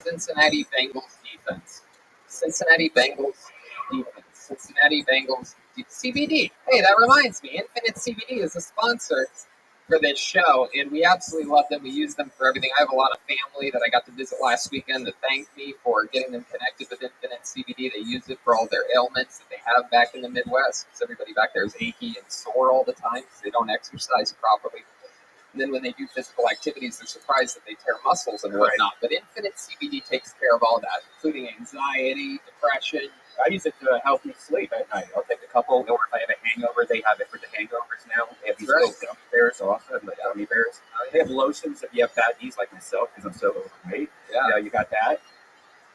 Cincinnati Bengals defense. Cincinnati Bengals defense. Cincinnati Bengals CBD. Hey, that reminds me. Infinite CBD is a sponsor for this show, and we absolutely love them. We use them for everything. I have a lot of family that I got to visit last weekend that thanked me for getting them connected with Infinite CBD. They use it for all their ailments that they have back in the Midwest, because everybody back there is achy and sore all the time because they don't exercise properly. And then when they do physical activities, they're surprised that they tear muscles and whatnot. But Infinite CBD takes care of all that, including anxiety, depression. I use it to help me sleep at night. I'll take a couple, or if I have a hangover, they have it for the hangovers now. They have these little gummy bears also, the gummy bears. They have lotions if you have bad knees like myself, because I'm so overweight. Yeah, you got that.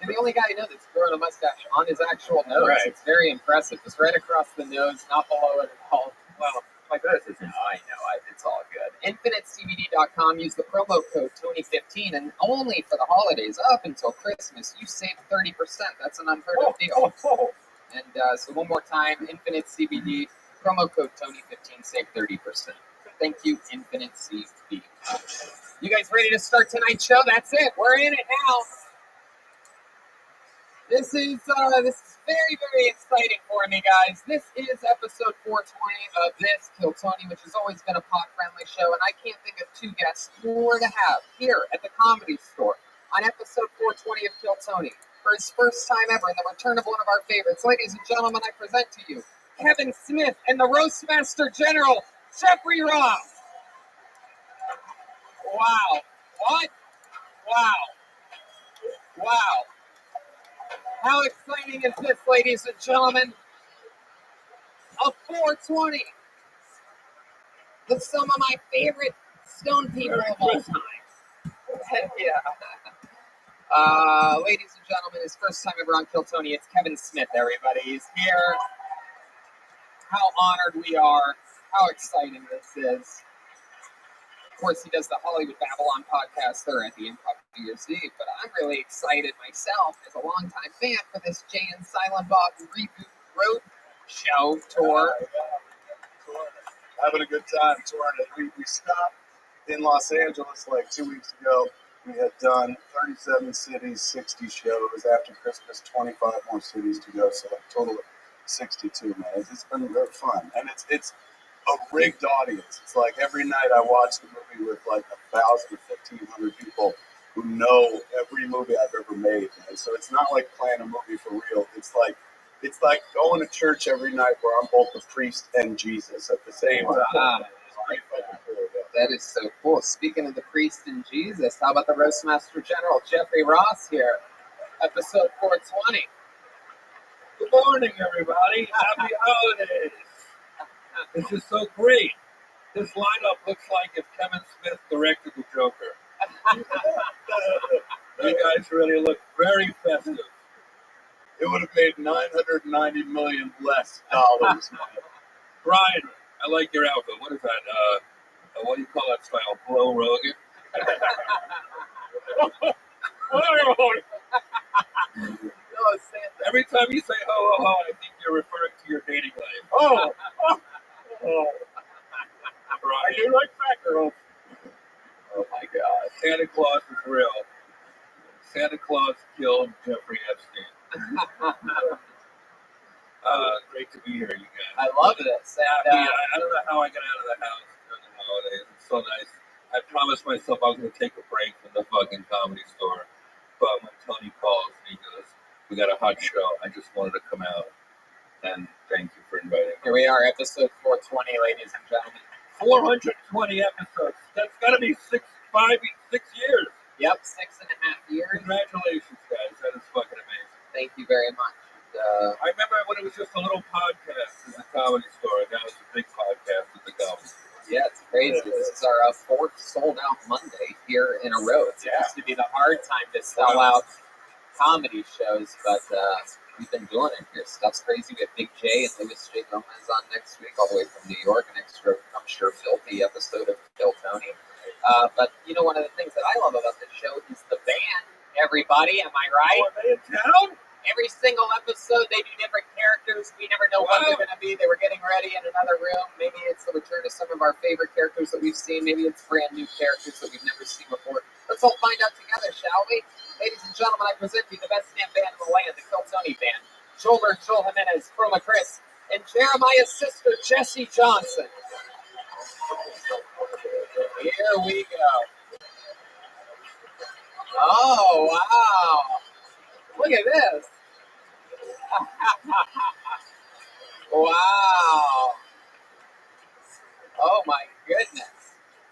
And the only guy I know that's growing a mustache on his actual nose. Right. It's very impressive. Just right across the nose, not below it at all. Well, like that is No, I know. It's all good. InfiniteCBD.com. Use the promo code Tony15, and only for the holidays up until Christmas, you save 30%. That's an unheard of deal. And so one more time, Infinite CBD, promo code Tony15, save 30%. Thank you, Infinite CBD. You guys ready to start tonight's show? That's it. We're in it now. This is very, very exciting for me, guys. This is episode 420 of this Kill Tony, which has always been a pot-friendly show, and I can't think of two guests more to have here at the Comedy Store on episode 420 of Kill Tony for his first time ever and the return of one of our favorites. Ladies and gentlemen, I present to you Kevin Smith and the Roastmaster General, Jeffrey Ross. Wow. What? Wow. How exciting is this, ladies and gentlemen? A 420 with some of my favorite stone people of all time. Yeah. Ladies and gentlemen, his first time ever on Kill Tony, it's Kevin Smith, everybody. He's here. How honored we are. How exciting this is. Of course, he does the Hollywood Babylon podcast there at the Improv New Year's Eve, but I'm really excited myself as a longtime fan for this Jay and Silent Bob Reboot Road Show tour. Having a good time touring it. We stopped in Los Angeles like 2 weeks ago. We had done 37 cities, 60 shows. After Christmas, 25 more cities to go, so a total of 62, man. It's been real fun, and it's a rigged audience. It's like every night I watch the movie with like 1,000 or 1,500 people who know every movie I've ever made. And so it's not like playing a movie for real. It's like going to church every night where I'm both the priest and Jesus at the same time. Wow. That is so cool. Speaking of the priest and Jesus, how about the Roastmaster General, Jeffrey Ross here, episode 420. Good morning, everybody. Happy holidays. This is so great. This lineup looks like if Kevin Smith directed the Joker. You guys really look very festive. It would have made $990 million less dollars. Brian, I like your outfit. What is that? What do you call that style? Blow Rogan? Every time you say ho, ho, ho, I think you're referring to your dating life. Oh. Brian. I do like mackerel. Oh my God. Santa Claus is real. Santa Claus killed Jeffrey Epstein. Great to be here, you guys. I love this. And, I don't know how I got out of the house during the holidays. It's so nice. I promised myself I was going to take a break from the fucking Comedy Store. But when Tony calls and he goes, we got a hot show, I just wanted to come out. And thank you for inviting me. Here we are, episode 420, ladies and gentlemen. 420 episodes. That's got to be 6 years. Yep, 6.5 years. Congratulations, guys. That is fucking amazing. Thank you very much. I remember when it was just a little podcast in the Comedy Store, and now it's a big podcast at the Comedy Store. Yeah, it's crazy. This is our fourth sold-out Monday here in a row. It seems to be the hard time to sell out comedy shows, but we've been doing it here. Stuff's crazy. We have Big J and Louis J. Gomez on next week, all the way from New York, an extra, I'm sure, filthy episode of Kill Tony. But, you know, one of the things that I love about this show is the band. Everybody, am I right? Oh, are they in town? Every single episode, they do different characters. We never know what they're going to be. They were getting ready in another room. Maybe it's the return of some of our favorite characters that we've seen. Maybe it's brand new characters that we've never seen before. Let's all find out together, shall we? Ladies and gentlemen, I present you the best damn band in the land, the Kiltony Band. Joel Jimenez, Chroma Chris, and Jeremiah's sister, Jessie Johnson. Here we go. Oh, wow. Look at this. Wow. Oh, my goodness.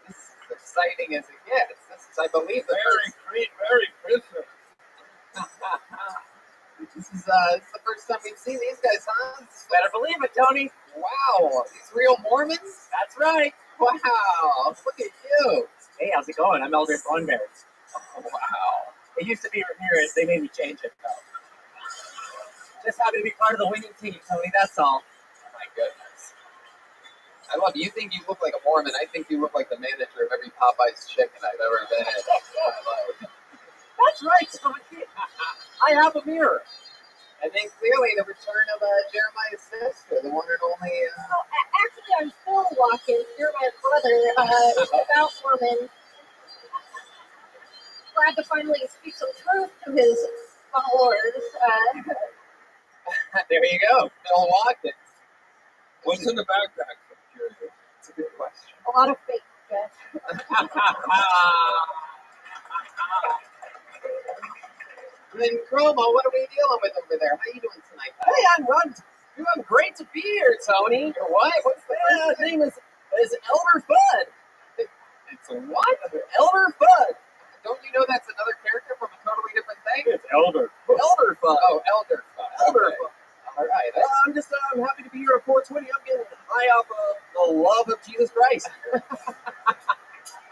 This is as exciting as it gets. This is, I believe, the Merry Christmas. This is the first time we've seen these guys, huh? Better believe it, Tony. Wow. These real Mormons? That's right. Wow. Look at you. Hey, how's it going? I'm Elder Thornberry. Oh, wow. It used to be Ramirez. They made me change it, though. Just happy to be part of the winning team, Tony. That's all. My goodness. I love you. You think you look like a Mormon. I think you look like the manager of every Popeye's chicken I've ever been in. That's right, Tony. I have a mirror. I think clearly the return of Jeremiah's sister, the one and only. Actually, I'm still walking. You're my brother. Without Mormon. Glad to finally speak some truth to his followers. There you go. Bill Watkins. What's in the backpack? I'm curious. It's a good question. A lot of fake stuff. Then Chroma, what are we dealing with over there? How you doing tonight? Hey, I'm great to be here, Tony. Your what? What's the His name is Elder Fudd. It's a what? Elder Fudd. Don't you know that's another character from a totally different thing? It's Elder. Elder Fudd. Oh, Elder Fudd. Elder Okay. Fudd. All right. I'm happy to be here at 420. I'm getting high off of the love of Jesus Christ.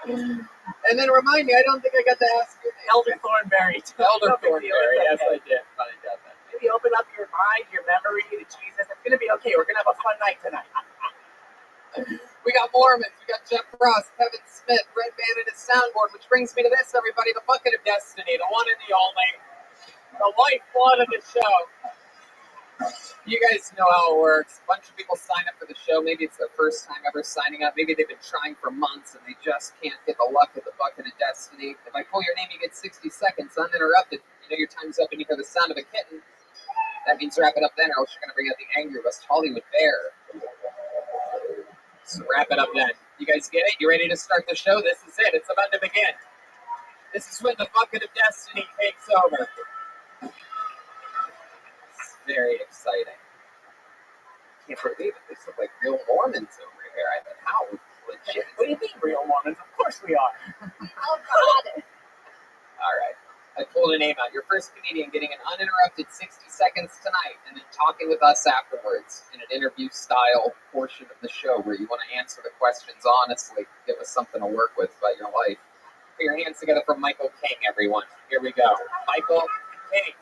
And then remind me, I don't think I got to ask you. Elder Thornberry. Elder No big deal. Thornberry. It's Yes, okay. I did find out that. Maybe open up your mind, your memory to Jesus. It's going to be okay. We're going to have a fun night tonight. We got Mormons. We got Jeff Ross, Kevin Smith, Red Bandit at Soundboard, which brings me to this, everybody, the Bucket of Destiny, the one and the only, the lifeblood of the show. You guys know how it works. A bunch of people sign up for the show. Maybe it's their first time ever signing up. Maybe they've been trying for months and they just can't get the luck of the Bucket of Destiny. If I call your name, you get 60 seconds uninterrupted. You know your time's up and you hear the sound of a kitten. That means wrap it up then, or else you're going to bring out the angry West Hollywood bear. So wrap it up then. You guys get it? You ready to start the show? This is it. It's about to begin. This is when the Bucket of Destiny takes over. It's very exciting. Can't believe it. They look like real Mormons over here. I mean, how legit? What do you mean, real Mormons? Of course we are. Oh, God. All right. I pulled a name out. Your first comedian getting an uninterrupted 60 seconds tonight and then talking with us afterwards in an interview-style portion of the show where you want to answer the questions honestly, give us something to work with about your life. Put your hands together for Michael King, everyone. Here we go. Michael King.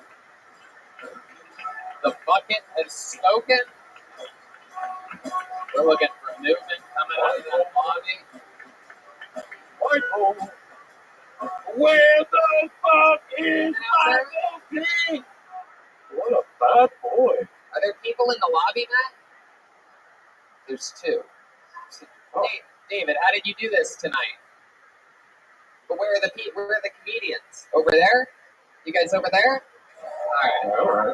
The bucket has spoken. We're looking for movement coming out of that lobby. Michael. Where the fuck is Michael King? What a bad boy. Are there people in the lobby, Matt? There's two. Oh. David, how did you do this tonight? But where are the comedians? Over there? You guys over there? All right.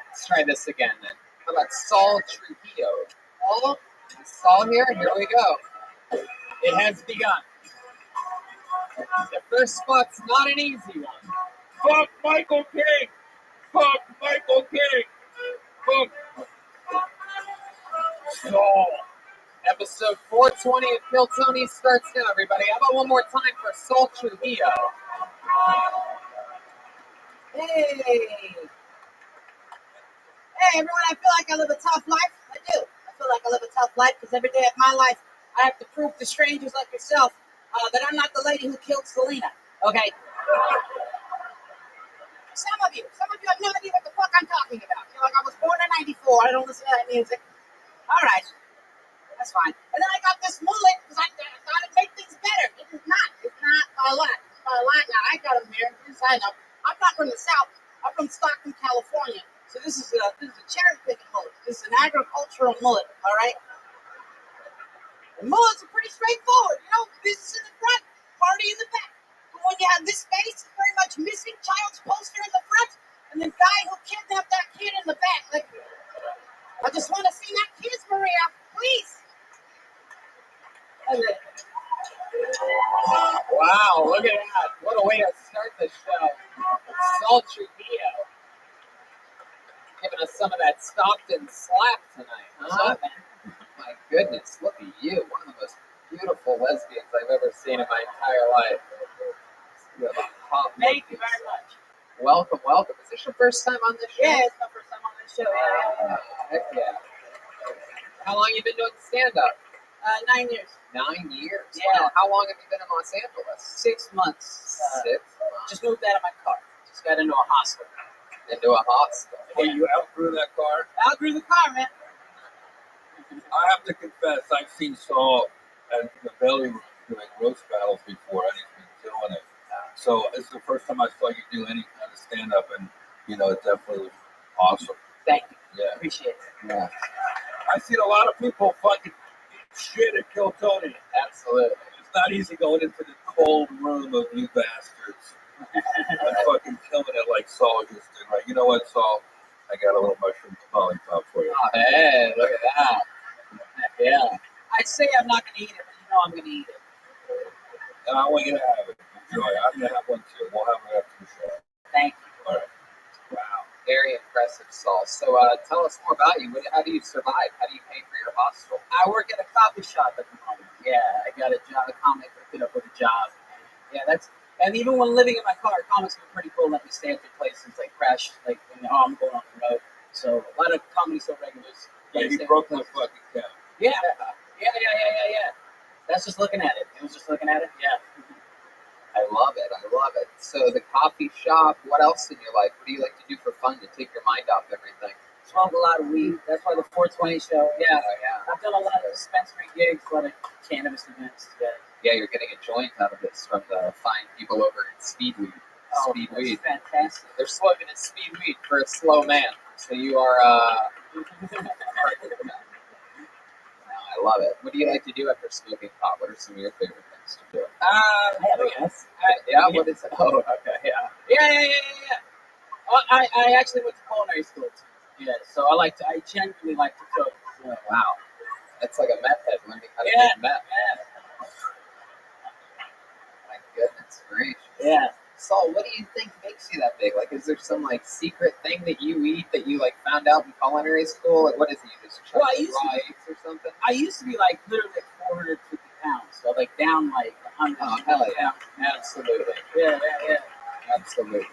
Let's try this again then. How about Saul Trujillo? Saul here? Here we go. It has begun. The first spot's not an easy one. Fuck Michael King! Fuck Michael King! Fuck! Saul. Episode 420 of Kill Tony starts now, everybody. How about one more time for Saul Trujillo? Hey, everyone, I feel like I live a tough life. I do. I feel like I live a tough life because every day of my life, I have to prove to strangers like yourself that I'm not the lady who killed Selena. Okay? Some of you have no idea what the fuck I'm talking about. You're like, I was born in 94. I don't listen to that music. All right. That's fine. And then I got this mullet because I thought it'd make things better. It is not. It's not a lot. Now, I got a mirror. I know. I'm not from the South. I'm from Stockton, California. So this is a cherry picking mullet. This is an agricultural mullet. All right. The mullets are pretty straightforward. You know, business in the front, party in the back. Who when you have this face, very much missing child's poster in the front, and the guy who kidnapped that kid in the back. Like, I just want to see that kiss, Maria, please. That's it. Wow, look at that. What a way to start the show. Sultry Dio. Giving us some of that Stockton slap tonight, huh? My goodness, look at you. One of the most beautiful lesbians I've ever seen in my entire life. You have a hot Thank you very much. Welcome, welcome. Is this your first time on this show? Yeah, it's my first time on this show. Yeah. Heck yeah. How long you been doing stand-up? 9 years. 9 years? Yeah. Wow. How long have you been in Los Angeles? 6 months. 6 months. Just moved out of my car. Just got into a hospital. Into a hospital. Well, you outgrew that car. Outgrew the car, man. I have to confess, I've seen Saul and the Belly doing roast battles before, and he's been doing it. So it's the first time I saw you do any kind of stand-up, and you know, it definitely was awesome. Thank you. Yeah, Appreciate it. Yeah, I've seen a lot of people fucking eat shit and kill Tony. absolutely. It's not easy going into the cold room of you bastards and fucking killing it like Saul just did. Right? You know what, Saul? I got a little mushroom lollipop for you. Oh, hey, look at that. Yeah. I'd say I'm not going to eat it, but you know I'm going to eat it. And I want you to have it. Enjoy. I'm gonna have one too. We'll have it after the show. Thank you. All right. Wow. Very impressive, Saul. So tell us more about you. How do you survive? How do you pay for your hospital? I work at a coffee shop at the moment. Yeah, I got a job. A comic hooked it up with a job. Yeah, that's. And even when living in my car, comics are pretty cool. Let me stay at their places, like crash, like when I'm going on the road. So a lot of comedy store regulars. Yeah, you broke my fucking count. Yeah. That's just looking at it. It was just looking at it. Yeah. I love it. I love it. So the coffee shop, what else in your life? What do you like to do for fun to take your mind off everything? Smoke a lot of weed. That's why the 420 show. Yeah. Oh, yeah. I've done a lot of dispensary gigs, a lot of cannabis events. Yeah. Yeah, you're getting a joint out of this from the fine people over at Speedweed. Speedweed. That's fantastic. Their slogan is Speedweed for a slow man. So you are, I love it. What do you like to do after smoking pot? What are some of your favorite things to do? I have a guess. Yeah, what is it? Oh, okay, yeah. Yeah. Oh, I actually went to culinary school too. Yeah, so I genuinely like to cook. So. Wow. That's like a meth head learning how to Yeah. make meth. Yeah. My goodness gracious. Yeah. Saul, what do you think makes you that big? Like, is there some like secret thing that you eat that you like found out in culinary school? Like, what is it? You just try raw eggs or something? I used to be like literally like 450 pounds, so like down like 100. Oh, hell yeah. Absolutely. Yeah. Absolutely.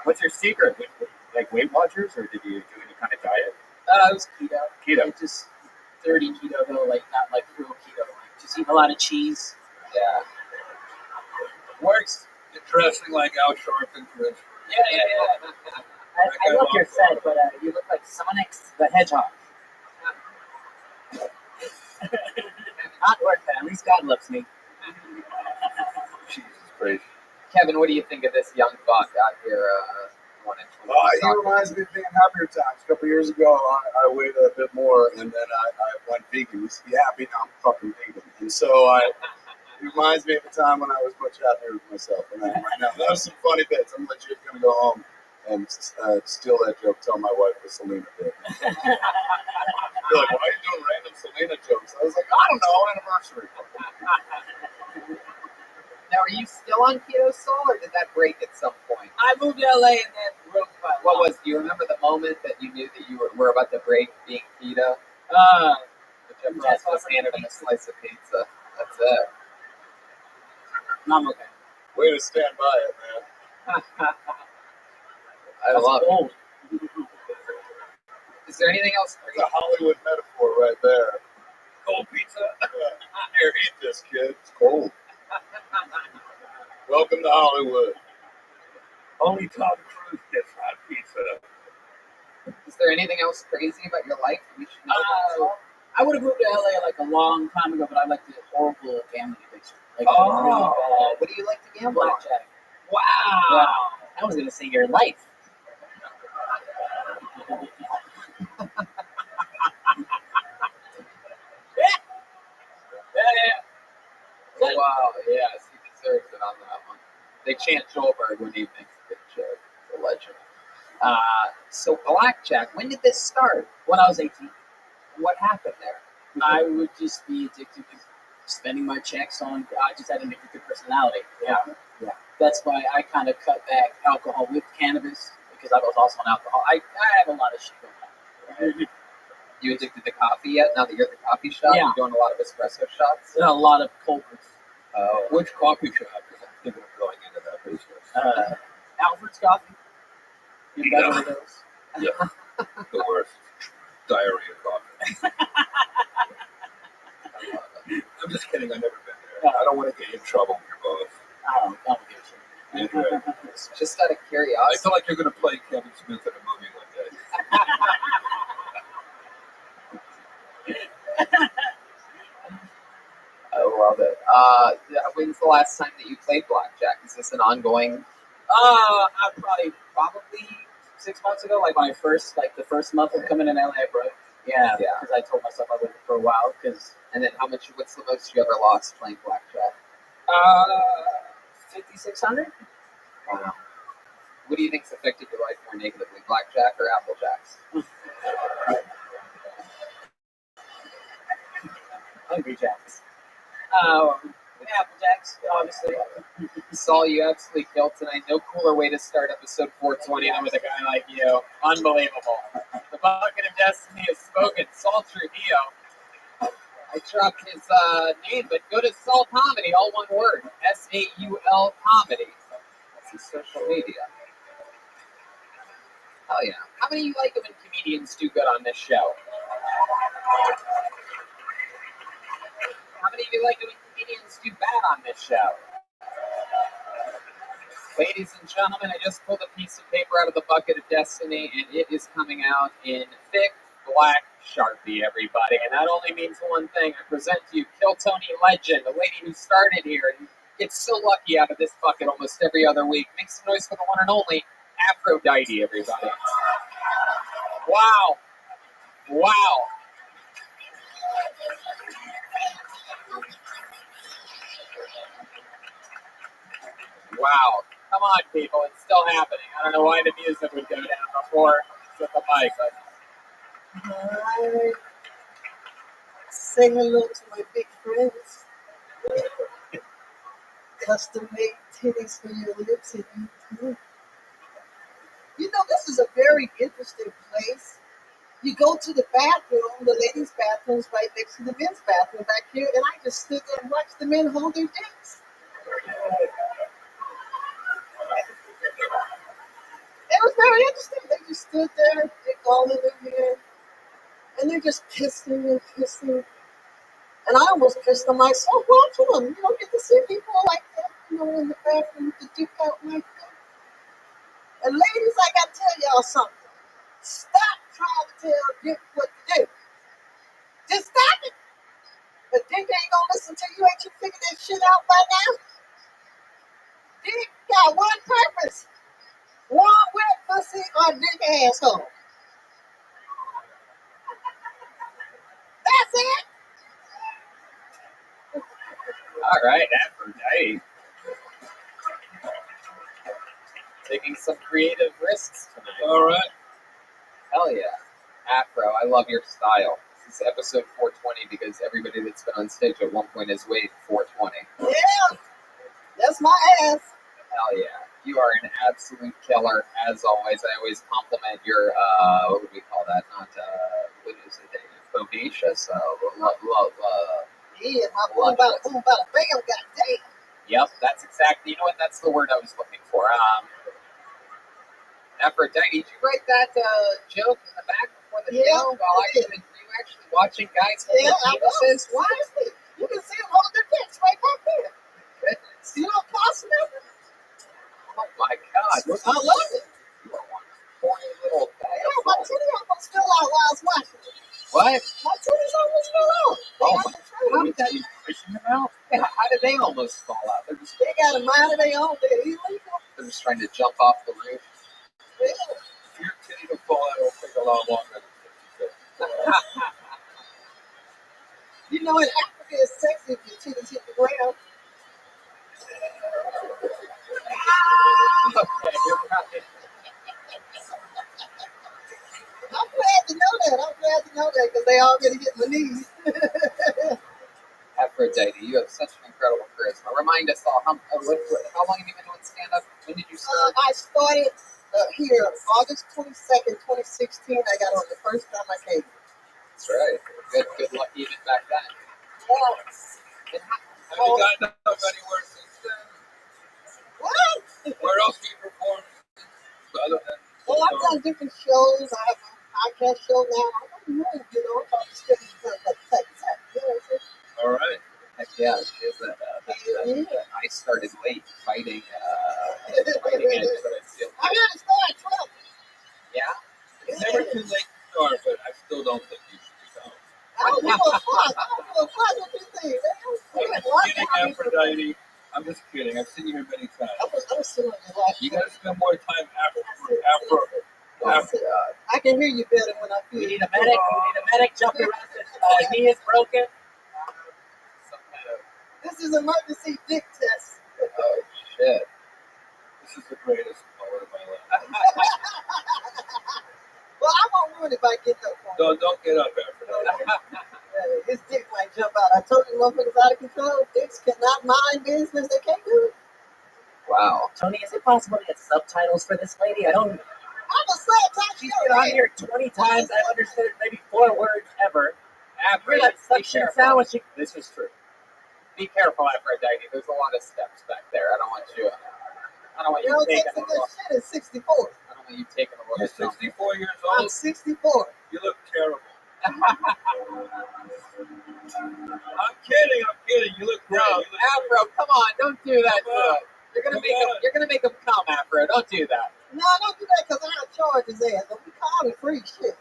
What's your secret? Like Weight Watchers, or did you do any kind of diet? It was keto. Keto. Like, just dirty keto though, like not like real keto. Like just eat a lot of cheese. Yeah. Works. Dressing like Al Sharpton. Yeah. I look your set, but you look like Sonic the Hedgehog. Not worth it. At least God loves me. Jesus Christ. Kevin, what do you think of this young buck out here? He reminds me of being happier times. A couple years ago, I weighed a bit more, and then I went vegan. Used to be happy, now I'm fucking vegan. And so it reminds me of a time when I was much happier with myself than I am right now. That was some funny bits. I'm legit going to go home and steal that joke, tell my wife what Selena did. You're like, why are you doing random Selena jokes? I was like, I don't know, anniversary. Now, are you still on keto, Saul, or did that break at some point? I moved to LA and then broke my What was? Do you remember the moment that you knew that you were about to break being keto? Jim Ross was handed him a slice of pizza. That's it. I'm okay. Way to stand by it, man. I love it. Old. Is there anything else? It's a Hollywood metaphor right there. Cold pizza. Here, eat this, kid. It's cold. Welcome to Hollywood. Only Tom Cruise gets hot pizza. Is there anything else crazy about your life that we should know about? I would have moved to LA like a long time ago, but I like the horrible gambling addiction. Like, Oh, what do you like to gamble on? blackjack. Wow. I was gonna say your life. Yeah. Wow, yes. deserves it on that one. They chant Joelberg when he makes a good joke. The legend. So blackjack. When did this start? When I was 18, What happened there? I would just be addicted to spending my checks on. I just had an addictive personality. Yeah. That's why I kind of cut back alcohol with cannabis because I was also on alcohol. I have a lot of shit going on. You addicted to coffee yet? Now that you're at the coffee shop, Yeah. you're doing a lot of espresso shots. A lot of cold brews. Which coffee shop? Because I'm thinking of going into that business. Alfred's coffee. You Yeah. better than those. Yeah. The worst. Diarrhea coffee. I'm just kidding. I've never been there. I don't want to get you in trouble with your boss. I don't give a shit. Anyway, Just out of I curiosity. feel like you're going to play Kevin Smith in a movie one day. I love it. When's the last time that you played blackjack? Is this an ongoing? Probably 6 months ago, like when I first, like the first month of coming in LA, bro. Yeah, Yeah. because I told myself I wouldn't for a while. Because And then how much? What's the most you ever lost playing blackjack? 5,600. Wow. What do you think's affected your life more negatively, blackjack or applejacks? Hungry Jacks. Applejacks, obviously. Saul, you absolutely killed tonight. No cooler way to start episode 420 than with a guy like you. Unbelievable. The bucket of destiny has spoken. Saul Trujillo. I dropped his name, but go to Saul Comedy, all one word. SAUL Comedy. That's his social media. Hell yeah. How many of you like it when comedians do good on this show? How many of you like it when comedians do bad on this show? Ladies and gentlemen, I just pulled a piece of paper out of the bucket of destiny, and it is coming out in thick black Sharpie, everybody. And that only means one thing. I present to you Kill Tony Legend, the lady who started here and gets so lucky out of this bucket almost every other week. Make some noise for the one and only Aphrodite, everybody. Wow. Wow. Wow. Come on, people. It's still happening. I don't know why the music would go down before with the mic, but Hi. Say hello to my big friends. Custom made titties for your lips and you too. You know, this is a very interesting place. You go to the bathroom, the ladies' bathroom's right next to the men's bathroom back here, and I just stood there and watched the men hold their dicks. It was very interesting. They just stood there, dick all in their hand, and they're just kissing and kissing. And I almost pissed on myself watching them. You don't get to see people like that, you know, in the bathroom with the dick out like that. And ladies, I gotta tell y'all something. Stop trying to tell Dick what to do. Just stop it. But Dick ain't gonna listen to you. Ain't you figured that shit out by now? Dick got one purpose. One wet pussy or dick asshole. That's it. all right, Aphrodite. Taking some creative risks tonight. All right. Hell yeah. Afro, I love your style. This is episode 420 because everybody that's been on stage at one point has weighed 420. Yeah. That's my ass. Hell yeah. You are an absolute killer, as always. I always compliment your, what would we call that? Not, what is it? Bodacious? Yeah, my boom bada bam, goddamn. Yep, that's exactly, you know what? That's the word I was looking for. Aphrodite, did you write that joke in the back before the Yeah, show? While I did. were you actually watching guys hold Yeah, their I was. penises? Why is it? You can see them hold their dicks right back there. Goodness. You know, possible. Oh my God. I love it. You are one horny little guy. Yeah, my titty almost fell out while I was watching it. What? My titties almost fell out. They Oh got my control. God. You pushing them out? Yeah, how did they almost fall out? They got a mind of their own. They're illegal. They're just trying to jump off the roof. Yeah. If your titty will fall out, it'll take a lot longer than 56. You know, in Africa, it's sexy if your titties hit the ground. Okay, you're right. I'm glad to know that. I'm glad to know that because they already hit my knees. Aphrodite, you have such an incredible charisma. Remind us all, how long have you been doing stand-up? When did you start? I started here August 22nd, 2016. I got on the first time I came. That's right. Good luck even back then. Yes. And Have you gotten up anywhere since then? What? Where else do you perform other than? Well, I've done different shows. I have a podcast show now. I don't know, you know, about the sticky stuff like that. You know what I'm saying? All right. heck yeah, it is that. I started late fighting it, but I still. I gotta start at 12. Yeah. It's never too late to start, but I still don't think you should be going. I don't give a fuck. I don't give a fuck what you think. I'm kidding, Aphrodite. I'm just kidding. I've seen you here many times. I was sitting on your lap. You gotta spend more time after. I can hear you better when I feel We you. need a medic. We need a medic. Jump around. Knee is broken. Some kind of. This is emergency dick test. Oh shit. This is the greatest moment of my life. Well, I won't ruin it by getting up on it. Don't get up, Aphrodite. His dick might jump out. I told you motherfuckers out of control. Dicks cannot mind business. They can't do it. Wow. Tony, is it possible to get subtitles for this lady? I don't. I'm a subtitle. She's been on here 20 times. I've understood maybe 4 words ever. You're Aphrodite, that suction sandwich. This is true. Be careful, Aphrodite. There's a lot of steps back there. I don't want you. I don't want You you don't take taking some a good look. shit at 64. I don't want you taking a look. You're at something. 64 years I'm old. 64. You look terrible. I'm kidding. You look great. No, You look Afro, come on, don't do that to Come on. him. You're gonna Come make him. on. You're gonna make him come, Afro. Don't do that. No, don't do that because I'll charge his ass. Don't be calling free shit.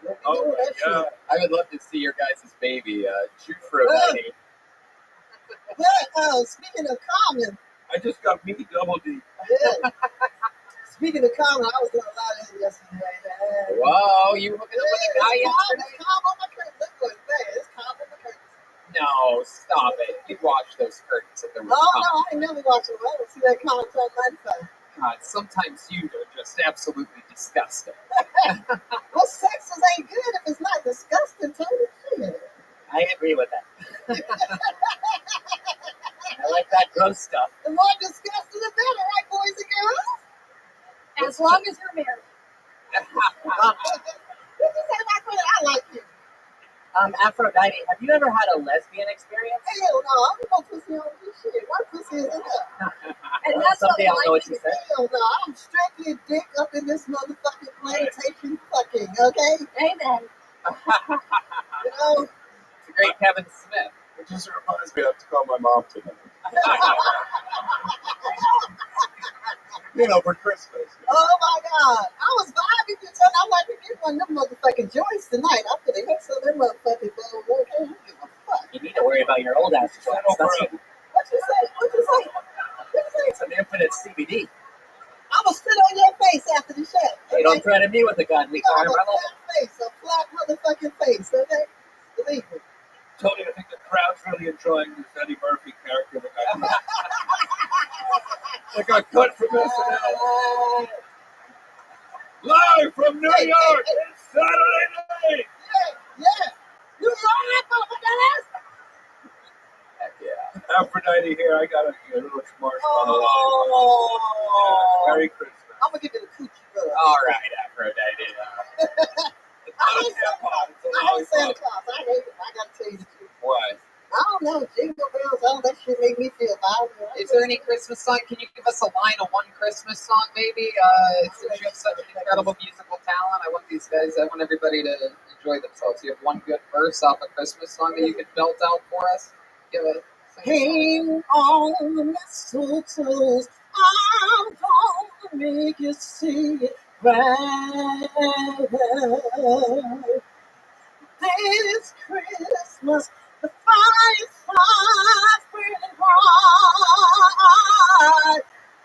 Don't be Oh doing my that God. shit. I would love to see your guys' baby, Jufrodite. But speaking of common, I just got me double D. yeah. Speaking of common, I was doing a lot of it yesterday. Whoa, you hooking up with a guy yesterday? It's calm on my curtains. Look what it's there. It's calm on my curtains. No, stop it. You watch those curtains if there was Oh, no, comedy. I ain't never watched it. I don't see that comment on 95. God, sometimes you are just absolutely disgusting. Well, sexes ain't good if it's not disgusting, Tony. Shit. I agree with that. I like that gross stuff. The more disgusting, the better, right, boys and girls? As long as you're married. This is my friend. I like you. Aphrodite, have you ever had a lesbian experience? Hell no, I'm gonna pussy on this shit. My pussy is enough. And that's what Someday we I'll know like what to you do. said. Hell no, I'm strictly a dick up in this motherfucking plantation fucking, okay? Amen. You know? It's a great Kevin Smith. It just reminds me I have to call my mom tonight. You know, for Christmas. Oh my God. I was vibing to tell I'm like to get one of them motherfucking joints tonight. I'm gonna hit some of them motherfucking little okay, I don't give a fuck. You need to worry about your old ass. Settle That's for What you say? What you say? What you say? it's an infinite CBD. I'ma sit on your face after the show. Hey, don't threaten me with a gun. We You can got a run over. flat face, a flat motherfucking face, okay? Believe me. Tony, I think the crowd's really enjoying this Eddie Murphy character that got cut from SNL. Live from New York, it's Saturday night. Yeah. You saw that motherfucker ass? Heck yeah. Aphrodite here, I got a little marshmallow. Oh. Merry Christmas. I'm gonna give it a coochie rub. All right, Aphrodite. It's not a tampon, it's a I hate Santa lollipop. Claus. I hate it. I gotta tell you the truth. Why? I don't know. Jingle bells, all that shit make me feel violent. Is there any Christmas song? Can you give us a line of one Christmas song, maybe? Since you have such an incredible musical talent, I want everybody to enjoy themselves. You have one good verse off a Christmas song that you can belt out for us? Give it. Hang on the mistletoes. I'm gonna make you see it right. This Christmas, the fireflies burning bright.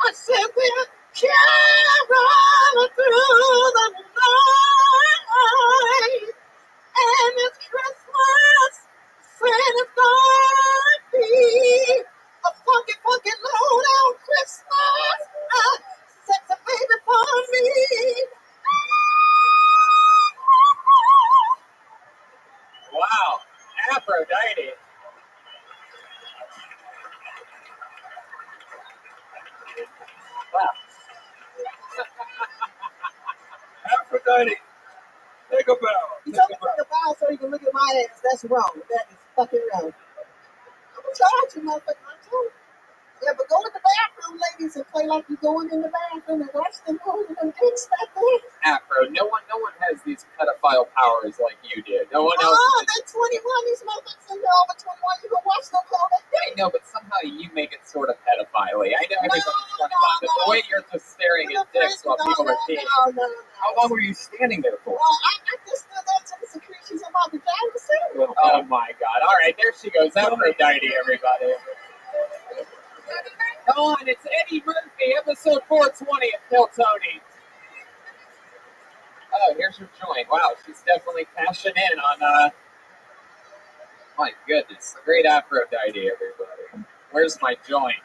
I said we'll carol through the night. And it's Christmas, Santa's gonna be a funky, funky Daddy, take a bow. You Take told a me bow. to take a bow so you can look at my ass. That's wrong. That is fucking wrong. I'm gonna charge you, motherfucker. I told you. Yeah, but go in the bathroom, ladies, and play like you're going in the bathroom and watch them holding them dicks back there. Afro, no one has these pedophile powers like you did. No one else. Oh, they're 21. These motherfuckers are over 21. You can watch them call that I know, but somehow you make it sort of pedophile-y. I know everybody's 21, but the no. way you're just staring at dicks while people are peeing. No. How long were you standing there for? Well, I just stood there to the secretions of my vagina. So. Oh my God! All right, there she goes. Aphrodite, everybody. Come on, it's Eddie Murphy, episode 420 of Kill Tony. Oh, here's your joint. Wow, she's definitely cashing in on, my goodness, the great Aphrodite, everybody. Where's my joint?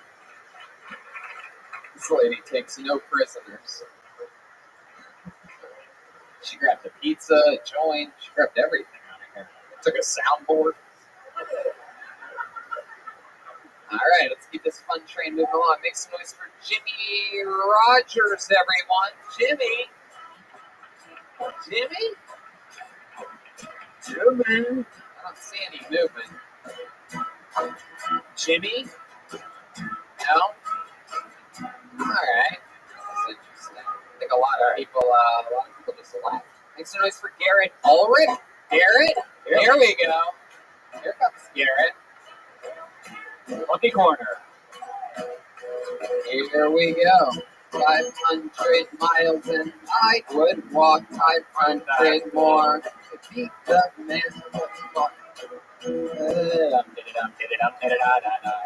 This lady takes no prisoners. She grabbed a pizza, a joint, she grabbed everything out of here. Took a soundboard. All right, let's keep this fun train moving along. Make some noise for Jimmy Rogers, everyone. Jimmy. I don't see any movement. Jimmy? No? All right. That's interesting. I think a lot of people just left. Make some noise for Garrett Ulrich. Garrett? There we go. Here comes Garrett. Lucky corner. Here we go. 500 miles and I would walk 500 more to beat the man who walked.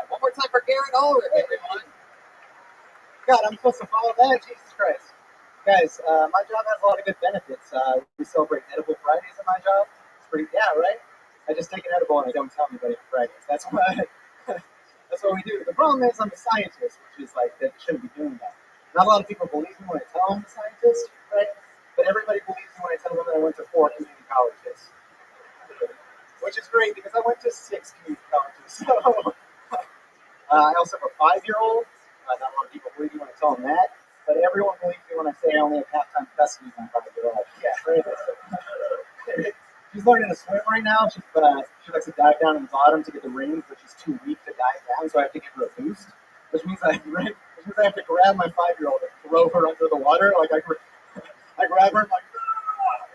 One more time for Garrett Ulrich, everyone. God, I'm supposed to follow that? Jesus Christ. Guys, my job has a lot of good benefits. We celebrate Edible Fridays at my job. It's pretty, yeah, right? I just take an edible and I don't tell anybody on Fridays. That's what we do. The problem is I'm a scientist, which is like, that shouldn't be doing that. Not a lot of people believe me when I tell them I'm a scientist, right? But everybody believes me when I tell them that I went to 4 community colleges. Which is great because I went to 6 community colleges. So, I also have a 5-year-old. Not a lot of people believe me when I tell them that. But everyone believes me when I say I only have half-time custody of my 5-year-old. Yeah, right. She's learning to swim right now. She likes to dive down in the bottom to get the rings, but she's too weak to dive down, so I have to give her a boost. Which means I have to grab my 5-year-old and throw her under the water. Like I grab her and like, ah!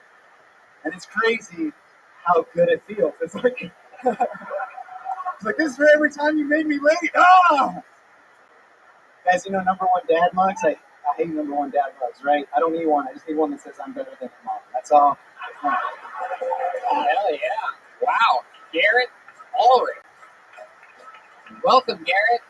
And it's crazy how good it feels. It's like, this is for every time you made me late. Ah! Guys, you know number 1 dad mugs? I hate number 1 dad mugs, right? I don't need one. I just need one that says I'm better than my mom. That's all. Hell yeah. Wow. Garrett Ulrich. Welcome, Garrett.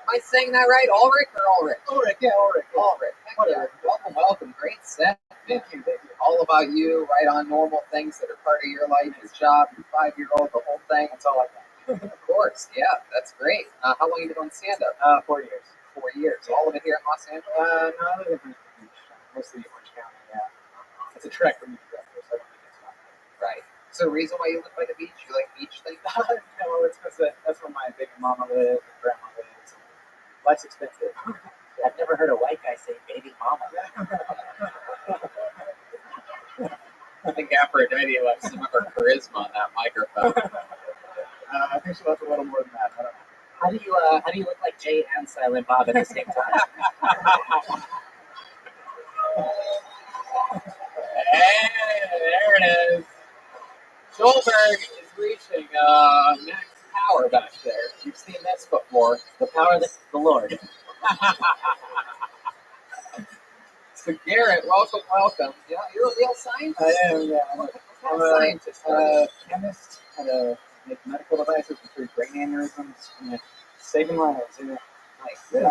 Am I saying that right? Ulrich or Ulrich? Ulrich, yeah, Ulrich. Yeah. Ulrich. Whatever. Welcome. Great set. Thank you. All about you, right on normal things that are part of your life, your job, your 5-year-old, the whole thing. That's all I got. Of course. Yeah, that's great. How long have you been doing stand-up? 4 years. 4 years. All of it here in Los Angeles? No, I live in mostly Orange County, yeah. It's a trek for me to get there, so I don't think it's fun. Right. Is there a reason why you live by the beach? You like beach things? No, it's because that's where my baby mama lives and grandma lives. Life's expensive. I've never heard a white guy say baby mama. I think Aphrodite left some of her charisma on that microphone. I think she left a little more than that. I don't know. How do you look like Jay and Silent Bob at the same time? Hey, there it is. Schulberg is reaching max power back there. You've seen this before. The power of the Lord. So Garrett, welcome. Yeah, you're a real scientist. I am, yeah. I'm a scientist. Chemist. I make medical devices to treat brain aneurysms. And saving lives. Yeah. Nice. Yeah.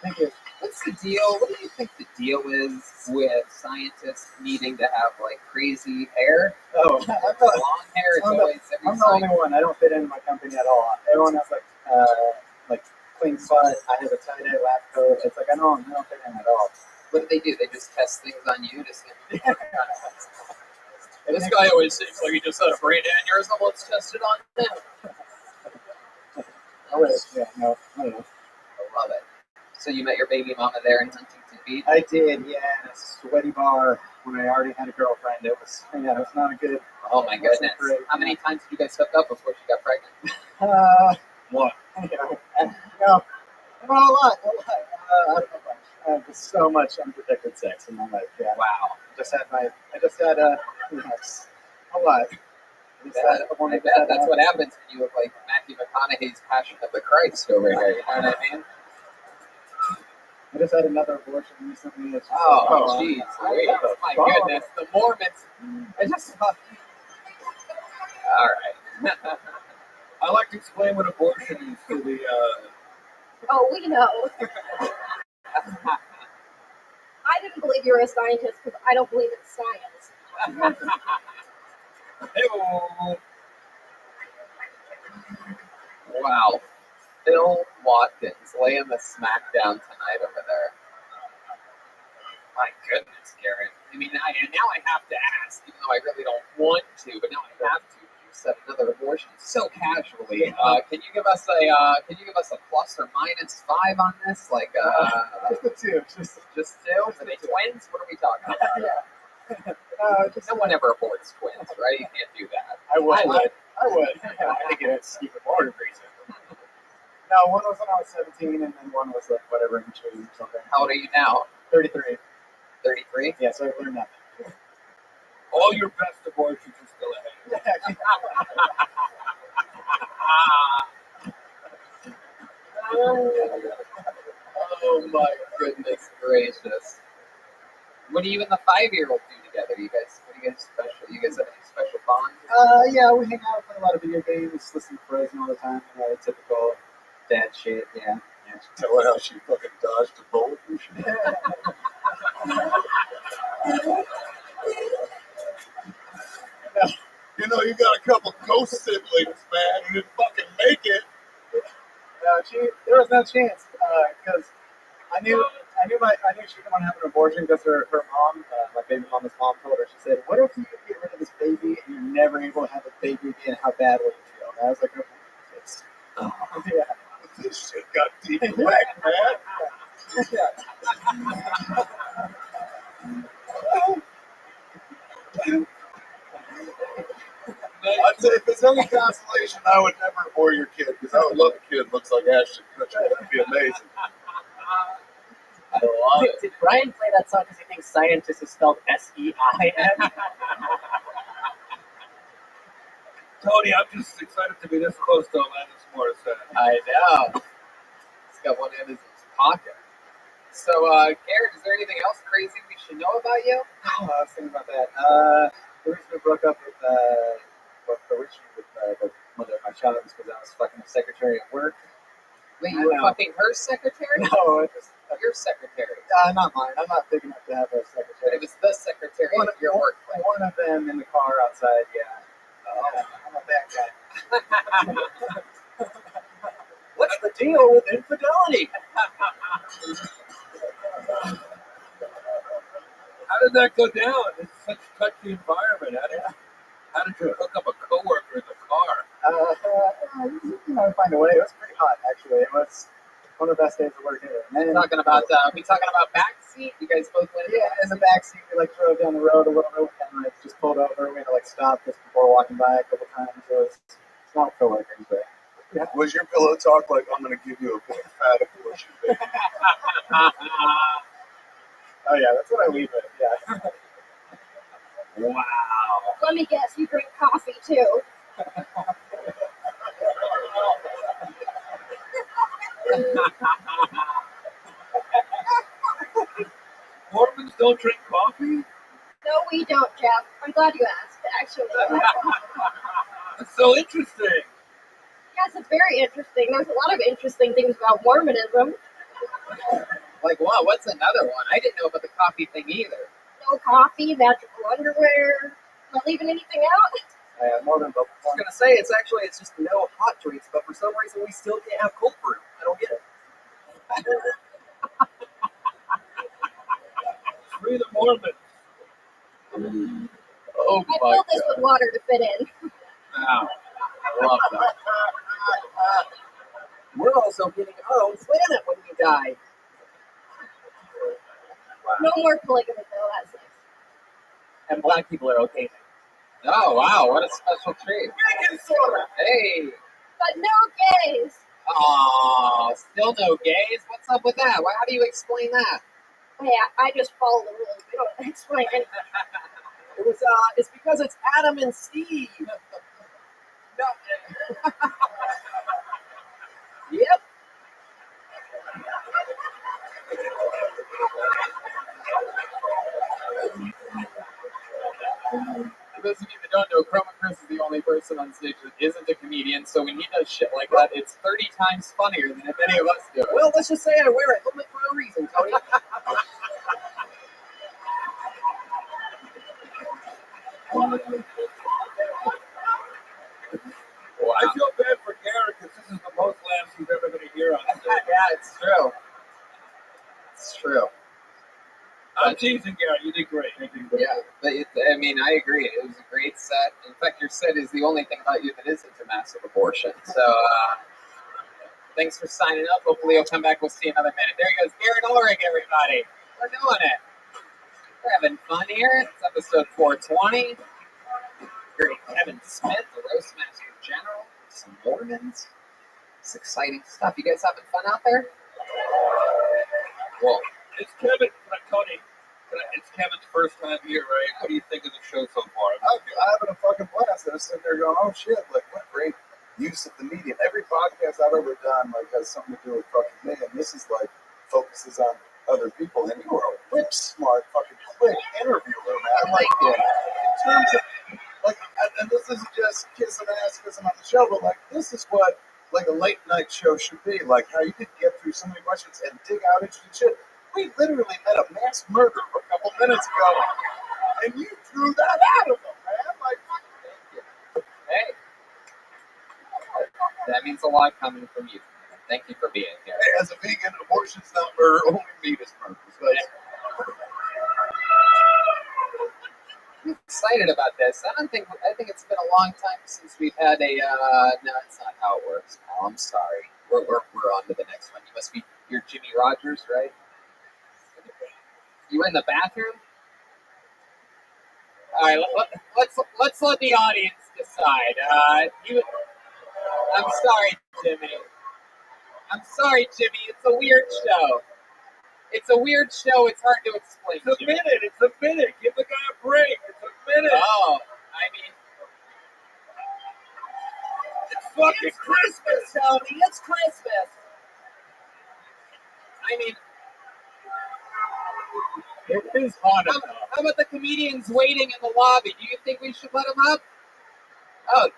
Thank you. What's the deal? What do you think the deal is with scientists needing to have like crazy hair? Oh, Long hair is always every I'm the only one. I don't fit into my company at all. Everyone has like clean cut. I have a tie-dye lab coat. It's like I don't fit in at all. What do? They just test things on you to see. This guy always seems like he just had a brain aneurysm. Let's test it on him. Oh, wait, yeah, no, I don't know. I love it. So you met your baby mama there in Huntington Beach. feet? I did, yeah, in a sweaty bar when I already had a girlfriend. It was not a good. Oh my goodness. Great. How many times did you guys hook up before she got pregnant? What? No, not a lot. Just so much unprotected sex in my life. Yeah. Wow. I just had a lot. I bet that's what happens when you look like Matthew McConaughey's Passion of the Christ over here. You know what I mean? I just had another abortion recently. It's just Oh, jeez. My goodness. The Mormons. I just All right. I like to explain what abortion is to the. Oh, we know. I didn't believe you were a scientist because I don't believe it's science. Hey, Wow. Phil Watkins laying the smackdown tonight over there. My goodness, Garrett. I mean, now I have to ask, even though I really don't want to, but now I have to. You said another abortion so casually. Can you give us a plus or minus 5 on this? Like just the two. just 2? Are they twins? What are we talking about? Yeah. No one ever aborts twins, right? You can't do that. I would. I think it's even more reason. No, one was when I was 17, and then one was like whatever in between or something. How old are you now? 33. 33? Yeah, so I've learned nothing. all your best abortions are still ahead. Oh my goodness gracious. What do you and the 5-year-old do together? What do you guys special? You guys have any special bonds? Yeah, we hang out, play a lot of video games, listen to Frozen all the time, typical dad shit, yeah. Tell her how she fucking dodged a bullet and shit. You know, you got a couple ghost siblings, man. You didn't fucking make it. There was no chance, because I knew she didn't want to have an abortion because her mom, my baby mama's mom, told her. She said, "What if you get rid of this baby and you're never able to have a baby again? How bad would it feel?" And I was like, "Okay, it's, yeah, This shit got deep and whack, man. I'd say if it's any consolation, I would never abort your kid because I would love a kid that looks like Ashton Kutcher. That'd be amazing. I love it. Did Brian play that song because he thinks scientist is spelled S-E-I-N? Tony, I'm just excited to be this close to Alanis Morissette. I know. He's got one in his pocket. So, Garrett, is there anything else crazy we should know about you? I was thinking about that. The reason I broke up with the mother of my child was because I was fucking a secretary at work. Wait, you were fucking her secretary? No, Your secretary. not mine. I'm not big enough to have a But secretary. it was the secretary of your workplace. One of them in the car outside, yeah. I'm a bad guy. What's the deal with infidelity? How did that go down? It's such a touchy environment. How did you hook up a coworker in the car? Find a way. It was pretty hot, actually. It was one of the best days of work ever. And then, We talking about backseat? You guys both went in the backseat, we drove down the road a little bit and just pulled over. We had to stop just before walking by a couple times. So it's not coworkers, but yeah. Was your pillow talk like, I'm going to give you a big fat abortion, baby? Oh yeah, that's what I leave with. Yeah. Wow. Let me guess, you drink coffee too. Mormons don't drink coffee? No, we don't, Jeff. I'm glad you asked, actually. That's so interesting. Yes, it's very interesting. There's a lot of interesting things about Mormonism. Like what? What's another one? I didn't know about the coffee thing either. No coffee, magical underwear. Am I leaving anything out? More than both. I was gonna say it's just no hot drinks, but for some reason we still can't have cold brew. I don't get it. Free the Mormons. Oh I my filled this god. with water to fit in. Wow. I love that. We're also getting our own planet when we die. No more polygamy, though. That's nice. And black people are okay now. Oh, wow, what a special treat. Hey. But no gays. Oh, still no gays? What's up with that? How do you explain that? Yeah, I just follow the rules. We don't explain anything. It's because it's Adam and Steve. No. Yep. For those of you that don't know, Chroma Chris is the only person on stage that isn't a comedian, so when he does shit like that, it's 30 times funnier than if any of us do it. Well, let's just say I wear a helmet for a reason, Tony. Wow. I feel bad for Garrett because this is the most laughs he's ever going to hear on stage. Yeah, it's true. It's true. I'm teasing Garrett. You did great. Yeah, but I mean, I agree. It was a great set. In fact, your set is the only thing about you that isn't a massive abortion. So, thanks for signing up. Hopefully, you'll come back. We'll see you another minute. There he goes, Garrett Ulrich, everybody. We're doing it. We're having fun here. It's episode 420. Hearing Kevin Smith, the Roastmaster General, some Mormons. It's exciting stuff. You guys having fun out there? Cool. It's Kevin. Tony, it's Kevin's first time here, right? What do you think of the show so far? I'm having a fucking blast. I was sitting there going, oh shit, like what great use of the medium. Every podcast I've ever done like has something to do with fucking me, and this is like focuses on other people. And you are a whip smart, fucking quick interviewer, man. Like in terms of like, and this isn't just kissing ass because I'm on the show, but like this is what like a late night show should be. Like how you could get through so many questions and dig out interesting shit. We literally met a mass murderer a couple minutes ago, and you threw that out of him, man. Like, Hey. That means a lot coming from you. Thank you for being here. hey, as a vegan, abortion's not murder, only meat is murder. So I'm excited about this. I think it's been a long time since we've had a. No, that's not how it works. Oh, I'm sorry. We're on to the next one. You're Jimmy Rogers, right? You in the bathroom? All right, let's let the audience decide. I'm sorry, Jimmy. It's a weird show. It's hard to explain. It's a minute. Give the guy a break. It's a minute. Oh, I mean, It's fucking Christmas. Tony, it's Christmas. I mean, It is Hanukkah. how about the comedians waiting in the lobby? Do you think we should let them up? Oh,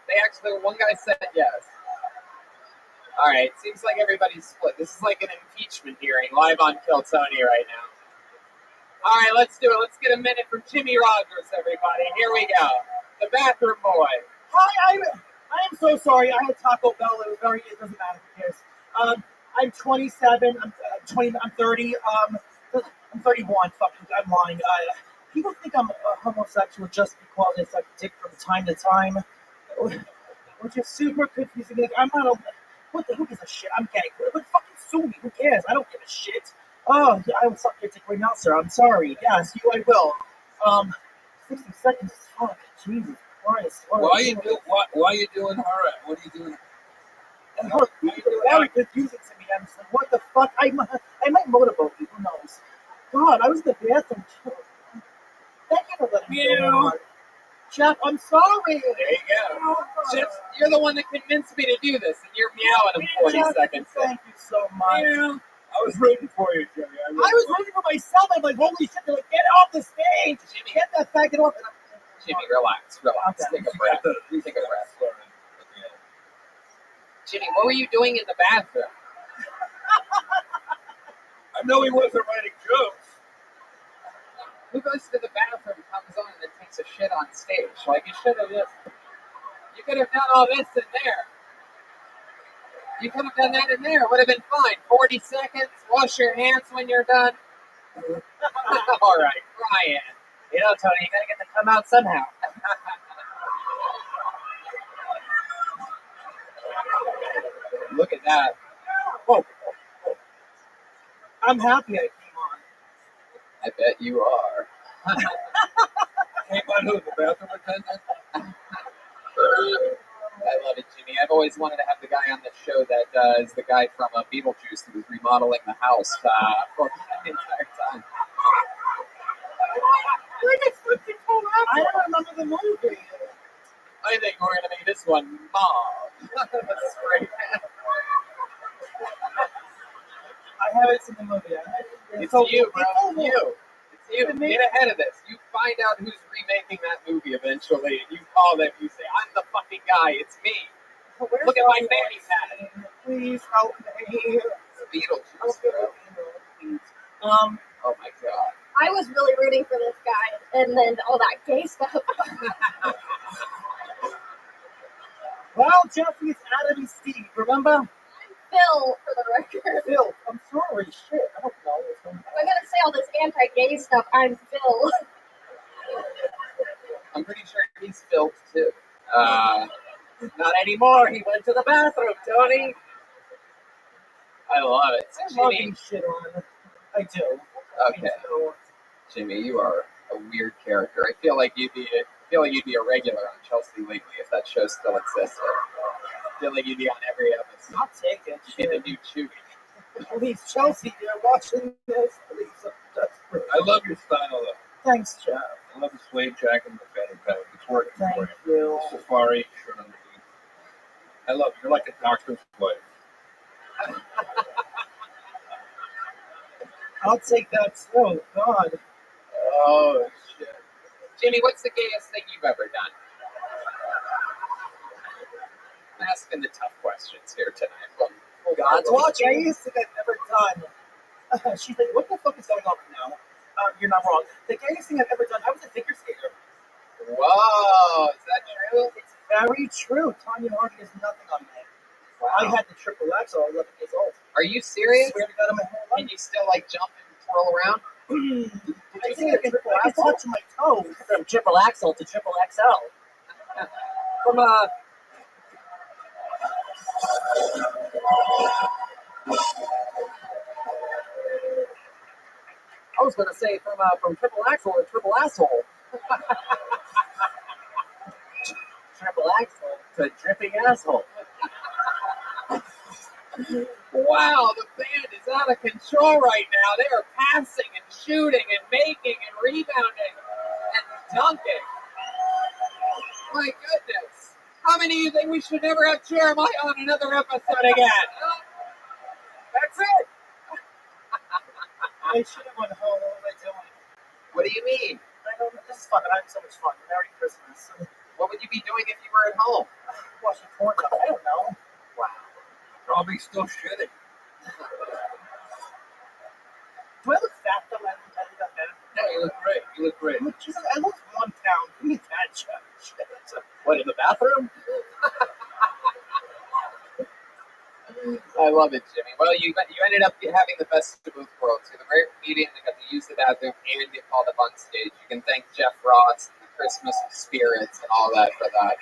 one guy said yes. All right, seems like everybody's split. This is like an impeachment hearing live on Kill Tony right now. All right, let's do it. Let's get a minute from Jimmy Rogers, everybody. Here we go. The bathroom boy. Hi, I am so sorry. I had Taco Bell. It doesn't matter who cares. I'm 27. I'm 20. I'm 30. I'm 31. Fucking, I'm lying. People think I'm homosexual just because I suck dick from time to time, which is super confusing. Like, I'm not a. Who gives a shit? I'm gay. But fucking sue me. Who cares? I don't give a shit. Oh, yeah, I will suck your dick right now, sir. I'm sorry. Yes, I will. 60 seconds. Fuck. Jesus Christ. Why are you doing her? What are you doing? And her, very confusing to me. I'm just like, what the fuck? I might motorboat you. Who knows? God, I was in the bathroom too. Thank you for letting me know. Jeff, I'm sorry. There you go. Jeff, you're the one that convinced me to do this, and you're meowing in 40 seconds. Thank you so much. Yeah. I was rooting for you, Jimmy. I was rooting for myself. I'm like, holy shit. They're like, get off the stage. Jimmy. Get that faggot off. Jimmy, relax. Okay. Take a breath. Take a breath. Jimmy, what were you doing in the bathroom? I know he wasn't writing jokes. Who goes to the bathroom, comes on, and then takes a shit on stage? Like, you should have just... You could have done all this in there. You could have done that in there. It would have been fine. 40 seconds. Wash your hands when you're done. All right, Brian. You know, Tony, you gotta get to come out somehow. Look at that. Oh. I'm happy I came on. I bet you are. Came on who? The bathroom attendant? I love it, Jimmy. I've always wanted to have the guy on the show that is the guy from Beetlejuice who was remodeling the house for the entire time. Where the fuck did Paul Rudd I go? don't remember the movie. I think we're gonna make this one Mom. That's great. I haven't seen the movie yet. It's you, bro. It's you. It's you. Get ahead of this. You find out who's remaking that movie eventually, and you call them. You say, "I'm the fucking guy. It's me. Look at my fanny pad." Please help me. It's Beetlejuice, bro. Um, Oh my god. I was really rooting for this guy, and then all that gay stuff. well, Jeffrey's Adam Steve, remember? Phil, for the record. Phil, I'm sorry, shit, I don't know. If I'm gonna say all this anti-gay stuff, I'm Phil. I'm pretty sure he's filth too. Not anymore. He went to the bathroom, Tony. I love it. I'm Jimmy. loving shit on. I do. Okay. So, Jimmy, you are a weird character. I feel like you'd be a regular on Chelsea lately if that show still existed. I feel like you'd be on every episode. I'll take it. You'd be the new Chewie. Please, Chelsea, you're watching this. Please, I'm desperate. I love your style, though. Thanks, Jeff. I love the suede jacket and the fanny pack. It's working Thank for you. you. The safari shirt underneath. I love you. You're like a doctor's wife. I'll take that too. God. Oh, shit. Jimmy, what's the gayest thing you've ever done? I'm asking the tough questions here tonight. God's watching. Gayest thing I've ever done. She's like, what the fuck is going on right now? You're not wrong. The gayest thing I've ever done, I was a figure skater. Whoa, is that true? It's very true. Tanya Harding is nothing on me. Wow. I had the triple X at 11 years old. Are you serious? I swear to God, I'm a whole Can you still like jump and twirl around? I think I can touch my toes. From triple axle to triple XL. From I was gonna say from triple axle to triple asshole. Triple axle to dripping asshole. Wow, the band is out of control right now. They are passing and shooting and making and rebounding and dunking. My goodness. How many of you think we should never have Jeremiah on another episode again? That's it. I should have went home. What was I doing? What do you mean? I don't know. This is fun. I'm having so much fun. Merry Christmas. What would you be doing if you were at home? Watching porn. I don't know. Wow. Probably still shitting. Do I look fat though? I haven't done that. No, you look great. You look great. Jesus, I lost 1 pound. Give me that shit. What, in the bathroom? I love it, Jimmy. Well, you ended up having the best of both worlds. You're the great comedian that got to use the bathroom and get called up on stage. You can thank Jeff Ross and the Christmas spirits and all that for that.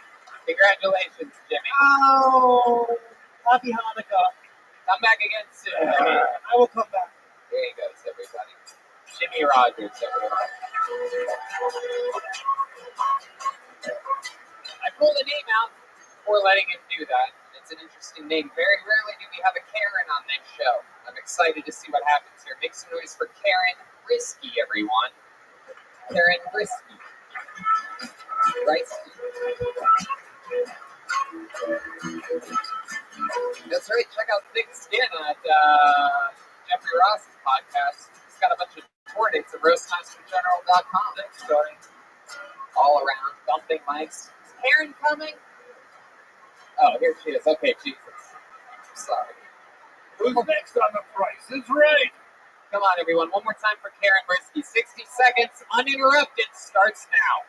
Congratulations, Jimmy. Oh, happy Hanukkah. Come back again soon, Jimmy. I will come back. There he goes, everybody. Jimmy Rogers, everyone. I pulled a name out before letting him do that. It's an interesting name. Very rarely do we have a Karen on this show. I'm excited to see what happens here. Make some noise for Karen Brisky, everyone. Karen Brisky. Right? That's right. Check out Thick Skin at Jeffrey Ross's podcast. He's got a bunch of tour dates at roastmastergeneral.com. Thanks, Tony. All around bumping mics. Is Karen coming? Oh, here she is. Okay, Jesus. Sorry. Who's next on The Price is Right? Come on, everyone. One more time for Karen Brisky. 60 seconds, uninterrupted, starts now.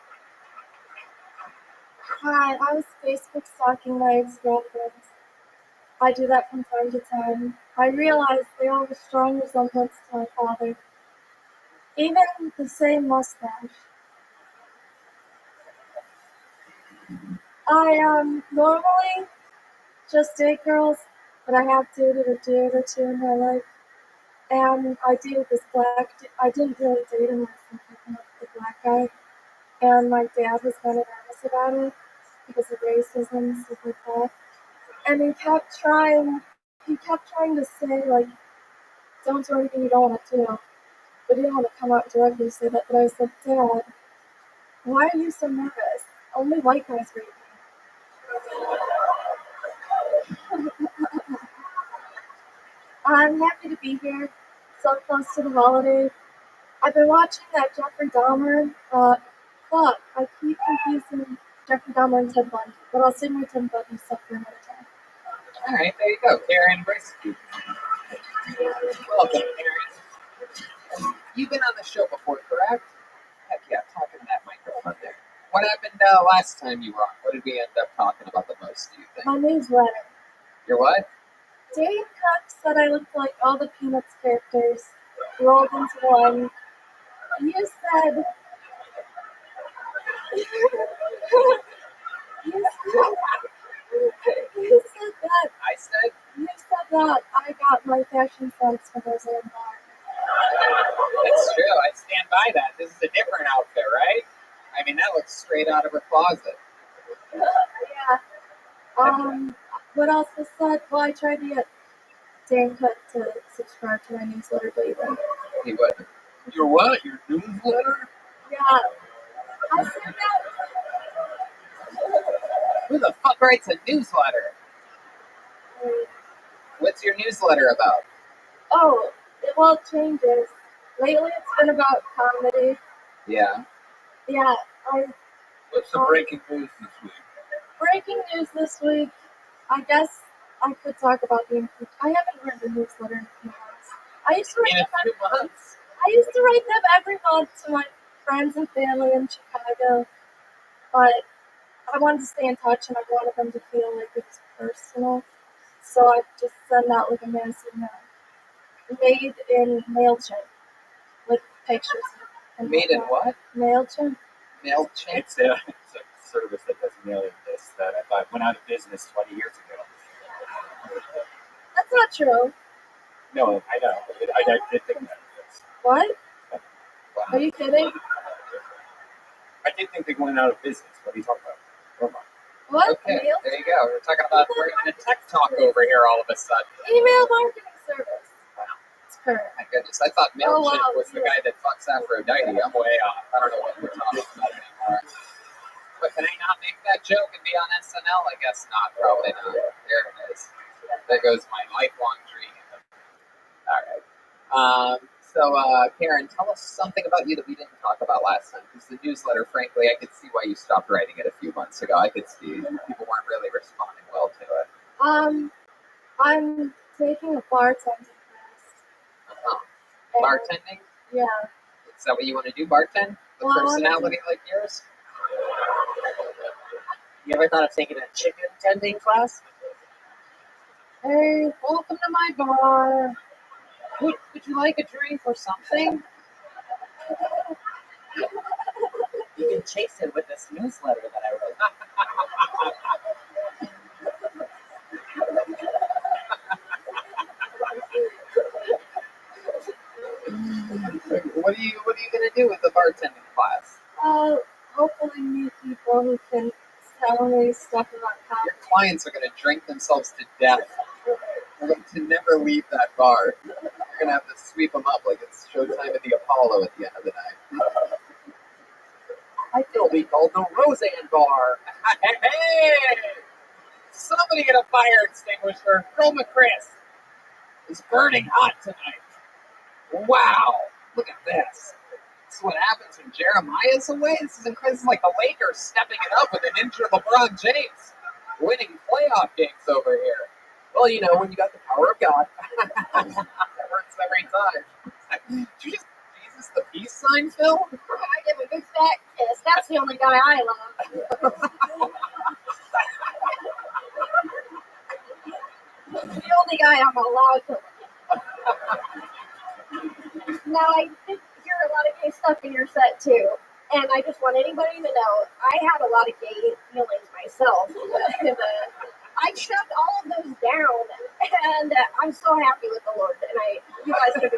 Hi, I was Facebook stalking my ex-girlfriends. I do that from time to time. I realized they all have a strong resemblance to my father. Even the same mustache. I normally just date girls, but I have dated a dude or two in my life. And I didn't really date him. I was hooking up with the black guy. And my dad was kind of nervous about it because of racism and stuff like that. And he kept trying to say, like, don't do anything you don't want to do. But he didn't want to come out directly and say that. But I was like, Dad, why are you so nervous? Only white guys rape me. I'm happy to be here, so close to the holiday. I've been watching that Jeffrey Dahmer. Fuck, I keep confusing Jeffrey Dahmer and Ted Bundy, but I'll save my Ted Bundy stuff for another time. All right, there you go, Karen. Welcome, Karen. You've been on the show before, correct? Heck yeah, talking to that microphone there. What happened last time you were on? What did we end up talking about the most, do you think? My newsletter. Your what? Dave Cook said I looked like all the Peanuts characters rolled into one. You said... You said that. I said? You said that I got my fashion sense from Roseanne Barr. That's true. I stand by that. This is a different outfit, right? I mean, that looks straight out of her closet. Yeah. What else was said? Well, I tried to get Dan Cook to subscribe to my newsletter, but he wouldn't. He wouldn't. Your what? Your newsletter? Yeah. I said that. Who the fuck writes a newsletter? What's your newsletter about? Oh, it changes. Lately, it's been about comedy. Yeah. Yeah, What's the breaking news this week? Breaking news this week. I guess I could talk about the impeachment. I haven't read the newsletter in a few months. I used to write them every month to my friends and family in Chicago, but I wanted to stay in touch and I wanted them to feel like it was personal. So I just send out like a massive note. Made in MailChimp with pictures. Made in what? MailChimp. MailChimp? It's a service that does mailing lists that I went out of business 20 years ago. That's not true. No, I know. I did think that. What? Wow. Are you kidding? I did think they went out of business. What are you talking about? Come on. What? Okay, there you go. We're talking about we're in a tech talk over here all of a sudden. Email marketing service. Wow. It's correct. My goodness, I thought MailChimp wow, was the guy that fucks Aphrodite. I'm way off. I don't know what we're talking about anymore. But can I not make that joke and be on SNL? I guess not. Probably not. There it is. There goes my lifelong dream. All right. So, Karen, tell us something about you that we didn't talk about last time. Because the newsletter, frankly, I could see why you stopped writing it a few months ago. I could see people weren't really responding well to it. I'm taking a bartending class. Bartending? Yeah. Is that what you want to do, bartend? With personality like yours? You ever thought of taking a chicken tending class? Hey, welcome to my bar. Would you like a drink or something? You can chase it with this newsletter that I wrote. What are you gonna do with the bartending class? Hopefully meet people who can tell me stuff about comedy. Your clients are gonna drink themselves to death. They're going to never leave that bar. You're gonna have to sweep them up like it's showtime at the Apollo at the end of the night. It'll be called the Roseanne Bar. Hey! Somebody get a fire extinguisher. Chroma Chris. It's burning hot tonight. Wow! Look at this. This is what happens when Jeremiah's away. This is incredible. This is like the Lakers stepping it up with an injured LeBron James, winning playoff games over here. Well, you know, when you got the power of God, that works every time. Did you just Jesus the peace sign, Phil? I give a big fat kiss. That's the only guy I love. The only guy I'm allowed to love. Now, I did hear a lot of gay stuff in your set, too. And I just want anybody to know, I had a lot of gay feelings myself. And, I shoved all of those down And I'm so happy with the Lord, and you guys can be.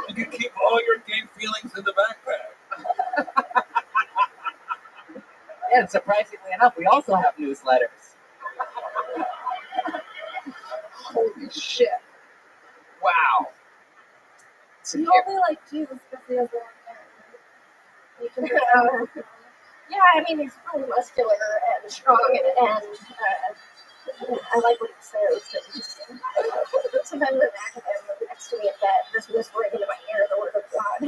You can keep all your gay feelings in the backpack. Yeah, and surprisingly enough, we also have newsletters. Holy shit. Wow. You only like Jesus because he has long hair. You can just Yeah, I mean, he's really muscular and strong, and I like what he says. Sometimes in the back of him next to me at bed, just whispering into my ear the word of God.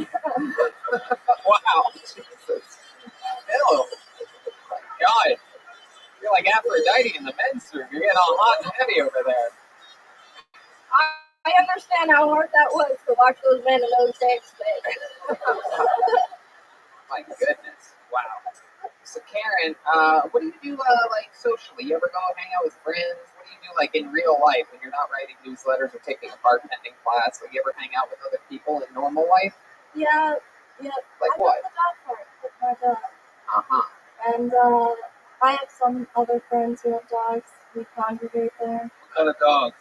Wow. Jesus. Ew. God. You're like Aphrodite in the men's room. You're getting all hot and heavy over there. I understand how hard that was to watch those men in those days. My goodness. Wow. So Karen, what do you do like socially? You ever go hang out with friends? What do you do like in real life when you're not writing newsletters or taking a bartending class? Like you ever hang out with other people in normal life? Yeah. Like I go what? to the dog park with my dog. Uh-huh. And I have some other friends who have dogs. We congregate there. What kind of dogs?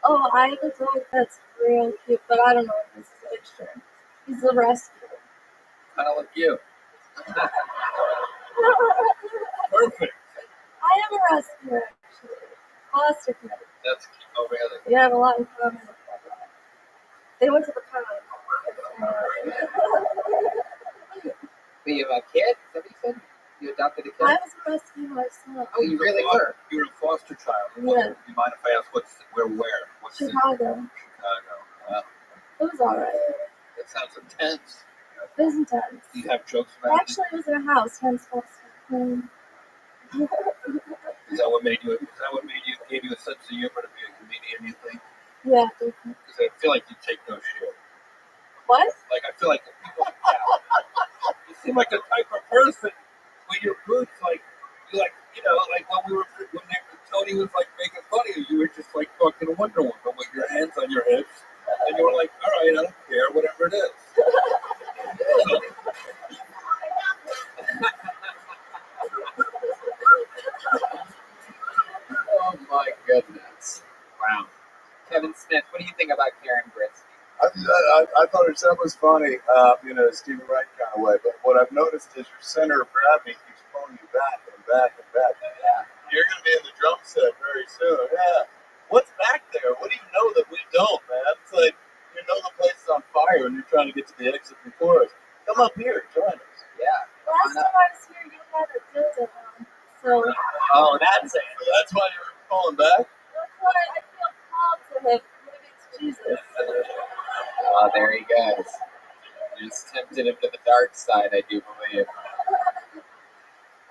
Oh, I have a dog that's real cute, but I don't know if this is a picture. He's a rescue. Kind of like you. I Perfect. am a rescue, actually. Foster kid. That's oh really? We have a lot in common with my dog. They went to the con. But you have a kid? Is that what you said? You adopted a kid? I was a rescue myself. Oh, you really were? You're a foster child. Yeah. Do you mind if I ask where? What's Chicago. Chicago. Wow. It was alright. That sounds intense. It was intense. Do you have jokes about it? Actually, it was in a house, hence foster. Is that what made you? Gave you a sense of humor to be a comedian? You think? Yeah, definitely. Because I feel like you take no shit. What? Like I feel like people. You seem like the type of person with your boots, like you like when Tony was like making fun of you, you were just like fucking Wonder Woman with your hands on your hips, and you were like, all right, I don't care, whatever it is. Oh my goodness. Wow. Kevin Smith, what do you think about Karen Brisky? I thought her stuff was funny, Stephen Wright kind of way. But what I've noticed is your center of gravity keeps pulling you back and back and back. Yeah. You're going to be in the drum set very soon. Yeah. What's back there? What do you know that we don't, man? It's like you know the place is on fire and you're trying to get to the exit before us. Come up here, join us. Yeah. Last time I was here, you had a dildo on. So Oh, that's it. So that's why you were pulling back? that's why I feel called to him when it gets Jesus. Oh, there he goes. You just tempted him to the dark side, I do believe.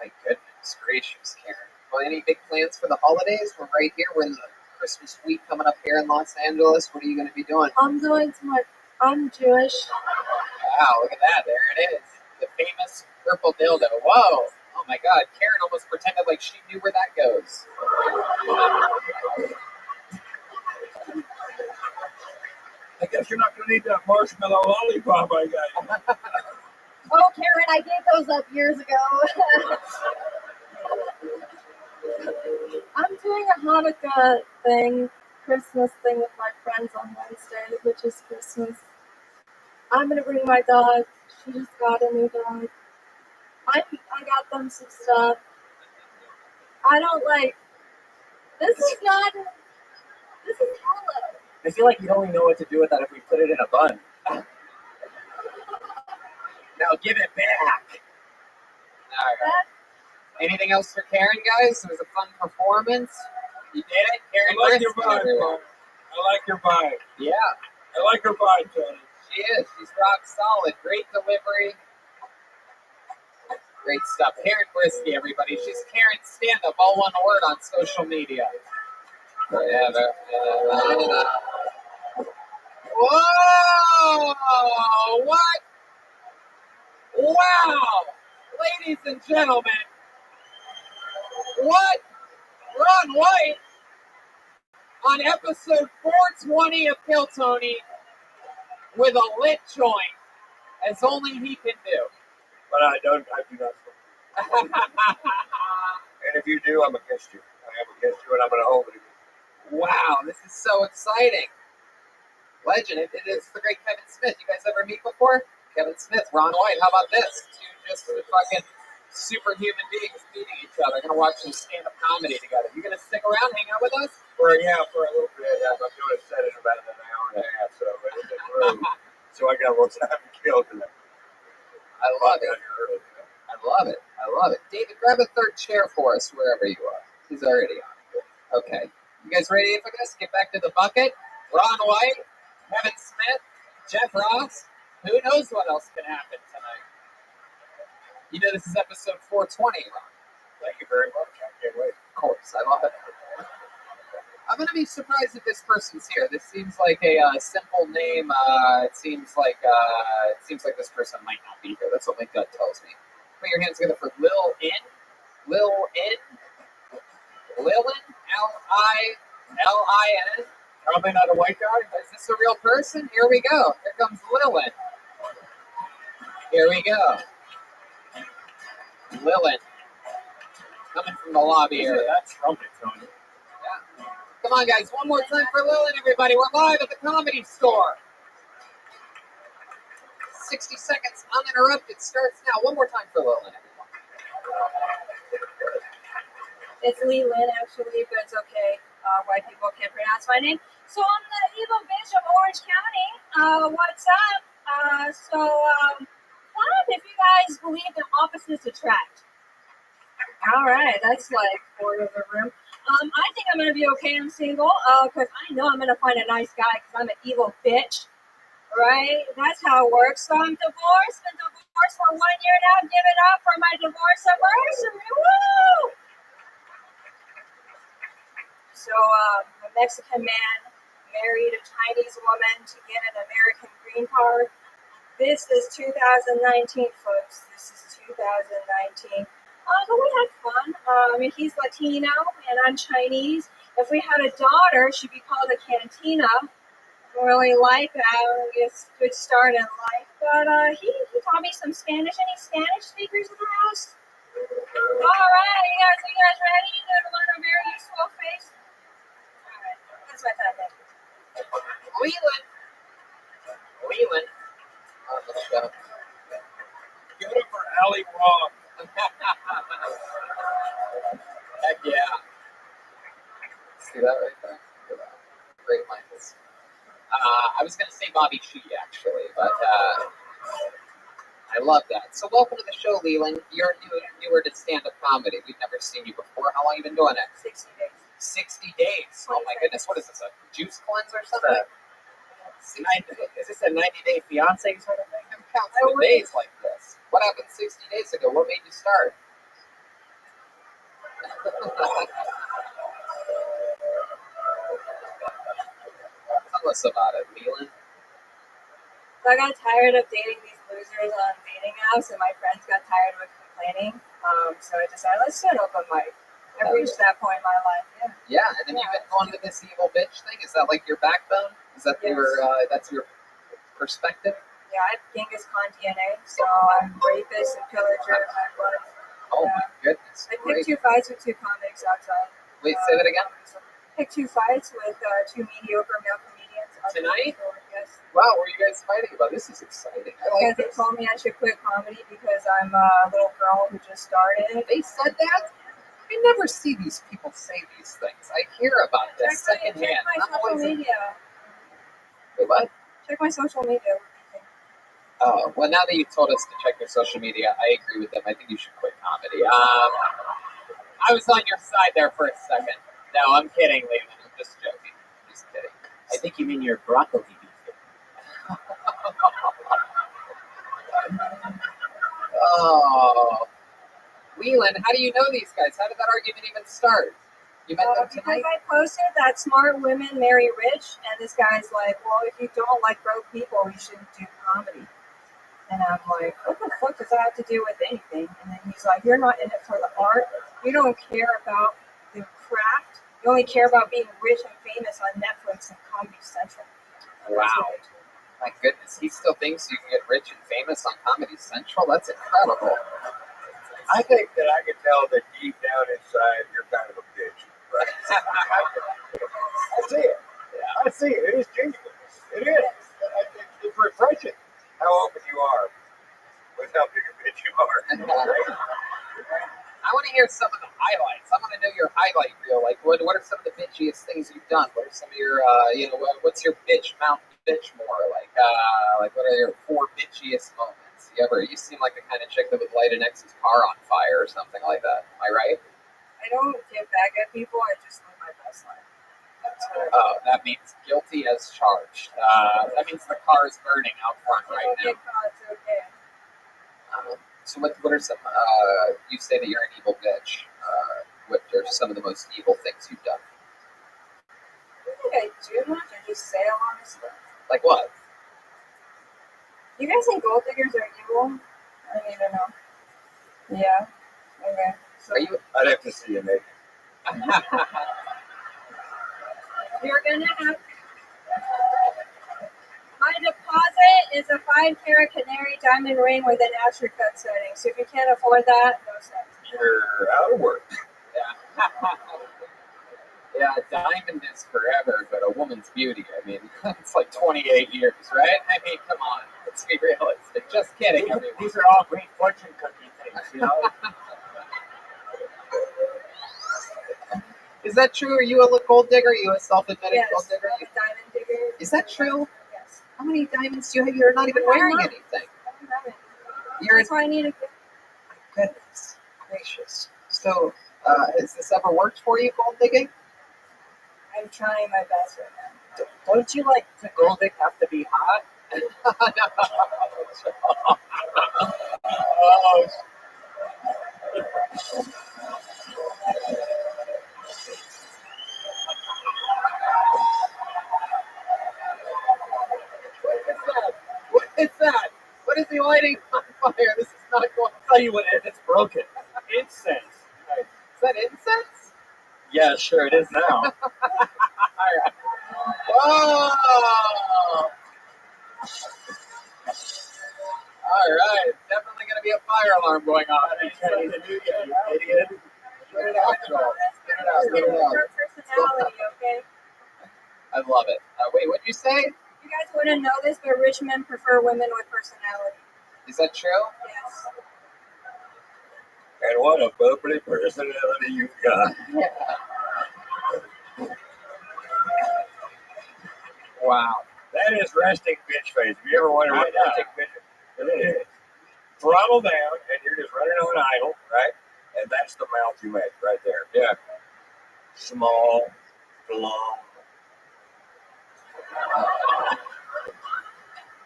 My goodness gracious, Karen. Well, any big plans for the holidays? We're right here. We're in the Christmas week coming up here in Los Angeles. What are you going to be doing? I'm Jewish. Wow, look at that. There it is. The famous purple dildo. Whoa. Oh my God. Karen almost pretended like she knew where that goes. I guess you're not going to need that marshmallow lollipop I got. Oh, Karen, I gave those up years ago. I'm doing a Hanukkah thing, Christmas thing with my friends on Wednesday, which is Christmas. I'm gonna bring my dog. She just got a new dog. I got them some stuff. I don't like. This is hella. I feel like you only know what to do with that if we put it in a bun. Now give it back. All right. Anything else for Karen, guys? It was a fun performance. You did it, Karen. I like your Brisky, vibe, everyone. Tony. I like your vibe. Yeah, I like your vibe, Tony. she is. She's rock solid. Great delivery. Great stuff. Karen Brisky, everybody. She's Karen stand-up, all one word on social media. Whoa! What? Wow! Ladies and gentlemen, what? Ron White on episode 420 of Kill Tony with a lit joint, as only he can do. But I do not. And if you do, I'm gonna kiss you. I'm gonna kiss you, and I'm gonna hold it. Wow, this is so exciting. Legend. It's the great Kevin Smith. You guys ever meet before? Kevin Smith, Ron White. How about this? Two just fucking superhuman beings meeting each other. Gonna watch some stand-up comedy together. You gonna stick around, hang out with us? For a little bit. I'm doing a set in about an hour and a half, so it's early. So I got a little time to kill tonight. I love it. I love it. I love it. David, grab a third chair for us wherever you are. He's already on. Okay. You guys ready for this? Get back to the bucket. Ron White, Kevin Smith, Jeff Ross. Who knows what else can happen tonight? You know this is episode 420, Ron. Thank you very much. I can't wait. Of course, I love it. I'm gonna be surprised if this person's here. This seems like a simple name. It seems like this person might not be here. That's what my gut tells me. Put your hands together for Lil N. Lilin, Lilin. Probably not a white guy. Is this a real person? Here we go. Here comes Lilin. Here we go. Lilin. Coming from the lobby area. That's trumpet, Tony. Yeah. Come on, guys. One more time for Lilin, everybody. We're live at the Comedy Store. 60 seconds uninterrupted starts now. One more time for Lilin, everyone. It's Lee Lynn, actually, but it's okay. White people can't pronounce my name. So I'm the evil bitch of Orange County. What's up? Clap if you guys believe in opposites attract. All right, that's like quarter of the room. I think I'm gonna be okay. I'm single, because I know I'm gonna find a nice guy because I'm an evil bitch. Right? That's how it works. So I'm divorced. Been divorced for 1 year now. Give it up for my divorce anniversary. Woo! So a Mexican man married a Chinese woman to get an American green card. This is 2019, folks. This is 2019. But we had fun. He's Latino and I'm Chinese. If we had a daughter, she'd be called a Cantina. Really like that. It's a good start in life. But he taught me some Spanish. Any Spanish speakers in the house? All right, you guys ready to learn a very useful face? All right, that's what I thought. Leland. On the show. Give it up for Ali Wong. Heck yeah. See that right there? Look at that. Great minds. I was going to say Bobby Shee, actually, but I love that. So welcome to the show, Leland. You're newer to stand-up comedy. We've never seen you before. How long have you been doing it? 60 days. 60 days. Oh, my goodness. What is this, a juice cleanse or something? Is this a 90-day fiance sort of thing? Who counts the days like this? What happened 60 days ago? What made you start? Tell us about it, Leland. So I got tired of dating these losers on dating apps, and my friends got tired of complaining. So I decided, let's do an open mic. I've reached that point in my life. Yeah, and then you've been going to this evil bitch thing. Is that like your backbone? Is that that's your perspective? Yeah, I have Genghis Khan DNA, so I'm rapist and pillager in my blood. Oh my goodness! I picked 2 fights with 2 comics outside. Wait, say that again. Picked 2 fights with 2 mediocre male comedians. Tonight? Yes. Wow, what are you guys fighting about? This is exciting. I like Because they told me I should quit comedy because I'm a little girl who just started. They said that? I never see these people say these things. I hear about this secondhand. Check my social media. Wait, what? Check my social media. Oh, well, now that you told us to check your social media, I agree with them. I think you should quit comedy. I was on your side there for a second. No, I'm kidding, Leland. I'm just joking. I'm just kidding. I think you mean your broccoli beef. Oh. Leland, how do you know these guys? How did that argument even start? You met them tonight? Because I posted that smart women marry rich, and this guy's like, well, if you don't like broke people, you shouldn't do comedy. And I'm like, what the fuck does that have to do with anything? And then he's like, you're not in it for the art. You don't care about the craft. You only care about being rich and famous on Netflix and Comedy Central. Wow. My goodness, he still thinks you can get rich and famous on Comedy Central? That's incredible. I think that I can tell that deep down inside you're kind of a bitch. Right? I see it. I see it. It is genuine. It is. It's refreshing how open you are with how big a bitch you are. I want to hear some of the highlights. I want to know your highlight reel. Like, what are some of the bitchiest things you've done? What are some of your, what's your bitch mount bitch more? Like what are your 4 bitchiest moments? You seem like the kind of chick that would light an ex's car on fire or something like that. Am I right? I don't get back at people. I just live my best life. Oh, that means guilty as charged. That means the car is burning out front right now. It's okay. So what are some, you say that you're an evil bitch. What are some of the most evil things you've done? I don't think I do much. I just say a lot of stuff. Like what? You guys think gold diggers are evil? I don't even know. Yeah. Okay. So Are you? I'd have to see you naked. you're gonna have. My deposit is a 5-carat canary diamond ring with an AstroCut setting. So if you can't afford that, no sense. You're out of work. Yeah. Yeah, a diamond is forever, but a woman's beauty, I mean, it's like 28 years, right? I mean, come on, let's be realistic. Just kidding, everyone. These are all great fortune cookie things, you know? Is that true? Are you a gold digger? Are you a self-admitted Yes, gold digger? I'm a diamond digger. Is that true? Yes. How many diamonds do you have? You're not even wearing anything. That's why I need a good. Goodness gracious. So, has this ever worked for you, gold digging? I'm trying my best right now. Don't you like to gold dig have to be hot? Oh, what is that? What is he lighting on fire? This is not going. I'll tell you what, it's broken. Incense. Is that incense? Yeah, sure, it is now. All right. Whoa! All right. Definitely going to be a fire alarm going off. You idiot. Turn it off, Joel. Turn it out. Turn it out. Your personality, okay? I love it. Wait, what did you say? You guys wouldn't know this, but rich men prefer women with personality. Is that true? Yes. And what a bubbly personality you've got. Yeah. Wow. That is resting bitch face. If you ever wonder what resting bitch it is, throttle down and you're just running on idle, right? And that's the mouth you make right there. Yeah. Small, glum.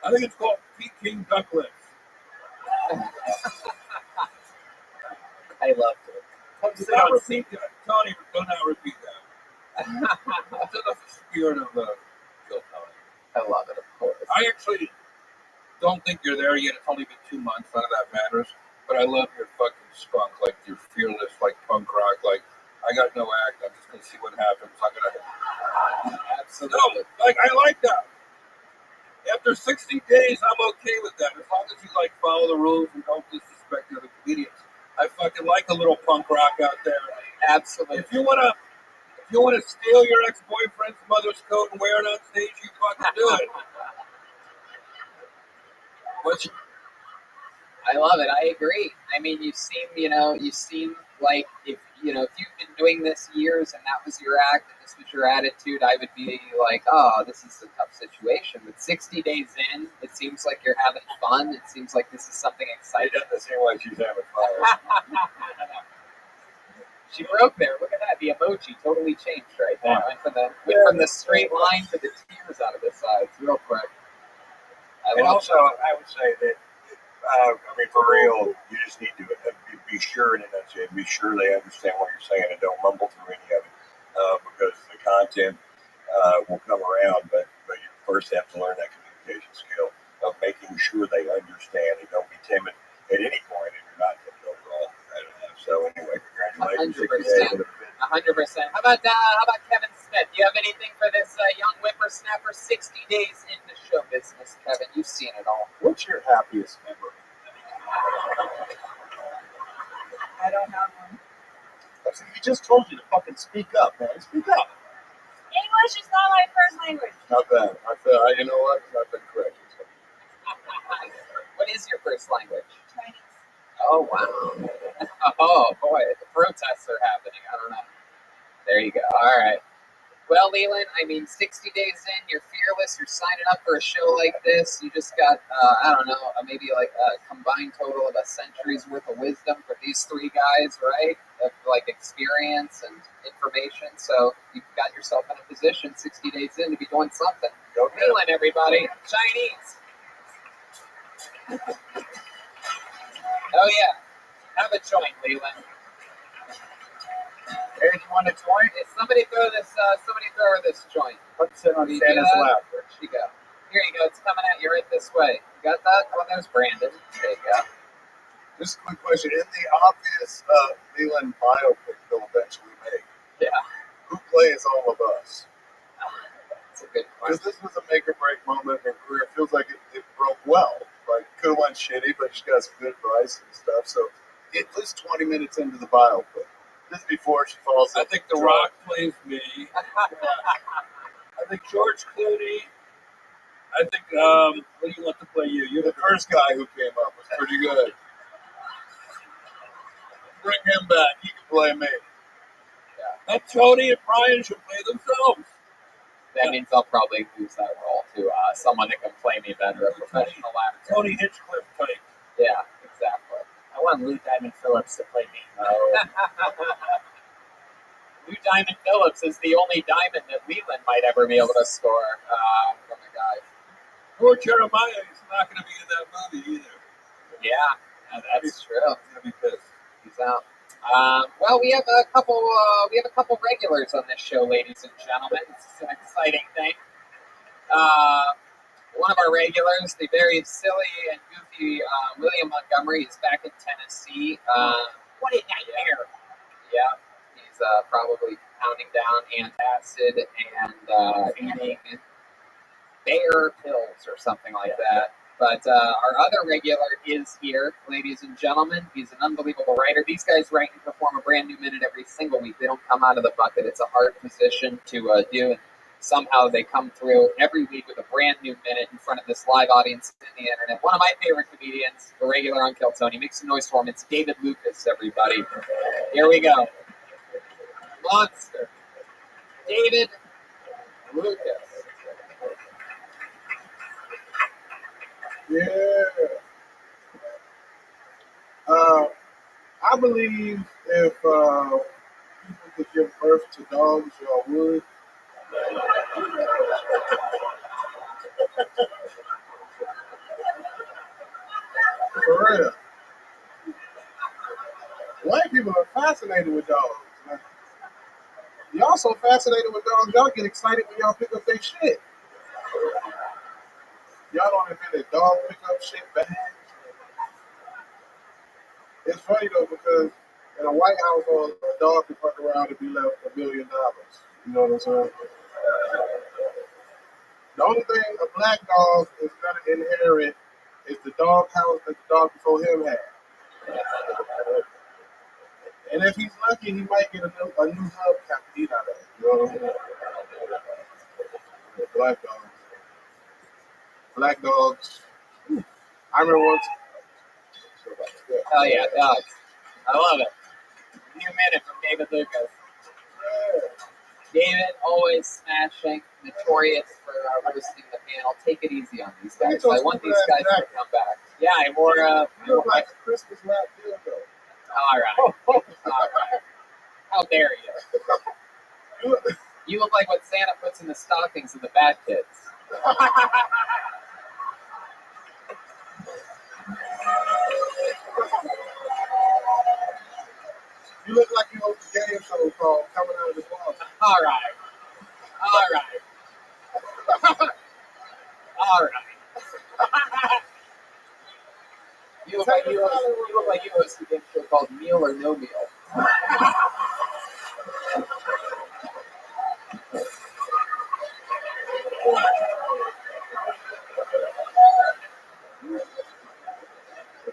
I think it's called Peking duck lips. I loved it. Do not repeat that. Tony, do not repeat that. That's in the spirit of Kill Tony. I love it, of course. I actually don't think you're there yet. It's only been 2 months. None of that matters. But I love your fucking spunk. Like, you're fearless, like punk rock. Like, I got no act. I'm just going to see what happens. I'm going to... Absolutely. No, like, I like that. After 60 days, I'm okay with that. As long as you, like, follow the rules and don't disrespect the other comedians. I fucking like a little punk rock out there. Absolutely. If you wanna steal your ex-boyfriend's mother's coat and wear it on stage, you fucking do it. I love it. I agree. I mean, you seem like if you've been doing this years and that was your act and this was your attitude, I would be like, oh, this is a tough situation. But 60 days in, it seems like you're having fun. It seems like this is something exciting. It doesn't seem like she's having fun. She broke there. Look at that. The emoji totally changed right there. Went from the straight line to the tears out of the sides real quick. And also, I would say that, for real, you just need to be sure and enunciate. Be sure they understand what you're saying and don't mumble through any of it, because the content will come around. But you first have to learn that communication skill of making sure they understand and don't be timid at any point. And you're not timid overall. So anyway, congratulations. 100%. 100%. How about Kevin Smith? Do you have anything for this young whippersnapper? 60 days into show business, Kevin. You've seen it all. What's your happiest memory? I don't have one. He just told you to fucking speak up, man. Speak up. English is not my first language. Not bad. I feel. You know what? I've been corrected. What is your first language? Chinese. Oh, wow. Oh, boy. The protests are happening. I don't know. There you go. All right. Well, Leland, I mean, 60 days in, you're fearless. You're signing up for a show like this. You just got, I don't know, maybe like a combined total of a century's worth of wisdom for these three guys, right? Of like experience and information. So you've got yourself in a position 60 days in to be doing something. Go Leland, everybody. Chinese. Oh, yeah. Have a joint, Leland. Hey, do you want a joint? Hey, somebody throw her this joint. Let's sit on You Santa's got lap. Where'd she go? Here you go. It's coming at you right this way. You got that? Oh, there's Brandon. There you go. Just a quick question. In the obvious Leland biopic they'll eventually make, Yeah. who plays all of us? That's a good Because question. this was a make or break moment in her career. It feels like it broke well. Like, could have went shitty, but she got some good advice and stuff. So, at least 20 minutes into the biopic. This is before she falls. I think The Rock plays me. I think George Clooney. I think, what do you want to play you? You're The first guy who came up was pretty good. Bring him back. He can play me. And Tony and Brian should play themselves. That means I'll probably lose that role to someone that can play me better, a professional actor. Tony Hinchcliffe type. Yeah, exactly. I want Lou Diamond Phillips to play me. Lou Diamond Phillips is the only diamond that Leland might ever be able to score from the guy. Poor Jeremiah is not going to be in that movie either. Yeah, that's true. He's going to be pissed. He's out. Well, we have a couple regulars on this show, ladies and gentlemen. This is an exciting thing. One of our regulars, the very silly and goofy William Montgomery, is back in Tennessee. What a nightmare. Yeah, he's probably pounding down antacid and eating bear pills or something like that. But our other regular is here, ladies and gentlemen. He's an unbelievable writer. These guys write and perform a brand new minute every single week. They don't come out of the bucket. It's a hard position to do. And somehow they come through every week with a brand new minute in front of this live audience on the internet. One of my favorite comedians, the regular on Kill Tony. Make some noise for him. It's David Lucas, everybody. Here we go. Monster. David Lucas. Yeah. I believe if people could give birth to dogs, y'all would. For real. White people are fascinated with dogs. Man. Y'all so fascinated with dogs, y'all get excited when y'all pick up their shit. Y'all don't invent a dog pick up shit bag. It's funny though because in a white household, a dog can fuck around and be left $1 million. You know what I'm saying? The only thing a black dog is gonna inherit is the dog house that the dog before him had. And if he's lucky, he might get a new hubcap to eat out of it. You know what I mean? Black dogs. Black dogs. I remember once. Oh yeah, dogs. I love it. New minute from David Lucas. David, always smashing, notorious for roasting the panel. Take it easy on these guys. I want these guys to come back. Yeah, I wore You look like a Christmas lap dildo. All right. All right. How dare you? You look like what Santa puts in the stockings of the bad kids. You look like you host a game show called Coming Out of the Closet. All right. All right. All right. You look like you host a game show called Meal or No Meal.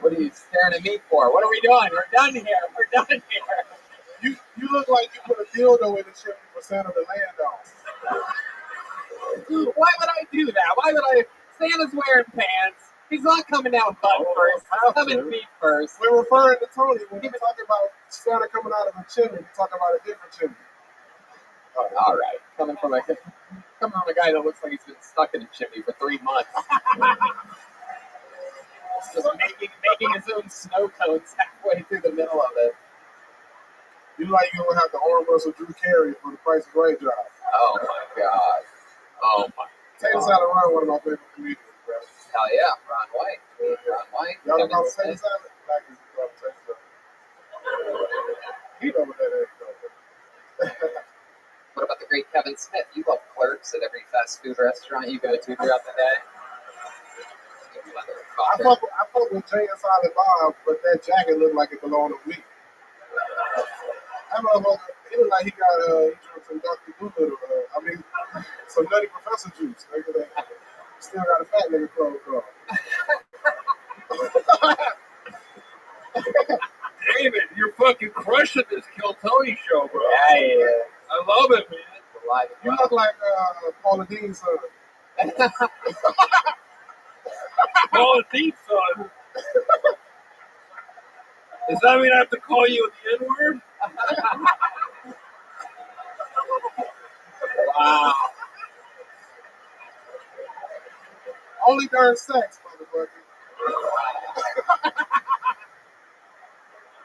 What are you staring at me for? What are we doing? We're done here. We're done here. You look like you put a dildo in the chimney for Santa to land on. Why would I do that? Why would I? Santa's wearing pants. He's not coming down butt first. He's coming feet first. We're referring to Tony when we talk about Santa coming out of a chimney. We talk about a different chimney. All right, coming from a guy that looks like he's been stuck in a chimney for 3 months. Just making his own snow cones halfway through the middle of it. You like you don't have to arm wrestle Drew Carey for the Price is Right job. Oh my God. Oh my God. Take us out of Ron, one of my favorite comedians, bro. Hell yeah, Ron White. Ron White. Y'all know Kevin about Smith. Take us out? Like, he know what that is, though. What about the great Kevin Smith? You love Clerks at every fast food restaurant you go to throughout the day. I fuck with Jay and Silent Bob, but that jacket looked like it belonged to me. That motherfucker, he looked like he drank some Dr. Doolittle. Some Nutty Professor juice. Still got a fat nigga clothes on. David, you're fucking crushing this Kill Tony show, bro. Yeah. I love it, man. You look like Paula Dean's son. Paula Dean's son. Does that mean I have to call you the N-word? Wow. Only during sex, motherfucker.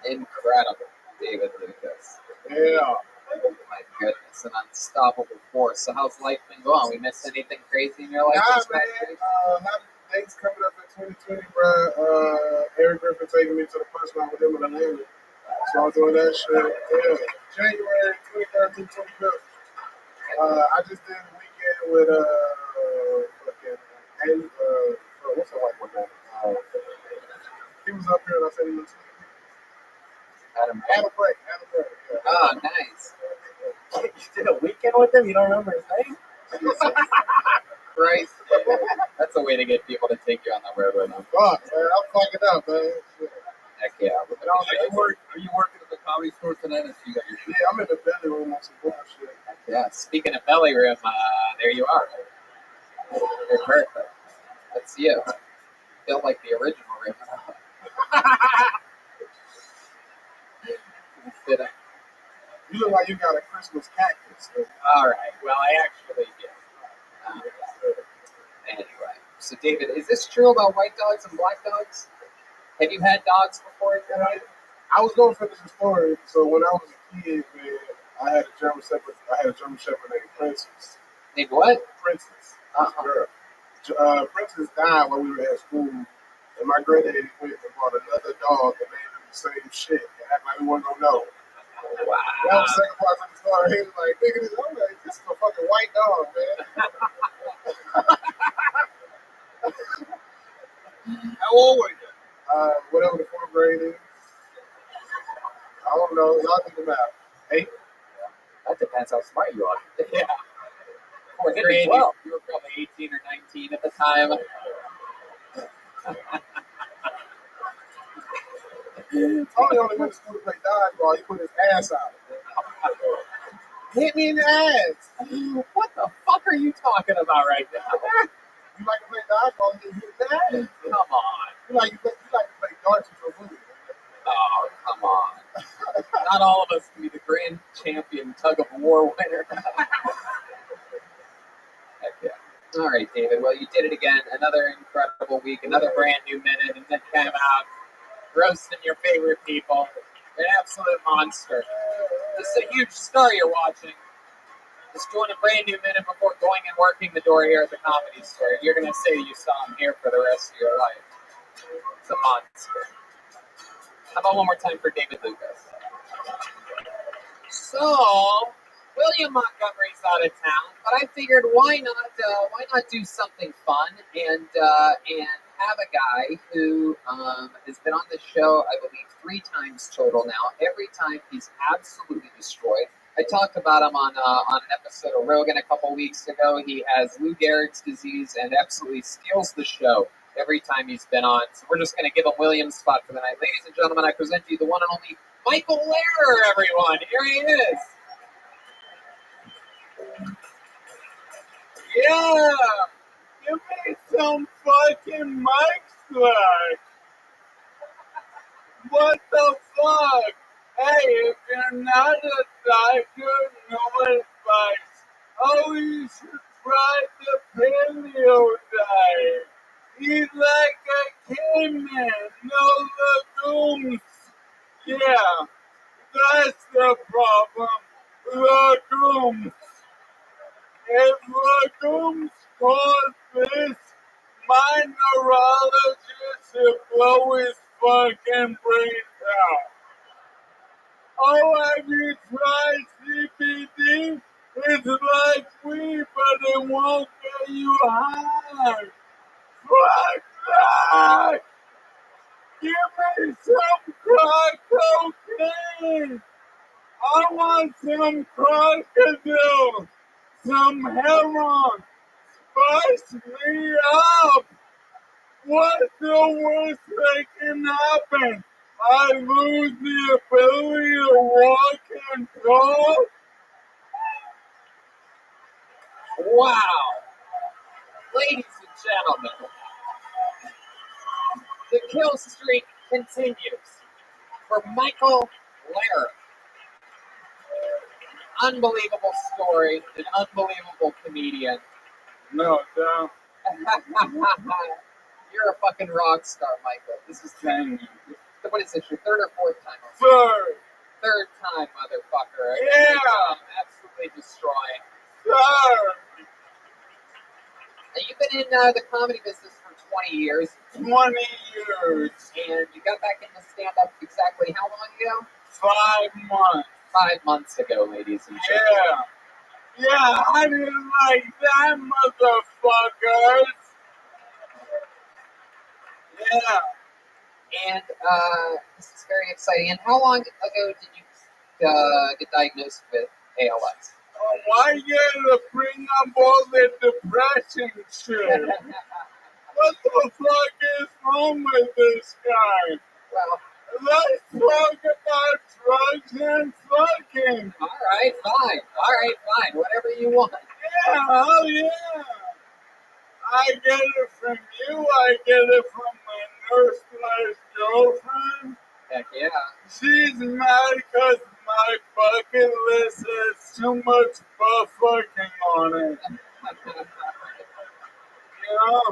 Incredible, David Lucas. Yeah. My goodness, an unstoppable force. So how's life been going? We missed anything crazy in your life? Nah, this man. past week? A lot of dates coming up in 2020, bro. Eric Griffin taking me to the first night with him in Atlanta. So I'm doing that shit. Yeah. January 23rd to 25th. I just did a weekend with what's the white one name? He was up here and I said he was Adam Break. Yeah. Oh, nice. You did a weekend with him? You don't remember his name? Christ. That's a way to get people to take you on the road with them. Fuck, man. I'm fucking up, man. Shit. Heck yeah. Are you working at the comedy store tonight? So you got your shit. Yeah, I'm in the belly room on some bullshit. Yeah, speaking of belly room, there you are. You're perfect. That's you. Built like the original room. You look like you got a Christmas cactus. All right. Well, I actually do. Anyway, so David, is this true about white dogs and black dogs? Have you had dogs before? I was going to finish the story. So when I was a kid, man, I had a German Shepherd. Named Princess. Named what? Princess. Girl. Princess died while we were at school, and my granddaddy went and bought another dog and named him the same shit and act like we wasn't gonna know. Wow. That was the second part of the story. He was like, nigga, this is a fucking white dog, man. How old were you? Whatever the 4th grade is. I don't know. Y'all think about 8. That depends how smart you are. Yeah. 4th grade, you were probably 18 or 19 at the time. Tony only went to school to play dodgeball. He put his ass out. Hit me in the ass. What the fuck are you talking about right now? You like to play dodgeball and get hit in the ass? Come on. You like to play darts with your booty. Oh, come on. Not all of us can be the grand champion tug of war winner. Heck yeah. All right, David. Well, you did it again. Another incredible week, another brand new minute, and then came out roasting your favorite people. An absolute monster. This is a huge star you're watching. Just doing a brand new minute before going and working the door here at the Comedy Store. You're going to say you saw him here for the rest of your life. It's a monster. How about one more time for David Lucas? So, William Montgomery's out of town, but I figured why not do something fun and have a guy who has been on the show, I believe, 3 times total now. Every time he's absolutely destroyed. I talked about him on an episode of Rogan a couple weeks ago. He has Lou Gehrig's disease and absolutely steals the show every time he's been on. So we're just going to give him William's spot for the night. Ladies and gentlemen, I present to you the one and only Michael Lehrer, everyone. Here he is. Yeah, give me some fucking mic slack. What the fuck? Hey, if you're not a doctor, no advice. Oh, you should try the paleo diet. Eat like a caveman, no legumes. Yeah, that's the problem. Legumes. If legumes cause this, my neurologist should blow his fucking brains out. Oh, have you tried CBD? It's like weed, but it won't get you high. Fuck that! Give me some crack cocaine! I want some crocodile! Some heroin! Spice me up! What's the worst that can happen? I lose the ability to walk and talk? Wow. Ladies and gentlemen, the kill streak continues for Michael Lehrer. Unbelievable story, an unbelievable comedian. No doubt. You're a fucking rock star, Michael. This is what is this, your third or fourth time? Third time, motherfucker. Yeah. Absolutely destroying. Sir. Now, you've been in the comedy business for 20 years. 20 years. And you got back into stand-up exactly how long ago? 5 months. 5 months ago, ladies and gentlemen. Yeah. Yeah, I didn't like that, motherfuckers. Yeah. And this is very exciting. And how long ago did you get diagnosed with ALS? Why you gotta bring up all the depression shit? What the fuck is wrong with this guy? Well, let's talk about drugs and fucking. All right, fine. Whatever you want. Yeah, hell yeah. I get it from you. I get it from my nurse/girlfriend. Heck yeah. She's mad because my bucket list has too much butt fucking on it. You know,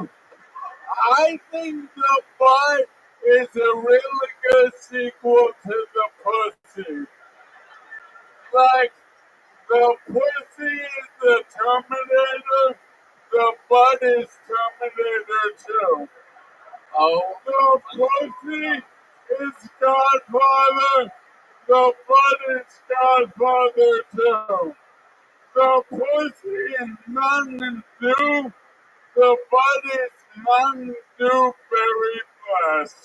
I think the butt is a really good sequel to the pussy. Like, the pussy is the Terminator, the butt is Terminator 2. Oh. The pussy is Godfather, the butt is Godfather 2. The pussy is nothing to do, the butt is nothing to do very fast.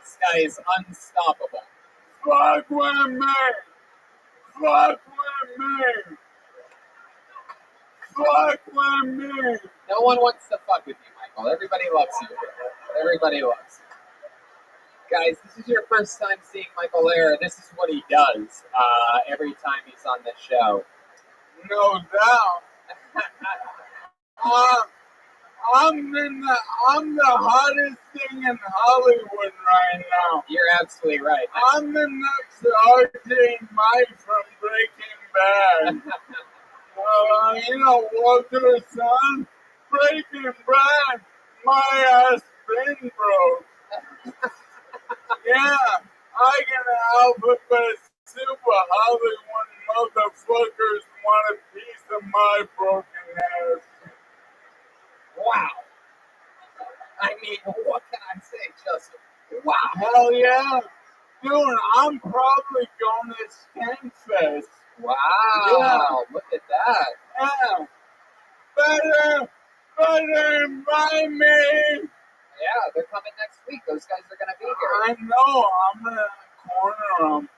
This guy is unstoppable. Fuck with me! Fuck with me! Fuck with me! No one wants to fuck with you, Michael. Everybody loves you. Everybody loves you. Guys, this is your first time seeing Michael Lehrer. This is what he does every time he's on the show. No doubt. I'm the hottest thing in Hollywood right now. You're absolutely right. I'm the next RJ Mike from Breaking Bad. You know, Walter's son, Breaking Bad, my ass been broke. Yeah, I can alphabet super Hollywood motherfuckers want a piece of my broken ass. Wow. I mean, what can I say, Justin? Wow. Hell yeah. Dude, I'm probably going to Skankfest. Wow. Yeah. Look at that. Yeah. Better invite me. Yeah, they're coming next week. Those guys are going to be here. I know. I'm going to corner them.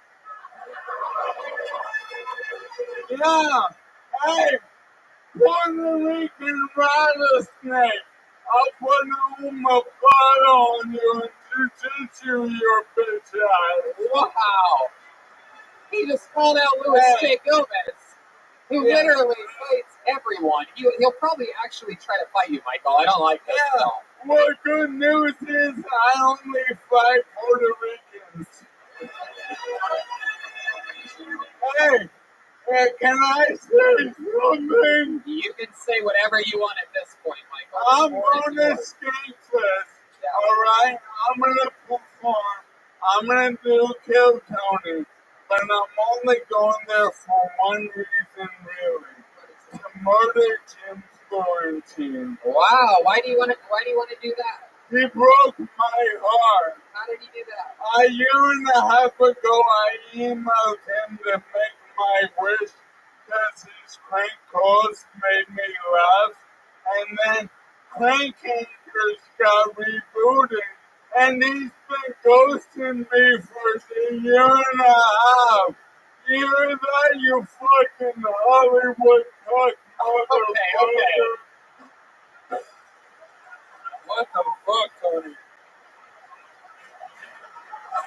Yeah. Hey, Puerto Rican rattlesnake. I'll put my butt on you and jujitsu your bitch ass. Wow. He just called out Luis J. Gomez, who literally fights everyone. He'll probably actually try to fight you, Michael. I don't like this at all. Well, good news is I only fight Puerto Ricans. Hey, can I say something? You can say whatever you want at this point, Michael. I'm going to Skate Fest, alright? I'm going to perform. I'm going to do Kill Tony. But I'm only going there for one reason, really. To murder Jim Florentine. Wow, why do you want to do that? He broke my heart. How did he do that? A year and a half ago, I emailed him to make my wish because his crank calls made me laugh. And then Crank Anchors got rebooted. And he's been ghosting me for a year and a half. You hear that, you fucking Hollywood cock motherfucker? What the fuck, Tony?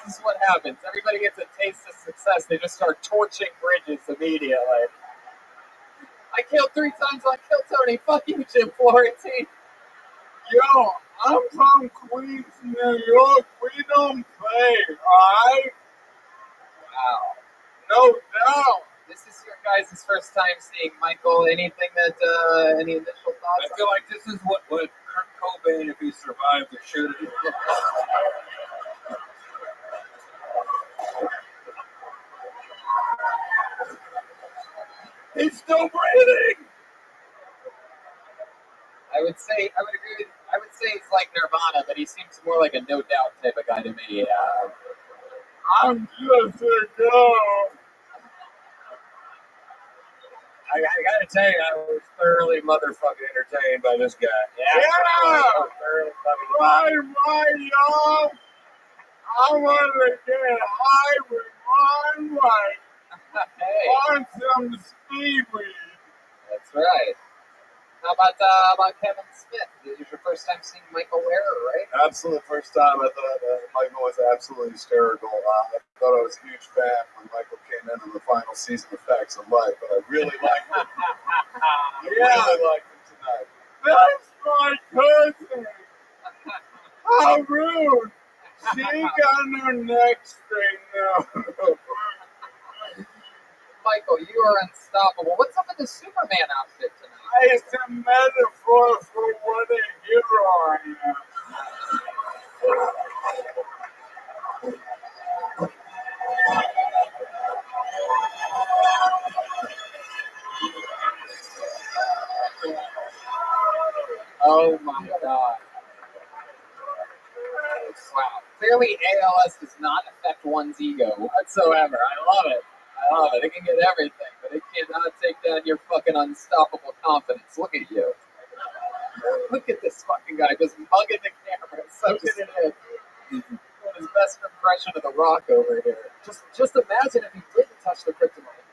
This is what happens. Everybody gets a taste of success. They just start torching bridges immediately. I killed 3 times on Kill Tony. Fuck you, Jim Florentine. Yo, I'm from Queens, New York. We don't play, alright? Wow. No doubt. This is your guys' first time seeing Michael. Anything that, any initial thoughts? I feel like this is what Kurt Cobain, if he survived the shooting. He's still breathing. I would agree with, I would say he's like Nirvana, but he seems more like a No Doubt type of guy to me. I'm just a girl. I gotta tell you, I was thoroughly motherfucking entertained by this guy. Yeah! Right, y'all. I want to get high with Ron White on some speed weed. That's right. How about Kevin Smith? This is your first time seeing Michael Lehrer, right? Absolute first time. I thought Michael was absolutely hysterical. I thought I was a huge fan when Michael came in on the final season of Facts of Life, but I really liked him. Really liked him tonight. That's my cousin. How rude. She got her neck straight now. Michael, you are unstoppable. What's up with the Superman outfit tonight? It's a metaphor for what a hero I am. Oh my God. Wow. Clearly ALS does not affect one's ego whatsoever. I love it. It can get everything, but it cannot take down your fucking unstoppable confidence. Look at you. Look at this fucking guy just mugging the camera. Such an idiot. Doing his best impression of The Rock over here. Just imagine if he didn't touch the kryptonite.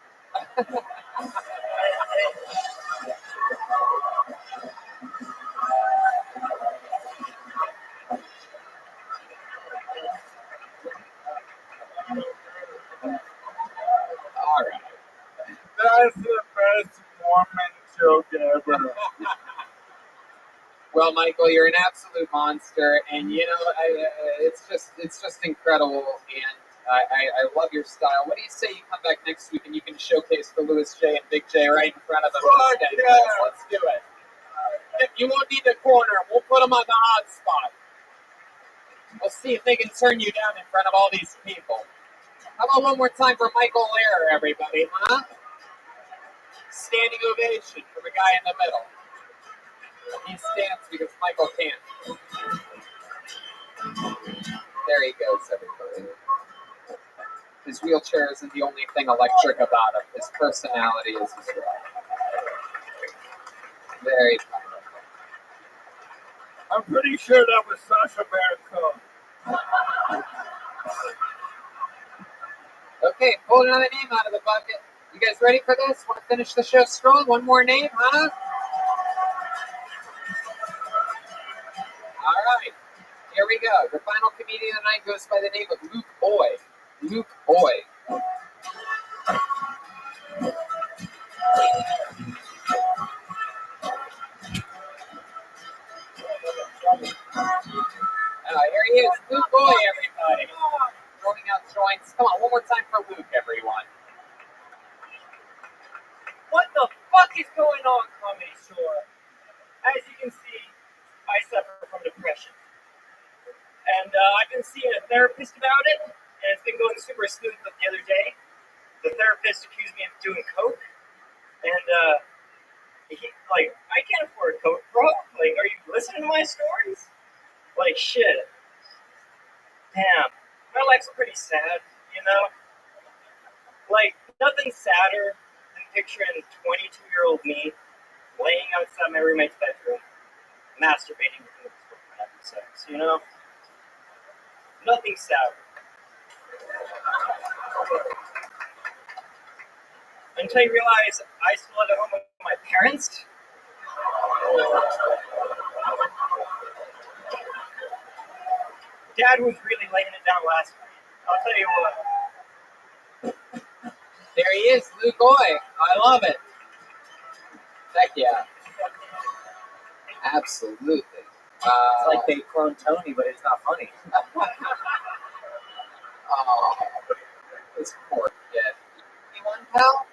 All right. That's the best woman joke ever. Well, Michael, you're an absolute monster, and you know it's just incredible, and I love your style. What do you say you come back next week and you can showcase the Louis J and Big J right in front of them? Yeah. Let's do it. You won't need the corner. We'll put them on the hot spot. We'll see if they can turn you down in front of all these people. How about one more time for Michael Lehrer, everybody, huh? Standing ovation for the guy in the middle. He stands because Michael can't. There he goes, everybody. His wheelchair isn't the only thing electric about him. His personality is as well. Very powerful. I'm pretty sure that was Sasha Baron Cohen. Okay, pull another name out of the bucket. You guys ready for this? Want to finish the show strong? One more name, huh? we go. The final comedian tonight goes by the name of Luke Boy. Luke Boy. Here he is, Luke Boy, everybody. Rolling out joints. Come on, one more time for Luke, everyone. What the fuck is going on, Comedy Store? As you can see, I suffer from depression. And I've been seeing a therapist about it, and it's been going super smooth. But the other day, the therapist accused me of doing coke, and I can't afford coke, bro. Like, are you listening to my stories? Like, shit. Damn, my life's pretty sad, you know? Like, nothing sadder than picturing 22-year-old me laying outside my roommate's bedroom, masturbating with his girlfriend having sex, you know? Nothing sadder. Until you realize I still live at home with my parents. Dad was really laying it down last night. I'll tell you what. There he is, Luke Boy. I love it. Heck yeah. Absolutely. It's like they cloned Tony, but it's not funny. Oh, this poor kid. 21, pal?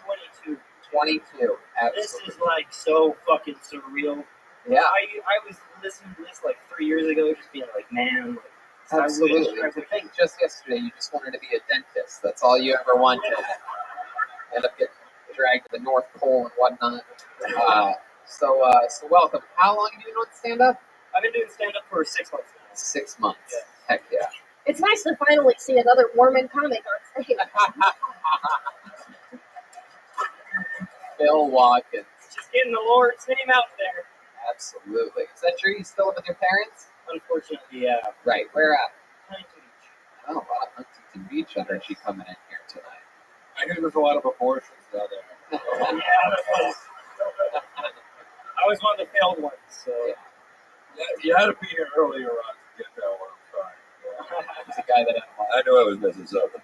22. 22. Absolutely. This is like so fucking surreal. Yeah. I was listening to this like 3 years ago, just being like, man. Like, Absolutely. I think just yesterday you just wanted to be a dentist. That's all you ever wanted. End up getting dragged to the North Pole and whatnot. So welcome. How long have you been doing stand-up? I've been doing stand-up for 6 months now. 6 months. Yeah. Heck yeah. It's nice to finally see another Mormon comic on stage. Phil Watkins. Just getting the Lord's name out there. Absolutely. Is that true? You still live with your parents? Unfortunately, yeah. Right. Where at? Huntington Beach. Oh, wow. Huntington Beach energy coming in here tonight. I hear there's a lot of abortions down there. Yeah, I was one of the failed ones, so. Yeah, you had to be here earlier on to get that one. I'm sorry. He's a guy that I knew I was missing something.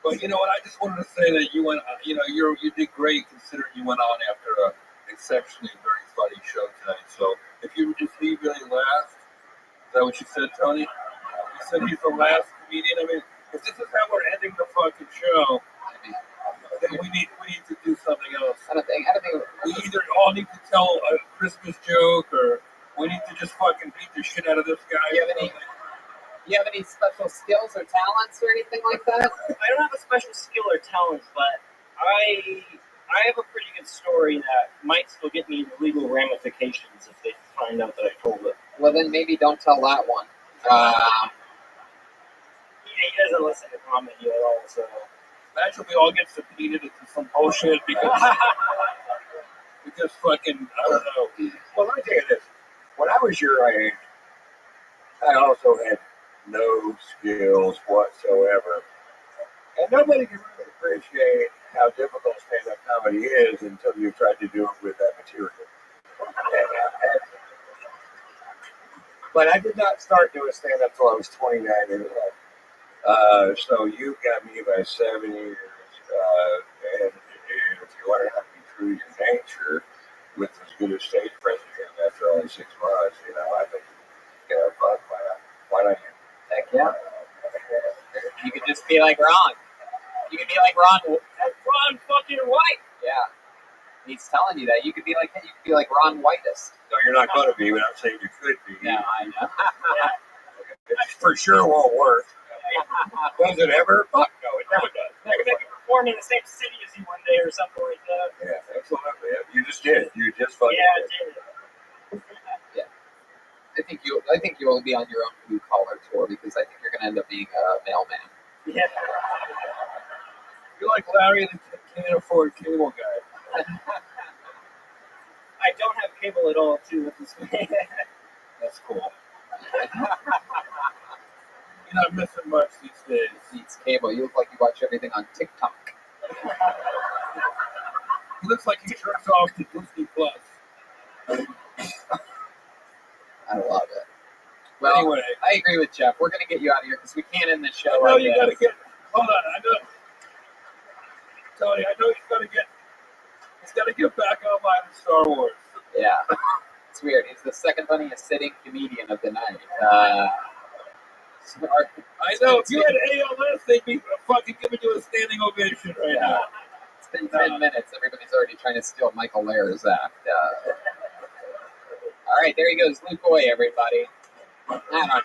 But you know what? I just wanted to say that you went. You did great considering you went on after an exceptionally very funny show tonight. So if you just leave really last, is that what you said, Tony? You said he's the last comedian. I mean, if this is how we're ending the fucking show, then we need to do something else. I don't think we either all need to tell a Christmas joke, or we need to just fucking beat the shit out of this guy. You have any special skills or talents or anything like that? I don't have a special skill or talent, but I have a pretty good story that might still get me legal ramifications if they find out that I told it. Well, then maybe don't tell that one. He doesn't listen to comedy at all, so. Imagine we all get subpoenaed into some bullshit because fucking, I don't know. Well, let me tell you this. When I was your age, I also had no skills whatsoever. And nobody can really appreciate how difficult stand-up comedy is until you try to do it with that material. But I did not start doing stand-up until I was 29 years old. So you got me by 7 years. And if you want to have to be true to your nature with as good a stage presence after only 6 months, I think, fuck, why not you? Heck yeah. You could just be like Ron. You could be like Ron. Ron fucking White. Yeah. He's telling you that. You could be like Ron Whitest. No, you're not going to be, but I'm saying you could be. Yeah, I know. It for sure won't work. Does it ever? Fuck no, it never does. Maybe they can perform in the same city as you one day or something like that. Yeah, absolutely. You just did. You just fucking did. Yeah. I think you will be on your own blue collar tour because I think you're going to end up being a mailman. Yeah. You're like Larry the can't afford cable guy. I don't have cable at all, too, with this. That's cool. You're not missing much these days. Needs cable. You look like you watch everything on TikTok. He looks like he jerks off to Disney Plus. I love it. Well, Anyway, I agree with Jeff. We're going to get you out of here because we can't end the show. I know like you this. got to get. Hold on, I know. Tony, I know he's got to get. He's got to get back online in Star Wars. Yeah, it's weird. He's the second funniest sitting comedian of the night. I know. If you had ALS, they'd be fucking giving you a standing ovation right now. It's been 10 minutes. Everybody's already trying to steal Michael Lair's act. All right, there he goes, Luke Hoy, everybody. I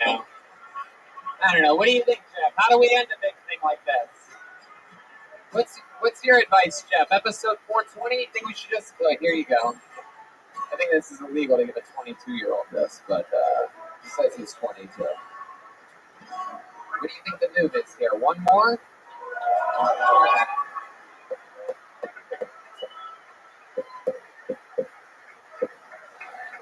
don't know. What do you think, Jeff? How do we end a big thing like this? What's your advice, Jeff? Episode 420? You think we should just go? Here you go. I think this is illegal to give a 22-year-old this, but he says he's 22. What do you think the move is here? One more?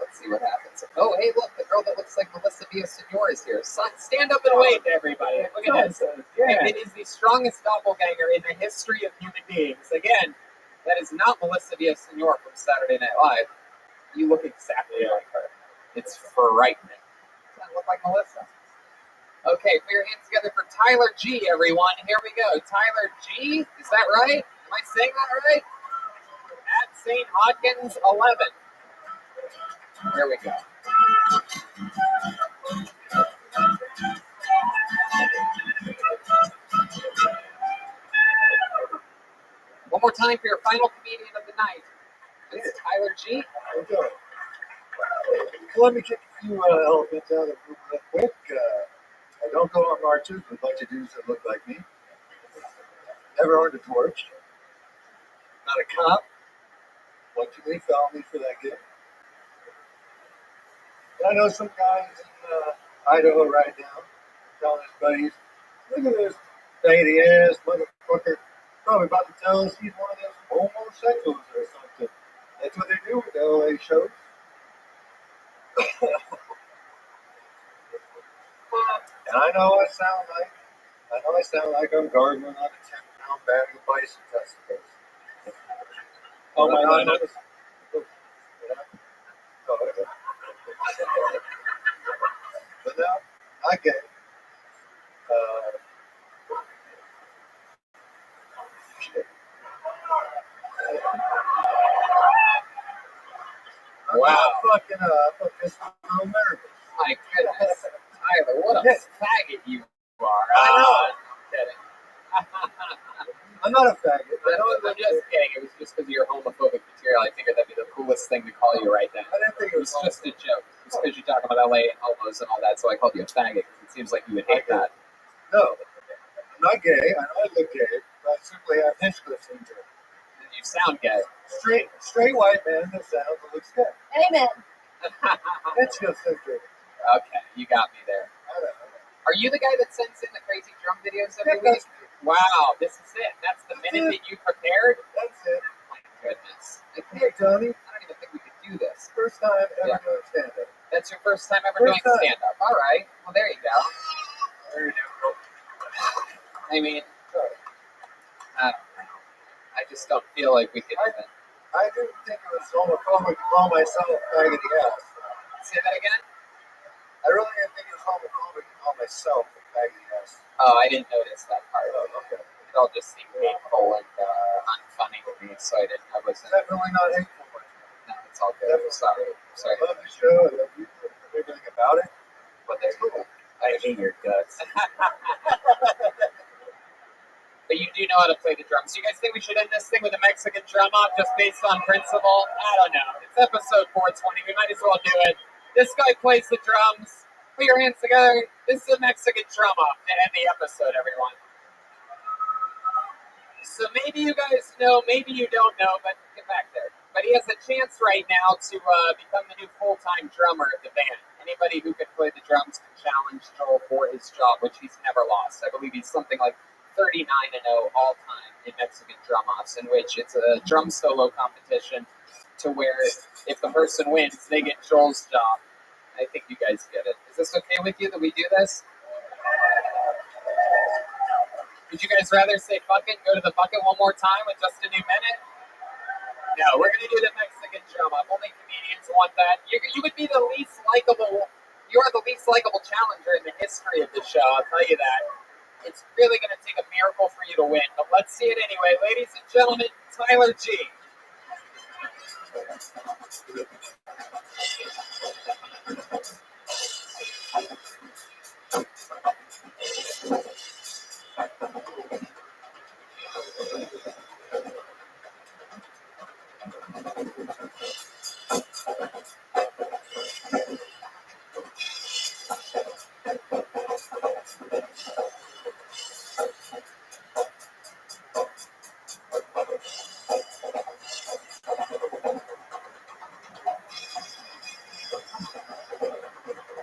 Let's see what happens. Oh, hey, look, the girl that looks like Melissa Villasenor is here. Stand up and wave to everybody. Look at this. Yeah. It is the strongest doppelganger in the history of human beings. Again, that is not Melissa Villasenor from Saturday Night Live. You look exactly like her. It's frightening. Doesn't look like Melissa. Okay, put your hands together for Tyler G, everyone. Here we go. Tyler G, is that right? Am I saying that right? At St. Hodgins 11. Here we go. One more time for your final comedian of the night. This is Tyler G. Okay. Well, let me kick a few elephants out of the room real quick. I don't go on marches with a bunch of dudes that look like me. Never owned a torch. Not a cop. One too many felonies for that kid. I know some guys in Idaho right now telling his buddies, look at this faggoty ass motherfucker. Probably about to tell us he's one of those homosexuals or something. That's what they do with the LA shows. And I know I sound like I'm gargling on a 10-pound bag of bison testicles. Oh my God. But no, not gay. Shit. Wow. I'm just a little nervous. My goodness. Tyler, what a faggot you are. I know. I'm kidding. I'm not a faggot. I'm just kidding. It was just because of your homophobic material. I figured that'd be the coolest thing to call you right then. I didn't think It was just a joke. It's because you're talking about LA and homos and all that, so I called you a faggot because it seems like you would hate that. No, I'm not gay. I know I look gay, but I simply have Hinchcliffe syndrome. You sound gay. Straight white man that sounds and looks gay. Amen. Hinchcliffe syndrome. Okay, you got me there. Are you the guy that sends in the crazy drum videos every Yeah, week? Wow, this is it. That's the minute that you prepared? That's it. My goodness. Hey, Tony. I don't even think we could do this. First time ever doing stand-up. That's your first time ever First doing time. stand-up. All right. Well, there you go. There you go. I mean, I don't know. I just don't feel like we could even. I didn't think it was homophobic to call myself faggoty ass. Say that again? I really didn't think it was homophobic to call myself a faggoty ass. Oh, I didn't notice that part. Oh, okay. It all just seemed hateful and unfunny to me, so I wasn't. Definitely not hateful. No, it's all good. Sorry. I love the show. I love you. Everything about it. But that's cool. I hate your guts. But you do know how to play the drums. You guys think we should end this thing with a Mexican drum off just based on principle? I don't know. It's episode 420. We might as well do it. This guy plays the drums. Put your hands together. This is a Mexican drum off to end the episode, everyone. So maybe you guys know, maybe you don't know, but get back there. But he has a chance right now to become the new full-time drummer of the band. Anybody who can play the drums can challenge Joel for his job, which he's never lost. I believe he's something like 39-0 all time in Mexican drum offs, in which it's a drum solo competition to where if the person wins, they get Joel's job. I think you guys get it. Is this okay with you that we do this? Would you guys rather say fuck it, go to the bucket one more time with just a new minute? No, we're going to do the Mexican drum off. Only comedians want that. You would be the least likable You are the least likable challenger in the history of the show, I'll tell you that. It's really going to take a miracle for you to win, but let's see it anyway. Ladies and gentlemen, Tyler G.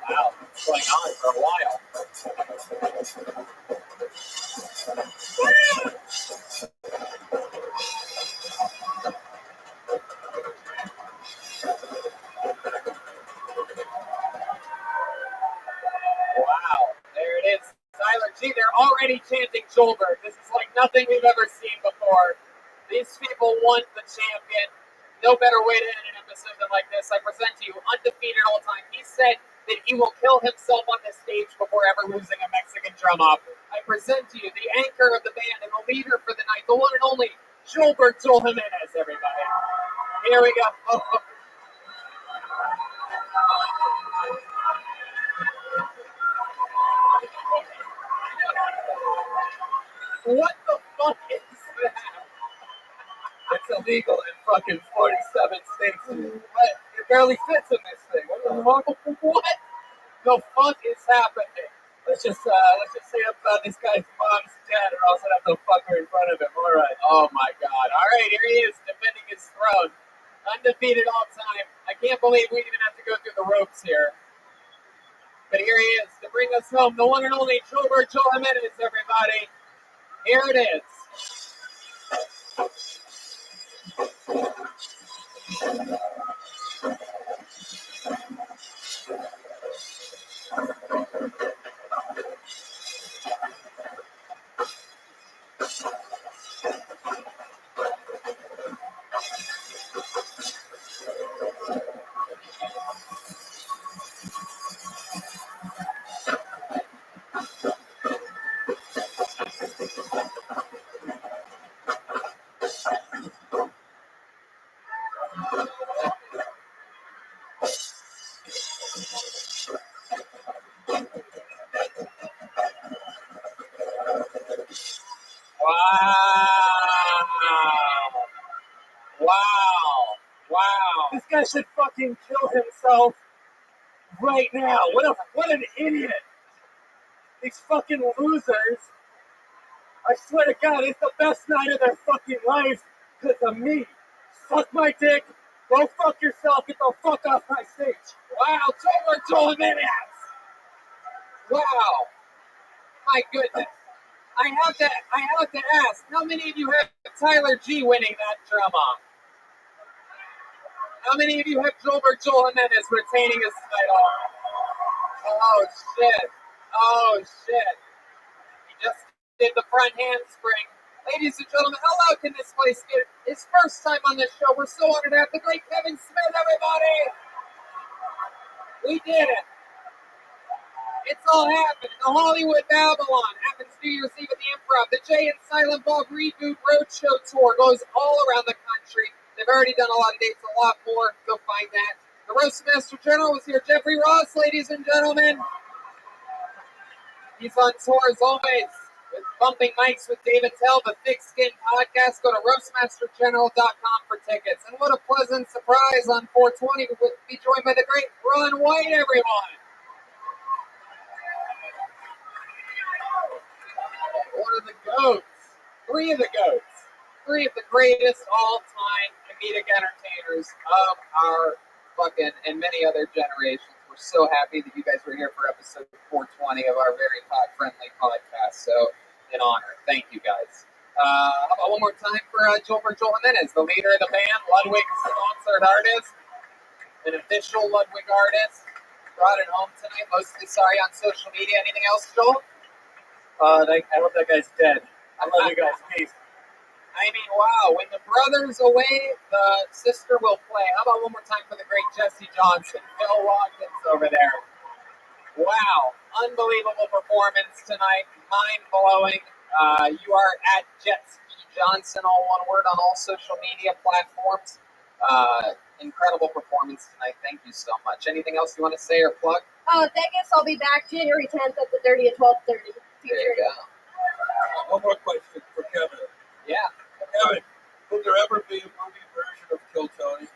Wow, it's going on for a while. Wow, there it is. Tyler G, they're already chanting Joelberg. This is like nothing we've ever seen before. These people want the champion. No better way to end an episode than like this. I present to you undefeated all time. He said that he will kill himself on this stage before ever losing a Mexican drum off. I present to you the anchor of the band and the leader for the night, the one and only Joelberg Joel Jimenez, everybody. Here we go. What the fuck is that? It's illegal in fucking 47 states. But it barely fits in this thing. What the fuck is happening? Let's just say this guy's mom's dead, or else I'd have to fuck her in front of him. All right. Oh my God. All right, here he is defending his throne, undefeated all time. I can't believe we even have to go through the ropes here. But here he is to bring us home, the one and only Joelberg Joel Jimenez, everybody. Here it is. Wow. This guy should fucking kill himself right now. What an idiot. These fucking losers. I swear to God, it's the best night of their fucking life because of me. Suck my dick. Go fuck yourself. Get the fuck off my stage. Wow, Joelberg Joel Jimenez. Wow. My goodness. I have to ask, how many of you have Tyler G winning that drum off? How many of you have Joelberg Joel Jimenez retaining his title? Oh shit. Oh shit. He just did the front handspring. Ladies and gentlemen, how loud can this place get? His first time on this show. We're so honored to have the great Kevin Smith, everybody. We did it. It's all happened. The Hollywood Babylon happens New Year's Eve at the Improv. The Jay and Silent Bob Reboot Roadshow Tour goes all around the country. They've already done a lot of dates, a lot more. Go find that. The Roastmaster General was here. Jeffrey Ross, ladies and gentlemen. He's on tour as always with Bumping Mics with David Tell, the Thick Skin Podcast. Go to roastmastergeneral.com for tickets. And what a pleasant surprise on 420 to be joined by the great Ron White, everyone. One of the goats. Three of the goats. Three of the greatest all-time comedic entertainers of our fucking and many other generations. We're so happy that you guys were here for episode 420 of our very pod-friendly podcast. So, an honor. Thank you, guys. How about one more time for Joelberg Joel Jimenez, the leader of the band, Ludwig's sponsored artist, an official Ludwig artist. Brought it home tonight. Mostly sorry on social media. Anything else, Joel? I hope that guy's dead. I love you guys. Peace. I mean, wow. When the brother's away, the sister will play. How about one more time for the great Jesse Johnson, Phil Watkins over there. Wow, unbelievable performance tonight, mind-blowing. You are at Jetski Johnson, all one word, on all social media platforms. Incredible performance tonight. Thank you so much. Anything else you want to say or plug? Vegas, I'll be back January 10th at the Dirty at 12:30. There you go. One more question for Kevin. Yeah. Kevin, will there ever be a movie version of Kill Tony?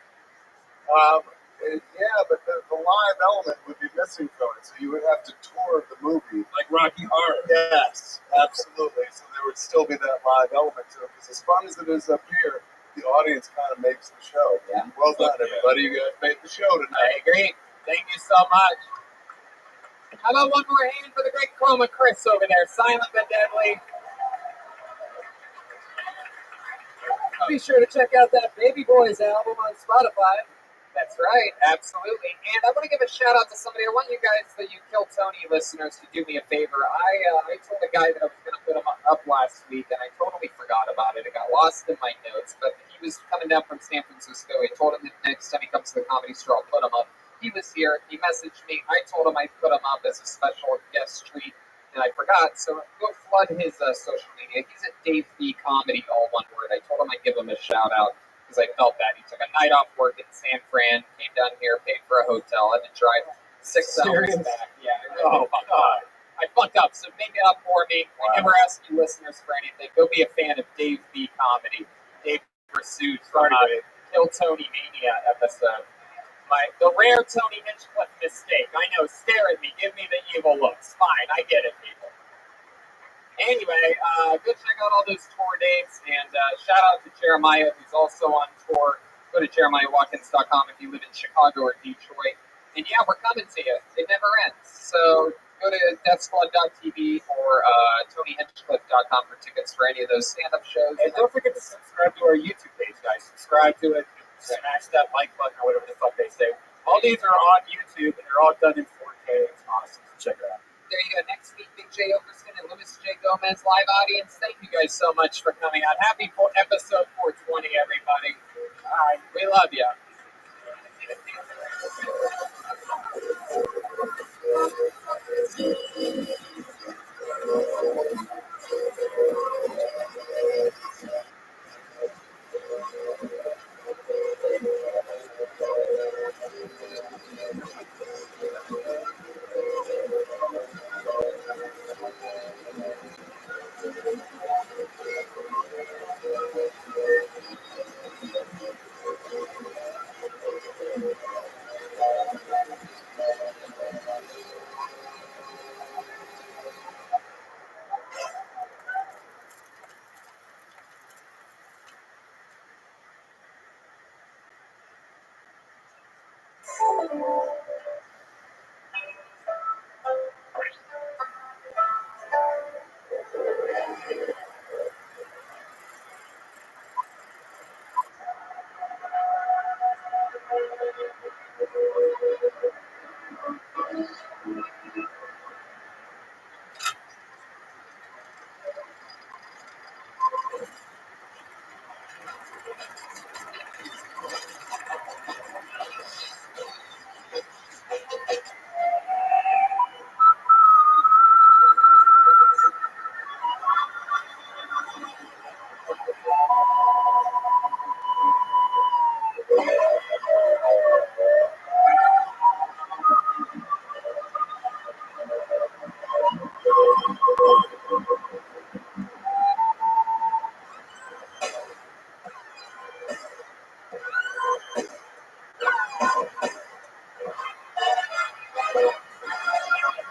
Yeah, but the live element would be missing from it, so you would have to tour the movie. Like Rocky Horror? Yes, absolutely. So there would still be that live element to it, because as fun as it is up here, the audience kind of makes the show. Yeah. Well done, everybody. You guys made the show tonight. I agree. Thank you so much. How about one more hand for the great Chroma Chris over there, silent but deadly. Be sure to check out that Baby Boys album on Spotify. That's right, absolutely. And I want to give a shout out to somebody. I want you guys, the You Kill Tony listeners, to do me a favor. I told a guy that I was going to put him up last week, and I totally forgot about it. It got lost in my notes, but he was coming down from San Francisco. I told him that next time he comes to the Comedy Store, I'll put him up. He was here. He messaged me. I told him I'd put him up as a special guest treat, and I forgot. So go flood his social media. He's at Dave B Comedy, all one word. I told him I'd give him a shout out, because I felt that. He took a night off work in San Fran, came down here, paid for a hotel, had to drive 6 hours back. Yeah, I fucked up. I fucked up, so make it up for me. I never ask you listeners for anything. Go be a fan of Dave B Comedy. Dave pursued from Kill Tony Mania episode. The rare Tony Hinchcliffe mistake. I know, stare at me, give me the evil looks. Fine, I get it, people. Anyway, go check out all those tour dates, and shout out to Jeremiah, who's also on tour. Go to JeremiahWatkins.com if you live in Chicago or Detroit. And yeah, we're coming to you. It never ends. So go to DeathSquad.tv or TonyHinchcliffe.com for tickets for any of those stand-up shows. And don't forget to subscribe to our YouTube page, guys. Subscribe to it. Smash that like button or whatever the fuck they say. All these are on YouTube, and they're all done in 4K. It's awesome. So check it out. There you go. Next week, Big J Okerson and Louis J. Gomez live audience. Thank you guys so much for coming out. Happy episode 420, everybody. All right. We love you.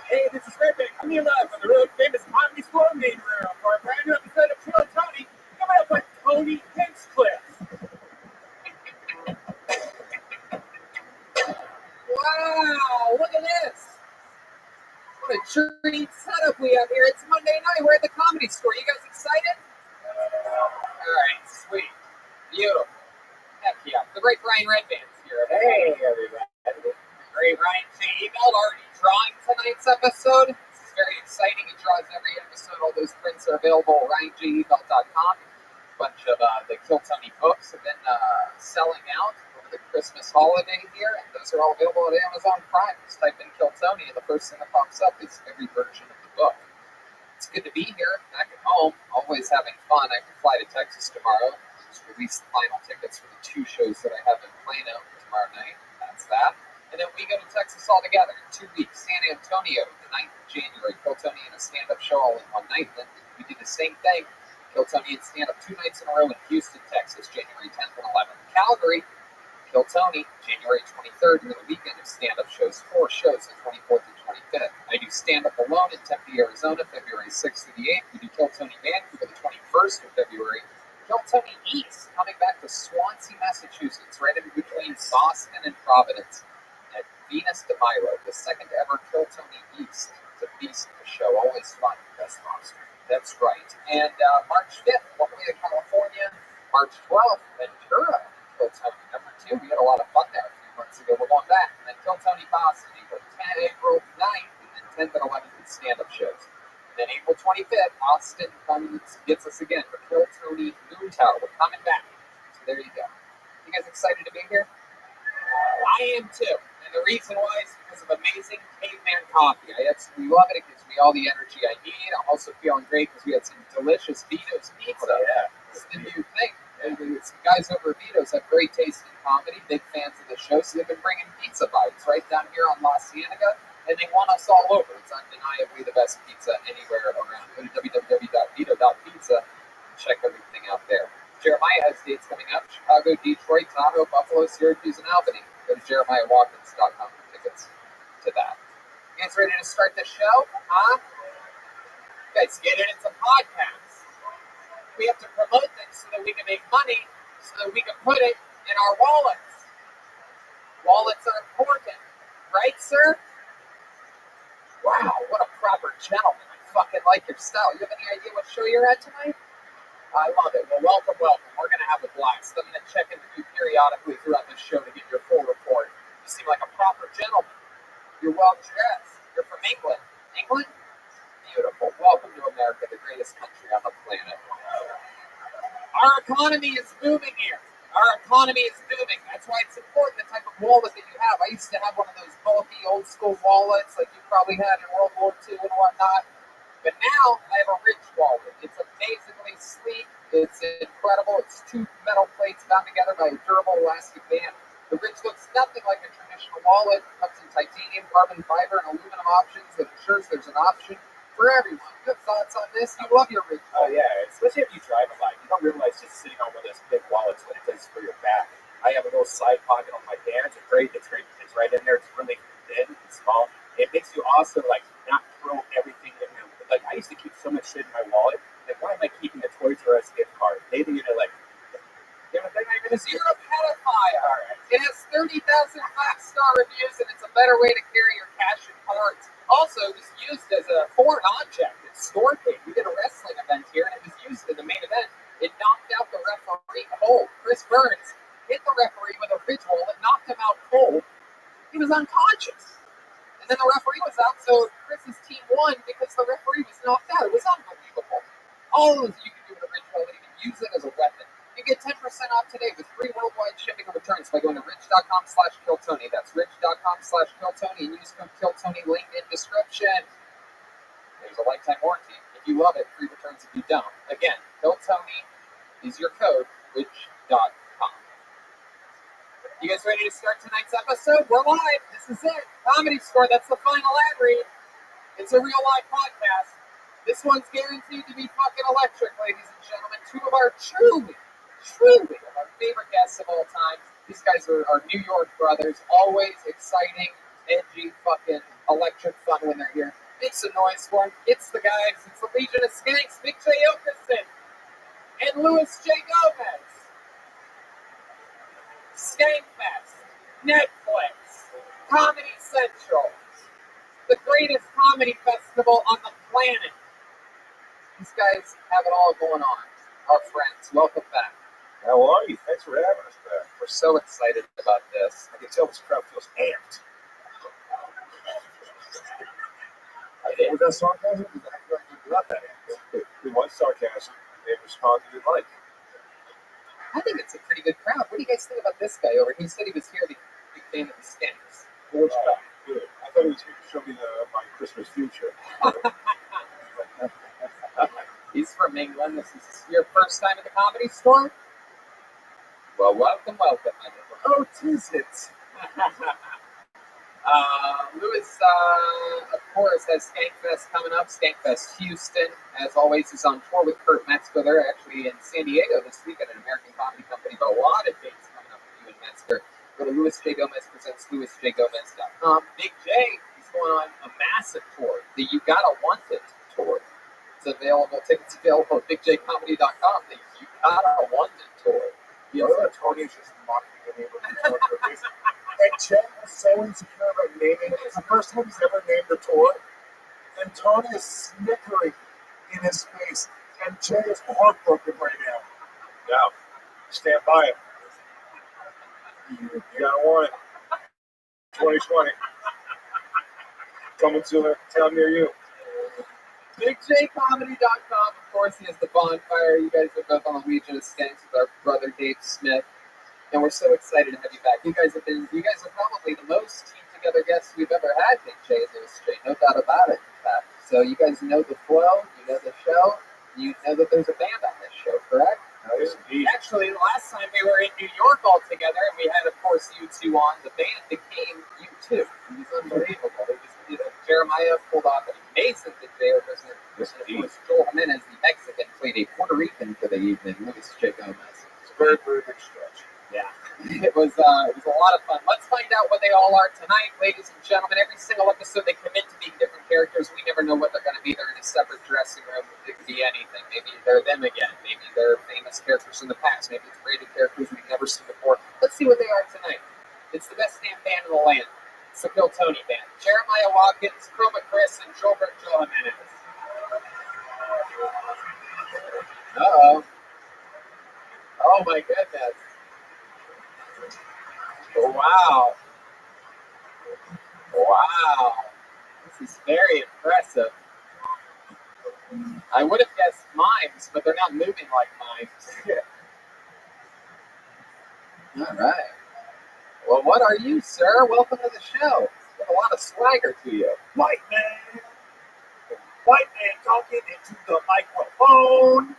Hey, this is Rabbi coming live from the road famous Comedy Store main room for a brand new episode of Kill Tony, coming up with Tony Hinchcliffe. Wow, look at this. What a treat setup we have here. It's Monday night. We're at the Comedy Store. You guys excited? All right, sweet. Beautiful. Heck yeah. The great Brian Redband's here. Hey, everybody. Great Ryan J. Ebelt already drawing tonight's episode. This is very exciting. He draws every episode. All those prints are available at RyanJEbelt.com. A bunch of the Kill Tony books have been selling out over the Christmas holiday here, and those are all available at Amazon Prime. Just type in Kill Tony, and the first thing that pops up is every version of the book. It's good to be here, back at home, always having fun. I can fly to Texas tomorrow. Just release the final tickets for the 2 shows that I have in Plano tomorrow night. That's that. And then we go to Texas all together in 2 weeks. San Antonio, the 9th of January. Kill Tony and a stand-up show all in one night. Then we do the same thing. Kill Tony and stand-up 2 nights in a row in Houston, Texas, January 10th and 11th. Calgary, Kill Tony, January 23rd, and the weekend of stand-up shows, 4 shows, the 24th and 25th. I do stand-up alone in Tempe, Arizona, February 6th to the 8th. We do Kill Tony Vancouver, the 21st of February. Kill Tony East, coming back to Swansea, Massachusetts, right in between Boston and Providence, at Venus de Milo, the second ever Kill Tony East. It's a beast of a show, always fun. Best monster. That's right. And March 5th, La Jolla, California. March 12th, Ventura, Kill Tony #2. We had a lot of fun there a few months ago. We're going back. And then Kill Tony Boston, April 9th, and then 10th and 11th in stand-up shows. And then April 25th, Austin gets us again for Kill Tony Moon Tower. We're coming back. So there you go. You guys excited to be here? I am too. And the reason why is because of amazing caveman coffee. I absolutely love it. It gives me all the energy I need. I'm also feeling great because we had some delicious Vito's pizza. Oh, yeah. It's the new thing. Some guys over at Vito's have great taste in comedy, big fans of the show, so they've been bringing pizza bites right down here on La Cienega, and they want us all over. It's undeniably the best pizza anywhere around. Go to www.vito.pizza and check everything out there. Jeremiah has dates coming up: Chicago, Detroit, Tahoe, Buffalo, Syracuse, and Albany. Go to jeremiahwatkins.com for tickets to that. You guys ready to start the show? Huh? You guys get it? It's a podcast. We have to promote things so that we can make money, so that we can put it in our wallets. Wallets are important, right, sir? Wow, what a proper gentleman. I fucking like your style. You have any idea what show you're at tonight? I love it. Well, welcome. We're going to have a blast. I'm going to check in with you periodically throughout this show to get your full report. You seem like a proper gentleman. You're well dressed. You're from England. England? Beautiful. Welcome to America, the greatest country on the planet. Our economy is booming here. Our economy is booming. That's why it's important the type of wallet that you have. I used to have one of those bulky old school wallets like you probably had in World War II and whatnot. But now I have a rich wallet. It's amazingly sleek. It's incredible. It's 2 metal plates bound together by a durable elastic band. The Rich looks nothing like a traditional wallet. It comes in titanium, carbon fiber, and aluminum options that ensures there's an option for everyone. You have thoughts on this? You love your Rich wallet. Oh, yeah. Especially if you drive a lot. You don't realize just sitting on one of those big wallets what it does for your back. I have a little side pocket on my pants. It's right in there. It's really thin and small. It makes you also, not throw everything in there. Like, I used to keep so much shit in my wallet. Like, why am I keeping a Toys R Us gift card? Maybe, they're not even because you're a pedophile. All right. It has 30,000 5-star reviews, and it's a better way to carry your cash and cards. Also, it was used as a foreign object. It's store cake. We did a wrestling event here, and it was used in the main event. It knocked out the referee cold. Chris Burns hit the referee with a Ridge wallet, knocked him out cold. He was unconscious. And then the referee was out, so Chris's team won because the referee was knocked out. It was unbelievable. All of you can do with a Ridge wallet. You can use it as a weapon. You get 10% off today with free worldwide shipping and returns by going to rich.com/KillTony. That's rich.com/KillTony and use code KillTony, link in description. There's a lifetime warranty. If you love it, free returns if you don't. Again, KillTony is your code, rich.com. You guys ready to start tonight's episode? We're live. This is it. Comedy Store. That's the final ad read. It's a real live podcast. This one's guaranteed to be fucking electric, ladies and gentlemen. 2 of our truly our favorite guests of all time. These guys are New York brothers. Always exciting, edgy, fucking electric fun when they're here. Make some noise for them. It's the guys. It's the Legion of Skanks, Mick J. Okerson and Louis J. Gomez. Skankfest, Netflix, Comedy Central, the greatest comedy festival on the planet. These guys have it all going on. Our friends, welcome back. How are you? Thanks for having us back. We're so excited about this. I can tell this crowd feels amped. Was that sarcasm? I feel like you got that amped. It was sarcasm. They responded to like. I think it's a pretty good crowd. What do you guys think about this guy over here? He said he was here to be a fan of the Skanks. Which guy? Good. I thought he was here to show me my Christmas future. He's from England. This is your first time at the Comedy Store? Well, welcome, welcome. Oh, 'tis it. Lewis, of course, has Skankfest coming up. Skankfest Houston, as always, is on tour with Kurt Metzger. They're actually in San Diego this week at an American Comedy Company, but a lot of dates coming up with you and Metzger. Go to Louis J. Gomez presents LouisJGomez.com. Big J is going on a massive tour, the You Gotta Want It tour. It's available, tickets available at BigJComedy.com. The You Gotta Want It tour. Tony's just mocking the name of the tour. And Chet was so insecure about naming it. It's the first time he's ever named a tour. And Tony is snickering in his face. And Chet is heartbroken right now. Now, stand by it. You gotta want it. 2020. Coming to a town near you. BigJComedy.com. Of course, he has the bonfire. You guys are both on the Legion of Skanks with our brother Dave Smith. And we're so excited to have you back. You guys are probably the most team together guests we've ever had, Big J and Louis J. No doubt about it, in fact. So you guys know the flow, you know the show, you know that there's a band on this show, correct? Yes, indeed. Actually, last time we were in New York all together, and we had, of course, you two on. The band became you two. It was unbelievable. It was, Jeremiah pulled off an amazing Big J representation. Of course, Joel Jimenez, the Mexican, played a Puerto Rican for the evening. Louis J. Gomez. It's a very, very big stretch. Yeah, it was a lot of fun. Let's find out what they all are tonight, ladies and gentlemen. Every single episode they commit to being different characters. We never know what they're going to be. They're in a separate dressing room. It could be anything. Maybe they're them again. Maybe they're famous characters from the past. Maybe it's rated characters we've never seen before. Let's see what they are tonight. It's the best damn band in the land. It's the Bill Tony Band. Jeremiah Watkins, Chroma Chris, and Gilbert Joe Jimenez. Uh-oh. Oh my goodness. Wow. Wow. This is very impressive. I would have guessed mimes, but they're not moving like mimes. All right. Well, what are you, sir? Welcome to the show. You have a lot of swagger to you. White man talking into the microphone.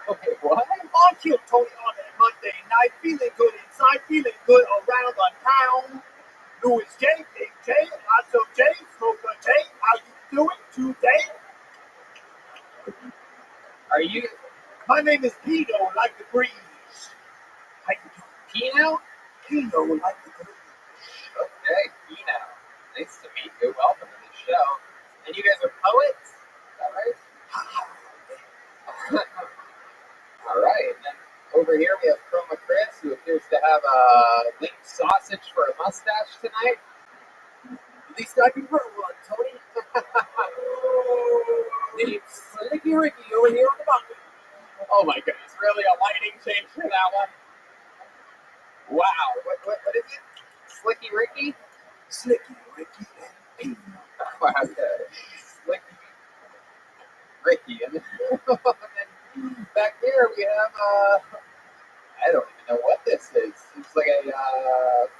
Okay, what? On Kill Tony on a Monday night, feeling good inside, feeling good around the town. Louis J, Big J, lots of J, Smoker J, how you doing today? Are you? My name is Pino, like the breeze. How you doing? Pino? Pino, like the breeze. Okay, Pino. Nice to meet you. Welcome to the show. And you guys are poets? Is that right? All right. And then over here we have Chroma Chris, who appears to have a linked sausage for a mustache tonight. At least I can grow one, Tony. It's Slicky Ricky over here on the mountain. Oh my goodness, really a lighting change for that one? Wow, what is it? Slicky Ricky? Slicky Ricky and Pino. Okay. Slicky Ricky. And then back here we have, I don't even know what this is. It's like a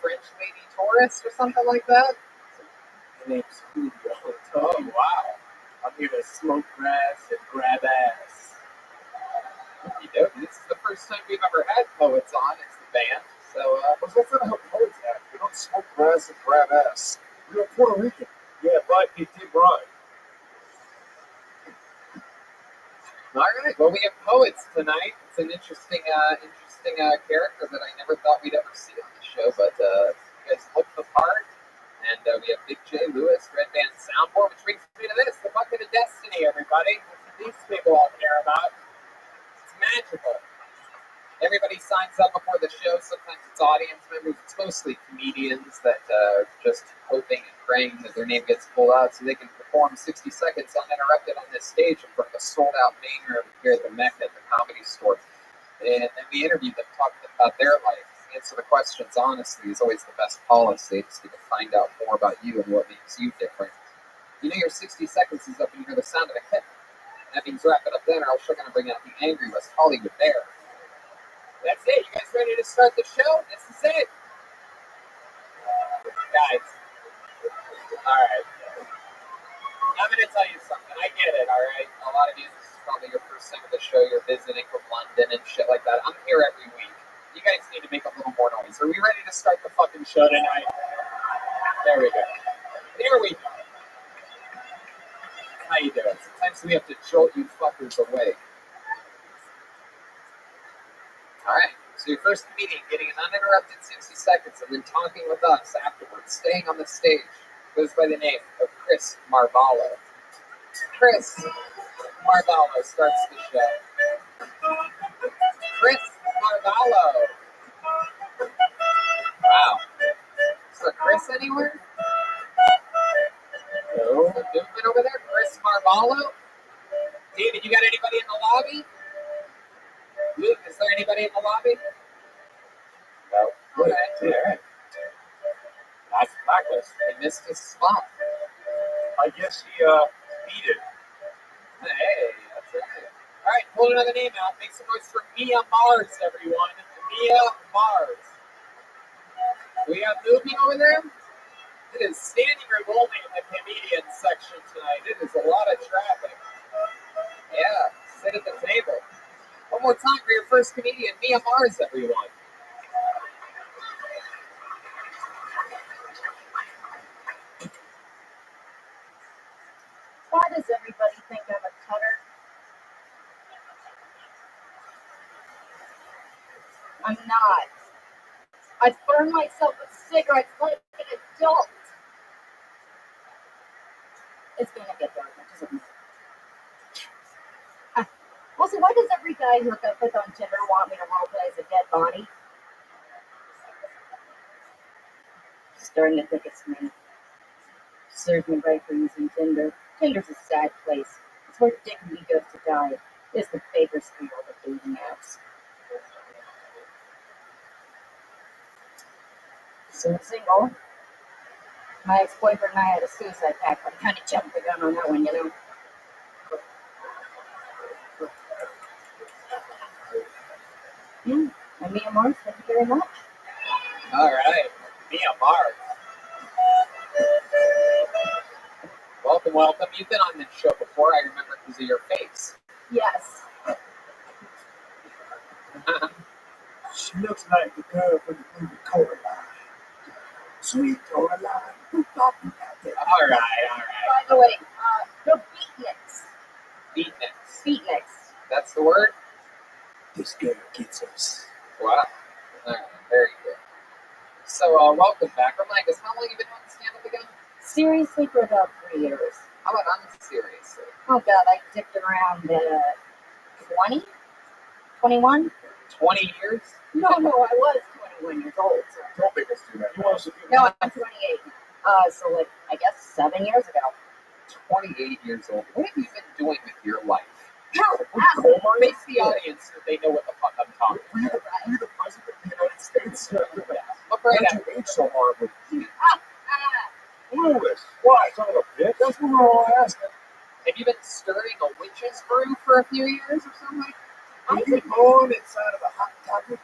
French lady tourist or something like that. My name's Julio. Oh, wow. I'm here to smoke grass and grab ass. This is the first time we've ever had poets on. It's the band. So, That's not how poets act. We don't smoke grass and grab ass. We're Puerto Rican. Yeah, but it did rhyme. all right. Well, we have poets tonight. It's an interesting character that I never thought we'd ever see on the show. But you guys look the part. And we have Big J, Lewis, Red Band Soundboard, which brings me to this, the Bucket of Destiny, everybody. That's what these people all care about. It's magical. Everybody signs up before the show. Sometimes it's audience members. It's mostly comedians that are just hoping and praying that their name gets pulled out so they can perform 60 seconds uninterrupted on this stage in front of a sold-out main room here at the Mecca at the Comedy Store. And then we interview them, talk to them about their life. Answer the questions honestly is always the best policy. Just to find out more about you and what makes you different. You know your 60 seconds is up and you hear the sound of a hit. That means wrap it up then or else you're going to bring out the angry West Hollywood Bear. That's it. You guys ready to start the show? This is it. Guys. Alright. I'm going to tell you something. I get it, alright? A lot of you, this is probably your first time at the show. You're visiting from London and shit like that. I'm here every week. You guys need to make a little more noise. Are we ready to start the fucking show tonight? There we go. Here we go. How you doing? Sometimes we have to jolt you fuckers awake. Alright. So your first comedian getting an uninterrupted 60 seconds and then talking with us afterwards, staying on the stage, goes by the name of Chris Marvallo. Chris Marvallo starts the show. Chris Marvallo. Wow. Is there Chris anywhere? No. Is there movement over there? Chris Marvallo? David, you got anybody in the lobby? Luke, is there anybody in the lobby? No. Okay. Alright. That's Marcus. He missed his spot. I guess he beat it. Hey, that's right. Alright, pull another name out. Make some noise for Mia Mars, everyone. Mia Mars. We have movement over there? It is standing room only in the comedian section tonight. It is a lot of traffic. Yeah, sit at the table. One more time for your first comedian, Mia Mars, everyone. Why does everybody think I'm a cutter? I'm not. I burn myself with cigarettes like an adult. It's gonna get dark. Also, why does every guy who I put on Tinder want me to roleplay as a dead body? Starting to think it's me. Serves me right for using Tinder. Tinder's a sad place. It's where dignity goes to die. It's the Bakersfield of dating apps. So single. My ex-boyfriend and I had a suicide pact, but I kind of jumped the gun on that one, you know. I'm Mia Mars, thank you very much. Alright, Mia Mars. Welcome, welcome. You've been on this show before, I remember because of your face. Yes. She looks like the girl from the movie Coraline. Sweet Coraline. Alright. By the way, no beatniks. Beatniks. Beatniks. That's the word? This girl gets us. Wow. Alright, very good. So, welcome back. Remind us, how long have you been doing stand-up again? Seriously, for about 3 years. How about unseriously? Oh God, I dipped around 20? 21? 20 years? No, I was 21 years old. So. Don't make us do that. No, I'm 28. So like, I guess 7 years ago. 28 years old. What have you been doing with your life? Face the audience so they know what the fuck I'm talking about. You're the president of the United States. Look right Why'd at you age so horribly? Clueless. Why, son of a bitch? That's what we're all asking. Have you been stirring a witch's brew for a few years or something? Were you born inside of a hot topic?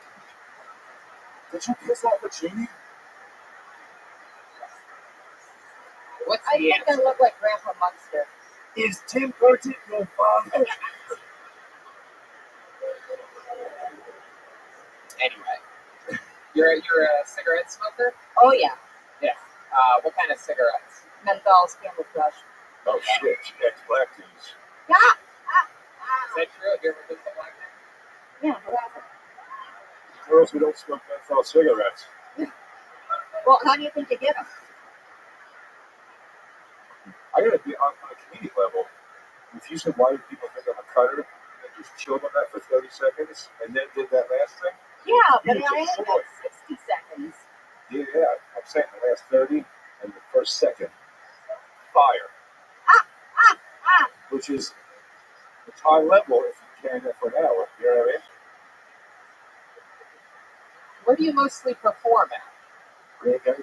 Did you piss off a genie? What's I the think I answer? look like Grandpa Munster. Is Tim Burton your father? Anyway, you're a cigarette smoker? Oh yeah, Yeah. What kind of cigarettes? menthols, Camel Crush. Oh shit, she likes black teas. Yeah. Is that true? Have you ever been to black man? Yeah, what happened? Girls who don't smoke menthol cigarettes. Well, how do you think you get them? I gotta be on a comedic level. If you said, why do people think I'm a cutter, and just chilled on that for 30 seconds, and then did that last thing? Yeah, but You I just had saw about it. 60 seconds. Yeah, I'm saying the last 30 and the first second. Fire. Which is, it's high level if you carry that for an hour. You know what I mean? Where do you mostly perform at? Really, guys?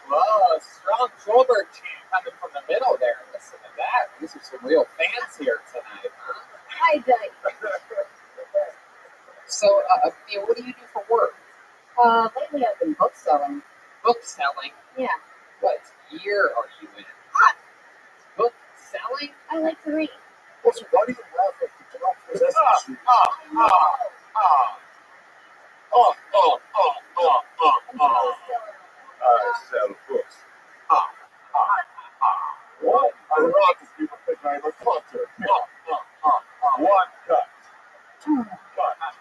Whoa, strong shoulder chant coming from the middle there. Listen to that. These are some real fans here tonight. Hi, Taik. So, Mia, what do you do for work? Lately I've been book selling. Book selling? Yeah. What year are you in? Ah, Book selling? I like to read. Also, why do you laugh at the drop for this? I sell books. What? I rob the people think I'm a hunter. One cut. Two cuts.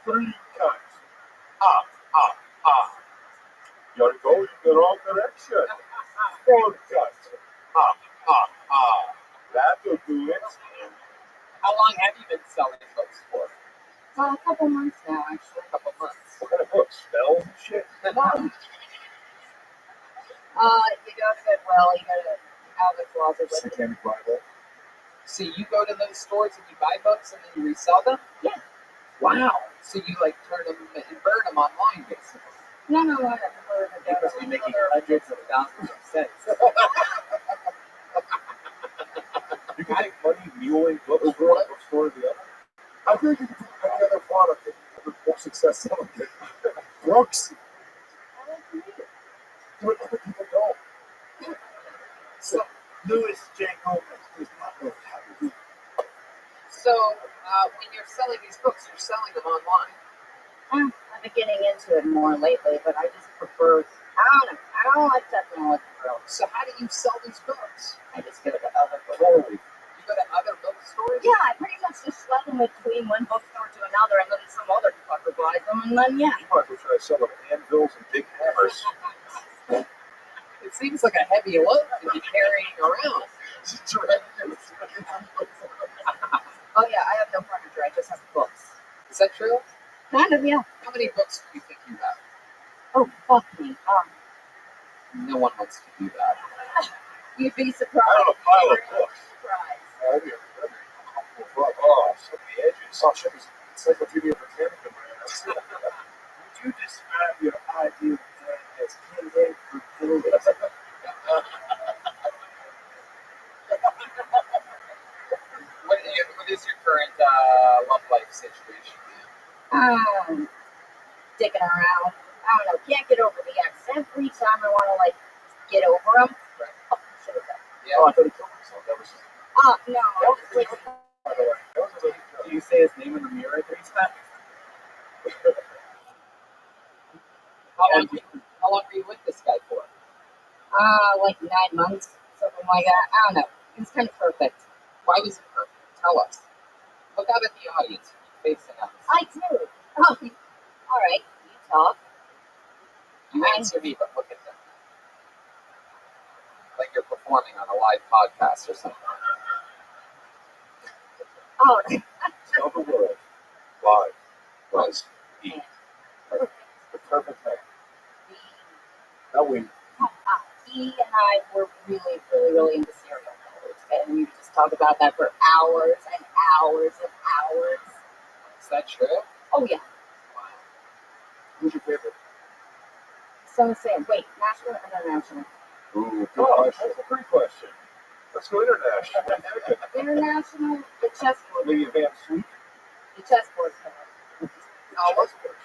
Three cuts. You're going the wrong direction. Four cuts. That'll do it. How long have you been selling books for? A couple months now, actually. A couple months. What kind of books? Spells and shit? You go to Goodwill, you go to out of the closet with it. Satanic Bible. So you go to those stores and you buy books and then you resell them? Yeah. Wow. So you like turn them and burn them online, basically. No, I prefer to go You must be making hundreds of thousands of cents. You can make money muling books from one bookstore to the other. I feel like you can do any other product that you have more success selling it. Books. I like to read it. Do it other people don't. So, Louis J. Gomez does not know how to read. so when you're selling these books, you're selling them online. I've been getting into it more lately, but I just prefer, I don't like technology, bro. So how do you sell these books? I just go to other Holy. You go to other bookstores? Yeah, I pretty much just sled them between one bookstore to another, and then some other fucker buys them, and then, yeah. You might as well try to sell them anvils and big hammers. It seems like a heavy load to be carrying around. Oh, yeah, I have no furniture, I just have books. Is that true? Kind of, yeah. How many books do you think you have? Oh, fuck me. No one wants to do that. You'd be surprised. I have a pile of You'd be books. surprised. That'd be oh, so many edges. I'll show you Encyclopedia Britannica, man. Would you describe your ideal man as candidate for buildings? What is your current love life situation? Dicking around. I don't know, can't get over the ex. Every time I want to, like, get over them, fucking shit is up. Yeah. Oh, I thought he killed himself. That was No, I was like, by the way. That was a really good. Do you say his name in the mirror 3 times? How long were you with this guy for? like 9 months, something like that. I don't know. It was kind of perfect. Why was it perfect? Tell us. Look out at the audience. Keep facing us. I do. All right, you talk. You answer me, but look at them. Like you're performing on a live podcast or something. All right. Tell the world why was he the perfect man? Now we. He and I were really into serial killers, and we would just talk about that for hours and hours and hours. Is that true? Oh yeah. Who's your favorite? So Sam, wait, national or international? Ooh, good question. That's a great question. Let's go international. International, the chessboard. Maybe a Van Sweet. The chessboard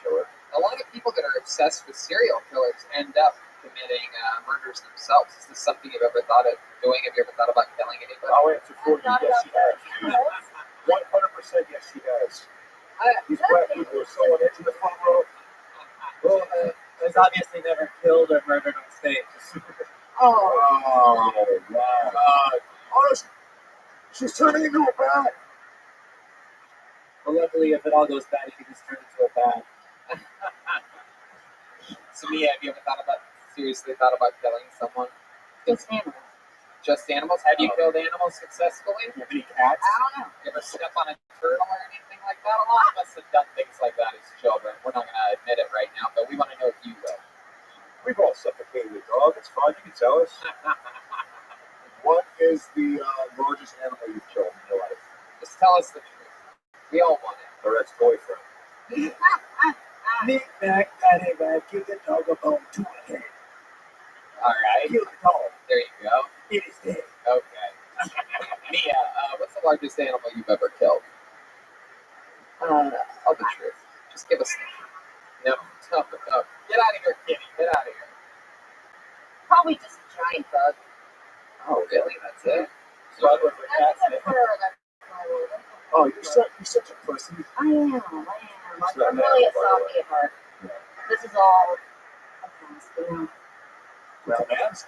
killer. A lot of people that are obsessed with serial killers end up committing murders themselves. Is this something you've ever thought of doing? Have you ever thought about killing anybody? I'll answer for you. Yes, he has. 100% yes, he has. These black people are so into the front row. Well, there's obviously never killed or murdered on stage. Oh, my God. Oh, she's turning into a bat. But luckily, if it all goes bad, you can just turn into a bat. So, Mia, have you ever seriously thought about killing someone? Just animals. Just animals? Have you killed animals successfully? You have any cats? I don't know. You ever step on a turtle or anything like that? A lot of us have done things like that as children. We're not going to admit it right now, but we want to know if you will. We've all suffocated a dog. It's fine. You can tell us. What is the largest animal you've killed in your life? Just tell us the truth. We all want it. Or ex-boyfriend. Nick back, daddy back, give the dog a bone to a head. All right. Kill the dog. There you go. It is dead. Okay. Mia, what's the largest animal you've ever killed? Tell the truth. Just give us the truth. No, no. Get out of here, kitty. Get out of here. Probably just a giant bug. Oh, really? That's it? Bug with a I cat. think I've heard of it. Oh, you're such a pussy. I am. I'm really a softy at heart. This is all a mask, you know. Well, man. A mask.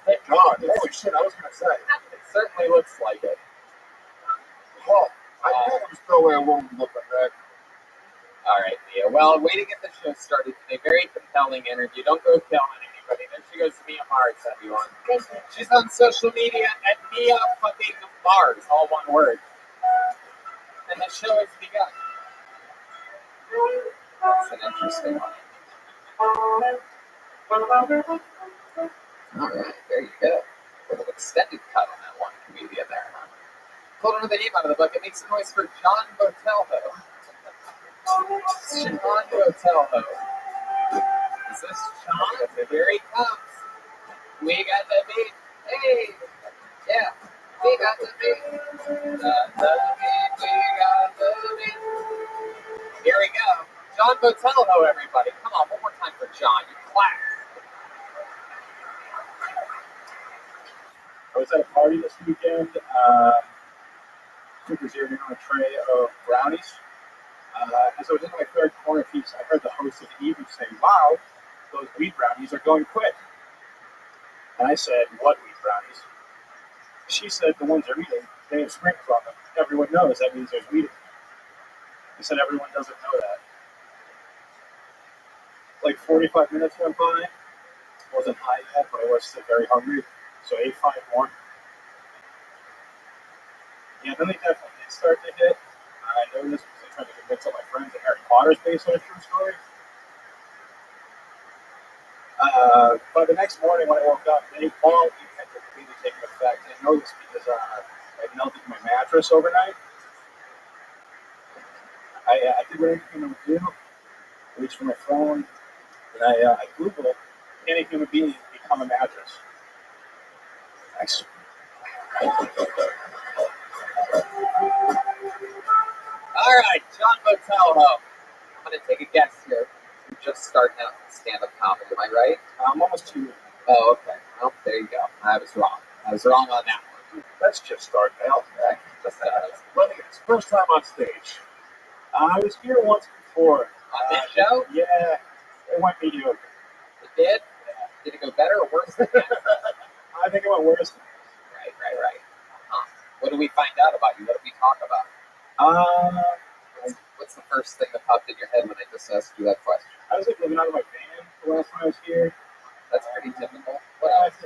Thank God. Holy shit, I was going to say. It certainly looks like it. Oh, I thought it was no way I won't look like that. All right, Mia. Well, way to get the show started today. Very compelling interview. Don't go telling anybody. There she goes, Mia Mars, everyone. Thank you. She's on social media at Mia fucking Mars, all one word. And the show has begun. That's an interesting one. All right, there you go. A little extended cut on that one comedian there, huh? Pulled another name out of the bucket. Make some noise for John Botelho. John Botelho. Is this John? Here he comes. We got the beat. Hey, yeah, we got the beat. We got the beat. Here we go. John Botelho, everybody. Come on, one more time for John. You clap. I was at a party this weekend. Took was eating on a tray of brownies. As I was in my third corner piece, I heard the host of the evening say, "Wow, those wheat brownies are going quick." And I said, "What wheat brownies?" She said, "The ones they're eating, they have sprinkles on them. Everyone knows that means there's wheat in them." I said, "Everyone doesn't know that." Like 45 minutes went by. Wasn't high yet, but I was still very hungry, so I ate 5 more. Yeah, then they definitely did start to hit. I know this because I tried to convince all my friends that Harry Potter's based on a true story. But the next morning when I woke up, they all had completely taken effect. I know this because I melted my mattress overnight. I did what anything I would do. I reached for my phone, and I Googled, "Can a human being become a mattress?" Nice. All right, John Botelho. I'm going to take a guess here. You're just starting out in stand-up comedy, am I right? I'm almost 2. Oh, okay. Well, there you go. I was wrong. I was wrong on that one. Let's just start now. Okay. Let me get this. First time on stage. I was here once before. On this show? Yeah, it went mediocre. It did? Did it go better or worse than that? I think it went worse. Right. What do we find out about you? What do we talk about? What's the first thing that popped in your head when I just asked you that question? I was like living out of my van the last time I was here. That's pretty typical. What else?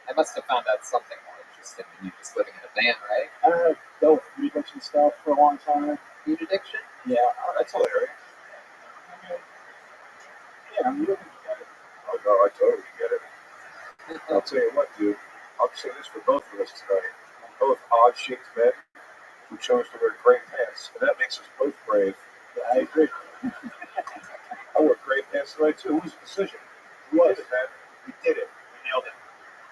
I must have found out something more interesting than you just living in a van, right? I dealt with food addiction stuff for a long time. Food addiction? Yeah, that's hilarious. Yeah, I'm looking to get it. Oh, no, I totally get it. I'll tell you what, dude. I'll say this for both of us tonight. Both odd-shaped men who chose to wear gray pants, and that makes us both brave. Yeah, I agree. I wore gray pants tonight, too. It was a decision. We did it, man. We did it. We nailed it.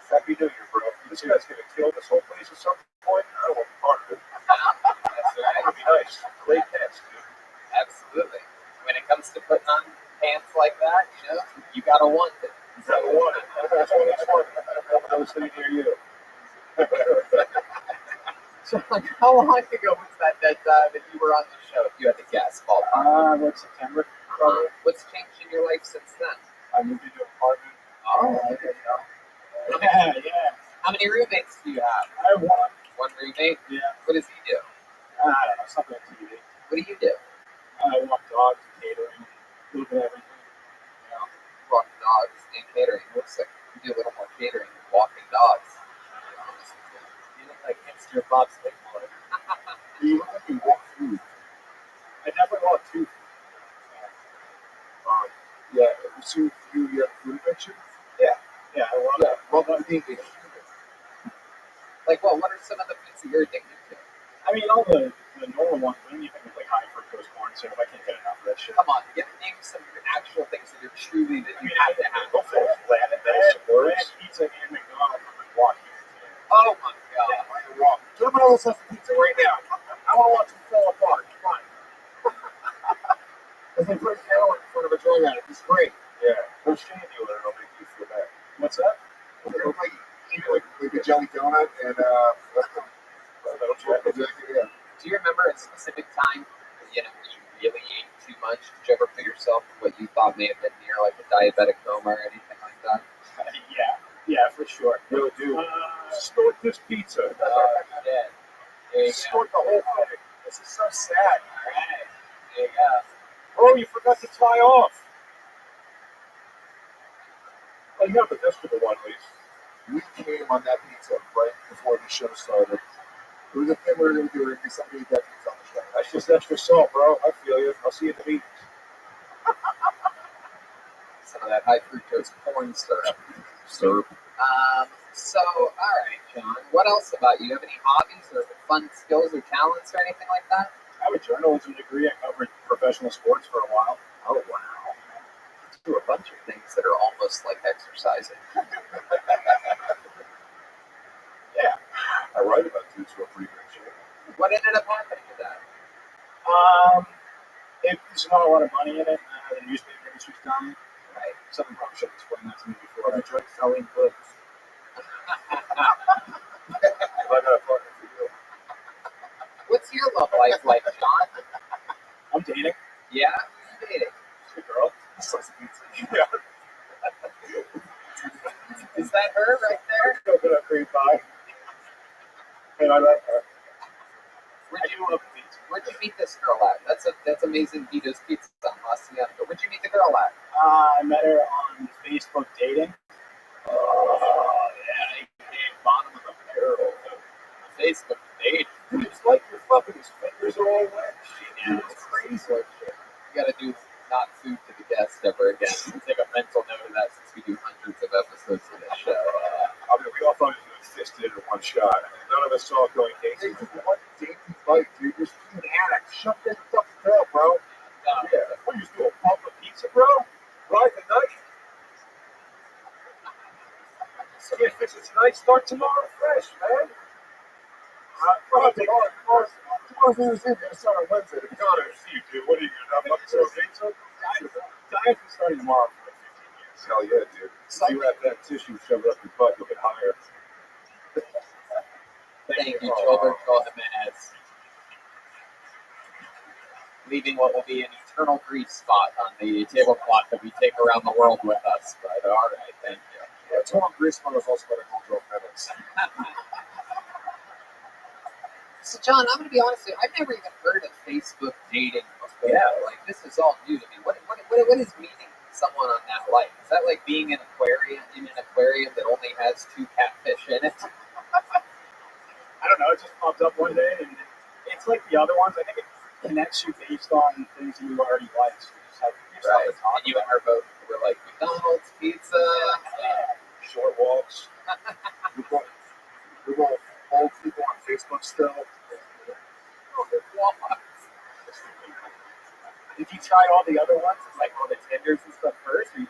Happy New Year, bro. This guy's going to kill this whole place at some point. I don't want to be part of it. That's right. That would be nice. Gray pants, dude. Absolutely. When it comes to putting on pants like that, you gotta want it. You gotta want it. That's what it's for. I was sitting near you. So, how long ago was that that you were on the show? If you had to guess, ballpark. Like September, probably. What's changed in your life since then? I moved into an apartment. Oh, there you go. Yeah. How many roommates do you have? I have one. One roommate? Yeah. What does he do? I don't know, something on TV. What do you do? I walk dogs, catering, a little bit of everything. Walk dogs and catering. Looks like you do a little more catering than walking dogs. You look like hipster Bob Stickler. You look like you walk food. I definitely walk too. Yeah, so you have food addiction? Yeah, I love Yeah, well, I think it's Like what? What are some of the foods that you're addicted to? I mean, all the normal ones, but anything with like high fructose corn syrup, I can't get enough of that shit. Come on, name some actual things that are truly that you have to have. go for it. I had pizza and McDonald's from walking. Oh my god. You're wrong. Get up on this pizza right now. I want to watch it fall apart. Come on. talent in front of a drug addict. It's great. Yeah. No shame dealer. It'll make you feel bad. What's that? Like a jelly donut and little chocolate jacket. Yeah. Do you remember a specific time, when you really ate too much? Did you ever put yourself in what you thought may have been near like a diabetic coma or anything like that? Yeah, for sure. Yo, dude, snort this pizza. Snort the whole thing. This is so sad. Alright. There you go. Bro, you forgot to tie off. Oh, you have the vegetable one, at least. We came on that pizza right before the show started. It was a thing we were going to do. If somebody eat that pizza on the show. That's just extra salt, bro. I feel you. I'll see you at the meet. Some of that high fructose corn syrup. So, all right, John. What else about you? Do you have any hobbies or fun skills or talents or anything like that? I have a journalism degree. I covered professional sports for a while. Oh, wow. You do a bunch of things that are almost like exercising. Yeah. I write about dudes who are pretty great shape. What ended up happening to that? There's not a lot of money in it. The newspaper industry's dying. Right. Someone probably should have explained that to me before. The drug selling books. I got a partner for you. What's your love life like, John? I'm dating. Yeah? Who's dating? It's a girl. Yeah. Is that her right there? Coconut cream pie. And I like her. Where'd you meet this girl at? That's amazing. Vito's Pizza on La Cienega. Where'd you meet the girl at? I met her on Facebook dating. Bottom of the barrel. Facebook dating. It's like your fucking fingers are all wet. It's crazy. You gotta do not food to the guest ever again. We'll take a mental note of that since we do hundreds of episodes of this show. I mean, we all thought he was going to fist it in one shot. None of us saw it going dainty. One dainty bite, dude. You're an addict. Shut that fucking girl, bro. Yeah. What are you doing? Pump a pizza, bro? Ride the night? Can't fix it tonight. Start tomorrow fresh, man. Tomorrow's New Year's Eve. You're going to start on Wednesday. To be honest, you dude. What are you going to do? So pizza? Diet's been starting tomorrow for like 15 years. Hell yeah, dude. You wrap that tissue, shove it up your butt, you'll get higher. Thank you, Gilberto Jimenez. Leaving what will be an eternal grease spot on the tablecloth that we take around the world with us. But all right, thank you. Yeah, Tom Greasman was also better cultural penance. So, John, I'm going to be honest with you. I've never even heard of Facebook dating before. Yeah. Like, this is all new to me. What is meeting someone on that like? Is that like being in an aquarium that only has 2 catfish in it? I don't know. It just popped up one day, and it's like the other ones. I think it connects you based on things that you already like. So you just have right. And you and her both were like McDonald's, pizza, short walks. We're both old people on Facebook still. Did you try all the other ones, like all the tenders and stuff first? Or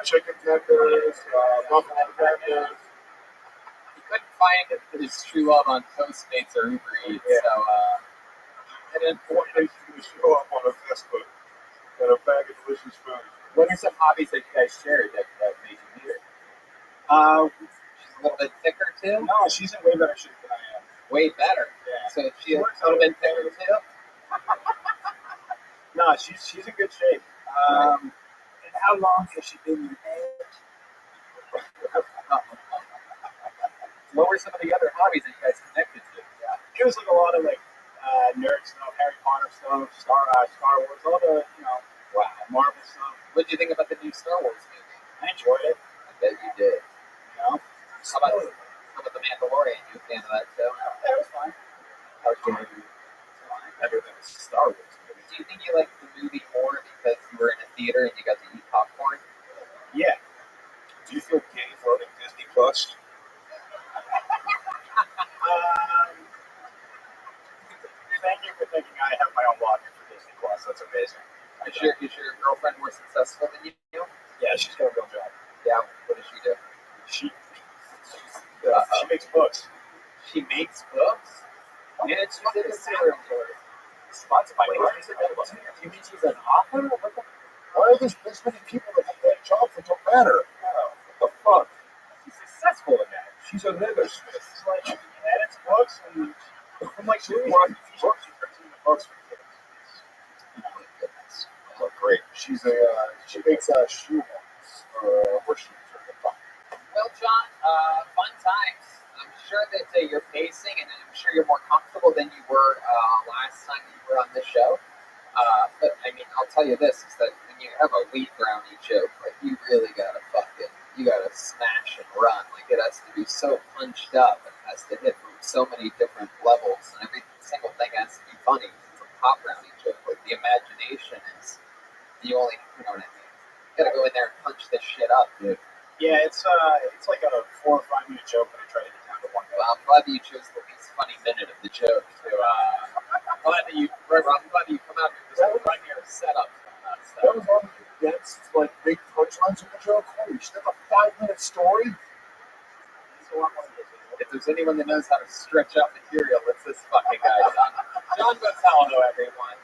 Chicken tenders, buffalo tenders. He couldn't find his true love on Postmates or Uber Eats, so and then 4 days to show up on a Facebook and a bag of delicious food. What are some hobbies that you guys shared that made you meet her? She's a little bit thicker too? No, she's in way better shape than I am. Way better? Yeah. So she's a little bit thicker too? No, she's in good shape. And how long has she been your age? What were some of the other hobbies that you guys connected to? Yeah. It was like a lot of nerd stuff, Harry Potter stuff, Star Wars, all the Marvel stuff. What did you think about the new Star Wars movie? I enjoyed it. I bet you did. You know? How about the Mandalorian? You a fan of that show? Yeah, it was fine. How can you better than a Star Wars movie? Do you think you liked the movie more because you were in a theater and you got to eat popcorn? Yeah. Do you feel gay voting Disney Plus? Thank you for thinking I have my own login for Disney Plus. That's amazing. Is your girlfriend more successful than you? Yeah, she's got a real job. Yeah, what does she do? She makes books. She makes books? Yeah, she's a serial killer. Sponsored by Wait, Barnes. do you mean she's an author? What the? Why are there this many people that have that jobs that don't matter? What the fuck? She's successful in that. She's a nethersmith. It's like she edits books and I'm like she writes books. She turns into books for kids. Oh, great. She makes shoe ones. Or shoes. Well, John, fun times. I'm sure that you're pacing, and I'm sure you're more comfortable than you were last time you were on this show. But I mean, I'll tell you this: is that when you have a wheat brownie joke, like you really gotta smash and run. Like it has to be so punched up, and it has to hit from so many different levels, and every single thing has to be funny. It's a pop brownie joke. Like the imagination is the only, you know what I mean? You gotta go in there and punch this shit up, dude. Yeah, it's like a 4 or 5 minute joke, but I try to get down to 1 minute. Well, I'm glad that you chose the least funny minute of the joke to. I'm glad that you come out here just to run your setup. That was one of the best, like, big punchlines of the joke. Holy shit, a 5-minute story? If there's anyone that knows how to stretch out material, it's this fucking guy, John Botello, everyone.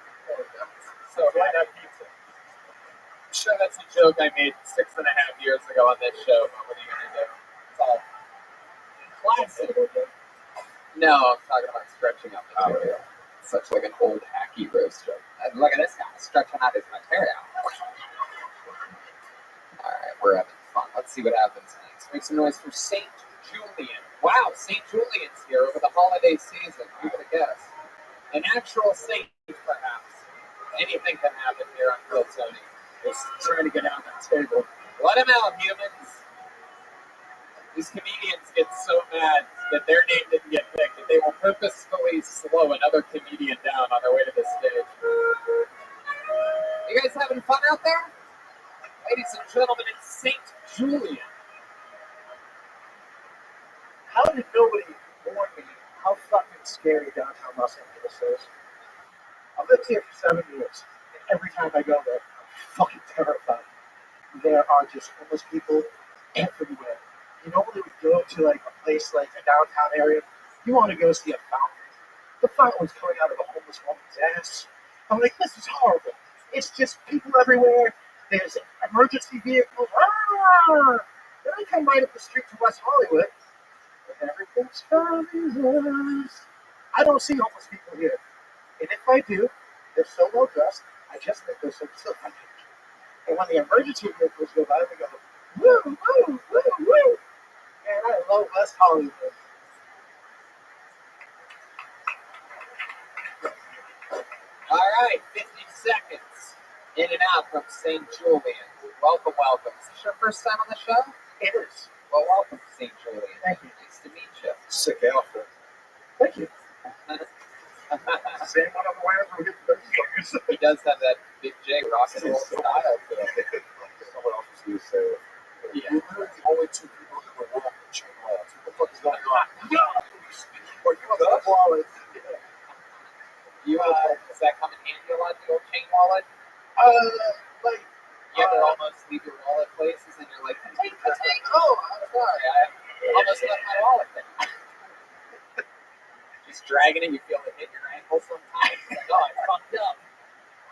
So glad that pizza. I'm sure that's a joke I made 6.5 years ago on this show, but what are you gonna do? It's all classic. No, I'm talking about stretching out material. It's such like an old hacky roast joke. Look at this guy stretching out his material. Alright, we're having fun. Let's see what happens next. Make some noise for St. Julian. Wow, St. Julian's here over the holiday season. Who would have guessed? An actual saint, perhaps. Anything can happen here on Bill Tony. Just trying to get out of that table. Let him out, humans. These comedians get so mad that their name didn't get picked that they will purposefully slow another comedian down on their way to the stage. You guys having fun out there? Ladies and gentlemen, it's St. Julian. How did nobody warn me how fucking scary downtown Los Angeles is? I've lived here for 7 years, and every time I go there, I'm fucking terrified. There are just homeless people everywhere. You normally would go to like a place like a downtown area, you want to go see a fountain. The fountain was coming out of a homeless woman's ass. I'm like, this is horrible. It's just people everywhere. There's emergency vehicles. Then I come right up the street to West Hollywood, and everything's fine. I don't see homeless people here. And if I do, they're so well dressed, I just think they're so silly. And when the emergency vehicles go by, they go, woo, woo, woo, woo. And I love West Hollywood. All right, 50 seconds in and out from St. Julian. Welcome, welcome. Is this your first time on the show? It is. Well, welcome to St. Julian. Thank you. Nice to meet you. Sick outfit. Thank you. Same one I'm wearing from Hit He does have that big J rock and roll style to him. Someone else was going to say it. Yeah. You're literally the only 2 people who are wearing the chain wallets. What the fuck is going on? No! Or you have the wallet. You, does that come in handy a lot, the old chain wallet? Like, you ever almost leave your wallet places and you're like, take. Oh, I'm sorry. I almost left my wallet there. Just dragging it, you feel it hit your ankle sometimes. Like, oh, I fucked up.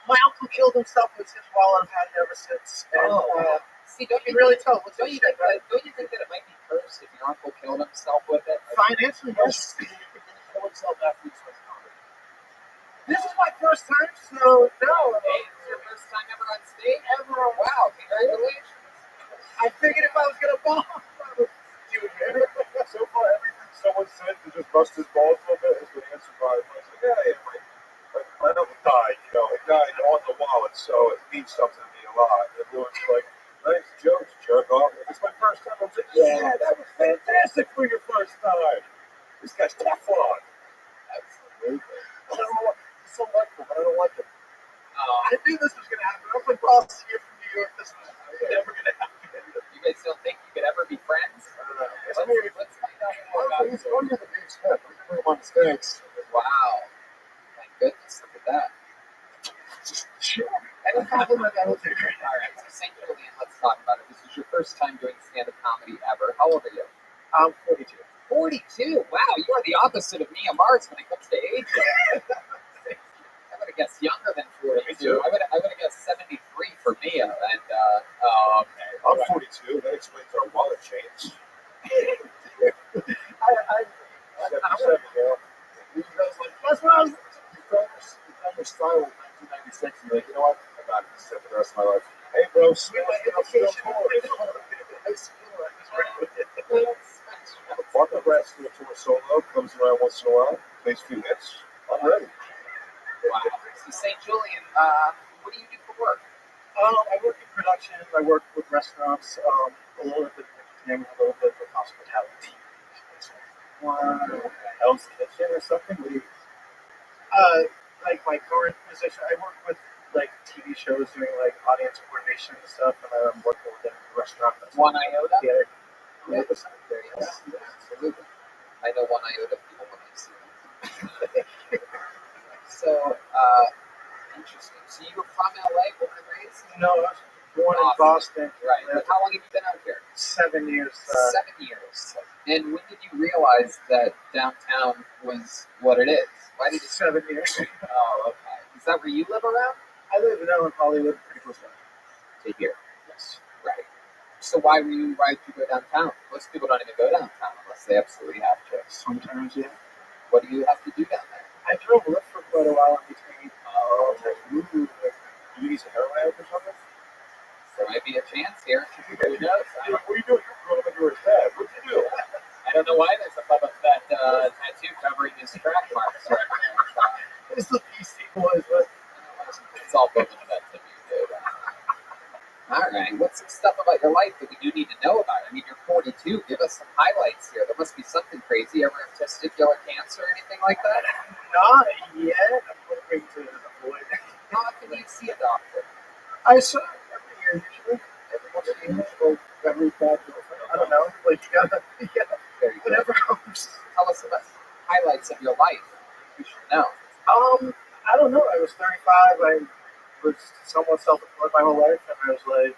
My uncle killed himself with his wallet. I've had it ever since. And, see, don't you really tell? Don't you think that it might be cursed if your uncle killed himself with it? Financially, yes. He killed himself after he started comedy. This is my first time, so no. Hey, this is your first time ever on stage? Ever? Wow, congratulations. I figured if I was going to bomb, I would do it. So far, everything someone said to just bust his balls a little bit has been answered by, I was like, my uncle died, he died on the wallet, so it means something to me a lot. Everyone's like, nice jokes, jerk off. It's my first time. I was like, yeah, that was fantastic for your first time. This guy's Teflon. Absolutely. I don't know what, he's so likable, but I don't like him. I knew this was going to happen. I was like, well, I'll see you from New York. This was never going to happen. You guys don't think you could ever be friends? I don't know. Let's find out more about He's going to the big step. I'm going to put him on the stage. Wow. My goodness, look at that. Sure. Any compliment, I will take it. All right, so St. Julian, let's talk about it. This is your first time doing stand-up comedy ever. How old are you? I'm 42. 42? Wow, you are the opposite of Mia Mars when it comes to age. I would have have guessed younger than 42. Me too. I would have guessed 73 for Mia. And okay, I'm 42. That explains our wallet change. I 77, yeah. that's what I was. You've done your style in 1996, and you're like, you know what? I'm not going to sit for the rest of my life. Hey, bro, Give my education. High school, I was ready. Mark Nebraska tour solo comes around once in a while, plays a few hits. I'm ready. wow. So St. Julian, what do you do for work? I work in production. I work with restaurants. A little bit with entertainment, a little bit with hospitality. Hell's Kitchen or something. What do you? Like my current position, I work with like TV shows doing like audience coordination and stuff, and I'm working with them in the restaurant. One Iota? Yeah. 100%. Yes, absolutely. I know One Iota people when I see them. So, interesting. So you were from LA, born and raised? No, I was born in Boston. Right. How long have you been out here? 7 years. 7 years. And when did you realize that downtown was what it is? Why did you? 7 years. Oh, okay. Is that where you live around? I live now in Hollywood, pretty close by. To here. Yes. Right. So why did you go downtown? Most people don't even go downtown unless they absolutely have to. Sometimes, yeah. What do you have to do down there? I drove Lyft for quite a while in between. Oh, You use a heroin addict or something? there might be a chance here. Who knows? What are you doing? You're growing like you were his dad. What'd you do? I don't know why there's a Bubba Fett tattoo covering his track marks right there. It's the PC boys, but It's all Bubba Fett to me, dude. All right. What's some stuff about your life that we do need to know about? I mean, you're 42. Give us some highlights here. There must be something crazy. Ever have testicular cancer or anything like that? not yet. I'm hoping to avoid it. How often do you see a doctor? I saw every year usually. Every once in a year, or every bad girlfriend. I don't know. Like, yeah, Very good. whatever comes. Tell us about highlights of your life. We should know. I don't know. I was 35. I was somewhat self-employed my whole life, and I was like,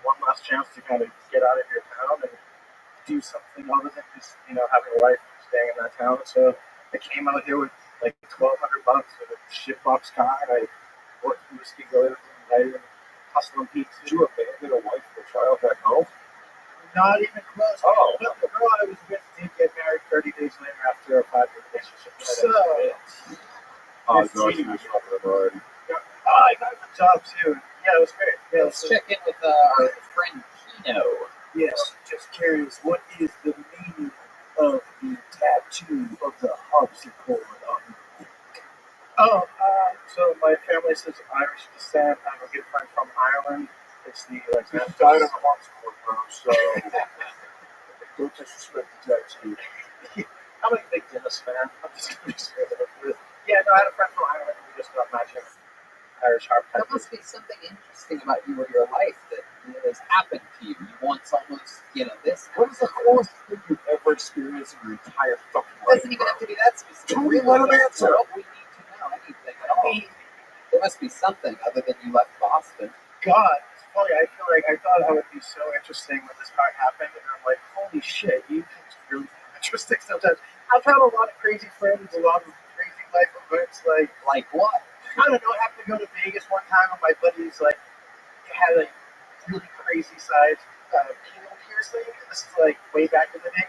one last chance to kind of get out of your town and do something other than just, having a life staying in that town. So I came out here with like $1,200 with a shitbox car, and I worked in whiskey go and hustling pizza. Did you abandon a wife and a child back home? Not even close. Oh. No, the girl I was with did get married 30 days later after a 5-year relationship. So, Oh, gosh, you just fucking about it. I got the job too. Yeah, it was great. Yeah, Let's check in with our friend Kino. Yes, just curious. What is the meaning of the tattoo of the harpsichord on the neck? So my family says Irish descent. I have a good friend from Ireland. It's the He died on a harpsichord, bro, so don't disrespect the tattoo. I'm a big Guinness fan. I'm just going to be straight up with. Yeah, no, I had a friend from Ireland. We just got matching Irish harp. There must be something interesting about you or your life that has happened to you. You once almost, this. What is the coolest thing you've ever experienced in your entire fucking It life? doesn't even have to be that specific. Can we let him answer? What we need to know, anything at all. There must be something other than you left Boston. God, it's funny. I feel like I thought I would be so interesting when this part happened, and I'm like, holy shit, you can really be interesting sometimes. I've had a lot of crazy friends, a lot of crazy life events, Like what? I don't know, I happened to go to Vegas one time and my buddies had a really crazy sized penile piercing. This is way back in the day.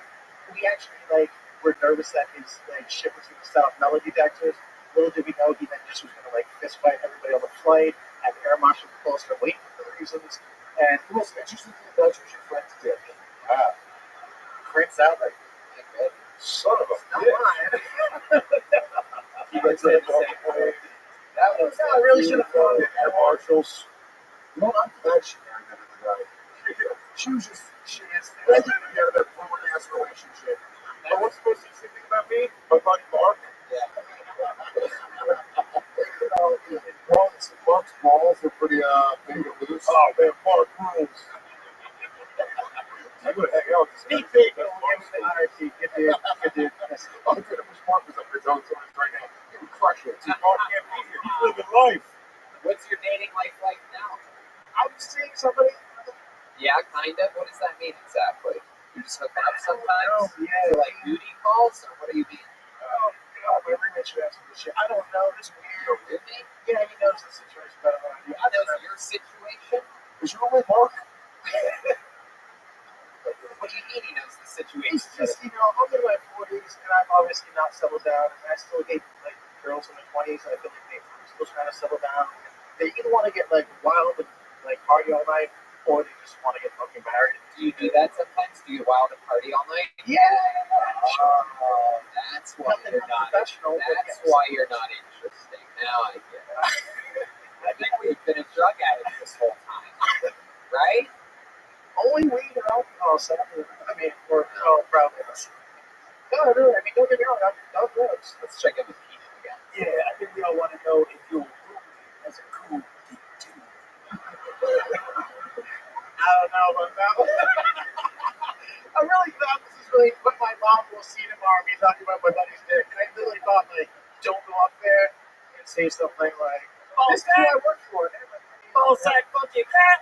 We actually were nervous that his shit was gonna set off metal detectors. Little did we know he then just was gonna fist fight everybody on the flight, have air marshal close to wait for the reasons. And the most interesting thing about you was your friends did. Wow. Prince out son of a bitch. You guys had I really should have gone. air marshals. You know, I'm glad she married that other guy. She was just, she is glad you out of that forward ass relationship. But what's the most interesting thing about me? My buddy Mark. Mark's balls are pretty big and loose. Oh man, Mark rules. I'm gonna hang out with this guy. Big, good dude. I'm gonna push Mark was up here telling someone right now. He would crush it. Mark can't be here. He's living life. What's your dating life like now? I'm seeing somebody. Yeah, kind of. What does that mean exactly? You're just hooking up sometimes? Oh, yeah. So, booty calls, or what do you mean? Oh, God, my roommate should ask me this shit. I don't know. This weird. your roommate? Yeah, he knows the situation better than I do. He knows your situation? Is your roommate Mark? What do you mean he knows the situation? He's just, I'm in my 40s, and I'm obviously not settled down, and I still hate, like, girls in their 20s. I feel like they're still trying to settle down. They either want to get, like, wild and, like, party all night, or they just want to get fucking married. Do you do that sometimes? Do you wild and party all night? Yeah! Oh, that's why Nothing you're not. professional, but That's yes. why you're not interesting. Now I get it. I think we've been a drug addict this whole time, right? Only weed and alcohol, sadly. I mean, or probably. No, really. I mean, don't get me wrong. I'm not drugs. Let's check in with Peanut again. Yeah, I think we all want to know if your roommate has a cool D2. I don't know about that one. I really thought this is really what my mom will see tomorrow. Me talking about my buddy's dick. And I literally thought, like, don't go up there and say something like, "This is who I work for." Ball sack, fucking cat.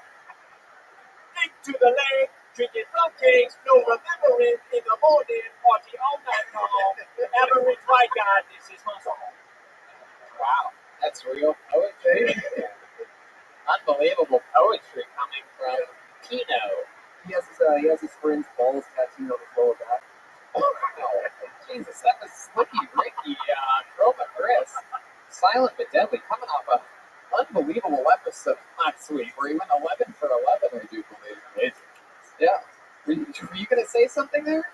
Dick to the leg, drinking cupcakes, no remembering in the morning, party all night long. Average white guy, this is my song. Wow, that's real poetry. Unbelievable poetry coming from Pino. He has his friend's balls tattooed on his lower back. Oh, Jesus, that was Slicky Ricky, Chroma Chris. Silent but deadly, coming off a unbelievable episode last week. We're even 11 for 11, I do believe. Amazing. Yeah. Were you going to say something there?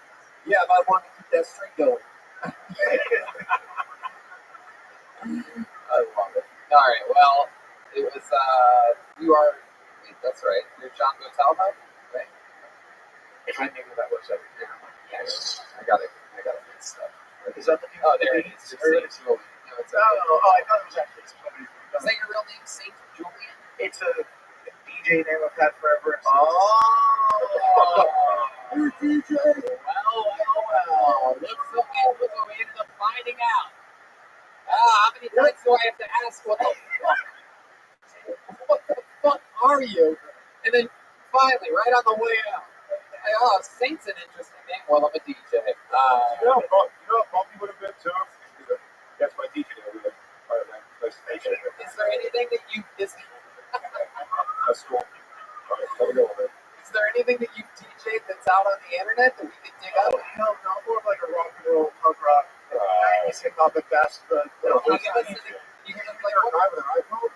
Yeah, but I want to keep that streak going. I love it. All right, well, it was, you are, wait, that's right, you're John Botelho, right? I knew that was everything. Yes. I got it mixed up. Is that the name? Oh, there it is. Just Saint Julian. No, it's I thought it was actually somebody. Is that your real name, Saint Julian? It's a DJ name I've had forever. You're DJ. Well. Looks okay. Look what we ended up finding out. How many times do I have to ask what the fuck are you? And then finally, right on the way out, Saint's an interesting name. Well, I'm a DJ. Bumpy would have been too. That's my DJ. Is there anything that you That's cool. There we go with it. Is there anything that you've DJ'd that's out on the internet that we can dig up? No, more of like a rock and roll, punk rock, 90s hip hop at best. But You can play a guy with an iPhone?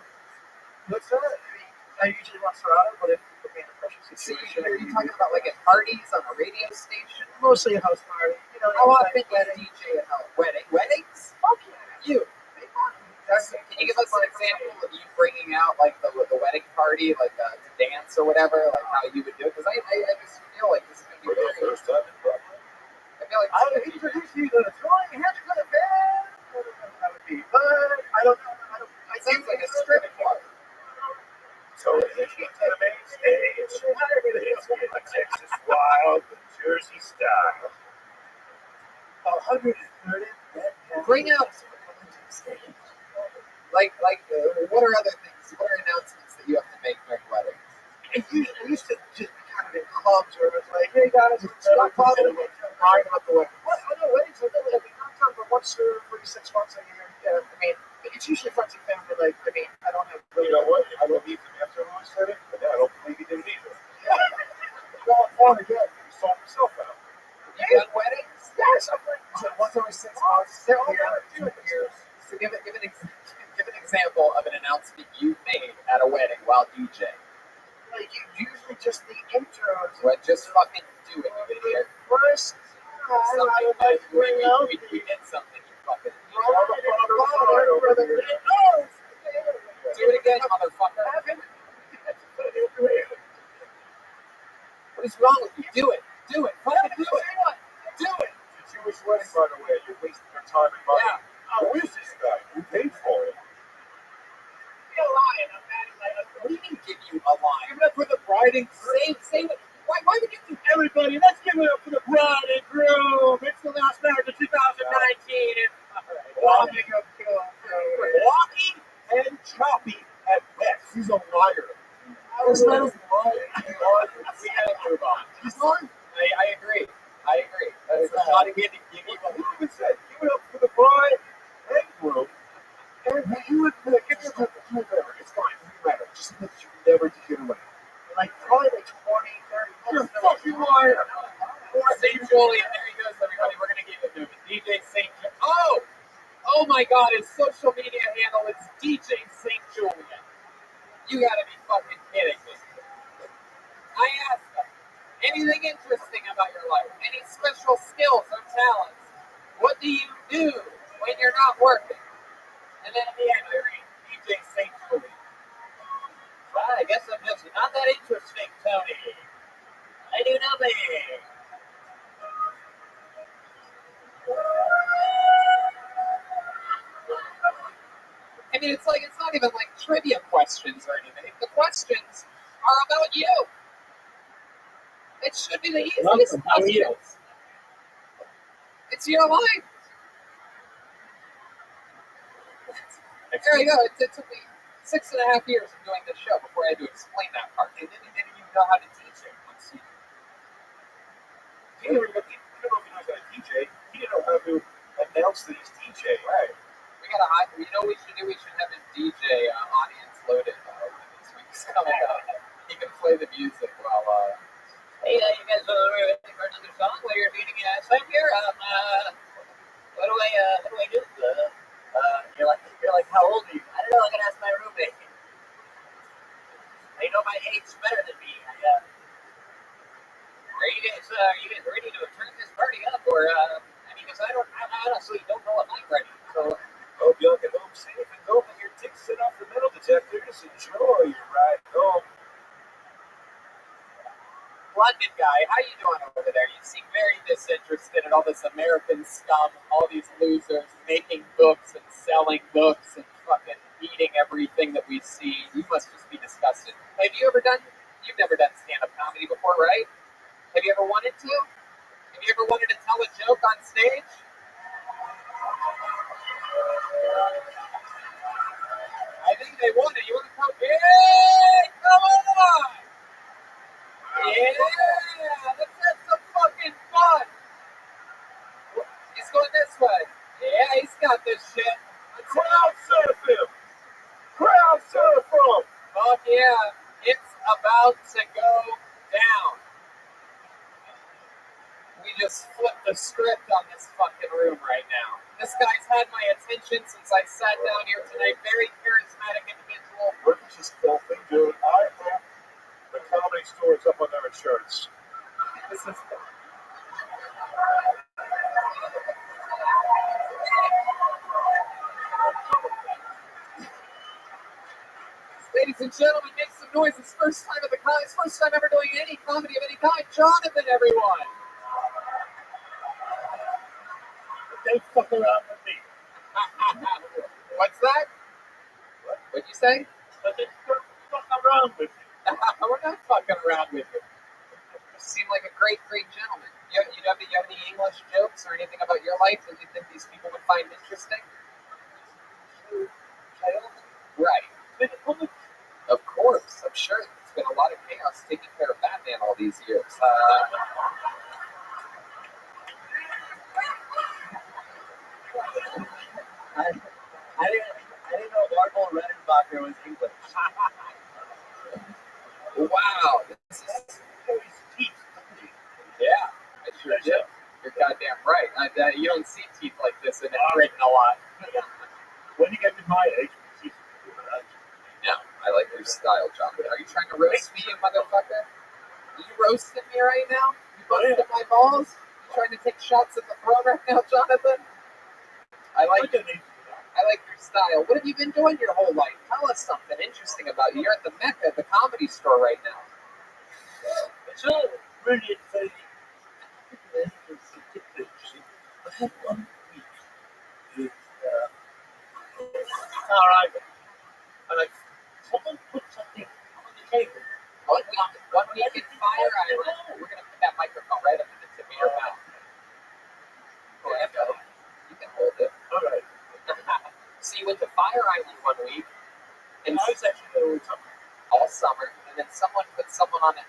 what's that? I usually want Serato, but if you put me in a pressure situation, Are you talking about like at parties on a radio station? mostly a house party. How often do you DJ at home? Weddings? Fuck yeah. You. Can you give us an example of you bringing out like the wedding party, like to dance or whatever, like how you would do it? Because I just feel like this is going to be very. First time in Brooklyn. I feel like I would introduce you to throwing heads to the bed. That would be, but I don't know. it sounds like a strip club. So the main stage, it's the Texas Wild, the Jersey style. 130. Bring out. Like, what are other things? What are announcements that you have to make during weddings? It used to just be kind of in clubs where it was like, hey guys, stop bothering me. Lying about the wedding. What? I know weddings are really like not time for once every 6 months a year. Yeah, I mean, it's usually friends and family. Like, I mean, I don't have. You know what? I believe him after I said it, but I don't believe he didn't either. Going on again. He saw himself out. You done weddings? Yes, I'm like, once every 6 months. They're all about 2 years. So give an example of an announcement you made at a wedding while DJing. Like, usually just the intros. What? Just fucking do it, you idiot. First, Something that you did something you fucking. Do it again, motherfucker. What is wrong with you? Do it. Do it. Fucking do it. Do it. It's a Jewish wedding, by the way. You're wasting your time and money. Yeah. Who is this guy? Who paid for it? You're lying. I'm mad at my What do you mean give you a line? Give it up for the bride and groom. Say what? Why would you do Everybody, let's give it up for the bride and groom. It's the last marriage of 2019. Walking and choppy at best. He's a liar. This man's lying. We gotta move on. He's lying. I agree. That is not a good to give you. Who even said give it up for the bride and groom You would get your whatever. It's fine. It doesn't matter. Just admit you never did get away. Like probably like 20, 30 You're a minutes. fucking liar. St. Julian, there he goes, everybody. We're gonna give it to him. DJ St. Oh my God! His social media handle is DJ St. Julian. You gotta be fucking kidding me. I asked him, anything interesting about your life? Any special skills or talents? What do you do when you're not working? And then at the end, I read DJ St. Julian. Well, I guess I'm just not that interesting, Tony. I do nothing. I mean, it's not even like trivia questions or anything. The questions are about you. It should be the easiest questions. It's your life. There you go. It took me 6.5 years of doing this show before I had to explain that part. And then he didn't even know how to teach it. He didn't know if he knows how to DJ. He didn't know how to announce that he's DJ. Right. We gotta hide. You know what we should do? We should have his DJ audience loaded when this week's coming up. He can play the music while. Hey, you guys are ready for another song? While you're meeting Sam here, what do I do? You're like, how old are you? I don't know. I gotta ask my roommate. They know my age better than me. Are you guys ready to turn this party up, or because I honestly don't know if I'm ready. So. Hope y'all get home safe and don't let your dicks sit off the metal detectors. Enjoy your ride home. London guy, how you doing over there? You seem very disinterested in all this American scum, all these losers making books and selling books and fucking eating everything that we see. You must just be disgusted. You've never done stand-up comedy before, right? Have you ever wanted to? Have you ever wanted to tell a joke on stage? I think they want it. You want to come? Hey, come on! Yeah, let's have some fucking fun. He's going this way. Yeah, he's got this shit. Crowd surf him. Crowd surf him. Fuck yeah, it's about to go down. We just flipped the script on this fucking room right now. This guy's had my attention since I sat down here tonight. Very charismatic individual. What is this filthy dude? I hope the Comedy Store is up on their insurance. This is. Ladies and gentlemen, make some noise. It's first time ever doing any comedy of any kind. Jonathan, everyone. Don't fuck around with me. What's that? What'd you say? Don't fuck around with me. We're not fucking around with you. You seem like a great, great gentleman. You have any English jokes or anything about your life that you think these people would find interesting? Right. Of course, I'm sure there's been a lot of chaos taking care of Batman all these years. I didn't know Marble Redenbacher was English. Wow. This is... Yeah, I sure did. You're goddamn right. You don't see teeth like this in Britain a lot. When you get to my age, you see No, I like your style, Jonathan. Are you trying to roast me, you motherfucker? Are you roasting me right now? You busting my balls? You trying to take shots at the throne right now, Jonathan? I like your style. What have you been doing your whole life? Tell us something interesting about you. You're at the Mecca, at the Comedy Store right now. it's all really exciting. I had 1 week with, all right, and someone put something on the table. One week in Fire Island. We're going to put that microphone right up to the tip of your mouth. There you go. You can hold it. All right. So you went to Fire Island 1 week. And I was actually all summer, and then someone put something on a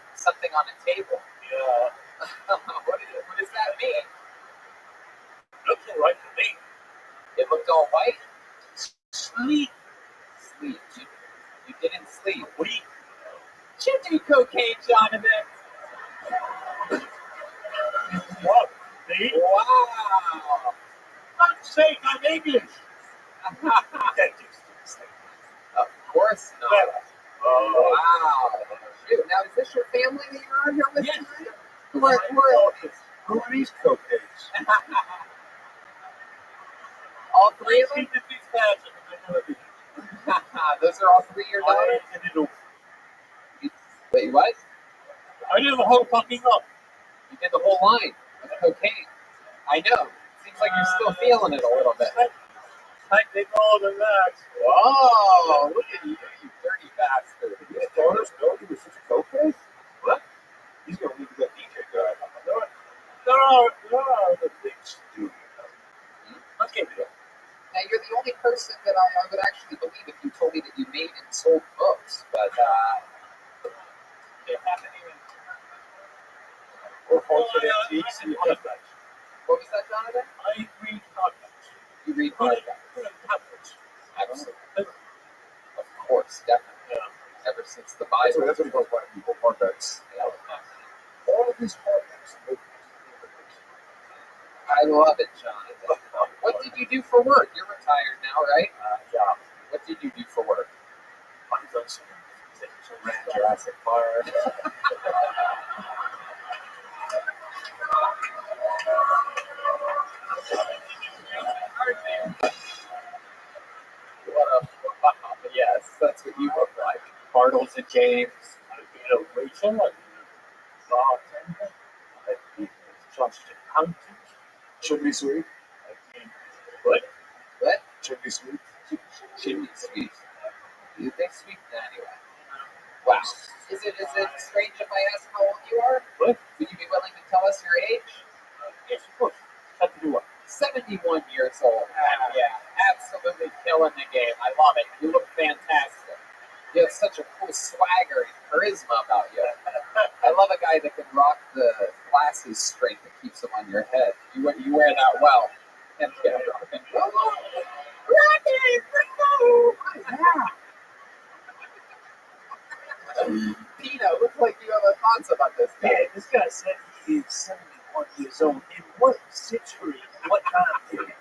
table. Yeah. What does that mean? Looks all right to me. It looked all white. Smell Sleep. Sleep. You didn't sleep. Sleep. You do cocaine, Jonathan. What? See? Wow. Fuck's sake, I'm English. Of course not. Wow. Shoot, now is this your family that you're on here with Yes. tonight? Who are these cocaines? All three of them? Those are all three of your daughters? Wait, what? I did the whole fucking up. You did the whole line of cocaine. I know. Seems like you're still feeling it a little bit. I did more than that. Whoa, look at you, you dirty bastard. His daughters know he was such a cokehead? What? He's going to leave that DJ guy. No, the things to do. Okay, Now, you're the only person that I would actually believe if you told me that you made and sold books, but, it happened even. Or antiques and what was that, Jonathan? I read hardbacks. You read hardbacks. Absolutely. Of course, definitely. Yeah. Ever since the Bible. That's what he goes by, people, hardbacks. All of these hardbacks. I love it, Jonathan. What did you do for work? You're retired now, right? Yeah. What did you do for work? I've done some Jurassic Park. Wow, yes, that's what you look like. Bartles and James. I've been a waiter. I've been a bartender. I've been a chartered accountant. Chimney sweep. I've been what? What? Chimney sweep. Chimney sweep. You think sweep? Anyway. Wow. Is it strange if I ask how old you are? What? Would you be willing to tell us your age? Yes, of course. Have to do what? 71 years old. Yeah, absolutely killing the game. I love it. You look fantastic. You have such a cool swagger and charisma about you. I love a guy that can rock the glasses straight that keeps them on your head. You wear that well. And yeah, rock and roll. Pino, looks like you have thoughts about this guy. Yeah, this guy said he is 71 years old. In what century? What time period?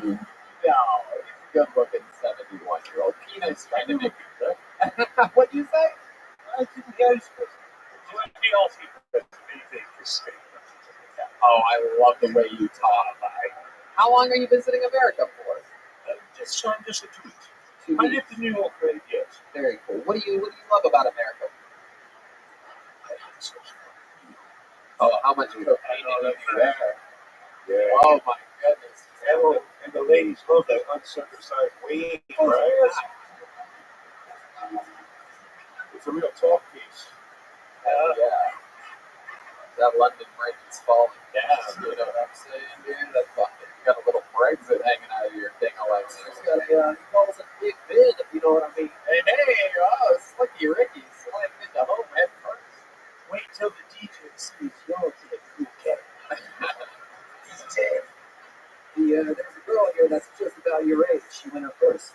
No, he's a good-looking 71-year-old. Pino's trying to make you good. What'd you say? I didn't go to school. You want to be asking for anything for school? Oh, I love the way you talk. How long are you visiting America for? Just a tweet. 2 I weeks. lived in New York for 8 years. Very cool. What do you love about America? Oh, how much cocaine did you there? Yeah. Oh my goodness. And the ladies love that uncircumcised wing, right? It's a real talk piece. Yeah. That London Bridge is falling down. You know what I'm saying, dude? That fucking, you got a little Brexit hanging out of your thing. Like, you got he calls it big bid, if you know what I mean. Hey, oh, Slicky Ricky, sliding into home head first. Wait till the DJ sees your cool cat. There's a girl here that's just about your age. She went up first.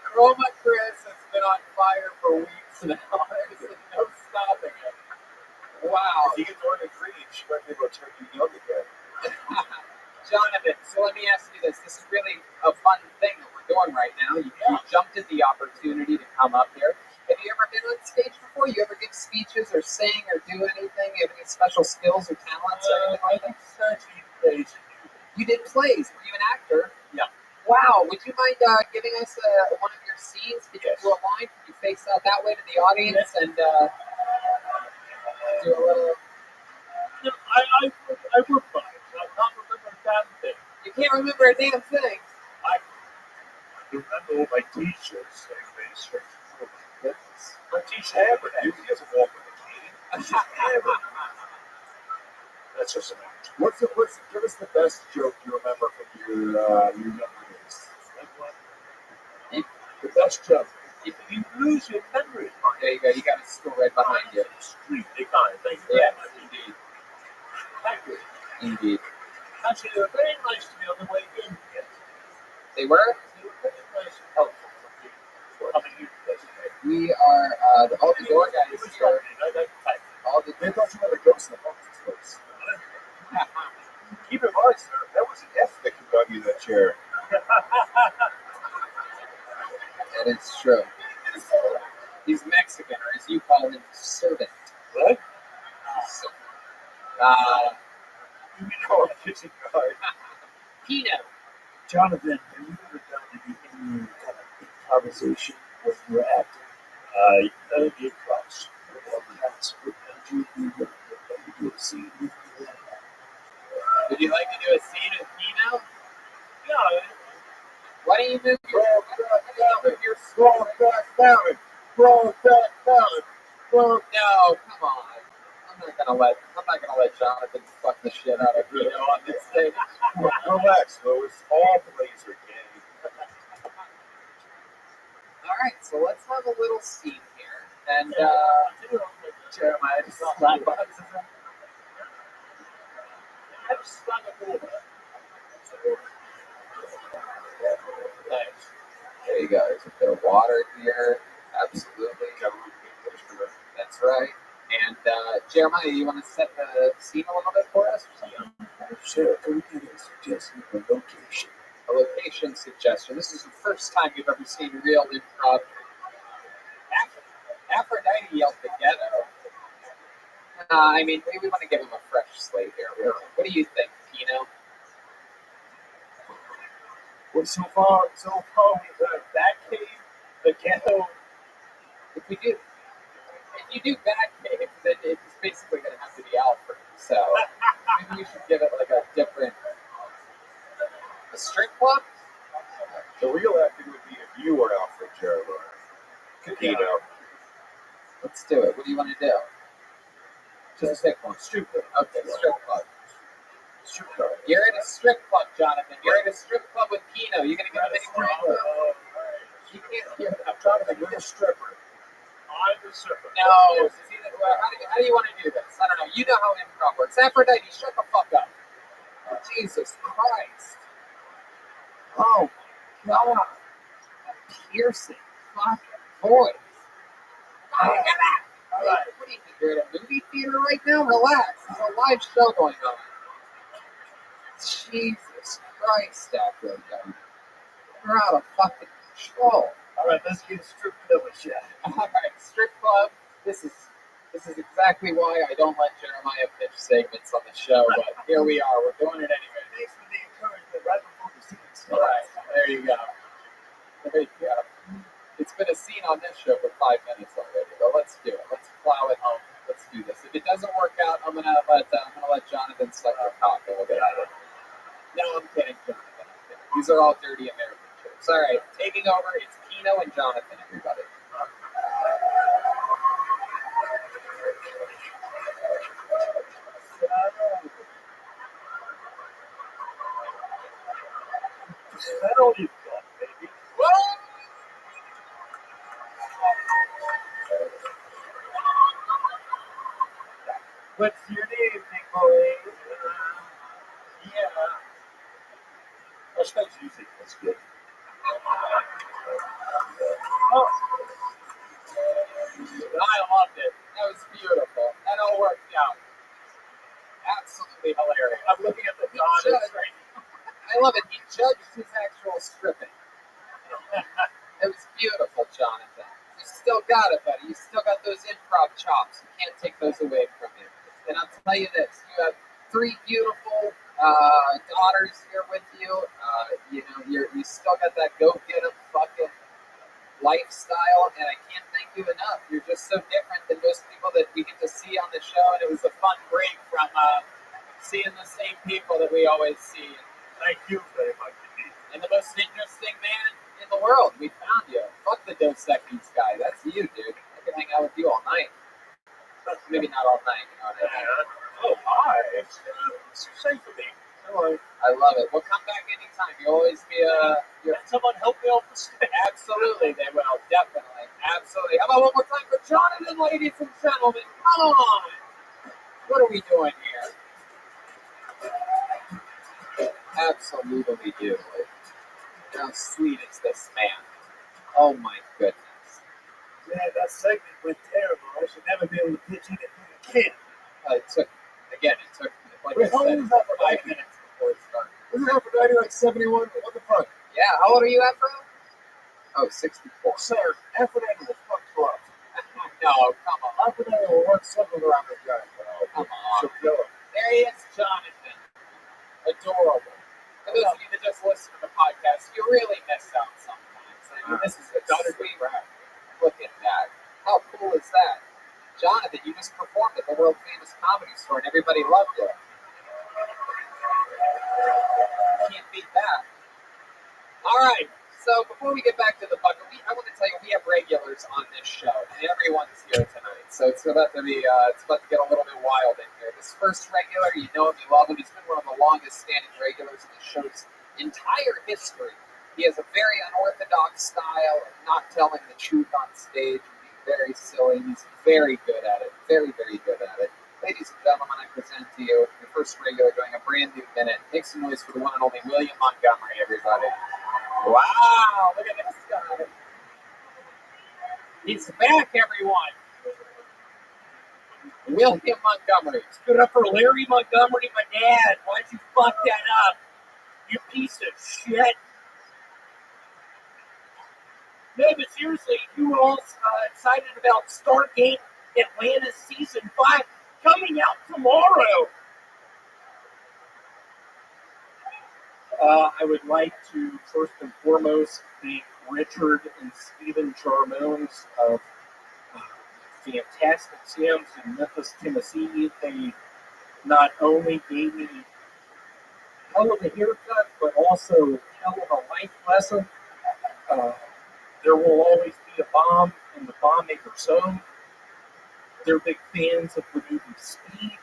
Chroma Chris has been on fire for weeks now. There's no stopping it. Wow. If you get Northern Green, she might be able to turn you young again. Jonathan, so let me ask you this. This is really a fun thing that we're doing right now. You jumped at the opportunity to come up here. Have you ever been on stage before? You ever give speeches or sing or do anything? You have any special skills or talents or anything like that? Plays. You did plays. Were you an actor? Yeah. Wow. Would you mind giving us one of your scenes? Could you do a line? Could you face out that way to the audience and do a little... I would buy it. I can't remember a damn thing. You can't remember a damn thing. I remember all my t-shirts saying they searched for my goodness. My t-shirt, he doesn't walk with a cane. That's just an act. Give us the best joke you remember from your younger days. The best joke. If you lose your memory, there you go. You got a stool right behind you. Extremely kind. Thank you. Yes, indeed. Thank you. Indeed. Actually, they were very nice to me on the way in here. They were? They were very nice and helpful for coming in yesterday. We are, all the door guys here. All the They thought you had a ghost in the office place. Keep in mind, sir, that was an F that got you that chair. That is true. He's Mexican, or as you call him, servant. What? You mean call a kitchen guard? Pino. Jonathan, have you ever done any kind of improvisation when you were acting? That would be a cross. Perhaps would you do a scene with me? Would you like to do a scene with Pino? Yeah. Why don't you move your Slow back down. Slow back down. No, come on. I'm not gonna let Jonathan fuck the shit out of Pino on this stage. Relax, though. It's all Blazer gang. Alright, so let's have a little scene here. And Jeremiah just slapboxes him. I just slung a ball. Nice. There you go. There's a bit of water here. Absolutely. That's right. And Jeremiah, you want to set the scene a little bit for us? Sure. Can we get a suggestion of a location? A location suggestion. This is the first time you've ever seen real improv. Aphrodite yelled the ghetto. I mean, we want to give him a fresh slate here. What do you think, Pino? Well, so far we've had Batcave, the ghetto. If you do Batcave, then it's basically going to have to be Alfred. So maybe you should give it like a different, a strip club. The real acting would be if you were Alfred Jeremiah. Pino. Let's do it. What do you want to do? Just pick one. Strip club. Okay, strip club. Strip club. You're in a strip club, Jonathan. You're in a strip club with Pino. You're going to give him any more info? You can't hear that. Jonathan, you're a stripper. I'm the stripper. No. How do you want to do this? I don't know. You know how improv works. Aphrodite, shut the fuck up. Jesus Christ. Oh, my God. A piercing fucking voice. Oh, get back. All right. What do you think? You're at a movie theater right now? Relax. There's a live show going on. Jesus Christ, Aphrodite. You're out of fucking control. All right, let's get a strip club shot. All right, strip club. This is exactly why I don't let Jeremiah pitch segments on the show, but here we are. We're doing it anyway. Thanks for the encouragement right before the scene starts. All right, there you go. There you go. It's been a scene on this show for 5 minutes already, but let's do it. Let's plow it home. Let's do this. If it doesn't work out, I'm gonna let Jonathan suck the cock and we'll get out of it. No, I'm kidding, Jonathan. I'm kidding. These are all dirty American jokes. All right, taking over. It's Pino and Jonathan, everybody. Settle you got, baby. What's your name, big boy? Yeah. I suppose you think that's good. Oh. I loved it. That was beautiful. That all worked out. Absolutely hilarious. I'm looking at the daughters right now. I love it. He judged his actual stripping. It was beautiful, Jonathan. You still got it, buddy. You still got those improv chops. You can't take those away from you. And I'll tell you this: you have 3 beautiful daughters here with you. You still got that go get 'em fucking lifestyle, and I can't thank you enough. You're just so different than most people that we get to see on the show, and it was a fun break from seeing the same people that we always see. Thank you very much. And the most interesting man in the world, we found you. Fuck the Dos Equis guy. That's you, dude. I can hang out with you all night. Maybe not all night, you know what I mean? Oh, hi. It's safe for me. I love it. We'll come back anytime. You'll always be Can someone help me off the stage? Absolutely, they will. Definitely. Absolutely. How about one more time for Jonathan, ladies and gentlemen? Come on. What are we doing here? Absolutely do. How sweet is this man? Oh my goodness. Yeah, that segment went terrible. I should never be able to pitch anything again. It took, like Wait, I how said, old is that? 5 minutes before it started. Isn't Aphrodite like 71? What the fuck? Yeah, how old are you, Afro? Oh, 64. Sir, Aphrodite will fuck you up. No, come on. Aphrodite will run something around this guy. Come on. She'll kill him. There he is, Jonathan. Adorable. For those of you that just listen to the podcast, you really miss out sometimes. I mean, this is a sweet rap. Look at that. How cool is that? Jonathan, you just performed at the world famous comedy store and everybody loved you. Can't beat that. All right. So before we get back to the bucket, I want to tell you we have regulars on this show, and everyone's here tonight. So it's about to get a little bit wild in here. This first regular, you know him, you love him. He's been one of the longest standing regulars in the show's entire history. He has a very unorthodox style of not telling the truth on stage and being very silly. He's very good at it. Very, very good at it. Ladies and gentlemen, I present to you the first regular doing a brand new minute. Make some noise for the one and only William Montgomery, everybody. Wow, look at this guy. He's back, everyone. William Montgomery. Stood up for Larry Montgomery, my dad. Why'd you fuck that up? You piece of shit. No, but seriously, you were all excited about Stargate Atlanta Season 5 coming out tomorrow. I would like to first and foremost thank Richard and Stephen Charmones of Fantastic Sam's in Memphis, Tennessee. They not only gave me hell of a haircut, but also hell of a life lesson. There will always be a bomb in the bomb maker's home. They're big fans of the movie Speed.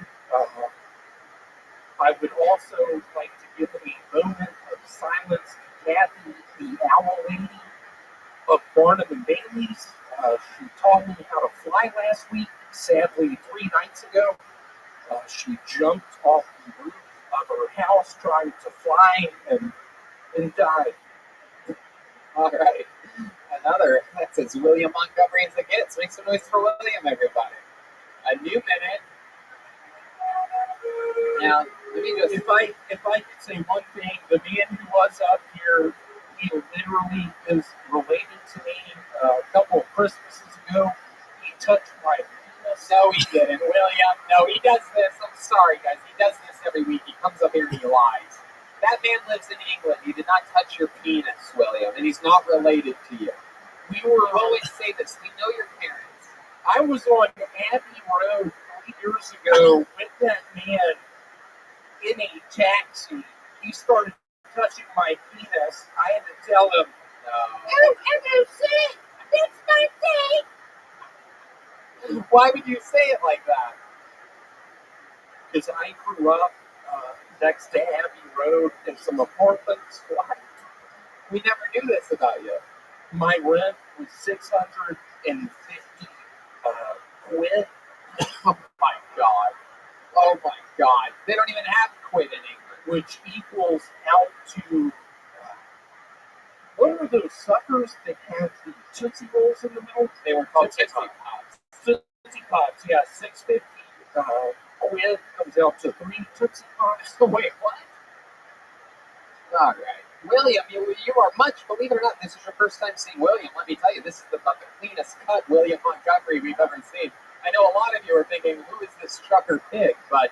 I would also like to give a moment of silence to Kathy, the owl lady of Barnum and Bailey's. She taught me how to fly last week. Sadly, 3 nights ago, she jumped off the roof of her house trying to fly and died. All right. Another, that's as William Montgomery as it gets. Make some noise for William, everybody. A new minute. Now, let me just... If I could say one thing, the man who was up here, he literally is related to me. A couple of Christmases ago, he touched my penis. No, he didn't, William. No, he does this. I'm sorry, guys. He does this every week. He comes up here and he lies. That man lives in England. He did not touch your penis, William, and he's not related to you. You always say this. We know your parents. I was on Abbey Road 3 years ago with that man in a taxi. He started touching my penis. I had to tell him, Oh, shit! That's my thing! Why would you say it like that? because I grew up next to Abbey Road in some apartments. We never knew this about you. My rent was $650 quid. Oh my God. Oh my God. They don't even have quid in England. Which equals out to, what were those suckers that had the Tootsie Rolls in the middle? They were called Tootsie Pops. Tootsie Pops, yeah, $650 quid comes out to 3 Tootsie Pops. Oh, wait, what? All right. William, you are much, believe it or not, this is your first time seeing William. Let me tell you, this is about the cleanest cut William Montgomery we've ever seen. I know a lot of you are thinking, who is this trucker pig? But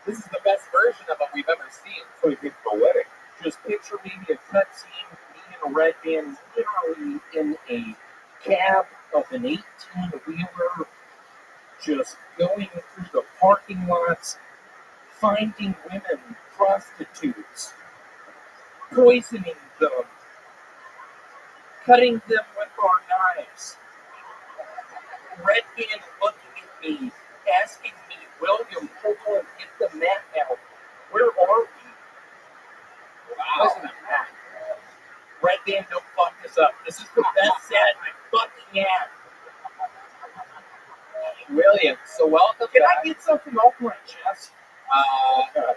this is the best version of him we've ever seen. So it's poetic. Just picture maybe a cut scene, me in a red van, literally in a cab of an 18-wheeler, just going through the parking lots, finding women, prostitutes, poisoning them, cutting them with our knives. Red man looking at me, asking me, William, hold on, get the map out. Where are we? Wow. Wasn't a map. Red man, don't fuck this up. This is the best set I fucking have. William, so welcome Can back. I get something off my chest?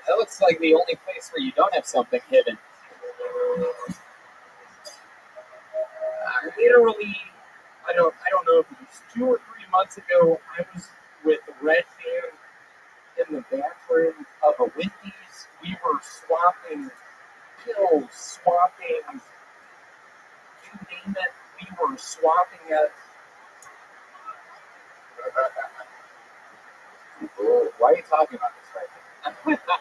That looks like the only place where you don't have something hidden. Literally, I don't know if it was 2 or 3 months ago, I was with Red Band in the bathroom of a Wendy's. We were swapping pills, swapping, you name it, we were swapping it. Why are you talking about this right now?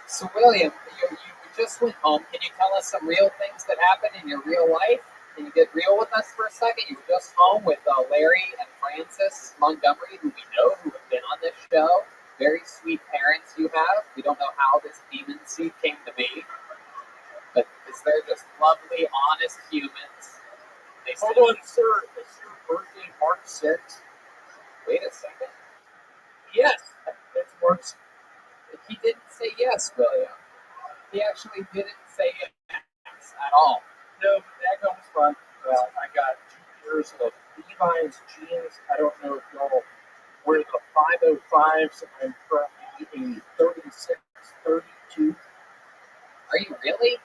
So, William, you just went home. Can you tell us some real things that happened in your real life? Can you get real with us for a second? You were just home with Larry and Francis Montgomery, who we know, who have been on this show. Very sweet parents you have. We don't know how this demon seed came to be, but they're just lovely, honest humans. Hold on, sir. Is your birthday March 6th? Wait a second. Yes, it's March. He didn't say yes, William. He actually didn't say yes at all. No, that comes fun. I got 2 pairs of Levi's jeans. I don't know if y'all wear the 505s. I'm currently eating 36, 32. Are you really?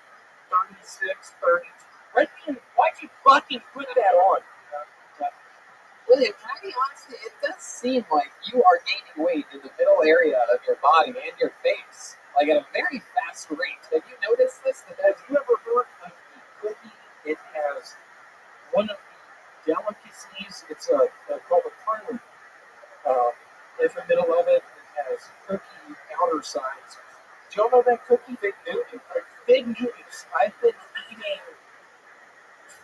36, 32. Redman, why'd you fucking put that on? William, can I be honest with you? It does seem like you are gaining weight in the middle area of your body and your face, like at a very fast rate. Have you noticed this? Have you ever heard of the cookie? It has one of the delicacies. It's called a prune. In the middle of it, it has cookie outer sides. Do y'all know that cookie? Fig Newtons. Fig Newtons. I've been eating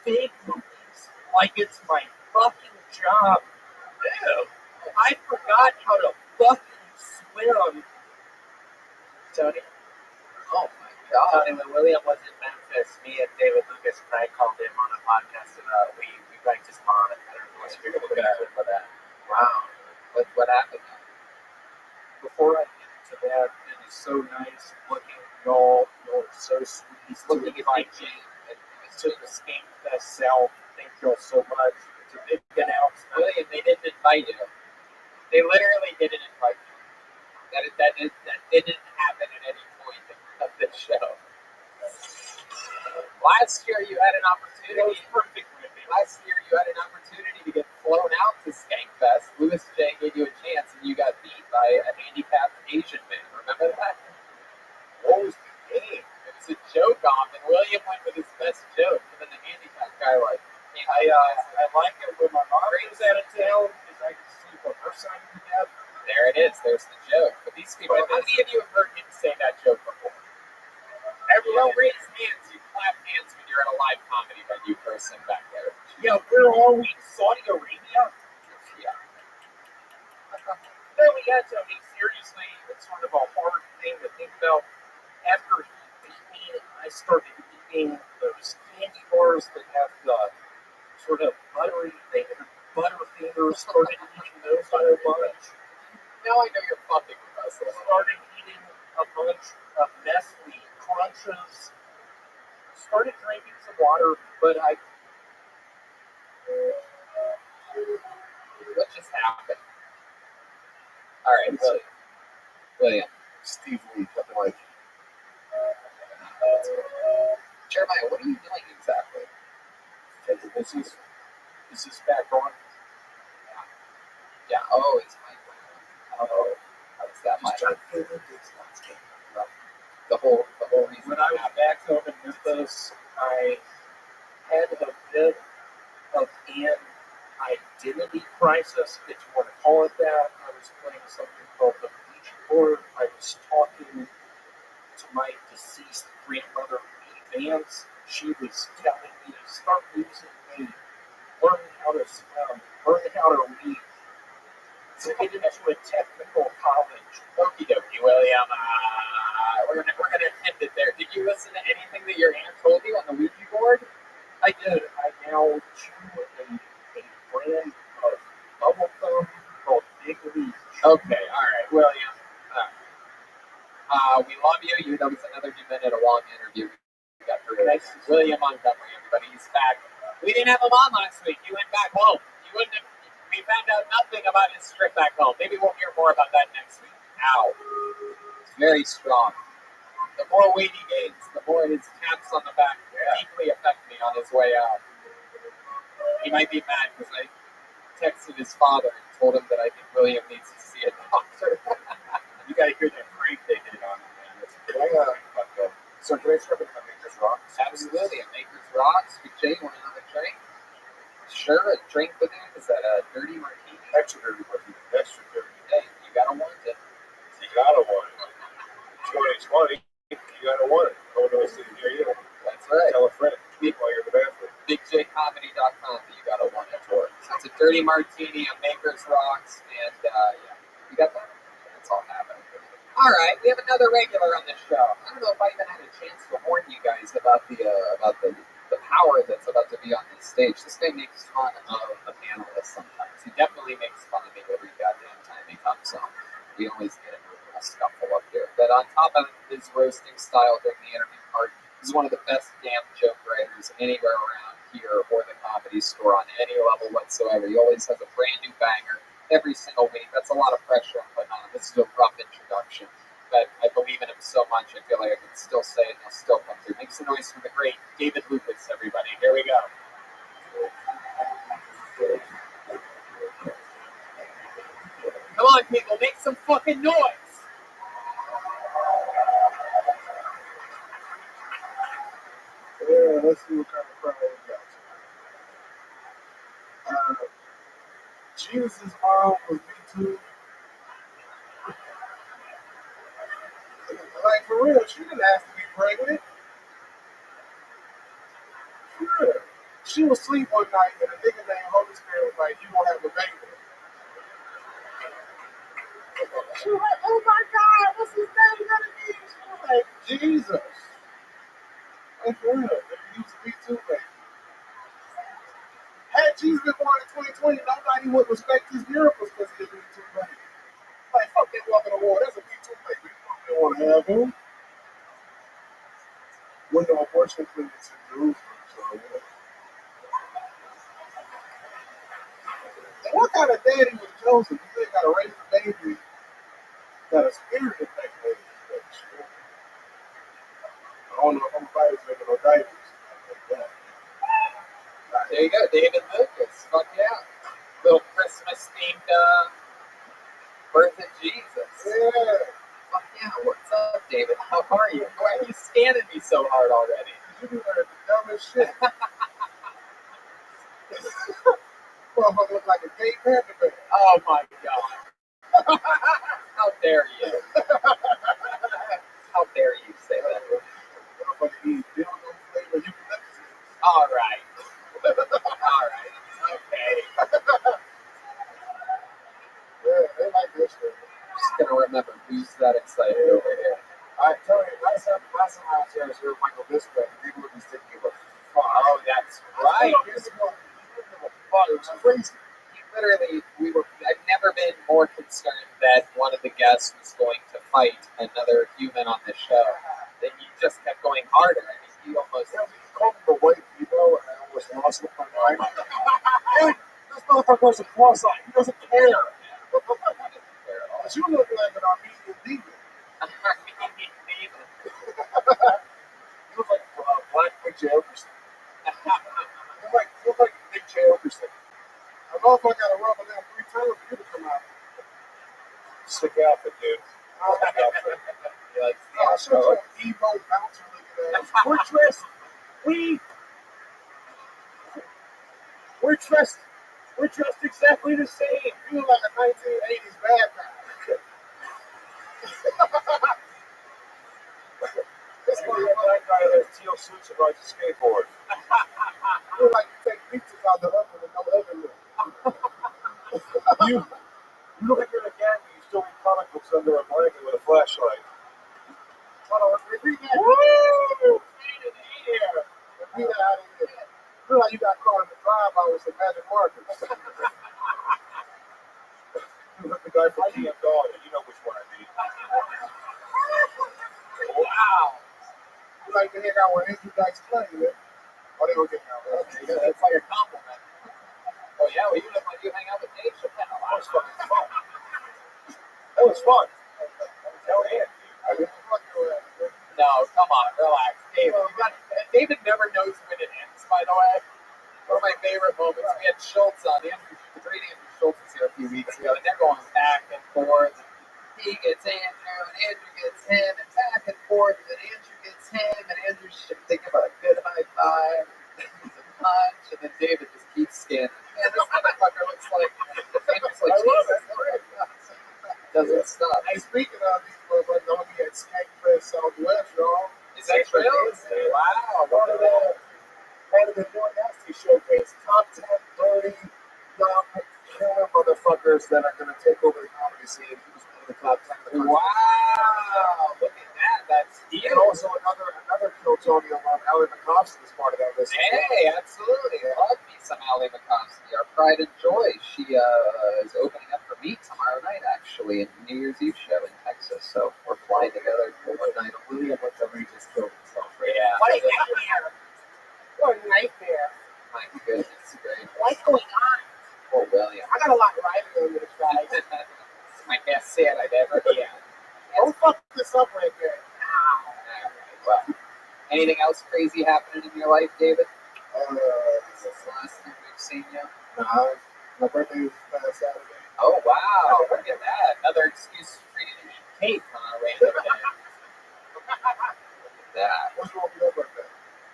fig Newtons like it's my fucking job. Ew. I forgot how to fucking swim. Tony? Oh my god. Tony, when William was in Memphis, me and David Lucas and I called him on a podcast and we ranked his mom and had her voice. You're going to look for that. Wow. What happened? Before I get into that, it is so nice looking. Y'all are so sweet. He's looking at my Jane. To the Skank Fest South. Thank y'all so much. It's a big announcement. William, they didn't invite you. They literally didn't invite you. That didn't happen at any point of this show. Last year you had an opportunity. That was perfect. Last year you had an opportunity to get flown out to Skankfest. Louis J gave you a chance and you got beat by a handicapped Asian man. Remember that? What was the game? It was a joke off, and William went with his best joke. And then the handicapped guy I like it when my mom is out of town because I can sleep on her side of the bed. There it is. There's the joke. But these people, how many of you have heard him say that joke before? Everyone raise hands. You clap hands when you're at a live comedy venue person back there. Yeah, where are we? Saudi Arabia? Yeah. No, we had to. I mean, seriously, it's sort of a hard thing to think about. After he beat me, I started eating those candy bars that have the sort of buttery thing, Butterfingers. Started eating those a whole bunch. Now I know you're fucking with us. Started eating a bunch of Nestle Crunches. Started drinking some water, but what just happened? All right, William. Steve Lee, nothing like Jeremiah, what are you doing exactly? Is this back on? Yeah. Oh, it's my phone. Oh, how's that my the whole reason. When I was back home in Memphis, I had a bit of an identity crisis, if you want to call it that. I was playing something called the Ouija board. I was talking to my deceased grandmother, Vance. She was telling me, start using me, learn how to swim, learn how to read, to get into a technical college. Okie dokie, William. We're gonna end it there. Did you listen to anything that your aunt told you on the Ouija board? I did. I now chew a brand of bubble gum called Big Leaf. Okay, all right, William. We love you. You know, it's another 2 minute long interview. We got through. Nice. William Montgomery, everybody. He's back. We didn't have him on last week. He went back home. We found out nothing about his trip back home. Maybe we'll hear more about that next week. Ow. It's very strong. The more weight he gains, the more his taps on the back deeply affect me on his way out. He might be mad because I texted his father and told him that I think William needs to see a doctor. You got to hear that break they did on him, man. That's great. So can I start with my Maker's Rocks? Absolutely. A Maker's Rocks. Big J, you want another drink? Sure, a drink with it. Is that a dirty martini? Extra dirty martini. Extra dirty. Hey, you gotta want it. You gotta want it. 2020, you gotta want it. Oh no, it's near you. That's right. Tell a friend while you're in the bathroom. BigJComedy.com that you gotta want it for. So it's a dirty martini, a Maker's Rocks, and yeah. You got that? That's all happening. All right, we have another regular on this show. I don't know if I even had a chance to warn you guys about the power that's about to be on this stage. This guy makes fun of the panelists sometimes. He definitely makes fun of me every goddamn time he comes on. We always get into a scuffle up here. But on top of his roasting style during the interview part, he's one of the best damn joke writers anywhere around here or the Comedy Store on any level whatsoever. He always has a brand new banger every single week. That's a lot of pressure I'm putting on him. This is a rough introduction, but I believe in him so much, I feel like I can still say it and he'll still come through. Make some noise for the great David Lucas, everybody. Here we go. Come on, people, make some fucking noise. Yeah, let's see what kind of crowd we got. Jesus' mom was me too. Like, for real, she didn't ask to be pregnant. For real. She was asleep one night and a nigga named Holy Spirit was like, you gonna have a baby. She was like, oh my God, what's his name gonna be? She was like, Jesus. Like, for real, he was a Me Too baby. Had Jesus been born in 2020, nobody would respect his miracles because he was a Me Too baby. Like, fuck that walking the wall, that's a Me Too baby. You don't want to have him. Window abortion clinics in Jerusalem, so yeah. What kind of daddy was Joseph? You think gotta raise a baby, got a spirit to make babies. I don't know if anybody's making no diapers. Like There you go, David Lucas. Fuck yeah. Little Christmas themed birth of Jesus. Yeah. Fuck yeah. What's up, David? How are you? Why are you scanning me so hard already? You do the dumbest shit. Motherfucker look like a gay panda bear. Oh my God. How dare you? How dare you say that? Motherfucker eat dildo flavor eucalyptus. All right. All right. Okay. Yeah, they like this shit. Just gonna remember who's that excited over here. I tell you, last time I was here, I was here with Michael Biscuit, and people would be sticking with fuck. Oh, that's right. It was crazy. Literally, I've never been more concerned that one of the guests was going to fight another human on the show. Then you just kept going harder. I mean, you almost called him the white people, and I almost lost my mind. Hey, this motherfucker was a cross-eyed. He doesn't care. But you look like an Armenian demon. You look like Black Big J. Okerson. You look like Big J. Okerson. I know if I got to rub it down 3 times, you could come out. Sick outfit, dude. I should have emo bouncer looking ass. We're dressed exactly the same. You look like a 1980s bad guy. This black guy that has teal suits and rides a skateboard. You look like you take pictures out the oven and no oven look. You look like you're in a gang and you still read comic books under a blanket with a flashlight. Hold on, repeat that. Woo! Repeat that out of here. You look like you got caught in the drive-by with some magic markers. You look the guy from TM Dog, and you know which one I mean. wow. You like to hang out with Andrew Dice Clay, man. Oh, they were getting out. Okay, that's like a compliment. Oh yeah, well you look like you hang out with Dave Chappelle. That was fucking fun. That was fun. Hell yeah. my favorite moments. We had Schultz on. The great Andrew Schultz was here a few weeks ago, and they're going back and forth. He gets Andrew, and Andrew gets him, and back and forth, and then Andrew gets him, and Andrew's thinking about a good high five, and a punch, and then David just keeps scanning. Man, this motherfucker looks like, Andrew's like, Jesus Christ. Doesn't stop. Hey, speaking of these motherfuckers, I'm gonna be at Skankfest Southwest, y'all. Is that true? Wow, part of the New Nasty Showcase. Top 10 dirty, dumb, killer motherfuckers that are gonna take over the comedy scene. He was one of the top 10 in the country. Wow, look at that. That's huge. And also another Kill Tony alum, Allie McCoskey, is part of that list. Hey, absolutely. Love me some Allie McCoskey, our pride and joy. She is opening up for me tomorrow night, actually, in New Year's Eve show in Texas. So we're flying together for one night. William Montgomery just killed himself. Yeah. What a nightmare. What a nightmare. My goodness, great. What's going on? Poor William. I got a lot riding on this, guys. It's my best set I've ever had. Don't fuck this up right there. All right, well, anything else crazy happening in your life, David? Since the last time we've seen you? Nah, my birthday was past Saturday. Oh, wow. Look at that. Another excuse for you to cake on a random day. Look at that. What's wrong with your birthday?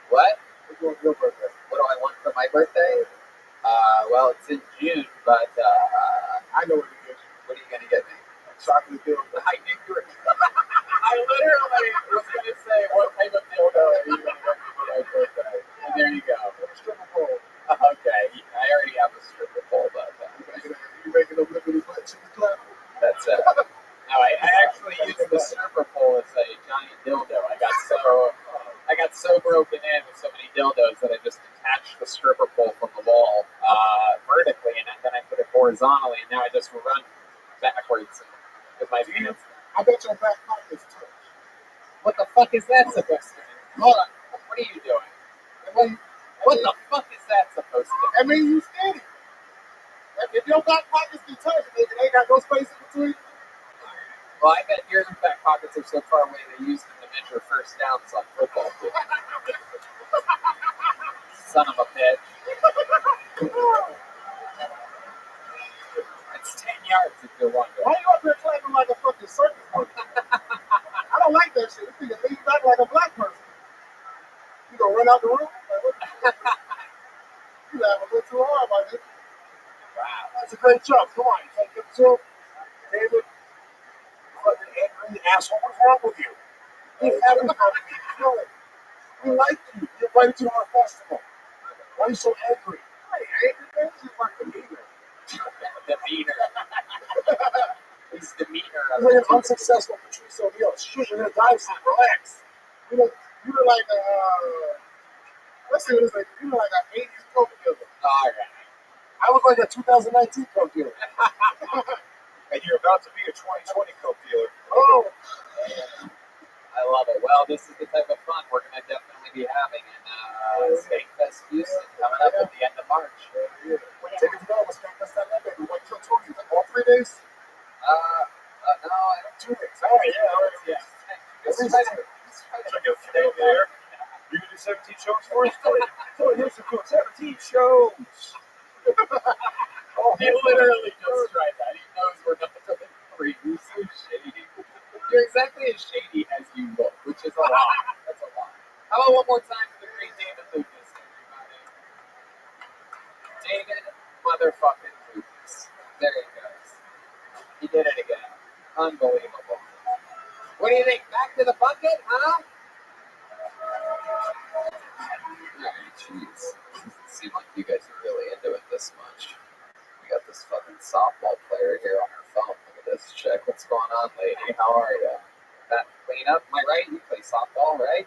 What? What's wrong with your birthday? What do I want for my birthday? Well, it's in June, but I know what it is. what are you going to get me? Chocolate dildo. I knew you were. I literally was going to say, what type of dildo are you going to get me for my birthday? And there you go. Stripper pole. Okay, I already have a stripper pole, but You making a liberty butt chicken clap? that's it. No, I actually used the stripper pole as a giant dildo. I got so broken in with so many dildos that I just detached the stripper pole from the wall vertically, and then I put it horizontally, and now I just run backwards with my hands. I bet your back pocket's touch. What the fuck is that supposed to mean? Hold on. What are you doing? What the fuck is that supposed to mean? I mean, you skinny. If your back pockets can touch, nigga, they ain't got no space in between. Well, I bet your back pockets are so far away they used them to measure first downs on football field. Son of a bitch. It's 10 yards if you're wondering. Why you up here clapping like a fucking circus monkey? I don't like that shit. This nigga lean back like a black person. You gonna run out the room? Like, what the fuck? You laughing a little too hard, my nigga. Wow. That's a great job. Come on, you can't give it to him. David, you fucking angry asshole. What's wrong with you? You haven't kill it. We like you. You're invited to our festival. Why are you so angry? I ain't angry, man. This is my demeanor. Demeanor. His demeanor. You're like an unsuccessful Patrice O'Neal. Shoot, you're gonna die soon. Relax. You were like a, let's see what it's like. You were like an 80s coke dealer. All right. I look like a 2019 coke dealer. And you're about to be a 2020 coke dealer. Oh. I love it. Well, this is the type of fun we're going to definitely be having in Skankfest Houston coming up at the end of March. Yeah. Take it to go. Let's make this that baby. What Kill Tony? Like all 3 days? No, I don't. 2 days. All right, yeah. Just At least try it's to- Check out today over there. You can do 17 shows for us? So here's some cool 17 shows. He literally just tried that. He knows we're not going to free. You're so shady. You're exactly as shady as you look, which is a lot. That's a lot. How about one more time for the great David Lucas, everybody? David motherfucking Lucas. There he goes. He did it again. Unbelievable. What do you think? Back to the bucket, huh? Alright, jeez. Doesn't seem like you guys are really into it this much. We got this fucking softball player here on her phone. Look at this chick. What's going on, lady? How are you? That clean up? Am I right? You play softball, right?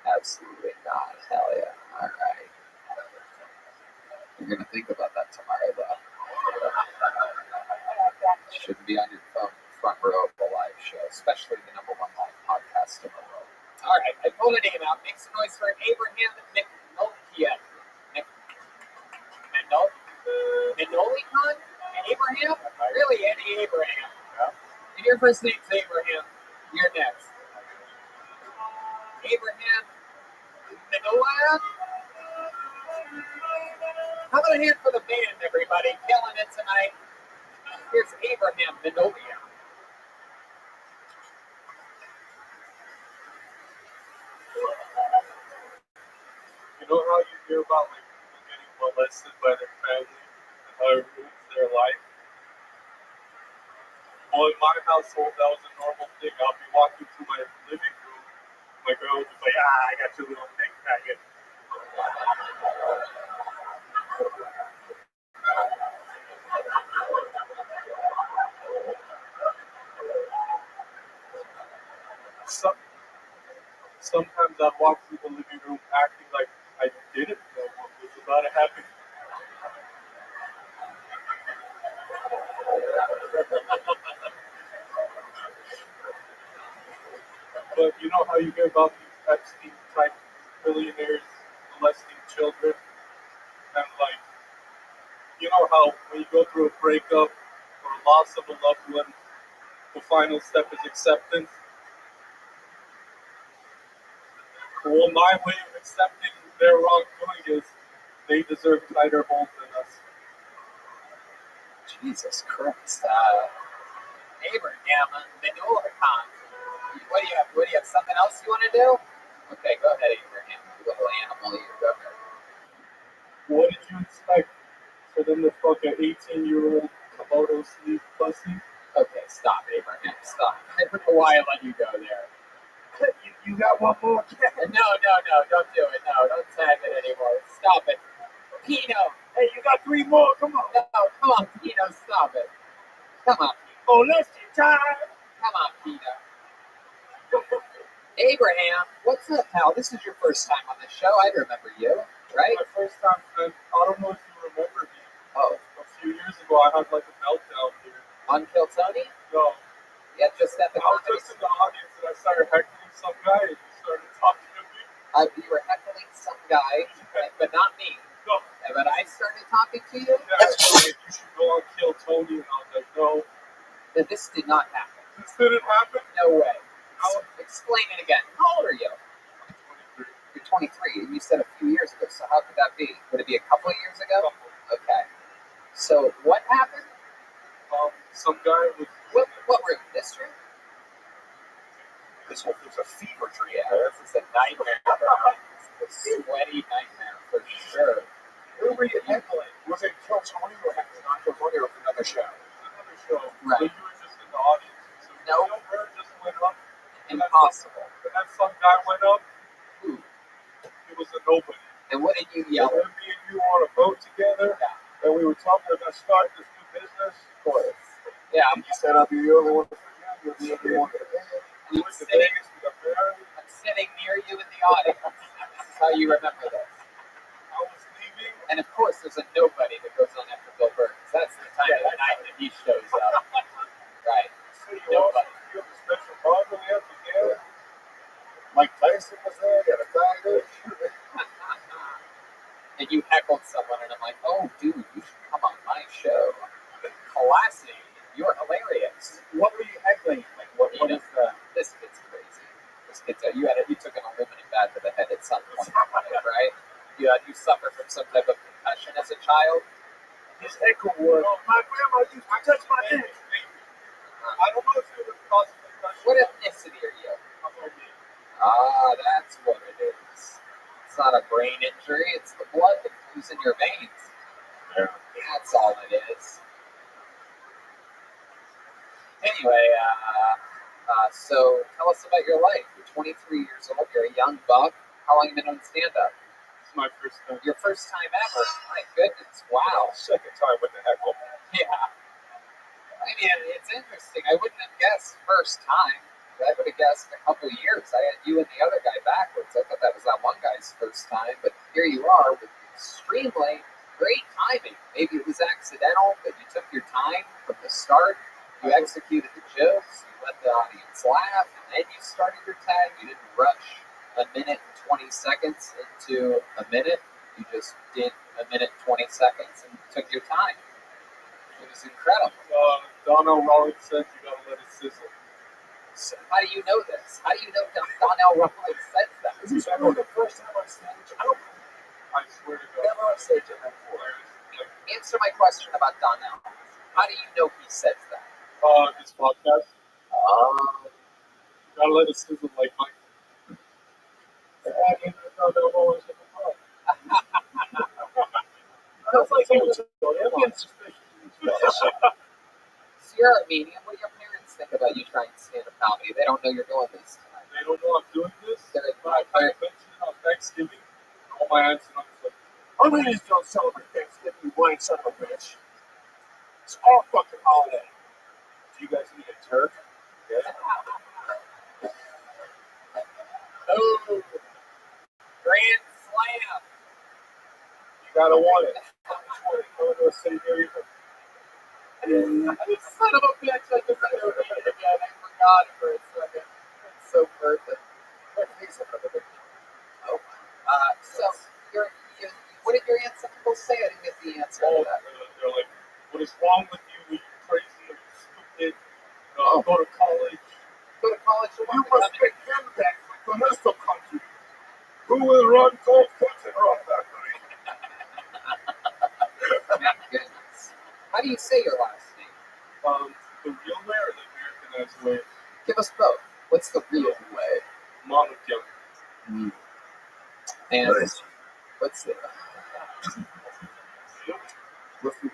Absolutely not. Hell yeah. Alright. You're gonna think about that tomorrow, though. Shouldn't be on your phone front row of the live show, especially the #1 live podcast in the world. Alright, I pulled a name out. Make some noise for Abraham McNulty. Minolikon? Abraham? Really, Eddie Abraham. And your first name's Abraham. You're next. Abraham Minolan? How about a hand for the band, everybody? Killing it tonight. Here's Abraham Menovia. You know how you hear about like people getting molested by their family and how it ruins their life? Well, in my household, that was a normal thing. I'll be walking through my living room. My girl would be like, I got your little thing faggot. Sometimes I'd walk through the living room acting like I didn't know what was about to happen. But you know how you hear about these Epstein-type billionaires molesting children? And like, you know how when you go through a breakup or loss of a loved one, the final step is acceptance? Well, my way of accepting their wrongdoing is they deserve tighter hold than us. Jesus Christ. Abraham Menovia. What do you have? What do you have? Something else you want to do? Okay, go ahead, Abraham. You little animal, you go ahead. What did you expect for them to fuck an 18-year-old Komodo sleeve pussy? Okay, stop, Abraham. Stop. I don't know why I let you go there. You got one more? No, don't do it. No, don't tag it anymore. Stop it. Pino. Hey, you got 3 more. Come on. No, come on, Pino. Stop it. Come on. Oh, let's get time. Come on, Pino. Abraham, what's up, pal? This is your first time on the show. I remember you, right? My first time, and I don't know if you remember me. Oh. A few years ago, I had like a meltdown here. On Kill Tony? No. Yeah, just at the I was just in the audience and I started heckling some guy and he started talking to me. You were heckling some guy, but not me. No. But I started talking to you? Yeah, like, you should go on Kill Tony, and I was like, no. This did not happen. This didn't happen? No way. I'll explain it again. How old are you? 23. You're 23, and you said a few years ago, so how could that be? Would it be a couple of years ago? Okay. So, what happened? Some guy was... What room? This room? This whole thing's a fever dream. Yeah, this is a nightmare. It's a sweaty nightmare, for sure. Who were you heckling? Was it Kill Tony or heckling on Kill Tony or another show? Another show. Right. So you were just in the audience. So No. the bird just went up. Impossible. And then some guy went up. Who? He was a nobody. And what did you yell? And then me and you were on a boat together. Yeah. And we were talking about starting this new business. Of course. Yeah. You said I'll be the only one for you. You'll be the only one for me. I'm sitting near you in the audience. This is how you remember this. I was leaving. And of course, there's a nobody that goes on after Bill Burns. That's the time of the night that he shows up. Right. So you also feel the special bond that we have together. Mike Tyson was there. Got a tiger. And you heckled someone, and I'm like, oh, dude, you should come on my show. Classy. You're hilarious. What were you heckling? Like, what is the... This kid's crazy. This kid's... You took an aluminum bat to the head at some point, right? You suffered from some type of concussion as a child? His echo was, my grandma used to touch my neck. I don't know if it was causing concussion. What ethnicity are you? I'm Armenian. Ah, that's what it is. It's not a brain injury. It's the blood that flows in your veins. Yeah. That's all it is. Anyway, so tell us about your life. You're 23 years old. You're a young buck. How long have you been doing stand-up? It's my first time. Your first time ever. My goodness. Wow. Second time with the heckle. Yeah. I mean, it's interesting. I wouldn't have guessed first time. I would have guessed a couple of years. I had you and the other guy backwards. I thought that was that one guy's first time. But here you are with extremely great timing. Maybe it was accidental, but you took your time from the start. You executed the jokes, you let the audience laugh, and then you started your tag. You didn't rush a minute and 20 seconds into a minute. You just did a minute, 20 seconds, and took your time. It was incredible. Donnell Rawlings said you gotta let it sizzle. So how do you know this? How do you know Donnell Rawlings says that? This is the first time on stage. I don't I swear to God. Never on stage at that before. Answer my question about Donnell. How do you know he says that? This podcast. Gotta let it sizzle like Mike. Sounds like he was being suspicious. So you're Armenian. What do your parents think about you trying stand-up comedy? They don't know you're doing this tonight. They don't know I'm doing this. They're But I kind of mentioned it on Thanksgiving. All my aunts and uncles like, Armenians don't celebrate Thanksgiving, you white son of a bitch. It's our fucking holiday. Do you guys need a Turk? Yeah. oh, grand slam. You gotta want it. go to a city near you. Son of a bitch! I just said it again. I forgot it for a second. It's so perfect. Oh, so what did your aunts and uncles say? I didn't get the answer to that. They're like, what is wrong with you? You crazy, you stupid. Go to college. Go to college. You must make them back for the rest of the country. Who will run Cold Cotton Rock Factory? Thank goodness. How do you say your last name? The real way or the Americanized way? Give us both. What's the real way? Monaco. And Nice. what's the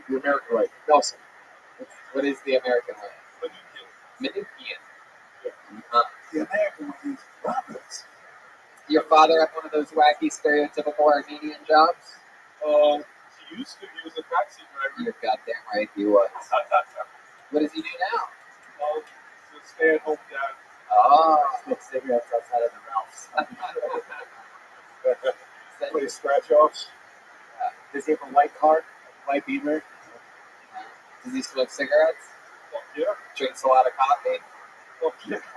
American way? Nelson. what is the American way? Medikian. The American way is Roberts. Your father had one of those wacky, stereotypical Armenian jobs? He used to. He was a taxi driver. You're goddamn right he was. What does he do now? He's a stay-at-home dad. Oh. Smoke cigarettes outside of the mouth. Play scratch-offs. Does he have a white car? White Beamer? Does he smoke cigarettes? Yeah. Drinks a lot of coffee?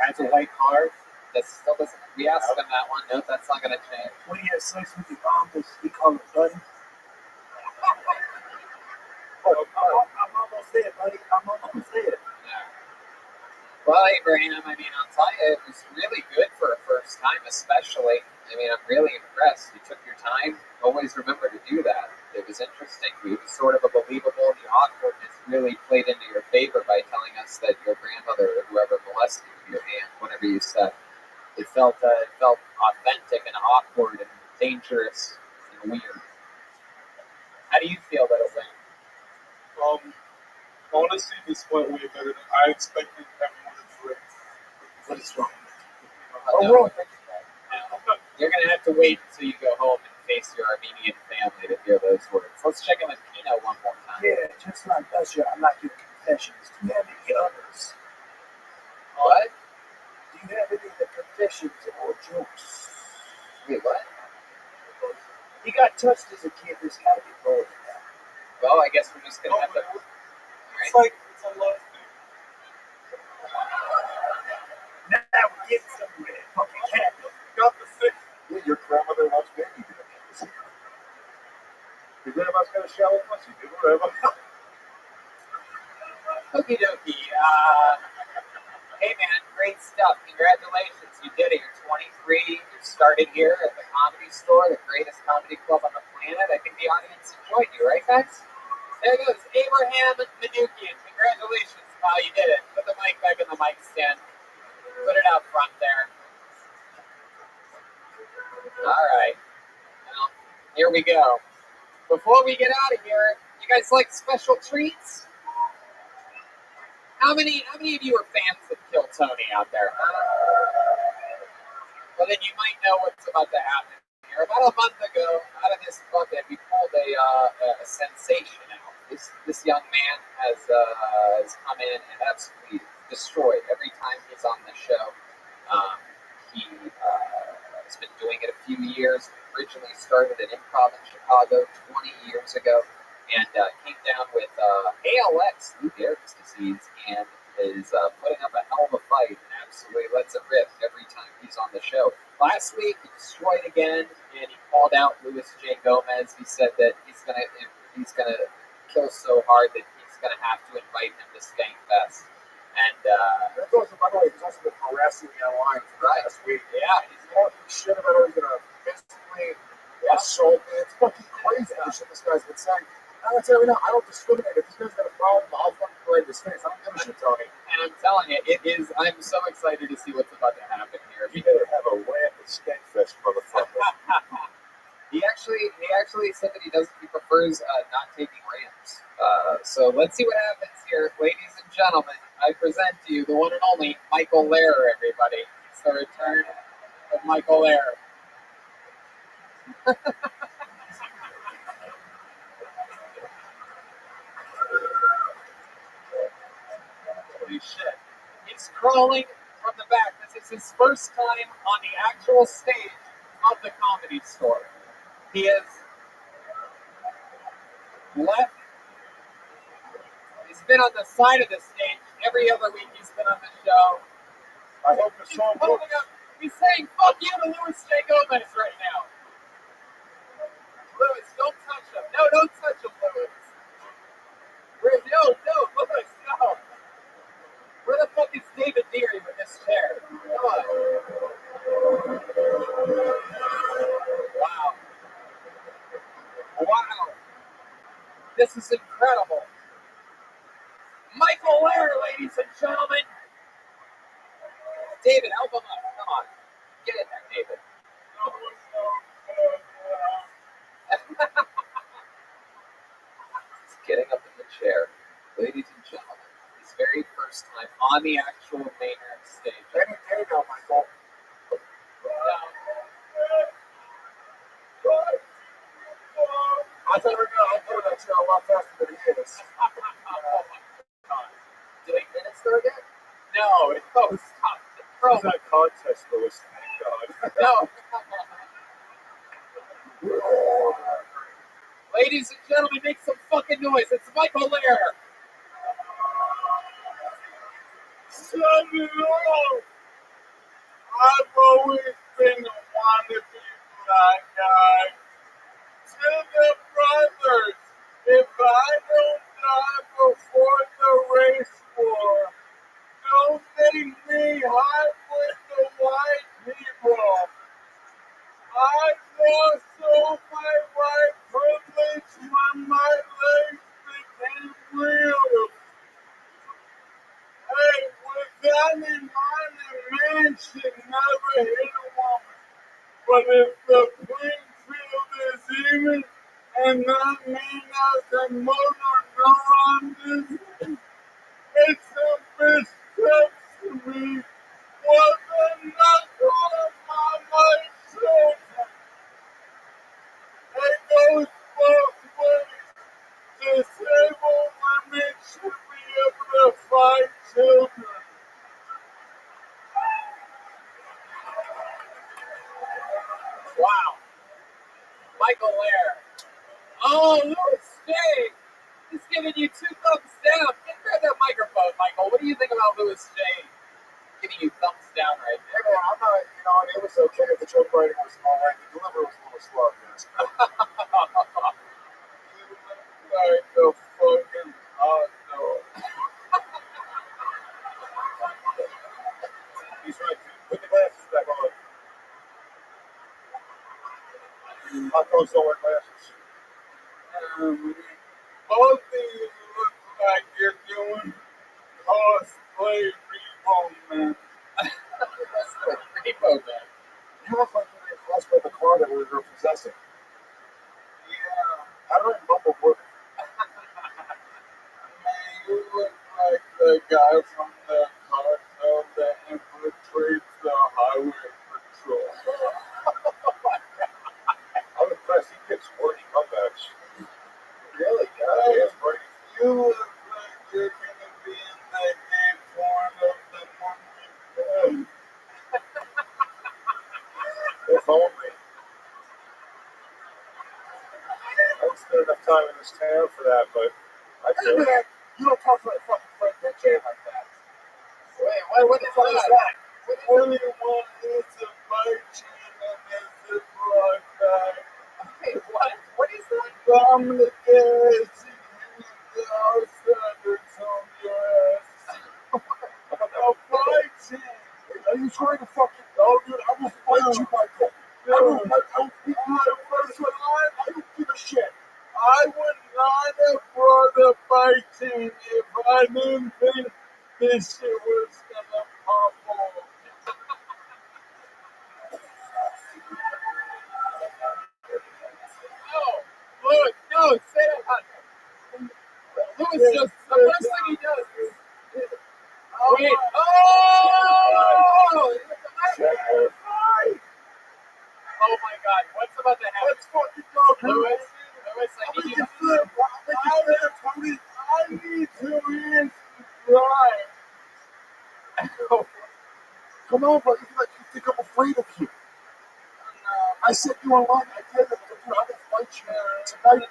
Has a white car? That still doesn't. We asked him that one. No, that's not going to change. When he has sex with your mom, does he call it buddy? I'm almost there, buddy. I'm almost there. Yeah. Well, Abraham, I mean, I'll tell you, it was really good for a first time, especially. I mean, I'm really impressed. You took your time. Always remember to do that. It was interesting. It was sort of a believable. The awkwardness really played into your favor by telling us that your grandmother or whoever molested your aunt, whatever you said. It felt authentic and awkward and dangerous and weird. How do you feel that it went? Honestly, this went way better than I expected everyone to do it. What is wrong? No. You're going to have to wait until you go home and face your Armenian family to hear those words. Let's check in with Pino one more time. Yeah, just like Usher, I like your confessions. Do you have any others? What? Do you have any of the confessions or jokes? Wait, what? He got touched as a kid. There's got to be more than that. Well, I guess we're just going to have to... It's like, it's a love thing. Now we're getting somewhere. Fucking cat. Got the thing. Yeah, your grandmother loves baby babies. Your grandma's got a shallow pussy, dude. Whatever. Okie dokie. Hey, man, great stuff. Congratulations. You did it. You're 23. You started here at the Comedy Store, the greatest comedy club on the planet. I think the audience enjoyed you, right, guys? There goes Abraham Manukian. Congratulations, pal. You did it. Put the mic back in the mic stand. Put it out front there. All right. Well, here we go. Before we get out of here, you guys like special treats? How many of you are fans of Kill Tony out there? Well, then you might know what's about to happen here. About a month ago, out of this bucket, we pulled a sensation out. This young man has come in and absolutely destroyed every time he's on the show. He has been doing it a few years. Originally started at Improv in Chicago 20 years ago, and came down with ALS, Lou Gehrig's disease, and is putting up a hell of a fight and absolutely lets it rip every time he's on the show. Last week, he destroyed again, and he called out Louis J. Gomez. He said that he's gonna kill so hard that he's gonna have to invite him to Skank Fest. And That goes, by the way, he's also been harassing me online for the last week. Yeah, He's talking shit about how he's gonna basically Yeah, so it's fucking crazy the shit this guy's been saying. I'm gonna tell you now, I don't discriminate. If this guy's got a problem, I'll fucking play his face. I don't give a shit, Tony. And I'm telling you, it is. I'm so excited to see what's about to happen here. You better have a rant with Skankfest, motherfucker. He actually said that he prefers not taking rants. So let's see what happens here, ladies and gentlemen. I present to you the one and only Michael Lehrer. Everybody, it's the return of Michael Lehrer. Holy shit! He's crawling from the back. This is his first time on the actual stage of the Comedy Store. He has left. He's been on the side of the stage every other week. He's been on the show. I hope the He's song holding up. He's saying "fuck you" to Louis J. Gomez right now. Louis, don't touch him. No, don't touch him, Louis. No, Louis, no. Where the fuck is David Deary with this chair? Come on. Wow. This is incredible. Michael Lehrer, ladies and gentlemen. David, help him up. Come on. Get in there, David. He's getting up in the chair. Ladies and gentlemen, his very first time on the actual Maynard stage. Any day now, Michael. I thought we were going to upload that show a lot faster than he is. Did 8 minutes start yet? No, stop. It's not a contest, Louis. Thank God. No. Ladies and gentlemen, make some fucking noise. It's Michael Lehrer. Samuel, I've always been wanting to be that guy. To the brothers, if I don't die before the race war, don't make me hot with the white people. I've lost all my white privilege when my legs became real. Hey, with that in mind, a man should never hit a woman. But if the playing field is even, and that man has a motor neuron disease, it's a bit to me. Was a knuckle on my shoulder. It goes both ways. Disabled women should be able to find children. Wow. Michael Lehrer. Oh, Louis J. He's giving you 2 thumbs down. Grab that microphone, Michael. What do you think about Louis J. giving you thumbs down right there? Yeah, I'm not, it was okay. The joke writing was all right. The delivery was a little slow, yes. Like a fucking hot dog. He's right. Put the glasses back on. Hot dogs don't wear glasses. Both of you look like you're doing cosplay Repo Man. Repo Man. You look like you were impressed by the car that we were possessing. Yeah. How do I mumble work? Man, you look like the guy from the cartel that infiltrates the highway patrol. I'm impressed. He picks wordy comebacks. Really? Hey, That's great. you look like you're gonna be in the gay porn of the movie. If only. I don't spend enough time in this town for that, but I Hey, do. man, you don't talk to my fucking friend Nick Jay like that. Wait, what the fuck is that? What do you want is a bite chin and is it like that? Hey, what? What is that? I'm the gas and the outsiders on your ass. A bite chin. Are you trying to fucking... No, dude, I will fight you, Michael. I will beat you in the first the fighting if I didn't think this shit was gonna pop off. No, Louis, no, say that out. Louis just, the first thing he does is, wait, oh my God, what's about to happen? Let's fucking go, Louis, I I need need you to flip. I need to answer right. Come on, bro. You think I'm afraid of you? I said you online. I did it. I'm gonna fight you tonight.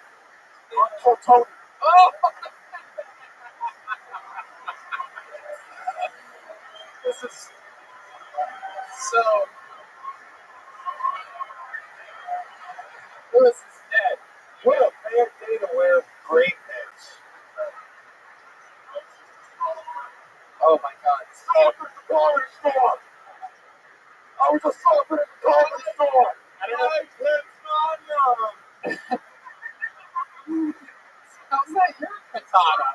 Tony. Oh! This is so. Louis is dead. What a bad day to wear greatness. Oh my God. Stop at the corner store. I was just stopping at the corner store. I don't know. How's that your katana?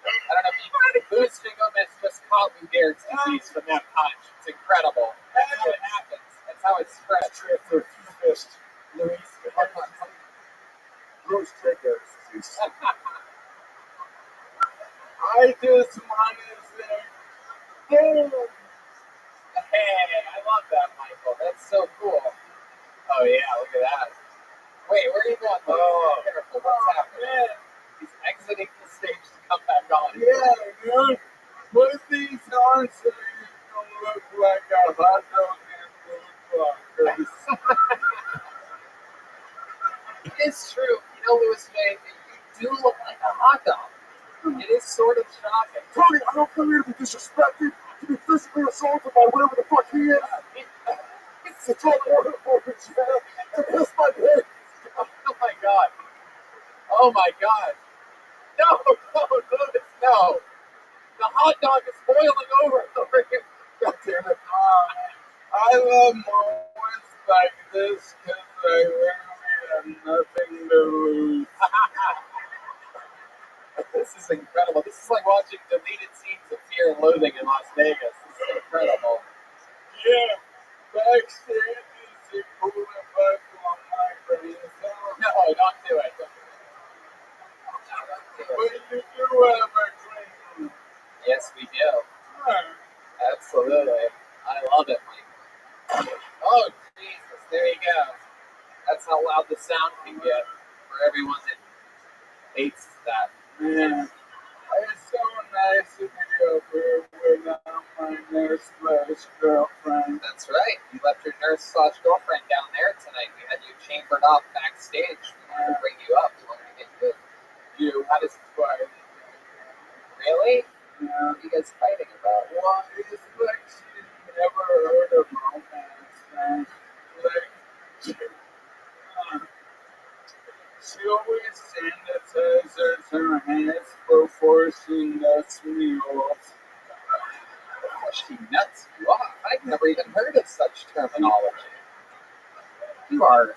I don't know if you Louis Gomez just caught Lou Gehrig's disease from that punch. It's incredible. That's how it happens. That's how it spreads. Transfer fist. Louis. Louis Gehrig's disease. I just want to say, boom. Hey, I love that, Michael. That's so cool. Oh yeah, look at that. Wait, where are you going? Oh, careful. What's happening? He's exiting the stage to come back on. Yeah, man. Put these on so you don't look like a hot dog and food blockers. It's true. You know, Louis May, you do look like a hot dog. It is sort of shocking. Tony, I don't come here to be disrespected, to be physically assaulted by whatever the fuck he is. It's all order for me, man. To piss my pants. Oh my God. Oh my God. No, Louis, no. The hot dog is boiling over here. God damn it. I love moments like this because I really have nothing to lose. This is incredible. This is like watching deleted scenes of Fear and Loathing in Las Vegas. This is incredible. Yeah, backstage is the cool if I want my brain. No, don't do it. But you do have a dream. Yes, we do. Absolutely. I love it, Mike. Oh, Jesus. There you go. That's how loud the sound can get for everyone that hates that. Man, it's so nice to be over without my nurse/girlfriend. That's right. You left your nurse/girlfriend down there tonight. We had you chambered off backstage. We wanted to bring you up. We wanted to get you. You How does fight. Really? Yeah. What are you guys fighting about? Well, it's like she's never heard of romance, man. Like, she always sanitizes her hands before she nuts me off. She nuts you off. I've never even heard of such terminology. You are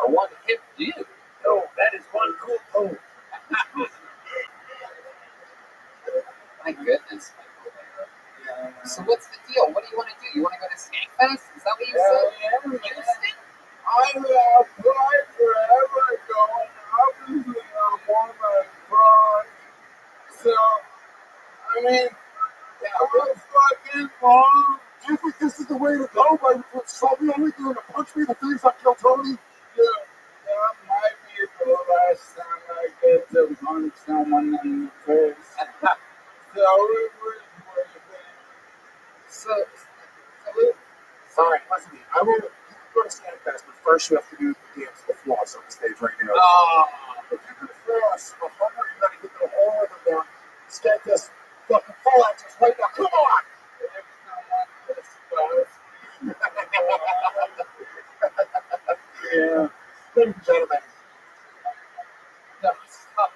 one hip dude. Oh, that is one cool pose. My goodness, Michael. So what's the deal? What do you want to do? You want to go to Skankfest? Is that what you said? Yeah, Interesting. I applied forever ago, and obviously I'm on my phone. So, I mean, what's fucking wrong? Do you think this is the way to go? By probably only going to punch me in the face like Kill Tony? Yeah, that might be the last time I get to punch someone in the face. So it was worth it. So Sorry, listen to me. I will go to Skankfest, but first you have to do the dance to the floss on the stage right now. oh, If you do the floss, the harder you gotta get the whole rhythm down. Skankfest, fucking full actions right now. Come on! If someone yeah. Ladies and gentlemen, no, stop.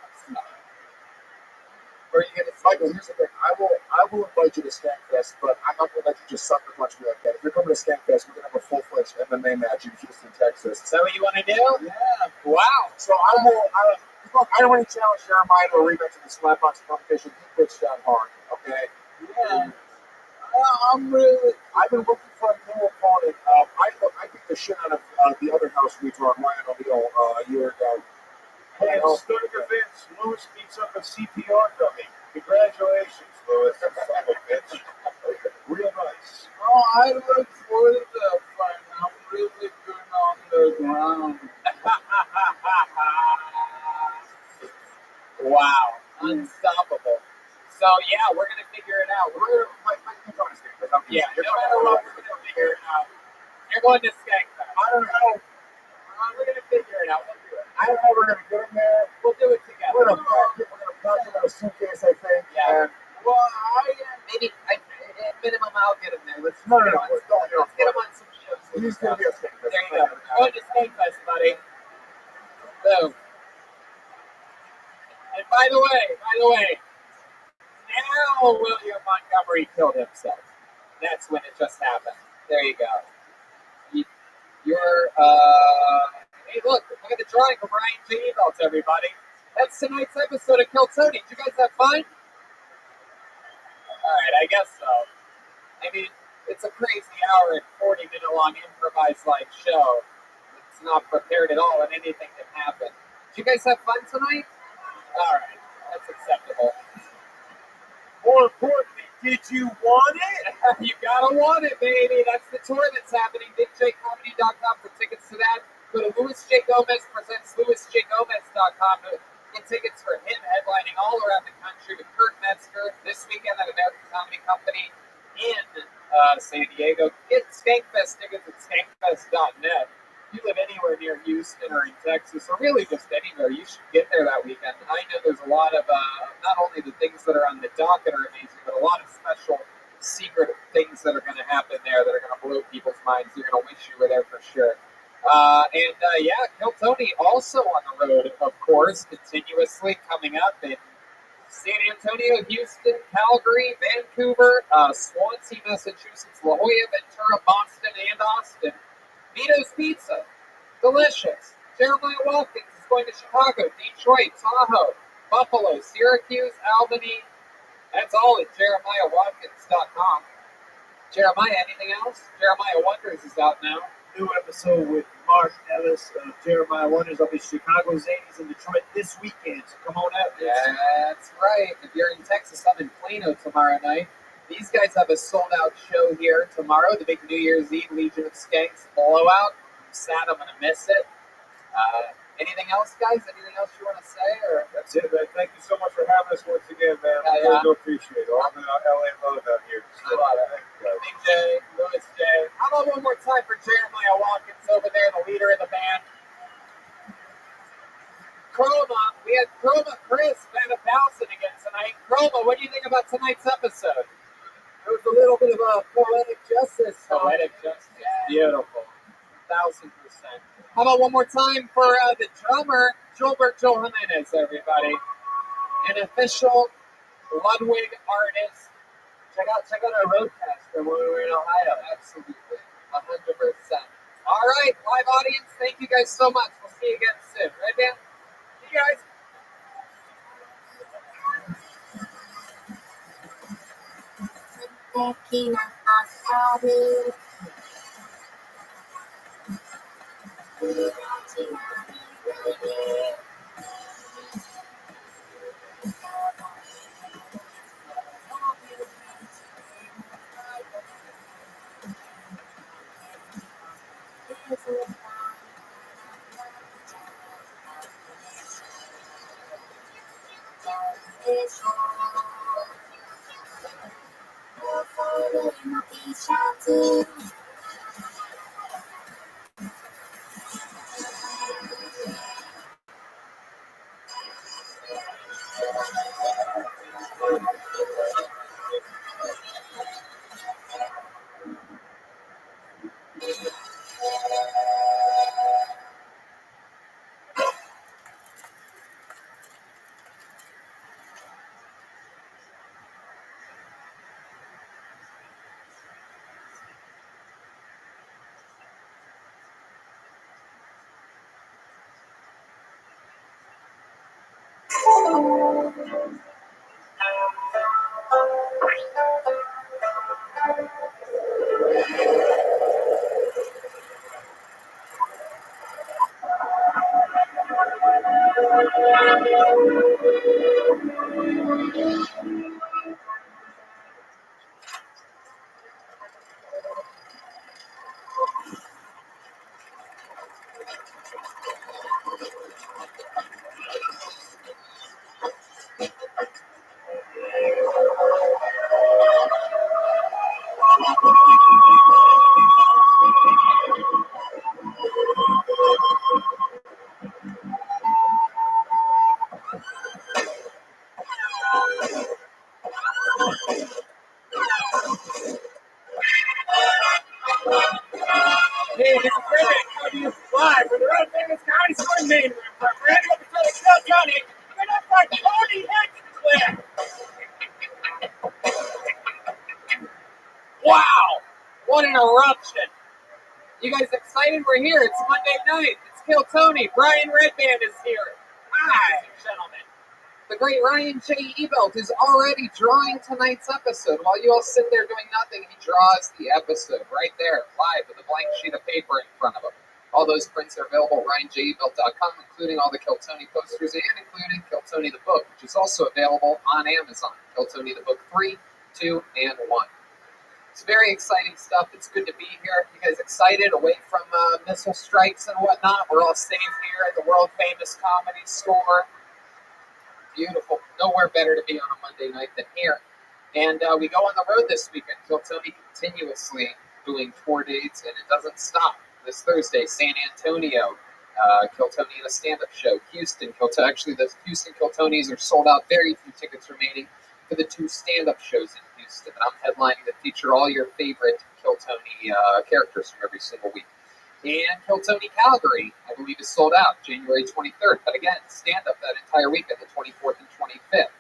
Where are you going to Michael, here's the thing. I will invite you to Skankfest, but I'm not going to let you just sucker punch me like that. If you're coming to Skankfest, we're going to have a full-fledged MMA match in Houston, Texas. Is that what you want to do? Yeah. Wow. So I will Look, I already challenged Jeremiah to a rematch in the slap boxing competition. He bitched that hard, okay? Yeah. I've been looking for a new opponent. I beat the shit out of the other house retard, Ryan O'Neal, a year ago. Hey, it's starting events. Lewis beats up a CPR dummy. Congratulations, Lewis. Son of a bitch. Real nice. Oh, I look for the fight. I'm really good on the ground. Wow, unstoppable. So yeah, we're gonna figure it out. Yeah, no matter what, we're gonna figure it out. You're going to Skankfest. I don't know. We're gonna figure it out. We'll do it. I don't know if we're going to get him there. We'll do it together. We're going to pack him in a suitcase, I think. Yeah. And Well, maybe at minimum I'll get him there. Let's No. get him on some shows. He's going to be a Skankfest. There you go. Going to Skankfest, buddy. Boom. And by the way, now William Montgomery killed himself. That's when it just happened. There you go. Hey, look at the drawing from Ryan J. Belts, everybody. That's tonight's episode of Kill Tony. Did you guys have fun? All right, I guess so. I mean, it's a crazy hour and 40-minute long improvised like show. It's not prepared at all, and anything can happen. Did you guys have fun tonight? All right, that's acceptable. More importantly, did you want it? You gotta want it, baby. That's the tour that's happening. BigJComedy.com for tickets to that. Go to Louis J. Gomez presents LouisJGomez.com to get tickets for him headlining all around the country with Kurt Metzger this weekend at American Comedy Company in San Diego. Get Skankfest tickets at skankfest.net. If you live anywhere near Houston or in Texas, or really just anywhere, you should get there that weekend. I know there's a lot of, not only the things that are on the docket are amazing, but a lot of special secret things that are going to happen there that are going to blow people's minds. You're going to wish you were there for sure. Kill Tony also on the road, of course, continuously coming up in San Antonio, Houston, Calgary, Vancouver, Swansea, Massachusetts, La Jolla, Ventura, Boston, and Austin. Vito's Pizza, delicious. Jeremiah Watkins is going to Chicago, Detroit, Tahoe, Buffalo, Syracuse, Albany. That's all at JeremiahWatkins.com. Jeremiah, anything else? Jeremiah Wonders is out now. New episode with Mark Ellis of Jeremiah Wonders up in Chicago, Zanies in Detroit this weekend. So come on out. That's right. If you're in Texas, I'm in Plano tomorrow night. These guys have a sold-out show here tomorrow, the big New Year's Eve Legion of Skanks blowout. I'm sad I'm going to miss it. Anything else, guys? Anything else you want to say? Or That's it, man. Thank you so much for having us once again, man. I really do appreciate it. All the LA love out here. I love it. Big J, Louis J. How about one more time for Jeremiah Watkins over there, the leader of the band? Chroma, we had Chroma Chris Van 1,000 again tonight. Chroma, what do you think about tonight's episode? There was a little bit of a poetic justice. Poetic justice. Beautiful. 1,000%. How about one more time for the drummer, Gilbert Joe Jimenez, everybody. An official Ludwig artist. Check out our roadcaster when we were in Ohio. Absolutely. 100%. All right, live audience, thank you guys so much. We'll see you again soon. Right, man? See you guys. Hey, this is Rabbi coming to you live from the Road Famous Comedy Store main room for a brand new episode of Kill Tony. We're up for Tony Hinchcliffe. Wow! What an eruption! You guys excited? We're here. It's Monday night. It's Kill Tony. Brian Redband is here. Hi, gentlemen. The great Ryan J. Ebelt is already drawing tonight's episode. While you all sit there doing nothing, he draws the episode right there, live with a blank sheet of paper in front of him. All those prints are available at RyanJEbelt.com, including all the Kill Tony posters and including Kill Tony the book, which is also available on Amazon. Kill Tony the book 3, 2, and 1. It's very exciting stuff. It's good to be here. You guys excited? Away from missile strikes and whatnot. We're all safe here at the world-famous Comedy Store. Beautiful. Nowhere better to be on a Monday night than here. And we go on the road this weekend. Kill Tony continuously doing tour dates, and it doesn't stop. This Thursday, San Antonio, Kill Tony in a stand-up show. Houston, actually the Houston Kill Tonys are sold out. Very few tickets remaining for the 2 stand-up shows in Houston. I'm headlining that feature all your favorite Kill Tony characters from every single week. And Kill Tony Calgary, I believe, is sold out January 23rd. But again, stand-up that entire weekend, the 24th and 25th.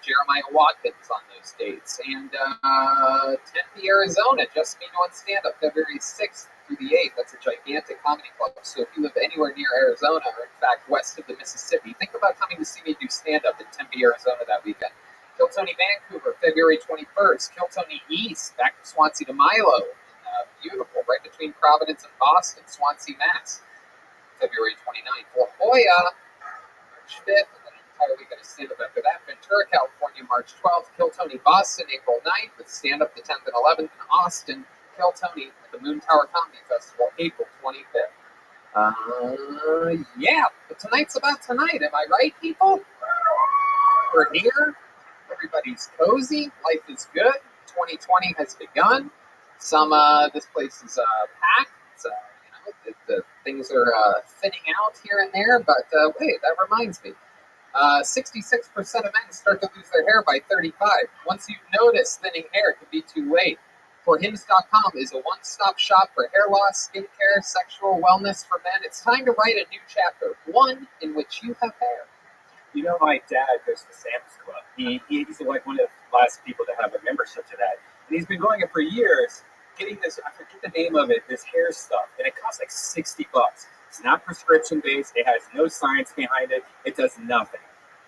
Jeremiah Watkins on those dates. And Tempe, Arizona, just me doing stand-up February 6th through the 8th. That's a gigantic comedy club. So if you live anywhere near Arizona, or in fact west of the Mississippi, think about coming to see me do stand-up in Tempe, Arizona that weekend. Kill Tony Vancouver, February 21st. Kill Tony East, back to Swansea to Milo. Beautiful, right between Providence and Boston, Swansea, Mass. February 29th. La Jolla, March 5th, and then an entire weekend of stand-up after that. Ventura, California, March 12th. Kill Tony Boston, April 9th, with stand-up the 10th and 11th. In Austin, Kill Tony at the Moon Tower Comedy Festival, April 25th. Yeah, but tonight's about tonight. Am I right, people? We're here. Everybody's cozy. Life is good. 2020 has begun. This place is packed. The things are thinning out here and there. But wait, that reminds me. 66% of men start to lose their hair by 35. Once you notice thinning hair, it can be too late. ForHims.com is a one-stop shop for hair loss, skincare, sexual wellness for men. It's time to write a new chapter, one in which you have hair. You know, my dad goes to Sam's Club. He's like one of the last people to have a membership to that. And he's been going it for years, getting this, I forget the name of it, this hair stuff. And it costs like $60. It's not prescription-based. It has no science behind it. It does nothing.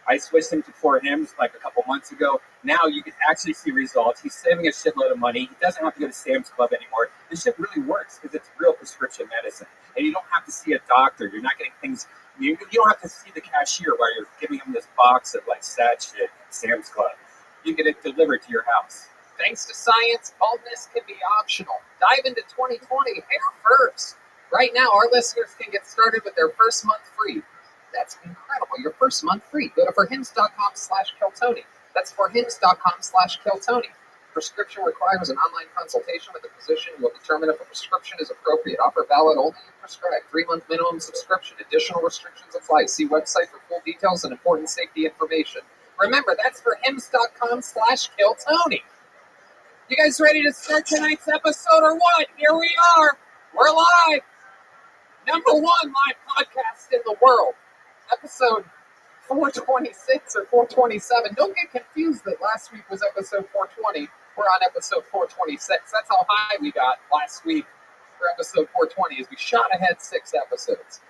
I switched him to For Hims like a couple months ago. Now you can actually see results. He's saving a shitload of money. He doesn't have to go to Sam's Club anymore. This shit really works because it's real prescription medicine. And you don't have to see a doctor. You're not getting things, you don't have to see the cashier while you're giving him this box of like sad shit, Sam's Club. You get it delivered to your house. Thanks to science, baldness can be optional. Dive into 2020, hair first. Right now, our listeners can get started with their first month free. That's incredible. Your first month free. Go to forhims.com/KillTony. That's forhims.com/KillTony. Prescription requires an online consultation with a physician who will determine if a prescription is appropriate. Offer valid only if prescribed. 3-month minimum subscription. Additional restrictions apply. See website for full details and important safety information. Remember, that's forhims.com/KillTony. You guys ready to start tonight's episode or what? Here we are. We're live. Number 1 live podcast in the world. Episode 426 or 427. Don't get confused that last week was episode 420. We're on episode 426. That's how high we got last week for episode 420, as we shot ahead 6 episodes.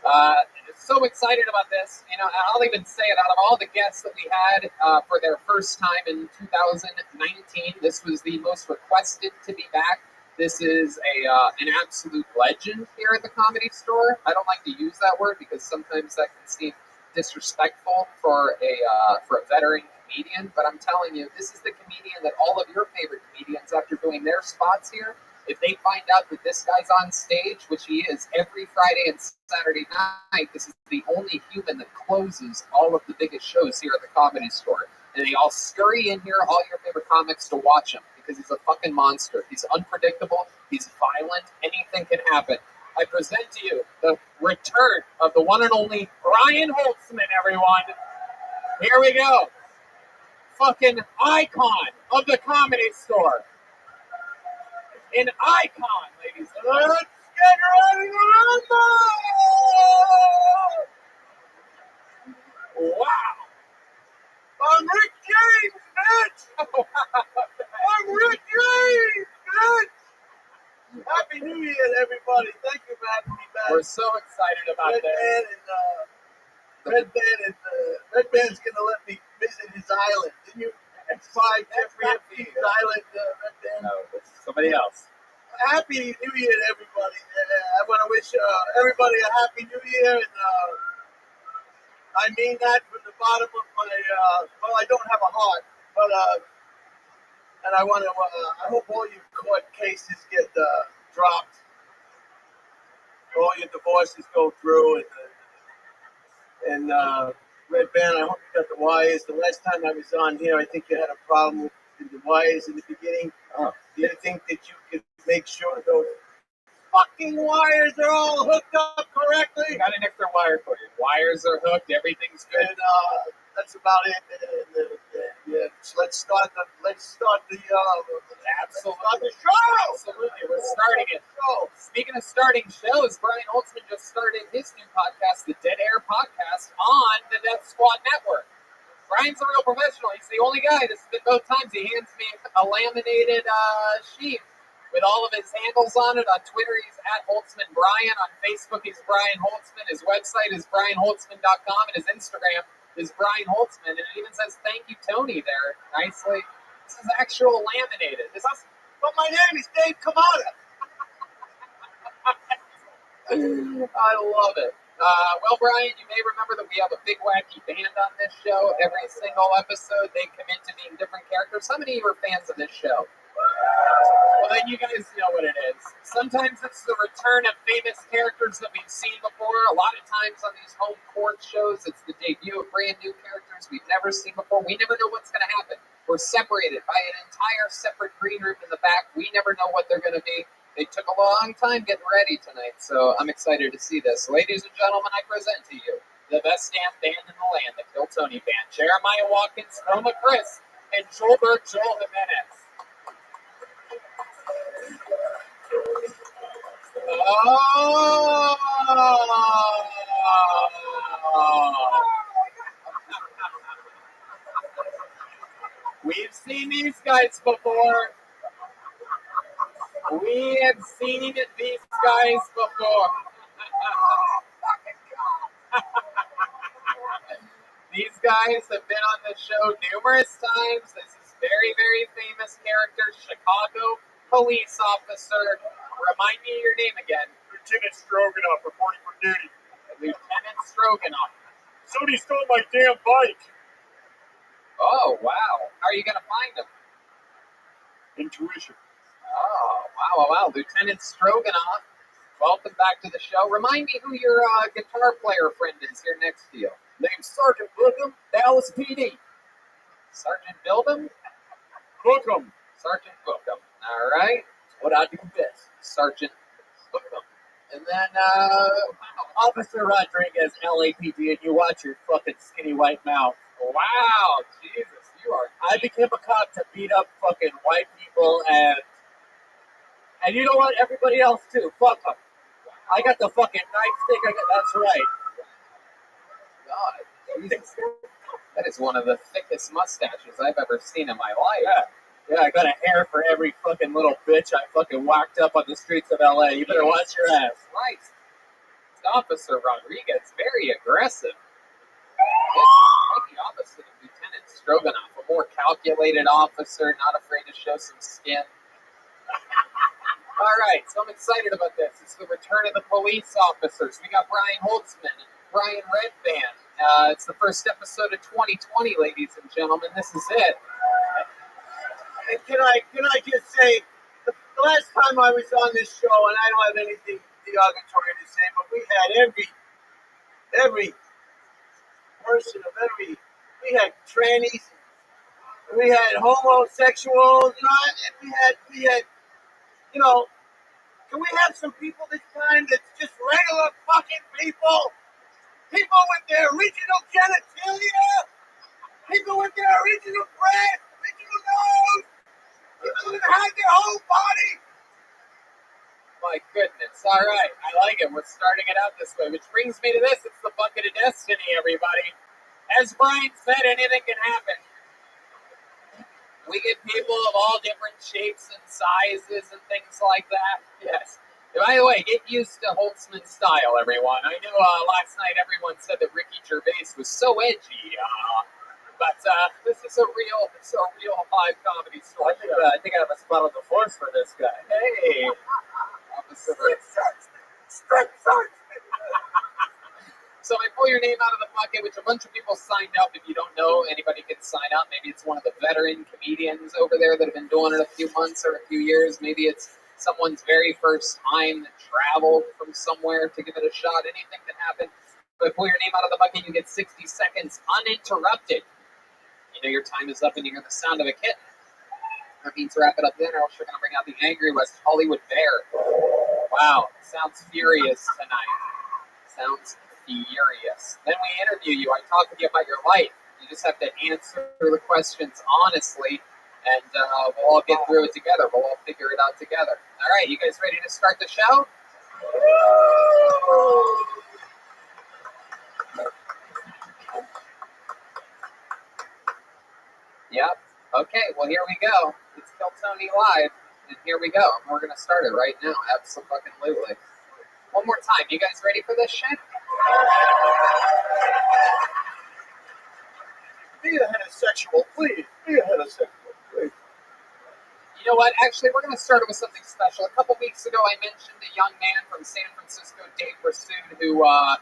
And as so excited about this. You know, I'll even say it, out of all the guests that we had for their first time in 2019, this was the most requested to be back. This is an absolute legend here at the Comedy Store. I don't like to use that word because sometimes that can seem disrespectful for a veteran comedian, but I'm telling you, this is the comedian that all of your favorite comedians, after doing their spots here, if they find out that this guy's on stage, which he is every Friday and Saturday night, this is the only human that closes all of the biggest shows here at the Comedy Store. And they all scurry in here, all your favorite comics, to watch him because he's a fucking monster. He's unpredictable. He's violent. Anything can happen. I present to you the return of the one and only Brian Holtzman, everyone. Here we go. Fucking icon of the Comedy Store. An icon, ladies and gentlemen. Let's get ready to rumble! Wow. I'm Rick James, bitch! I'm Rick James, bitch! Happy New Year, everybody. Thank you for having me back. We're so excited about this. Redman's going to let me visit his island. Didn't you? It's 5 Jeffrey Epstein's island, Redman. No, it's somebody else. Happy New Year to everybody. I want to wish everybody a Happy New Year, and I mean that from the bottom of my, well, I don't have a heart, but, and I want to, I hope all your court cases get dropped, all your divorces go through, and Red Band, I hope you got the wires. The last time I was on here, I think you had a problem with the wires in the beginning. You didn't think that you could make sure those fucking wires are all hooked up correctly? I got an extra wire for you. Wires are hooked. Everything's good. And that's about it. Yeah, let's start the absolutely. Absolutely, we're starting it. Speaking of starting shows, Brian Holtzman just started his new podcast, the Dead Air Podcast, on the Death Squad Network. Brian's a real professional. He's the only guy. This has been both times. He hands me a laminated sheet with all of his handles on it. On Twitter, he's at Holtzman Brian. On Facebook, he's Brian Holtzman. His website is brianholtzman.com, and his Instagram is Brian Holtzman. And it even says, "Thank you, Tony," there nicely. This is actual laminated. But my name is Dave Kamada. I love it. Well, Brian, you may remember that we have a big wacky band on this show. Every single episode, they commit to being different characters. How many of you are fans of this show? Well, then you guys know what it is. Sometimes it's the return of famous characters that we've seen before. A lot of times on these home court shows, it's the debut of brand new characters we've never seen before. We never know what's going to happen. We're separated by an entire separate green room in the back. We never know what they're going to be. They took a long time getting ready tonight, so I'm excited to see this. Ladies and gentlemen, I present to you the best damn band in the land, the Kill Tony Band. Jeremiah Watkins, Roma Chris, and Joel Jimenez. Oh! We've seen these guys before. We have seen these guys before. These guys have been on the show numerous times. This is very, very famous character, Chicago police officer. Remind me of your name again. Lieutenant Stroganoff, reporting for duty. Lieutenant Stroganoff. Somebody stole my damn bike. Oh, wow. How are you going to find him? Intuition. Oh, wow. Lieutenant Stroganoff, welcome back to the show. Remind me who your guitar player friend is here next to you. Name's Sergeant Bookham, Dallas PD. Sergeant Bildum? Bookham. Sergeant Bookham. All right. What I do best. Sergeant Bookham. And then, Officer Rodriguez, LAPD, and you watch your fucking skinny white mouth. Wow, Jesus, you are... I became a cop to beat up fucking white people, and you know what? Everybody else, too. Fuck them. I got the fucking nightstick. That's right. God, Jesus. That is one of the thickest mustaches I've ever seen in my life. Yeah, I got a hair for every fucking little bitch I fucking whacked up on the streets of LA. You better watch your ass. Right. Officer Rodriguez, very aggressive. Quite the opposite of Lieutenant Stroganoff, a more calculated officer, not afraid to show some skin. All right, so I'm excited about this. It's the return of the police officers. We got Brian Holtzman and Brian Redband. It's the first episode of 2020, ladies and gentlemen. This is it. And can I just say, the last time I was on this show, and I don't have anything derogatory to say, but we had every person of every. We had trannies, we had homosexuals, and we had, you know. Can we have some people this time that's just regular fucking people? People with their original genitalia? People with their original breath, original nose? People that had their whole body? My goodness. All right. I like it. We're starting it out this way, which brings me to this. It's the bucket of destiny, everybody. As Brian said, anything can happen. We get people of all different shapes and sizes and things like that. Yes. By the way, get used to Holtzman's style, everyone. I know last night everyone said that Ricky Gervais was so edgy, but this is a real live comedy story. I think I have a spot on the force for this guy. Hey, Officer. So I pull your name out of the bucket, which a bunch of people signed up. If you don't know, anybody can sign up. Maybe it's one of the veteran comedians over there that have been doing it a few months or a few years. Maybe it's someone's very first time that traveled from somewhere to give it a shot. Anything can happen. So I pull your name out of the bucket, you get 60 seconds uninterrupted. You know your time is up and you hear the sound of a kitten. That means wrap it up then, or else you're going to bring out the angry West Hollywood bear. Wow, sounds furious tonight. Sounds furious. Then we interview you. I talk with you about your life. You just have to answer the questions honestly, and we'll all get through it together. We'll all figure it out together. All right, you guys ready to start the show? Yep. Okay, well, here we go. It's Kill Tony Live, and here we go. We're going to start it right now. Absolutely. One more time. You guys ready for this shit? Be a heterosexual, please. Be a heterosexual, please. You know what? Actually, we're going to start it with something special. A couple weeks ago, I mentioned a young man from San Francisco, Dave Rasoon, who I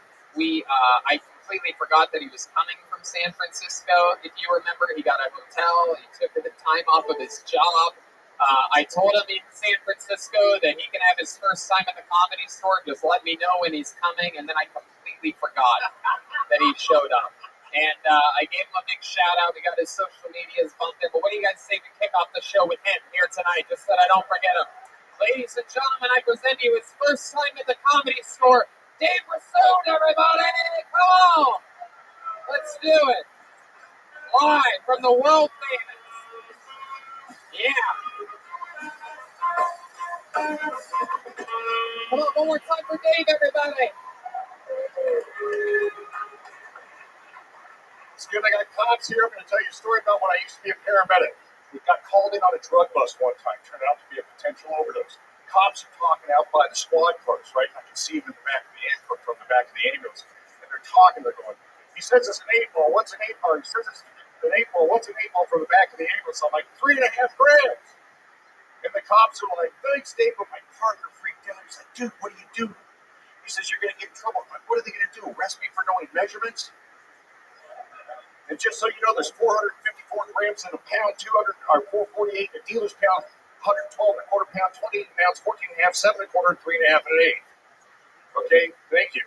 completely forgot that he was coming from San Francisco. If you remember, he got a hotel. He took the time off of his job. I told him in San Francisco that he can have his first time at the Comedy Store. Just let me know when he's coming. And then I completely forgot that he showed up. And I gave him a big shout out. We got his social medias bumped in. But what do you guys say we kick off the show with him here tonight, just so that I don't forget him? Ladies and gentlemen, I present you his first time at the Comedy Store, Dave Rasoon, everybody! Come on! Let's do it. Live from the world famous. Yeah. Come on, one more time for Dave, everybody. It's good. I got cops here. I'm going to tell you a story about when I used to be a paramedic. We got called in on a drug bust one time. Turned out to be a potential overdose. Cops are talking out by the squad cars, right? I can see them in the back of the ambulance, from the back of the ambulance. And they're talking. They're going, he says it's an 8-ball. What's an 8-ball? He says it's an 8-ball. What's an 8-ball from the back of the ambulance? I'm like, 3.5 grams. And the cops are like, thanks, Dave. But my partner freaked out. He's like, dude, what do you do? He says, you're going to get in trouble. I'm like, what are they going to do? Arrest me for knowing measurements? And just so you know, there's 454 grams in a pound, 448 in a dealer's pound, 112 and a quarter pound, 28 pounds, 14 and a half, 7 and a quarter, 3.5 and an 8. Okay, thank you.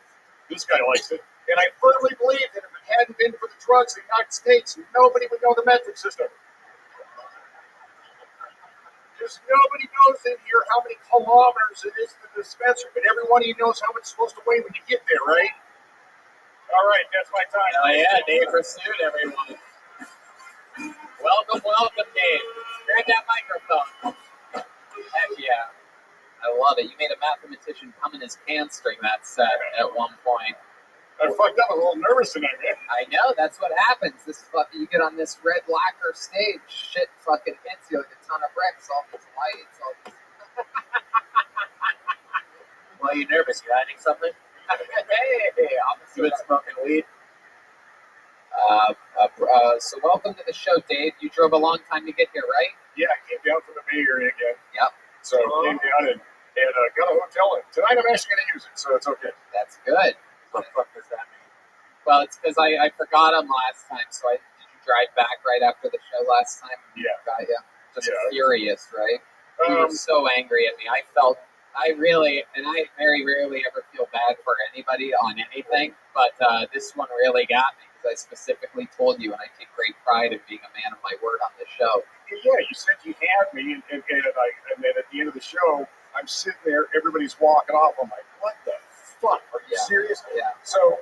This guy likes it. And I firmly believe that if it hadn't been for the drugs in the United States, nobody would know the metric system. There's nobody knows in here how many kilometers it is to the dispensary, but every one of you knows how much it's supposed to weigh when you get there, right? All right, that's my time. Oh, yeah, Dave Rasoon, everyone. Welcome, Dave. Grab that microphone. Heck yeah. I love it. You made a mathematician come in his pants during that set at one point. I fucked up. I was a little nervous tonight, man. I know. That's what happens. You get on this red lacquer stage, shit fucking hits you like a ton of bricks. All these lights. All these... Why are you nervous? You hiding something? Hey, You been smoking weed? So welcome to the show, Dave. You drove a long time to get here, right? Yeah, I came down from the Bay Area again. Yep. So I came down and got a hotel. And tonight I'm actually going to use it, so it's okay. That's good. What the fuck does that mean? Well, it's because I forgot him last time, so did you drive back right after the show last time? Yeah. Got you. Just Yeah. furious, right? You were so angry at me. I very rarely ever feel bad for anybody on anything, but this one really got me because I specifically told you, and I take great pride in being a man of my word on this show. Yeah, you said you had me, and then at the end of the show, I'm sitting there, everybody's walking off. I'm like, what the fuck? Are you serious? Yeah. So,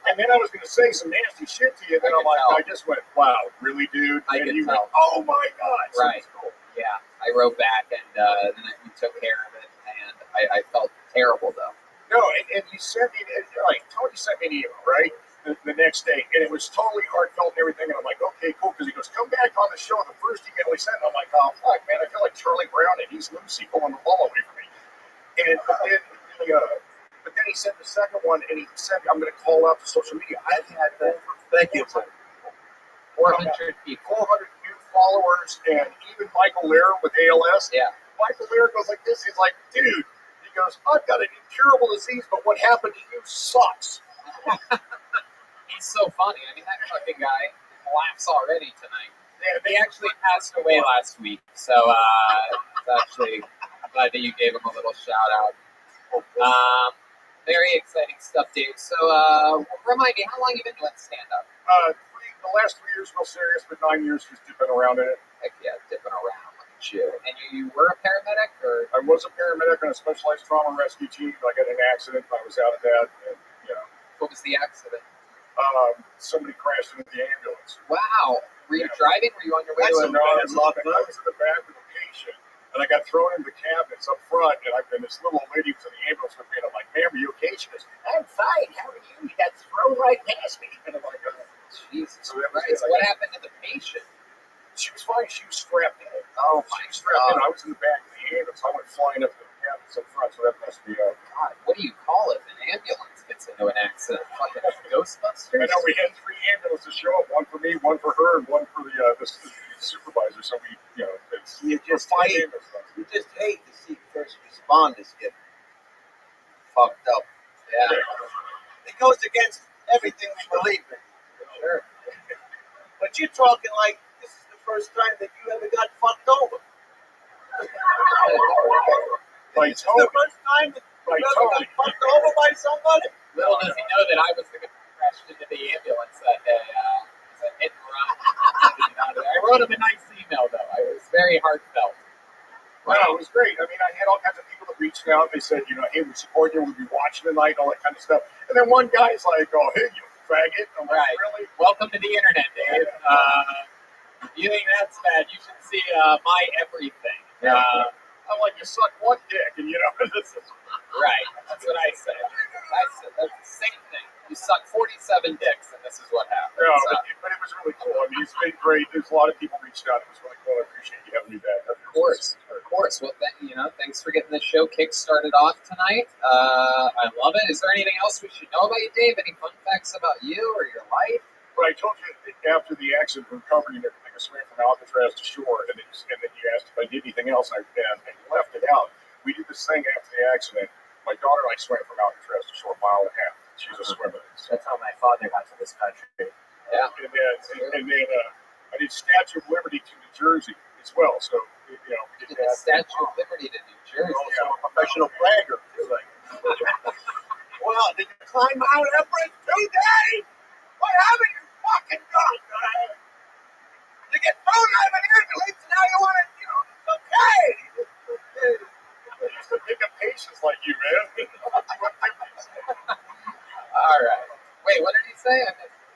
and then I was going to say some nasty shit to you, and then I just went, wow, really, dude? And you went, oh my God. So right. Cool. Yeah. I wrote back, and then we took care of it, and I felt terrible, though. No, and you sent me, like, Tony sent me an email, right? The next day, and it was totally heartfelt and everything, and I'm like, okay, cool, because he goes, come back on the show. The first email he sent, I'm like, oh, fuck, man, I feel like Charlie Brown and he's Lucy pulling the ball away from me. But then he sent the second one, and he said, I'm going to call out to social media. I've had that. Thank you. 400 people. 400 new followers, and even Michael Lear with ALS. Yeah. Michael Lear goes like this. He's like, dude, he goes, I've got an incurable disease, but what happened to you sucks. He's so funny. I mean, that fucking guy laughs already tonight. Yeah, they actually passed away last week, so it's actually I'm glad that you gave him a little shout out. Very exciting stuff, Dave. So remind me, how long have you been doing stand-up? The last 3 years real serious, but 9 years just dipping around in it. Heck yeah, dipping around. Look at you. And you were a paramedic, or? I was a paramedic on a specialized trauma rescue team. I got in an accident. I was out of that, and What was the accident? Somebody crashed into the ambulance. Wow. Were you driving? Were you on your way to No, I was in the back with a patient, and I got thrown into the cabinets up front, and this little lady was in the ambulance with me, and I'm like, ma'am, are you okay? She goes, I'm fine. How are you? You got thrown right past me. And I'm like, oh, Jesus Christ. What happened to the patient? She was fine. She was strapped in. Oh, my God. I was in the back of the ambulance. I went flying up to the cabinets up front, so that messed me up. God, what do you call it? An ambulance gets into an accident. Fucking Ghostbusters? I know we had 3 ambulances show up, one for me, one for her, and one for the supervisor. So we, you just hate to see first responders get fucked up. Yeah. It goes against everything we believe in. Sure. But you're talking like this is the first time that you ever got fucked over. Like this is the first time that you ever got fucked over by somebody? Little does he know that I was the guy who crashed into the ambulance that day. It was a hit and run. I wrote him a nice email, though. It was very heartfelt. Wow, it was great. I mean, I had all kinds of people that reached out. They said, hey, we support you. We'll be watching tonight, all that kind of stuff. And then one guy's like, oh, hey, you faggot. I'm like, really? Welcome to the internet, Dave. You think that's bad? You should see my everything. I'm like, you suck one dick, and this is right. That's what I said. That's the same thing. You suck 47 dicks, and this is what happens. No, but it was really cool. I mean, it's been great. There's a lot of people reached out. It was really cool. I appreciate you having me back. Of course. Well, thanks for getting the show kick-started off tonight. I love it. Is there anything else we should know about you, Dave? Any fun facts about you or your life? Well, I told you after the accident, recovery and everything, I swam from Alcatraz to shore, and then you asked if I did anything else, and I left it out. We did this thing after the accident. My daughter and I swam from Alcatraz to shore, 1.5 miles. She's a swimmer. That's how my father got to this country. Yeah. And then I did Statue of Liberty to New Jersey as well. So, we did that. Statue of Liberty to New Jersey. Also a professional bragger. Well, did you climb Mount Everest today? What haven't you fucking done, man? You get thrown out of an ambulance and now you want to, it's okay. I used to pick up patients like you, man. All right. Wait, what did he say?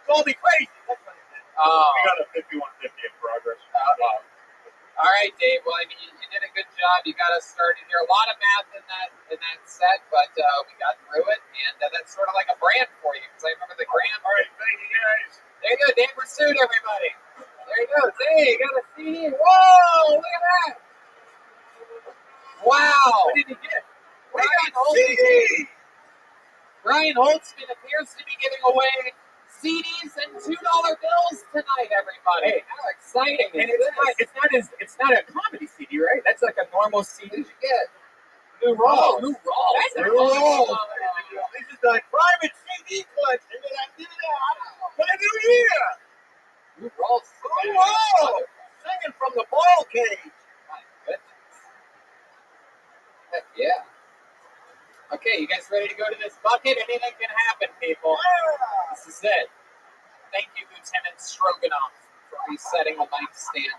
Call me crazy. Oh. We got a 5150 in progress. All right, Dave. Well, I mean, you did a good job. You got us started here. A lot of math in that set, but we got through it, and that's sort of like a brand for you, because I remember the brand. All right, thank you, guys. There you go, Dave Pursuit, everybody. There you go. Hey, you got a CD. Whoa, look at that. Wow. What did he get? We got CD. Brian Holtzman appears to be giving away CDs and $2 bills tonight, everybody. Hey, how exciting And is this? it's not a comedy CD, right? That's like a normal CD. What did you get? New Rolls. New Rolls. That's New Rolls. This is the private CD collection that I did out for the new year. New Rolls. New Rolls. Singing from the ball cage. My goodness. Heck yeah. Okay, you guys ready to go to this bucket? Anything can happen, people. This is it. Thank you, Lieutenant Stroganoff, for resetting the mic stand.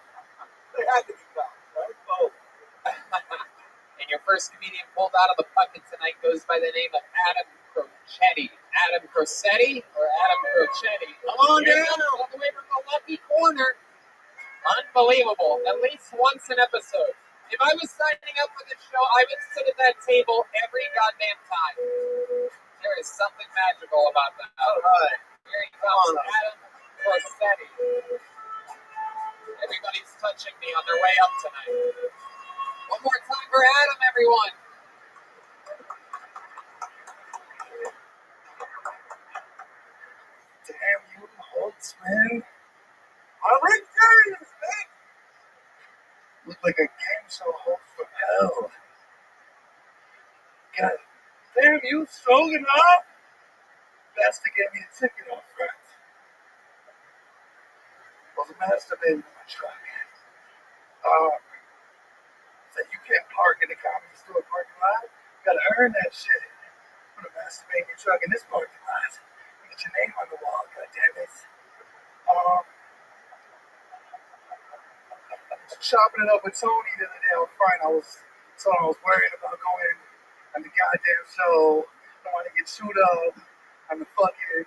They had to be done, right? Oh. And your first comedian pulled out of the bucket tonight goes by the name of Adam Crocetti. Adam Crocetti or Adam Crocetti? Come on down, all the way from the lucky corner. Unbelievable. At least once an episode. If I was signing up for this show, I would sit at that table every goddamn time. There is something magical about that. All right. Here he comes, Adam Crocetti. Everybody's touching me on their way up tonight. One more time for Adam, everyone. Damn you, Holtzman. I'm Rick James, man. Look like a game show host from hell. God damn you, Stroganoff. Best to get me a ticket up front. Well, the master been in my truck. Said you can't park in the comedy store parking lot. You gotta earn that shit. Put a masturbate in your truck in this parking lot. Get your name on the wall, goddammit. Chopping it up with Tony the other day out front. I was worried about going on the goddamn show. I don't want to get chewed up on the fucking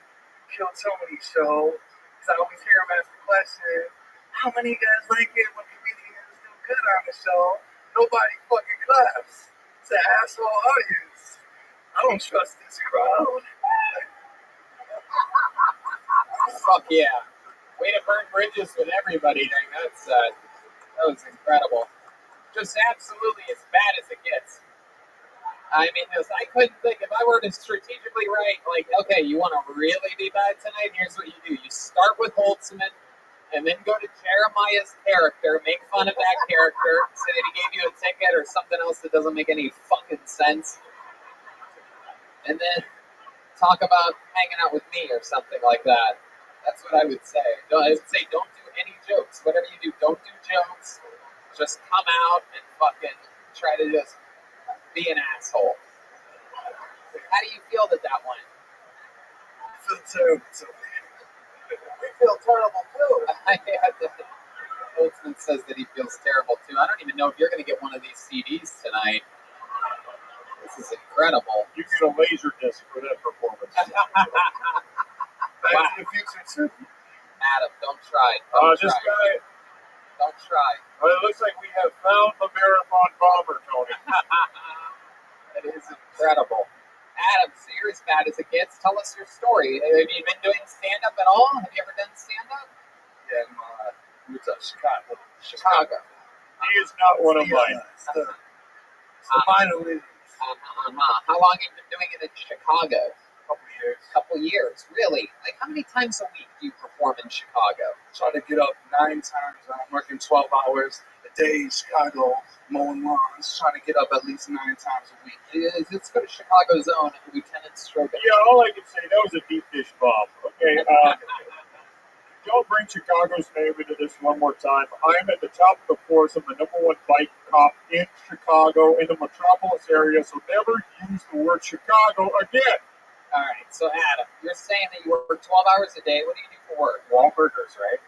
Kill Tony show. Because I always hear him ask the question, how many of you guys like it when comedians do good on the show? Nobody fucking claps. It's an asshole audience. I don't trust this crowd. Fuck yeah. Way to burn bridges with everybody during that set. That was incredible. Just absolutely as bad as it gets. I mean, I couldn't think, if I were to strategically write, like, okay, you want to really be bad tonight? Here's what you do. You start with Holtzman, and then go to Jeremiah's character, make fun of that character, say that he gave you a ticket or something else that doesn't make any fucking sense, and then talk about hanging out with me or something like that. That's what I would say. I would say don't do any jokes. Whatever you do, don't do jokes. Just come out and fucking try to just be an asshole. How do you feel that went? I feel terrible, Tony. We feel terrible too. Holtzman says that he feels terrible too. I don't even know if you're going to get one of these CDs tonight. This is incredible. You get a laser disc for that performance. Wow. The future too. Adam, don't try. This guy. Don't try. It looks like we have found the marathon bomber, Tony. That is incredible. Adam, so you're as bad as it gets. Tell us your story. Have you been doing stand-up at all? Have you ever done stand-up? Yeah, we were at Chicago. Chicago. He is not one of mine. It's the minor leagues. How long have you been doing it in Chicago? Couple years. Couple years, really? Like, how many times a week do you perform in Chicago? Try to get up 9 times. I'm working 12 hours a day in Chicago, mowing lawns. Trying to get up at least 9 times a week. Let's go to Chicago's own Lieutenant Stroganoff. Yeah, all I can say, that was a deep dish bomb. Okay, don't bring Chicago's name into this one more time. I am at the top of the force of the #1 bike cop in Chicago, in the metropolis area, so never use the word Chicago again. All right, so Adam, you're saying that you work 12 hours a day. What do you do for work? Wahlburgers, right?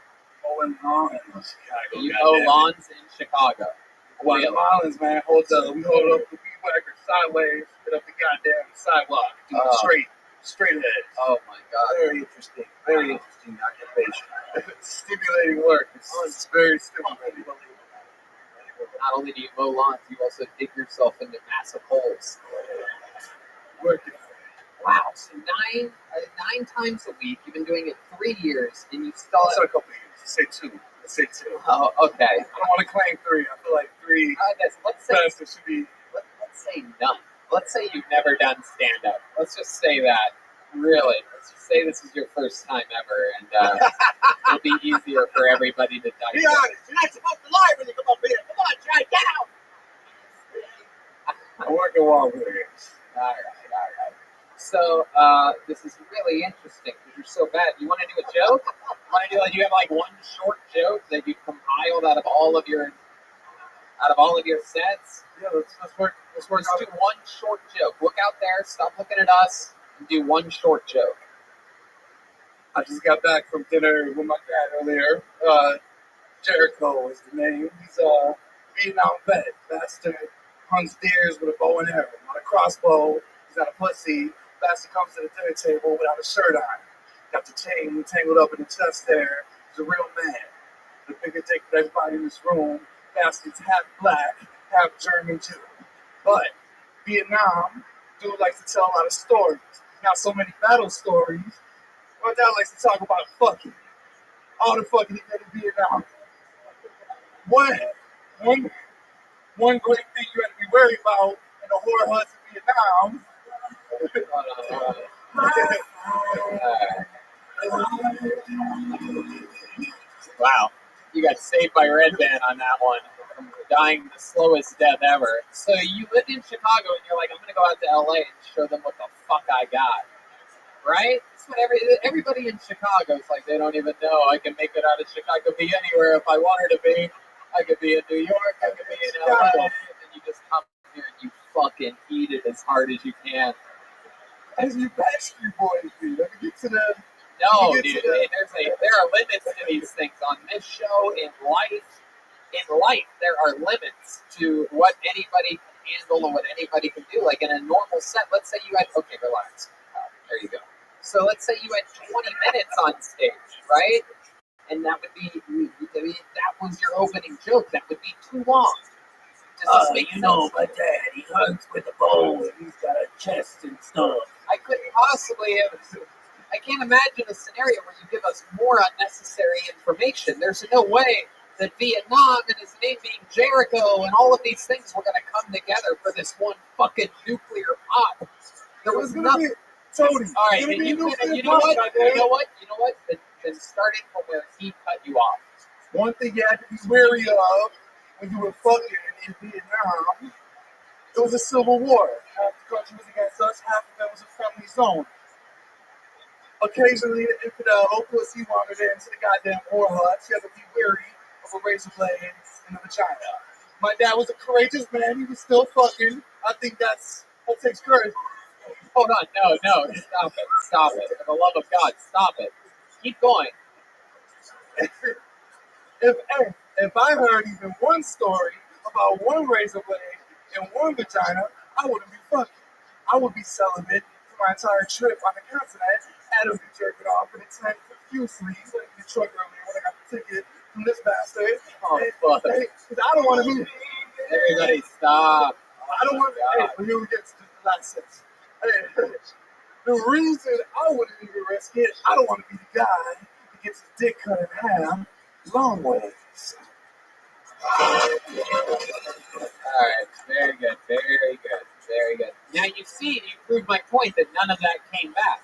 Mowing lawns in Chicago. You mow lawns in Chicago. Mowing lawns, man. We hold up the weed whacker sideways, hit up the goddamn sidewalk. Do it straight ahead. Oh my God. Very interesting occupation. Stimulating work. It's very stimulating. Not only do you mow lawns, you also dig yourself into massive holes. Working. Wow, so nine times a week. You've been doing it 3 years, and you still Also a couple years. Let's say two. Oh, okay. I don't want to claim 3. I feel like 3. Let's say Best it should be. let's say none. let's say you've never done stand-up. Let's just say that. Really. Let's just say this is your first time ever, and it'll be easier for everybody to digest. Be honest. You're not supposed to lie when you come up here. Come on, try it out. I want to go on with it. All right. So, this is really interesting because you're so bad. You want to do a joke? You have like one short joke that you compiled out of all of your sets? Yeah, let's work. Let's do one short joke. Look out there, stop looking at us, and do one short joke. I just got back from dinner with my dad earlier. Jericho is the name. He's a Vietnam vet. Bastard hunts deers with a bow and arrow. Not a crossbow. He's not a pussy. Bastard comes to the dinner table without a shirt on. Got the chain tangled up in the chest there. He's a real man. The bigger dick for everybody in this room. Bastard's half black, half German too. But Vietnam, dude likes to tell a lot of stories. Not so many battle stories. My dad likes to talk about fucking. All the fucking he did in Vietnam. One great thing you have to be worried about in the whore huts in Vietnam. Wow. You got saved by Red Band on that one. From dying the slowest death ever. So you lived in Chicago and you're like, I'm going to go out to LA and show them what the fuck I got. Right? That's what everybody in Chicago is like, they don't even know I can make it out of Chicago. I could be anywhere if I wanted to be. I could be in New York. I could be in LA. And then you just come here and you fucking eat it as hard as you can. As you Backstreet Boys do. Let me get to the... No, dude. There are limits to these things. On this show, in life, there are limits to what anybody can handle and what anybody can do. Like in a normal set, let's say you had... Okay, relax. There you go. So let's say you had 20 minutes on stage, right? And that would be, that was your opening joke. That would be too long. Does this make sense? My dad, he hunts with a bow and he's got a chest and stuff. I couldn't possibly have... I can't imagine a scenario where you give us more unnecessary information. There's no way that Vietnam and his name being Jericho and all of these things were going to come together for this one fucking nuclear pop. There was nothing. Tony, all right, you know what? Then starting from where he cut you off. One thing you had to be wary of when you were fucking in Vietnam, it was a civil war. Half the country was against us, half of it was a friendly zone. Occasionally, the infidel pussy wandered into the goddamn war huts. You had to be wary of a razor blade in the vagina. My dad was a courageous man. He was still fucking. I think that takes courage. Hold on, no, stop it. For the love of God, stop it. Keep going. If I heard even one story about one razor blade and one vagina, I wouldn't be fucking. I would be celibate for my entire trip on the continent. Adam be jerking off in a tent profusely in the truck earlier when I got the ticket from this bastard. Oh, fuck. Because I don't want to be. Everybody, stop. I don't want to. Hey, here we get to the last sentence. The reason I wouldn't even risk it, I don't want to be the guy that gets his dick cut in half long ways. All right, very good. Now you proved my point that none of that came back.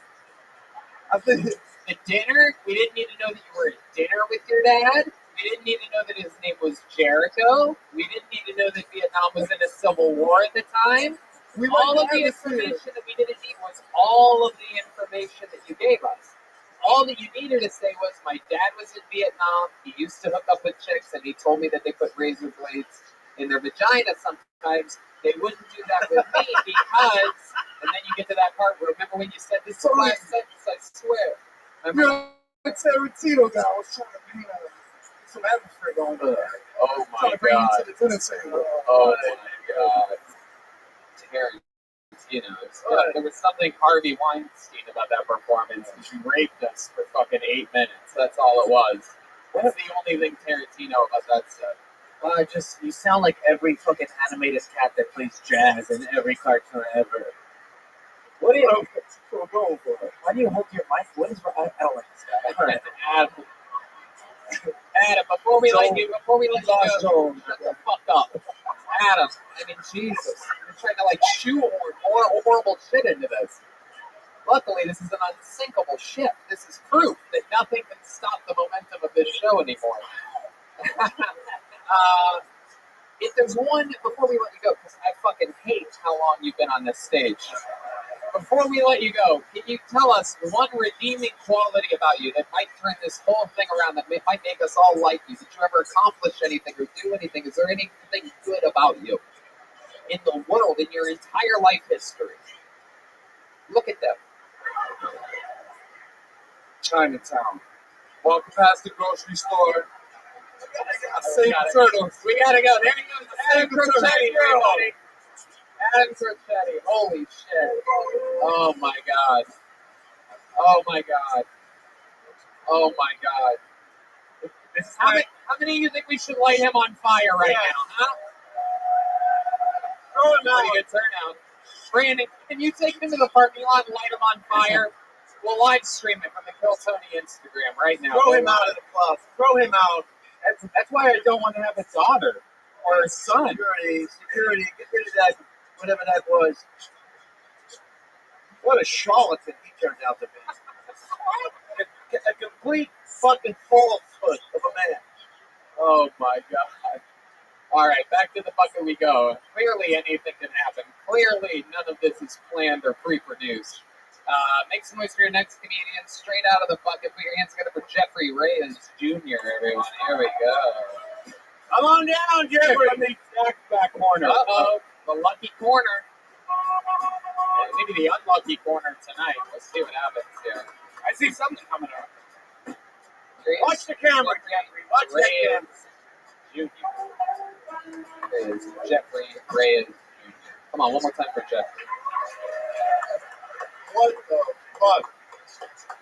I think the dinner, we didn't need to know that you were at dinner with your dad. We didn't need to know that his name was Jericho. We didn't need to know that Vietnam was in a civil war at the time. All of the information that we didn't need was all of the information that you gave us. All that you needed to say was, my dad was in Vietnam, he used to hook up with chicks, and he told me that they put razor blades in their vagina sometimes. They wouldn't do that with me because, and then you get to that part where, remember when you said this last sentence, I swear. Remember? Tarantino guy was trying to paint some atmosphere going on. Oh my God. Oh my God. Tarantino. There was something Harvey Weinstein about that performance. He raped us for fucking 8 minutes. That's all it was. That's the only thing Tarantino about that stuff. Well, you sound like every fucking animated cat that plays jazz in every cartoon ever. What do you? Why do you hold your mic? What is? I don't like this guy. All right, Adam, before we let you go, shut the fuck up. Adam, I mean, Jesus, you're trying to like shoehorn more horrible shit into this. Luckily, this is an unsinkable ship. This is proof that nothing can stop the momentum of this show anymore. If there's one, before we let you go, because I fucking hate how long you've been on this stage. Before we let you go, can you tell us one redeeming quality about you that might turn this whole thing around, that might make us all like you? Did you ever accomplish anything or do anything? Is there anything good about you in the world, in your entire life history? Look at them. Chinatown. Walking past the grocery store. Save turtles. We gotta go. There he goes. Adam Crocetti, everybody. Adam Crocetti. Holy shit. Oh my god. Oh my god. Oh my god. How many of you think we should light him on fire right now, huh? Oh, pretty good turnout. Brandon, can you take him to the parking lot and light him on fire? We'll live stream it from the Kill Tony Instagram right now. Throw him out of the club. Throw him out. That's why I don't want to have a daughter or a son. Security, get rid of that, whatever that was. What a charlatan he turned out to be. A complete fucking falsehood of a man. Oh my god. All right, back to the bucket we go. Clearly anything can happen. Clearly none of this is planned or pre-produced. Make some noise for your next comedian. Straight out of the bucket. Put your hands together for Jeffrey Reyes Jr., everyone. Here we go. Come on down, Jeffrey. From the back corner. Uh-oh. The lucky corner. Maybe the unlucky corner tonight. Let's see what happens here. I see something coming up. Watch the camera, Jeffrey. Watch the camera. Is Jeffrey Reyes Jr. Come on, one more time for Jeffrey. What the fuck?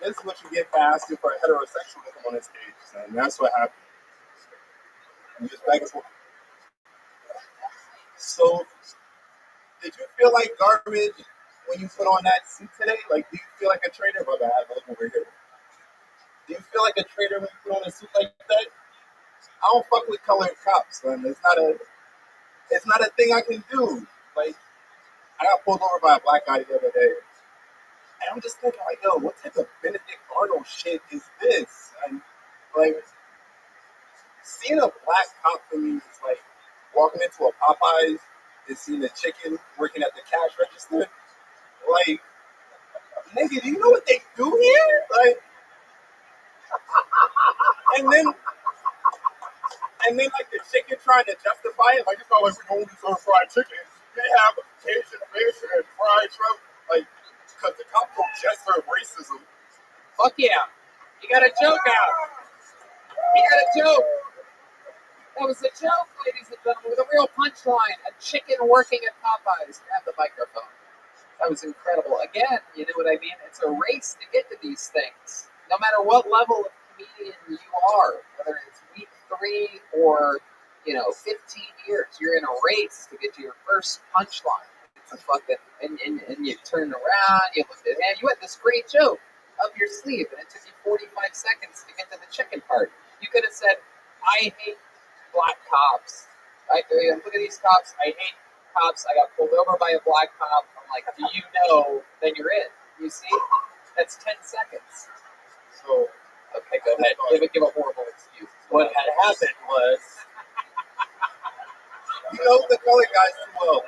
This is what you get for asking for a heterosexual to come on this stage, son. That's what happened. You just back and forth. So, did you feel like garbage when you put on that suit today? Like, do you feel like a traitor? Brother, I have a look over here. Do you feel like a traitor when you put on a suit like that? I don't fuck with colored cops, man. It's not a thing I can do. Like, I got pulled over by a black guy the other day. And I'm just thinking, like, yo, what type of Benedict Arnold shit is this? And, like, seeing a black cop for me is like walking into a Popeyes and seeing a chicken working at the cash register. Like, nigga, do you know what they do here? Like, and then like the chicken trying to justify it, like it's not like we only serve fried chicken. They have Asian fish and fried shrimp, like, because the cops don't just serve racism. Fuck yeah. You got a joke out. You got a joke. That was a joke, ladies and gentlemen, with a real punchline. A chicken working at Popeyes. Grab the microphone. That was incredible. Again, you know what I mean? It's a race to get to these things. No matter what level of comedian you are, whether it's week 3 or, 15 years, you're in a race to get to your first punchline. It's a fucking, and you turn around, you look at it, you had this great joke up your sleeve, and it took you 45 seconds to get to the chicken part. You could have said, I hate black cops. Look at these cops. I hate cops. I got pulled over by a black cop. I'm like, do you know? Then you're in. You see? That's 10 seconds. So, okay, go ahead. Give a horrible excuse. What had happened was, you know the color guys too well.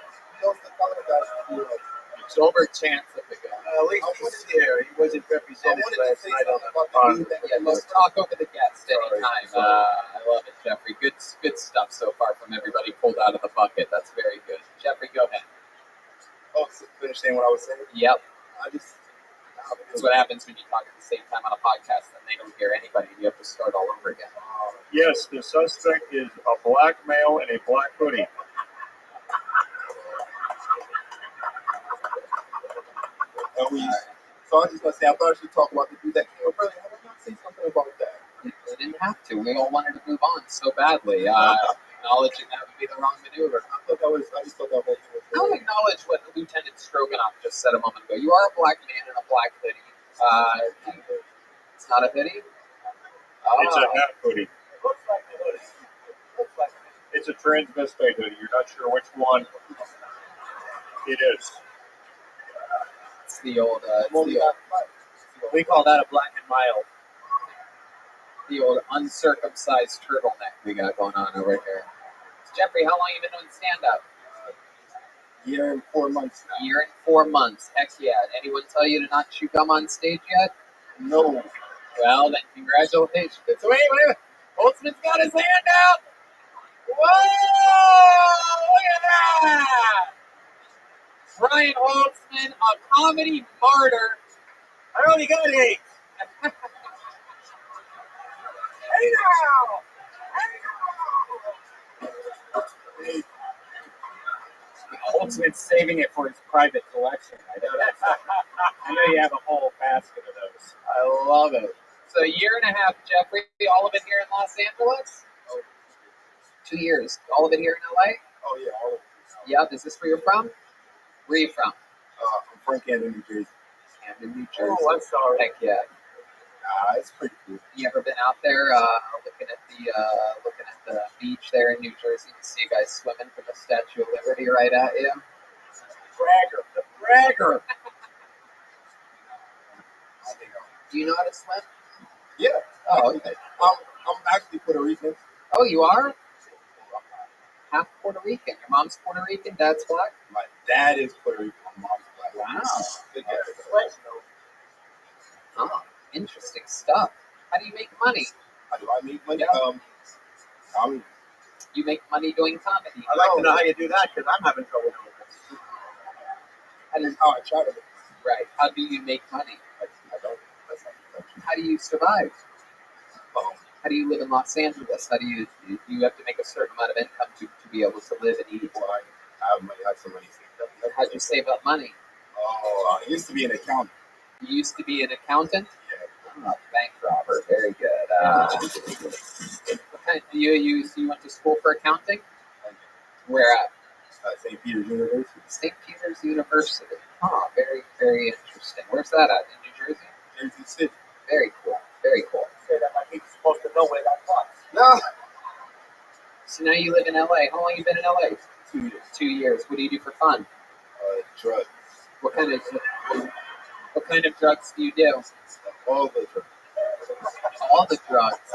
Sober chance of the guy. At least he's here. He wasn't represented last night on the podcast. Yeah, let's talk over the guest anytime. I love it, Jeffrey. Good stuff so far from everybody pulled out of the bucket. That's very good. Jeffrey, go ahead. Oh, so finish saying what I was saying? Yep. That's what happens when you talk at the same time on a podcast and they don't hear anybody. You have to start all over again. Yes, the suspect is a black male in a black hoodie. So I was just going to say, I thought I should talk about the dude that came up earlier. How did I not say something about that? We didn't have to. We all wanted to move on so badly. Acknowledging that would be the wrong maneuver. I just thought that was I'll acknowledge what Lieutenant Stroganoff just said a moment ago. You are a black man in a black hoodie. It's not a hoodie? It's a hat hoodie. Looks like a hoodie. It's a transvestite hoodie. You're not sure which one. It is. It's the old, We call that a black and mild. the old uncircumcised turtleneck we got going on over here. Jeffrey, how long you been doing stand-up? Year and 4 months now. Year and 4 months. Heck yeah. Anyone tell you to not chew gum on stage yet? No. Well, then congratulations. Wait. Holtzman's got his hand out. Whoa! Look at that! Brian Holtzman, a comedy martyr. I only got 8. Hey now! Holtzman's saving it for his private collection. I know you have a whole basket of those. I love it. So a year and a half, Jeffrey, all of it here in Los Angeles? 2 years. All of it here in LA? Oh, yeah, all of it. Yep. Is this where you're from? Where are you from? I'm from Camden, New Jersey. Camden, New Jersey. Oh, I'm sorry. Heck yeah. It's pretty cool. You ever been out there looking at the beach there in New Jersey? You see guys swimming for the Statue of Liberty right at you? The bragger. Do you know how to swim? Yeah. Oh, okay. I'm actually Puerto Rican. Oh, you are? Half Puerto Rican. Your mom's Puerto Rican, dad's black? My dad is Puerto Rican. My mom's black. Wow. Good guy. Oh, interesting stuff. How do you make money? How do I make money? Yeah. You make money doing comedy. I'd like to know how you do that because I'm having trouble doing this. I try to make money. Right. How do you make money? I don't. That's not the question. How do you survive? How do you live in Los Angeles? How do you have to make a certain amount of income to be able to live and eat? Well, I have some money saved up. How'd you save up money? Oh, I used to be an accountant. You used to be an accountant? Yeah. Oh, bank robber. Very good. You went to school for accounting? Where at? St. Peter's University. St. Peter's University. Oh, very, very interesting. Where's that at? In New Jersey? Jersey City. Very cool. Very cool. Say that like he's supposed to know where that was. No. So now you live in LA. How long you been in LA? 2 years. 2 years. What do you do for fun? Drugs. What kind of drugs do you do? All the drugs. All the drugs.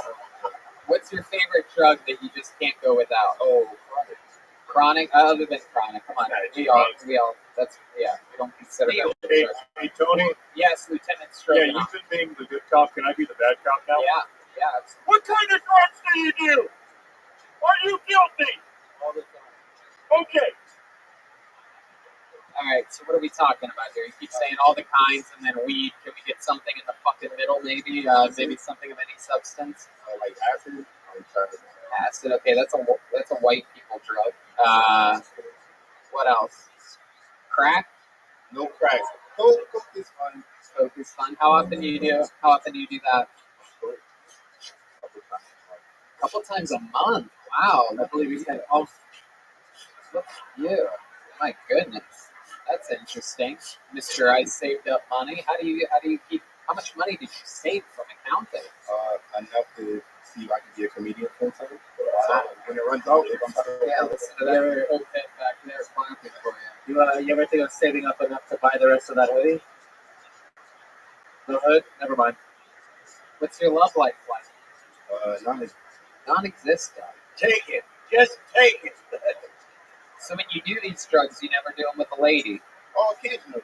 What's your favorite drug that you just can't go without? Oh, chronic. Chronic? Other than chronic. Come on. We all. That's, yeah. We don't consider that. Hey, Tony. Yes, Lieutenant Yeah, Stroganoff. you've been being the good cop. Can I be the bad cop now? Yeah. What kind of drugs do you do? Are you guilty? All the time. Okay. All right, so what are we talking about here? You keep saying all the kinds and then weed. Can we get something in the fucking middle, maybe? Maybe something of any substance? Like acid. Acid. Okay, that's a white people drug. What else? Crack. No crack. Coke is fun. Coke is fun. How often do you do that? A couple times a month. Wow, I believe he's had look at you. My goodness. That's interesting. Mr. I saved up money. How much money did you save from accounting? Enough to see if I can be a comedian full time. When it runs out, if I'm listen to that old head back there clapping for you. You ever think of saving up enough to buy the rest of that hoodie? The hood? Never mind. What's your love life like? Non-existent. Take it. Just take it. So when you do these drugs, you never do them with a lady? Oh, occasionally.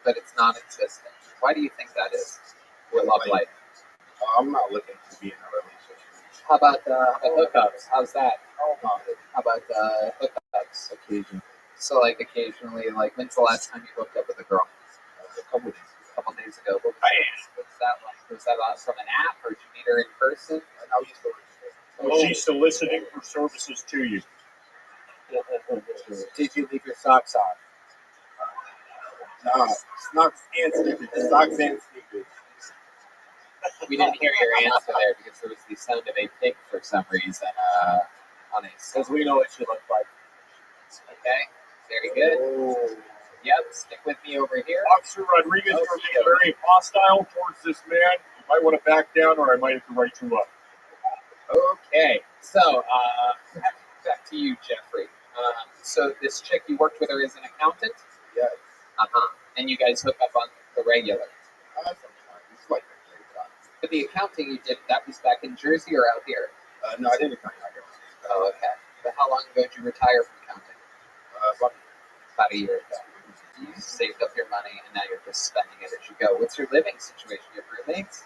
But it's non-existent. Why do you think that is? Your love life. I'm not looking to be in a relationship. How about hookups? How's that? How about hookups? Occasionally. So like occasionally, like when's the last time you hooked up with a girl? A couple days ago. What's that like? Was that from an app or did you meet her in person? Was she soliciting her services to you? Did you leave your socks on? Socks and sneakers. Socks and sneakers. We didn't hear your answer there because there was the sound of a pig for some reason on it. Because we know what she looked like. Okay, very good. Yep, stick with me over here. Officer Rodriguez, you're being very hostile towards this man. You might want to back down or I might have to write you up. Okay, so back to you, Jeffrey. So this chick you worked with her as an accountant? Yeah. And you guys hook up on the regular? Sometimes. It's like a great time. But the accounting you did, that was back in Jersey or out here? No, I didn't come out here. Oh, okay. But how long ago did you retire from accounting? About a year ago. You saved up your money and now you're just spending it as you go. What's your living situation? You have roommates?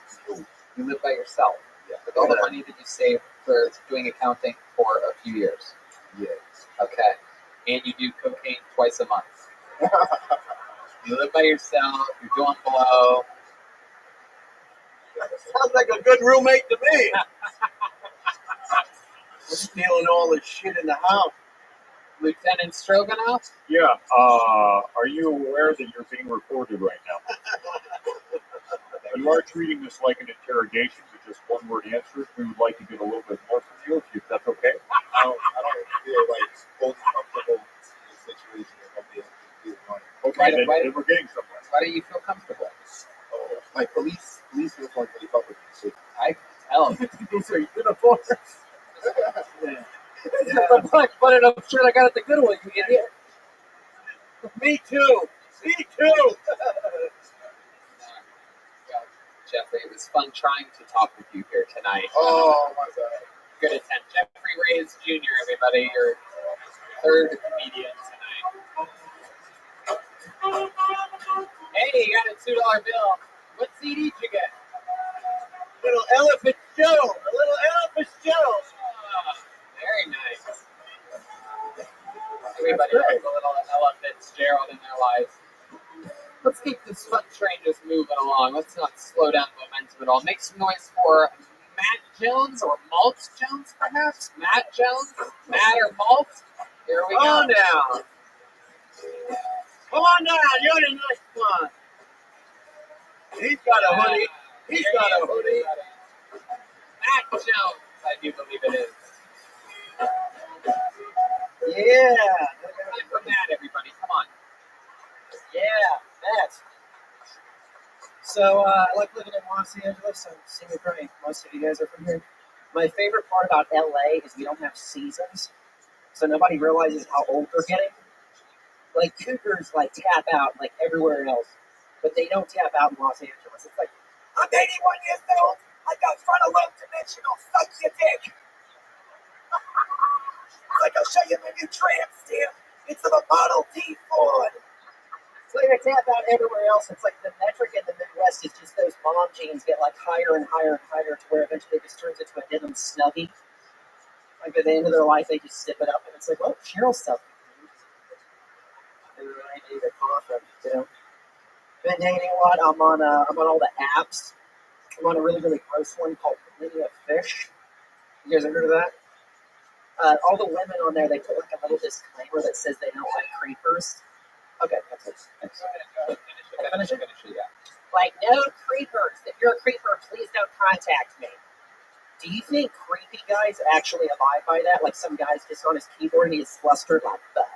You live by yourself? Yeah. With all the money that you saved for doing accounting for a few years? Yes. Okay. And you do cocaine twice a month? You live by yourself, you're doing blow. Sounds like a good roommate to me. We're stealing all this shit in the house. Lieutenant Stroganoff? Yeah. Are you aware that you're being recorded right now? You are treating this like an interrogation with just one-word answers. We would like to get a little bit more from you, if that's okay. I don't feel like fully comfortable in this situation. If I'm being completely honest. Okay, then we're getting somewhere. Why don't you feel comfortable? Like police don't really fuck with me. So I can tell. These are uniforms. The black button-up shirt I got at the Goodwill, you idiot. Me too. Me too. Jeffrey, it was fun trying to talk with you here tonight. Oh my God. Good attempt. Jeffrey Reyes Jr., everybody, your third comedian tonight. Hey, you got a $2 bill. What CD did you get? Little Elephant Joe. A little Elephant Joe. Very nice. Everybody loves a little Ella Fitzgerald in their lives. Let's keep this fun train just moving along. Let's not slow down the momentum at all. Make some noise for Matt Jones or Malt Jones, perhaps? Matt Jones? Matt or Malt? Here we go. Come on down. Come on down. You're the next one. He's got a hoodie. He's got a hoodie. Matt Jones, I do believe it is. Yeah. Time for Matt, everybody. Come on. Yeah, Matt. So, I like living in Los Angeles. I'm senior grade. Most of you guys are from here. My favorite part about LA is we don't have seasons, so nobody realizes how old they're getting. Like, cougars, like, tap out, like, everywhere else, but they don't tap out in Los Angeles. It's like, I'm 81 years old. I got frontal-lobe dimensional. Suck your dick. Like, I'll show you my new tramp stamp. It's of a Model T Ford. So they tap out everywhere else. It's like the metric in the Midwest is just those mom jeans get like higher and higher and higher to where eventually it just turns into a denim snuggie. Like at the end of their life, they just zip it up and it's like, well, Cheryl's stuff. I need a coffin, you know. Been dating a lot. I'm on all the apps. I'm on a really, really gross one called Plenty of Fish. You guys ever heard of that? All the women on there, they put like a little disclaimer that says they don't like creepers. Okay, that's it. Finish it? Yeah. Like, no creepers. If you're a creeper, please don't contact me. Do you think creepy guys actually abide by that? Like some guy's just on his keyboard and he's flustered like, fuck.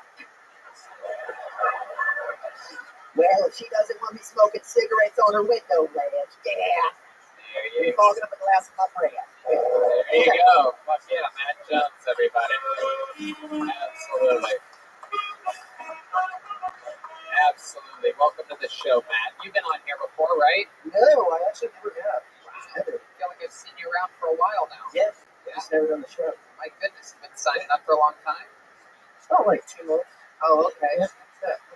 Well, if she doesn't want me smoking cigarettes on her window ledge, yeah. You're fogging up a glass of my breath. There you go. Fuck yeah, Matt Jones, everybody. Absolutely. Absolutely. Welcome to the show, Matt. You've been on here before, right? No, I actually never have. I feel like I've seen you around for a while now. Yes. Just never done the show. My goodness, you've been signing up for a long time? Oh, like 2 months. Oh, okay. Look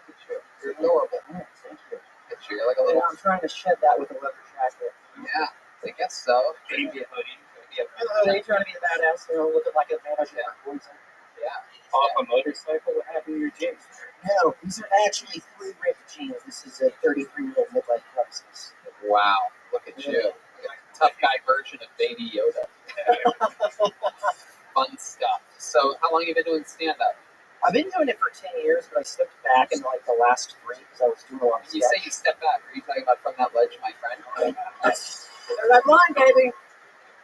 at you. You're adorable. Oh, thank you. Look at you. You're like a little... I'm trying to shed that with a leather jacket. Yeah, I guess so. Could be a hoodie. Could be a hoodie. Trying to be a badass, you know, looking like a man. Yeah. Off a motorcycle? What happened to your jeans? No, these are actually 3 ripped jeans. This is a 33-year-old midlife crisis. Wow, look at you. Like a tough guy version of Baby Yoda. Fun stuff. So, how long have you been doing stand-up? I've been doing it for 10 years, but I stepped back in like the last 3 because I was doing a lot of You say you stepped back. Are you talking about From That Ledge, My Friend? Third Eye Blind, baby.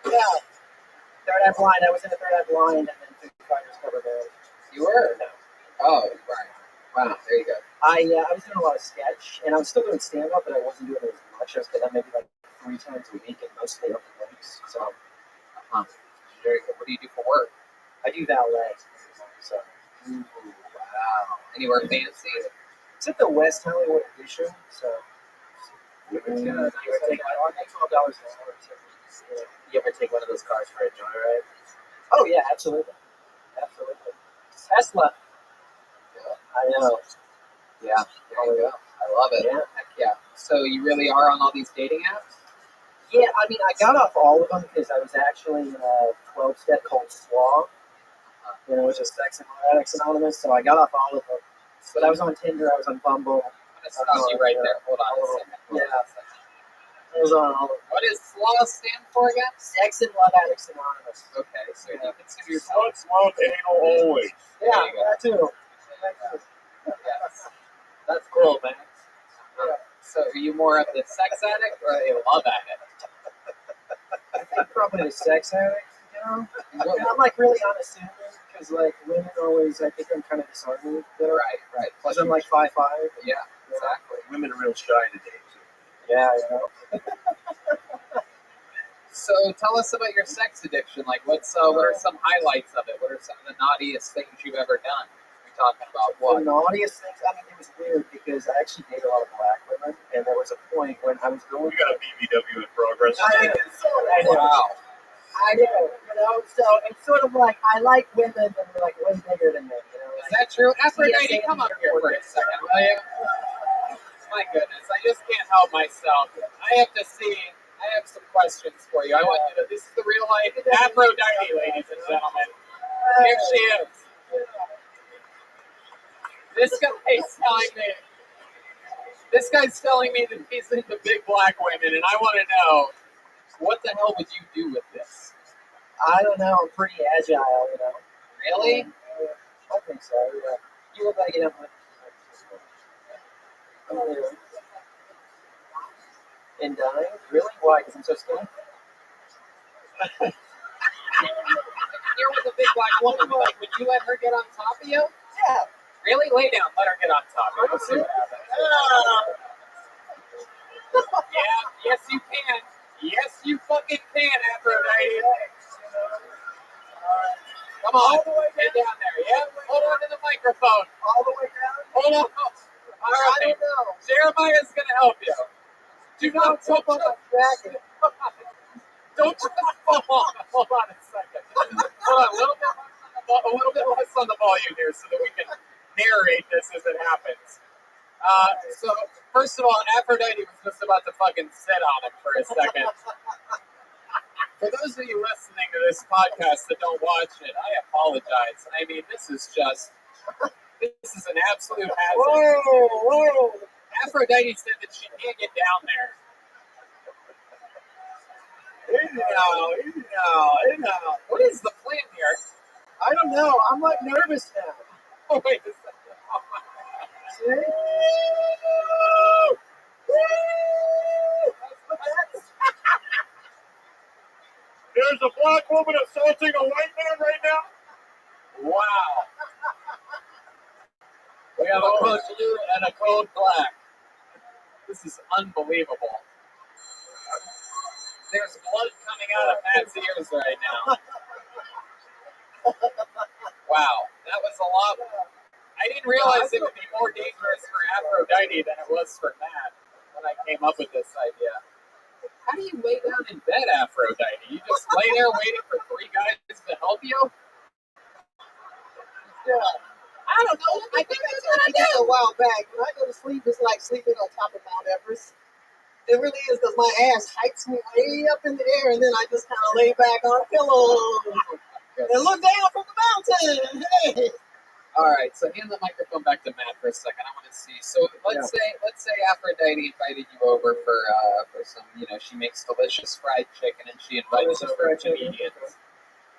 Yeah. Third Eye Blind. I was in the Third Eye Blind and then Foo Fighters cover band. You were? No. Oh, right. Wow, there you go. I was doing a lot of sketch, and I was still doing stand-up, but I wasn't doing it as much. I was doing that maybe like 3 times a week, and mostly open mics. So, Very good. What do you do for work? I do valet. So, Wow. Anywhere fancy? It's at the West Hollywood edition, so you ever take $12 an hour. You ever take one of those cars for a joyride? Oh yeah, absolutely, absolutely. Tesla. I know. Yeah, there you go. I love it. Yeah. Heck yeah. So you really are on all these dating apps? Yeah, I mean, I got off all of them because I was actually in a 12-step called SWA, which is Sex and Addicts Anonymous, so I got off all of them. But I was on Tinder, I was on Bumble. I'm going to stop you right there. Hold on a second. I was on all of them. What does SLAW stand for again? Sex and Love Addicts Anonymous. Okay, so you consider yourself... Love anal always. Yeah, that too. Yes. That's cool, man. So are you more of the sex addict or a love addict? I think probably a sex addict, I'm like really unassuming because like women always, I think I'm kind of disarming. Right. Plus I'm like 5'5". Yeah, exactly. Women are real shy today. Yeah, So tell us about your sex addiction. Like, what are some highlights of it? What are some of the naughtiest things you've ever done? We're talking about what? The naughtiest things. I mean, it was weird because I actually dated a lot of black women, and there was a point when I was going. We got a BBW in progress. I know. Wow. I know. So it's sort of like I like women that are like way bigger than me. Is that true? Aphrodite, come up here for a second, will you? My goodness, I just can't help myself. I have some questions for you. I want you to, this is the real life Aphrodite, ladies and gentlemen. Here she is. This guy's telling me that he's into big black women, and I want to know, what the hell would you do with this? I don't know. I'm pretty agile, Really? I think so. Yeah. You look like you have and dying? Really? Why? Because I'm so skinny? You're with a big black woman. Like, would you let her get on top of you? Yeah. Really? Lay down. Let her get on top of you. Let's see what happens. Yeah. Yes, you can. Yes, you fucking can, Aphrodite. Come on. All the way down. Get down there. Yeah. Hold on to the microphone. All the way down? Hold on. All right. I don't know. Jeremiah's going to help you. Do not jump on my jacket. Don't just fall on. Hold on a second. Hold on. A little bit less on the volume here so that we can narrate this as it happens. So, first of all, Aphrodite was just about to fucking sit on him for a second. For those of you listening to this podcast that don't watch it, I apologize. I mean, this is an absolute hazard. Whoa. Aphrodite said that she can't get down there. No. What is the plan here? I don't know. I'm like nervous now. Oh, wait a second. See? There's a black woman assaulting a white man right now. Wow. We have a code blue and a code black. This is unbelievable. There's blood coming out of Matt's ears right now. Wow, that was a lot. I didn't realize it would be more dangerous for Aphrodite than it was for Matt when I came up with this idea. How do you lay down in bed, Aphrodite? You just lay there waiting for three guys to help you? Yeah. I don't know. I think that's what I did do. a while back. When I go to sleep, it's like sleeping on top of Mount Everest. It really is because my ass hikes me way up in the air, and then I just kind of lay back on a pillow and look down from the mountain. Hey. All right, so hand the microphone back to Matt for a second. I want to see. So let's say Aphrodite invited you over for some, she makes delicious fried chicken, and she invites over comedians.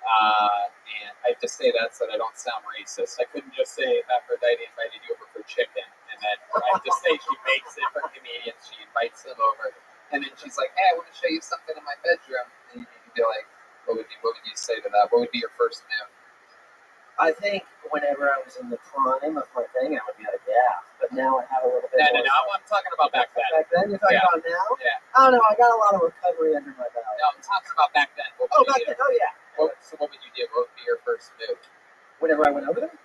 And I have to say that so that I don't sound racist. I couldn't just say Aphrodite invited you over for chicken, and then I have to say she makes it for comedians. She invites them over, and then she's like, "Hey, I want to show you something in my bedroom." And you'd be like, "What would you say to that? What would be your first move?" I think whenever I was in the prime of my thing, I would be like, yeah. But now I have a little bit more. No. I'm talking about back then. Back then? You're talking about now? Yeah. I don't know. I got a lot of recovery under my belt. No, I'm talking about back then. Back then? Oh, yeah. So what would you do? What would be your first move? Whenever I went over there?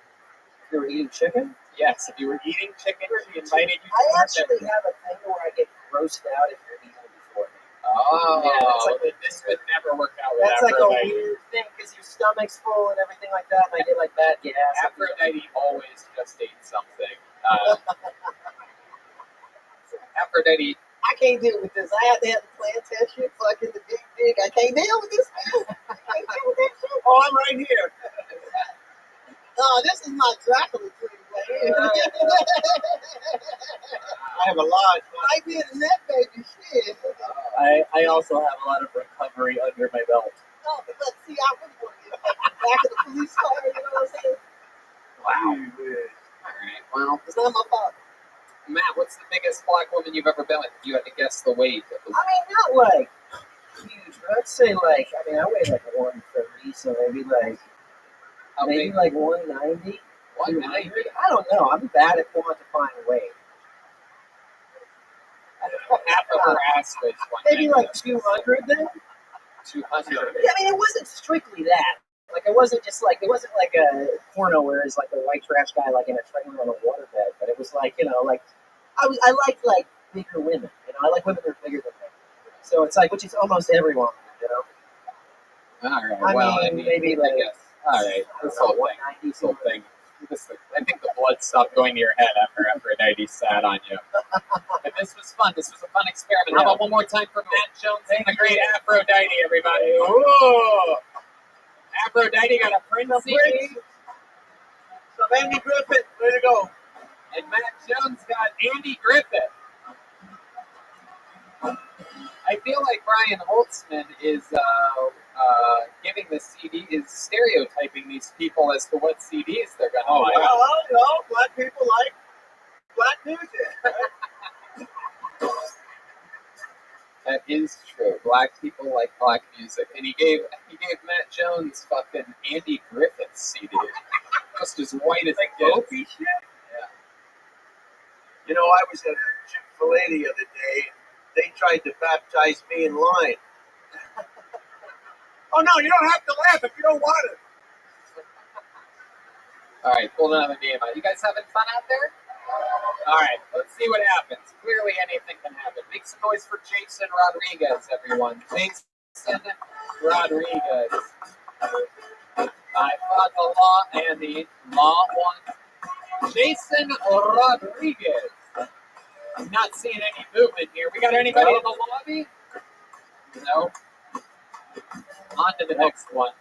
They were eating chicken? Alex, if you were eating chicken, she invited you to I her actually bedroom. have a thing where I get grossed out if you're eating before me. Oh, Yeah, it's like this would never work out with That's like a Aphrodite. weird thing because your stomach's full and everything like that, and I get like bad gas. Aphrodite always just ate something. Aphrodite. I can't deal with this. I have to have the plant test shit, fucking the big dick. I can't deal with this, man. I can't deal with this shit. Oh, I'm right here. Oh, this is my Dracula dream, man. I have a lot. I did in that baby shit. I also have a lot of recovery under my belt. Oh, but let's see, I really want to get back of the police car, you know what I'm saying? Wow. All right. Well, It's not my fault. Matt, what's the biggest black woman you've ever been with? If you had to guess the weight. I mean, not like huge, but I'd say like, I mean, I weigh like 130, so maybe like, maybe like 190. 190? I don't know. I'm bad at quantifying weight. Half of her ass weighs 190. Maybe like 200 then? 200. Yeah, I mean, it wasn't strictly that. Like, it wasn't just like, it wasn't like a porno where it's like a white trash guy like in a trailer on a waterbed, but it was like, you know, like, I like bigger women, you know, I like women that are bigger than me. So it's like, which is almost everyone, you know? All right. I mean, maybe like, all right. This whole thing. I think the blood stopped going to your head after Aphrodite sat on you. But this was fun. This was a fun experiment. How about one more time for Matt Jones and the great Aphrodite, everybody? Ooh. Aphrodite got a Prince CD. So Andy Griffith, way to go. And Matt Jones got Andy Griffith. I feel like Brian Holtzman is giving the CD, is stereotyping these people as to what CDs they're going to buy. Well, you know, black people like black music. Right? That is true. Black people like black music. And he gave Matt Jones fucking Andy Griffith CD. Just as white as it gets. Dopey shit? Yeah. You know, I was at a Chick-fil-A the other day. They tried to baptize me in line. Oh no, you don't have to laugh if you don't want it. All right, pull another name out. You guys having fun out there? All right, let's see what happens. Clearly anything can happen. Make some noise for Jason Rodriguez, everyone. Jason Rodriguez. I fought the law and the law won. Jason Rodriguez. I'm not seeing any movement here. We got anybody in the lobby? No. On to the next one.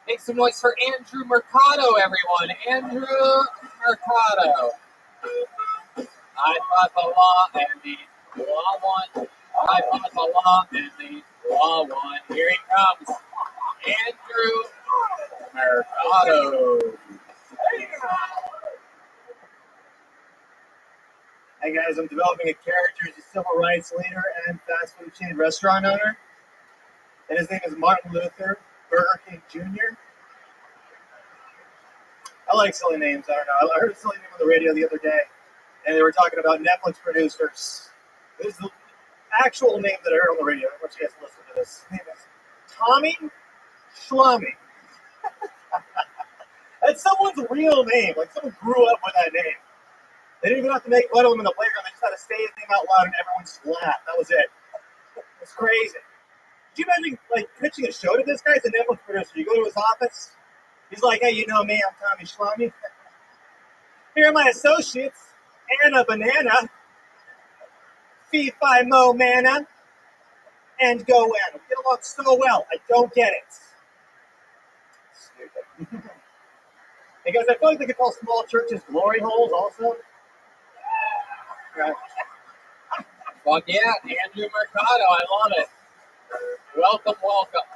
Make some noise for Andrew Mercado, everyone. Andrew Mercado. I fought the law and the law won. I fought the law and the law won. Here he comes. Andrew Mercado. Hey guys, I'm developing a character as a civil rights leader and fast food chain restaurant owner. And his name is Martin Luther Burger King Jr. I like silly names. I don't know. I heard a silly name on the radio the other day, and they were talking about Netflix producers. This is the actual name that I heard on the radio. I want you guys to listen to this. His name is Tommy Schlummy. That's someone's real name. Like, someone grew up with that name. They didn't even have to make fun of him in the playground. They just had to say his name out loud, and everyone just laughed. That was it. It's crazy. Could you imagine, like, pitching a show to this guy? He's a Netflix producer. You go to his office. He's like, hey, you know me. I'm Tommy Schlummy. Here are my associates. Anna Banana. Fee Fi Mo Mana. And Go Anna. We get along so well. I don't get it. Stupid. Hey, guys, I feel like they could call small churches glory holes also. Right. Fuck yeah, Andrew Mercado. I love it. Welcome, welcome.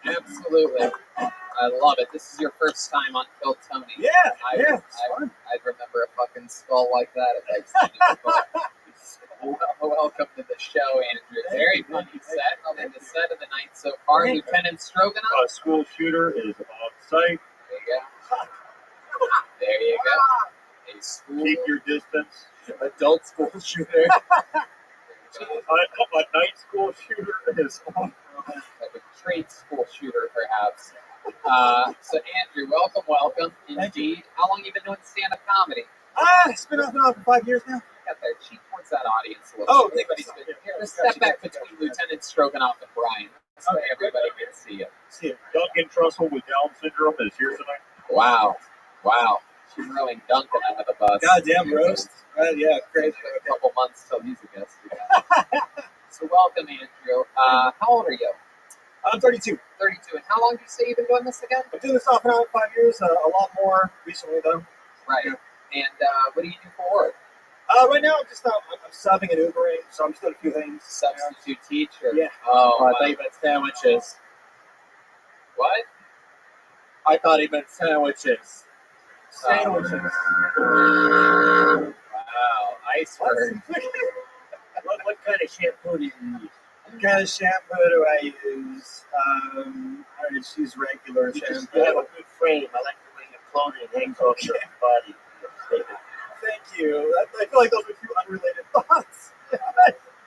Absolutely. I love it. This is your first time on Kill Tony. Yeah, I'd remember a fucking skull like that if I'd seen it before. Welcome to the show, Andrew. Very funny set. Probably the set of the night so far. Lieutenant Stroganoff. A school shooter is on site. There you go. There you go. A school. Keep your distance. Adult school shooter. A night school shooter is on. Like a trade school shooter, perhaps. So, Andrew, welcome. Indeed. How long have you been doing stand-up comedy? It's been off and on for 5 years now. Got their cheek towards that audience a little bit. Everybody's been here. Just step back between Lieutenant Stroganoff and Brian. So everybody can see you. Duncan Trussell with Down syndrome is here tonight. Wow. She's throwing Duncan under the bus. Goddamn roast. Yeah, crazy. A couple months till he's a guest. So welcome, Andrew. How old are you? I'm 32. 32. And how long do you say you've been doing this again? I've been doing this off and on 5 years. A lot more recently, though. Right. Yeah. And what do you do for work? Right now, I'm just I'm subbing and Ubering, so I'm just doing a few things. Substitute teacher. Yeah. Oh, I thought you meant sandwiches. What? I thought he meant sandwiches. Sandwiches. Wow. Iceberg. What kind of shampoo do you use? What kind of shampoo do I use? I just use regular shampoo. You have a good frame. I like the way your clothing hangs over your body. Thank you. I feel like those are two unrelated thoughts.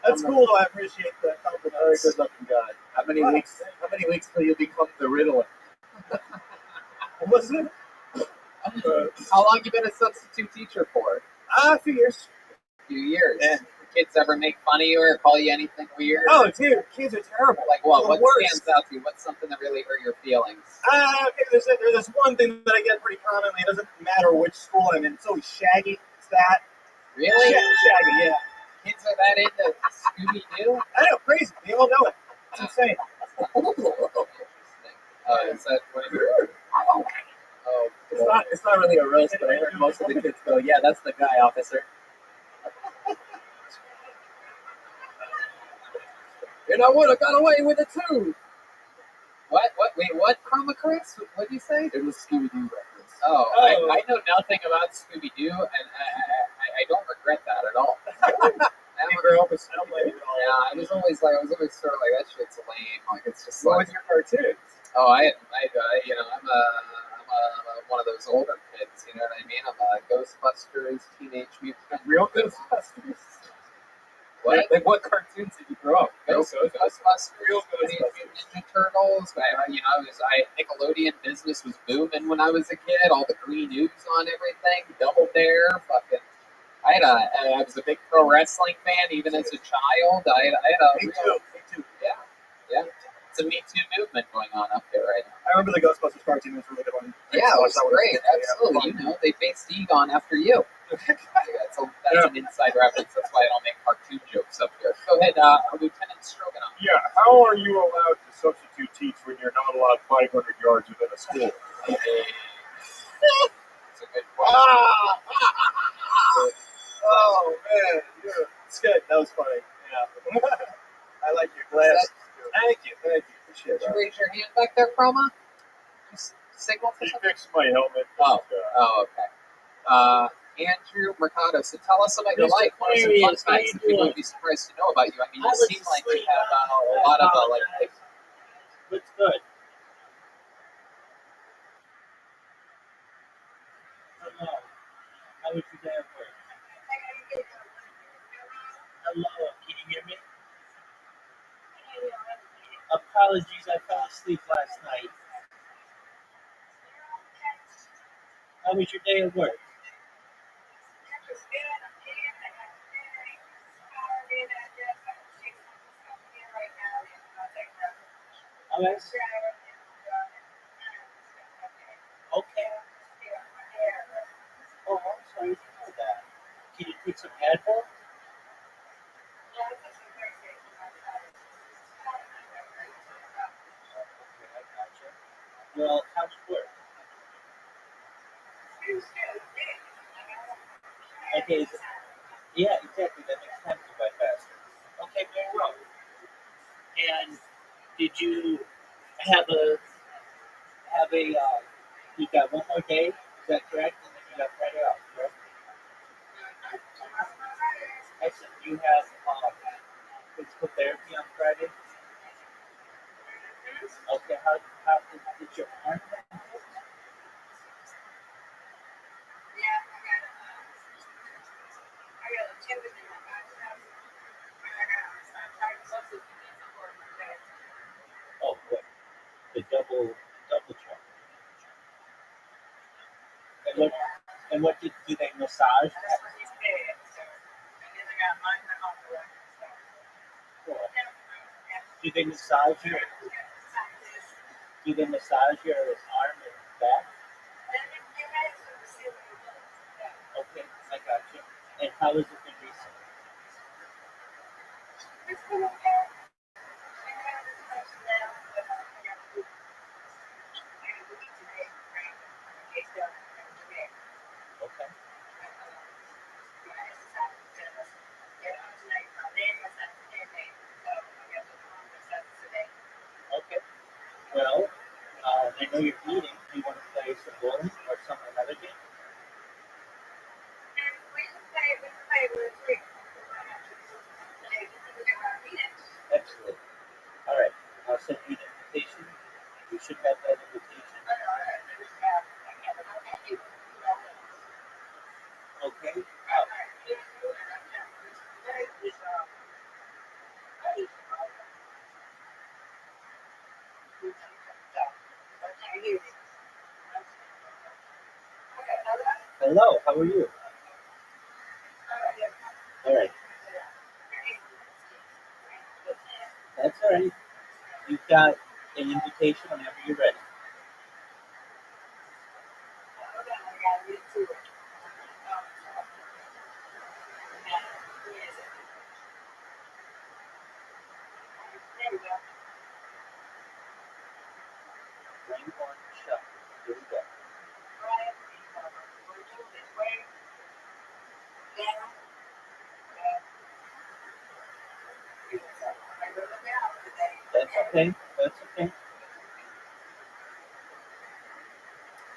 That's cool, though. I appreciate that compliment. Very good looking guy. How many weeks till you become the Riddler? What's it? How long you been a substitute teacher for? A few years. A few years. Yeah. Kids ever make fun of you or call you anything weird? Oh, dude, kids are terrible. Like what? What worst. stands out to you? What's something that really hurt your feelings? There's one thing that I get pretty commonly. It doesn't matter which school I'm in. It's always Shaggy. It's that. Really? Shaggy, yeah. Kids are that into Scooby-Doo? I know, crazy. They all know it. It's insane. Is that what you're... Oh, It's not really a roast, but I heard most of the kids go, "Yeah, that's the guy, officer." And I would have got away with it too. What? Wait, what? Chroma Chris? What did you say? It was Scooby-Doo reference. Oh. I know nothing about Scooby-Doo, and I don't regret that at all. You grew up with Scooby-Doo? Yeah, I was always sort of like, that shit's lame. Like, it's just What like... was your cartoons? Oh, I'm one of those older kids, you know what I mean? I'm a Ghostbusters, Teenage Mutant... Real Ghostbusters? What? Like what cartoons did you grow up? Ghostbusters, Teenage Mutant Ninja Turtles. Nickelodeon business was booming when I was a kid. All the green ooze on everything. Double Dare. Fucking. I was a big pro wrestling fan even as a child. Me too. Yeah. It's a Me Too movement going on up there right now. I remember the Ghostbusters cartoon was a really good one. Yeah, it was great. Absolutely. You know, they based Egon after you. That's an inside reference. That's why I don't make cartoon jokes up here. Go ahead, Lieutenant Stroganoff. Yeah, how are you allowed to substitute teach when you're not allowed 500 yards within a school? That's a good question. Oh, man. It's good. That was funny. Yeah. I like your glasses. Thank you. Appreciate Did you that. raise your hand back there, Chroma? Just signal for He something? fixed my helmet. Okay. Andrew Mercado, so tell us about your Mr. life. What are some fun Aquarius, how facts you that people doing? would be surprised to know about you? I mean, I you was seem like you asleep. have a lot of Looks good. Hello. How was your day at work? Hello. Can you hear me? Apologies, I fell asleep last night. How was your day at work? Okay. Okay. Oh, I'm sorry to hear that. Can you put some Advil? Okay, I gotcha. Well, how's work? Okay. Yeah, exactly. That makes time to go by faster. Okay, very well. And did you have you got one more day? Is that correct? And then you got Friday off, correct? Excellent. You have physical therapy on Friday? Okay, how did your arm? Oh, what? The double check. And what do they massage? Cool. Do they massage your? Do they massage your arm and back? Okay, I got you. And how has it been recently? Okay. Okay. Well, I know you're eating. Do you want to play some bowling or some another game? Excellent. All right. I'll send you an invitation. You should have that invitation. Okay. Hello. How are you? All right. That's all right. You've got an invitation whenever you're ready. Rainbow Shop. Here we go. That's okay. That's okay.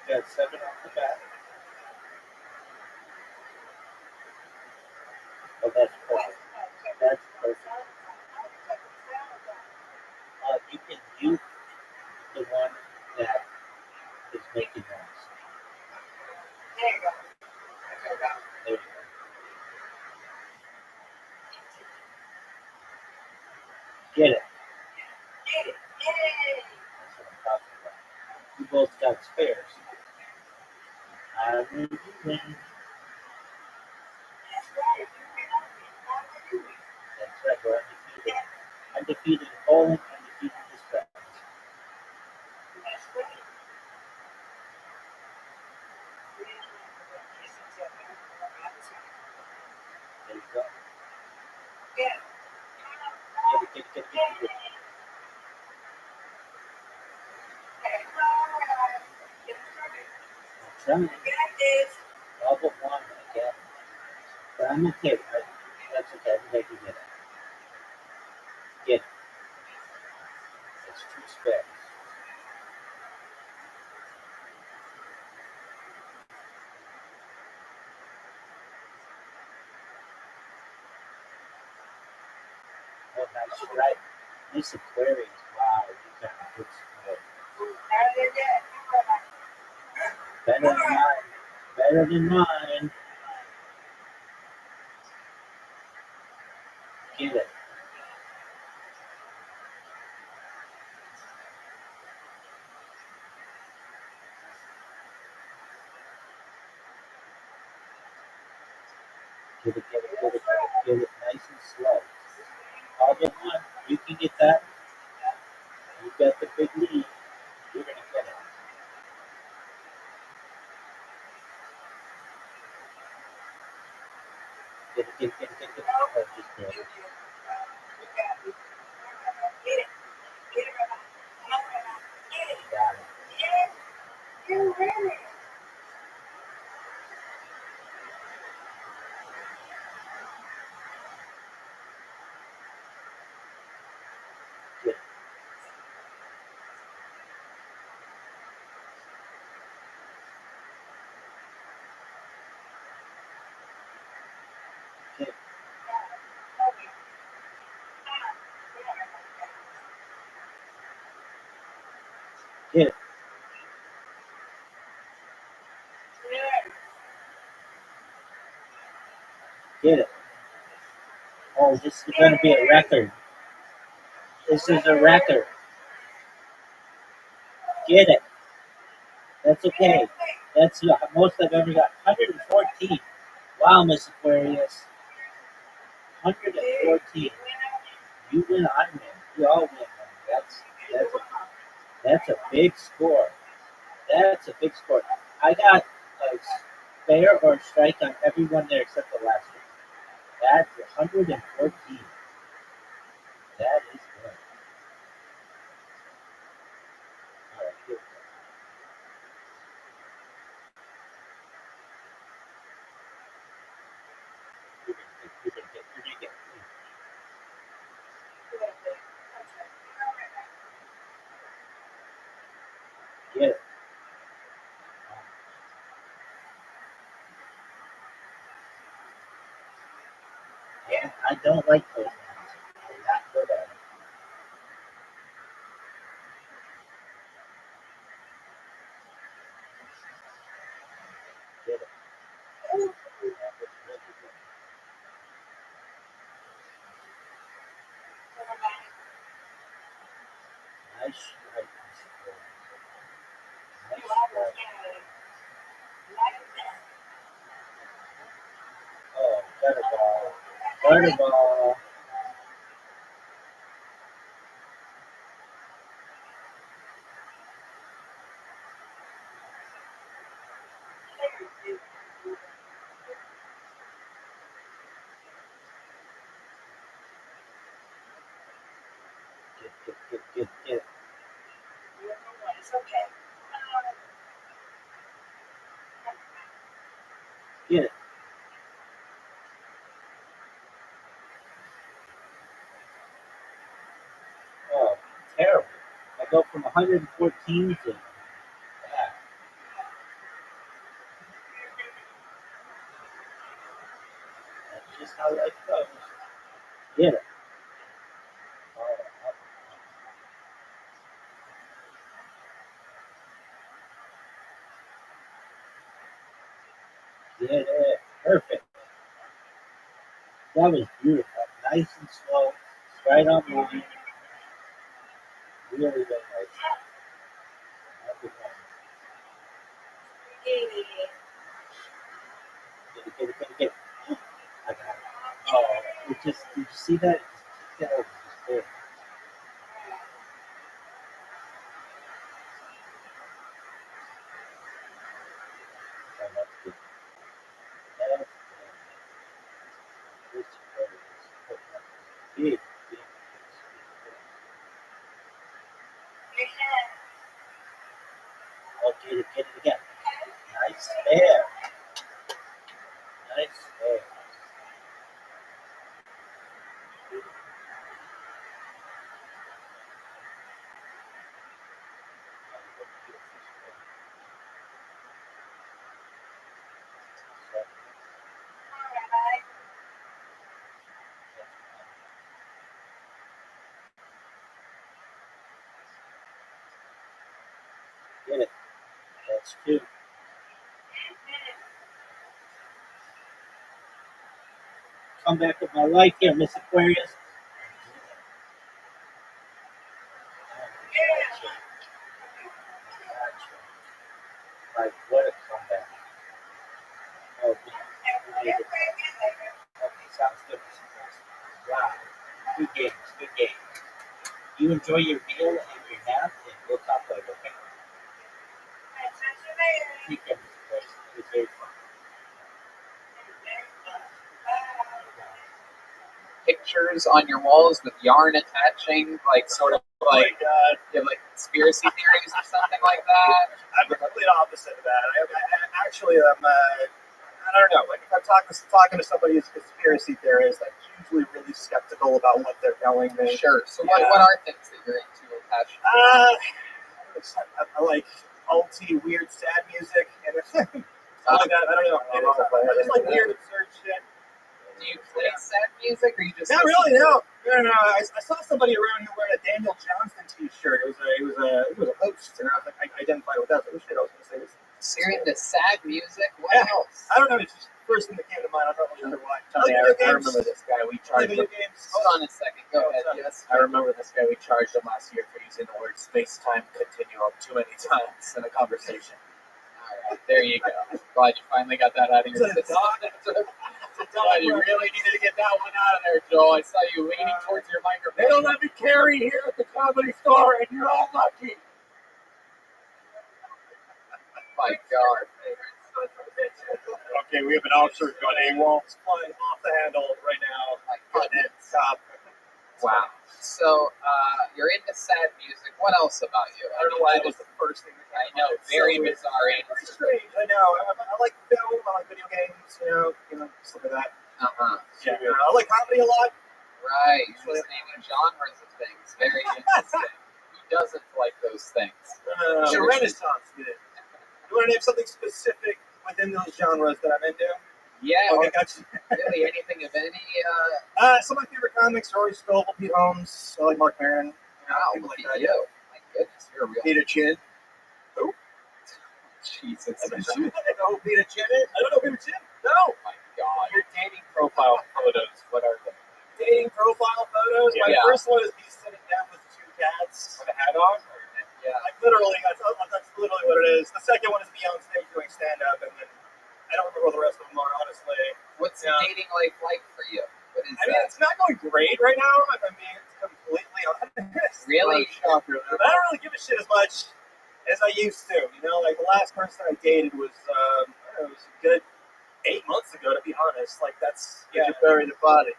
Got 7 off the bat. Oh, that's perfect. That's perfect. You can mute the one that is making noise. There you go. There you go. Get it. That's what I'm talking about. You both got spares. I will do that. That's right, we're undefeated. Undefeated bowling, undefeated distractions. There you go. Get it. I'm trying. All but one again. But I'm okay. That's okay. I'm going to get it. Get it. It's 2 spares. Oh, nice stripe. Nice Aquarius. Wow, you got a good spread. Better than mine. Better than mine. Get it. Get it nice and slow. All but one. You can get that. You got the big lead. You're going to get it. Get it. Oh, just get it. Got it. You're winning. Get it. Get it. Oh, this is going to be a record. This is a record. Get it. That's okay. That's the most I've ever got. 114. Wow, Miss Aquarius. 114. You win, I win. We all win. That's a big score. That's a big score. I got a fair or strike on everyone there except the last one. That's 114. That is good. All right, here we go. You're gonna get. Get it. Yeah, I don't like those ones. I'm not good at it. Get it. That was really good. Nice strike. Nice strike. Oh, better ball. Better ball. Get. Get it. Oh, terrible. I go from 114 to that. That's just how life goes. Get it. Oh, get it. Perfect. That was beautiful. Nice and slow. Right on line. Really, really nice. Get it. I got it. Oh, it just, did you see that? Get over. Just there. Oh, that's good. That's good. This is big. Oh, get it again. Nice there. Nice there. Get it. That's two. Come back with my life here, Miss Aquarius. Like, what a comeback. Oh, man. Okay, sounds good, Miss Aquarius. Wow. Good games. You enjoy your meal and your nap, and we'll talk later, okay? Take care, Miss Aquarius. It was very fun. Pictures on your walls with yarn attaching, like sort of like you have like conspiracy theories or something like that. I'm the complete opposite of that. I actually am. I don't know. Like if I'm talking to somebody who's a conspiracy theorist, I'm usually really skeptical about what they're telling me. Sure. So what are things that you're into or passionate about? I like alty, weird, sad music, and like that. I don't know. I just like weird, absurd shit. Do you play sad music, or you just? Not really. No. I saw somebody around here wearing a Daniel Johnston T-shirt. It was a host, and I identified with that. So shit, I was gonna say this. So you're into sad music. What else? I don't know. It's just the first thing that came to mind. I'm not really sure why. I remember this guy. We charged him. Hold on a second. Go ahead. Yes. I remember this guy. We charged him last year for using the word space-time continuum too many times in a conversation. right, there you go. Glad you finally got that out of your system. Glad you really needed to get that one out of there, Joel. I saw you leaning towards your microphone. They don't let me carry here at the Comedy Store, and you're all lucky. My God. Okay, we have an officer who's gone AWOL. It's flying off the handle right now. My Stop. Wow. So, you're into sad music. What else about you? I don't know why that was the first thing that I know, very bizarre Very answer. strange. I know. I like film. I like video games. Stuff like that. Uh-huh. Yeah. I like comedy a lot. Right. You're just naming genres of things. Very interesting. Who doesn't like those things? It's a renaissance, dude. You want to name something specific within those genres that I'm into? Yeah. Okay, gotcha. Really, anything of any? Some of my favorite comics are Rory Scovel, Pete Holmes. I like Mark Maron. Wow, People look like at that. you. My goodness, you're a real. Peter Chin. Who? Jesus. I don't know who Peter Chin is. I don't know Peter Chin. No. Oh my God. Your dating profile photos, what are they? Dating profile photos. My Yeah. first one is me sitting down with two cats. With a hat on? Yeah. Like literally, that's literally what it is. The second one is me on stage doing stand-up, and then I don't remember what the rest of them are, honestly. What's dating life like for you? What is I mean, that? it's not going great right now, if I'm being completely honest. Really? Shocker. I don't really give a shit as much as I used to. Like the last person I dated was, it was a good 8 months ago, to be honest. Like that's, Did you bury the body?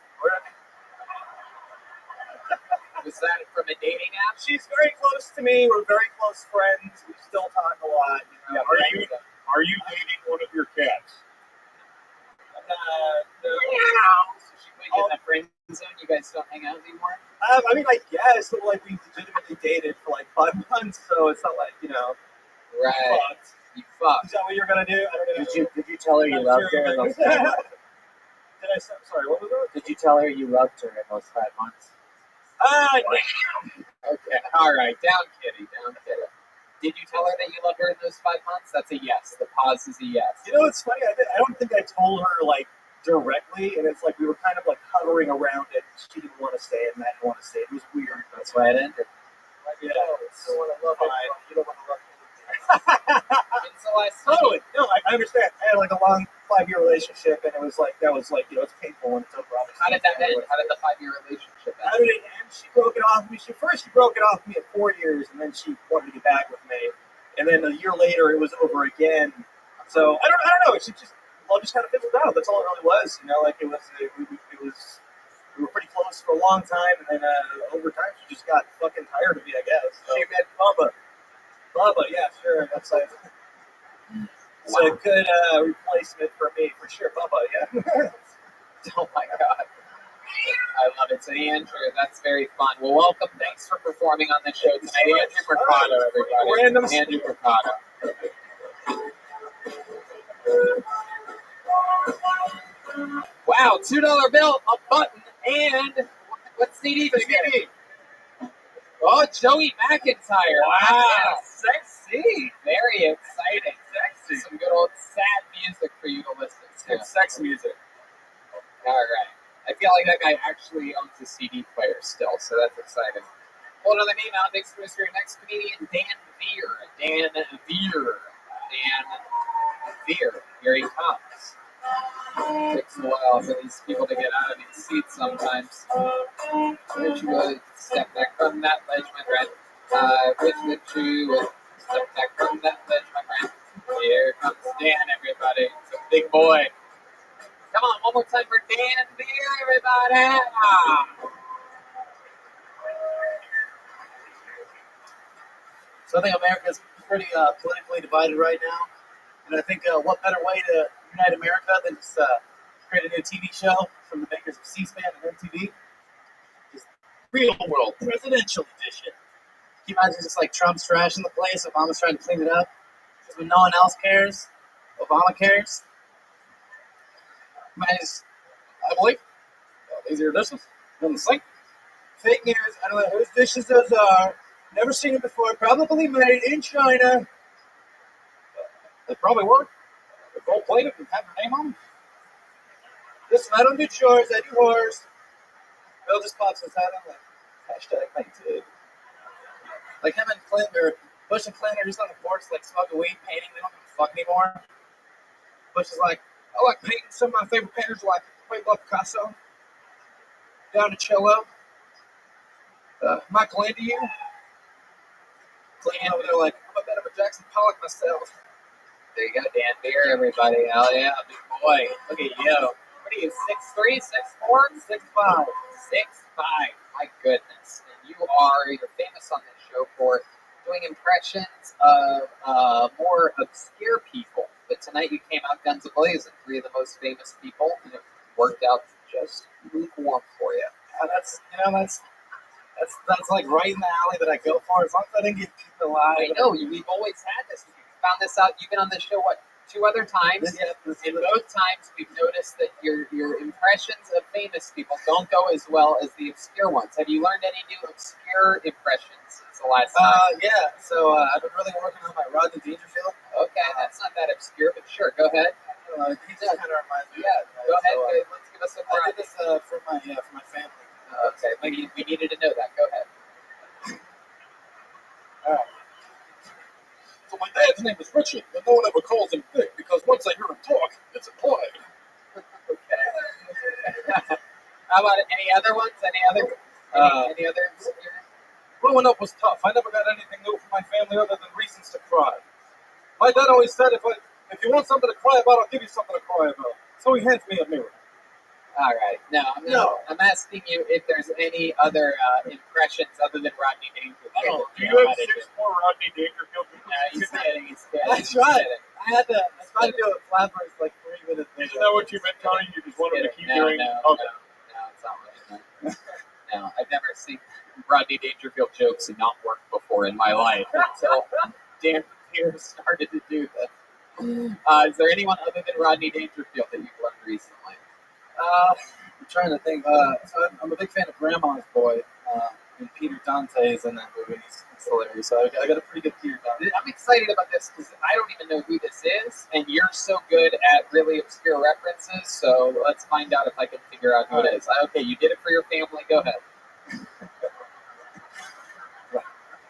Was that from a dating app? She's very close to me. We're very close friends. We still talk a lot. Yeah, Are you dating one of your cats? So she put you in the friend zone? You guys don't hang out anymore? I mean, I guess, but like we legitimately dated for like 5 months, so it's not like Right. fucked. You fucked. Is that what you're gonna do? I don't know. Did you tell her you loved her in those 5 months? Did I? Sorry, what was that? Did you tell her you loved her in those 5 months? Okay. All right. Down, kitty. Down, kitty. Did you tell her that you loved her in those 5 months? That's a yes. The pause is a yes. It's funny. I don't think I told her like directly, and it's like we were kind of like hovering around it. She didn't want to stay, and I didn't want to stay. It was weird. That's why it ended. Yeah, you don't want to love it. You don't want to love it. When's the last time? Totally. No, I understand. I had like a long 5-year relationship, and it was like it's painful when it's over. Obviously. How did that end? How did the 5-year relationship end? How did it end? She broke it off with me. She broke it off with me at 4 years, and then she wanted to get back with me. And then a year later, it was over again. So I don't know. She just love just kind of fizzled out. That's all it really was. Like it was. We were pretty close for a long time, and then over time, she just got fucking tired of me, I guess. So. She met Bubba. Yeah, sure. That's like. It's a good replacement for me, for sure. Bubba, yeah. Oh my God. I love it. So Andrew, that's very fun. Well, welcome. Thanks for performing on the show tonight. Andrew Mercado, everybody. Random Andrew Mercado. Wow, $2 bill, a button, and what's CD for CD? Oh, Joey McIntyre. Wow. Sexy. Very exciting. Sexy. Some good old sad music for you to listen to. It's sex music. All right. I feel like that guy actually owns a CD player still, so that's exciting. Hold on the name out. Next to us, your next comedian, Dan Veer. Dan Veer. Here he comes. Takes a while for these people to get out of these seats sometimes. Would you step back from that ledge, my friend? I wish that you would step back from that ledge, my friend. Here comes Dan, everybody. It's a big boy. Come on, one more time for Dan Beer, everybody. So I think America's pretty politically divided right now. And I think what better way to unite America than just create a new TV show from the makers of C-SPAN and MTV? Just real world, presidential edition. Can you imagine just like Trump's trashing the place, Obama's trying to clean it up? Because when no one else cares, Obama cares. I believe these are your dishes in the sink. Fake news. I don't know whose dishes those are. Never seen it before. Probably made in China. They probably were. They're gold plated and have your name on them. Listen, I don't do chores. I do horrors. Bill just pops his head on like hashtag painted. Like him and Clinton are Bush and Clinton are just on the porch, like smoking weed, painting. They don't give a fuck anymore. Bush is like, I like painting. Some of my favorite painters are like Pablo Picasso, Donatello, Michelangelo. Clinton over there like, I'm a bit of a Jackson Pollock myself. There you go, Dan Beer, everybody. Hell yeah, big boy. Look at you. What are you, 6'3", 6'4"? 6'5". 6'5". My goodness. And you're famous on this show for doing impressions of more obscure people. But tonight you came out guns a-blazing. 3 of the most famous people, and it worked out just lukewarm for you. That's like right in the alley that I go for. As long as I didn't get kicked alive. I know, we've always had this. We found this out. You've been on this show, 2 other times? And both times we've noticed that your impressions of famous people don't go as well as the obscure ones. Have you learned any new obscure impressions since the last time? Yeah. So I've been really working on my Rodney Dangerfield. Okay, that's not that obscure, but sure, go ahead. He just kind of reminds me. Yeah, go ahead. Let's give us a I did this for my family. Okay, we needed to know that. Go ahead. All right. So my dad's name is Richard, but no one ever calls him Dick because once I hear him talk, it's implied. Okay. How about any other ones? Any other? Growing up was tough. I never got anything new from my family other than reasons to cry. My dad always said, if you want something to cry about, I'll give you something to cry about. So he hands me a mirror. All right. I'm asking you if there's any other impressions other than Rodney Dangerfield. Do you have 6'4" Rodney Dangerfield? No, he's kidding. I tried it. I tried to do it flappers like 3 minutes. Isn't that what you meant, Tony? You just wanted to keep doing it? No, it's not what I meant. No, I've never seen Rodney Dangerfield jokes not work before in my life until Dan Pierce started to do this. Is there anyone other than Rodney Dangerfield that you've learned recently? I'm trying to think. So I'm a big fan of Grandma's Boy. And Peter Dante's in that movie. He's hilarious. So I got a pretty good Peter Dante. I'm excited about this because I don't even know who this is, and you're so good at really obscure references. So let's find out if I can figure out who it is. Okay, you did it for your family. Go ahead.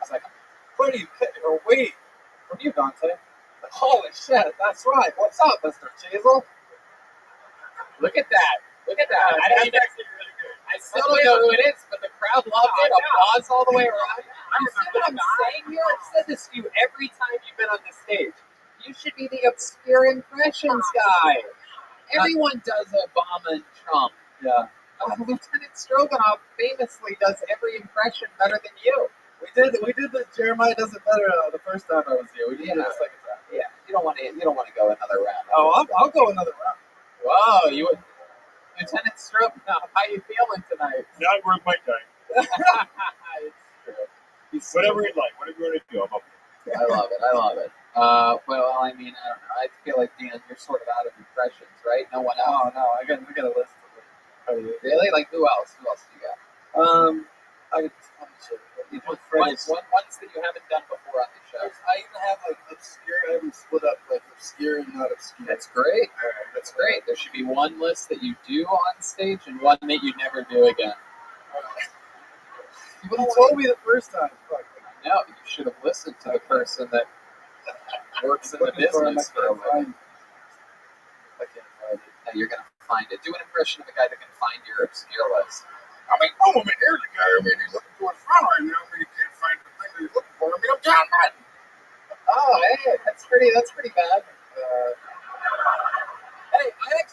It's like, where do you or wait? From you, Dante? Like, holy shit! That's right. What's up, Mr. Chisel? Look at that. I still don't know who it is, but the crowd loved it. Applause all the way around. You see what I'm saying here? I've said this to you every time you've been on the stage. You should be the obscure impressions guy. Everyone does Obama and Trump. Yeah. Lieutenant Stroganoff famously does every impression better than you. We did the Jeremiah does it better the first time I was here. We did it the second time. Yeah. You don't want to go another round. Oh, I'll go another round. Whoa, you would. Lieutenant Stroganoff, how you feeling tonight? Not worth my time. It's true. Whatever you'd like, whatever you want to do, I'm up for it. I love it. Well, I mean, I don't know. I feel like, Dan, you're sort of out of impressions, right? No one else? Oh, no, I got a list of them. Really? Like, who else? Who else do you got? I got ones that you haven't done before on the show. I even have like obscure. I haven't split up like obscure and not obscure. That's great. That's great. There should be one list that you do on stage and one that you never do again. You told me the first time. Fuck. I know. You should have listened to the person that works in the business for a living. I can't find it. No, you're going to find it. Do an impression of a guy that can find your obscure list. I mean, here's a guy. I mean, he's looking for his phone right now. I mean, he can't find the thing that he's looking for. I mean, I'm John Madden. Oh, hey, that's pretty bad. Hey, I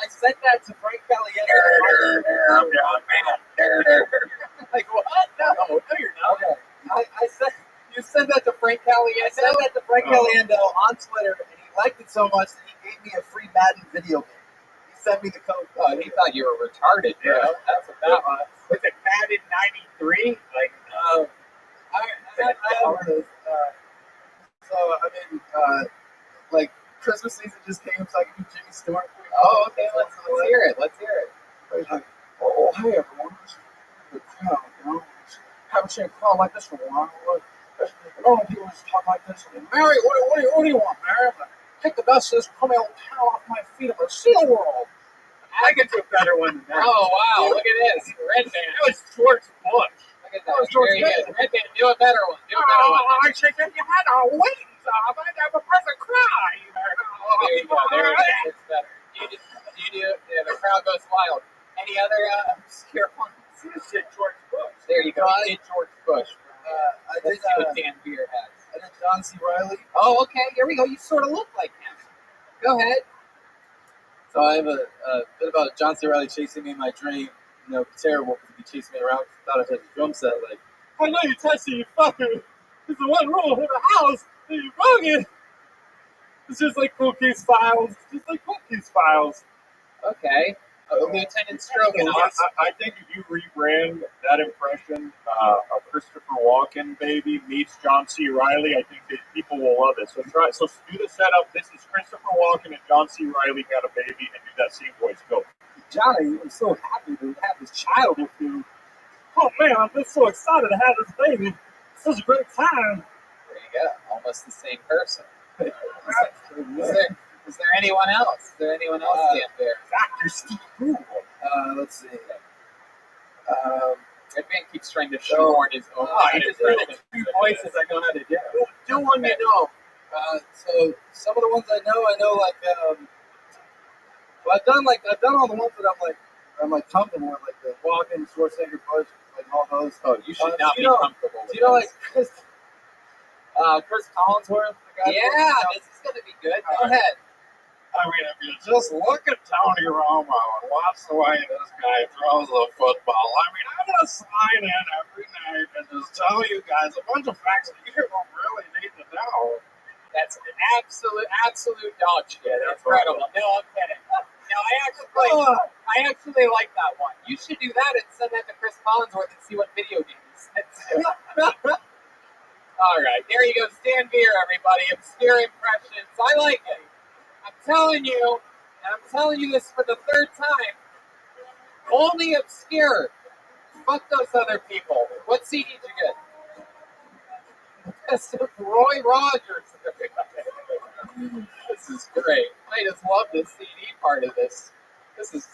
sent that to Frank Caliendo. I'm John Madden. Like, what? No, you're not. Okay. You sent that to Frank Caliendo? I sent that to Frank Caliendo on Twitter, and he liked it so much that he gave me a free Madden video game. He sent me the code. Oh, he thought you were retarded, bro. Yeah. That's what that was. Was it Madden 93? Like, So, I mean, like, Christmas season just came, so I can do Jimmy Stewart. Oh, okay, let's hear it. Let's hear it. Like, oh, hey, everyone. The crowd, you know. Haven't seen a crowd like this for a while. Normal people just talk like this. Mary, what do you want, Mary? I'm gonna kick the dust of this crummy old town off my feet of a seal world. I can do a better one than that. Oh, wow, look at this. Red man. That was Schwartz Bush. Look at That was George Redman. Redman, do a better one. Do a better one. I said that you had a wings up. I'd have a person cry. There you go. There it is. It's better. You do. Yeah, the crowd goes wild. Any other obscure ones? You said George Bush. There you go. You did George Bush. I Let's did. see what Dan Beer has. I did John C. Riley. Oh, okay. Here we go. You sort of look like him. Go ahead. So I have a bit about John C. Riley chasing me in my dream. You know, terrible because he'd be chasing me around. Thought I had a drum set. Like, I know you testing you fucker. There's the one rule in the house that you broke it. It's just like Cookie's Files. Just like Cookie's Files. Okay. Lieutenant Stroganoff. I think if you rebrand that impression of Christopher Walken, baby, meets John C. Riley, I think that people will love it. So do the setup. This is Christopher Walken and John C. Riley got a baby, and do that same voice. Go. Johnny, I'm so happy to have this child with you. Oh man, I'm just so excited to have this baby. It's such a great time. There you go. Almost the same person. Is there anyone else? Is there anyone else Dan Bear? Dr. Steve Poole. Let's see. Redman keeps trying to shoehorn his own. I just did it two voices I know how to do. Do one you know. So some of the ones I know like well, I've done all the ones that I'm like comfortable with, like the Walken, Schwarzenegger, Bush, like all those. Oh, you should not be comfortable with do you know those. like Chris Collinsworth? The guy Yeah, this is going to be good. Go ahead. I mean, if you just look at Tony Romo and watch the way this guy throws the football, I mean, I'm going to sign in every night and just tell you guys a bunch of facts that you don't really need to know. That's an absolute dog shit. Incredible. No, I'm kidding. No, I actually like that one. You should do that and send that to Chris Collinsworth and see what video games. All right, there you go. Stan Beer, everybody. Obscure impressions. I like it. I'm telling you, and I'm telling you this for the third time. Only obscure. Fuck those other people. What CD did you get? That's Roy Rogers. This is great. I just love the CD part of this. This is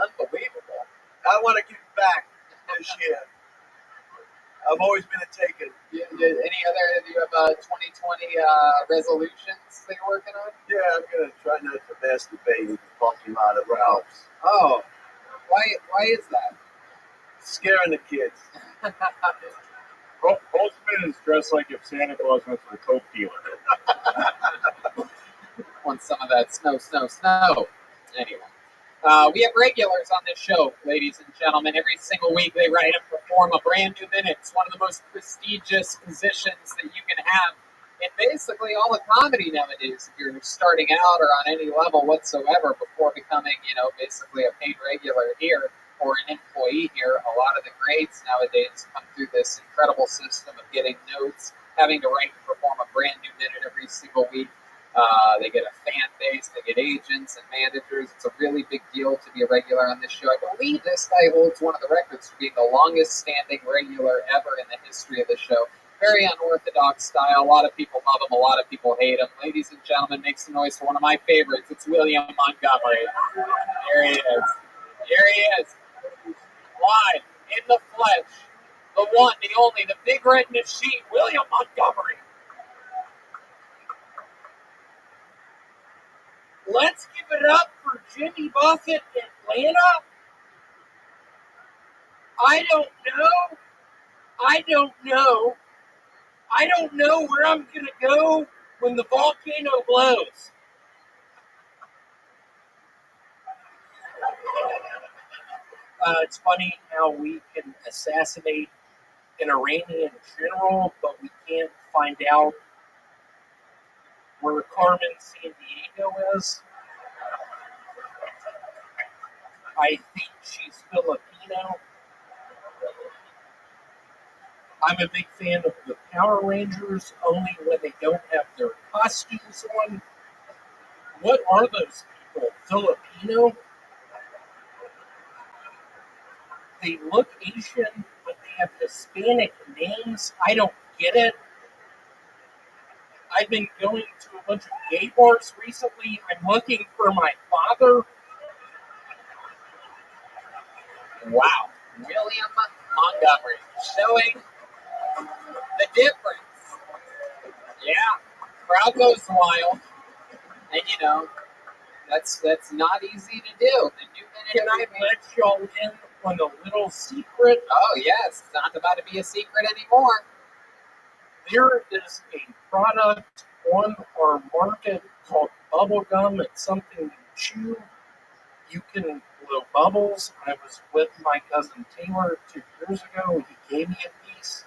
unbelievable. I want to give back this year. I've always been a taker. Any other? Do you have 2020 resolutions that you're working on? Yeah, I'm gonna try not to masturbate in the parking lot of Ralph's. Oh, why is that? Scaring the kids. Postman is dressed like if Santa Claus went to the coke dealer. Want some of that snow. Anyway. We have regulars on this show, ladies and gentlemen. Every single week they write and perform a brand new minute. It's one of the most prestigious positions that you can have in basically all of comedy nowadays. If you're starting out or on any level whatsoever before becoming, basically a paid regular here or an employee here, a lot of the greats nowadays come through this incredible system of getting notes, having to write and perform a brand new minute every single week. They get a fan base, they get agents and managers. It's a really big deal to be a regular on this show. I believe this guy holds one of the records for being the longest standing regular ever in the history of the show. Very unorthodox style. A lot of people love him, a lot of people hate him. Ladies and gentlemen, make some noise for one of my favorites. It's William Montgomery. There he is. Here he is. Live, in the flesh. The one, the only, the big red machine, William Montgomery. Let's give it up for Jimmy Buffett, Atlanta. I don't know where I'm going to go when the volcano blows. It's funny how we can assassinate an Iranian general, but we can't find out where Carmen Sandiego is. I think she's Filipino. I'm a big fan of the Power Rangers, only when they don't have their costumes on. What are those people? Filipino? They look Asian, but they have Hispanic names. I don't get it. I've been going to a bunch of gay bars recently. I'm looking for my father. Wow. William Montgomery, showing the difference. Yeah, crowd goes wild, and you know that's not easy to do. Can I let y'all in on a little secret? Oh yes, it's not about to be a secret anymore. There is a product on our market called bubblegum. It's something you chew. You can blow bubbles. I was with my cousin Taylor 2 years ago. He gave me a piece.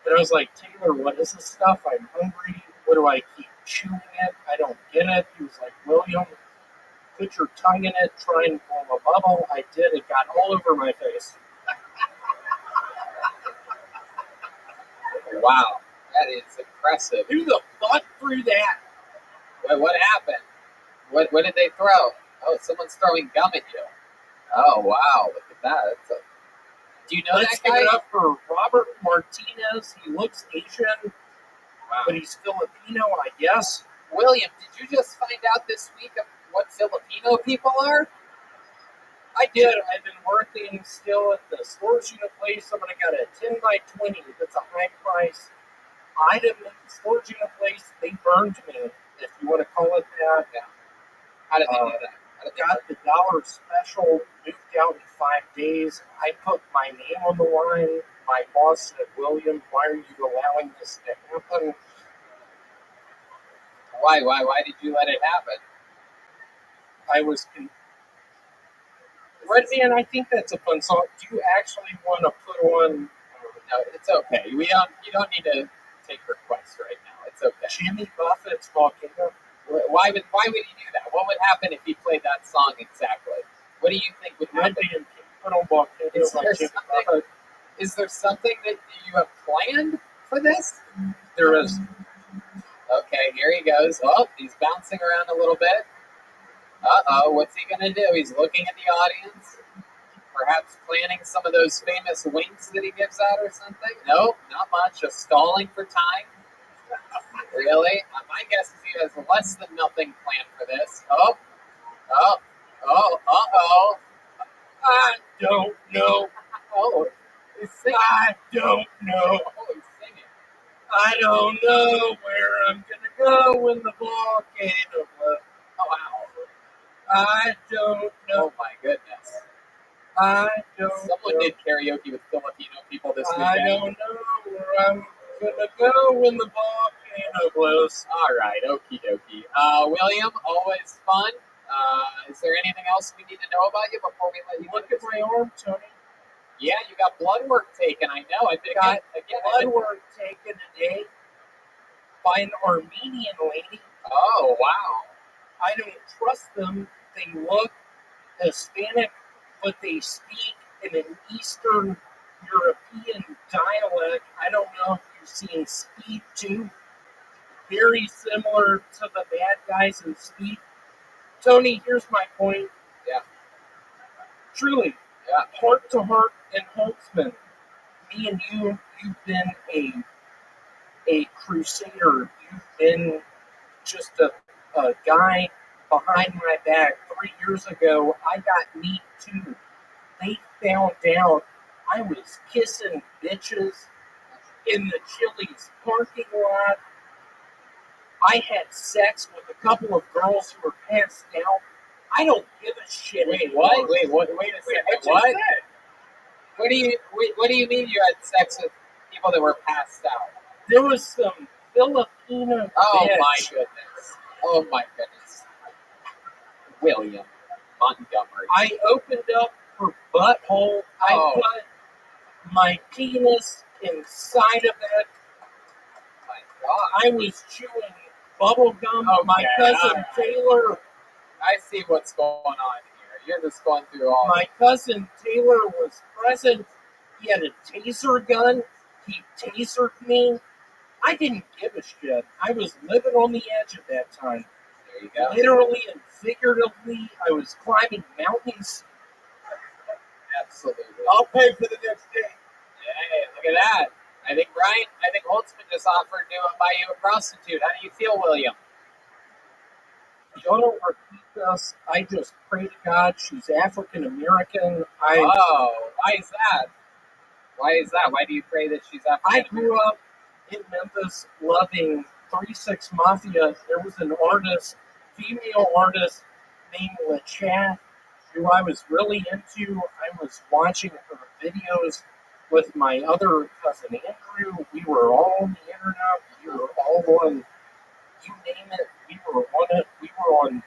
And I was like, Taylor, what is this stuff? I'm hungry. What do I keep chewing it? I don't get it. He was like, William, put your tongue in it, try and blow a bubble. I did. It got all over my face. Wow, that is impressive. Who the fuck threw that? What happened? What did they throw? Oh, someone's throwing gum at you. Oh, wow, look at that. Do you know Let's that guy? give it up for Robert Martinez. He looks Asian, but he's Filipino, I guess. William, did you just find out this week of what Filipino people are? I did. I've been working still at the storage unit place. Somebody got a 10 by 20. That's a high price item at the storage unit place. They burned me, if you want to call it that. Yeah. How did they do that? Got the dollar special, moved out in 5 days. I put my name on the line. My boss said, William, why are you allowing this to happen? Why did you let it happen? I was Red Man, I think that's a fun song. Do you actually want to put on? No, it's okay. You don't need to take requests right now. It's okay. Jimmy Buffett's Volcano. Why would he do that? What would happen if he played that song exactly? What do you think would happen? Put on Volcano. Is there something that you have planned for this? There is. Okay, here he goes. Oh, he's bouncing around a little bit. Uh-oh, what's he going to do? He's looking at the audience. Perhaps planning some of those famous winks that he gives out or something? Nope, not much. Just stalling for time. Really? My guess is he has less than nothing planned for this. Oh. I don't know. Oh, he's singing. I don't know. Oh, he's singing. I don't know where I'm going to go when the volcano blows. Oh, wow. I don't know. Oh, my goodness. I don't Someone know. did karaoke with Filipino people this weekend. I don't know where I'm going to go when the volcano blows. All right, okie dokie. William, always fun. Is there anything else we need to know about you before we let you Look at my arm, Tony. Yeah, you got blood work taken. I know. I think Got blood work taken today by an Armenian lady. Oh, wow. I don't trust them. They look Hispanic, but they speak in an Eastern European dialect. I don't know if you've seen Speed 2. Very similar to the bad guys in Speed. Tony, here's my point. Yeah. Truly, heart to heart and Holtzman, me and you've been a crusader. You've been just a guy behind my back. 3 years ago, I got me too. They found out I was kissing bitches in the Chili's parking lot. I had sex with a couple of girls who were passed out. I don't give a shit. Wait, what? Wait a second. What? What do you mean you had sex with people that were passed out? There was some Filipino Oh bitch. my goodness. Oh my goodness. William Montgomery. I opened up her butthole. I put my penis inside of it. My God. I was chewing bubble gum. My cousin Taylor. I see what's going on here. You're just going through all. My cousin Taylor was present. He had a taser gun. He tasered me. I didn't give a shit. I was living on the edge at that time. There you go. Literally and figuratively, I was climbing mountains. Absolutely. I'll pay for the next day. Hey, look at that. I think Holtzman just offered to buy you a prostitute. How do you feel, William? Y'all don't repeat us. I just pray to God she's African American. Why is that? Why is that? Why do you pray that she's African I American? grew up in Memphis loving 3-6 Mafia. There was an artist, female artist named LaChat, who I was really into. I was watching her videos with my other cousin Andrew. We were all on the internet. We were all on, you name it, we were on it. We were on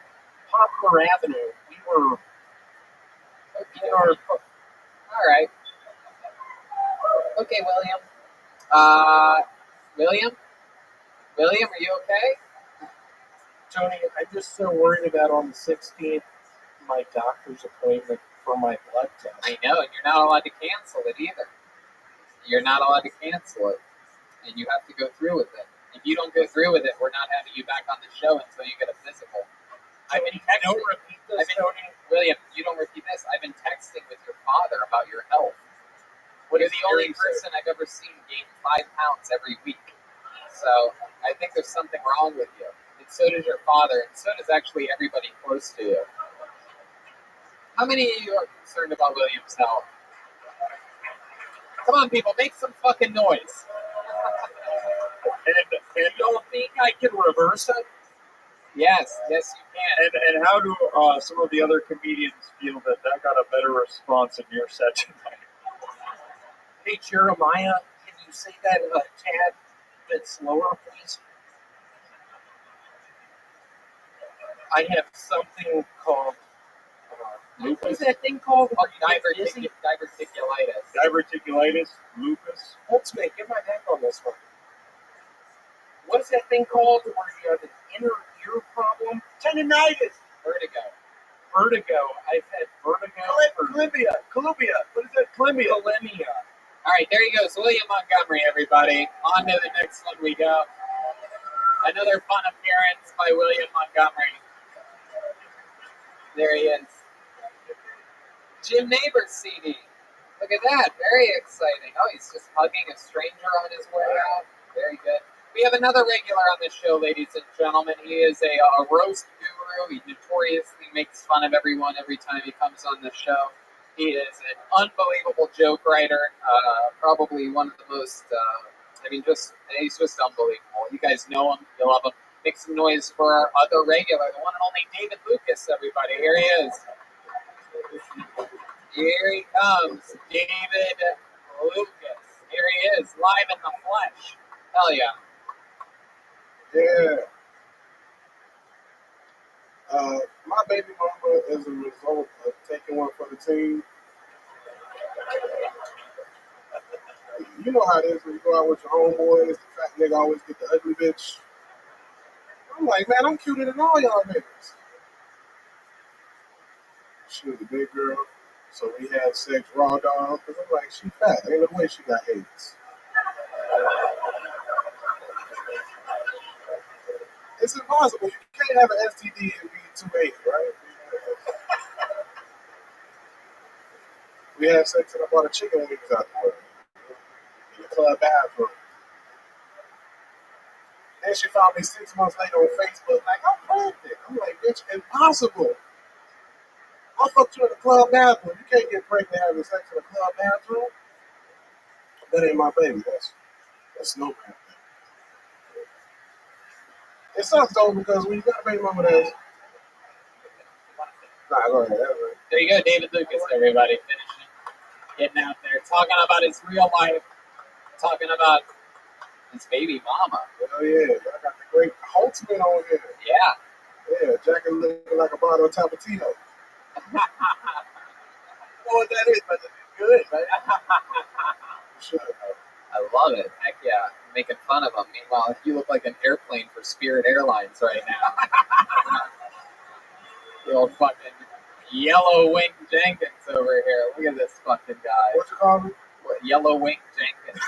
Poplar Avenue. We were in our. All right. Okay, William. William? William, are you okay? Tony, I'm just so worried about on the 16th, my doctor's appointment for my blood test. I know, and you're not allowed to cancel it either. You're not allowed to cancel it, and you have to go through with it. If you don't go through with it, we're not having you back on the show until you get a physical. I've been texting. Don't repeat this, Tony. William, you don't repeat this. I've been texting with your father about your health. You're the only person I've ever seen gain 5 pounds every week. So I think there's something wrong with you. And so does your father, and so does actually everybody close to you. How many of you are concerned about William's health? Come on, people, make some fucking noise. And don't think I can reverse it? Yes, yes, you can. And how do some of the other comedians feel that got a better response in your set tonight? Hey, Jeremiah, can you say that a tad bit slower, please? I have something called what's that thing called? Diverticulitis. Diverticulitis, lupus. Holtzman, get my back on this one. What is that thing called where you have an inner ear problem? Tendinitis. Vertigo. I've had vertigo. Columbia. What is that? Columbia. All right, there he goes. William Montgomery, everybody. On to the next one we go. Another fun appearance by William Montgomery. There he is. Jim Neighbors CD. Look at that. Very exciting. Oh, he's just hugging a stranger on his way out. Very good. We have another regular on this show, ladies and gentlemen. He is a roast guru. He notoriously makes fun of everyone every time he comes on the show. He is an unbelievable joke writer. Probably one of the most, he's just unbelievable. You guys know him. You love him. Make some noise for our other regular, the one and only David Lucas, everybody. Here he is. Here he comes, David Lucas. Here he is, live in the flesh. Hell yeah. Yeah. My baby mama, as a result of taking one for the team, you know how it is when you go out with your homeboys, the fat nigga always get the ugly bitch. I'm like, man, I'm cuter than all y'all niggas. She was a big girl, so we had sex raw dog, because I'm like, she fat. Ain't no way she got AIDS. It's impossible. You can't have an STD and be 280, right? We had sex and I bought a chicken wings out for her in the club bathroom. Then she found me 6 months later on Facebook, like, I'm pregnant. I'm like, bitch, impossible. I fucked you in the club bathroom. You can't get pregnant having sex in the club bathroom. That ain't my baby. That's no man. It sucks though because when you got a baby mama that's go ahead. There you go, David Lucas, everybody. Finishing, getting out there, talking about his real life, talking about his baby mama. Hell yeah, I got the great Holtzman on here. Yeah. Yeah, Jack is looking like a bottle of Tapatio. I don't know what that is, but it's good, right? Sure. I love it. Heck yeah. Making fun of him. Meanwhile, you look like an airplane for Spirit Airlines right now. The old fucking Yellow Wing Jenkins over here. Look at this fucking guy. What you call me? What, Yellow Wing Jenkins.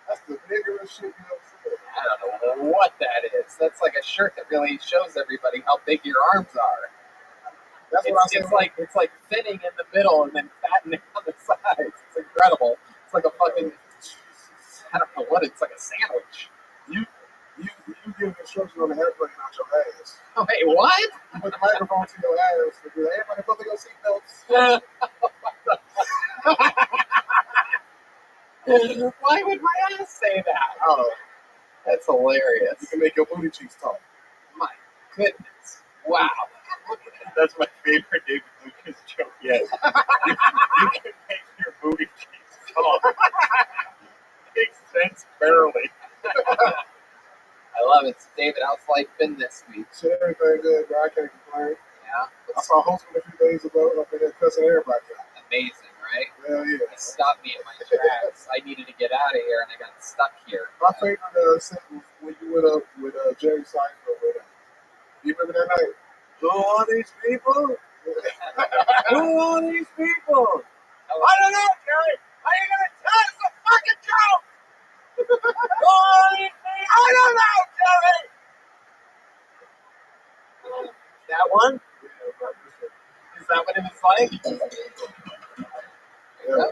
That's the biggest shit you ever seen. I don't know what that is. That's like a shirt that really shows everybody how big your arms are. That's what I said. It's like thinning in the middle and then fattening on the sides. It's incredible. It's like a fucking, I don't know what, it's like a sandwich. You give instructions on the airplane, not your ass. Oh, hey, what? You put the microphone to your ass and be like, everybody put your seatbelts. Why would my ass say that? Oh, That's hilarious. you can make your booty cheeks talk. My goodness. Wow. That's my favorite David Lucas joke yet. You can make your booty cheeks talk. Makes sense barely. I love it. David, how's life been this week? Shit, everything good, bro. I can't complain. Yeah. I saw Hostman a few days ago up in there cussing everybody out. Amazing, right? Hell yeah. He stopped me in my tracks. I needed to get out of here, and I got stuck here. My favorite sentence when you went up with Jerry Seinfeld with him. You remember that night? Who are these people? Who are these people? I don't know, Jerry. How you gonna tell us a fucking joke? Who are these people? I don't know, Jerry. That one? Is that what it was like? Yeah.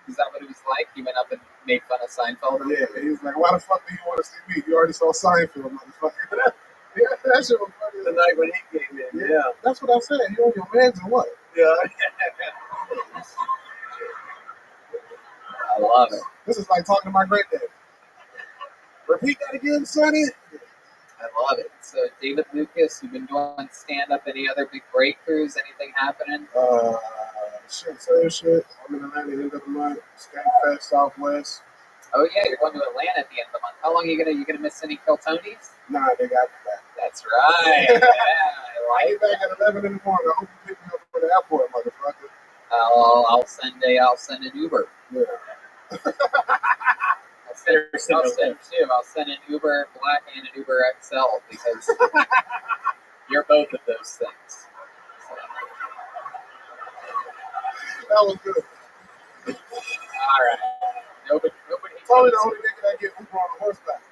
Is that what it was like? You went up and made fun of Seinfeld? Yeah, he was like, why the fuck do you want to see me? You already saw Seinfeld, motherfucker. Yeah, that shit was funny. The night when he came in, yeah. That's what I'm saying. You on your meds or what? Yeah. I love it. This is like talking to my granddad. Repeat that again, Sonny. I love it. So, David Lucas, you've been doing stand-up. Any other big breakthroughs? Anything happening? Shit, same shit. I'm in Atlanta end of the month. Skank Fest Southwest. Oh yeah, you're going to Atlanta at the end of the month. How long are you gonna miss any Kill Tonys? Nah, they got me back. That's right. Yeah, I get back at 11 in the morning. I hope you pick me up for the airport, motherfucker. I'll send an Uber. Yeah. I'll send an Uber Black and an Uber XL because you're both of those things. That was good. All right. Nobody. Probably the only nigga that get Uber on horseback.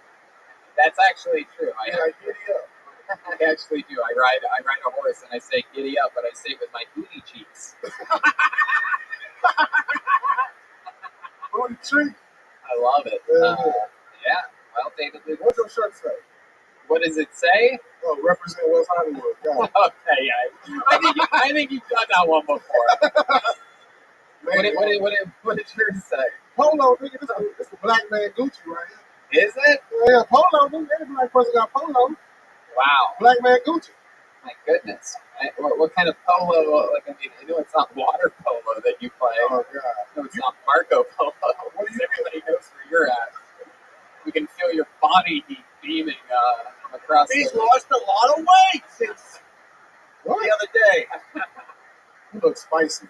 That's actually true. Yeah, giddy up. I actually do. I ride a horse and I say giddy up, but I say it with my booty cheeks. Booty cheeks. I love it. Yeah. Well, David Lucas. What's your shirt say? What does it say? Oh, represent West Hollywood. God. Okay, yeah. I think you've done that one before. What did yours say? Polo, nigga. This is a black man Gucci right here. Is it? Yeah, polo, nigga. Every black person got polo. Wow. Black man Gucci. My goodness. What kind of polo? Like, I mean, I know it's not water polo that you play. Oh, God. No, it's not Marco Polo. Everybody knows where you're at. We can feel your body heat beaming from across He's the... lost a lot of weight since the other day. You look spicy.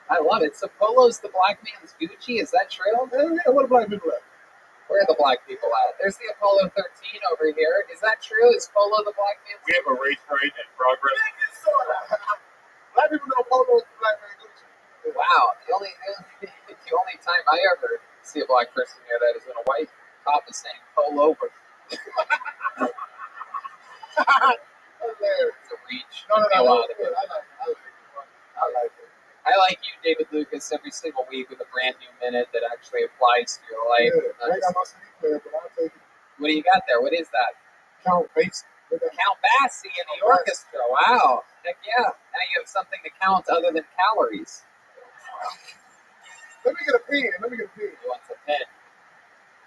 I love it. So Polo's the black man's Gucci. Is that true? Yeah, what do black people at? Where are the black people at? There's the Apollo 13 over here. Is that true? Is Polo the black man's We have a race parade in progress. Black people know polo is the black man Gucci. Wow. The only time I ever see a black person here that is when a white cop is saying pull over. It's a reach. No. I like it. I like it. I like you, David Lucas, every single week with a brand new minute that actually applies to your life. Yeah, I ain't got my CD player, but I'll take it. What do you got there? What is that? Count Basie. Count Basie in the orchestra. Wow. Heck yeah. Now you have something to count other than calories. Let me get a pen. He wants a pen.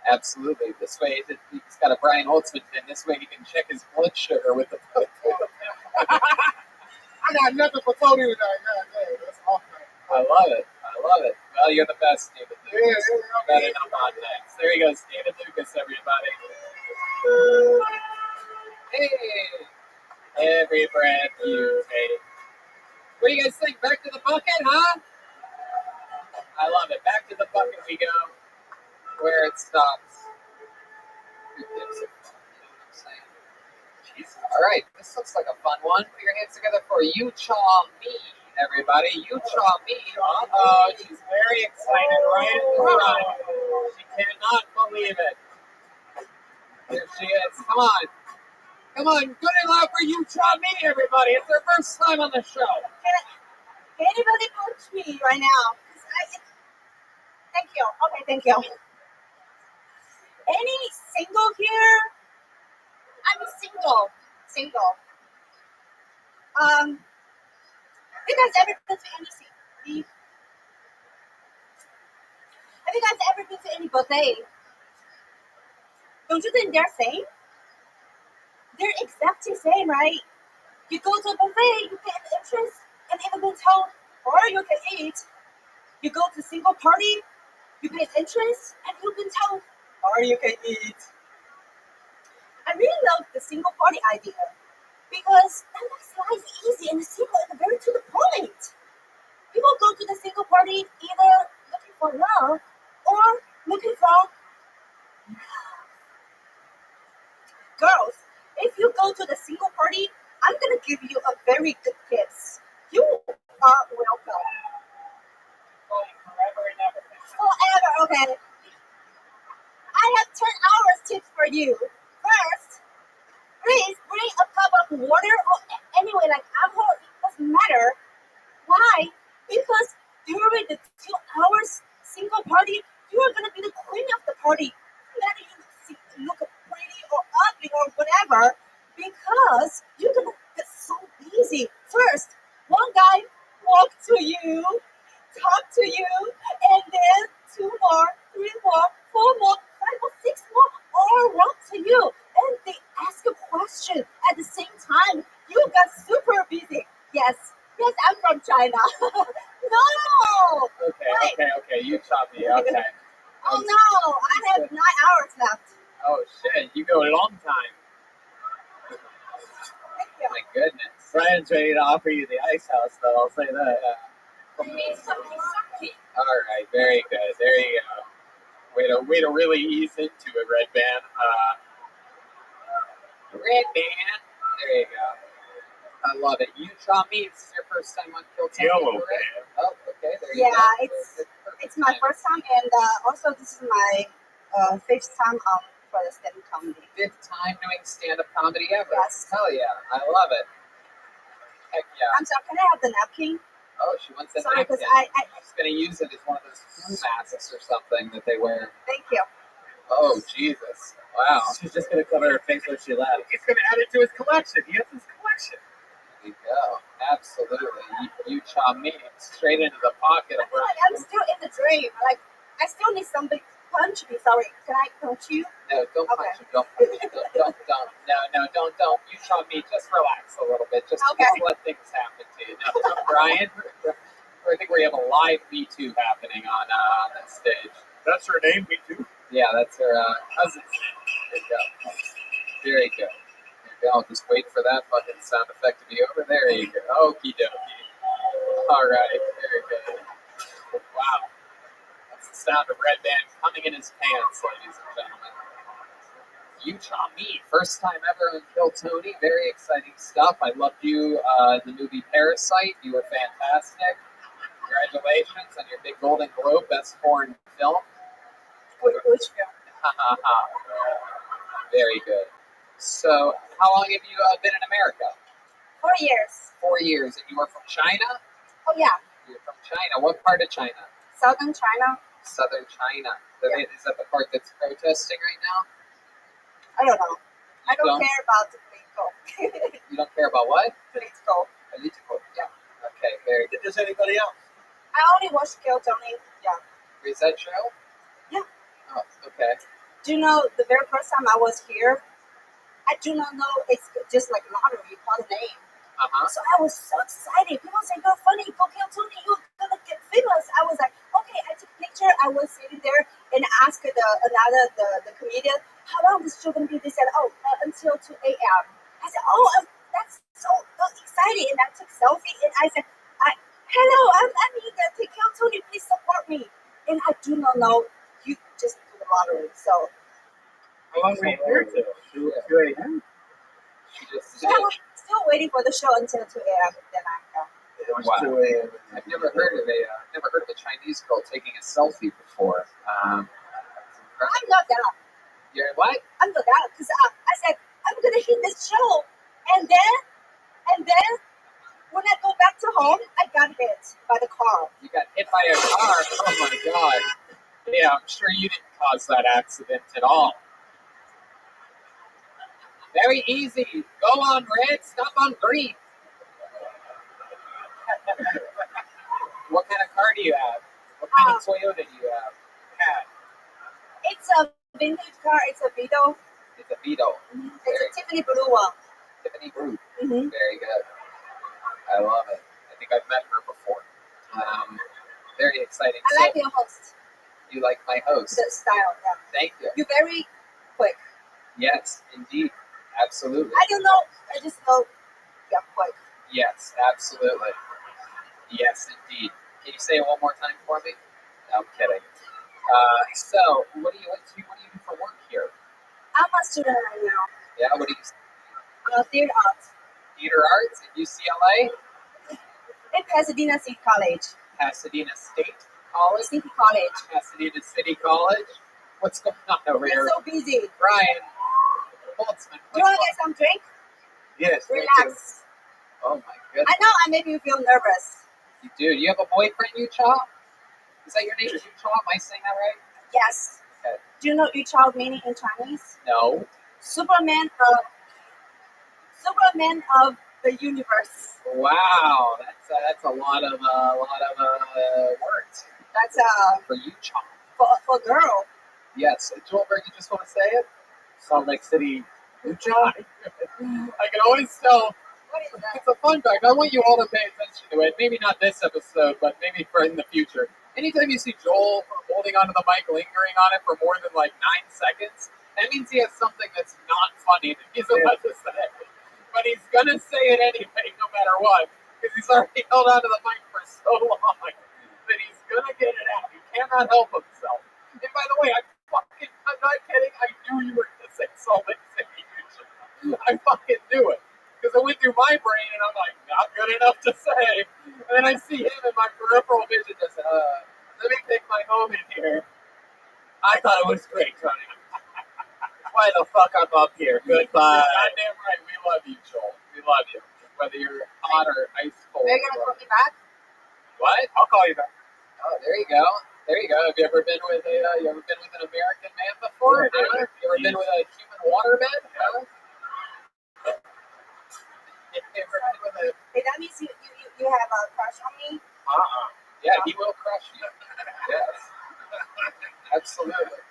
Absolutely. This way, he's got a Brian Holtzman pen. This way he can check his blood sugar with the pen. I got nothing for Tony tonight. That's awesome. I love it. Well, you're the best, David Lucas. Yeah. Got enough on next. There he goes, David Lucas, everybody. Hey, every breath you take. What do you guys think? Back to the bucket, huh? I love it. Back to the bucket we go, where it stops. Who gives a fuck? You know what I'm saying? Jeez. All right, this looks like a fun one. Put your hands together for You Chaw Me, everybody. You Chaw Me. Uh-oh, she's very excited right in the front. She cannot believe it. Here she is. Come on. Come on, good and loud for You Chaw Me, everybody. It's her first time on the show. Can anybody coach me right now? Thank you. Okay, thank you. Any single here? I'm single. Because everybody's fantasy. you guys ever been to any buffet? Don't you think they're same? They're exactly same, right? You go to a buffet, you pay an entrance, and even been told, or you can eat. You go to single party, you pay entrance, and you've been told, or you can eat. I really love the single party idea because that makes life easy and simple and very to the point. People go to the single party either looking for love or looking for girls. If you go to the single party, I'm gonna give you a very good tips. You are welcome. Forever, okay. I have 10 hours tips for you. First, please bring a cup of water or anyway like alcohol. It doesn't matter. Why? Because during the 2 hours single party, you are gonna be the queen of the party. Whether you look pretty or ugly or whatever, because you're gonna get so busy. First, one guy walk to you, talk to you, and then 2 more, 3 more, 4 more, 5 or 6 more all walk to you. And they ask a question at the same time. You got super busy. Yes, I'm from China. No! Okay. You taught me. Okay. Oh no, I have 9 hours left. Oh shit, you go a long time. Thank you. My goodness. Brian's ready to offer you the ice house, though. I'll say that. I need something sucky. All right, very good. There you go. Way to really ease into it, Red Band. Red Band. There you go. I love it. You saw me. This is your first time on Kill Tony. Yellow Band. Oh, okay. There you go. Yeah, it's my first time, and also this is my 5th time for the stand-up comedy. 5th time doing stand-up comedy ever. Yes. Hell yeah. I love it. Heck yeah. I'm sorry, can I have the napkin? Oh, she wants a Sorry, napkin. because I She's going to use it as one of those flu masks or something that they wear. thank you. Oh, Jesus. Wow. She's just going to cover her face when she laughs. He's going to add it to his collection. He has his collection. There you go. Absolutely. You chop me straight into the pocket. I feel like I'm still in the dream. Like, I still need somebody to punch me. Sorry, can I punch you? No, don't punch him. Don't punch him. Don't. No, don't. You chop me. Just relax a little bit. Just let things happen to you. No, Brian, I think we have a live Me Too happening on that stage. That's her name, Me Too? Yeah, that's her cousin's name. There you go. Very good. I'll just wait for that fucking sound effect to be over. There you go. Okie dokie. All right. Very good. Wow. That's the sound of Red Band coming in his pants, ladies and gentlemen. Utah Me. First time ever on Kill Tony. Very exciting stuff. I loved you in the movie Parasite. You were fantastic. Congratulations on your big Golden Globe Best Foreign Film. Which film? Very good. So, how long have you been in America? 4 years. 4 years. And you were from China? Oh, yeah. You're from China. What part of China? Southern China. Southern China. Yeah. Is that the part that's protesting right now? I don't know. I don't care about the political. You don't care about what? Political. Political. Yeah. Okay, very good. Does anybody else? I only watched Kill Tony. Yeah. Is that show? Yeah. Oh, okay. Do you know the very first time I was here, I do not know, it's just like lottery, call the name. So I was so excited. People say, you're funny, go Kill Tony, you're gonna get famous. I was like, okay, I took a picture. I was sitting there and asked the comedian, how long is the show gonna be? They said, until 2 a.m. I said, that's so exciting. And I took selfie and I said, hello, I'm Anita, to Kill Tony, please support me. And I do not know, you just do the lottery, so. How long were you here till? 2 a.m.? She just Still waiting for the show until 2 a.m. Then I go. Wow. 2 a.m. I've never heard of a Chinese girl taking a selfie before. I'm not that. You're what? I'm not that because I said I'm gonna hit this show, and then when I go back to home, I got hit by the car. You got hit by a car? Oh my god! Yeah, I'm sure you didn't cause that accident at all. Very easy. Go on red, stop on green. What kind of car do you have? What kind of Toyota do you have? It's a vintage car. It's a Beetle. It's a Beetle. It's a Tiffany blue one. Tiffany Blue. Mm-hmm. Very good. I love it. I think I've met her before. Very exciting. I like your host. You like my host? The style, yeah. Thank you. You're very quick. Yes, indeed. Absolutely. I don't know. I just know you're quick. Yes, absolutely. Yes, indeed. Can you say it one more time for me? No, I'm kidding. So, what do you do for work here? I'm a student right now. Yeah, what do you? Theater arts. Theater arts at UCLA? In Pasadena City College. Pasadena State College? City College. Pasadena City College? What's going on over here? You're so busy. Brian Holtzman. Do you want to get some drink? Yes. Relax. Oh my goodness. I know I make you feel nervous. You do. Do you have a boyfriend, Yucha? Is that your name, Yucha? Am I saying that right? Yes. Okay. Do you know your child meaning in Chinese? No. Superman of the universe. Wow, that's a lot of words. That's for Yucha. For girl. Yes. Joelberg, you just want to say it? Salt Lake City, Utah. I can always tell. What is that? It's a fun fact. I want you all to pay attention to it. Maybe not this episode, but maybe for in the future. Anytime you see Joel holding onto the mic, lingering on it for more than like 9 seconds, that means he has something that's not funny that he's about to say. But he's gonna say it anyway, no matter what, because he's already held onto the mic for so long that he's gonna get it out. He cannot help himself. And by the way, I'm not kidding. I knew you were gonna say Salt Lake City. I fucking knew it. Because it went through my brain, and I'm like, not good enough to say. And then I see him in my peripheral vision just, let me take my home in here. I thought it was great, Tony. Why the fuck I'm up here? Goodbye. Goddamn right, we love you, Joel. We love you. Whether you're hot or ice cold. Are you going to call me back? What? I'll call you back. Oh, there you go. There you go. Have you ever been with an American man before? Yeah, You ever been with a human waterman? Huh? Hey, that means you have a crush on me? Yeah, he will crush you. Yes. Absolutely.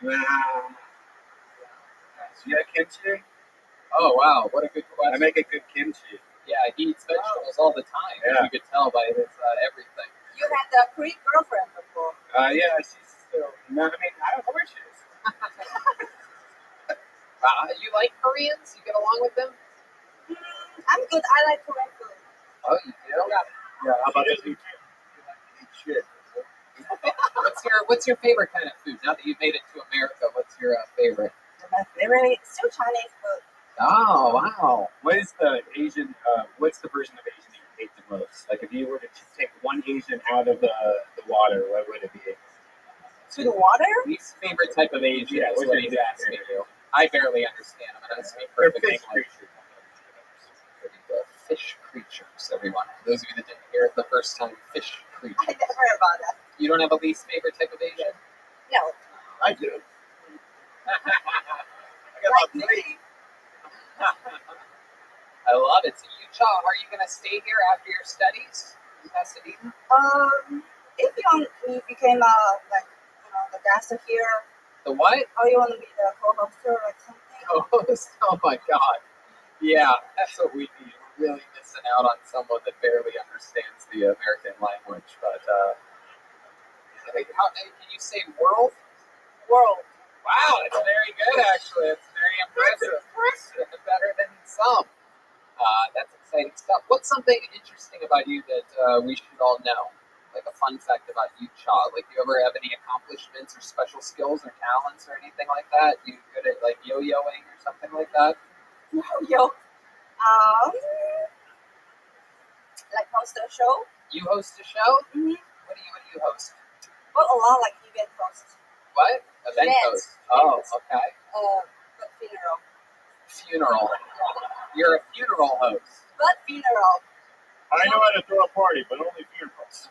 Wow. So you got kimchi? Oh, wow. What a good question. I make a good kimchi. Yeah, he eats vegetables all the time. Yeah. You could tell by his everything. You had a Korean girlfriend before. Yeah, she's still. No, I mean, I don't know where she is. You like Koreans? You get along with them? I'm good. I like Korean food. Oh, you do? Yeah, how about this? Shit. What's your favorite kind of food? Now that you've made it to America, what's your favorite? My favorite is still Chinese food. Oh, wow. What is the Asian? What's the version of Asian that you hate the most? Like, if you were to take one Asian out of the water, what would it be? To the water? Least favorite type of Asian Yeah, is what's what your he's least asking favorite? you. I barely understand him. I don't speak They're perfect fish English. creatures. Fish creatures, everyone. Those of you that didn't hear it the first time, fish creatures. I never heard about that. You don't have a least favorite type of Asian? No. I do. I got about three. I love it. So, Utah, are you going to stay here after your studies in Pasadena? If you became the guest here. The what? Or you want to be the co-host or like something? Co-host? Oh my God. Yeah, that's what we need. We're really missing out on someone that barely understands the American language. But can you say world? World. Wow, that's very good, actually. It's very impressive. Better than some. That's exciting stuff. What's something interesting about you that we should all know? Like a fun fact about you, Cha. Like, do you ever have any accomplishments or special skills or talents or anything like that? You good at like yo-yoing or something like that? Yo. Like host a show? You host a show? Mm-hmm. What do you host? Well, a lot like event host. What? Event host. Oh, okay. But funeral. Funeral. You're a funeral host. But funeral. I know how to throw a party, but only funerals.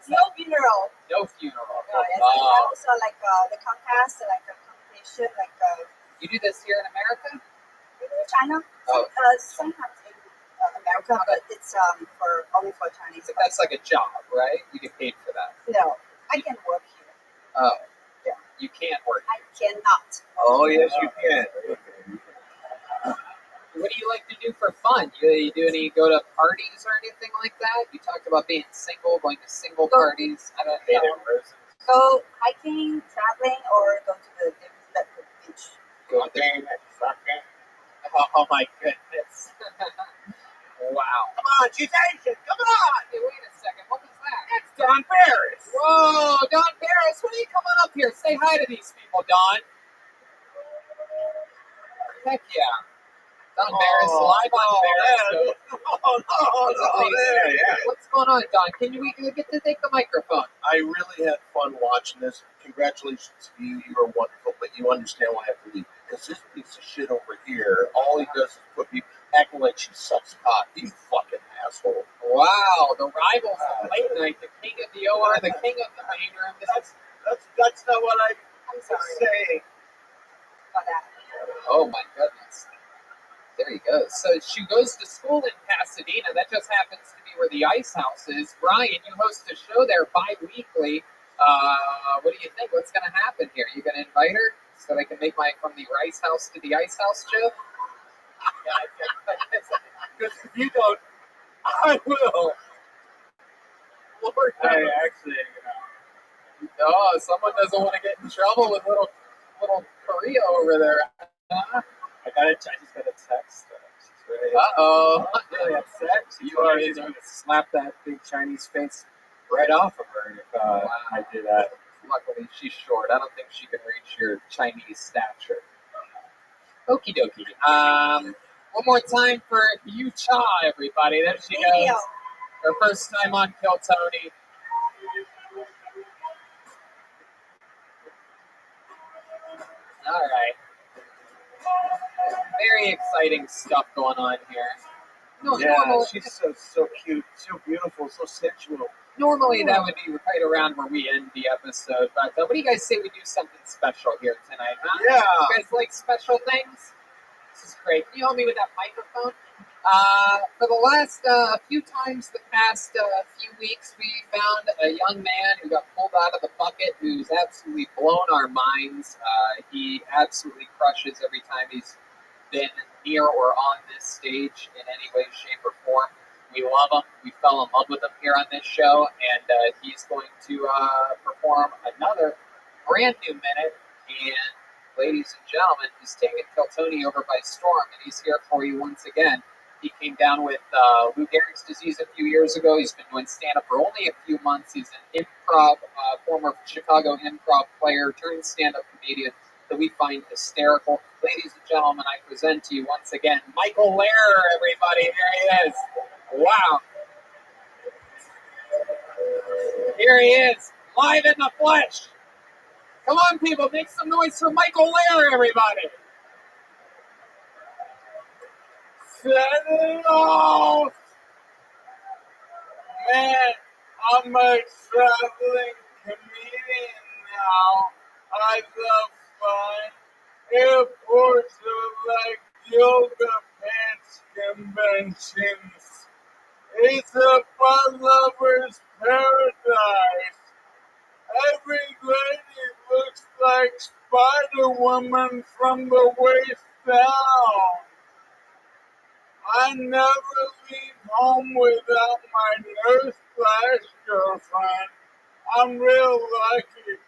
No funeral. No funeral. No, yes, I also like the contest, like a competition, like. You do this here in America? In China. Oh. Sometimes in America, but it's only for Chinese. But that's like a job, right? You get paid for that. No, I can work here. Oh. Yeah. You can't work. I cannot. Oh, yes, you can. What do you like to do for fun? You go to parties or anything like that? You talked about being single, going to single parties. I don't know. Go hiking, traveling, or go to the beach. Go to Oh my goodness. Wow. Come on, she's Asian. Come on. Hey, wait a second. What was that? That's Don Barris. Whoa, Don Barris, what are you coming up here? Say hi to these people, Don. Heck yeah. Don Barris, live on Barris. What's going on, Don? Can we get to take the microphone? I really had fun watching this. Congratulations to you. You are wonderful, but you understand why I have to leave. Because this piece of shit over here, all he does is put people acting like she sucks cock. You fucking asshole. Wow, the rivals of late night, the king of the OR, the king of the main room. That's not what I'm saying. Oh my goodness. There you go. So she goes to school in Pasadena. That just happens to be where the Ice House is. Brian, you host a show there bi-weekly. What do you think? What's going to happen here? You going to invite her so I can make my from the Ice House to the Ice House show? Because if you don't, I will. Lord, Hey, actually, oh, someone doesn't want to get in trouble with little Korea over there. Huh? I just got a text. She's really, Uh-oh. really upset. You are going to slap that big Chinese face right off of her if I do that. Luckily, she's short. I don't think she can reach your Chinese stature. Okie dokie. One more time for Yu Cha, everybody. There she goes. Her first time on Kill Tony. All right. Very exciting stuff going on here. No, Yeah, normally, she's so cute, so beautiful, so sensual. normally that would be right around where we end the episode, but what do you guys say we do something special here tonight, huh? Yeah. You guys like special things? This is great. Can you help me with that microphone? For the last few times the past few weeks, we found a young man who got pulled out of the bucket who's absolutely blown our minds. He absolutely crushes every time he's been near or on this stage in any way, shape, or form. We love him. We fell in love with him here on this show, and he's going to perform another brand new minute. And ladies and gentlemen, he's taken Kill Tony over by storm, and he's here for you once again. He came down with Lou Gehrig's disease a few years ago. He's been doing stand-up for only a few months. He's an improv, former Chicago improv player turned stand-up comedian that we find hysterical. Ladies and gentlemen, I present to you once again Michael Lehrer, everybody. There he is. Wow. Here he is, live in the flesh. Come on, people, make some noise for Michael Lehrer, everybody. Set it off! Man, I'm a traveling comedian now. I love fun. Airports are like yoga pants conventions. It's a fun lover's paradise. Every lady looks like Spider-Woman from the waist down. I never leave home without my nurse/girlfriend. I'm real lucky,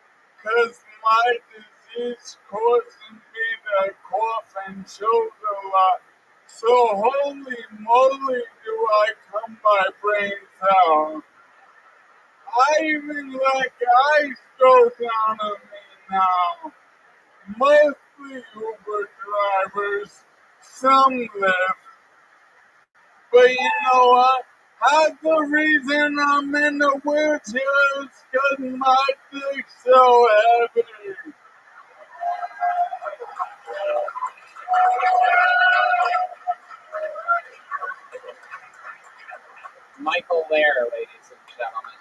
'cause my disease causing me to cough and choke a lot. So holy moly do I come my brains out. I even let guys go down on me now. Mostly Uber drivers, some Lyft. But you know what? Half the reason I'm in the wheelchair is 'cause my dick's so heavy. Michael Lehrer, ladies and gentlemen.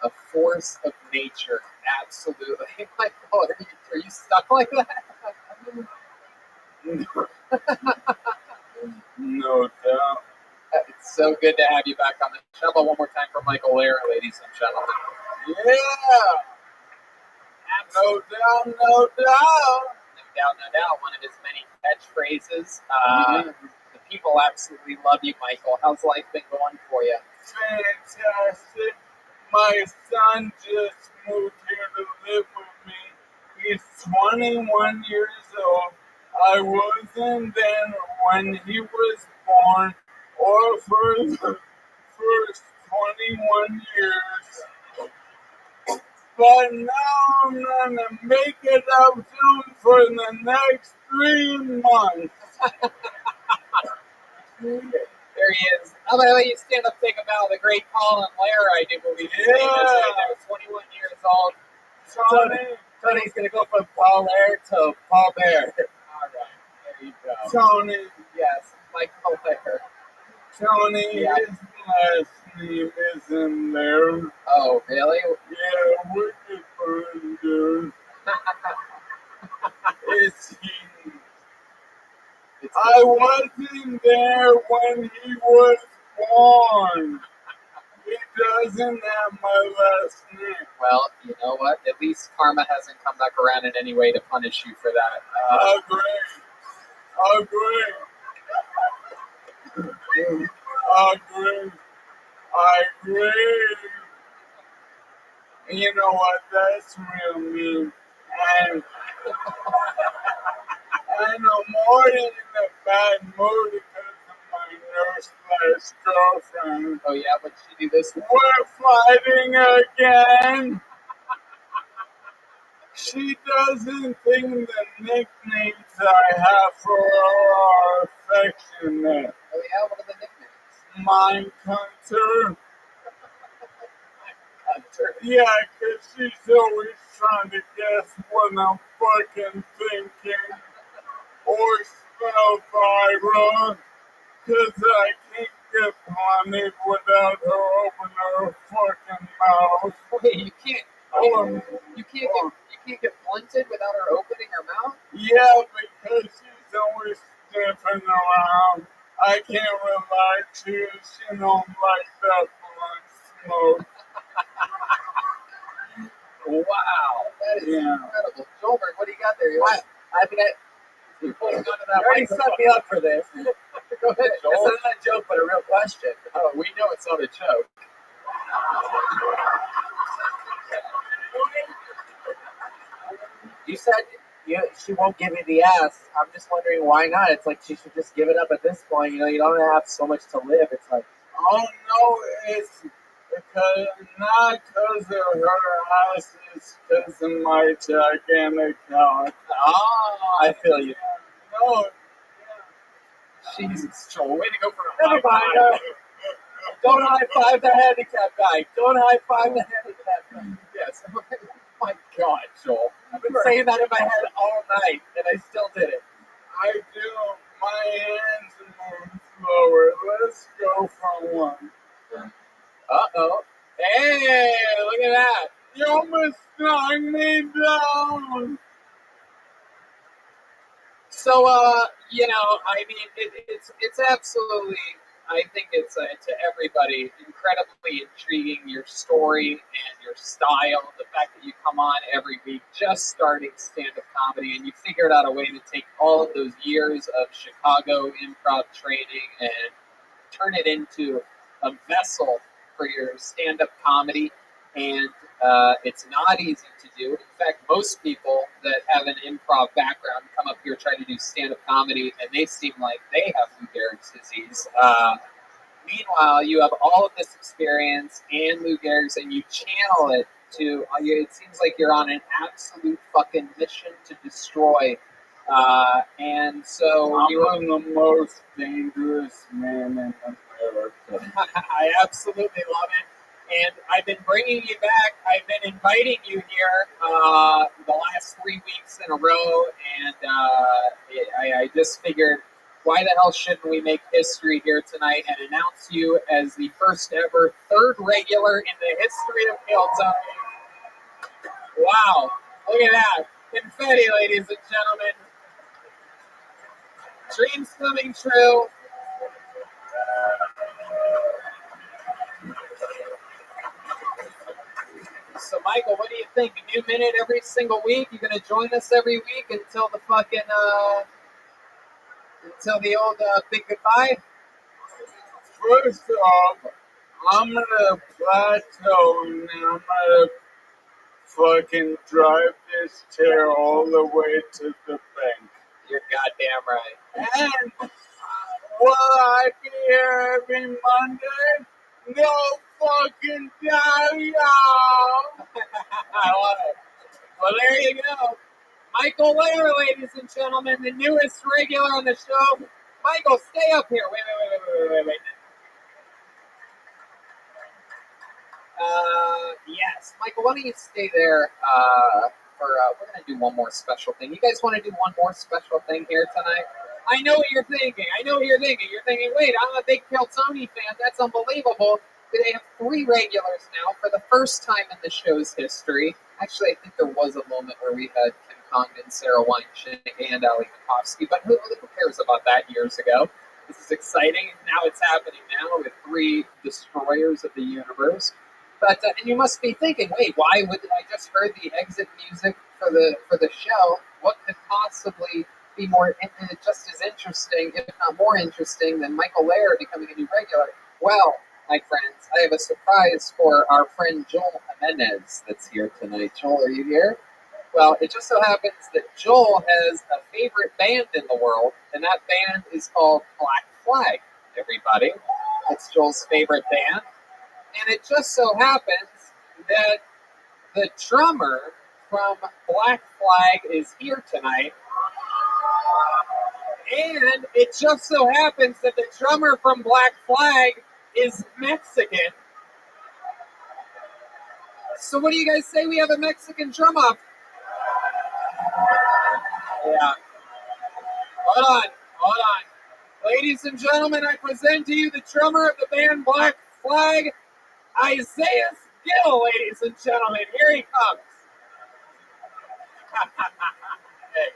A force of nature, absolutely. Michael, are you stuck like that? No doubt. It's so good to have you back on the show. One more time for Michael Lehrer, ladies and gentlemen. Yeah. No doubt, no doubt. No doubt, no doubt. One of his many catchphrases. The people absolutely love you, Michael. How's life been going for you? Fantastic. My son just moved here to live with me. He's 21 years old. I wasn't there when he was born or for the first 21 years. But now I'm gonna make it up soon for the next 3 months. There he is. How about you stand up thing about the great Colin Lair, I do believe his name is right there, 21 years old. Tony's gonna go from Paul Lair to Paul Bear. All right, there you go. Tony. Yes, Michael Lair. Tony, Yeah. his last name isn't there. Oh, really? Yeah, wicked fun, dude. It's he. I wasn't there when he was born. He doesn't have my last name. Well, you know what? At least karma hasn't come back around in any way to punish you for that. Agree. You know what? That's real mean. And I'm already in a bad mood because of my nurse/girlfriend. Oh, yeah? What did she do this week? We're fighting again. She doesn't think the nicknames I have for her are affectionate. Oh, yeah? What are the nicknames? Mind Hunter. Hunter. Yeah, because she's always trying to guess what I'm fucking thinking. Or spell viral. Because I can't get money without her opening her fucking mouth. Wait, you can't get blunted without her opening her mouth? Yeah, because she's always sniffing around. I can't relax to. She don't like that blunt smoke. Wow, that is incredible. Joelberg, what do you got there? You're holding on to that You already microphone. set me up for this. Go ahead, Joel. This isn't a joke, but a real question. Oh, we know it's not a joke. You said she won't give you the ass. I'm just wondering why not. It's like she should just give it up at this point. You know, you don't have so much to live. It's like, oh no, it's because not because of her ass, it's because of my gigantic cock. Oh, I feel you. No, Jesus, Joel, way to go for a never high mind. five. Don't high five the handicap guy. Don't high five the handicap guy. Yes. My God, Joel. I've been saying that in my head all night, and I still did it. I do. My hands move slower. Let's go for one. Uh-oh. Hey, look at that. You almost knocked me down. So, you know, I mean, it's absolutely, I think it's to everybody incredibly intriguing, your story and your style, the fact that you come on every week just starting stand-up comedy and you figured out a way to take all of those years of Chicago improv training and turn it into a vessel for your stand-up comedy. And it's not easy to do. In fact, most people that have an improv background come up here trying to do stand-up comedy, and they seem like they have Lou Gehrig's disease. Meanwhile, you have all of this experience and Lou Gehrig's, and you channel it to. It seems like you're on an absolute fucking mission to destroy. And so I'm the most dangerous man in America. I absolutely love it. And I've been bringing you back. I've been inviting you here the last 3 weeks in a row. And I just figured, why the hell shouldn't we make history here tonight and announce you as the first ever third regular in the history of Hilltop. Wow. Look at that. Confetti, ladies and gentlemen. Dreams coming true. So, Michael, what do you think? A new minute every single week? You gonna join us every week until the fucking until the old big goodbye? First off, I'm gonna plateau and I'm gonna fucking drive this chair all the way to the bank. You're goddamn right. And will I be here every Monday? No fucking doubt, y'all. I love it. Well, there you go. Michael Lair, ladies and gentlemen, the newest regular on the show. Michael, stay up here. Wait. Yes. Michael, why don't you stay there we're going to do one more special thing. You guys want to do one more special thing here tonight? I know what you're thinking. You're thinking, wait, I'm a big Kiltony fan. That's unbelievable. They have 3 regulars now for the first time in the show's history. Actually, I think there was a moment where we had Kim Congdon, Sarah Weinstein, and Ali Makovsky, but who cares about that years ago? This is exciting. Now it's happening now with 3 destroyers of the universe. But and you must be thinking, wait, why would I just heard the exit music for the show? What could possibly be more just as interesting, if not more interesting, than Michael Lair becoming a new regular? Well, my friends, I have a surprise for our friend Joel Jimenez that's here tonight. Joel, are you here? Well, it just so happens that Joel has a favorite band in the world, and that band is called Black Flag, everybody. It's Joel's favorite band. And it just so happens that the drummer from Black Flag is here tonight. And it just so happens that the drummer from Black Flag is Mexican. So what do you guys say we have a Mexican drum off? Yeah. Hold on. Ladies and gentlemen, I present to you the drummer of the band Black Flag, Isaiah Gill, ladies and gentlemen. Here he comes. Hey.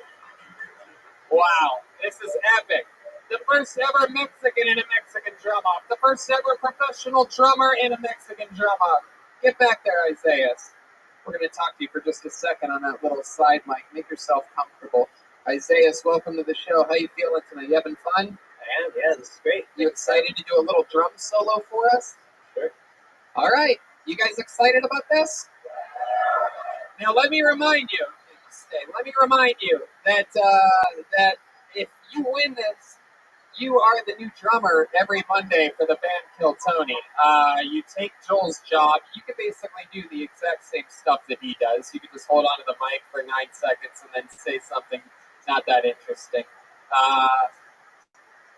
Wow, this is epic. The first ever Mexican in a Mexican drum-off. The first ever professional drummer in a Mexican drum-off. Get back there, Isaiah. We're going to talk to you for just a second on that little side mic. Make yourself comfortable. Isaiah, welcome to the show. How you feeling tonight? You having fun? I am, yeah, this is great. You excited to do a little drum solo for us? Sure. All right. You guys excited about this? Now, let me remind you that that if you win this, you are the new drummer every Monday for the band Kill Tony. You take Joel's job. You can basically do the exact same stuff that he does. You can just hold on to the mic for 9 seconds and then say something not that interesting.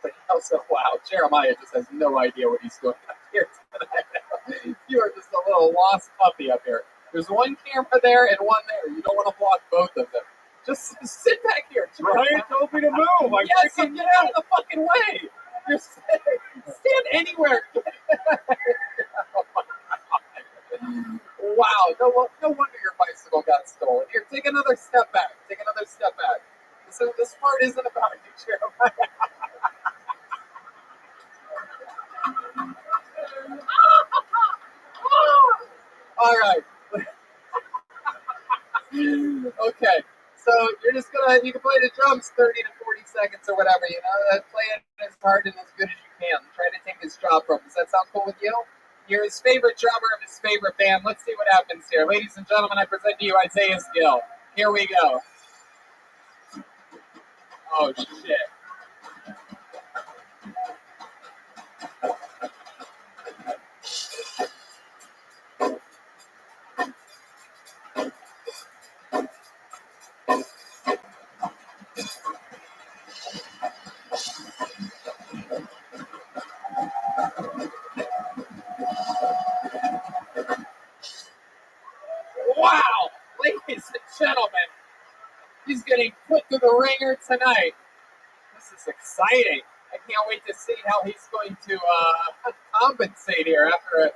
But also, wow, Jeremiah just has no idea what he's doing up here tonight. You are just a little lost puppy up here. There's one camera there and one there. You don't want to block both of them. Just sit back here. Ryan told me to move. Yes, so get out of the fucking way. You're stand anywhere. Oh my God. Wow, no wonder your bicycle got stolen. Here, take another step back. So this part isn't about you, Jeremiah. All right. Okay. So you can play the drums 30 to 40 seconds or whatever, play it as hard and as good as you can. Try to take his job from him. Does that sound cool with you? You're his favorite drummer of his favorite band. Let's see what happens here. Ladies and gentlemen, I present to you Isaiah Gill. Here we go. Oh, shit. Wow! Ladies and gentlemen, he's getting put through the ringer tonight. This is exciting. I can't wait to see how he's going to compensate here after a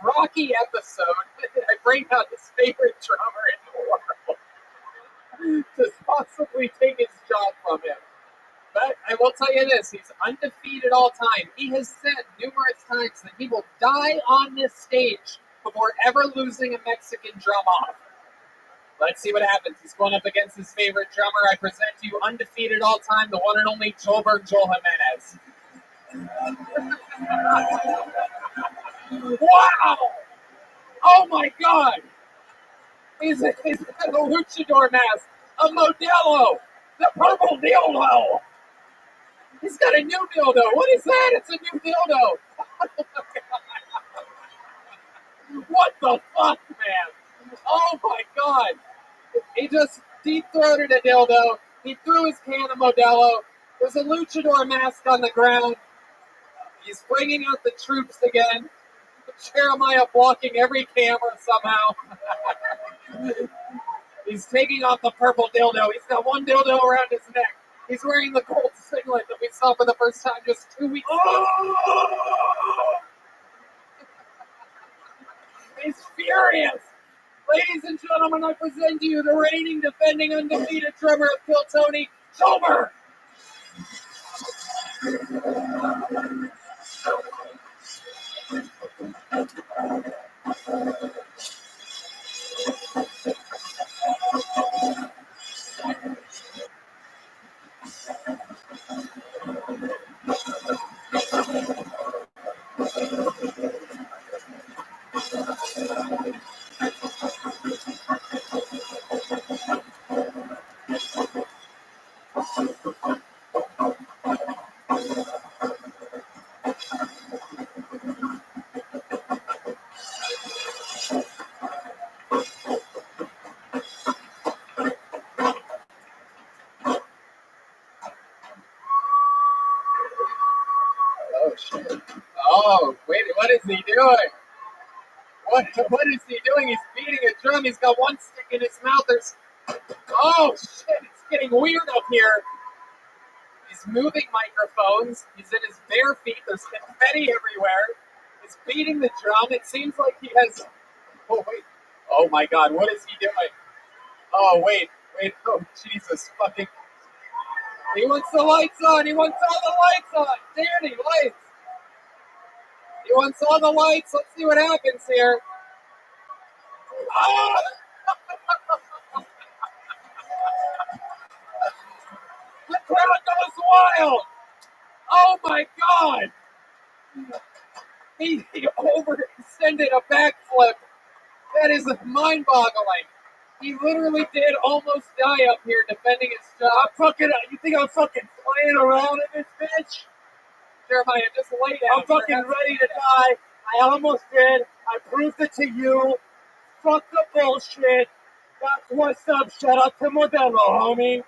rocky episode. I bring out his favorite drummer in the world to possibly take his job from him. But I will tell you this, he's undefeated all time. He has said numerous times that he will die on this stage before ever losing a Mexican drum off. Let's see what happens. He's going up against his favorite drummer. I present to you undefeated all time, the one and only Joel Jimenez. Wow! Oh my God! He's got a luchador mask, a Modelo, the purple dildo. He's got a new dildo. What is that? It's a new dildo. What the fuck, man? Oh my God! He just deep-throated a dildo. He threw his can of Modelo. There's a luchador mask on the ground. He's bringing out the troops again. Jeremiah blocking every camera somehow. He's taking off the purple dildo. He's got one dildo around his neck. He's wearing the gold singlet that we saw for the first time just 2 weeks ago. He's furious. Ladies and gentlemen, I present to you the reigning, defending, undefeated drummer of Kill Tony, Sober. Oh, shit. Oh, wait, what is he doing? What is he doing? He's beating a drum. He's got one stick in his mouth. Oh, shit, it's getting weird up here. He's moving microphones. He's in his bare feet. There's confetti everywhere. He's beating the drum. It seems like he has... Oh, wait. Oh, my God, what is he doing? Oh, wait. Oh, Jesus fucking... He wants the lights on. He wants all the lights on. Danny, lights. He wants all the lights. Let's see what happens here. Oh! The crowd goes wild. Oh my God. He overextended a backflip. That is mind-boggling. He literally did almost die up here defending his job. You think I'm fucking playing around in this bitch? Jeremiah, just lay down. I'm fucking ready to die. I almost did. I proved it to you. Fuck the bullshit. That's what's up. Shout out to Modelo, homie.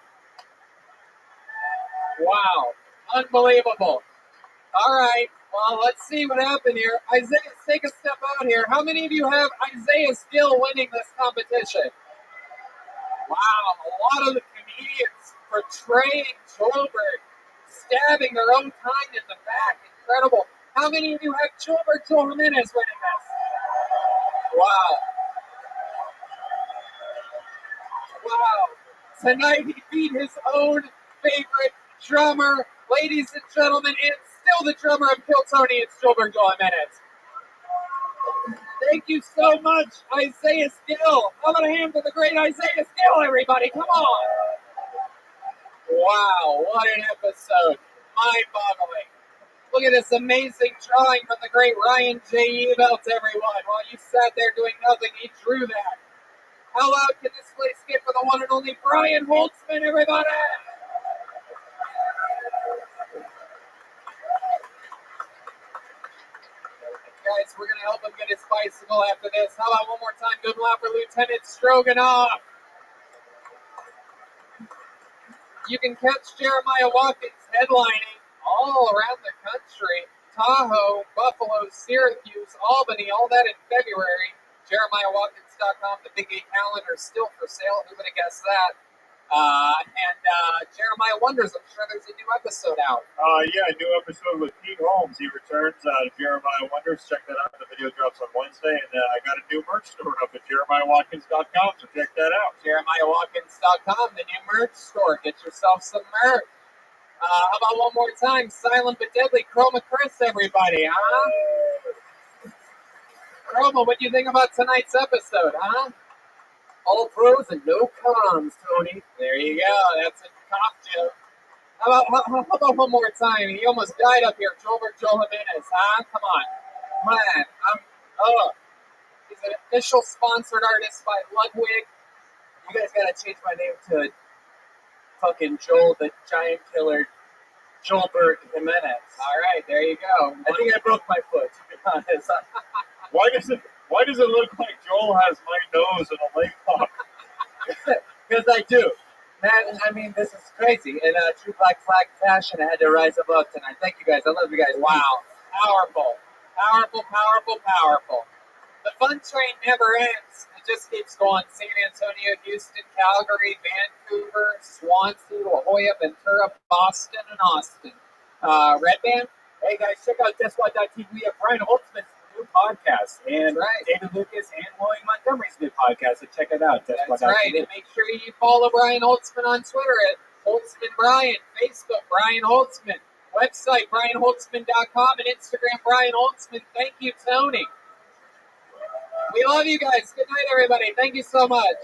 Wow. Unbelievable. All right. Well, let's see what happened here. Isaiah, take a step out here. How many of you have Isaiah Skill winning this competition? Wow. A lot of the comedians portraying Joelberg, stabbing their own kind in the back. Incredible. How many of you have Joelberg Jimenez winning this? Wow. Wow. Tonight he beat his own favorite drummer. Ladies and gentlemen, and still the drummer of Kill Tony, it's Joelberg Jimenez. Thank you so much, Isaiah Skill. How about a hand for the great Isaiah Skill, everybody? Come on. Wow, what an episode. Mind-boggling. Look at this amazing drawing from the great Ryan J. Evelt, everyone. While you sat there doing nothing, he drew that. How loud can this place get for the one and only Brian Holtzman, everybody? Guys, we're going to help him get his bicycle after this. How about one more time? Good luck for Lieutenant Stroganoff. You can catch Jeremiah Watkins headlining all around the country. Tahoe, Buffalo, Syracuse, Albany, all that in February. JeremiahWatkins.com. The Big 8 calendar is still for sale. Who would have guessed that? Jeremiah Wonders. I'm sure there's a new episode out. Yeah, a new episode with Pete Holmes. He returns to Jeremiah Wonders. Check that out. The video drops on Wednesday. And I got a new merch store up at JeremiahWatkins.com, so check that out. JeremiahWatkins.com, the new merch store. Get yourself some merch. How about one more time? Silent but deadly Chroma Chris, everybody, huh? Roma, what do you think about tonight's episode, huh? All pros and no cons, Tony. There you go. That's a cocktail. How about one more time? He almost died up here. Joel Jimenez, huh? Come on. Man, he's an official sponsored artist by Ludwig. You guys gotta change my name to fucking Joel the Giant Killer, Joelbert Jimenez. All right, there you go. I think I broke my foot, to be honest. Why does it look like Joel has my nose and a leg lock? Because I do. Man, I mean, this is crazy. In true Black Flag fashion, I had to rise above tonight. Thank you guys. I love you guys. Wow. Powerful. Powerful, powerful, powerful. The fun train never ends. It just keeps going. San Antonio, Houston, Calgary, Vancouver, Swansea, La Jolla, Ventura, Boston, and Austin. Red Band? Hey guys, check out GuinnessS. We have Brian Holtzman's new podcast, and David Lucas and William Montgomery's new podcast. So check it out. That's right. And make sure you follow Brian Holtzman on Twitter at Holtzman Brian, Facebook Brian Holtzman, website BrianHoltzman.com, and Instagram Brian Holtzman. Thank you, Tony. We love you guys. Good night, everybody. Thank you so much.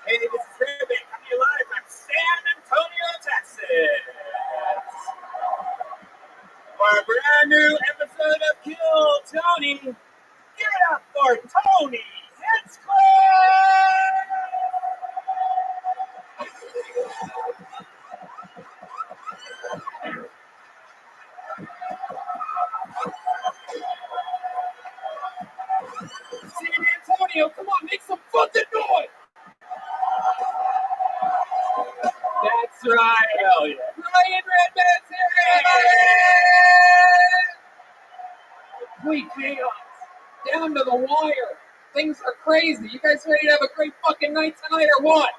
Hey, this is Rabbi coming to you live from San Antonio, Texas, for a brand new episode of Kill Tony. Give it up for Tony Hinchcliffe! San Antonio, come on, make some fucking noise! That's right. Hell yeah. Ryan Redman's here. Complete chaos. Down to the wire. Things are crazy. You guys ready to have a great fucking night tonight or what?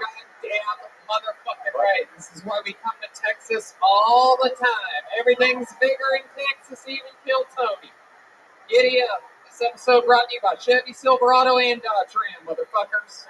Goddamn motherfucking right. This is why we come to Texas all the time. Everything's bigger in Texas, even Kill Tony. Giddy up. This episode brought to you by Chevy Silverado and Dodge Ram, motherfuckers.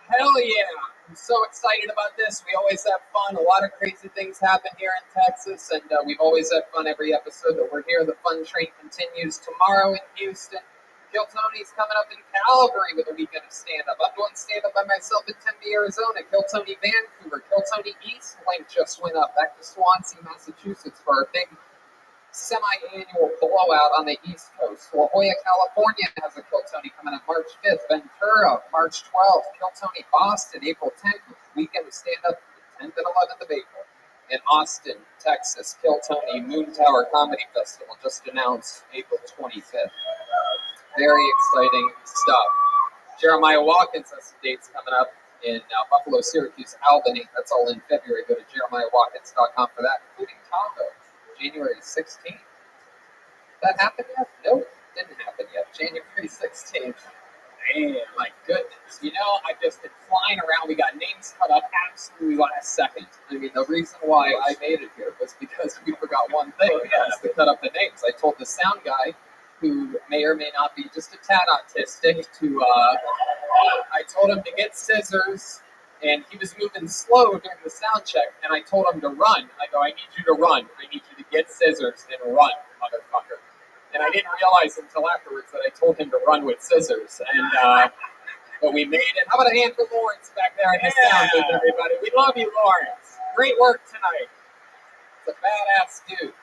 Hell yeah. I'm so excited about this. We always have fun. A lot of crazy things happen here in Texas, and we've always had fun every episode that we're here. The fun train continues tomorrow in Houston. Kill Tony's coming up in Calgary with a weekend of stand-up. I'm doing stand-up by myself in Tempe, Arizona. Kill Tony Vancouver. Kill Tony East Link just went up back to Swansea, Massachusetts for our big semi-annual blowout on the East Coast. La Jolla, California has a Kill Tony coming up March 5th. Ventura, March 12th. Kill Tony Boston, April 10th. Weekend of stand-up, 10th and 11th of April. In Austin, Texas, Kill Tony Moon Tower Comedy Festival just announced April 25th. Very exciting stuff. Jeremiah Watkins has some dates coming up. in Buffalo, Syracuse, Albany. That's all in February. Go to jeremiahwatkins.com for that, including Tahoe, January 16th. That happened yet? Nope, didn't happen yet. January 16th. Man, my goodness. You know, I've just been flying around. We got names cut up absolutely last second. I mean, the reason why I made it here was because we forgot one thing. We had to cut up the names. I told the sound guy, who may or may not be just a tad autistic, I told him to get scissors, and he was moving slow during the sound check, and I told him to run. I go, I need you to run. I need you to get scissors and run, motherfucker. And I didn't realize until afterwards that I told him to run with scissors. And but we made it. How about a hand for Lawrence back there in the sound booth, everybody? We love you, Lawrence. Great work tonight. It's a badass dude.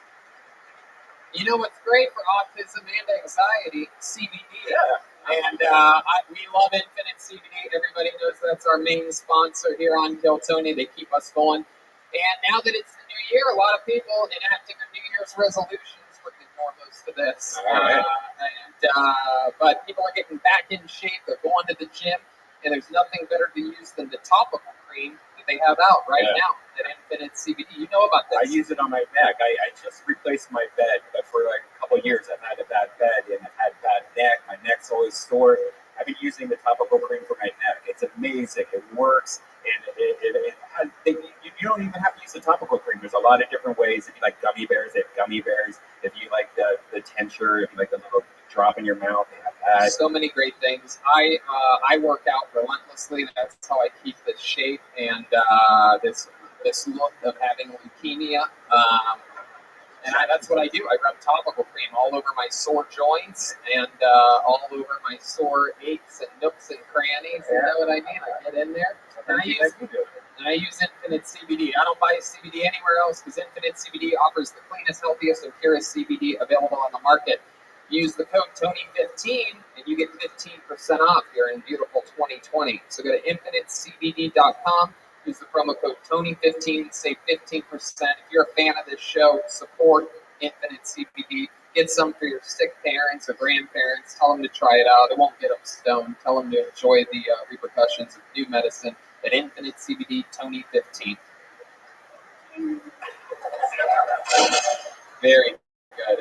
You know what's great for autism and anxiety? CBD. Yeah. And we love Infinite CBD. Everybody knows that's our main sponsor here on Kill Tony. They keep us going. And now that it's the new year, a lot of people enacting their New Year's resolutions. We're going to ignore most of this. But people are getting back in shape. They're going to the gym. And there's nothing better to use than the topical cream that they have out right now, that Infinite CBD. You know about this. I use it on my neck. I just replaced my bed, but for like a couple of years I've had a bad bed and I've had bad neck. My neck's always sore. I've been using the topical cream for my neck. It's amazing. It works, and you don't even have to use the topical cream. There's a lot of different ways. If you like gummy bears, they have gummy bears. If you like the tincture, if you like the little drop in your mouth, they have that. So many great things. I work out relentlessly. That's how I keep this shape and this look of having leukemia. And that's what I do. I rub topical cream all over my sore joints and all over my sore aches and nooks and crannies. You know what I mean? I get in there. And I use Infinite CBD. I don't buy CBD anywhere else because Infinite CBD offers the cleanest, healthiest, and purest CBD available on the market. Use the code TONY15 and you get 15% off here in beautiful 2020. So go to infinitecbd.com. Use the promo code TONY15, save 15%. If you're a fan of this show, support Infinite CBD. Get some for your sick parents or grandparents. Tell them to try it out. It won't get them stoned. Tell them to enjoy the repercussions of new medicine at Infinite CBD TONY15. Very good.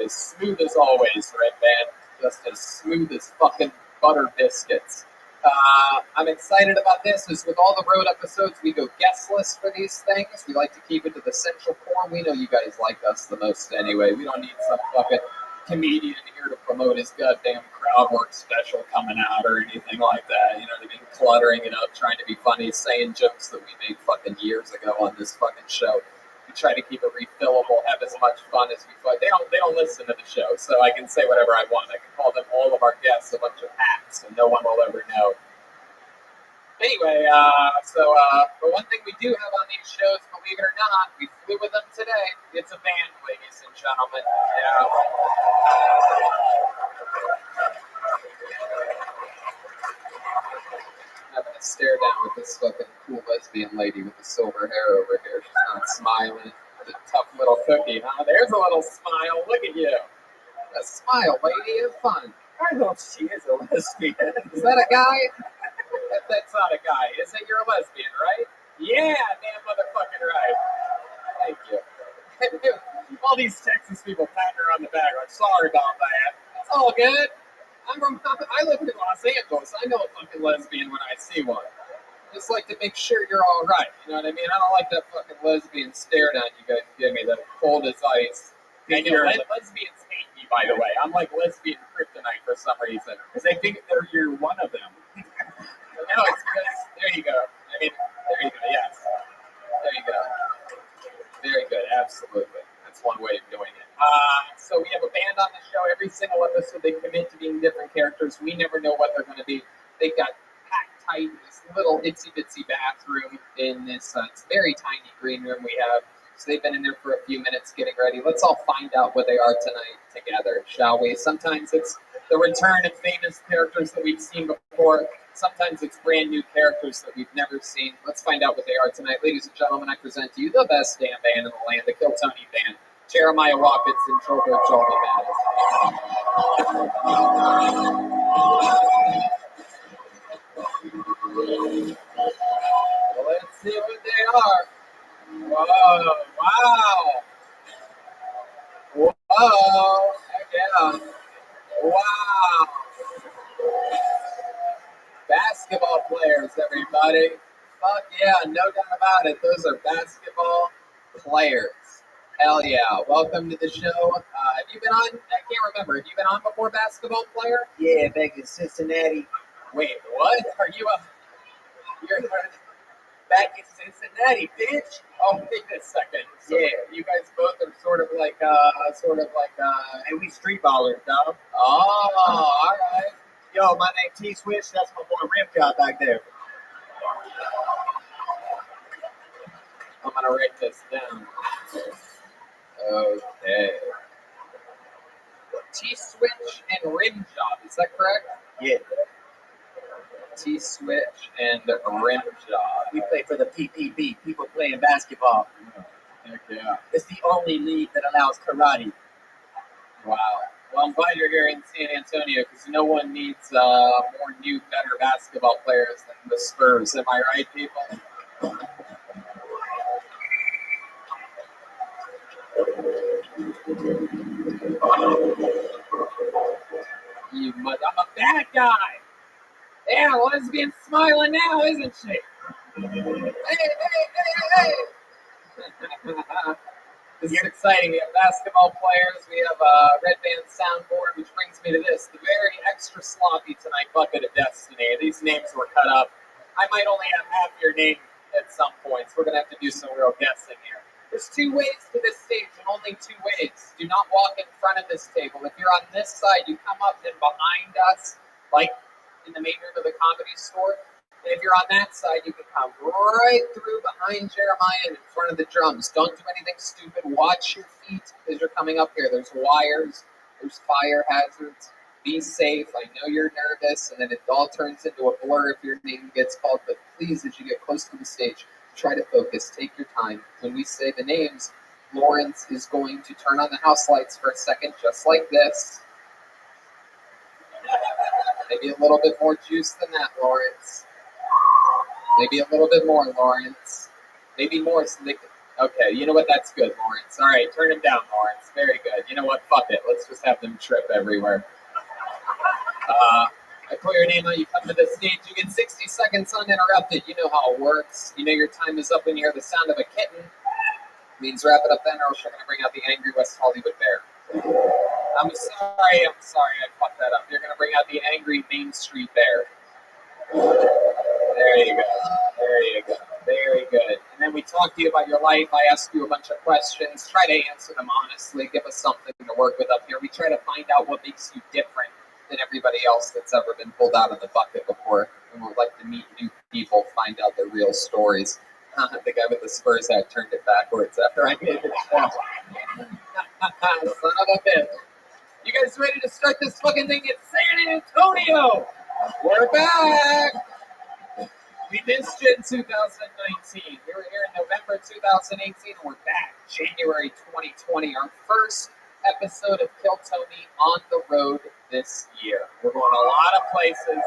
As smooth as always, Red Band. Just as smooth as fucking butter biscuits. I'm excited about this. As with all the road episodes, we go guestless for these things. We like to keep it to the central core. We know you guys like us the most anyway. We don't need some fucking comedian here to promote his goddamn crowd work special coming out or anything like that. You know what I mean? Cluttering it up, trying to be funny, saying jokes that we made fucking years ago on this fucking show. We try to keep it refillable, have as much fun as we fun. They don't listen to the show, so I can say whatever I want. I can call them all of our guests a bunch of hacks, and no one will ever know. Anyway, but one thing we do have on these shows, believe it or not, we flew with them today. It's a band, ladies and gentlemen. Yeah. Having a stare down with this fucking cool lesbian lady with the silver hair over here. She's not smiling. The tough little cookie, huh? There's a little smile. Look at you. A smile, lady. Have fun. I know she is a lesbian. Is that a guy? That's not a guy. Is it? You're a lesbian, right? Yeah, damn motherfucking right. Thank you. All these Texas people patting her on the back. I'm sorry about that. It's all good. I live in Los Angeles. I know a fucking lesbian when I see one. Just like to make sure you're all right. You know what I mean? I don't like that fucking lesbian stare down you guys give me. That cold as ice. I know lesbians hate me, by the way. I'm like lesbian kryptonite for some reason because they think you're one of them. No, it's because there you go. I mean, there you go. Yes, there you go. Very good. Absolutely. That's one way of doing it. So we have a band on the show. Every single episode, they commit to being different characters. We never know what they're going to be. They've got packed tight in this little itsy bitsy bathroom in this very tiny green room we have. So they've been in there for a few minutes getting ready. Let's all find out what they are tonight together, shall we? Sometimes it's the return of famous characters that we've seen before. Sometimes it's brand new characters that we've never seen. Let's find out what they are tonight. Ladies and gentlemen, I present to you the best damn band in the land, the Kill Tony Band. Jeremiah Watkins and Gilbert Jolly Band. Basketball players, everybody. Fuck yeah, no doubt about it. Those are basketball players. Hell yeah. Welcome to the show. Have you been on? I can't remember. Have you been on before, basketball player? Yeah, back in Cincinnati. Wait, what? Are you a... You're Back in Cincinnati, bitch. Oh, wait a second. So Yeah. you guys both are sort of like, And we street ballers, dog. Oh, all right. Yo, my name T-Switch. That's my boy Rimjob back there. I'm gonna write this down. Okay. T-switch and rim job. Is that correct? Yeah. T-switch and rim job. We play for the PPB, people playing basketball. Heck yeah. It's the only league that allows karate. Wow. Well, I'm glad you're here in San Antonio because no one needs more new, better basketball players than the Spurs. Am I right, people? I'm a bad guy. Yeah, lesbian smiling now, isn't she? Hey. This is exciting. We have basketball players. We have a red band soundboard, which brings me to this. The very extra sloppy tonight bucket of destiny. These names were cut up. I might only have half your name at some points. We're going to have to do some real guessing here. There's two ways to this stage and only two ways. Do not walk in front of this table. If you're on this side, you come up and behind us, like in the main room of the Comedy Store. And if you're on that side, you can come right through behind Jeremiah and in front of the drums. Don't do anything stupid. Watch your feet as you're coming up here. There's wires. There's fire hazards. Be safe. I know you're nervous, and then it all turns into a blur if your name gets called. But please, as you get close to the stage, try to focus. Take your time. When we say the names, Lawrence is going to turn on the house lights for a second, just like this. Maybe a little bit more juice than that, Lawrence. Maybe a little bit more, Lawrence. Maybe more. So okay, you know what? That's good, Lawrence. All right, turn him down, Lawrence. Very good. You know what? Fuck it. Let's just have them trip everywhere. I call your name out. You come to the stage. You get 60 seconds uninterrupted. You know how it works. You know your time is up when you hear the sound of a kitten. It means wrap it up then, or else you're going to bring out the angry West Hollywood bear. I'm sorry. I fucked that up. You're going to bring out the angry Main Street bear. There you go. Very good. And then we talk to you about your life. I ask you a bunch of questions. Try to answer them honestly. Give us something to work with up here. We try to find out what makes you different than everybody else that's ever been pulled out of the bucket before. And we'd like to meet new people, find out their real stories. The guy with the Spurs hat turned it backwards after I made the joke. Son of a bitch. You guys ready to start this fucking thing at San Antonio? We're back. We missed you in 2019. We were here in November 2018, and we're back January 2020. Our first episode of Kill Tony on the road this year. We're going a lot of places.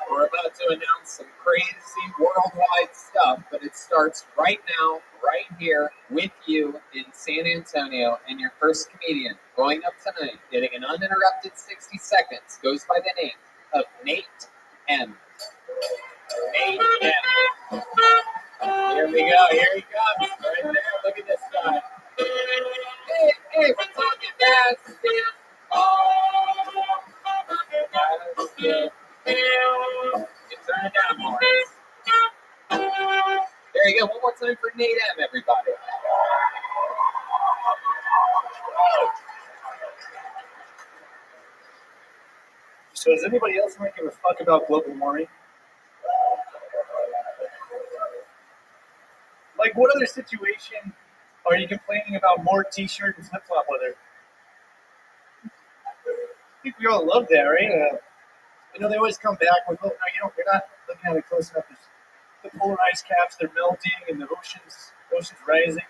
We're about to announce some crazy worldwide stuff, but it starts right now, right here with you in San Antonio, and your first comedian going up tonight, getting an uninterrupted 60 seconds, goes by the name of Nate M. Nate M. Here we go. Here he comes. Right there. Look at this guy. Hey, we're talking basketball. You turn it down, Lawrence. There you go. One more time for Nate M, everybody. So does anybody else not give a fuck about global warming? Like, what other situation are you complaining about more t-shirt and flip-flop weather? I think we all love that, right? They always come back with, you're not looking at it close enough. The polar ice caps, they're melting, and the ocean's rising.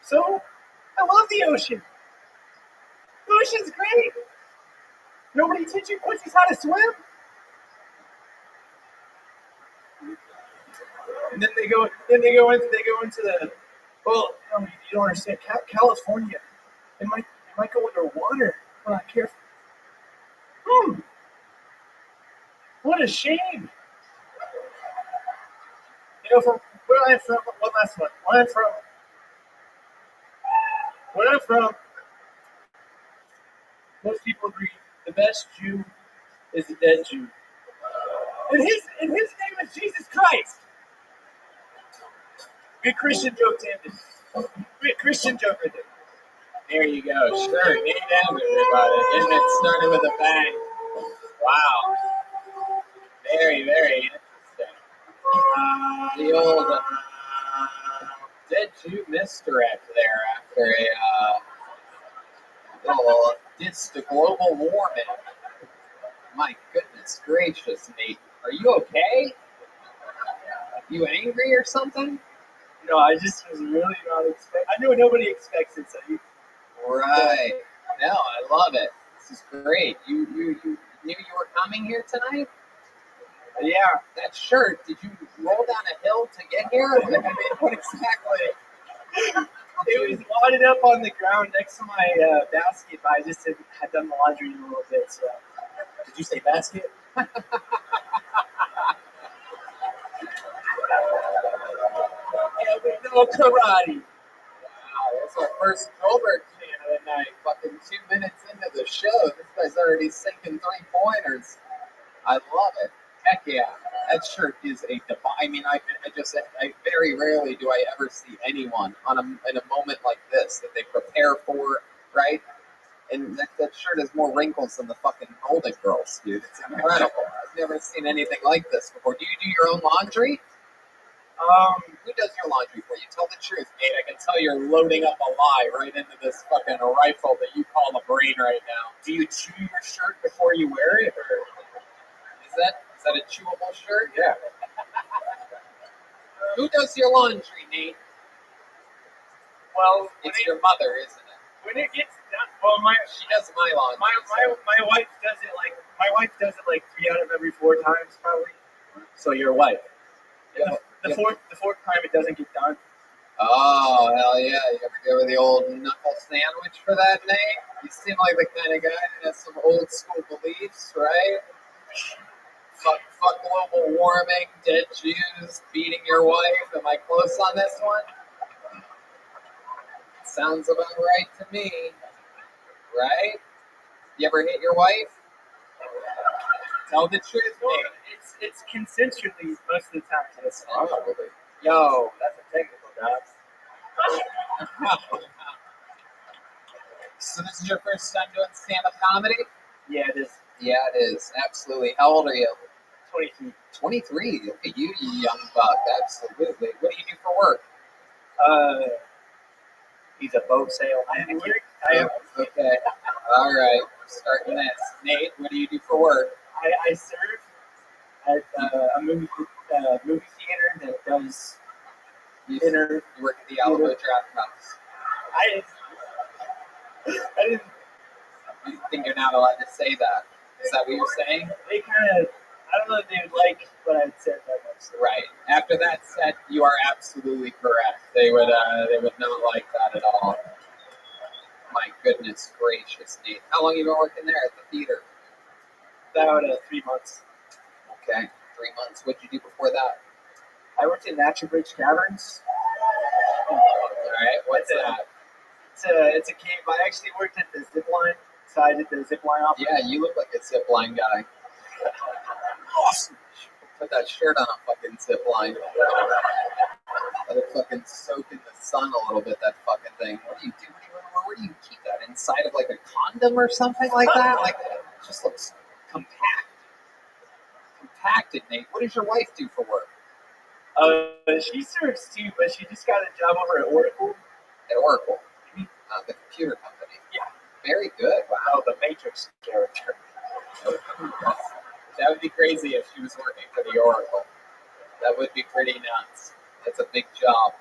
So, I love the ocean. The ocean's great. Nobody teaching pussies how to swim. And then they go into the, you don't understand. California, they might go underwater. We're not careful. What a shame. You know, from where I'm from, one last one. Where I'm from, most people agree the best Jew is a dead Jew. And his name is Jesus Christ. Good Christian joke to end it. Good Christian joke right there. There you go. Sure. Name down, everybody. Isn't it starting with a bang? Wow. Very, very interesting. The old dead Jew misdirect there after a little diss to global warming. My goodness gracious, Nate. Are you okay? You angry or something? No, I just was really not expecting. I knew nobody expects it, so you. Right. No, I love it. This is great. You knew you were coming here tonight? Yeah. That shirt, did you roll down a hill to get here? I mean, what exactly? It was wadded up on the ground next to my basket, but I just had done the laundry in a little bit, so. Did you say basket? Yeah, we know karate. Wow, that's our first Goldberg fan of the night. Fucking 2 minutes into the show, this guy's already sinking 3-pointers. I love it. Heck yeah, that shirt is a divine. I mean, I very rarely do I ever see anyone in a moment like this that they prepare for, right? And that shirt has more wrinkles than the fucking Golden Girls, dude. It's incredible. I've never seen anything like this before. Do you do your own laundry? Who does your laundry for you? Tell the truth, Nate. I can tell you're loading up a lie right into this fucking rifle that you call a brain right now. Do you chew your shirt before you wear it, or is that a chewable shirt? Yeah. Who does your laundry, Nate? Well, it's your mother, isn't it? When it gets done, she does my laundry. My wife does it like 3 out of every 4 times probably. So your wife. The fourth time it doesn't get done. Oh, hell yeah. You ever go with the old knuckle sandwich for that, Nate? You seem like the kind of guy that has some old school beliefs, right? Fuck global warming, dead Jews, beating your wife. Am I close on this one? Sounds about right to me. Right? You ever hit your wife? Tell the truth, Nate. It's consensually most of the time. Probably. Yo, that's a technical job. So this is your first time doing stand-up comedy? Yeah, it is. Yeah, it is. Absolutely. How old are you? 23. 23? Look at you, you young buck. Absolutely. What do you do for work? He's a boat sail mechanic. Okay. All right. Starting this. Nate, what do you do for work? I serve at a movie theater that does dinner. You work at the Alamo Draft House. I didn't. You think you're not allowed to say that? Is that what you're saying? They kind of. I don't know if they would like what I said that much. Right. After that set, you are absolutely correct. They would not like that at all. My goodness gracious, Nate. How long have you been working there at the theater? About 3 months. Okay, 3 months. What did you do before that? I worked in Natural Bridge Caverns. All right, what's that? It's a cave. I actually worked at the zip line, so I did the zip line off. Yeah, you look like a zip line guy. Awesome. Put that shirt on a fucking zip line. Let it fucking soak in the sun a little bit, that fucking thing. What do you do? Where do you keep that? Inside of like a condom or something like that? Like, it just looks compacted, Nate. What does your wife do for work? She serves too, but she just got a job over at Oracle. At Oracle? The computer company. Yeah. Very good. Wow. Oh, the Matrix character. That would be crazy if she was working for the Oracle. That would be pretty nuts. That's a big job.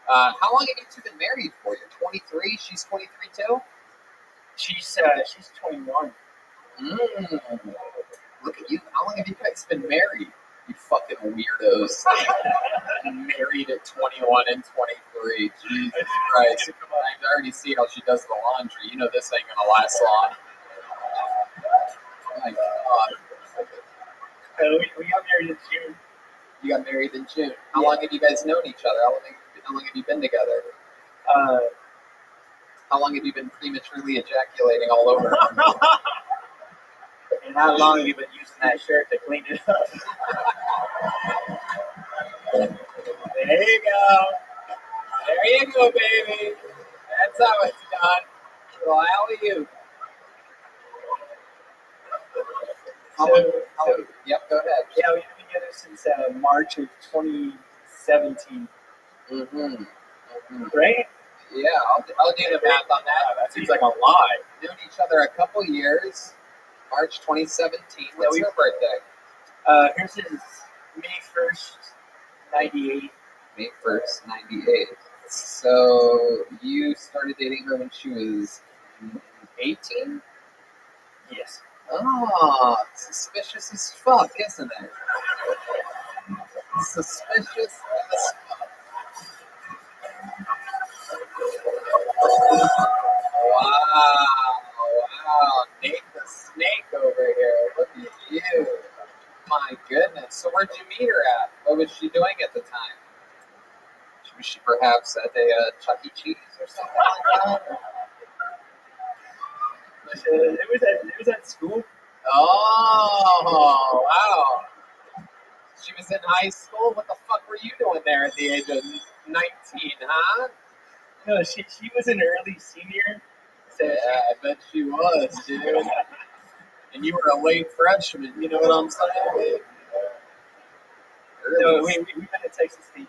How long have you two been married for? You're 23. She's 23 too. She's 21. Look at you. How long have you guys been married? You fucking weirdos. Married at 21 and 23. Jesus Christ. I already see how she does the laundry. You know this ain't gonna last long. My God. We got married in June. You got married in June. How long have you guys known each other? How long have you been together? How long have you been prematurely ejaculating all over? And how long have you been using that shirt to clean it up? There you go. There you go, baby. That's how it's done. Well, how are you? Yep, go ahead. Yeah, we've been together since March of 2017. Right? Yeah, I'll do the math on that. That seems like a lie. Known each other a couple years. March 2017. What's your birthday? Hers is May 1st, 98. May 1st, 98. So you started dating her when she was 18? Yes. Oh, suspicious as fuck, isn't it? Suspicious as fuck. Wow. Nate the Snake over here. Look at you. My goodness. So where'd you meet her at? What was she doing at the time? Was she perhaps at a Chuck E. Cheese or something like that? It was at school. Oh, wow. She was in high school? What the fuck were you doing there at the age of 19, huh? No, she was an early senior. So I bet she was, dude. And you were a late freshman, you know what I'm saying? No, we met at Texas State.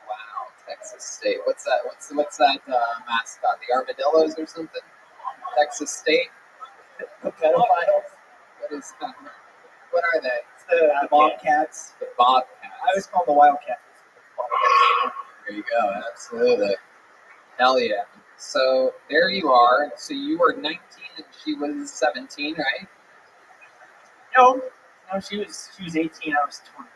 Wow, Texas State. What's that? What's that mascot? The Armadillos or something? Texas State. The pedophiles. What is that? What are they? It's the Bobcats. The Bobcats. I always call them the Wildcats. There you go. Absolutely. Hell yeah. So there you are. So you were 19 and she was 17, right? No, she was 18. I was 20.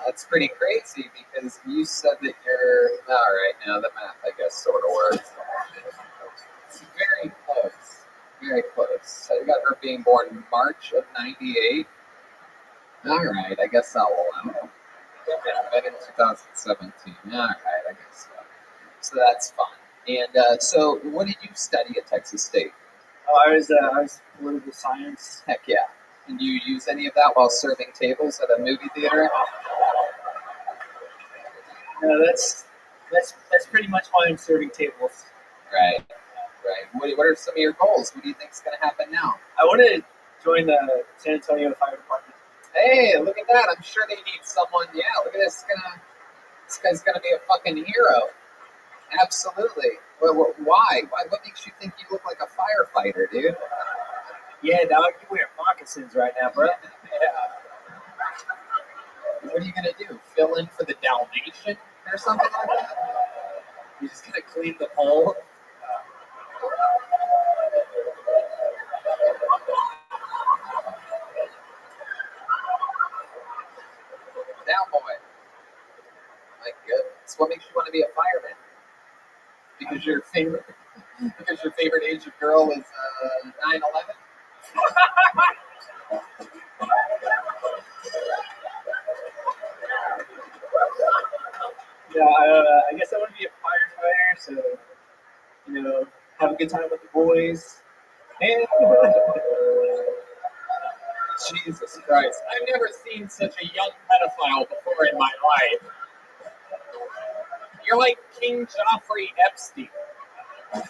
That's pretty crazy because you said that you're all right. Now the math, I guess, sort of works. It's very close. Very close. So you got her being born in March of '98. All right, I guess I'll allow it. Met in 2017. All right, I guess so. So that's fun. And so, what did you study at Texas State? Oh, I was political science. Heck yeah. And do you use any of that while serving tables at a movie theater? No, that's pretty much why I'm serving tables. Right. What are some of your goals? What do you think is going to happen now? I want to join the San Antonio Fire Department. Hey, look at that. I'm sure they need someone. Yeah, look at this. This guy's going to be a fucking hero. Absolutely. Why? What makes you think you look like a firefighter, dude? Yeah, dog, you wear moccasins right now, bro. Yeah. What are you going to do? Fill in for the Dalmatian or something like that? You're just going to clean the pole? Down, boy. My goodness. What makes you want to be a fireman? Because your favorite age of girl is 9/11? Yeah, I guess I want to be a firefighter, so, have a good time with the boys. And Jesus Christ. I've never seen such a young pedophile before in my life. You're like King Joffrey Epstein. But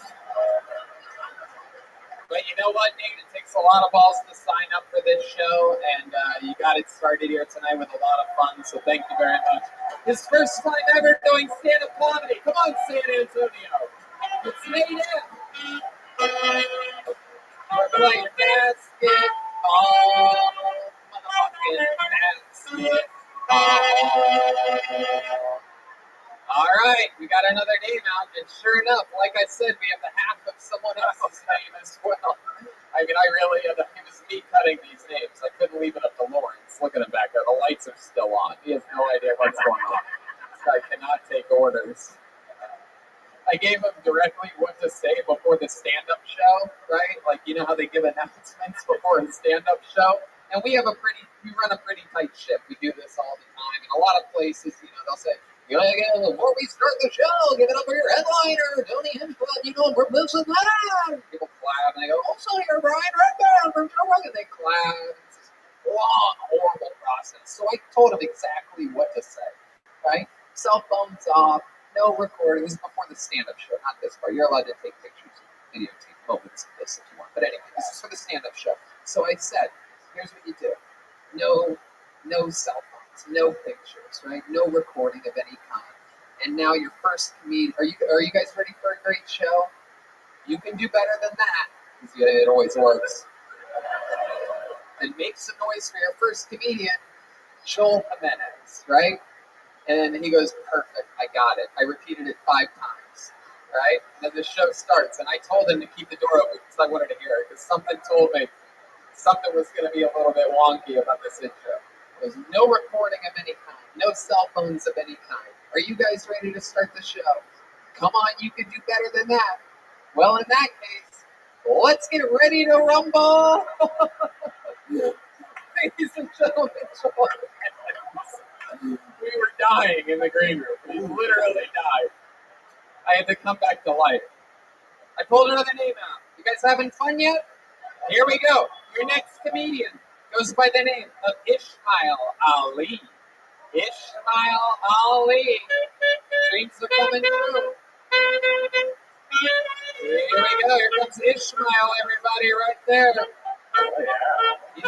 you know what, Nate? It takes a lot of balls to sign up for this show, and you got it started here tonight with a lot of fun, so thank you very much. This is first time ever doing stand-up comedy. Come on, San Antonio. It's Nate F. We're playing basketball. Motherfucking basketball. All right, we got another name out, and sure enough, like I said, we have the half of someone else's name as well. I mean, it was me cutting these names. I couldn't leave it up to Lawrence. Look at him back there. The lights are still on. He has no idea what's going on. This guy cannot take orders. I gave him directly what to say before the stand-up show, right? Like, you know how they give announcements before a stand-up show? And we run a pretty tight ship. We do this all the time. And a lot of places, they'll say, before we start the show, give it up for your headliner, Tony Hinchcliffe, we're missing that. People clap, and they go, also here, Brian Redbound from Joe Rogan. They clap. It's this long, horrible process. So I told him exactly what to say, right? Cell phones off, no recording. This is before the stand-up show, not this part. You're allowed to take pictures, videotape moments of this if you want. But anyway, this is for the stand-up show. So I said, here's what you do. No cell phones, no pictures, right? No recording of any kind. And now your first comedian. Are you guys ready for a great show? You can do better than that. It always works. And make some noise for your first comedian, Joel Jimenez, right? And he goes, perfect, I got it. I repeated it 5 times, right? And then the show starts, and I told him to keep the door open because I wanted to hear it, because something told me something was going to be a little bit wonky about this intro. There's no recording of any kind, no cell phones of any kind. Are you guys ready to start the show? Come on, you can do better than that. Well, in that case, let's get ready to rumble. Ladies and gentlemen, we were dying in the green room. We literally died. I had to come back to life. I pulled another name out. You guys having fun yet? Here we go. Your next comedian goes by the name of Ishmael Ali. Ishmael Ali. Dreams are coming true. Here we go. Here comes Ishmael, everybody, right there. Oh, yeah. He's a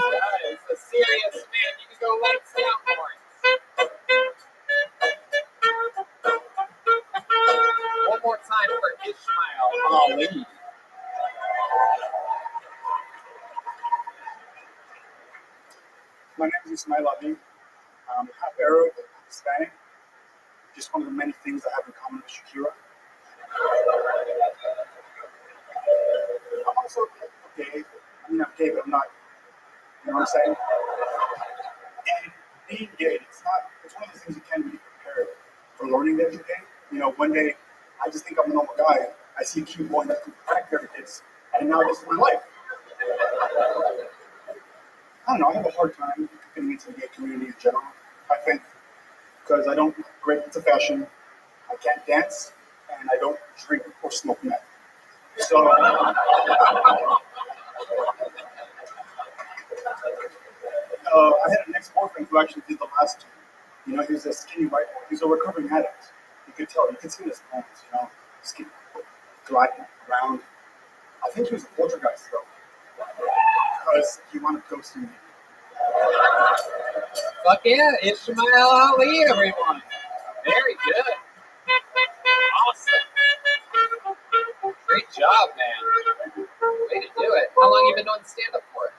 serious man. You can go lights down for him. One more time for Ishmael Ali. My name is Ismail Ali. I'm half Arab, Hispanic. Just one of the many things I have in common with Shakira. I'm also gay. I mean, I'm gay, but I'm not. You know what I'm saying? And being gay, it's one of those things you can't really prepare for learning that you're gay. One day, I just think I'm a normal guy. I see a cute boy that can crack their kids, and now this is my life. I don't know, I have a hard time getting into the gay community in general, I think, because I don't break into fashion, I can't dance, and I don't drink or smoke meth. So, I had an ex-boyfriend who actually did the last two. He was a skinny white boy. He's a recovering addict. You could tell. You could see in his bones, skinny, gliding around. I think he was a poltergeist, though, because he wanted to go see me. Fuck yeah, Ishmael Ali, everyone. Very good. Awesome. Great job, man. Way to do it. How long have you been doing stand-up for? A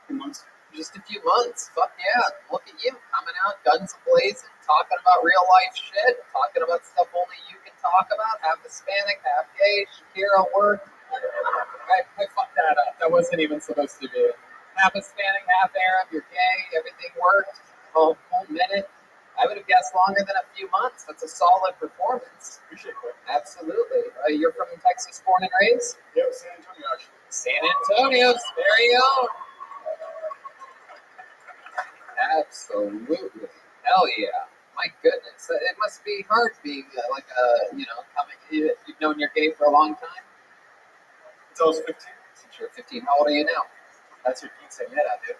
few months. Just a few months. Fuck yeah. Look at you coming out, guns blazing, talking about real life shit, talking about stuff only you can talk about. Half Hispanic, half gay. Shakira worked. I fucked that up. That wasn't even supposed to be. Half Hispanic, half Arab. You're gay. Everything worked. Whole minute. I would have guessed longer than a few months. That's a solid performance. Appreciate it. Absolutely. You're from Texas, born and raised? Yep, San Antonio, actually. San Antonio's very own. Absolutely. Hell yeah. My goodness. It must be hard being you've known you're gay for a long time? Since I was 15. Since you're 15. How old are you now? That's your quinceañera, dude.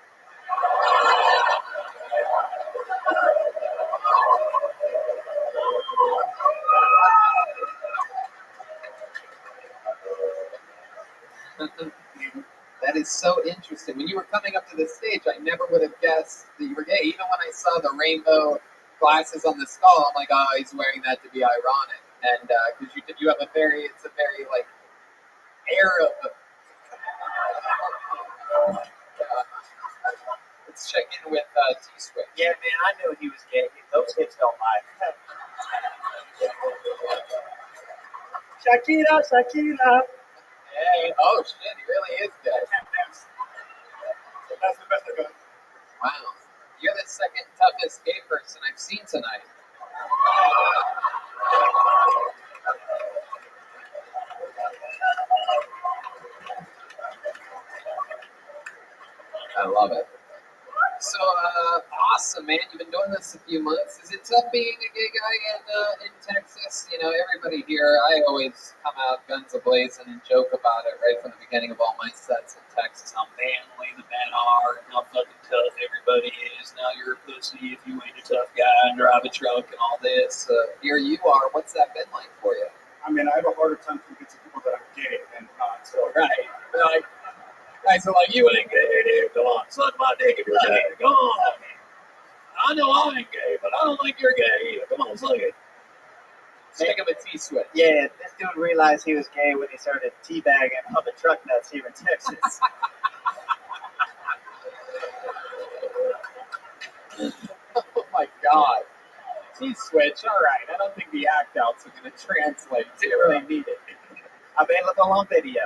That is so interesting. When you were coming up to the stage, I never would have guessed that you were gay. Even when I saw the rainbow glasses on the skull, I'm like, oh, he's wearing that to be ironic. And because you have it's a very like Arab. Let's check in with T-Switch. Yeah, man, I knew he was gay. Those kids don't lie. Shakira, Shakira. Hey, oh shit, he really is gay. That's the best I got. Wow. You're the second toughest gay person I've seen tonight. I love it. So, awesome, man. You've been doing this a few months. Is it tough being a gay guy in Texas? You know, everybody here, I always come out guns a-blazing and joke about it right from the beginning of all my sets in Texas, how manly the men are and how fucking tough everybody is. Now you're a pussy if you ain't a tough guy and drive a truck and all this. Here you are. What's that been like for you? I mean, I have a harder time convincing people that I'm gay than not. So Right. Like, guys are like, you ain't gay, dude. Come on, suck my dick if you're gay. Come on. I know I ain't gay, but I don't think you're gay either. Come on, suck it. Stick him a T-switch. Yeah, this dude realized he was gay when he started teabagging on the truck nuts here in Texas. Oh my God. T-switch, all right. I don't think the act outs are going to translate. Didn't really need it. Available on video.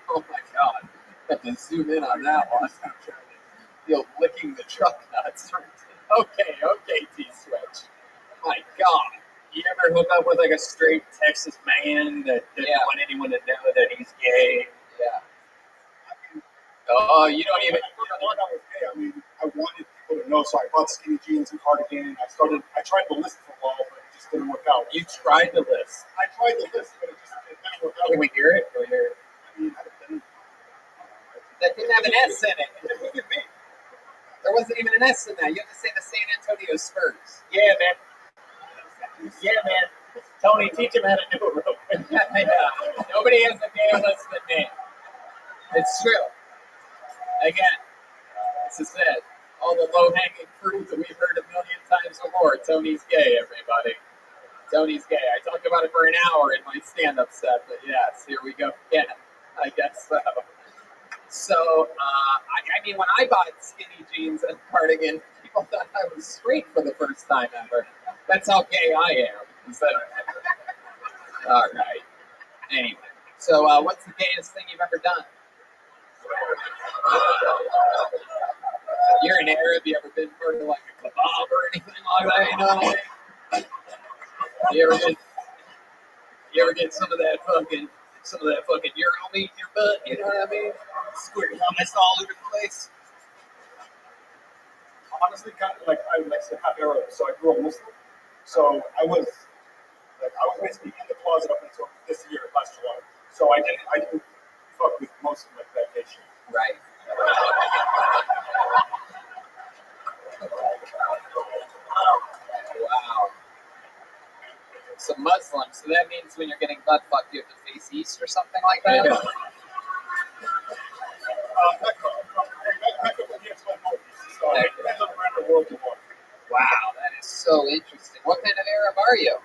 Oh my God. Have to zoom in on that one. You're licking the truck nuts. Okay, T-switch. My God. You ever hook up with like a straight Texas man that doesn't want anyone to know that he's gay? Yeah. Oh, you don't even. I thought I was gay. I mean, I wanted people to know, so I bought skinny jeans and cardigan. I tried to list for a while, but it just didn't work out. You tried to list. I tried to list, but it didn't work out. Can we hear it? Can we hear it? I mean, That didn't have an S in it. There wasn't even an S in that. You have to say the San Antonio Spurs. Yeah, man. Yeah, man. Tony, teach him how to do it real quick. Yeah. Nobody has a gay list than me. It's true. Again, this is it. All the low-hanging fruit that we've heard a million times or more. Tony's gay, everybody. Tony's gay. I talked about it for an hour in my stand-up set, but yes, here we go again. I guess so. So, I mean, when I bought skinny jeans and cardigan, people thought I was straight for the first time ever. That's how gay I am. Is that all right? Anyway, so what's the gayest thing you've ever done? You're an Arab. You ever been part of like a kebab or anything like that? You know what I mean? You ever get some of that fucking Euro meat in your butt? You know what I mean? Squirt hummus all over the place. Honestly, kind of like I like to have Arab, so I grew up Muslim. So I was basically in the closet up until this year, last July. So I didn't fuck with most of like that gay shit. Right. Wow. So Muslim. So that means when you're getting butt fucked, you have to face east or something like that. Yeah. Wow, that is so interesting. What kind of Arab are you?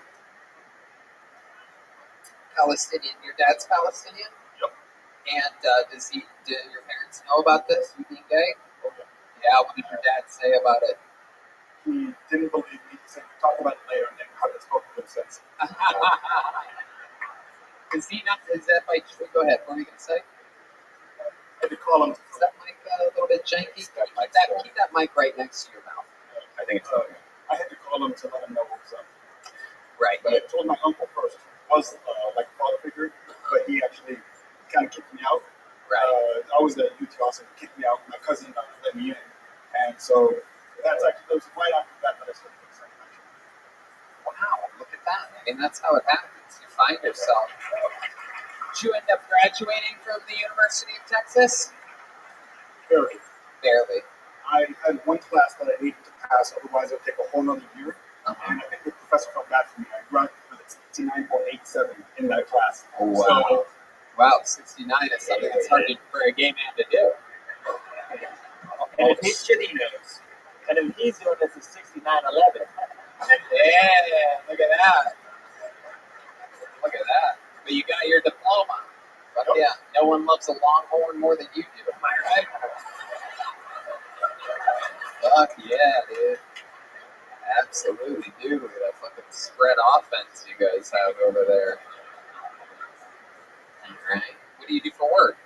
Palestinian. Your dad's Palestinian? Yep. And do your parents know about this, you being gay? Okay. Yeah, what did your dad say about it? He didn't believe me. He said, talk about it later, and then haven't spoken to him since. Is that by choice? Go ahead, what were you going to say? I had to call him. Is that mic a little bit janky? Keep that mic right next to your mouth. I think it's okay. I had to call him to let him know what was up. Right. But I told my uncle first, who was like a father figure, but he actually kind of kicked me out. Right. I was at UT Austin, kicked me out. My cousin let me in. And so that was right after that I started getting second. Wow, look at that. I mean, that's how it happens. You find yourself. Did you end up graduating from the University of Texas? Barely. I had one class that I needed to pass, otherwise it would take a whole nother year. And I think the professor felt bad for me. I graduated with a 69.87 in that class. Oh, wow. So, wow, 69 is something that's hard for a gay man to do. And if he's shit, he knows. And if he's doing this at 69.11. Yeah, look at that. Look at that. But you got your diploma. But yeah, no one loves a longhorn more than you do. Am I right? Fuck yeah, dude. Absolutely, dude. That fucking spread offense you guys have over there. Alright. What do you do for work?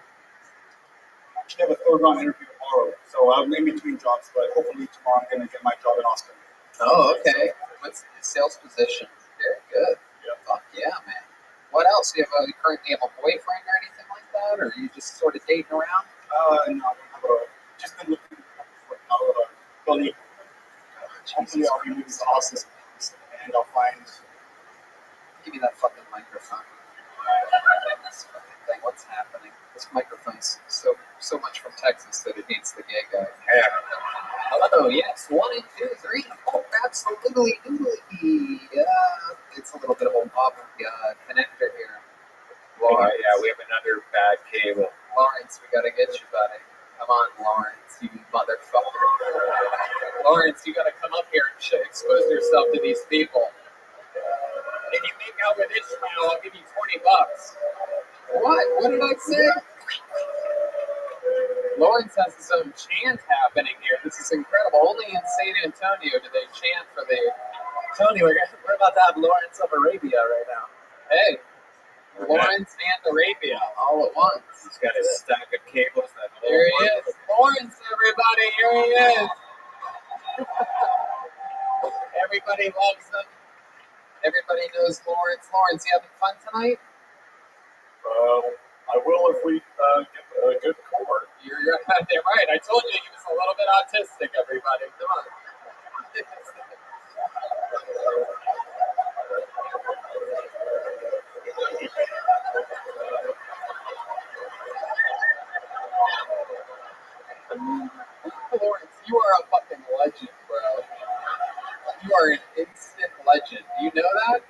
I actually have a third round interview tomorrow. So I'm in between jobs, but hopefully tomorrow I'm going to get my job in Austin. Oh, okay. What's the sales position? Very good. Yeah. Fuck yeah, man. What else? Do you currently have a boyfriend or anything like that? Or are you just sort of dating around? No, I don't have just been looking for Billy. Hopefully I'll be moving sauces and I'll find. Give me that fucking microphone. This fucking thing. What's happening? This microphone's so much from Texas that it hates the gay guy. Yeah. Hello, yes, 1 and 2, 3. Oh, absolutely, doodly. It's a little bit of a wobbly connector here. Lawrence. Yeah, we have another bad cable. Lawrence, we gotta get you, buddy. Come on, Lawrence, you motherfucker. Lawrence, you gotta come up here and expose yourself to these people. If you make out with Ishmael, I'll give you $20. What? What did I say? Lawrence has his own chant happening here. This is incredible. Only in San Antonio do they chant for the... Tony, we're about to have Lawrence of Arabia right now. Hey, Lawrence and Arabia all at once. He's got a stack of cables. There he is. Lawrence, everybody. Here he is. Everybody loves him. Everybody knows Lawrence. Lawrence, you having fun tonight? I will if we get a good chord. You're right. I told you he was a little bit autistic, everybody. Come on. Lawrence, you are a fucking legend, bro. You are an instant legend. Do you know that?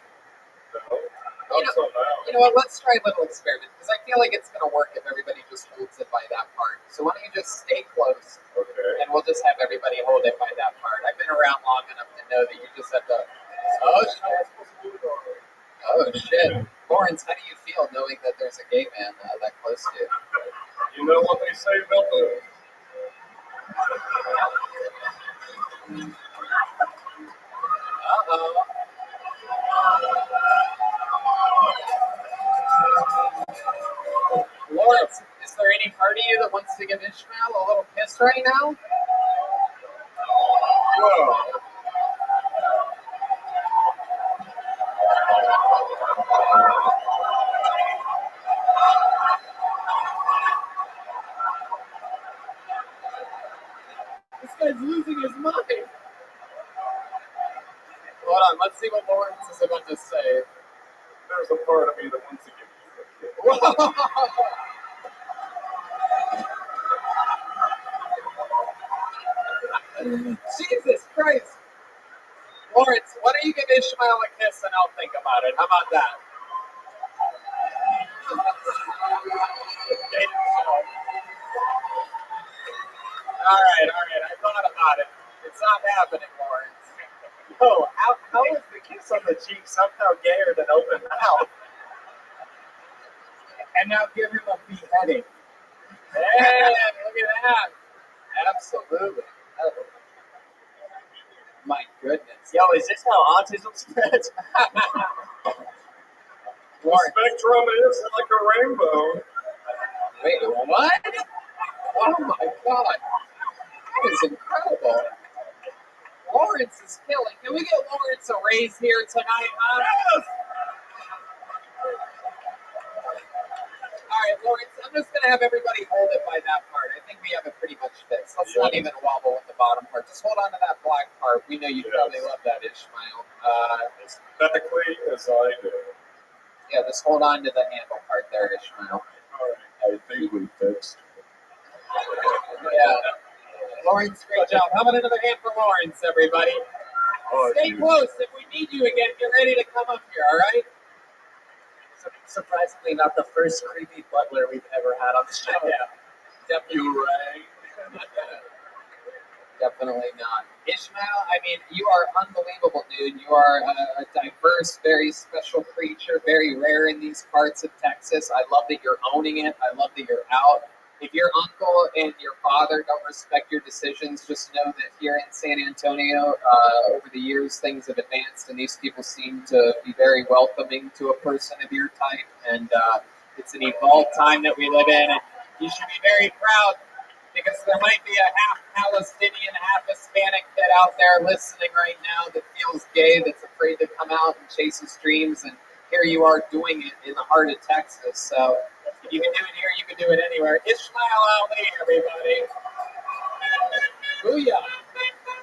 You know what? Let's try a little experiment because I feel like it's going to work if everybody just holds it by that part. So why don't you just stay close, and we'll just have everybody hold it by that part. I've been around long enough to know that you just have to. Oh shit, Lawrence, how do you feel knowing that there's a gay man that close to you? You know what they say about the. Lawrence, is there any part of you that wants to give Ishmael a little kiss right now? Whoa. This guy's losing his mind. Hold on, let's see what Lawrence is about to say. There's a part of me that wants to give you a Jesus Christ. Lawrence, why don't you give Ishmael a kiss and I'll think about it? How about that? All right. I thought about it. It's not happening, Lawrence. Oh, how is the kiss on the cheek somehow gayer than open mouth? And now give him a beheading. Hey, look at that. Absolutely. My goodness. Yo, is this how autism spreads? The spectrum is like a rainbow. Wait, what? Oh my God. That is incredible. Lawrence is killing. Can we get Lawrence a raise here tonight, huh? Yes! All right, Lawrence, I'm just going to have everybody hold it by that part. I think we have it pretty much fixed. Let's not even wobble with the bottom part. Just hold on to that black part. We know you'd probably love that, Ishmael. Aesthetically as I do. Yeah, just hold on to the handle part there, Ishmael. I think we fixed. Yeah. Lawrence, great job. How about another hand for Lawrence, everybody? Stay close. If we need you again, get ready to come up here, all right? Surprisingly, not the first creepy butler we've ever had on the show. Yeah. Definitely. Definitely not. Ishmael, I mean, you are unbelievable, dude. You are a diverse, very special creature, very rare in these parts of Texas. I love that you're owning it. I love that you're out. If your uncle and your father don't respect your decisions, just know that here in San Antonio, over the years, things have advanced, and these people seem to be very welcoming to a person of your type. And it's an evolved time that we live in, and you should be very proud, because there might be a half Palestinian, half Hispanic kid out there listening right now that feels gay, that's afraid to come out and chase his dreams, and here you are doing it in the heart of Texas. So if you can do it here, you can do it anywhere. Ishmael Ali, everybody. Booyah.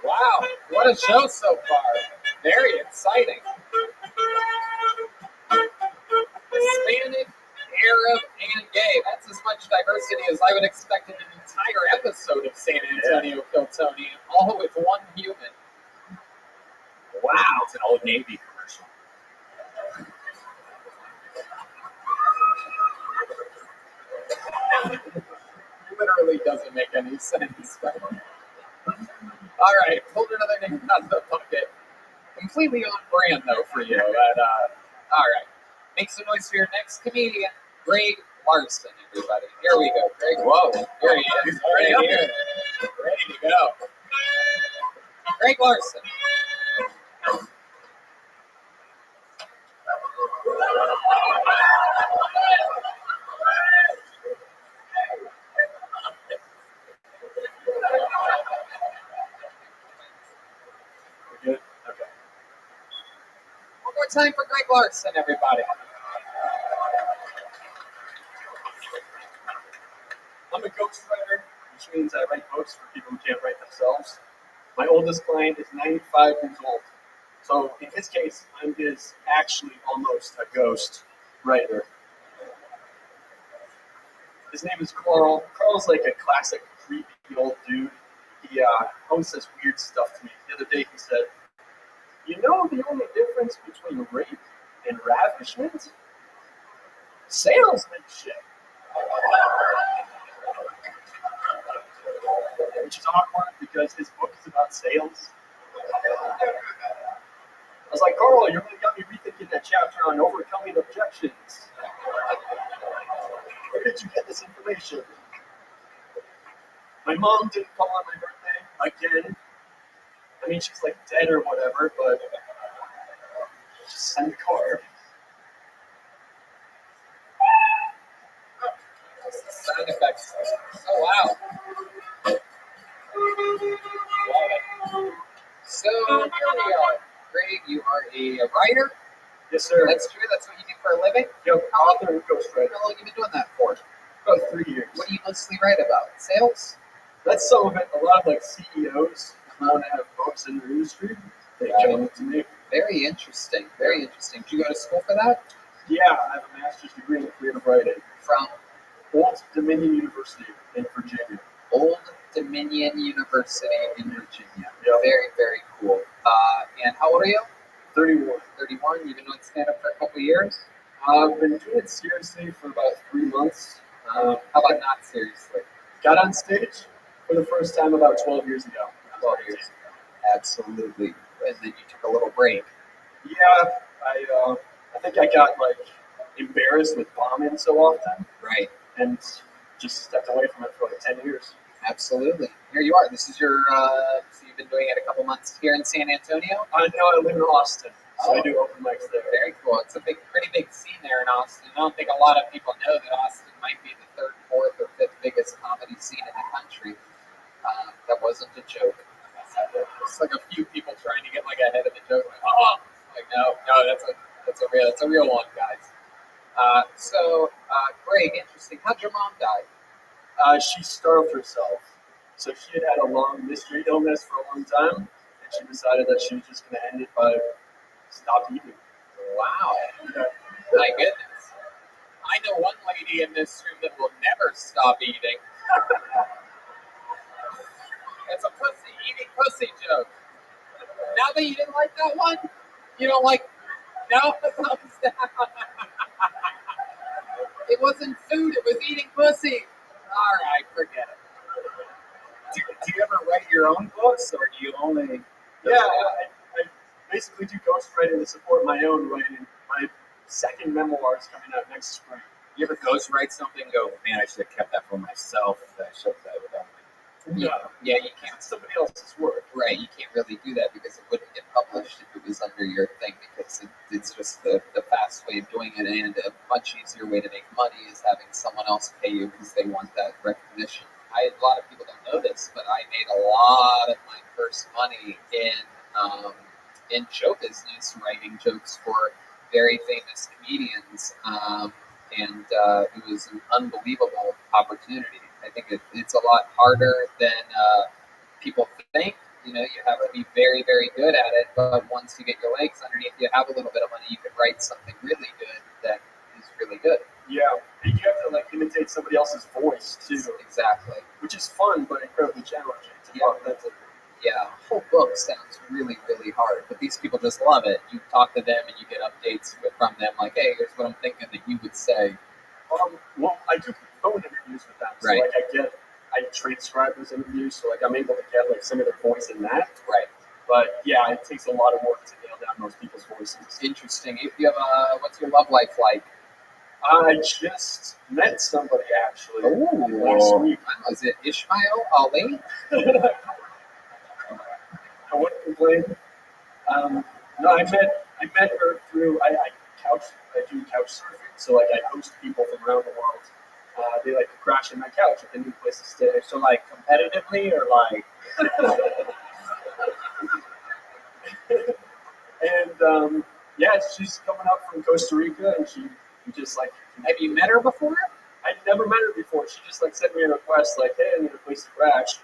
Wow, what a show so far. Very exciting. Hispanic, Arab, and gay. That's as much diversity as I would expect in an entire episode of San Antonio Kiltonian, all with one human. Wow, it's an Old Navy commercial. Literally doesn't make any sense. All right, pulled another name out of the bucket. Completely on brand, though, for you. But, all right. Make some noise for your next comedian, Greg Larson, everybody. Here we go. Greg, whoa. Here he is. Right here. Ready to go. Greg Larson. We're good? Okay. One more time for Greg Larson, everybody. I'm a ghostwriter, which means I write books for people who can't write themselves. My oldest client is 95 years old. So in his case, I'm his actually almost a ghost writer. His name is Carl. Carl's like a classic creepy old dude. He always says weird stuff to me. The other day he said, "You know the only difference between rape and ravishment? Salesmanship." Which is awkward because his book is about sales. I was like, "Carl, you really got me rethinking that chapter on overcoming objections. Where did you get this information?" My mom didn't call on my birthday again. I mean, she's like dead or whatever, but just send a card. Sound effects. Oh, wow. Love it. So, here we are. Greg, you are a writer? Yes, sir. That's true? That's what you do for a living? Yep, author and ghostwriter. How long have you been doing that for? About 3 years. What do you mostly write about? Sales? That's some of it. A lot of like CEOs who want to have books in their industry. They come to me. Very interesting. Very interesting. Did you go to school for that? Yeah, I have a master's degree in creative writing From Old Dominion University in Virginia. Old Dominion University in Virginia. Yep. Very, very cool. And how old are you? 31. 31. You've been doing stand-up for a couple of years? I've been doing it seriously for about 3 months. How about not seriously? Got on stage for the first time about 12 years ago. 12 years. Absolutely. And then you took a little break. Yeah, I think I got like embarrassed with bombing so often. Right. And just stepped away from it for like 10 years. Absolutely. Here you are. This is your, so you've been doing it a couple months here in San Antonio? I live in Austin, so I do open mics there. Very cool. It's a pretty big scene there in Austin. I don't think a lot of people know that Austin might be the third, fourth, or fifth biggest comedy scene in the country. That wasn't a joke. It's like a few people trying to get like ahead of the joke. Like, no, that's a real one, guys. Greg, interesting. How'd your mom die? She starved herself. So she had a long mystery illness for a long time, and she decided that she was just going to end it by stop eating. Wow. My goodness. I know one lady in this room that will never stop eating. It's a eating pussy joke. Now that you didn't like that one, you don't like, no, thumbs down. It wasn't food, it was eating pussy. All right, forget it. Do you ever write your own books, or do you only? Yeah, I basically do ghostwriting to support my own writing. My second memoir is coming out next spring. You ever ghostwrite something and go, man, I should have kept that for myself. I should have that without me. Yeah, you can't. It's somebody else's work. Right, you can't really do that because it wouldn't get published if it was under your thing, because it's just the fast way of doing it, and a much easier way to make money is having someone else pay you because they want that recognition. A lot of people don't know this, but I made a lot of my first money in show business, writing jokes for very famous comedians, and it was an unbelievable opportunity. I think it's a lot harder than people think, You know, you have to be very, very good at it. But once you get your legs underneath you, have a little bit of money, you can write something really good that is really good. Yeah, and you have to like imitate somebody else's voice too. Exactly. Which is fun, but incredibly challenging. Yeah, the whole book sounds really, really hard, but these people just love it. You talk to them and you get updates from them, like, hey, here's what I'm thinking that you would say. Well, I do phone interviews with them, so Right. like I transcribe those interviews, so like I'm able to get like some of their voice in that. Right. But yeah, it takes a lot of work to nail down most people's voices. Interesting. If you have what's your love life like? I just met somebody actually last week. Was it Ishmael Ali? I wouldn't complain. No, I met her through I do couch surfing, so like I host people from around the world. They like to crash in my couch if they need a place to stay. So like competitively or like and yeah, she's coming up from Costa Rica and she just like have you met her before? I'd never met her before. She just like sent me a request like, hey, I need a place to crash.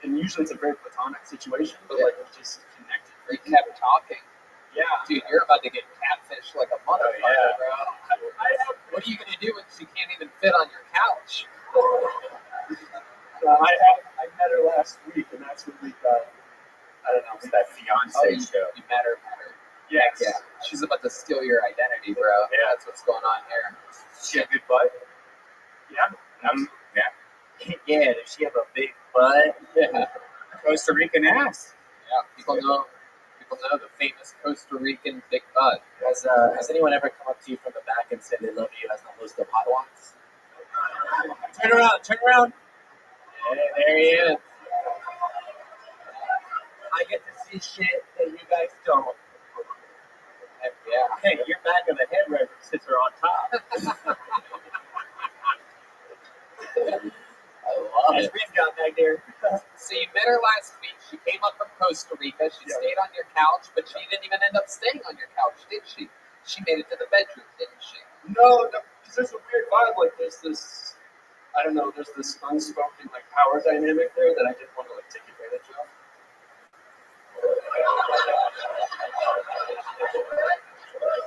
And usually it's a very platonic situation, but like we just connected. We kept talking. Yeah. Dude, you're about to get catfished like a motherfucker, bro. What are you going to do when she can't even fit on your couch? I met her last week, and that's when we got, I don't know, it's that fiance show. You met her. Yes. Yeah. She's about to steal your identity, bro. Yeah. That's what's going on here. She had a good butt. Yeah. yeah, does she have a big butt? Yeah. Costa Rican ass. Yeah. People know the famous Costa Rican big butt. Has anyone ever come up to you from the back and said they love you as the host of Hot Ones? Turn around. Hey, there he is. I get to see shit that you guys don't. Heck yeah. Hey, your back of the head references are on top. I love it. We've got back there. So you met her last week. She came up from Costa Rica. She stayed on your couch, but she didn't even end up staying on your couch, did she? She made it to the bedroom, didn't she? No, because there's a weird vibe. Like there's this, I don't know, there's this unspoken like power dynamic there that I didn't want to like take advantage of.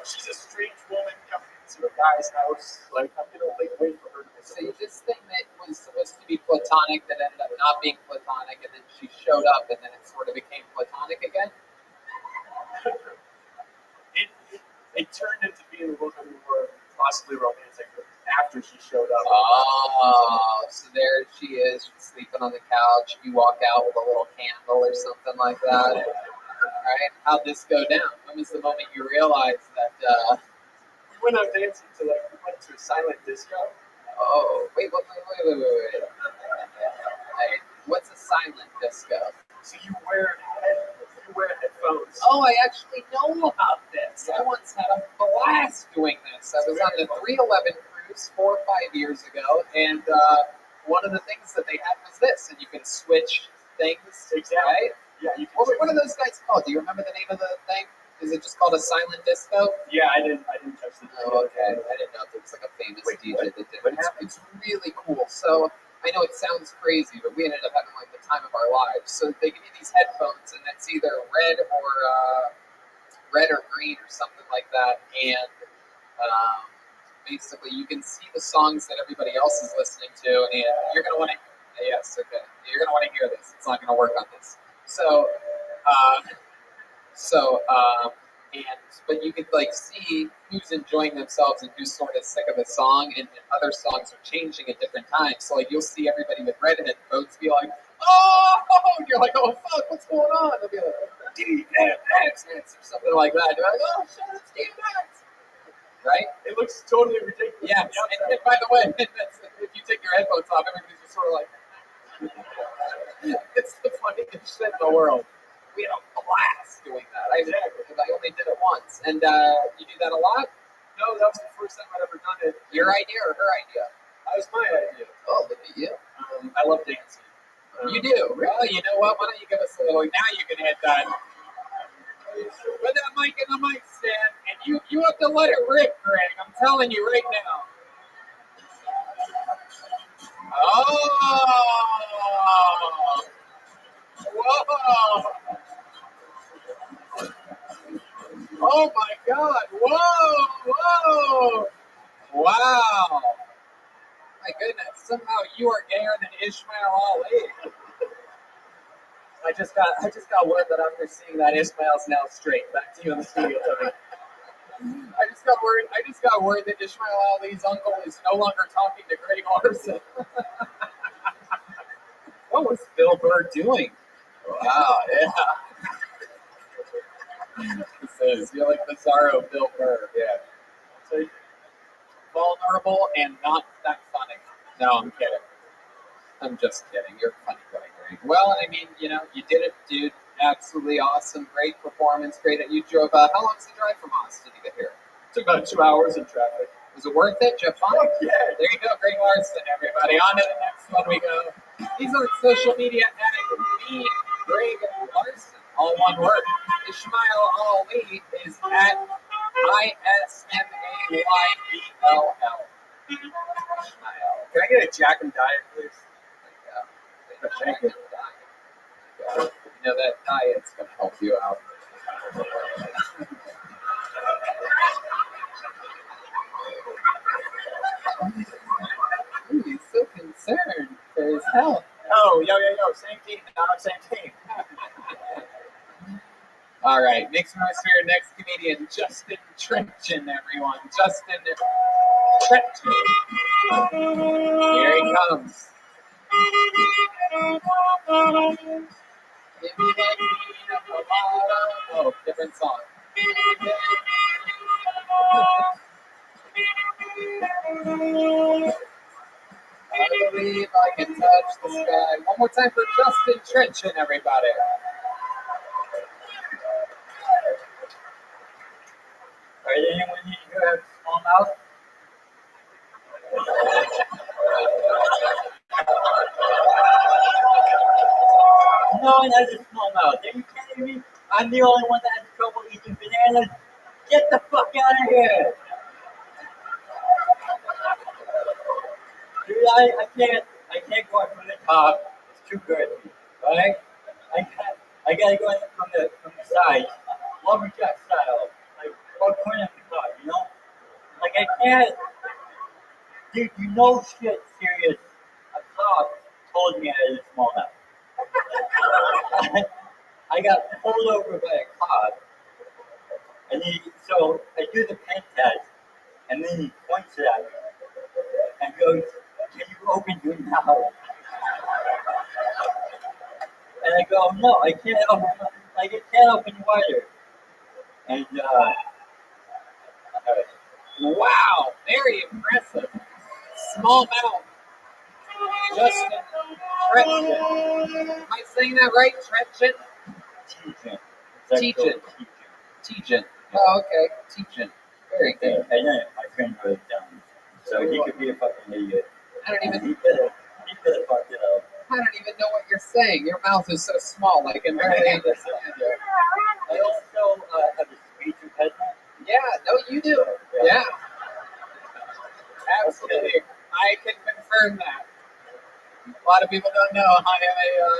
She's a strange woman coming into a guy's house. Like I'm gonna like wait for her to. So this thing that was supposed to be platonic that ended up not being platonic, and then she showed up, and then it sort of became platonic again. It turned into being a little bit more possibly romantic after she showed up. Oh, so there she is. She's sleeping on the couch. You walk out with a little candle or something like that. Right? How'd this go down? When was the moment you realized that? We went out dancing we went to a silent disco. Oh, wait. Hey, what's a silent disco? So you wear headphones. Oh, I actually know about this. I once had a blast doing this. I was on the 311 cruise 4 or 5 years ago, and one of the things that they had was this, and you can switch things, right? Yeah. What are those guys called? Do you remember the name of the thing? Is it just called a silent disco? Yeah, I didn't touch the. Oh, okay. I didn't know if it was like a famous DJ that did it. It's really cool. So I know it sounds crazy, but we ended up having like the time of our lives. So they give you these headphones, and it's either red or green or something like that, and basically you can see the songs that everybody else is listening to, and you're gonna want to. Yes, okay. You're gonna want to hear this. It's not gonna work on this. But you could like see who's enjoying themselves and who's sort of sick of the song, and other songs are changing at different times. So like you'll see everybody with red headphones be like, oh, and you're like, oh fuck, what's going on? They'll be like, DMX or something like that. You're like, oh shit, it's DMX. Right? It looks totally ridiculous. Yeah. And by the way, if you take your headphones off, everybody's just sort of like. It's the funniest shit in the world. We had a blast doing that. I only did it once. And you do that a lot? No, that was the first time I'd ever done it. Your idea or her idea? That was my idea. Oh, look at you. I love dancing. You do? Well, you know what? Why don't you give us a little... Now you can hit that. Put that mic in the mic stand, and you have to let it rip, Greg. I'm telling you right now. Oh! Whoa! Oh my God! Whoa! Whoa! Wow! My goodness! Somehow you are gayer than Ishmael Ali. I just got word that after seeing that, Ishmael's now straight. Back to you in the studio, Tony. I just got word that Ishmael Ali's uncle is no longer talking to Greg Larson. What was Bill Burr doing? Wow, yeah. You're like Bizarro Bill Burr, yeah. So vulnerable and not that funny. No, I'm kidding. I'm just kidding. You're a funny guy, Greg. Well, I mean, you know, you did it, dude. Absolutely awesome. Great performance. Great that you drove. How long's the drive from Austin to get here? Took about 2 hours in traffic. Was it worth it? Jeff fun? Oh, yeah. There you go, Greg Larson, everybody. On to the next one we go. He's on social media at me, Greg Larson. All one word. Ishmael Ali is at ISMAYELL. Ishmael. Can I get a Jack and Diet, please? Thank you. You know, that diet's going to help you out. Ooh, he's so concerned for his health. Oh, yo, same team, same team. All right, next hemisphere, next comedian, Justin Trenchen, everyone. Justin Trenchen. Here he comes. If you like me, oh, different song. I believe I can touch the sky. One more time for Justin Trenchen, everybody. Are there anyone here who has small mouth? No one has a small mouth. Are you kidding me? I'm the only one that has trouble eating bananas. Get the fuck out of here! Dude, I can't go up from the top. It's too good, right? I gotta go in from the side, lumberjack style, like one point at the top, you know? Like I can't. Dude, you know shit, serious. A cop told me I had a small mouth. I got pulled over by a cop, and so I do the pen test, and then he points it at me and goes, "Can you open your mouth?" And I go, "No, I can't open. I can't open wider." And wow, very impressive. Small mouth. Justin Trenchen. Am I saying that right? Trenchen? Teachin. Oh, okay. Teachin. Very good. And then my friend wrote it down. So he could be a fucking idiot. I don't even. He could have fucked it up. I don't even know what you're saying. Your mouth is so small, I can barely understand you. I also have a speech impediment. Yeah, no, you do. Yeah. Absolutely. I can confirm that. A lot of people don't know I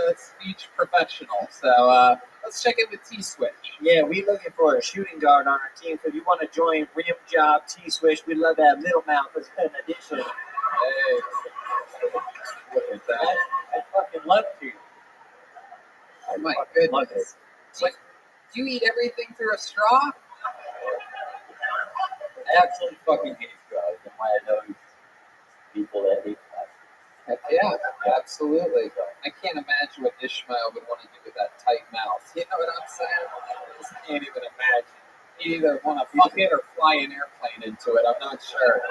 am a speech professional. So let's check in with T-Switch. Yeah, we're looking for a shooting guard on our team. So if you want to join Rim Job T-Switch, we'd love to have Little Mouth as an addition. Hey. Look at that. I fucking love to. Oh my goodness. Do you eat everything through a straw? I absolutely fucking hate straws. I'm one of those people that hate plastic. Heck yeah, absolutely. I can't imagine what Ishmael would want to do with that tight mouth. You know what I'm saying? I just can't even imagine. He'd either want to fuck it or fly an airplane into it. I'm not sure.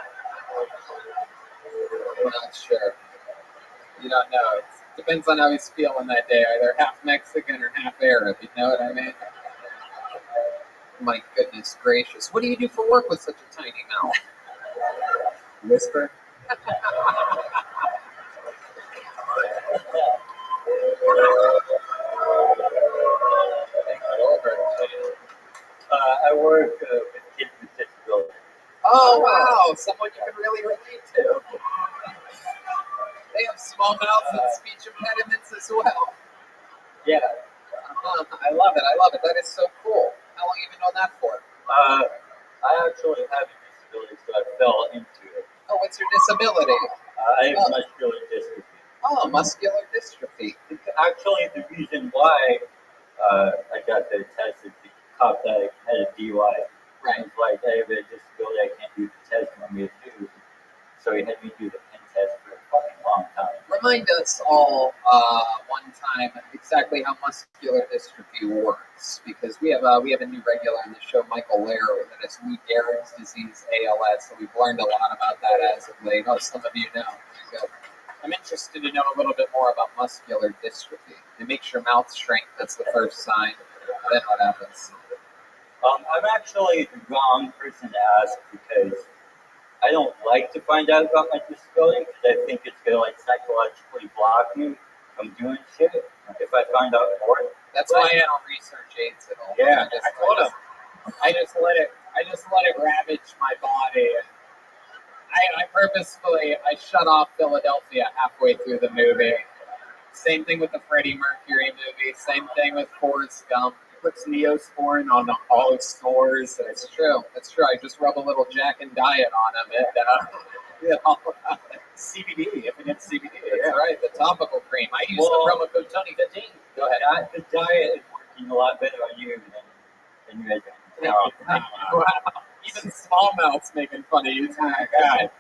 You don't know. It depends on how he's feeling that day. Either half Mexican or half Arab. You know what I mean? My goodness gracious. What do you do for work with such a tiny mouth? Whisper. I work with kids with disabilities. Oh, wow. Someone you can really relate to. They have small mouths and speech impediments as well. Yeah. I love it. I love it. That is so cool. How long have you been doing that for? I actually have a disability, so I fell into it. Oh, what's your disability? I have muscular dystrophy. Oh, muscular dystrophy. Actually, the reason why I got the test is the cop that I had a DUI. Right. It's like, I have a disability, I can't do the test you want me to do. So he had me do the pen test for a fucking long time. Remind us all one time exactly how muscular dystrophy works, because we have a new regular on the show, Michael Lair, that has Lou Gehrig's disease, ALS. So we've learned a lot about that as of late. Oh, some of you know. I'm interested to know a little bit more about muscular dystrophy. It makes your mouth shrink. That's the first sign. Then what happens? I'm actually the wrong person to ask because I don't like to find out about my disability because I think it's gonna like psychologically block me from doing shit if I find out more. That's why I don't research AIDS at all. Yeah, I told him. I just let it ravage my body. I purposefully shut off Philadelphia halfway through the movie. Same thing with the Freddie Mercury movie. Same thing with Forrest Gump. Puts Neosporin on all its stores. That's true. That's true. I just rub a little Jack and Diet on them. CBD, if it gets CBD. That's right. The topical cream. I use the promo code Tony 15. Go ahead. The diet is working a lot better on you than you guys. Wow. Even smallmouth's making fun of you. Oh my God.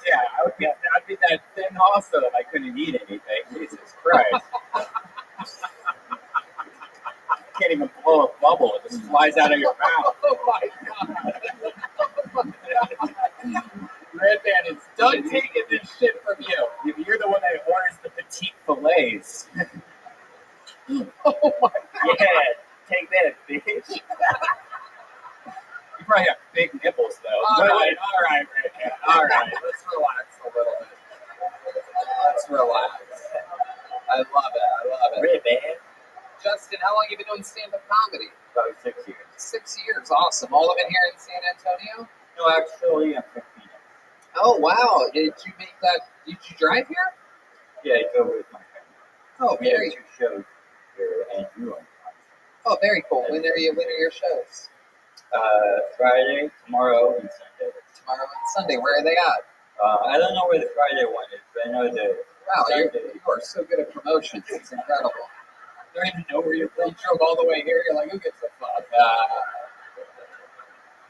Yeah, I'd be that thin also if I couldn't eat anything. Jesus Christ. Can't even blow a bubble. It just flies out of your mouth. Oh my God. Red Band is done taking this shit from you. You're the one that orders the petite fillets. Oh my God. Yeah, take that, bitch. You probably have big nipples, though. All right, Red Band. All right. Let's relax a little bit. Let's relax. I love it. Red Band. Justin, how long have you been doing stand-up comedy? About 6 years. 6 years. Awesome. All of it here in San Antonio? No, actually, I'm 15. Oh, wow. Did you make that? Did you drive here? Yeah, I drove with my family. Oh, We very. had 2 shows here and you on. Oh, very cool. When are your shows? Friday, tomorrow, and Sunday. Tomorrow and Sunday. Where are they at? I don't know where the Friday one is, but I know the Wow, Sunday. you are so good at promotions. It's incredible. You don't even know where you're from. You drove all the way here. You're like, who gives a fuck?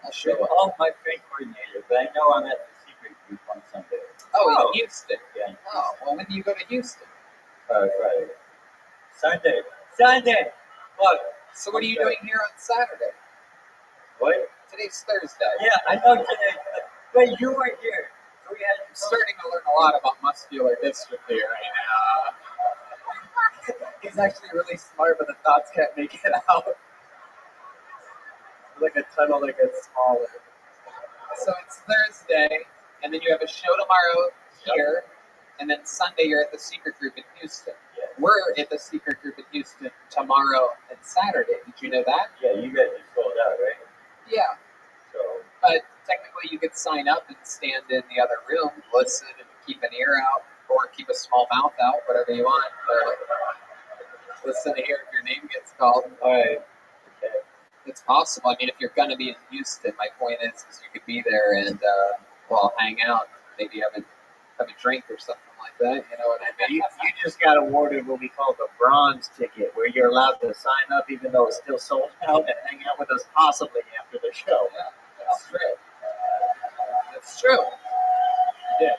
I'll show up. All my friend coordinator, but I know I'm at the secret group on Sunday. Oh, in Houston. Yeah. Oh, well, when do you go to Houston? Friday. Sunday. Look. So what are you doing here on Saturday? What? Today's Thursday. Yeah, I know today, but you weren't here. So we had I'm starting to learn a lot about muscular dystrophy right now. He's actually really smart, but the thoughts can't make it out. Like a tunnel that gets smaller. So it's Thursday, and then you have a show tomorrow here, and then Sunday you're at the secret group in Houston. Yeah. We're at the secret group in Houston tomorrow and Saturday. Did you know that? Yeah, you guys just sold out, right? Yeah. So. But technically you could sign up and stand in the other room, listen, and keep an ear out, or keep a small mouth out, whatever you want. Listen to hear if your name gets called. All right. Okay. It's possible. I mean, if you're going to be in Houston, my point is you could be there and, hang out, maybe have a drink or something like that. You know what I mean? You just got awarded what we call the bronze ticket, where you're allowed to sign up even though it's still sold out and hang out with us possibly after the show. Yeah, that's true. That's true. Yeah.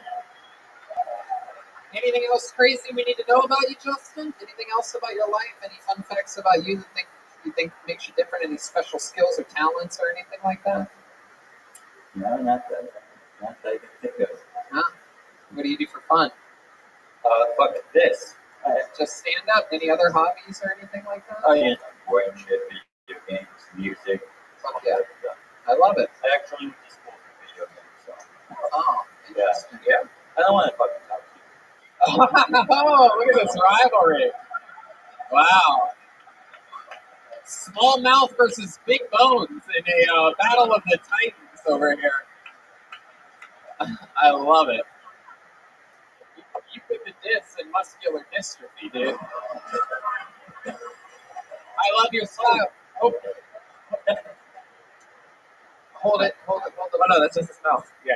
Anything else crazy we need to know about you, Justin? Anything else about your life? Any fun facts about you that you think makes you different? Any special skills or talents or anything like that? No, not that I can think of. Huh? What do you do for fun? Fuck this. Just stand up. Any other hobbies or anything like that? Oh, yeah, boring shit, video games, music. Fuck yeah. I love it. I actually went to school for video games, so. Oh, interesting. Yeah. I don't want to fucking talk to you. Oh, look at this rivalry. Wow. Small mouth versus big bones in a battle of the Titans over here. I love it. You put the diss in muscular dystrophy, dude. I love your style. Oh. Hold it. Oh no, that's just his mouth. Yeah.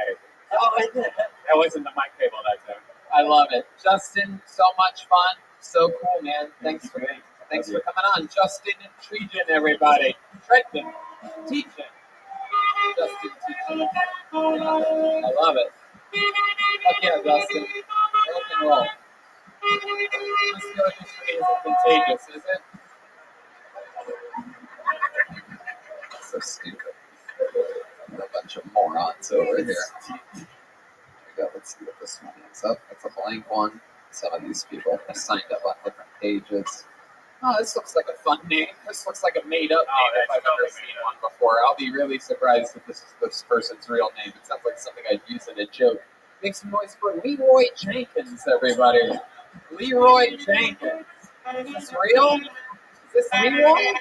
Oh, That wasn't the mic cable that time. I love it. Justin, so much fun. So cool, man. Thanks for coming on. Justin and Trejan, everybody. Trenton, teaching. Justin teaching. I love it. Fuck yeah, Justin. Rock and roll. This industry isn't contagious, is it? So stupid. A bunch of morons over here. Here we go. Let's see what this one is. Oh, it's a blank one. Some of these people have signed up on different pages. Oh, this looks like a fun name. This looks like a made-up name if I've ever seen one before. I'll be really surprised if this is this person's real name. It sounds like something I'd use in a joke. Make some noise for Leroy Jenkins, everybody. Leroy Jenkins. Is this real? Is this Leroy?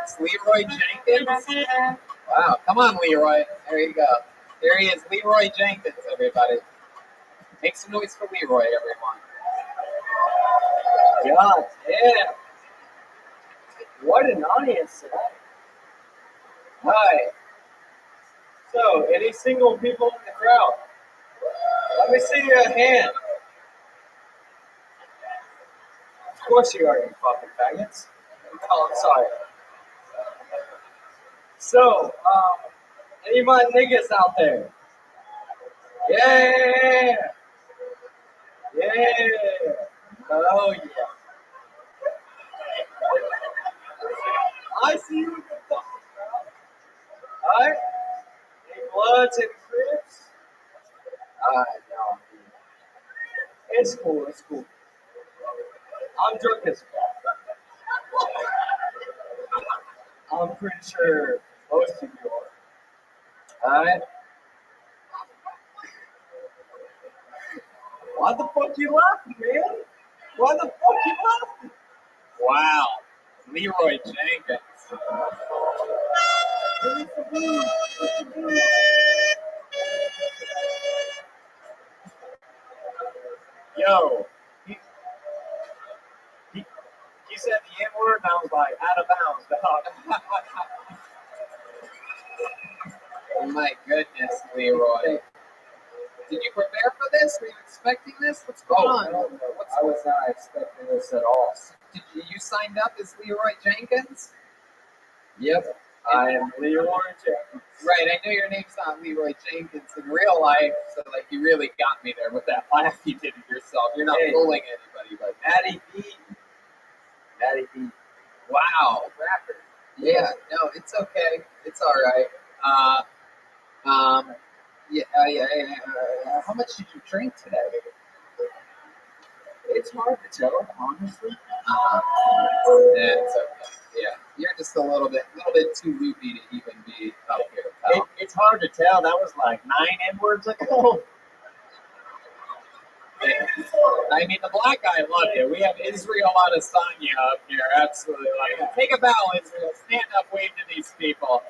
It's Leroy Jenkins. Wow, come on, Leroy. There you go. There he is, Leroy Jenkins, everybody. Make some noise for Leroy, everyone. God damn. What an audience tonight. Hi. So, any single people in the crowd? Let me see your hand. Of course you are, you fucking faggots. Oh, I'm sorry. So, any of my niggas out there? Yeah! Yeah! Oh, yeah. I see you in the fucking crowd. Alright? Any Bloods, any Crips? Alright, no. It's cool, it's cool. I'm drunk as fuck. I'm pretty sure most of you are. Alright? Why the fuck you laughing, man? Why the fuck you laughing? Wow. Leroy Jenkins. Yo, he said the N-word, and I was like, out of bounds, dog. Oh my goodness, Leroy. Did you prepare for this? Were you expecting this? What's going on? No. I was not expecting this at all. Did you signed up as Leroy Jenkins? Yep, I am Leroy Jenkins. Right, I know your name's not Leroy Jenkins in real life, so like you really got me there with that laugh you did at yourself. You're not fooling anybody, but Matty B. Wow. Rapper. Yeah, no, it's okay. It's all right. How much did you drink today? It's hard to tell, honestly. Yeah, it's okay. Yeah, you're just a little bit too loopy to even be up here, pal. It's hard to tell. That was like 9 N-words ago. I mean, the black guy loved it. We have Israel Adesanya up here. Absolutely love it. Take a bow, Israel. Stand up, wave to these people.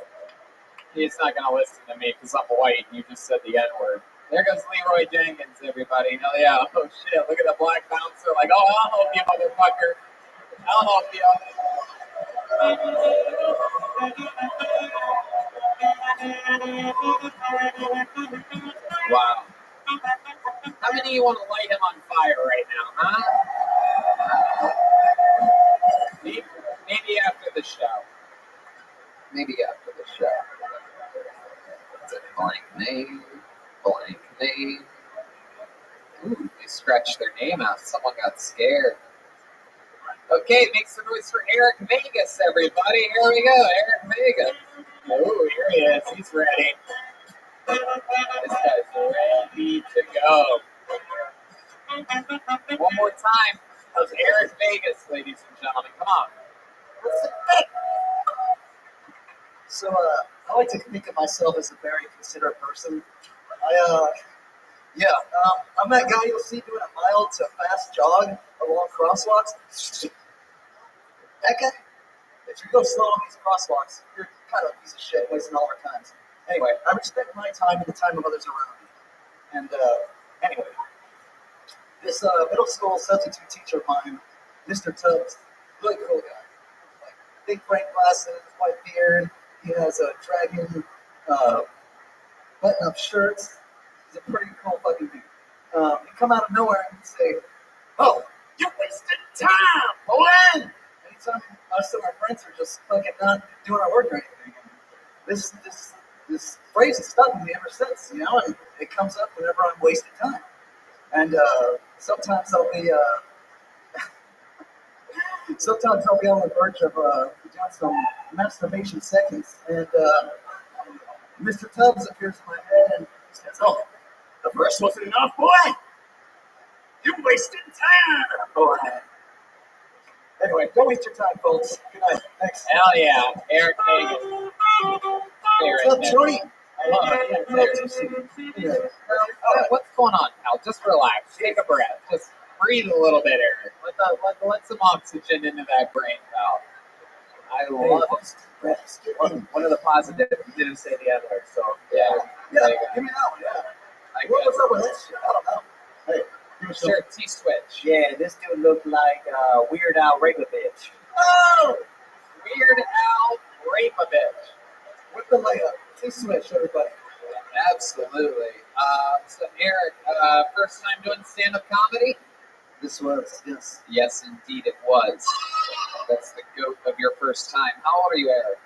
He's not going to listen to me because I'm white and you just said the N-word. There goes Leroy Jenkins, everybody. Hell yeah. Oh, shit. Look at the black bouncer. Like, oh, I'll help you, motherfucker. I'll help you. Wow. How many of you want to light him on fire right now, huh? Maybe after the show. Maybe after the show. It's a blank name. Blank name. Ooh, they scratched their name out. Someone got scared. Okay, make some noise for Eric Vegas, everybody. Here we go, Eric Vegas. Oh, here he is. He's ready. This guy's ready to go. One more time. That was Eric Vegas, ladies and gentlemen. Come on. So, I like to think of myself as a very considerate person. I'm that guy you'll see doing a mild to fast jog along crosswalks. That guy. if you go slow on these crosswalks, you're kind of a piece of shit, wasting all our time. Anyway, I respect my time and the time of others around me. And anyway, this middle school substitute teacher of mine, Mr. Tubbs, really cool guy. Like big frame glasses, white beard. He has a dragon button-up shirts. He's a pretty cool fucking dude. He'd come out of nowhere and he'd say, "Oh, you're wasting time, boy!" Anytime us and our friends are just fucking not doing our work or anything. This phrase has stuck with me ever since, you know, and it comes up whenever I'm wasting time. And sometimes I'll be on the verge of doing some masturbation seconds, and Mr. Tubbs appears in my head and says, "Oh, the first wasn't enough, boy. You're wasting time, boy." Anyway, don't waste your time, folks. Good night. Thanks. Hell yeah, Eric Hagan. What's up, Jody? What's going on, pal? Just relax. Take a breath. Just breathe a little bit, Eric. Let some oxygen into that brain, pal. I love it. One of the positives, you didn't say the other, so yeah. Yeah, give me that one, yeah. What's up with that shit? I don't know. Hey, sure, T-Switch. Yeah, this dude looked like Weird Al Rabovich. Oh! Weird Al Rabovich. With the layup. T-Switch, everybody. Absolutely. So, Eric, first time doing stand-up comedy? This was, yes. Yes, indeed it was. That's the goat of your first time. How old are you, Eric?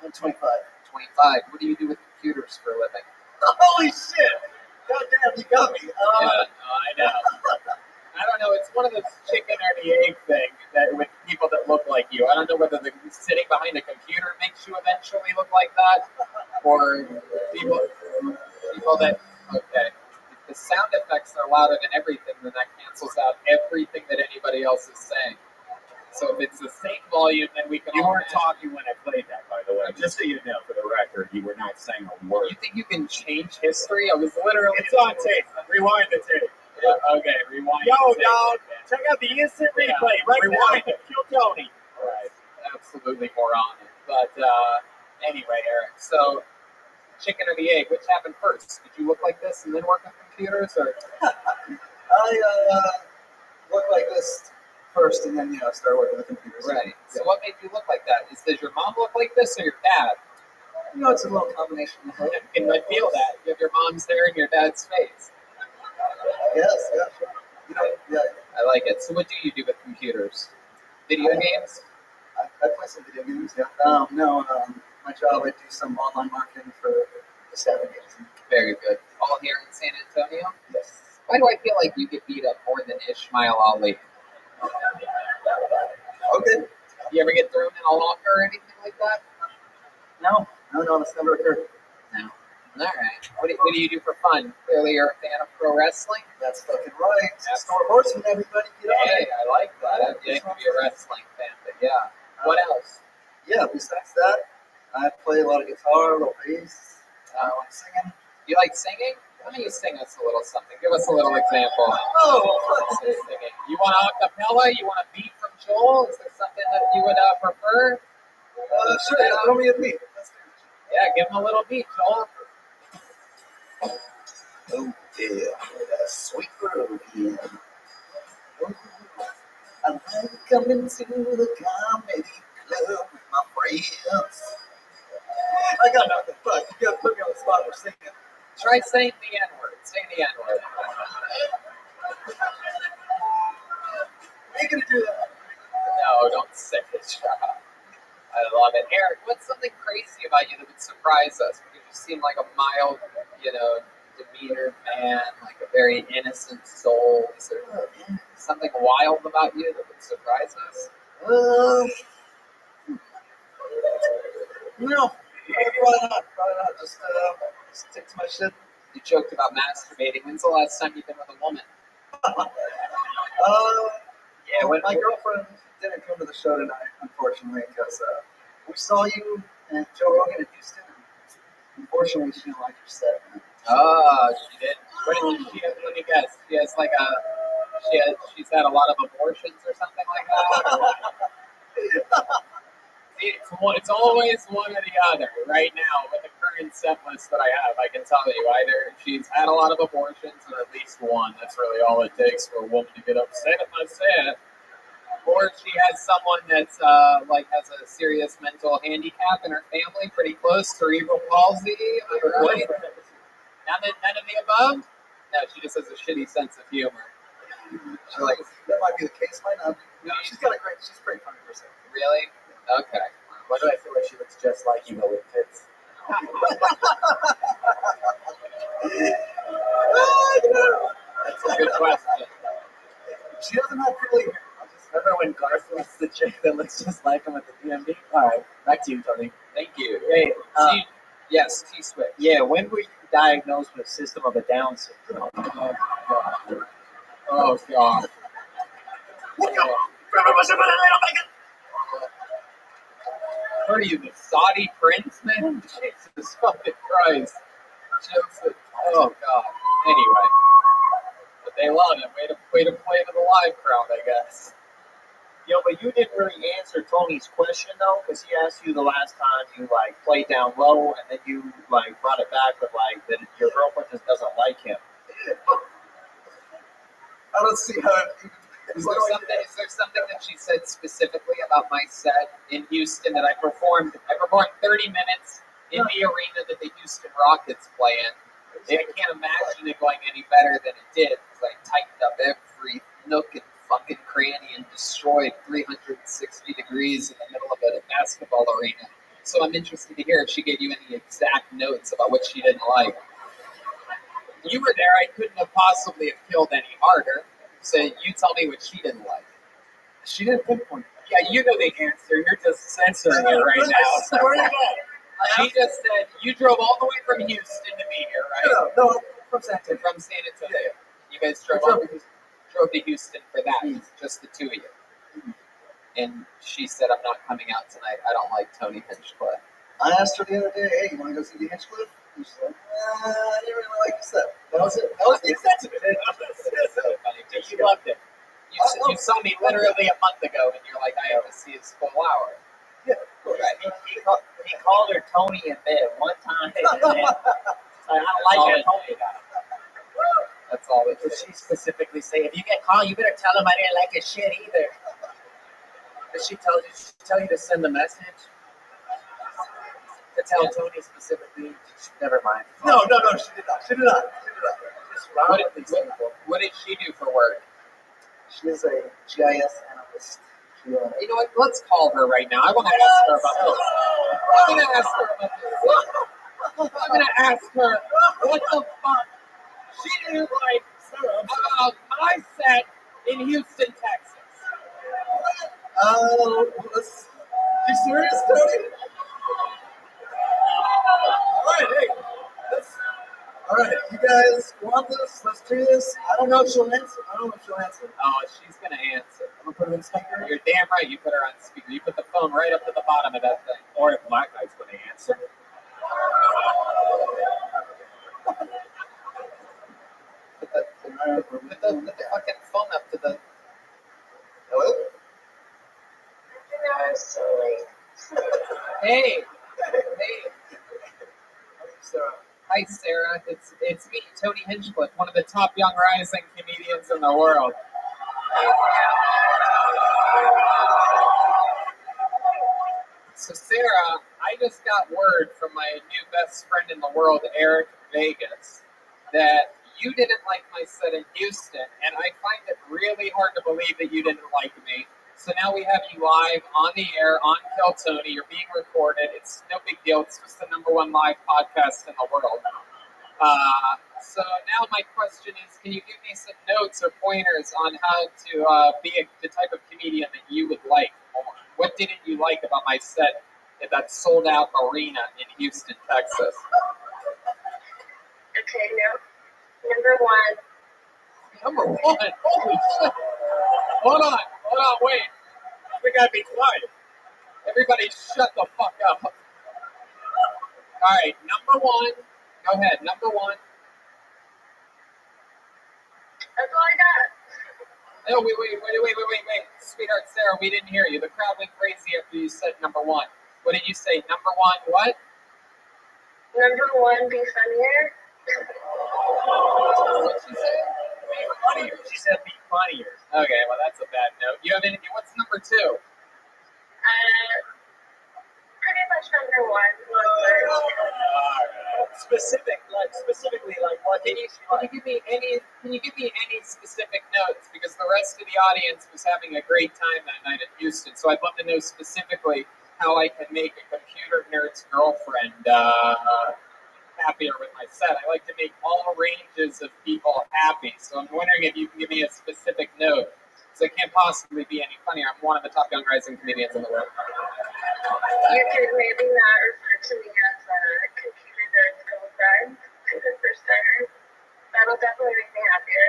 I'm 25. 25. What do you do with computers for a living? Holy shit! Goddamn, you got me. Yeah, no, I know. I don't know. It's one of those chicken or the egg thing that with people that look like you. I don't know whether the sitting behind a computer makes you eventually look like that, or people that. Okay, if the sound effects are louder than everything, then that cancels out everything that anybody else is saying. So if it's the same volume, then we can. You all weren't match. talking when I played that, by the way. Just so you know, for the record, you were not saying a word. You think you can change history? I was literally. It's on tape. Rewind the tape. Yeah, okay, rewind. Yo, the tape. dog, check out the instant replay right Rewind now. Kill Tony. Right, absolutely moronic. But anyway, Eric, so chicken or the egg, which happened first? Did you look like this and then work on computers, or? I look like this first, and then start working with computers. Right. So what made you look like that? Does your mom look like this, or your dad? You know, it's a little combination of both. Can I feel that? You have your mom's hair and your dad's face. Yes, yeah. Yeah. I like it. So what do you do with computers? Video games? I play some video games, yeah. No, my job, I do some online marketing for the staffing agency. Very good. All here in San Antonio? Yes. Why do I feel like you get beat up more than Ishmael Ali? Okay. You ever get thrown in a locker or anything like that? No, that's never occurred. No. All right. What do you do for fun? Clearly you're a fan of pro wrestling? That's fucking right. Star Horseman, everybody. Get on Hey, it. I like that. You can be a wrestling fan, but yeah. What else? Yeah, besides that, I play a lot of guitar, a little bass. I like singing. You like singing? Why don't you sing us a little something? Give us a little example. Oh, Singing. You want a cappella? You want a beat from Joel? Is there something that you would prefer? Sure, throw me a beat. Yeah, give him a little beat, Joel. Oh, yeah, that's sweet road, yeah. I like coming to the comedy club with my friends. I got nothing, but you gotta put me on the spot for singing. Try saying the N-word. Say the N-word. Are you gonna do that? No, don't say it. I love it. Eric, what's something crazy about you that would surprise us? Because you seem like a mild, demeanor man, like a very innocent soul. Is there something wild about you that would surprise us? No, probably not. Just stick to my shit. You joked about masturbating. When's the last time you've been with a woman? Yeah, when my girlfriend didn't come to the show tonight, unfortunately, because we saw you and Joe Rogan in Houston. Unfortunately, she didn't like your set. Oh, she did. What did she have? Let me guess. She has like she's had a lot of abortions or something like that. It's always one or the other. Right now, with the current set list that I have, I can tell you either she's had a lot of abortions or at least one. That's really all it takes for a woman to get upset at my set. Or she has someone that's has a serious mental handicap in her family, pretty close, cerebral palsy. Right? None of the above. No, she just has a shitty sense of humor. She like That might be the case. Might not. No, she's got a great. She's a pretty funny person. really okay. Why do I feel like she looks just like you, but with tits? That's a good question. She doesn't have curly hair. Remember when Garth was the chick that looks just like him at the DMV? All right, back to you, Tony. Thank you. Hey, yes, T-Switch. Yeah, when were you diagnosed with System of a Down syndrome? Oh God. What are you, the Saudi prince, man? Jesus fucking Christ. Joseph. Oh God. Anyway. But they love it. Way to play to the live crowd, I guess. Yo, but you didn't really answer Tony's question though, because he asked you the last time you played down low, and then you brought it back with that your girlfriend just doesn't like him. I don't see how. Is there something that she said specifically about my set in Houston that I performed? I performed 30 minutes in the arena that the Houston Rockets play in. I can't imagine it going any better than it did because I tightened up every nook and fucking cranny and destroyed 360 degrees in the middle of a basketball arena. So I'm interested to hear if she gave you any exact notes about what she didn't like. You were there. I couldn't have possibly have killed any harder. So you tell me what she didn't like. She didn't pinpoint. Yeah, you know the answer. You're just censoring it right now. She just said you drove all the way from Houston to be here, right? No, from San Antonio. From San Antonio. You guys drove to Houston for that, just the two of you. And she said, I'm not coming out tonight. I don't like Tony Hinchcliffe. I asked her the other day, hey, you want to go see the Hinchcliffe? And she's like, I didn't really like the set. That was it. That was the extent of it. She loved it. You saw me literally a month ago, and you're like, I have to see his full hour. Yeah, right. He called her Tony in bed one time. And then, I don't like it. Tony got it. That's all that Did she specifically say, if you get called, you better tell him I didn't like his shit either? Did she tell you to send the message? To tell Tony specifically? Never mind. No, she did not. She did not. What did she do for work? She's a GIS analyst. You know what? Let's call her right now. I want to ask her about this. I'm going to ask her about this. I'm going to ask her what the fuck she didn't like about my set in Houston, Texas. You serious, Tony? All right, you guys want this? Let's do this. I don't know if she'll answer. Oh, she's going to answer. I'm going to put her in speaker. You're damn right you put her on speaker. You put the phone right up to the bottom of that thing. Or if Black Guy's going to answer. Put the fucking phone up to the... Hello? Hey. Hi, Sarah. It's me, Tony Hinchcliffe, one of the top young rising comedians in the world. So, Sarah, I just got word from my new best friend in the world, Eric Vegas, that you didn't like my set in Houston, and I find it really hard to believe that you didn't like me. So now we have you live on the air on Kill Tony. You're being recorded. It's no big deal. It's just the #1 live podcast in the world. So now my question is, can you give me some notes or pointers on how to be the type of comedian that you would like more? What didn't you like about my set at that sold-out arena in Houston, Texas? Okay, number one. Holy shit. Hold on, wait. We gotta be quiet. Everybody shut the fuck up. All right, number one. Go ahead, number one. That's all I got. No, wait. Sweetheart Sarah, we didn't hear you. The crowd went crazy after you said number one. What did you say? Number one, what? Number one, be funnier. What'd she say? Be funnier. She said be funnier. Okay, well that's a bad note. You have any? What's number two? Pretty much number one. Specifically, like what Can did you, she can like? you give me any specific notes? Because the rest of the audience was having a great time that night in Houston, so I'd love to know specifically how I can make a computer nerd's girlfriend happier with my set. I like to make all ranges of people happy, so I'm wondering if you can give me a specific note. So it can't possibly be any funnier. I'm one of the top young rising comedians in the world. You could maybe not refer to me as a computer nerd's girlfriend for the first time. That'll definitely make me happier.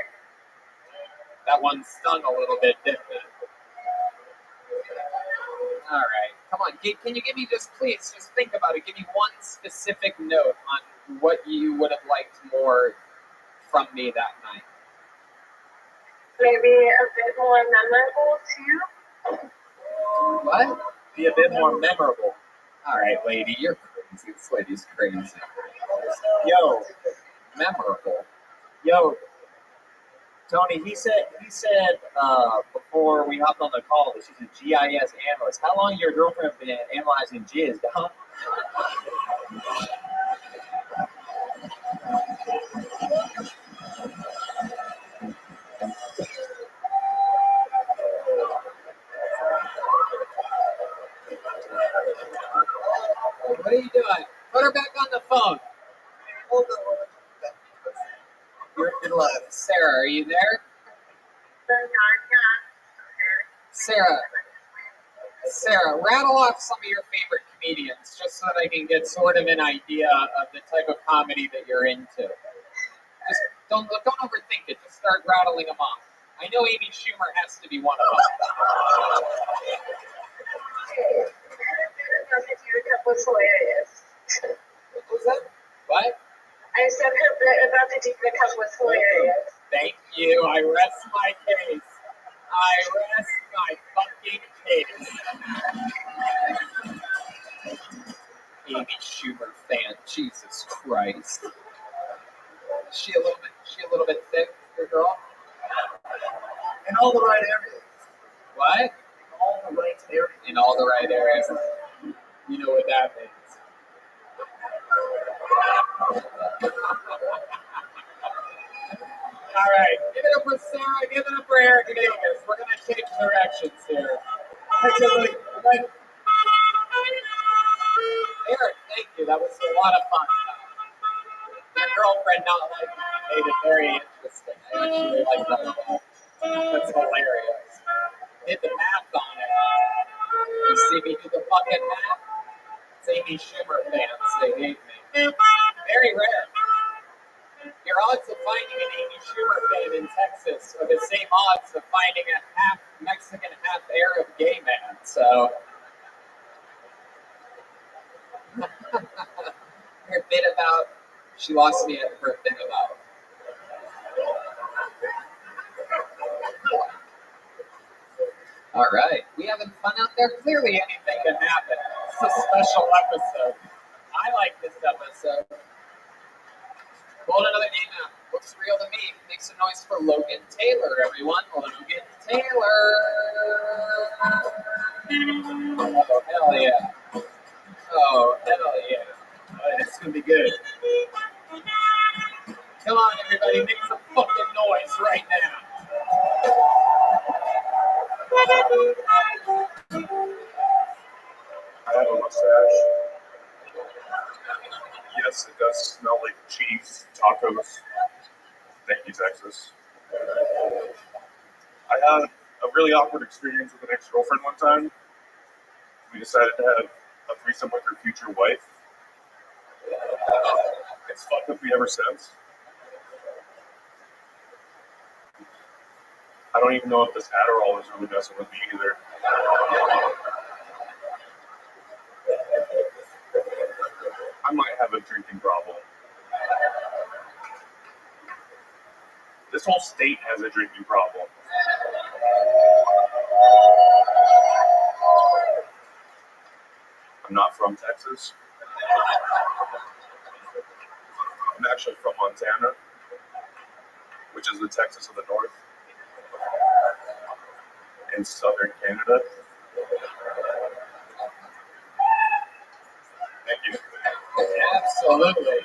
That one stung a little bit, didn't it? All right, come on. Can you give me just think about it. Give me one specific note on what you would have liked more from me that night. Maybe a bit more memorable too. What? Be a bit more memorable. All right, lady, you're crazy. This lady's crazy. Yo, memorable. Yo, Tony, he said before we hopped on the call that she's a GIS analyst. How long your girlfriend been analyzing jizz, dog? What are you doing? Put her back on the phone. Hold on. You're live. Sarah, are you there? Sarah, rattle off some of your favorite comedians, just so that I can get sort of an idea of the type of comedy that you're into. Just don't overthink it. Just start rattling them off. I know Amy Schumer has to be one of them. Was hilarious. What was that? What? I said her bit about the deep cup was hilarious. Thank you. I rest my case. I rest my fucking case. Amy Schumer fan. Jesus Christ. Is she a little bit thick, your girl? In all the right areas. What? All the right areas. In all the right areas. You know what that means. All right, give it up for Sarah, give it up for Eric and Angus. We're going to change directions here. Thanks, everybody. Bye. Eric, thank you. That was a lot of fun. Your girlfriend not liking me made it very interesting. I actually like that a lot. That's hilarious. Did the math on it. You see me do the fucking math? It's Amy Schumer fans. They hate me. Very rare. Your odds of finding an Amy Schumer fan in Texas are the same odds of finding a half Mexican, half Arab gay man. So, her bit about, she lost me at her bit about. All right, we having fun out there? Clearly anything can happen. It's a special episode. I like this episode. Hold another name out. Looks real to me. Make some noise for Logan Taylor, everyone. Logan Taylor. Oh, hell yeah. Oh, hell yeah. It's going to be good. Come on, everybody. Make some fucking noise right now. I have a mustache. Yes, it does smell like cheese tacos. Thank you, Texas. I had a really awkward experience with an ex-girlfriend one time. We decided to have a threesome with her future wife. It's fucked with me ever since. I don't even know if this Adderall is really messing with me either. I might have a drinking problem. This whole state has a drinking problem. I'm not from Texas. I'm actually from Montana, which is the Texas of the North, in southern Canada. Thank you. Absolutely.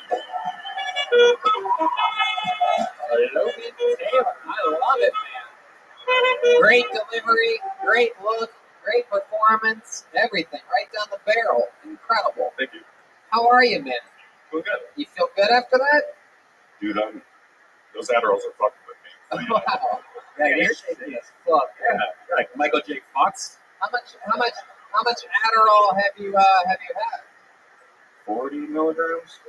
Logan Taylor, I love it, man. Great delivery, great look, great performance, everything right down the barrel. Incredible. Thank you. How are you, man? Feel good. You feel good after that? Dude, those Adderalls are fucking with me. Wow. Yeah, you're shaky as fuck. Yeah, like Michael J. Fox. How much Adderall have you had? 40 milligrams.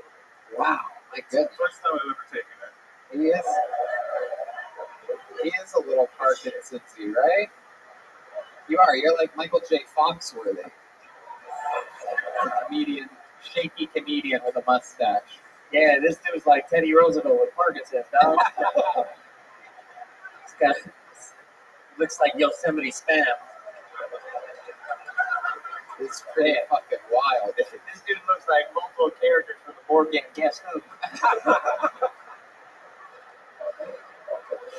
Wow, my goodness. First time I've ever taken it. He is a little Parkinson's-y, right? You are. You're like Michael J. Foxworthy. A comedian, shaky comedian with a mustache. Yeah, this dude's like Teddy Roosevelt with Parkinson's, dog. This guy looks like Yosemite Spam. It's pretty fucking wild. This dude looks like multiple characters from the board game Guess Who.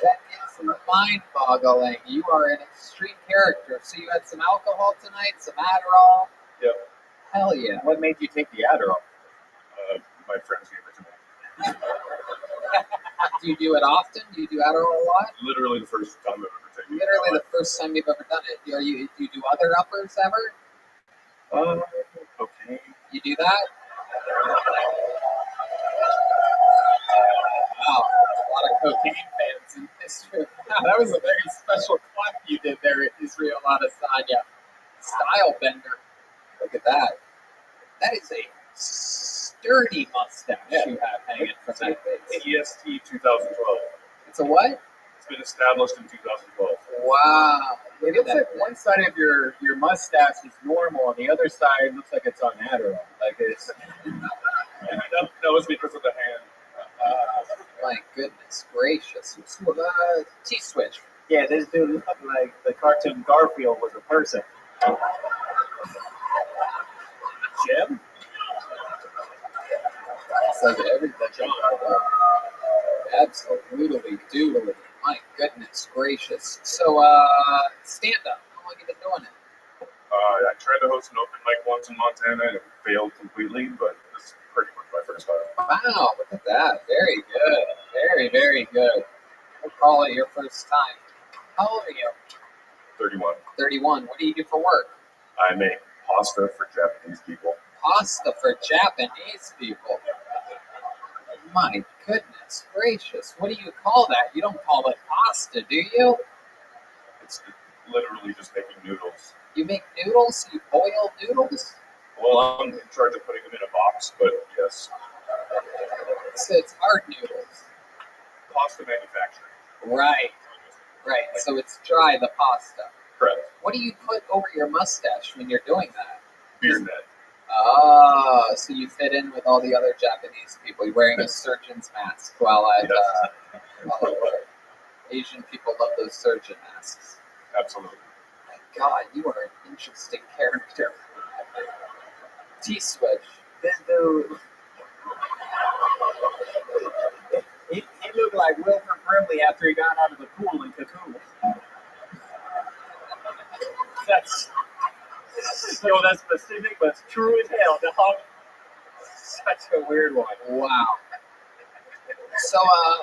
That is mind-boggling. You are an extreme character. So you had some alcohol tonight, some Adderall. Yep. Hell yeah. What made you take the Adderall? My friends gave it to me. Do you do it often? Do you do Adderall a lot? Literally the first time I've ever taken it. Literally the first time you've ever done it. Do you do other uppers ever? Okay. You do that? Wow, a lot of cocaine fans in Israel. Wow, that was a very special clap you did there, Israel Adesanya. Style bender. Look at that. That is a sturdy mustache you have hanging from that face. EST 2012. It's a what? It's been established in 2012. Wow. It looks like one side of your mustache is normal, and the other side looks like it's on Adderall. Like it's. That was because of the hand. My goodness gracious. T-switch. Yeah, this dude looked like the cartoon Garfield was a person. Jim? It's like everything. Absolutely doodly. My goodness gracious. So, stand up. How long have you been doing it? I tried to host an open mic once in Montana and it failed completely, but this is pretty much my first time. Wow, look at that. Very good. Very, very good. We'll call it your first time. How old are you? 31. 31. What do you do for work? I make pasta for Japanese people. Pasta for Japanese people. My goodness gracious. What do you call that? You don't call it pasta, do you? It's literally just making noodles. You make noodles? You boil noodles? Well, I'm in charge of putting them in a box, but yes. So it's hard noodles. Pasta manufacturing. Right. Right. So it's dry, the pasta. Correct. What do you put over your mustache when you're doing that? Beard net. Oh, so you fit in with all the other Japanese people. You're wearing a surgeon's mask while at work. Asian people love those surgeon masks. Absolutely. My God, you are an interesting character. T-switch. This dude, he looked like Wilford Brimley after he got out of the pool in Cocoon. That's specific, but it's true as hell, dog. Such a weird one. Wow. So,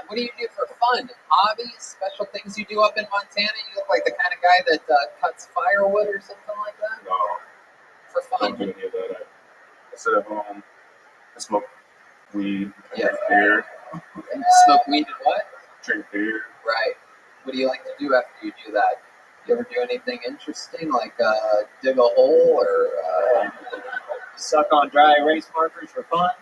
what do you do for fun? Hobbies? Special things you do up in Montana? You look like the kind of guy that cuts firewood or something like that? No. For fun? I don't do any of that. I sit at home. I smoke weed. I Yeah. drink beer. And you smoke weed and what? Drink beer. Right. What do you like to do after you do that? You ever do anything interesting, like dig a hole or suck on dry erase markers for fun?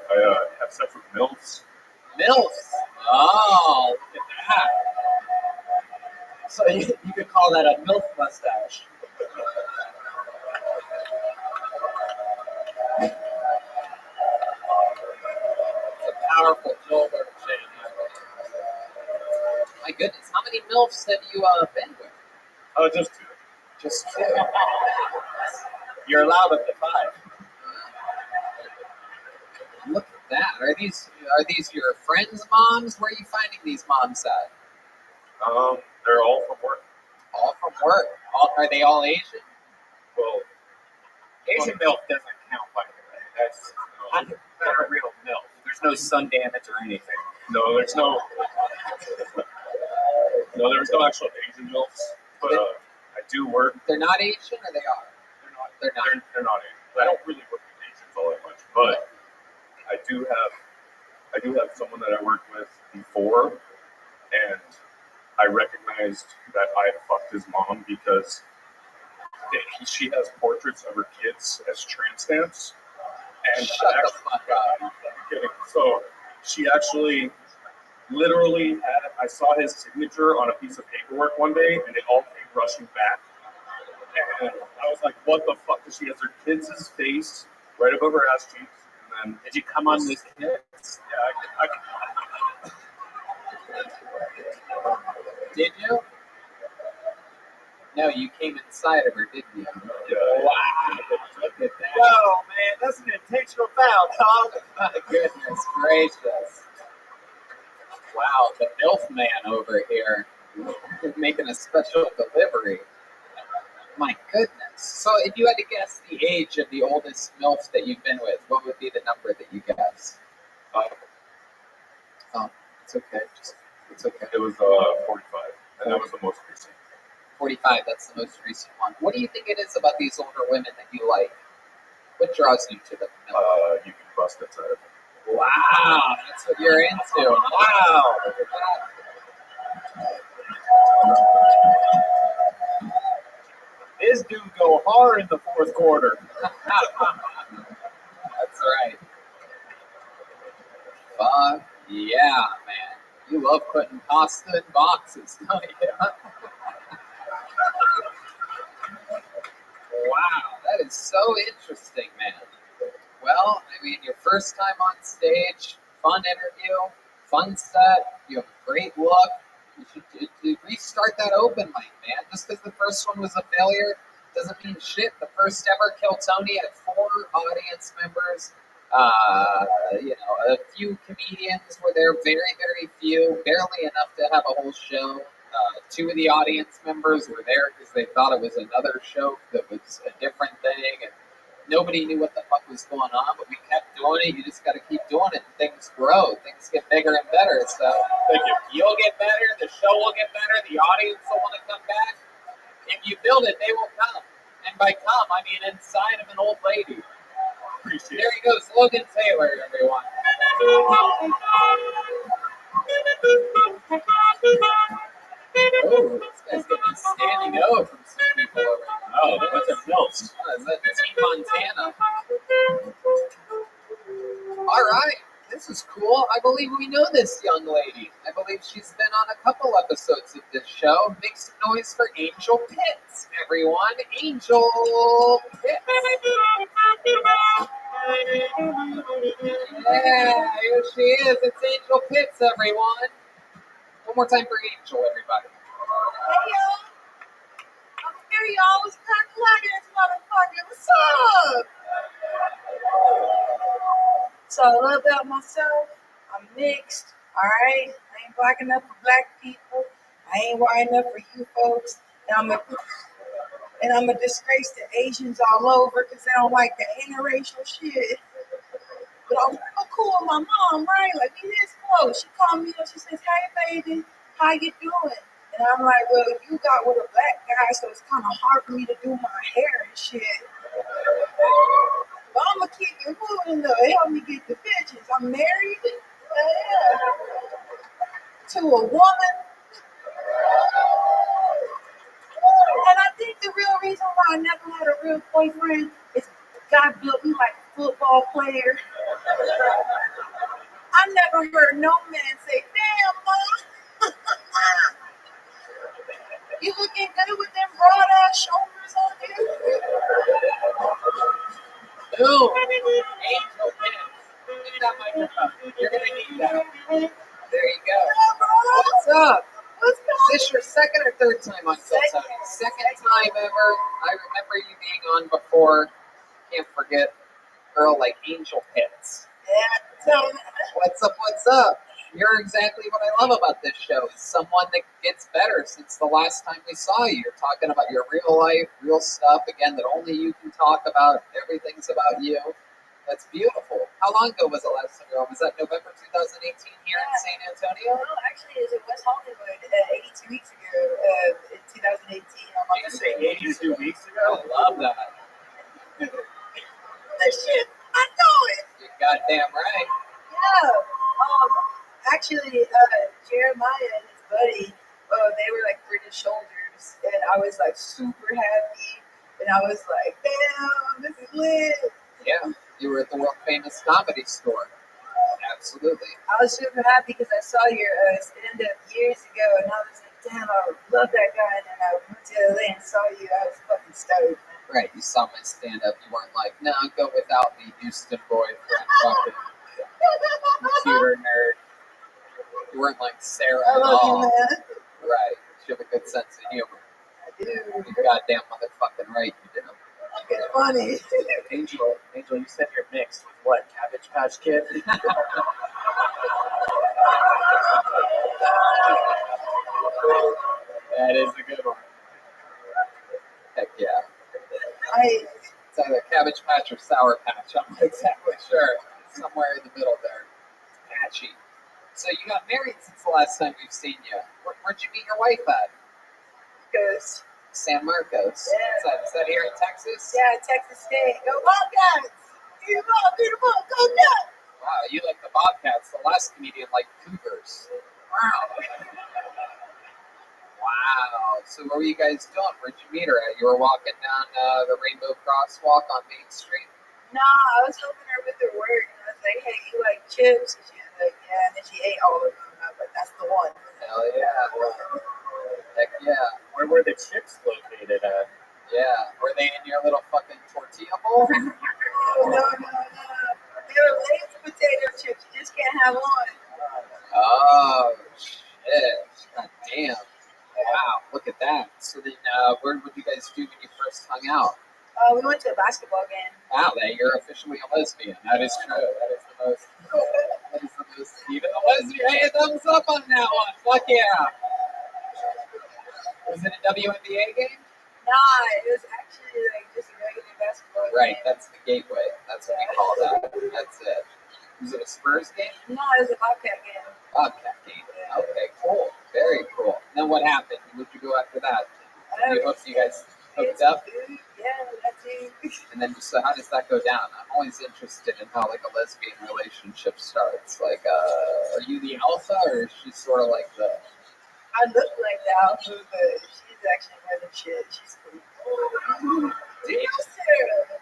I have sex with MILFs. MILFs? Oh, look at that. So you could call that a MILF mustache. It's a powerful shoulder chain. MILFs have you been with? Oh, just two. Just two. You're allowed up to 5. Look at that. Are these your friends' moms? Where are you finding these moms at? They're all from work. All from work. Are they all Asian? Well, Asian milk doesn't count, by the way. That's not a real milk. There's no sun damage or anything. No, there's no actual Asian milks, but I do work. They're not Asian, or they are? They're not Asian. I don't really work with Asians all that much, but I do have someone that I worked with before, and I recognized that I fucked his mom because she has portraits of her kids as tramp stamps. And Shut the fuck up. I'm kidding. So she actually literally I saw his signature on a piece of paperwork one day, and it all came rushing back. And I was like, what the fuck? Because she has her kids' face right above her ass cheeks. And then, did you come on with kids? Yeah, Did you? No, you came inside of her, didn't you? Yeah. Wow. Look at that. Whoa, man, that's an intentional foul, dog. My goodness gracious. Wow, the MILF man over here is making a special delivery. My goodness. So if you had to guess the age of the oldest MILF that you've been with, what would be the number that you guess? Oh, it's okay. It's okay. It was 45, and that was the most recent. 45, that's the most recent one. What do you think it is about these older women that you like? What draws you to them? You can bust it out of it. Wow, that's what you're into. Wow. Look at that. This dude go hard in the fourth quarter. That's right. Fuck yeah, man. You love putting pasta in boxes, don't you? Wow, that is so interesting, man. Well, I mean, your first time on stage, fun interview, fun set, you have a great look. You should restart that open mic, man. Just because the first one was a failure doesn't mean shit. The first ever Kill Tony had 4 audience members. A few comedians were there, very, very few, barely enough to have a whole show. 2 of the audience members were there because they thought it was another show that was a different thing, and nobody knew what the fuck was going on, but we kept doing it. You just got to keep doing it, and things grow. Things get bigger and better, so Thank you. You'll get better, the show will get better, the audience will want to come back. If you build it, they will come. And by come, I mean inside of an old lady. Appreciate There he goes, Logan Taylor, everyone. Oh, this guy's getting a standing O from some people over here. Oh, what's a MILF? Is that Team Montana? All right, this is cool. I believe we know this young lady. I believe she's been on a couple episodes of this show. Make some noise for Angel Pitts, everyone. Angel Pitts. Yeah, here she is. It's Angel Pitts, everyone. One more time for Angel, everybody. Hey, y'all. I'm here, y'all. It's crack lagging this motherfucker. What's up? So, a little about myself. I'm mixed, all right? I ain't black enough for black people. I ain't white enough for you folks. And I'm a disgrace to Asians all over because they don't like the interracial shit. But I'm cool with my mom, right? Like, we this close. She called me and she says, hey, baby, how you doing? And I'm like, well, you got with a black guy, so it's kind of hard for me to do my hair and shit. But I'm going to keep it moving, though. It helped me get the bitches. I'm married to a woman. And I think the real reason why I never had a real boyfriend is God built me like a football player. I never heard no man say, damn, Mom. You looking good with them broad-ass shoulders on you? Boom. Angel Pitts. Get that microphone. You're going to need that. There you go. What's up? What's Is going this your second or third time on Phil Tony? Second time ever. I remember you being on before. Can't forget girl like Angel Pits. Yeah, so What's up? What's up? You're exactly what I love about this show. Is someone that gets better since the last time we saw you. You're talking about your real life, real stuff again that only you can talk about. Everything's about you. That's beautiful. How long ago was the last time you were on? Was that November 2018 here in San Antonio? well, actually, it was in West Hollywood 82 weeks ago in 2018. I'm Did you say 82 weeks I ago? love that. This shit, I know it. You're goddamn right. Yeah. Actually, Jeremiah and his buddy, they were like British soldiers, and I was like super happy, and I was like, damn, this is lit. Yeah, you were at the world famous comedy store. Absolutely. I was super happy because I saw your stand-up years ago, and I was like, damn, I love that guy, and then I went to LA and saw you. I was fucking stoked. Right, you saw my stand up. You weren't like, no, go without me, Houston boyfriend, fucking computer nerd. You weren't like Sarah I at love you, all. man. Right, you have a good sense of humor. I do. You're goddamn motherfucking right, you do. It's funny. Angel, you said you're mixed with what? Cabbage Patch Kid? That is a good one. Heck yeah. It's either Cabbage Patch or Sour Patch. I'm not exactly sure. Somewhere in the middle there. Patchy. So you got married since the last time we've seen you. Where'd you meet your wife at? Marcos. San Marcos. Yeah. Is that here in Texas? Yeah, Texas State. Go Bobcats! Beat 'em up, go Cats! Wow, you like the Bobcats. The last comedian liked Cougars. Wow. Wow. So what were you guys doing? Where'd you meet her at? You were walking down the Rainbow Crosswalk on Main Street? Nah, I was helping her with her work, and I was like, hey, you like chips? And she was like, yeah, and then she ate all of them. And I was like, that's the one. Hell yeah. Heck yeah. Where were the chips located at? Yeah. Were they in your little fucking tortilla bowl? No. They were Lay's potato chips. You just can't have one. Oh, shit. God damn. Wow, look at that. So then, where would you guys do when you first hung out? We went to a basketball game. Wow, then you're officially a lesbian. That is true. That is the most. Even the lesbian. Hey, a thumbs up on that one. Fuck yeah. Was it a WNBA game? Nah, it was actually like just a regular basketball game. Right, that's the gateway. That's what we call that. That's it. Was it a Spurs game? No, it was a Bobcat game. Bobcat game. Okay, cool. Very cool. And then what happened? Where'd you go after that? You guys hooked up? Yeah, that's it. And then so how does that go down? I'm always interested in how like a lesbian relationship starts. Like, are you the alpha or is she sort of like the... I look like the alpha, but she's actually running shit. She's pretty cool. Do you know Sarah?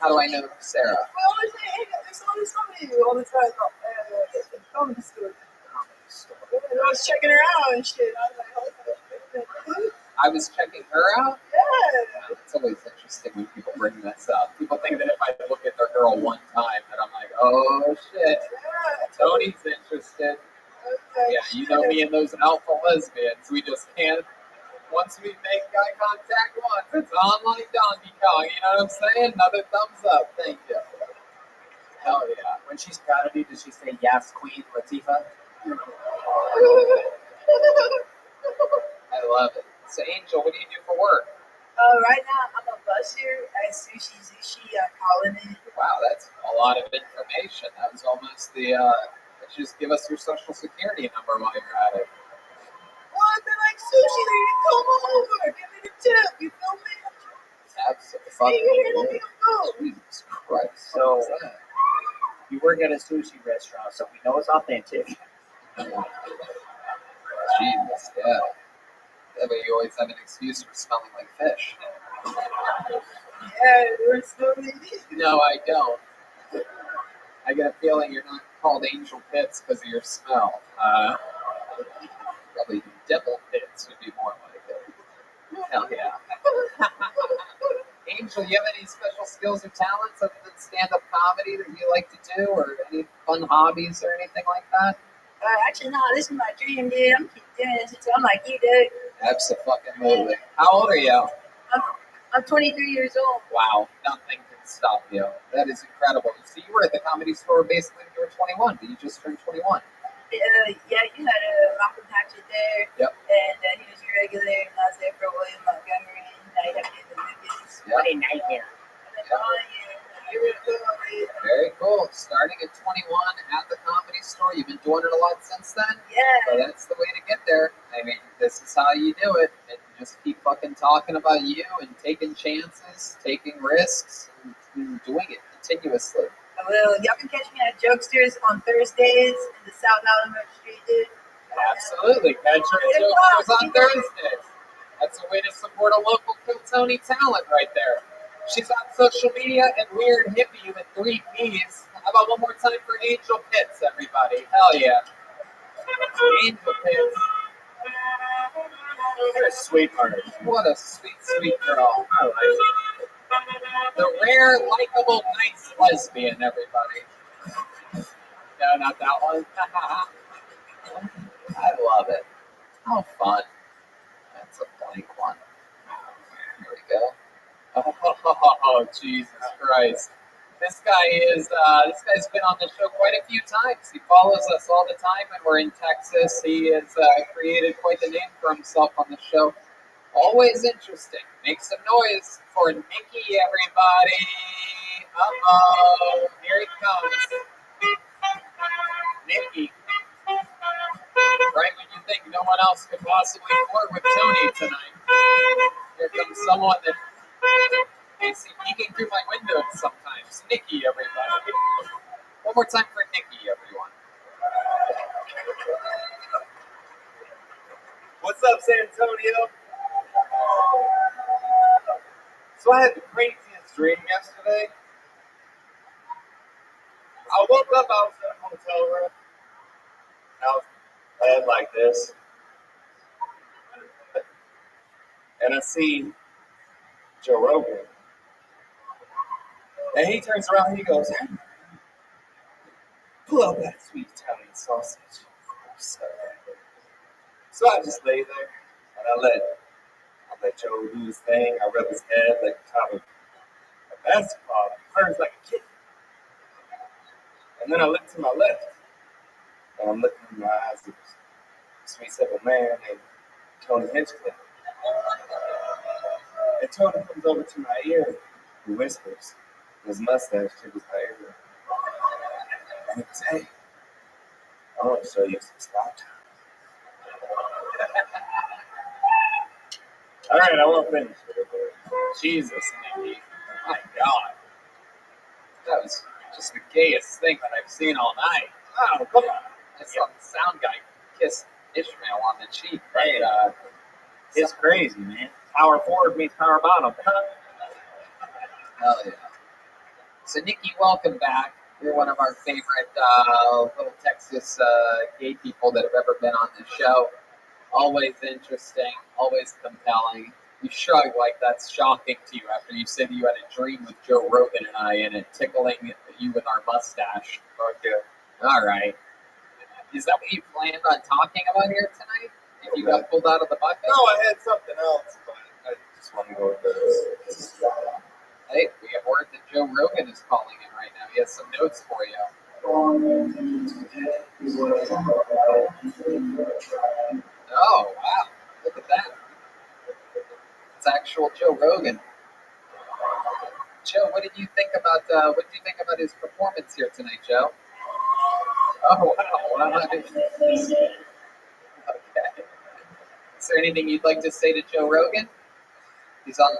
How do I know Sarah? We always say, hey, there's all this comedy all the time. Comedy store. I was checking her out and shit. I was like, oh, I was checking her out? yeah. It's always interesting when people bring this up. People think that if I look at their girl one time, that I'm like, oh shit, Tony's interested. Yeah, you know me and those alpha lesbians. We just can't. Once we make eye contact once, it's on like Donkey Kong. You know what I'm saying? Another thumbs up. Thank you. Hell yeah. When she's proud of you, does she say, yes, Queen Latifah? I love it. So, Angel, what do you do for work? Right now, I'm a busser at Sushi Colony. Wow, that's a lot of information. That was almost the, let's just give us your social security number while you're at it. Well, they're like, Sushi, come over, give me the tip, you feel me? Absolutely. Jesus Christ. So, you work at a sushi restaurant, so we know it's authentic. Jesus, yeah. That way you always have an excuse for smelling like fish. Yeah, we're smelling. No, I don't. I get a feeling you're not called Angel Pits because of your smell. Probably Devil Pits would be more like it. Hell yeah. Angel, you have any special skills or talents other than stand-up comedy that you like to do, or any fun hobbies or anything like that? Actually, no, this is my dream, dude. I'm keep doing this until I'm like you, dude. Absolutely. How old are you? I'm 23 years old. Wow, nothing can stop you. That is incredible. So you were at the Comedy Store basically when you were 21, but you just turned 21. Yeah, you had Malcolm Hatchet there. Yep. And he was your regular, and I was there for William Montgomery. Now you have to the Lucas. Yep. What a nightmare. Very cool. Starting at 21 at the Comedy Store. You've been doing it a lot since then? Yeah. So that's the way to get there. I mean, this is how you do it. And you just keep fucking talking about you and taking chances, taking risks, and doing it continuously. Well, y'all can catch me at Jokesters on Thursdays in the South Alamo Street, dude. Absolutely. Catch her at Jokesters on Thursdays. That's a way to support a local Tony talent right there. She's on social media and Weird Hippie with 3 P's. How about one more time for Angel Pitts, everybody? Hell yeah. Angel Pitts. What a sweetheart. What a sweet, sweet girl. I like it. The rare, likable, nice lesbian, everybody. No, not that one. I love it. How fun. That's a blank one. Here we go. Oh, Jesus Christ. This guy's been on the show quite a few times. He follows us all the time when we're in Texas. He has created quite the name for himself on the show. Always interesting. Make some noise for Nikki, everybody. Uh-oh. Here he comes. Nikki. Right when you think no one else could possibly flirt with Tony tonight. Here comes someone that is peeking through my window sometimes. Nikki, everybody. One more time for Nikki, everyone. What's up, San Antonio? So I had the craziest dream yesterday. I woke up, I was in a hotel room. I was in bed like this. And I see Joe Rogan. And he turns around and he goes, pull out that sweet Italian sausage. So I just lay there and I let Joe do his thing. I rub his head like the top of a basketball. He purrs like a kid. And then I look to my left and I'm looking in my eyes at this sweet simple man named Tony Hinchcliffe. And Tony comes over to my ear and whispers, his mustache tickles my ear. And he goes, hey, I want to show you some stop time. All right, I won't finish it. Jesus, Nikki. My God. That was just the gayest thing that I've seen all night. Oh, come on. I saw the sound guy kiss Ishmael on the cheek. Right? It's crazy, man. Power forward means power bottom. Hell yeah. So, Nikki, welcome back. You're one of our favorite little Texas gay people that have ever been on the show. Always interesting, always compelling. You shrug like that's shocking to you after you said you had a dream with Joe Rogan and I and it tickling you with our mustache. Okay. All right. Is that what you planned on talking about here tonight? If you got pulled out of the bucket? No, I had something else, but I just want to go with this. Hey, we have word that Joe Rogan is calling in right now. He has some notes for you. Oh, wow. Look at that. It's actual Joe Rogan. Joe, what did you think about his performance here tonight, Joe? Oh, wow. Okay. Is there anything you'd like to say to Joe Rogan? He's on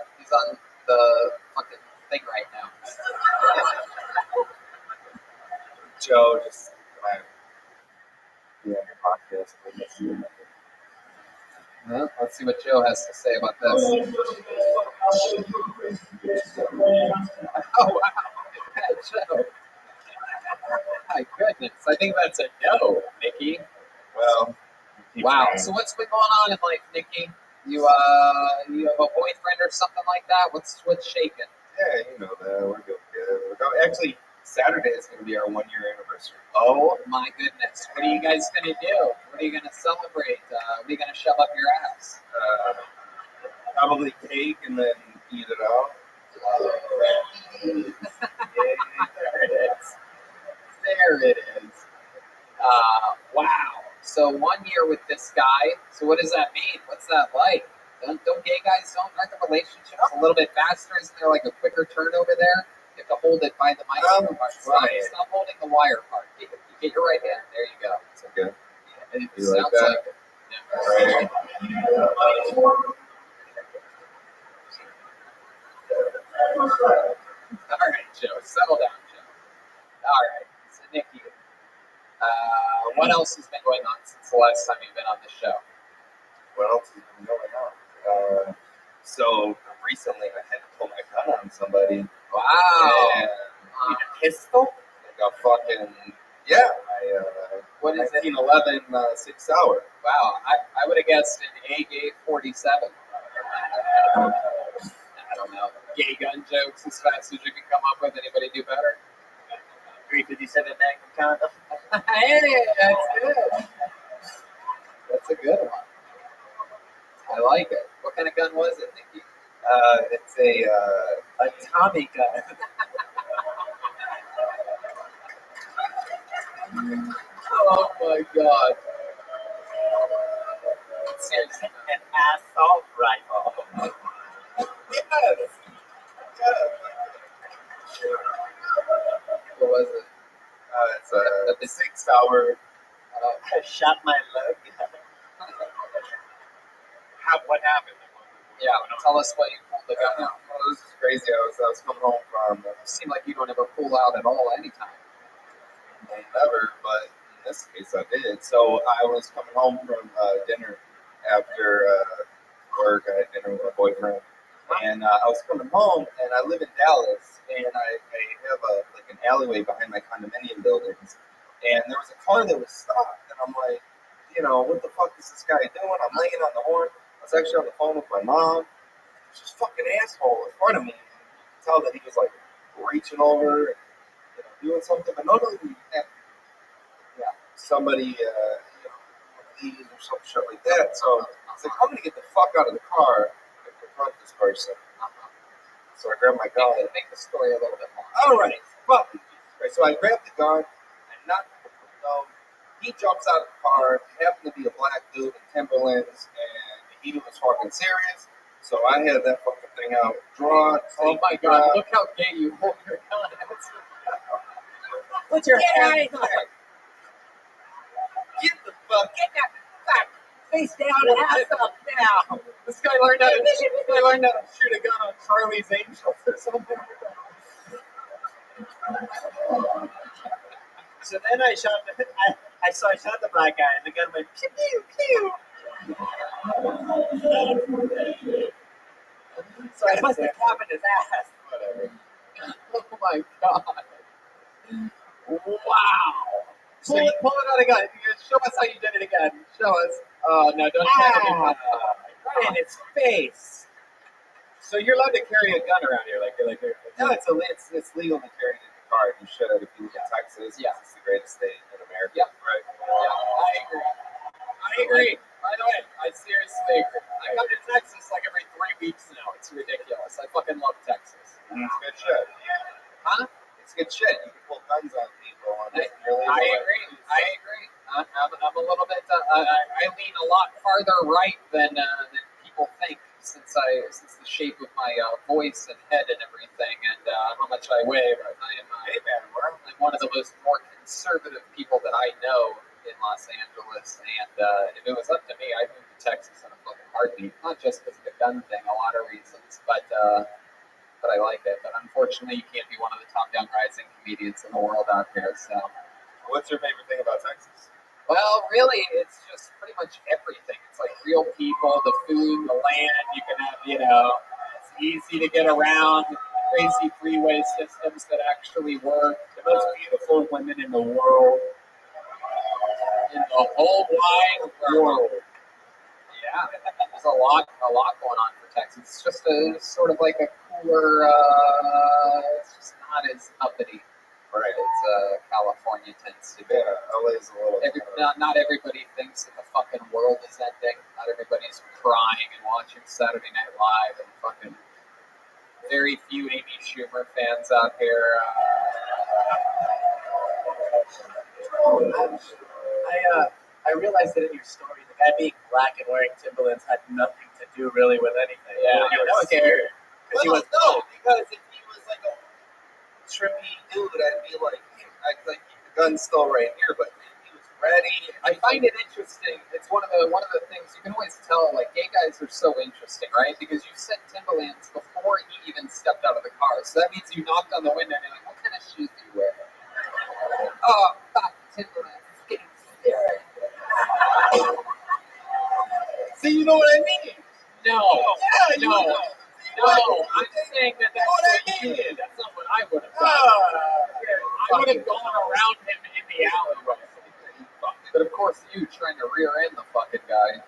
the fucking thing right now. Joe, just be on your podcast. Well, let's see what Joe has to say about this. Oh, wow. Joe. My goodness. I think that's a no, Nikki. Well, wow. So what's been going on in life, Nikki? You have a boyfriend or something like that? What's shaking? Yeah, you know that. We're good. Actually, Saturday is going to be our 1-year anniversary. Oh my goodness. What are you guys going to do? What are you going to celebrate? What are you going to shove up your ass? Probably cake and then eat it out. There it is. There it is. Wow. So 1 year with this guy. So what does that mean? What's that like? Don't gay guys aren't the relationships a little bit faster? Isn't there like a quicker turn over there? You have to hold it by the mic. Stop holding the wire part. You get your right hand. There you go. It's okay. It You sounds like that? like it. Yeah. All right, Joe. Settle down, Joe. All right. So Nikki, what else has been going on since the last time you've been on the show? What else has been going on? So recently I had to pull my gun on somebody. Wow. And A pistol? I got fucking, yeah. What is it? 1911 6 Hour. Wow. I would have guessed an AK-47. I don't know. Gay gun jokes as fast as you can come up with. Anybody do better? 357 Magnum condom. Hey, that's good. That's a good one. I like it. What kind of gun was it, Nikki? It's a Tommy gun. Oh my god. Seriously, an assault rifle. Yes. What was it? It's a 6 Hour. I shot my leg. What happened? Yeah, tell us what you pulled the gun out. Well, this is crazy. I was coming home from. You seem like you don't ever pull out at all anytime. Never, but in this case I did. So I was coming home from dinner after work. I had dinner with my boyfriend, and I was coming home. And I live in Dallas, and I have an alleyway behind my condominium buildings. And there was a car that was stopped, and I'm like, what the fuck is this guy doing? I'm laying on the horn. I was actually on the phone with my mom. There's this fucking asshole in front of me. And you could tell that he was like reaching over and doing something. But not only that, somebody leave or some shit like that. So I was like, I'm gonna get the fuck out of the car and confront this person. So I grabbed my gun. Make the story a little bit more. All right, fuck. Right, so I grabbed the gun. I knocked the window. He jumps out of the car. He happened to be a black dude in Timberlands, and he was fucking serious. So I had that fucking thing out, drawn. Oh my god! Look how gay you hold your gun. Put your hand out. Get the fuck. Get that fuck face down, ass up now. This guy learned how to shoot a gun on Charlie's Angels or something. So then I shot the black guy, and the gun went pew pew pew. So I must have tapped his ass. Whatever. Oh my god! Wow! Pull it out again. Show us how you did it again. Show us. Oh no! Don't tap it. Right in his face. So you're allowed to carry a gun around here, No, it's legal to carry it in the car. You should if you live in Texas. Yeah. It's the greatest state in America. Yep. Right. Yeah, I agree. By the way, I seriously agree. I come to Texas like every 3 weeks now. It's ridiculous. I fucking love Texas. It's good shit. Huh? It's good shit. You can pull guns on people. And I agree. I'm a little bit. I lean a lot farther right than people think, since the shape of my voice and head and everything, and how much I weigh. But I'm one of the more conservative people that I know in Los Angeles. And if it was up to me, I'd move to Texas in a fucking heartbeat. Not just because of the gun thing, a lot of reasons, but I like it. But unfortunately, you can't be one of the top-down rising comedians in the world out here. So, what's your favorite thing about Texas? Well, really, it's just pretty much everything. It's like real people, the food, the land. You can have, it's easy to get around. Crazy freeway systems that actually work. The most beautiful women in the world. In the whole wide world. Yeah, there's a lot going on for Texas. It's just sort of like a cooler. It's just not as uppity Right. It's California tends to be. Yeah, LA's a little. Not everybody thinks that the fucking world is ending. Not everybody's crying and watching Saturday Night Live, and fucking very few Amy Schumer fans out here. I realized that in your story, the guy being black and wearing Timberlands had nothing to do really with anything. Yeah, you were scared. Well, no, because if he was like a trippy dude, I'd be like, I'd like keep the gun still right here, but he was ready. I find it interesting. It's one of the things you can always tell. Like gay guys are so interesting, right? Because you said Timberlands before he even stepped out of the car, so that means you knocked on the window and you're like, "What kind of shoes do you wear?" Oh, fuck, Timberlands. It's getting scary. So you know what I mean? No. Yeah, No. I'm saying that's what you did. That's not what I would have done. I would have gone around him in the alleyway. But of course, you trying to rear end the fucking guy.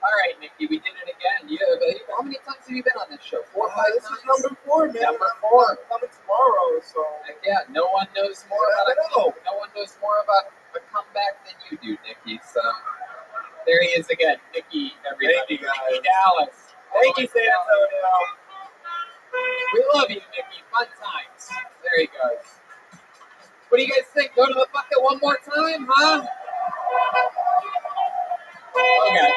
All right, Nikki, we did it again. How many times have you been on this show? 4 or 5 This times? is number 4, man. Number 4. Coming tomorrow, so. Yeah, no one knows more about no one knows more about a comeback than you do, Nikki. So there he is again, Nikki. Everybody, Thank you, guys. Nikki Dallas. Thank you, San Antonio. We love you, Nikki. Fun times. There he goes. What do you guys think? Go to the bucket one more time, huh? Okay.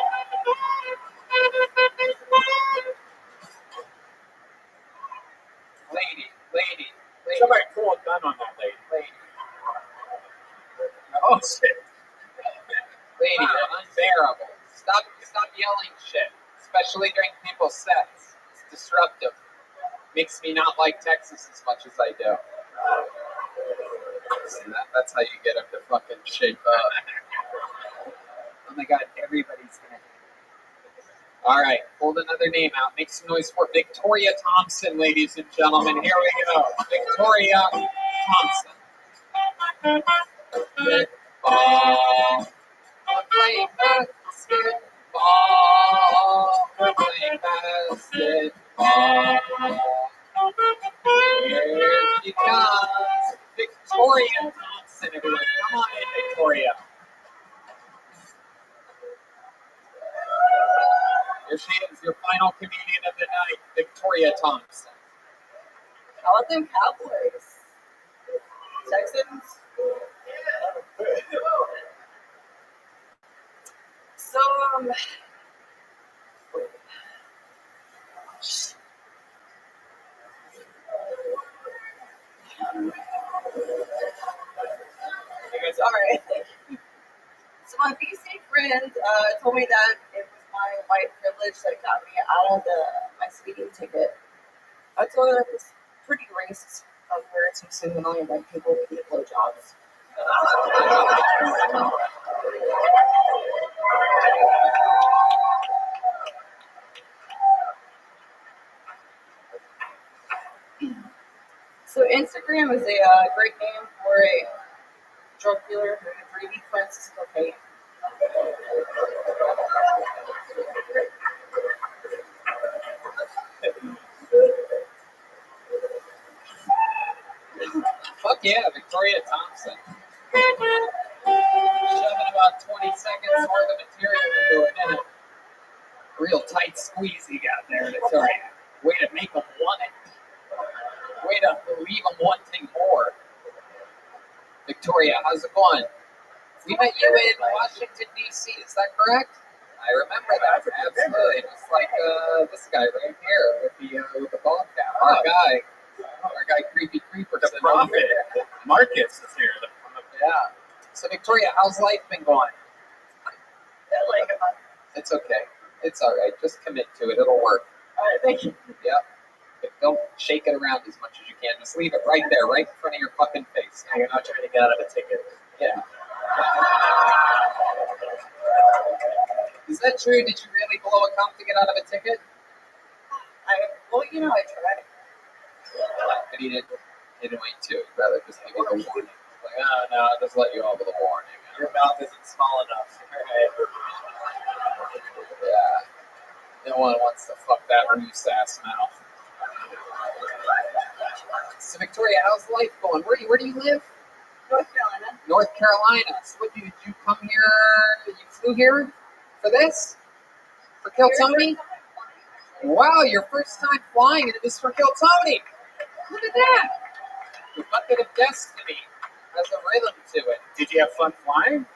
Lady. Somebody pull a gun on that lady. Oh shit. Lady, you're unbearable. Stop yelling shit, especially during people's sets. It's disruptive. Makes me not like Texas as much as I do. And that's how you get them to fucking shape up. Oh my god, everybody's gonna hate me. All right, hold another name out. Make some noise for Victoria Thompson, ladies and gentlemen. Here we go. Victoria Thompson. Basketball. We're playing basketball. We're playing basketball. Here she comes. Victoria Thompson, everyone. Come on in, Victoria. Here she is, your final comedian of the night, Victoria Thompson. How about them Cowboys? Texans? So, alright. So my BC friend told me that it was my white privilege that got me out of my speeding ticket. I told her it was pretty racist of her to assume that only white people would get blowjobs. So Instagram is a great name for a drug dealer who had 3D prints cocaine. Fuck yeah, Victoria Thompson. Shoving about 20 seconds worth of material into a minute. Real tight squeeze you got there, Victoria. Way to make them want it. Way to leave them wanting more. Victoria, how's it going? We met you in Washington, D.C., is that correct? I remember that. Absolutely. Just like this guy right here with the ball cap. Our guy, Creepy Creeper. The prophet. Marcus is here. Yeah. So, Victoria, how's life been going? Like a month. It's okay. It's all right. Just commit to it. It'll work. All right, thank you. Yep. Don't shake it around as much as you can. Just leave it right there, right in front of your fucking face. You're not trying to get out of a ticket. Yeah. Is that true? Did you really blow a cop to get out of a ticket? Well, you know, I tried. But he didn't wait to. He'd rather just give you the warning. Like, oh, no, I'll just let you off with a warning. Your mouth isn't small enough. Yeah. No one wants to fuck that loose ass mouth. So Victoria, how's life going? Where do you live? North Carolina. North Carolina. So what, did you come here? You flew here for this? For Kill Tony? Wow, your first time flying, and it was for Kill Tony. Look at that. The bucket of destiny has a rhythm to it. Did you have fun flying?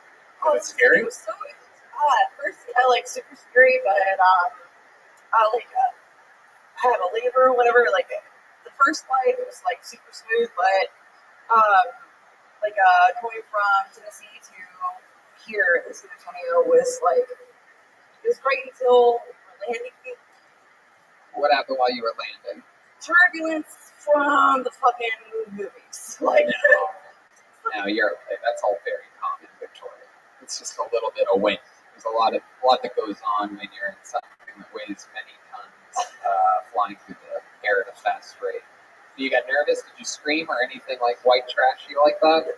Oh, Was it scary? It was so at first, like super scary, but I had a labor or whatever. Like the first flight, it was like super smooth, but going from Tennessee to here in San Antonio was like it was great until landing. What happened while you were landing? Turbulence from the fucking movies. Like No, you're okay. That's all very common, Victoria. It's just a little bit of wind. There's a lot that goes on when you're in something that weighs many tons, flying through the air at a fast rate. You got nervous? Did you scream or anything like white trashy like that?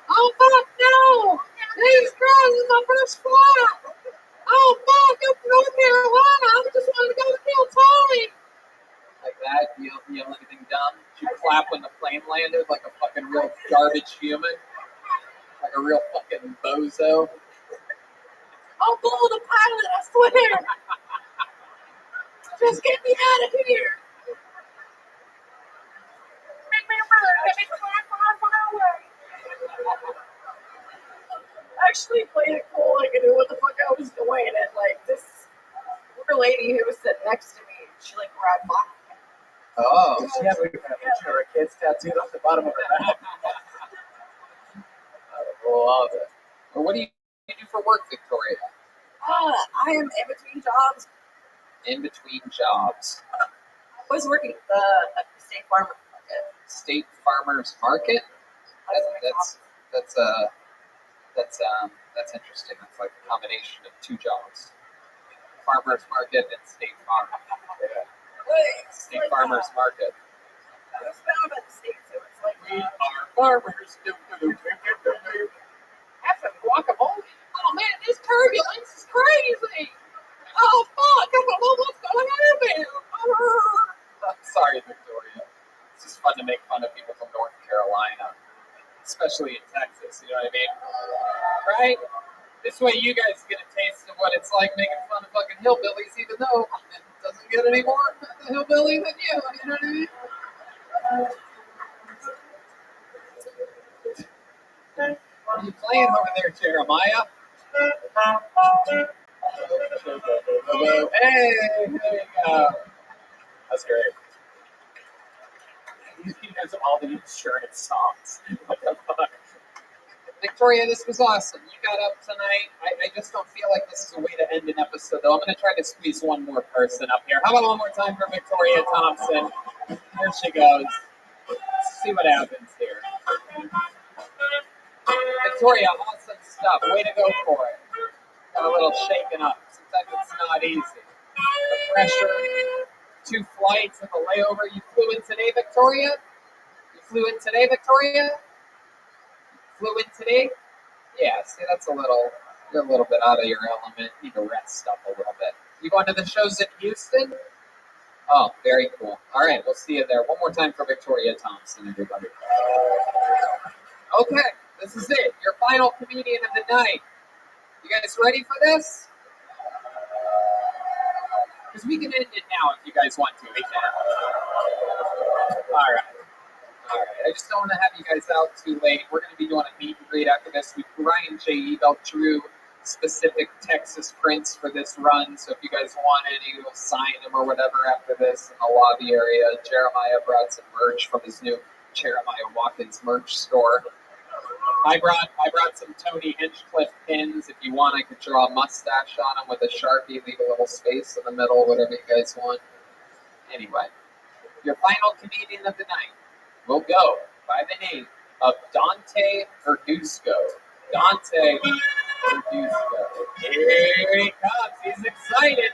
Oh fuck no! Jesus Christ, this is my first flight! Oh fuck, I'm from North Carolina. I just wanted to go to Kill Tony. Like that? You yell anything dumb? Did you clap when the plane landed like a fucking real garbage human? Like a real fucking bozo? I'll blow the pilot, I swear! Just get me out of here! actually played it cool. Like I knew what the fuck I was doing, and like this poor lady who was sitting next to me, she like grabbed my. Oh. Yeah, we got a picture of our kids tattooed on the bottom of her back. I love it. Well, what do you do for work, Victoria? I am in between jobs. In between jobs. I was working at the State Farmers Market. State Farmers Market? That's interesting. That's like a combination of two jobs. Farmers Market and State Farm. Yeah. State Farmers Market. I was found by the state, so it's like we are farmers. Have some guacamole. Oh man, this turbulence is crazy. Oh fuck, I don't know what's going on here. I'm sorry, Victoria. It's just fun to make fun of people from North Carolina, especially in Texas. You know what I mean? Right? This way, you guys get a taste of what it's like making fun of fucking hillbillies, even though it doesn't get any more hillbilly than you. You know what I mean? What are you playing over there, Jeremiah? Hey, there you go. That's great. He knows all the insurance songs. What the fuck? Victoria, this was awesome. You got up tonight. I just don't feel like this is a way to end an episode, though. I'm going to try to squeeze one more person up here. How about one more time for Victoria Thompson? There she goes. Let's see what happens here. Victoria, awesome stuff. Way to go for it. Got a little shaken up. Sometimes it's not easy. The pressure, 2 flights and the layover. You flew in today, Victoria? Flew in today? Yeah, see, that's you're a little bit out of your element. Need to rest up a little bit. You going to the shows in Houston? Oh, very cool. All right, we'll see you there. One more time for Victoria Thompson, everybody. Okay, this is it. Your final comedian of the night. You guys ready for this? Because we can end it now if you guys want to. We can. All right. I just don't want to have you guys out too late. We're going to be doing a meet and greet after this. Ryan J. Ebelt drew specific Texas prints for this run, so if you guys want any, we'll sign them or whatever after this in the lobby area. Jeremiah brought some merch from his new Jeremiah Watkins merch store. I brought some Tony Hinchcliffe pins. If you want, I could draw a mustache on them with a Sharpie, leave a little space in the middle, whatever you guys want. Anyway, your final comedian of the night will go by the name of Dante Verduzco. Dante Verduzco. Here he comes. He's excited.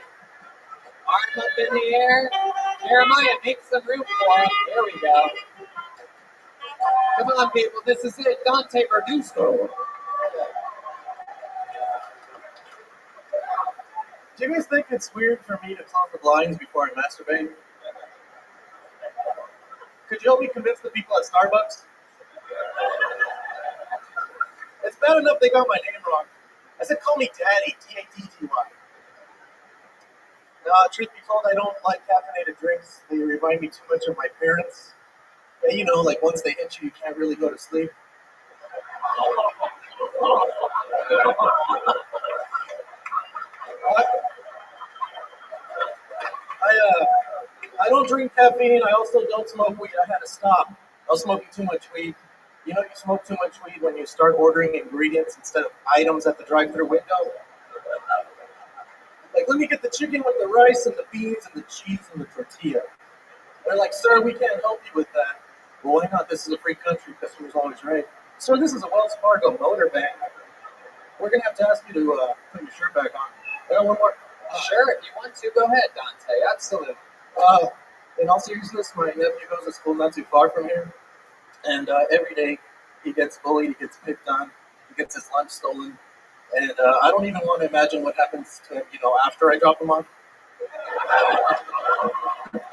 Arm up in the air. Jeremiah, make some room for him. There we go. Come on, people. This is it. Dante Verduzco. Do you guys think it's weird for me to close the blinds before I masturbate? could you help me convince the people at Starbucks? It's bad enough they got my name wrong. I said, call me Daddy, D-A-D-D-Y. No, truth be told, I don't like caffeinated drinks. They remind me too much of my parents. Yeah, you know, like once they hit you, you can't really go to sleep. I don't drink caffeine. I also don't smoke weed. I had to stop. I was smoking too much weed. You know, you smoke too much weed when you start ordering ingredients instead of items at the drive-thru window. Like, let me get the chicken with the rice and the beans and the cheese and the tortilla. They're like, sir, we can't help you with that. Well, why not? This is a free country. Customers always right. Sir, this is a Wells Fargo motor bank. We're going to have to ask you to put your shirt back on. I got one more. Sure, if you want to, go ahead, Dante. Absolutely. In all seriousness, my nephew goes to school not too far from here. And every day he gets bullied, he gets picked on, he gets his lunch stolen. And I don't even want to imagine what happens to him, after I drop him off.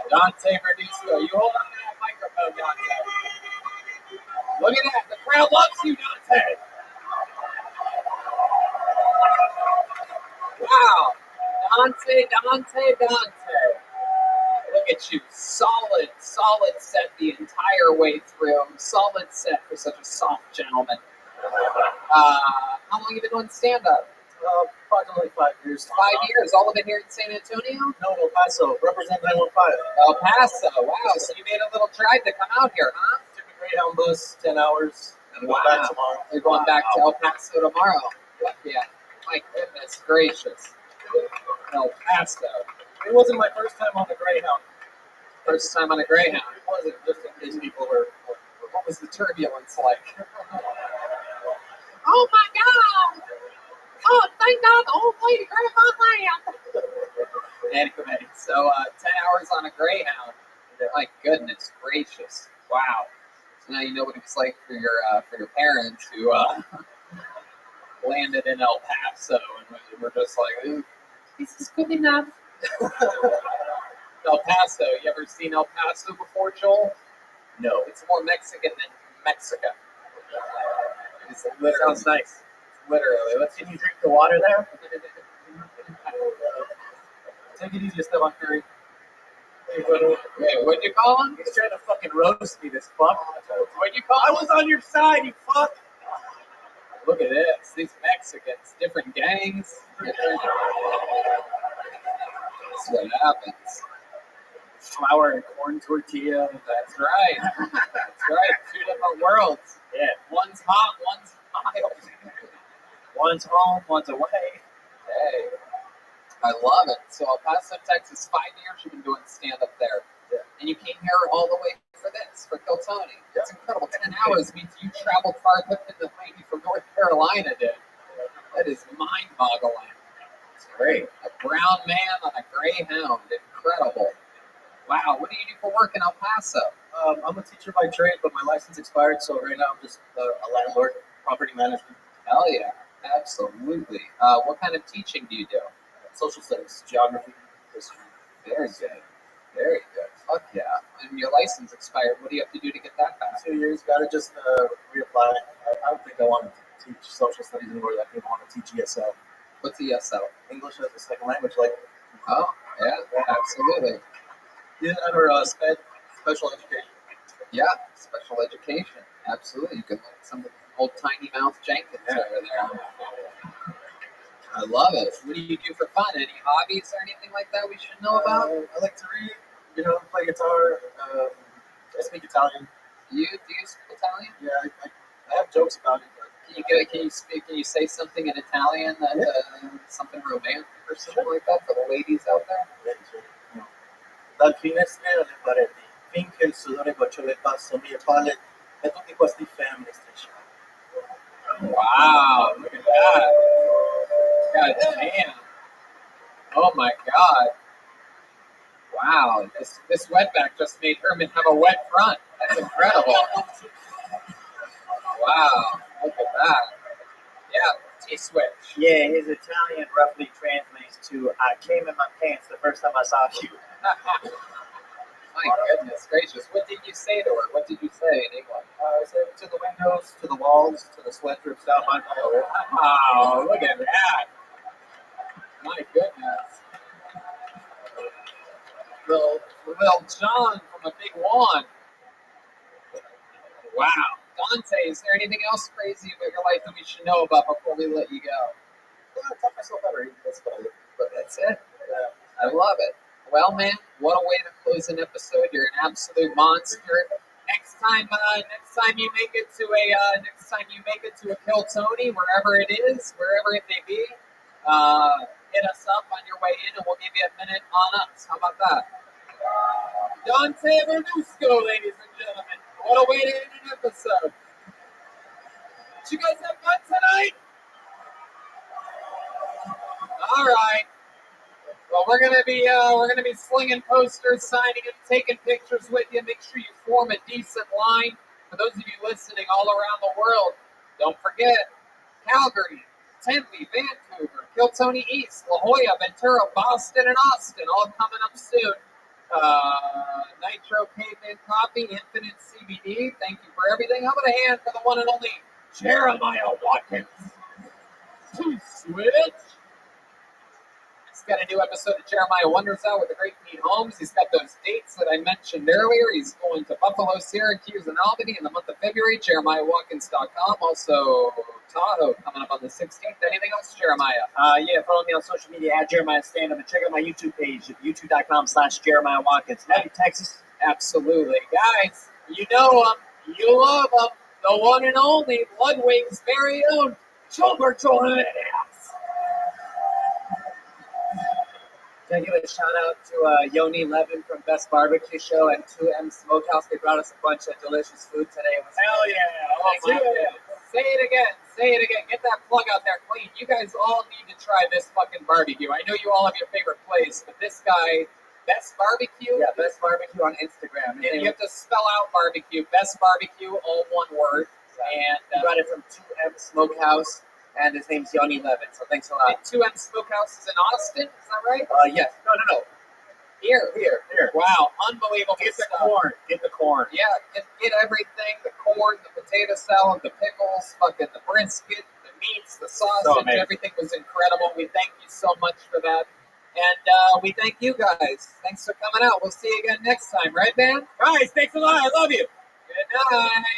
Dante Verdusto, you hold on to that microphone, Dante. Look at that. The crowd loves you, Dante. Wow. Dante. Look at you. Solid set the entire way through. Solid set for such a soft gentleman. How long have you been doing stand-up? Approximately 5 years. 5 years. All of it here in San Antonio? No, El Paso. Represent 915. El Paso. Wow. So you made a little drive to come out here, huh? Took a Greyhound bus, 10 hours, and wow. Going back tomorrow. You're going back to El Paso tomorrow. Yeah. My goodness gracious. El Paso. It wasn't my first time on the Greyhound. First time on a Greyhound. It wasn't, just in case people were what was the turbulence like? Oh my God! Oh, thank God the old lady grabbed my hand. Anyway, so 10 hours on a Greyhound. My goodness gracious! Wow. So now you know what it's like for your parents who landed in El Paso, and we're just like, ooh, this is good enough. El Paso. You ever seen El Paso before, Joel? No. It's more Mexican than Mexico. It's literally. Sounds nice. Literally. Can you drink the water there? Take it easy, Esteban Curry. Wait, what'd you call him? He's trying to fucking roast me, this fuck. What'd you call him? I was on your side, you fuck. Look at this. These Mexicans. Different gangs. That's what happens. Flour and corn tortilla. That's right. That's right. Two different worlds. Yeah. One's hot, one's mild. One's home, one's away. Hey. I love it. So El Paso, Texas, 5 years you've been doing stand-up there. Yeah. And you came here all the way for this, for Kill Tony. That's incredible. 10 hours means you traveled farther than the lady from North Carolina did. That is mind-boggling. It's great. A brown man on a Greyhound. Incredible. Wow. What do you do for work in El Paso? I'm a teacher by trade, but my license expired, so right now I'm just a landlord, property management. Hell yeah. Absolutely. What kind of teaching do you do? Social studies, geography, history. Very good. Very good. Fuck yeah. And your license expired. What do you have to do to get that back? 2 years. Got to just reapply. I don't think I want to teach social studies anymore. I think I want to teach ESL. What's ESL? English as a second language. Like. Oh, yeah. Absolutely. Yeah, or special education. Yeah, special education. Absolutely. You can learn some of the old tiny mouth Jenkins over there. I love it. What do you do for fun? Any hobbies or anything like that we should know about? I like to read, play guitar. I speak Italian. Do you speak Italian? Yeah, I have jokes about it. But Can you say something in Italian that something romantic or something like that for the ladies out there? Dal finestre alle pareti, finché il sudore gocciole passa mie palle e tutti questi family station. Wow, look at that. God damn. Oh my God. Wow, this wetback just made Herman have a wet front. That's incredible. Wow, look at that. Yeah, T-switch. Yeah, his Italian roughly translates to, I came in my pants the first time I saw you. My goodness gracious. What did you say to her? What did you say in English? I said to the windows, to the walls, to the sweat drips down my nose. Wow, look at that. My goodness. Little John from a big one. Wow. Dante, is there anything else crazy about your life that we should know about before we let you go? I taught myself how to read. That's about it. But that's it. I love it. Well, man, what a way to close an episode. You're an absolute monster. Next time you make it to a Kill Tony, wherever it is, wherever it may be, hit us up on your way in, and we'll give you a minute on us. How about that? Dante Verdusco, ladies and gentlemen. What a way to end an episode. Did you guys have fun tonight? All right. Well, we're gonna be slinging posters, signing and taking pictures with you. Make sure you form a decent line. For those of you listening all around the world, don't forget Calgary, Tempe, Vancouver, Kiltony East, La Jolla, Ventura, Boston, and Austin, all coming up soon. Nitro Caveman Coffee, Infinite CBD. Thank you for everything. How about a hand for the one and only Jeremiah Watkins? To switch. He's got a new episode of Jeremiah Wonders out with the great Pete Holmes. He's got those dates that I mentioned earlier. He's going to Buffalo, Syracuse, and Albany in the month of February. JeremiahWatkins.com. Also, Tahoe coming up on the 16th. Anything else, Jeremiah? Yeah, follow me on social media at Jeremiah Stand Up and check out my YouTube page at youtube.com/Jeremiah Watkins. Love you, Texas. Absolutely. Guys, you know him. You love him. The one and only Ludwig's very own Gilbert Torres. Can I give a shout out to Yoni Levin from Best Barbecue Show and 2M Smokehouse? They brought us a bunch of delicious food today. It was Hell yeah. Oh, my goodness. Say it again. Say it again. Get that plug out there clean. You guys all need to try this fucking barbecue. I know you all have your favorite place, but this guy, Best Barbecue? Yeah, Best Barbecue on Instagram. And you have to spell out barbecue. Best Barbecue, all one word. And we got it from 2M Smokehouse. And his name's Yoni Levin, so thanks a lot. 2M Smokehouse is in Austin, is that right? Yes. No. Here. Wow, unbelievable Get the stuff. corn. Get the corn. Yeah, get everything, the corn, the potato salad, the pickles, fucking the brisket, the meats, the sausage, everything was incredible. We thank you so much for that. And we thank you guys. Thanks for coming out. We'll see you again next time, right, man? Guys, thanks a lot. I love you. Good night.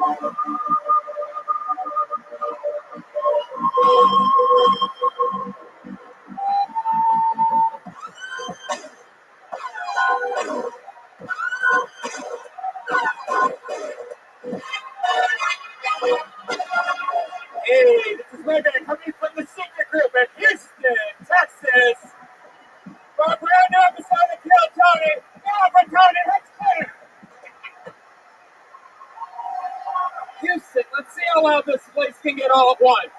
Hey, this is Rabbi coming from the secret group in Houston, Texas. For a brand new episode of Kill Tony. Now for Tony, let's get it. Houston, let's see how loud this place can get all at once.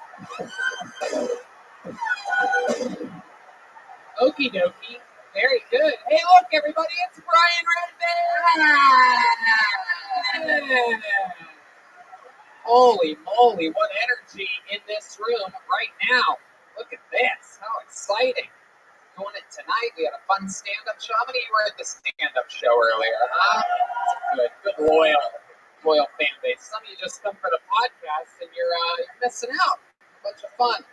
Okie dokie. Very good. Hey, look, everybody, it's Brian Redband. Holy moly, what energy in this room right now. Look at this. How exciting. Doing it tonight. We had a fun stand-up show. How many of you were at the stand-up show earlier? Huh? Good, loyal fan base. Some of you just come for the podcast and you're missing out. A bunch of fun.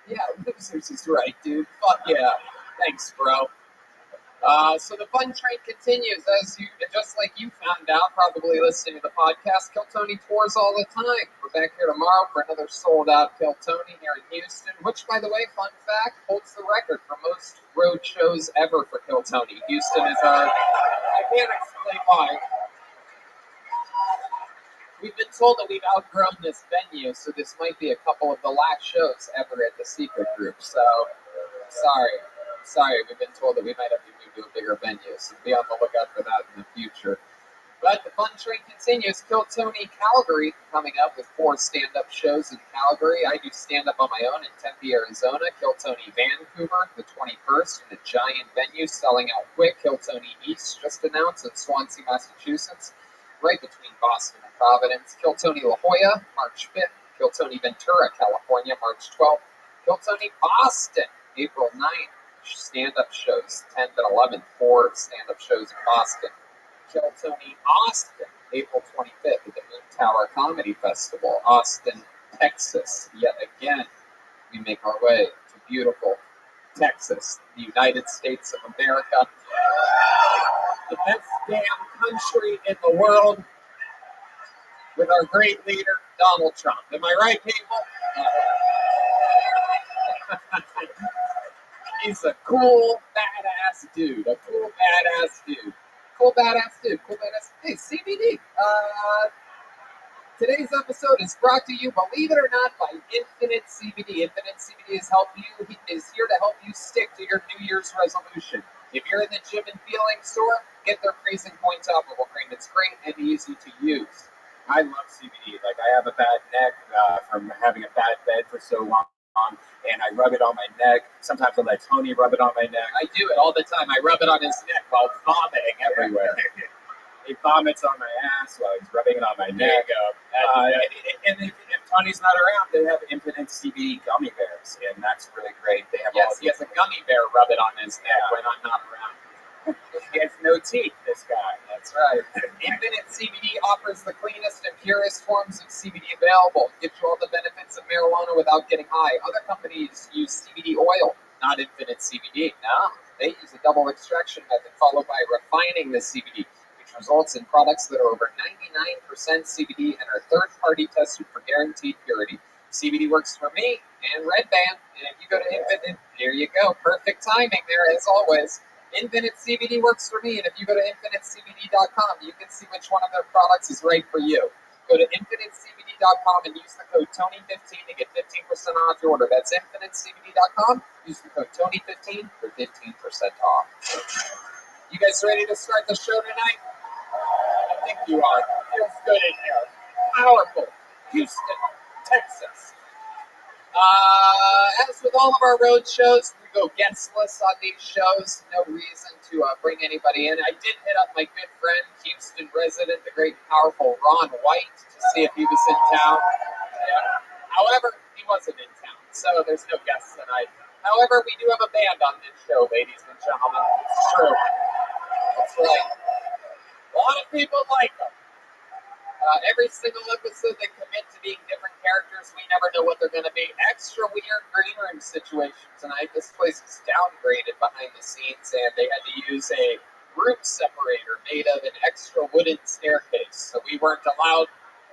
Yeah, losers is right, dude. Fuck yeah. Thanks, bro. So the fun train continues, as you, just like you found out, probably listening to the podcast. Kill Tony tours all the time. We're back here tomorrow for another sold-out Kill Tony here in Houston, which, by the way, fun fact, holds the record for most road shows ever for Kill Tony. Houston is our, I can't explain why. We've been told that we've outgrown this venue, so this might be a couple of the last shows ever at the secret group. So, sorry, we've been told that we might have to move to a bigger venue, so be on the lookout for that in the future. But the fun train continues. Kill Tony Calgary coming up with 4 stand-up shows in Calgary. I do stand-up on my own in Tempe, Arizona. Kill Tony Vancouver, the 21st, in a giant venue selling out quick. Kill Tony East just announced in Swansea, Massachusetts, right between Boston and Providence. Kill Tony La Jolla, March 5th. Kill Tony Ventura, California, March 12th. Kill Tony Boston, April 9th. Stand-up shows, 10th and 11th, 4 stand-up shows in Boston. Kill Tony Austin, April 25th at the Moon Tower Comedy Festival, Austin, Texas. Yet again, we make our way to beautiful Texas, the United States of America, the best damn country in the world, with our great leader, Donald Trump. Am I right, people? He's a cool, badass dude. Cool, badass. Hey, CBD. Today's episode is brought to you, believe it or not, by Infinite CBD. Infinite CBD is here to help you stick to your New Year's resolution. If you're in the gym and feeling sore, get their Freezing Point topical cream. It's great and easy to use. I love CBD. Like, I have a bad neck from having a bad bed for so long. And I rub it on my neck. Sometimes I let Tony rub it on my neck. I do it all the time. I rub it on his neck while vomiting everywhere. He vomits on my ass while he's rubbing it on my neck. And if Tony's not around, they have Infinite CBD gummy bears, and that's really great. They have he has a gummy bear rub it on his neck when I'm not around. He has no teeth, this guy. That's right. Infinite CBD offers the cleanest and purest forms of CBD available. Gives you all the benefits of marijuana without getting high. Other companies use CBD oil, not Infinite CBD. No, they use a double extraction method followed by refining the CBD, which results in products that are over 99% CBD and are third-party tested for guaranteed purity. CBD works for me and Red Band. And if you go to Infinite, there you go. Perfect timing there, as always. Infinite CBD works for me, and if you go to infinitecbd.com, you can see which one of their products is right for you. Go to infinitecbd.com and use the code TONY15 to get 15% off your order. That's infinitecbd.com. Use the code TONY15 for 15% off. You guys ready to start the show tonight? I think you are. Feels good in here. Powerful. Houston, Texas. As with all of our road shows, we go guestless on these shows. No reason to bring anybody in. I did hit up my good friend, Houston resident, the great powerful Ron White, to see if he was in town. However, he wasn't in town, so there's no guests tonight. However, we do have a band on this show, ladies and gentlemen. It's true. That's right. A lot of people like them. Every single episode they commit to being different characters. We never know what they're going to be. Extra weird green room situation tonight. This place is downgraded behind the scenes, and they had to use a roof separator made of an extra wooden staircase. So we weren't allowed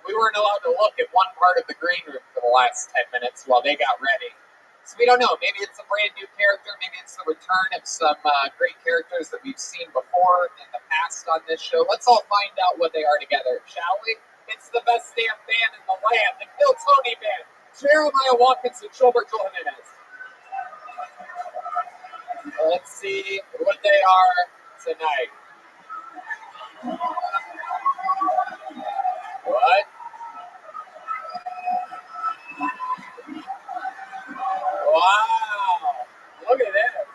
we weren't allowed to look at one part of the green room for the last 10 minutes while they got ready. So we don't know. Maybe it's a brand new character. Maybe it's the return of some great characters that we've seen before in the past on this show. Let's all find out what they are together, shall we? It's the best damn band in the land, the Kill Tony Band. Jeremiah Watkins and Gilbert Jimenez. Let's see what they are tonight. What? Wow! Look at that.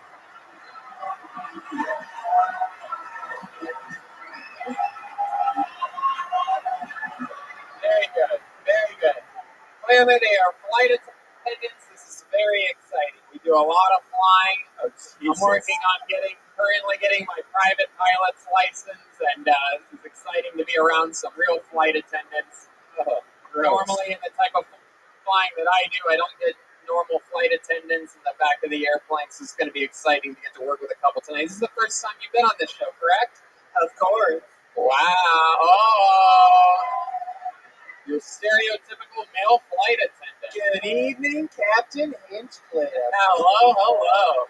Very good. Very good. Clearly, they are flight attendants. This is very exciting. We do a lot of flying. I'm working on currently getting my private pilot's license, and this is exciting to be around some real flight attendants. Normally, in the type of flying that I do, I don't get normal flight attendants in the back of the airplane, so it's going to be exciting to get to work with a couple tonight. This is the first time you've been on this show, correct? Of course. Wow. Oh. Your stereotypical male flight attendant. Good evening, Captain Hinchcliffe. Hello, hello.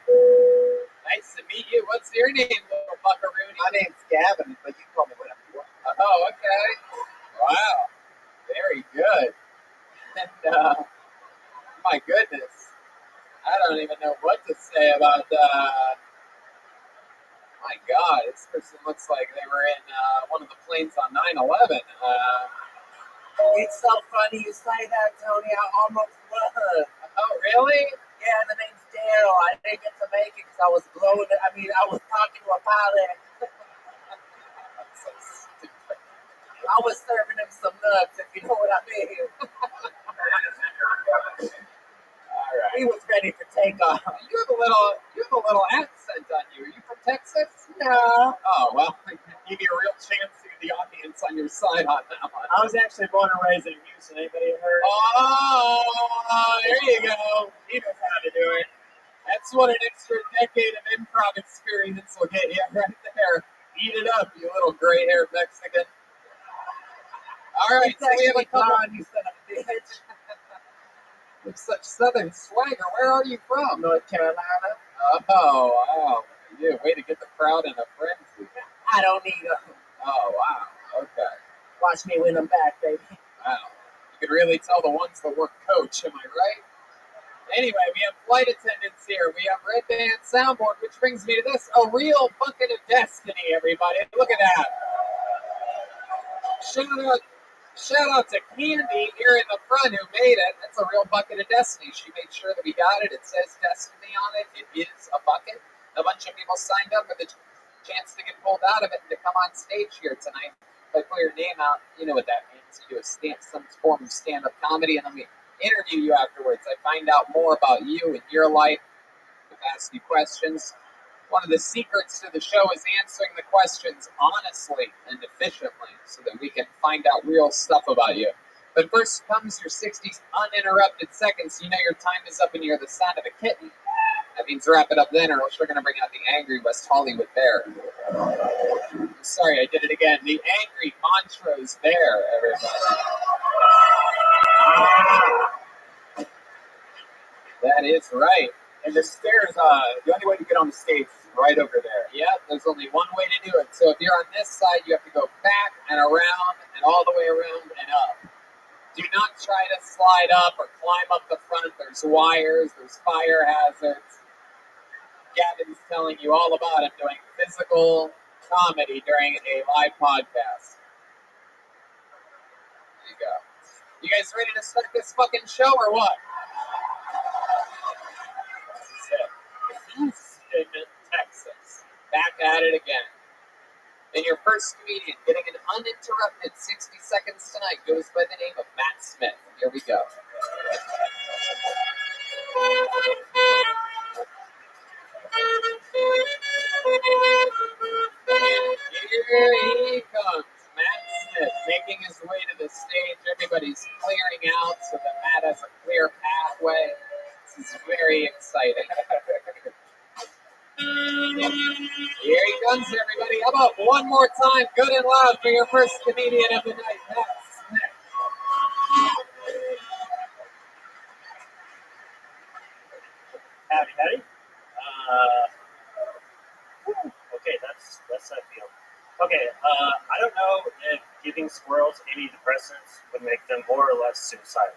Nice to meet you. What's your name, little buckaroo? My name's Gavin, but you can call me whatever you want. Oh, okay. Wow. Very good. And, my goodness. I don't even know what to say about my God, this person looks like they were in one of the planes on 9/11. It's so funny you say that, Tony. I almost was. Oh, really? Yeah, the name's Daryl. I didn't get to make it because I was blowing it. I was talking to a pilot. That's so stupid. I was serving him some nuts, if you know what I mean. All right. He was ready for takeoff. You have a little accent on you. Are you from Texas? No. Oh, well, give you a real chance to get the audience on your side on that one. I was actually born and raised in Houston. Anybody heard? Oh, there you go. He knows how to do it. That's what an extra decade of improv experience will get you right there. Eat it up, you little gray-haired Mexican. All right, so we have a couple. You son of a bitch. With such southern swagger. Where are you from? North Carolina. Oh, wow. Yeah, way to get the crowd in a frenzy. I don't need them. Oh, wow. Okay. Watch me win them back, baby. Wow. You can really tell the ones that work coach, am I right? Anyway, we have flight attendants here. We have Red Band Soundboard, which brings me to this. A real bucket of destiny, everybody. Look at that. Shout out to Candy here in the front who made it. That's a real bucket of destiny. She made sure that we got it. It says destiny on it. It is a bucket. A bunch of people signed up with a chance to get pulled out of it and to come on stage here tonight. If I pull your name out, you know what that means. You do some form of stand-up comedy, and then we interview you afterwards. I find out more about you and your life. I ask you questions. One of the secrets to the show is answering the questions honestly and efficiently so that we can find out real stuff about you. But first comes your 60 uninterrupted seconds. You know your time is up and you hear the sound of a kitten. That means wrap it up then or else we're going to bring out the angry West Hollywood bear. I'm sorry, I did it again. The angry Montrose bear, everybody. That is right. And the stairs, the only way to get on the stage is right over there. Yep, there's only one way to do it. So if you're on this side, you have to go back and around and all the way around and up. Do not try to slide up or climb up the front. There's wires, there's fire hazards. Gavin's telling you all about it doing physical comedy during a live podcast. There you go. You guys ready to start this fucking show or what? Houston, Texas. Back at it again. And your first comedian getting an uninterrupted 60 seconds tonight goes by the name of Matt Smith. Here we go. And here he comes, Matt Smith, making his way to the stage. Everybody's clearing out so that Matt has a clear pathway. This is very exciting. Here he comes, everybody. How about one more time, good and loud, for your first comedian of the night, Matt Smith. know if giving squirrels antidepressants would make them more or less suicidal.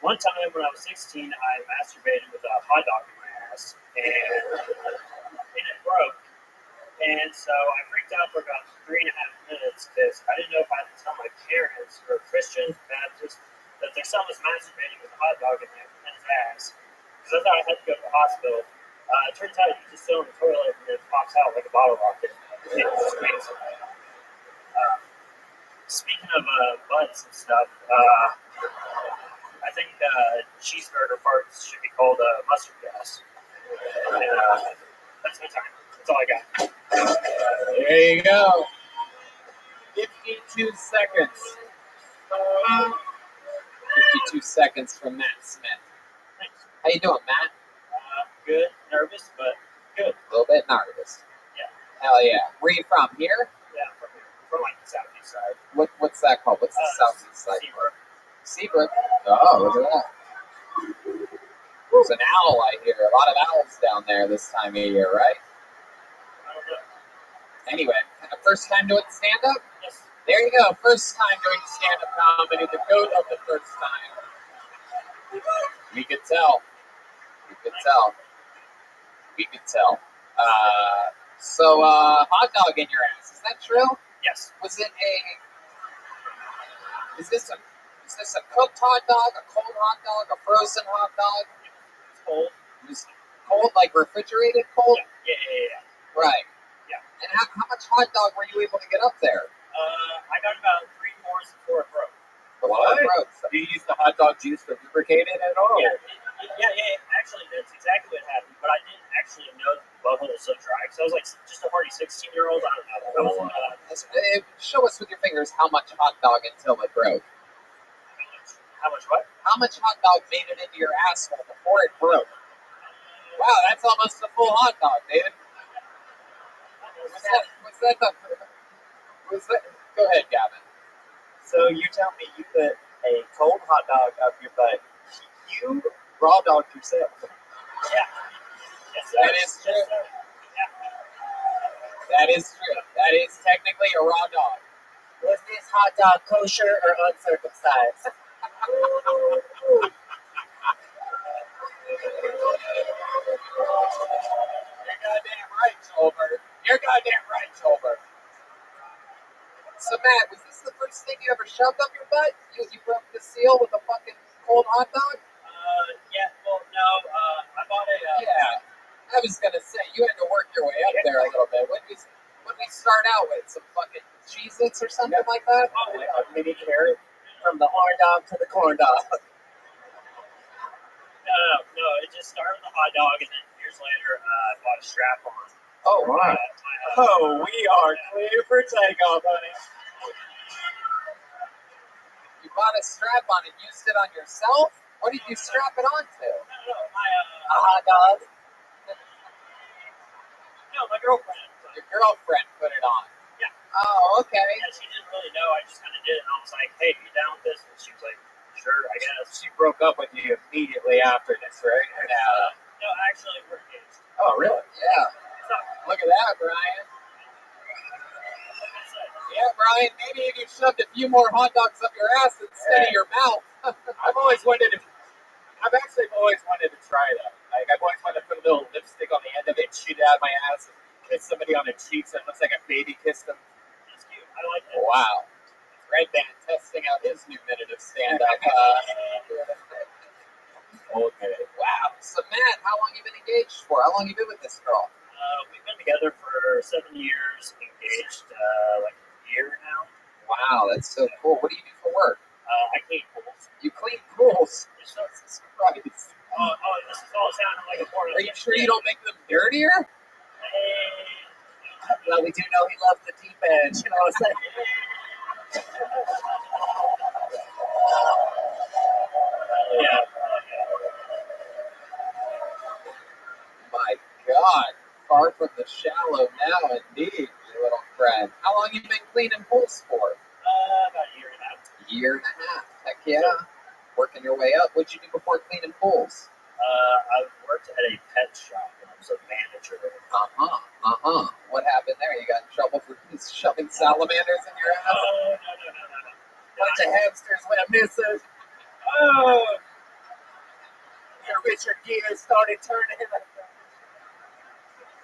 One time when I was 16, I masturbated with a hot dog in my ass, and it broke. And so I freaked out for about 3.5 minutes because I didn't know if I had to tell my parents or Christians, Baptists, that their son was masturbating with a hot dog in his ass. Because I thought I had to go to the hospital. It turns out you just sit on the toilet and it pops out like a bottle rocket. It's crazy. Speaking of butts and stuff, I think cheeseburger farts should be called mustard gas. And that's my time. That's all I got. There you go. 52 seconds. 52 seconds from Matt Smith. Thanks. How you doing, Matt? Good. Nervous, but good. A little bit nervous. Yeah. Hell yeah. Where you from? Here? Yeah, from here. From like the southeast side. What's that called? What's the southeast side? Seabrook. Oh, look at that. There's an owl, I hear. A lot of owls down there this time of year, right? I don't know. Anyway, first time doing stand-up? Yes. There you go. First time doing stand-up comedy. The goat of the first time. We could tell. We could tell. We could tell. So, hot dog in your ass. Is that true? Yes. Was it Is this a cooked hot dog, a cold hot dog, a frozen hot dog? It's cold. It was cold, like refrigerated cold? Yeah. Right. Yeah. And how much hot dog were you able to get up there? I got about 3/4 before it broke. What? Do you use the hot dog juice to lubricate it at all? Yeah. Actually, that's exactly what happened. But I didn't actually know that the butthole was so dry because I was like just a horny 16-year-old. I don't know. Show us with your fingers how much hot dog until it broke. How much what? How much hot dog made it into your asshole before it broke? Wow, that's almost a full hot dog, David. Go ahead, Gavin. So you tell me you put a cold hot dog up your butt. You raw dogged yourself. Yeah. Yes, sir. That is true. That is true. That is technically a raw dog. Was this hot dog kosher or uncircumcised? You're goddamn right, Tolbert. You're goddamn right, Tolbert. So, Matt, was this the first thing you ever shoved up your butt? You broke the seal with a fucking cold hot dog? Yeah, well, no, I bought a... Yeah, I was gonna say, you had to work your way up there a little bit. What did we start out with? Some fucking Cheez-Its or something like that? Oh, yeah, a mini carrot from the horn dog to the corn dog. No, it just started with a hot dog, and then years later, I bought a strap-on. Oh, wow. We are clear for takeoff, honey. You bought a strap-on and used it on yourself? What did you strap it onto? No, a hot dog? No, my girlfriend. Your girlfriend put it on? Yeah. Oh, okay. Yeah, she didn't really know. I just kind of did it, and I was like, hey, you down with this? And she was like, sure, I guess. She broke up with you immediately after this, right? No, actually, we're engaged. Oh, really? Yeah. Look at that, Brian. Yeah, Brian, maybe if you shoved a few more hot dogs up your ass instead of your mouth. I've actually always wanted to try that. Like, I've always wanted to put a little lipstick on the end of it, shoot it out of my ass, and kiss somebody on the cheeks, and it looks like a baby kissed them. That's cute. I like that. Wow. Red Band testing out his new minute of stand-up. Okay. Wow. So, Matt, how long you been engaged for? How long you been with this girl? We've been together for 7 years, engaged like a year now. Wow, that's so cool. What do you do for work? I clean pools. You clean pools? Yes, sir. Jesus Christ. This is all sounding like a porno. Are you sure you don't make them dirtier? Well, we do know he loves the deep edge, you know what I'm saying? Yeah. My God. Far from the shallow now, indeed, your little friend. How long you been cleaning pools for? About a year and a half. Year and a half. Heck yeah. Working your way up. What'd you do before cleaning pools? I worked at a pet shop in was a manager. What happened there? You got in trouble for shoving salamanders in your ass? No. Bunch of hamsters with a missus. Oh, your Richard Gere started turning.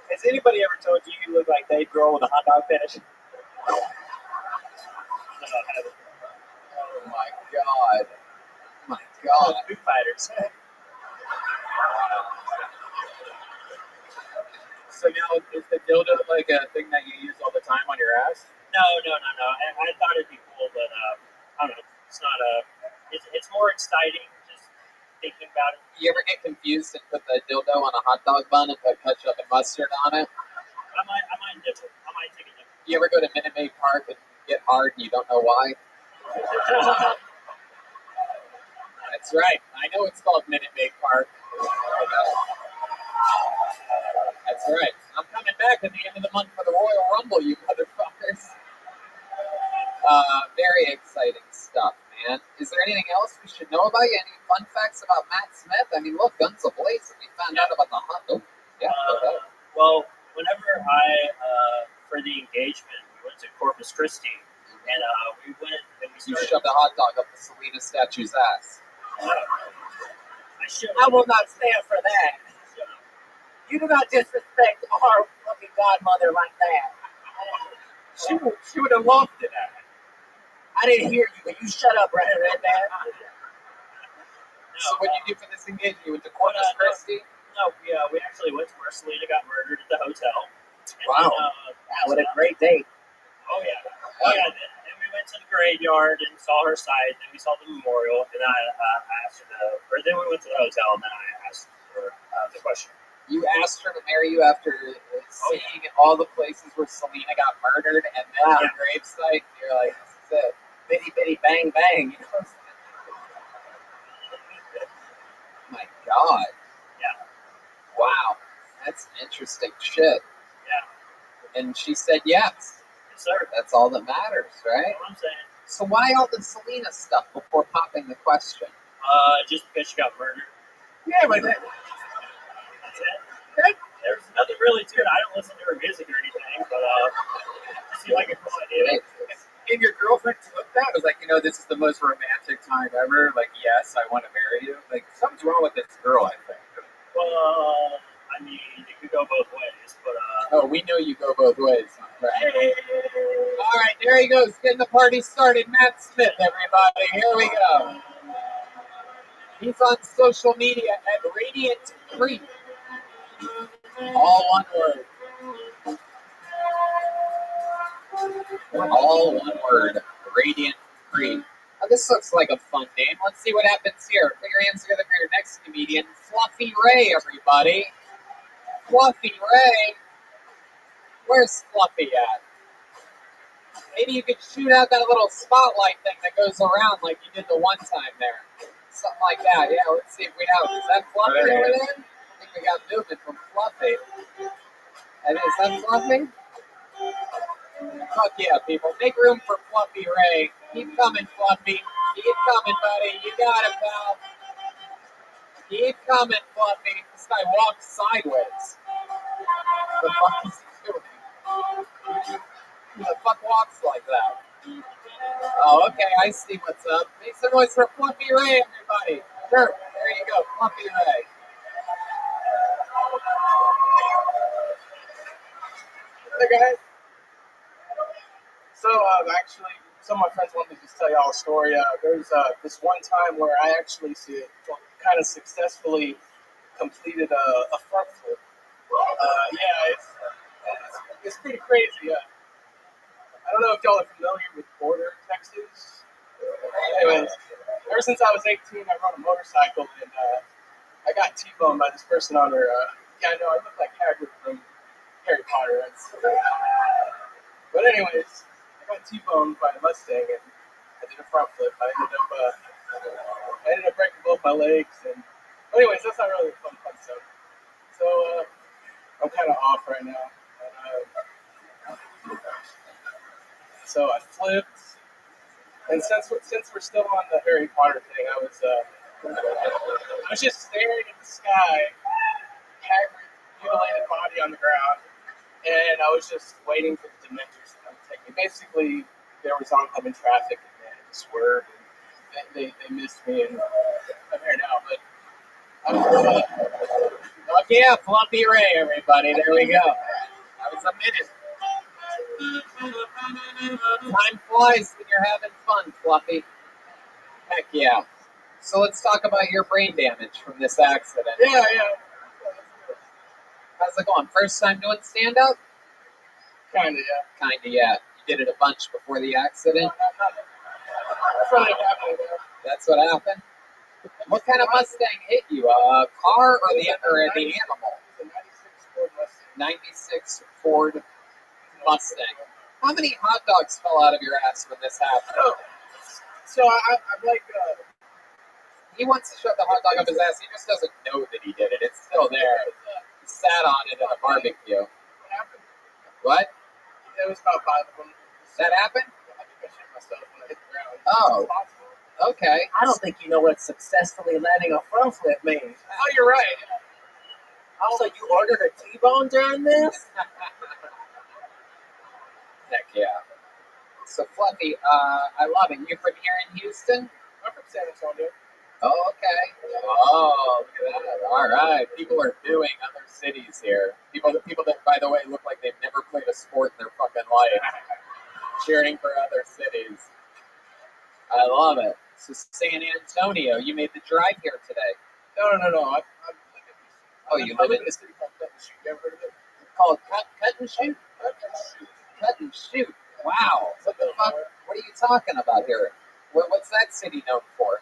Has anybody ever told you you look like Dave Grohl with a hot dog fetish? No, I haven't. Oh my god. My god. Foo Fighters. So now, is the dildo like a thing that you use all the time on your ass? No. I thought it'd be cool, but I don't know. It's not it's more exciting just thinking about it. You ever get confused and put the dildo on a hot dog bun and put ketchup and mustard on it? I might dip it. I might take a dip. You ever go to Minute Maid Park and get hard and you don't know why? That's right. I know it's called Minute Maid Park. That's right. I'm coming back at the end of the month for the Royal Rumble, you motherfuckers. Very exciting stuff, man. Is there anything else we should know about you? Any fun facts about Matt Smith? I mean, look, guns ablaze. We found out about the hot. Oh, yeah. Well, whenever for the engagement, we went to Corpus Christi, and we went and we You started. shoved a hot dog up the Selena statue's ass. I will not stand for that. You do not disrespect our fucking godmother like that. She would have loved it. I didn't hear you, but you shut up, right, Redman. So what did you do for this engagement? You went to Corpus Christi? No, we actually went to where Selena got murdered at the hotel. And Wow. What a great date. Then we went to the graveyard and saw her side. Then we saw the memorial, and I asked her then we went to the hotel, and then I asked her the question. You asked her to marry you after seeing all the places where Selena got murdered, and then her gravesite, you're like, this is it. Bitty bitty bang bang. You know? My God. Yeah. Wow. That's interesting shit. Yeah. And she said yes. Yes, sir. That's all that matters, right? That's what I'm saying. So why all the Selena stuff before popping the question? Just because she got murdered. Yeah, but That's it. There's nothing really to it. I don't listen to her music or anything, but just feel like a cool idea. And your girlfriend took that? It was like, this is the most romantic time ever. Like, yes, I want to marry you. Like, something's wrong with this girl, I think. Well, I mean, it could go both ways, but Oh, we know you go both ways. Right? All right, there he goes, getting the party started. Matt Smith, everybody. Here we go. He's on social media at Radiant Creek. All one word. All one word. Radiant Creek. Oh, this looks like a fun name. Let's see what happens here. Put your hands together for your next comedian, Fluffy Ray, everybody. Fluffy Ray. Where's Fluffy at? Maybe you could shoot out that little spotlight thing that goes around like you did the one time there. Something like that. Yeah, let's see if we have. Is that Fluffy over there? I think we got movement from Fluffy. And is that Fluffy? Fuck yeah, people. Make room for Fluffy Ray. Keep coming, Fluffy. Keep coming, buddy. You got it, pal. Keep coming, Fluffy. This guy walks sideways. What the fuck is he doing? Who the fuck walks like that? Oh, okay, I see what's up. Make some noise for Fluffy Ray, everybody. Sure, there you go, Fluffy Ray. Hey guys. So actually, some of my friends wanted me to just tell y'all a story. There's this one time where I actually kind of successfully completed a front flip. It's pretty crazy. I don't know if y'all are familiar with border Texas. Anyways, ever since I was 18, I rode a motorcycle, and I got T-boned by this person on her. I know, I look like Hagrid from Harry Potter. But anyways, I got T-boned by a Mustang, and I did a front flip. I ended up breaking both my legs, and anyways, that's not really the fun stuff. So I'm kind of off right now. So I flipped, and since we're still on the Harry Potter thing, I was just staring at the sky. Hagrid, mutilated body on the ground, and I was just waiting for the Dementors to come take me. Basically, there was oncoming traffic, and they had to swerve, and they missed me, and I'm here now. But Fuck yeah, Fluffy Ray, everybody. There we go. That was a minute. Time flies when you're having fun, Fluffy. Heck yeah. So let's talk about your brain damage from this accident. Yeah. How's it going? First time doing stand-up? Kinda, yeah. You did it a bunch before the accident? That's what happened? What kind of Mustang hit you? A car or the animal? 96 Ford Mustang. How many hot dogs fell out of your ass when this happened? So I'm like, he wants to shove the hot dog up his ass. He just doesn't know that he did it. It's still there. He sat on it at a barbecue. What? There was about 5 of them. That happened? I think I shit myself when I hit the ground. Oh, okay. I don't think you know what successfully landing a front flip means. Oh, you're right. Also, you ordered a T-bone during this? Heck yeah. So, Fluffy, I love it. You're from here in Houston? I'm from San Antonio. Oh, okay. Oh, look at that. All right. People are booing other cities here. People that, by the way, look like they've never played a sport in their fucking life. Cheering for other cities. I love it. So, San Antonio, you made the drive here today. No. Oh, you live in a city called Cut and Shoot. You ever heard of it? Called Cut and Shoot? Cut and Shoot. Wow. What the fuck? What are you talking about here? What's that city known for?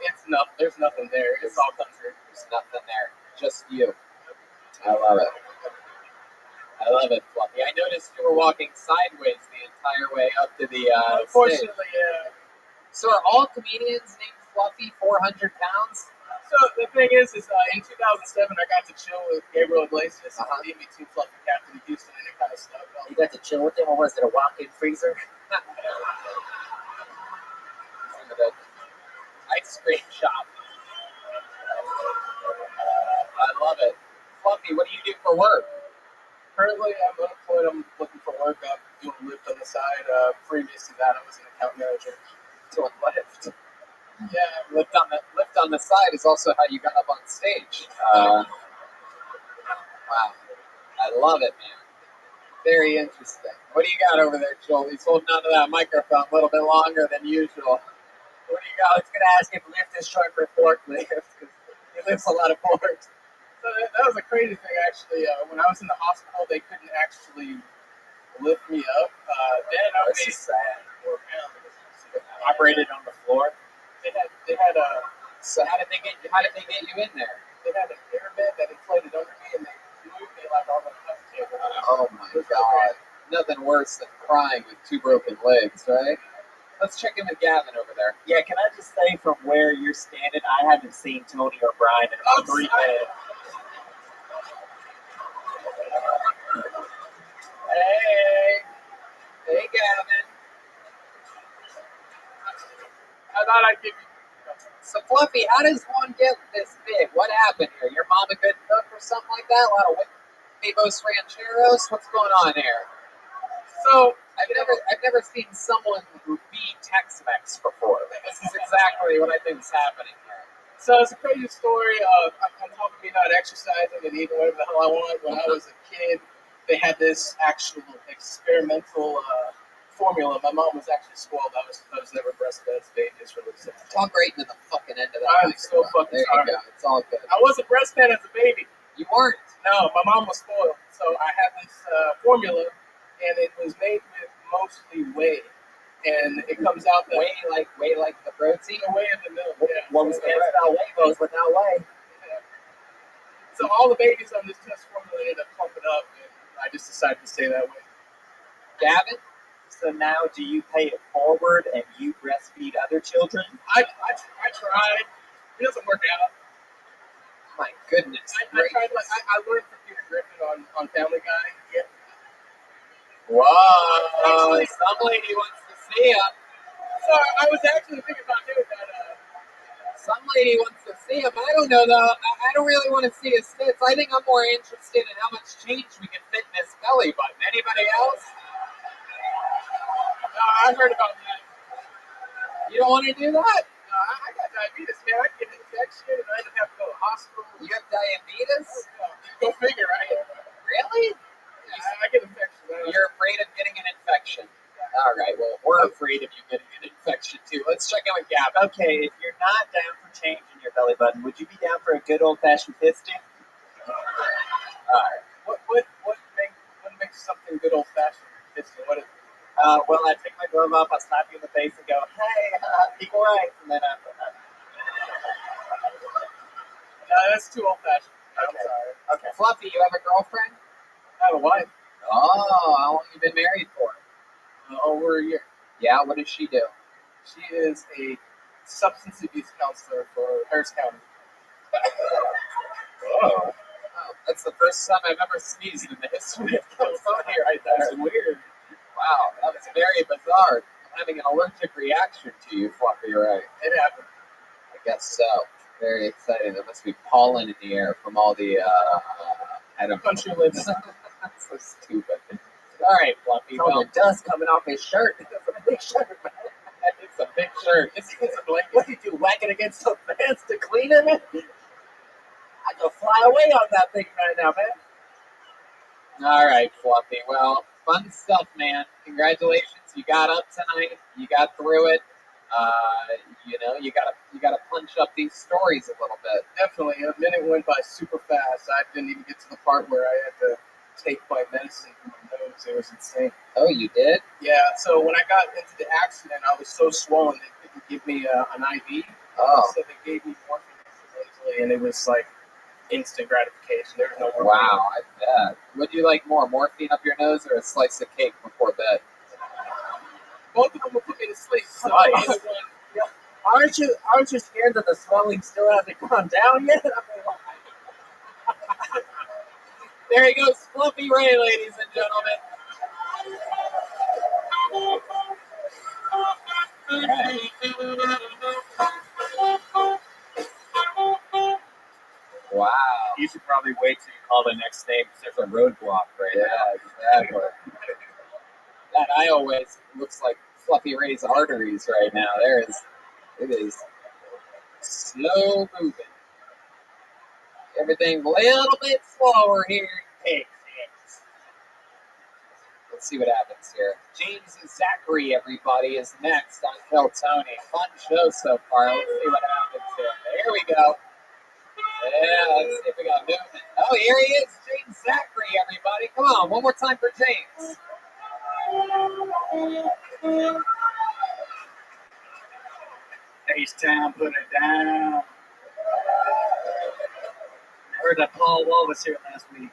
It's nothing. There's nothing there. It's all country. There's nothing there. Just you. I love it. I love it, Fluffy. I noticed you were walking sideways the entire way up to the Unfortunately, stage. yeah. So are all comedians named Fluffy 400 pounds? So the thing is in 2007, I got to chill with Gabriel Iglesias. He beat me to Fluffy Captain in Houston, and it kind of stuck. You got to chill with him, or was it a walk-in freezer? Ice cream shop. I love it. Fluffy, what do you do for work? Currently, I'm unemployed. I'm looking for work. I'm doing Lyft on the side. Previous to that, I was an account manager. Doing Lyft? Yeah. Lyft on the side is also how you got up on stage. Wow. I love it, man. Very interesting. What do you got over there, Joel? He's holding onto that microphone a little bit longer than usual. What do you got? I was going to ask if Lyft is short for forklift, because he lifts a lot of forks. So that was a crazy thing, actually. When I was in the hospital, they couldn't actually lift me up. Then I was sad. Operated on the floor. They had a. So how did they get you in there? They had an air bed that inflated under me, and they moved me like on the table. Oh my god! Nothing worse than crying with 2 broken legs, right? Let's check in with Gavin over there. Yeah, can I just say from where you're standing, I haven't seen Tony or Brian in about 3 minutes. Hey, Gavin. I thought I'd give you. So, Fluffy, how does one get this big? What happened here? Your mom a good cook or something like that? A lot of huevos rancheros? What's going on here? So, I've never seen someone who be Tex-Mex before. This is exactly what I think is happening here. So it's a crazy story. On top of me not exercising and eating whatever the hell I want, when I was a kid, they had this actual experimental formula. My mom was actually spoiled. I was never breastfed as a baby. Just really simple. Talk right into the fucking end of that. I'm so fucking there sorry. You go. It's all good. I wasn't breastfed as a baby. You weren't? No, my mom was spoiled. So I had this formula, and it was made with mostly whey. And it comes out the whey like the protein. The whey of the milk. Yeah. What was the how whey goes without whey? Yeah. So all the babies on this test formula ended up pumping up, and I just decided to stay that way. Gavin? So now, do you pay it forward and you breastfeed other children? I tried. It doesn't work out. My goodness. I tried. I learned from Peter Griffin on Family Guy. Yeah. Whoa! Some lady wants to see him. So I was actually thinking about doing that. Some lady wants to see him. I don't know though. I don't really want to see his tits. I think I'm more interested in how much change we can fit in his belly button. Anybody else? I heard about that. You don't want to do that? I got diabetes, man. I get an infection and I have to go to the hospital. You have diabetes? Go figure, right? Really? I get infections. You're afraid of getting an infection. All right, well, we're afraid of you getting an infection too. Let's check in with Gavin. Okay, if you're not down for change in your belly button, would you be down for a good old-fashioned fisting? What makes something good old fashioned? What is it? Well, I take my glove off, I slap you in the face and go, hey, equal rights, and then No, that's too old fashioned. I'm Okay. sorry. Okay. Fluffy, you have a girlfriend? I have a wife. Oh, how long you been married for? Over a year. Yeah, what does she do? She is a substance abuse counselor for Harris County. Oh, that's the first time I've ever sneezed in the history of California right there. That's weird. Wow, that was very bizarre. I'm having an allergic reaction to you, Fluffy, right? It happened. I guess so. Very exciting. There must be pollen in the air from all the, I don't know. Country lives. That's so stupid. All right, Fluffy. all the dust coming off his shirt. It's a big shirt, man. It's a big shirt. It's a blanket. What did you whack it against the fence to clean it, man? I could fly away on that thing right now, man. All right, Fluffy. Well, fun stuff, man. Congratulations. You got up tonight. You got through it. You gotta punch up these stories a little bit. Definitely. A minute went by super fast. I didn't even get to the part where I had to take my medicine from my nose. It was insane. Oh, you did? Yeah. So when I got into the accident, I was so swollen they couldn't give me an IV. Oh. So they gave me morphine intravenously, and it was like instant gratification. There was no more. Wow, I bet. Would you like more, morphine up your nose or a slice of cake before bed? Both of them will put me to sleep. So Nice. either one. Aren't you scared that the swelling still hasn't gone down yet? There he goes, Fluffy Ray, ladies and gentlemen. Wow. You should probably wait till you call the next name because there's a roadblock right now. Yeah, exactly. That eye always looks like Fluffy Ray's arteries right now. It is slow moving. Everything a little bit slower here in Texas. Let's see what happens here. James and Zachary, everybody, is next on Kill Tony. Fun show so far. Let's see what happens here. Here we go. Yeah, let's see if we got movement. Oh, here he is, James Zachary, everybody. Come on, one more time for James. H-Town, put it down. I heard that Paul Wall was here last week.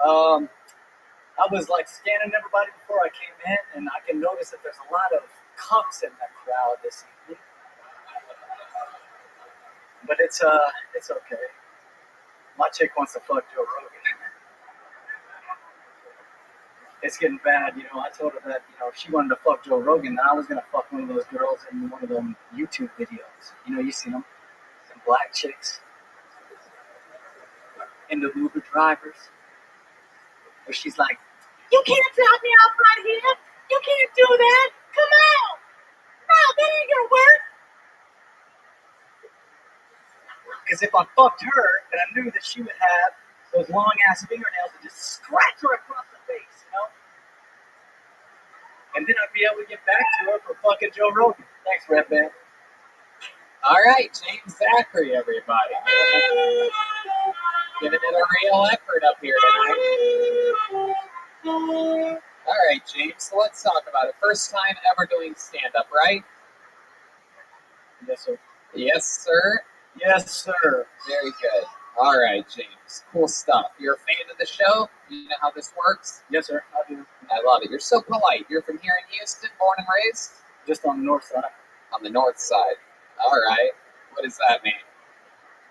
I was like scanning everybody before I came in, and I can notice that there's a lot of cups in that crowd this evening. But it's okay. My chick wants to fuck Joe Rogan. It's getting bad, I told her that, if she wanted to fuck Joe Rogan, then I was gonna fuck one of those girls in one of them YouTube videos. You seen them? Some black chicks. And the Uber drivers. Where she's like, You can't drop me off right here. You can't do that. Come on. No, that ain't gonna work. because if I fucked her, then I knew that she would have those long ass fingernails that just scratch her across the face, And then I'd be able to get back to her for fucking Joe Rogan. Thanks, Red Band. All right, James Zachary, everybody. Giving it a real effort up here tonight. All right, James, so let's talk about it. First time ever doing stand-up, right? Yes, sir. Yes, sir. Yes, sir. Very good. All right, James. Cool stuff. You're a fan of the show? You know how this works? Yes, sir. I do. I love it. You're so polite. You're from here in Houston, born and raised? Just on the north side. On the north side. All right. What does that mean?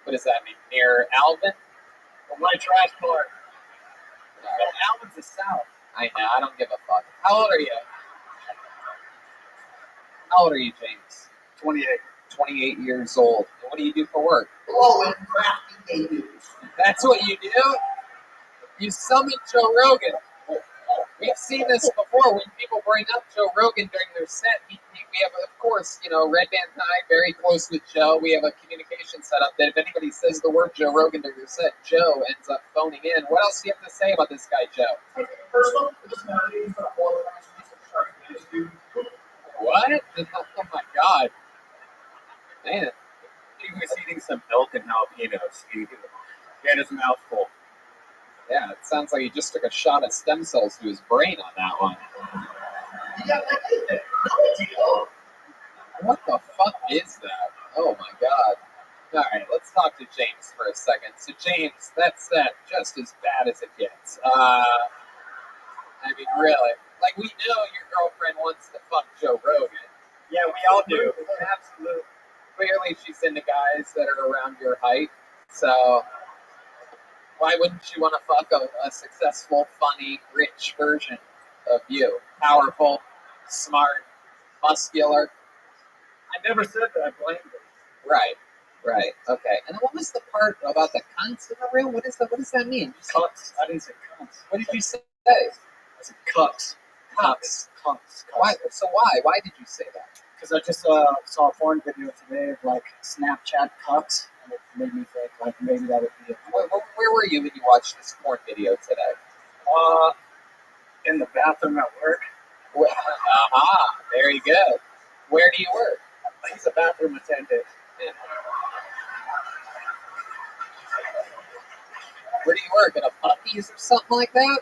What does that mean? Near Alvin? The white trash part. Well, Alvin's the south. I know. I don't give a fuck. How old are you? How old are you, James? 28. 28 years old. You What do you do for work? Blowing crafty babies. That's what you do? You summon Joe Rogan. We've seen this before when people bring up Joe Rogan during their set. We have, of course, Red Band and I, very close with Joe. We have a communication set up that if anybody says the word Joe Rogan during their set, Joe ends up phoning in. What else do you have to say about this guy, Joe? Personal, What? Oh my God. Man. He was eating some milk and jalapenos. He had his mouth full. Yeah, it sounds like he just took a shot of stem cells to his brain on that one. What the fuck is that? Oh my God. All right, let's talk to James for a second. So James, that's just as bad as it gets. I mean, really. Like, we know your girlfriend wants to fuck Joe Rogan. Yeah, we all do. Absolutely. Clearly she's into guys that are around your height. So why wouldn't she want to fuck a successful, funny, rich version of you? Powerful, smart, muscular. I never said that. I blamed her. Right. Okay. And what was the part about the cunts in the room? What does that mean? Cucks. I didn't say cunts. What did you say? I said cucks. Cucks. Cucks. Why? So why? Why did you say that? Because I just saw a porn video today of like Snapchat cucks, and it made me think like maybe that would be it. Where were you when you watched this porn video today? In the bathroom at work. Very good. Where do you work? He's a bathroom attendant. Where do you work? At a Buc-ee's or something like that?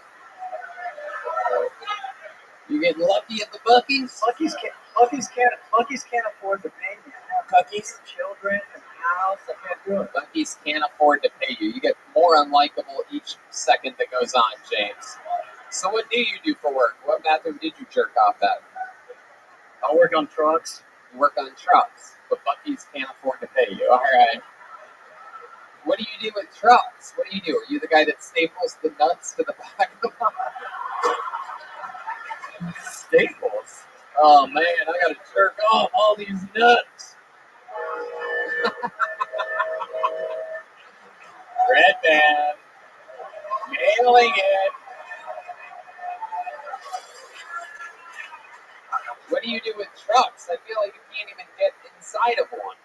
You getting lucky at the Buc-ee's? Buc-ee's can't afford to pay me. I have cookies, children, and a house. I can't do it. Buc-ee's can't afford to pay you. You get more unlikable each second that goes on, James. So what do you do for work? What bathroom did you jerk off at? I work on trucks. You work on trucks, but Buc-ee's can't afford to pay you. All right. What do you do with trucks? What do you do? Are you the guy that staples the nuts to the back of the box? Staples? Oh man, I gotta jerk off all these nuts. Red Band. Nailing it. What do you do with trucks? I feel like you can't even get inside of one.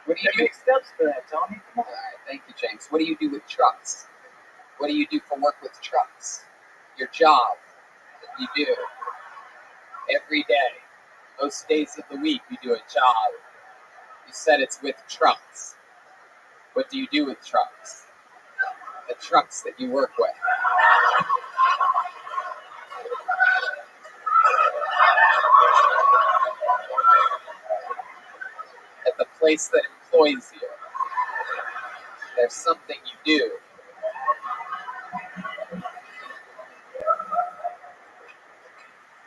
What do you do? Make steps for that, Tony. Come on. All right, thank you, James. What do you do with trucks? What do you do for work with trucks? Your job that you do every day. Most days of the week you do a job. You said it's with trucks. What do you do with trucks? The trucks that you work with. At the place that employs you. There's something you do.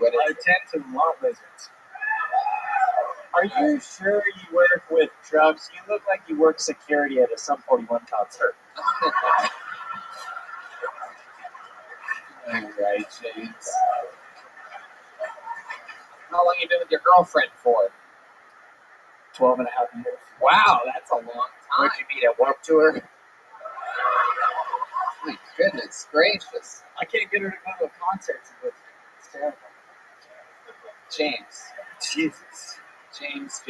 I attend to lot lizards. Are you sure you work with trucks? You look like you work security at a Sum 41 concert. All right, James. How long you been with your girlfriend for? 12 and a half years. Wow, that's a long time. Where'd you meet at Warped Tour? My goodness gracious. I can't get her to go to a concert. It's terrible. James. Jesus. James.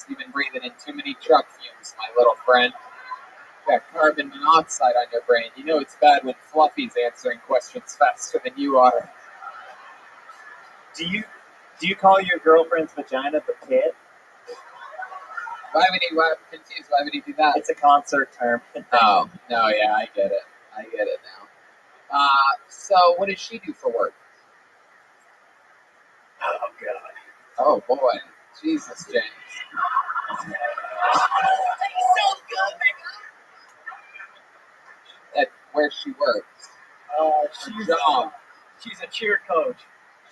You've been breathing in too many truck fumes, my little friend. You got carbon monoxide on your brain. You know it's bad when Fluffy's answering questions faster than you are. Do you call your girlfriend's vagina the pit? I'm confused. Why would he do that? It's a concert term. Oh, no, yeah, I get it now. So what does she do for work? Oh, God. Oh, boy. Jesus, James. At where she works. She's a cheer coach.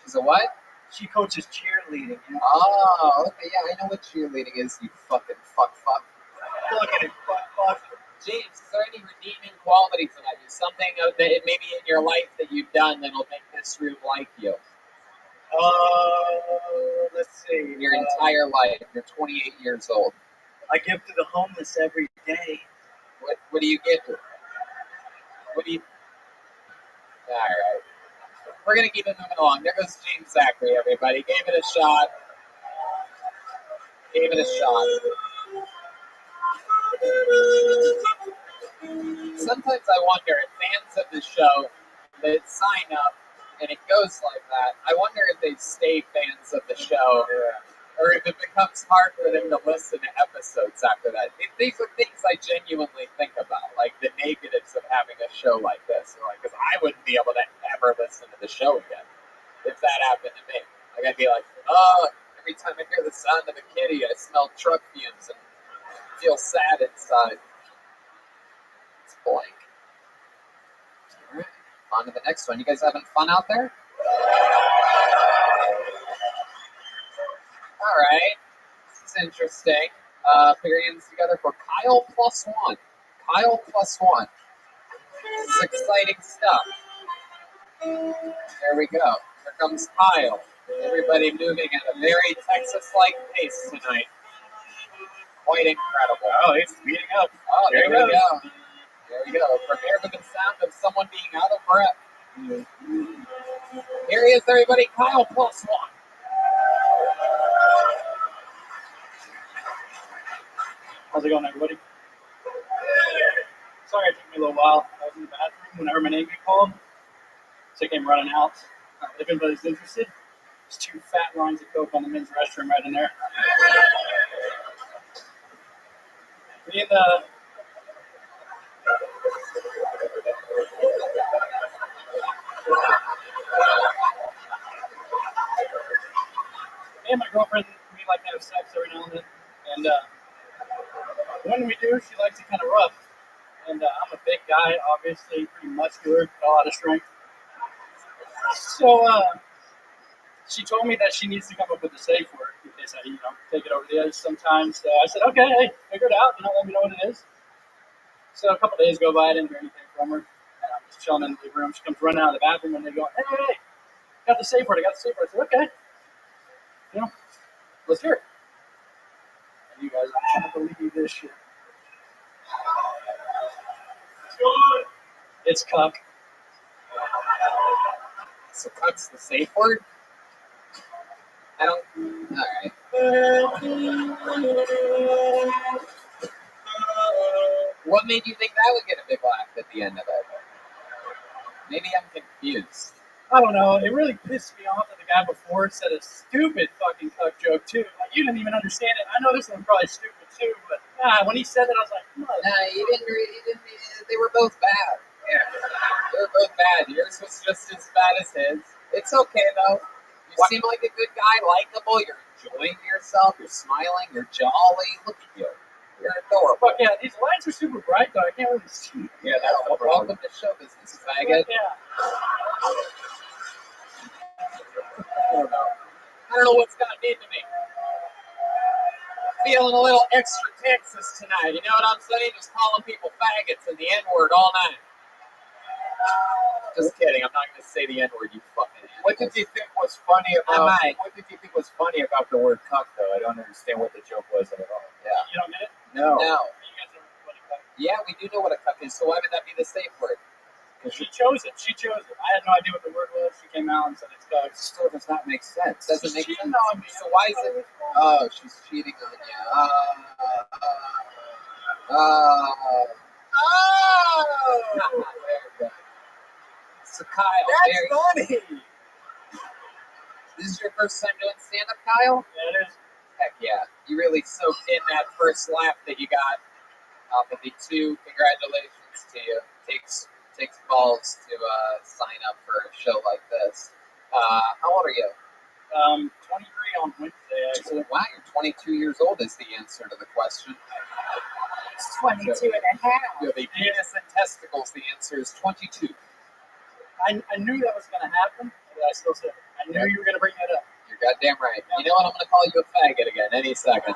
She's a what? She coaches cheerleading. You know? Oh, okay, yeah, I know what cheerleading is, you fucking fuck. Fucking fuck. James, is there any redeeming qualities about you? Something that maybe in your life that you've done that'll make this room like you? Let's see. see. in your entire life? You're 28 years old. I give to the homeless every day. What do you get? What do you? All right. We're gonna keep it moving along. There goes James Zachary. Everybody gave it a shot. Gave it a shot. Sometimes I wonder if fans of the show that sign up and it goes like that, I wonder if they stay fans of the show or if it becomes hard for them to listen to episodes after that. These are things I genuinely think about, like the negatives of having a show like this. Because I wouldn't be able to ever listen to the show again if that happened to me. Like I'd be like, oh, every time I hear the sound of a kitty, I smell truck fumes and feel sad inside. It's blank. All right, on to the next one. You guys having fun out there? All right, this is interesting. Put your hands together for Kyle plus one. Kyle plus one. This is exciting stuff. There we go. Here comes Kyle. Everybody moving at a very Texas-like pace tonight. Quite incredible. Oh, he's speeding up. Oh, there we go. There we go. Prepare for the sound of someone being out of breath. Here he is, everybody. Kyle plus one. How's it going, everybody? Sorry it took me a little while. I was in the bathroom whenever my name got called, so I came running out. If anybody's interested, there's 2 fat lines of Coke on the men's restroom right in there. Me and my girlfriend, we like to have sex every now and then, and when we do, she likes it kind of rough. And I'm a big guy, obviously, pretty muscular, got a lot of strength. So she told me that she needs to come up with a safe word in case I, take it over the edge sometimes. So I said, okay, hey, figure it out, let me know what it is. So a couple days go by, I didn't hear anything from her. And I'm just chilling in the living room. She comes running out of the bathroom and they go, hey, got the safe word. I said, okay. Let's hear it. And you guys, I can't believe this shit. It's cuck. So cuck's the safe word? I don't... Alright. What made you think that would get a big laugh at the end of it? Maybe I'm confused. I don't know. It really pissed me off that the guy before said a stupid fucking cuck joke, too. Like, you didn't even understand it. I know this one's probably stupid, too, but when he said that, I was like, no. Nah, you didn't, they were both bad. Yeah. They were both bad. Yours was just as bad as his. It's okay, though. You seem like a good guy, likable. You're enjoying yourself. You're smiling. You're jolly. Look at you. You're adorable. Fuck yeah, these lights are super bright, though. I can't really see. Yeah, that's the problem. Welcome to show business, faggot. Yeah. I don't know what's gotten into me. Feeling a little extra Texas tonight. You know what I'm saying? Just calling people faggots and the N-word all night. Just kidding. I'm not going to say the N-word, you fucking animals. What did you think was funny about? What did you think was funny about the word cuck, though? I don't understand what the joke was at all. Yeah. You don't get it? No. Yeah, we do know what a cuck is, so why would that be the safe word? She chose it. I had no idea what the word was. She came out and said it's cuck. It still does not make sense. Doesn't make sense. On me. So why is it? Oh, she's cheating on you. So Kyle, that's funny. This is your first time doing stand-up, Kyle? Yeah, it is. Heck yeah. You really soaked in that first laugh that you got off of the 2. Congratulations to you. Takes balls to sign up for a show like this. How old are you? 23 on Wednesday, actually. Wow, you're 22 years old is the answer to the question. It's 22 and a half. You have a penis and testicles. The answer is 22. I knew that was going to happen, but I still said it. I knew you were going to bring that up. You're goddamn right. You know what? I'm going to call you a faggot again any second.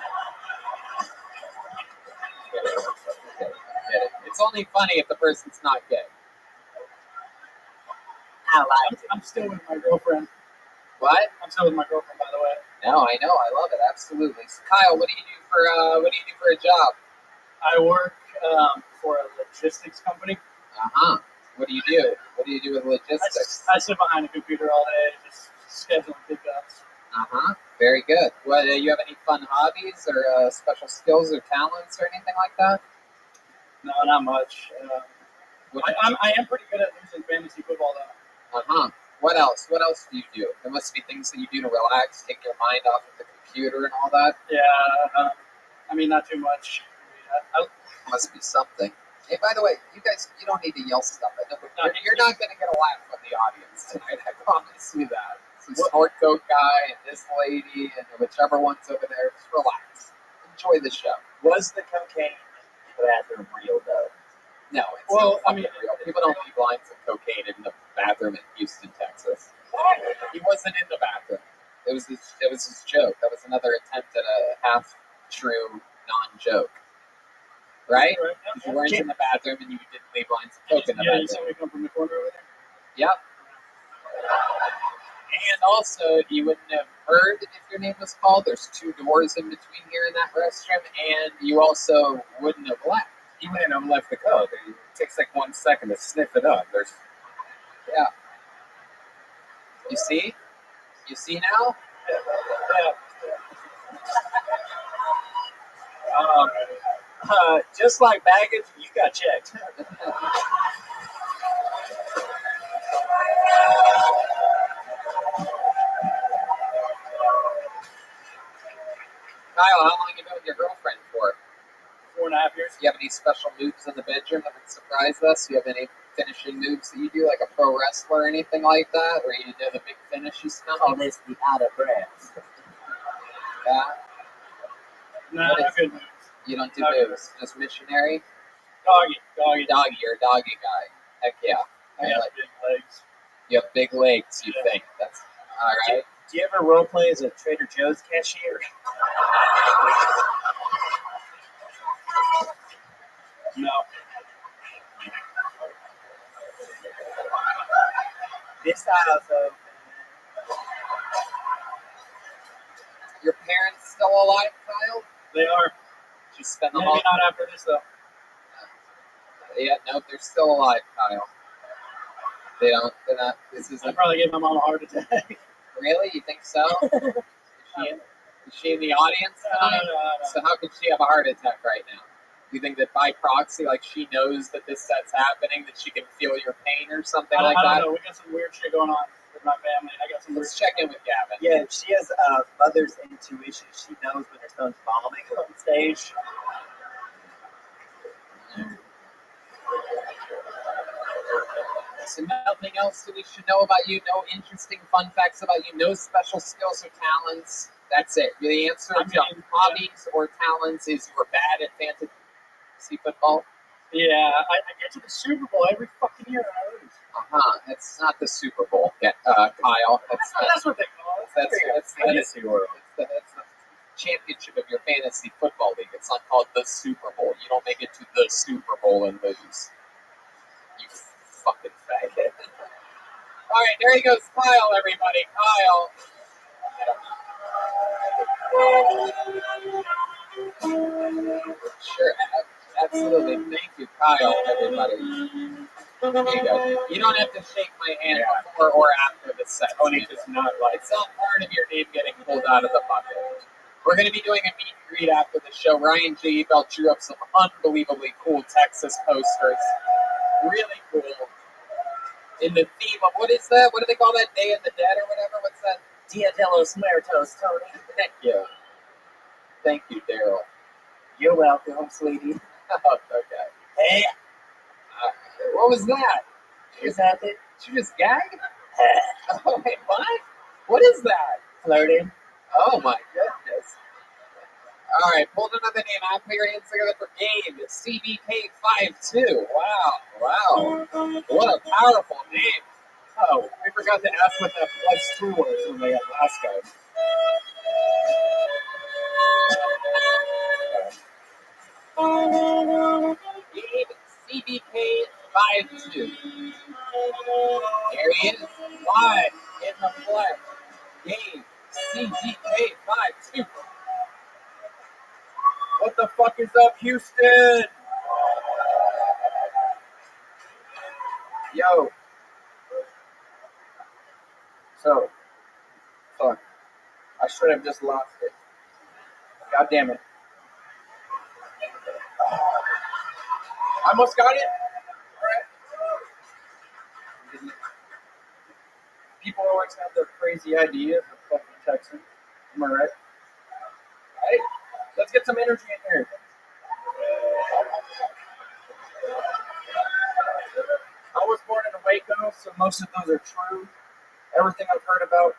Get it. It's only funny if the person's not gay. I lied. I'm still with my girlfriend. What? I'm still with my girlfriend, by the way. No, I know. I love it. Absolutely. So Kyle, what do you do for a job? I work for a logistics company. Uh-huh. What do you do? What do you do with logistics? I sit behind a computer all day, just scheduling pickups. Uh-huh. Very good. What, you have any fun hobbies or special skills or talents or anything like that? No, not much. I am pretty good at losing fantasy football, though. Uh-huh. What else? What else do you do? There must be things that you do to relax, take your mind off of the computer and all that. Yeah, I mean, not too much. Must be something. Hey, by the way, you guys, you don't need to yell stuff. I know, but you're not going to get a laugh from the audience tonight. I promise you that. Some snort coat guy and this lady and whichever one's over there. Just relax. Enjoy the show. Was the cocaine in the bathroom real, though? No, it's not fucking real. People don't leave lines of cocaine in the bathroom in Houston, Texas. He wasn't in the bathroom. It was his joke. That was another attempt at a half-true non-joke. Right? Because you weren't in the bathroom and you didn't leave lines of coke in the bathroom. You saw me come from the corner over there? Yep. And also, you wouldn't have heard if your name was called. There's 2 doors in between here in that restroom, and you also wouldn't have left. You wouldn't have left the coke. It takes like 1 second to sniff it up. Yeah. You see? You see now? Just like baggage, you got checked. Kyle, how long have you been with your girlfriend for? 4.5 years. Do you have any special moves in the bedroom that would surprise us? Do you have any finishing moves that you do, like a pro wrestler or anything like that? Or you do the big finish you smell? Oh, this the out of breath. Yeah. No, not good moves. You don't do moves, just missionary? Doggy. You're a doggy guy. Heck yeah. I got big legs. You have big legs, you think. That's all right. Do you ever role play as a Trader Joe's cashier? No. This house open. Your parents still alive, Kyle? They are. Did you spend the Maybe not after this, though. Yeah, no, they're still alive, Kyle. They're not. I probably gave my mom a heart attack. Really? You think so? Is she in the audience tonight? No. So how could she have a heart attack right now? Do you think that by proxy, like she knows that that's happening, that she can feel your pain or something like that? I don't know. We got some weird shit going on with my family. I got some. Let's check in with Gavin. Yeah, she has mother's intuition. She knows when her son's vomiting on stage. So nothing else that we should know about you? No interesting fun facts about you? No special skills or talents? That's it. The answer to hobbies or talents is you're bad at fantasy football? Yeah, I get to the Super Bowl every fucking year and I lose. That's not the Super Bowl, Kyle. That's what they call it. That's fantasy world. That's the championship of your fantasy football league. It's not called the Super Bowl. You don't make it to the Super Bowl and lose. You fucking faggot. All right, there he goes, Kyle, everybody. Kyle. Sure, absolutely. Thank you, Kyle, everybody. There you go. You don't have to shake my hand before or after the set. Tony does not like. It's not part of your name getting pulled out of the bucket. We're going to be doing a meet and greet after the show. Ryan J. Bell drew up some unbelievably cool Texas posters. Really cool. In the theme of, what is that? What do they call that? Day of the Dead or whatever? What's that? Dia de los Muertos, Tony. Thank you. Thank you, Daryl. You're welcome, sweetie. Oh, okay. Hey. What was that? Is that it? Did you just gag? Oh, wait, what? What is that? Flirting. Oh, my goodness. All right, pulled another name out. Put your hands together for Gabe. CBK52. Wow. What a powerful name. Oh, we forgot to ask what that +2 was when they had last guy. Gabe CBK52. There he is, live in the flesh. Gabe CBK52. What the fuck is up, Houston? Yo. So, fuck. I should have just lost it. God damn it. I almost got it. Alright. People always have their crazy ideas of fucking texting. Am I right? Hey, let's get some energy in here. I was born in Waco, so most of those are true. Everything I've heard about.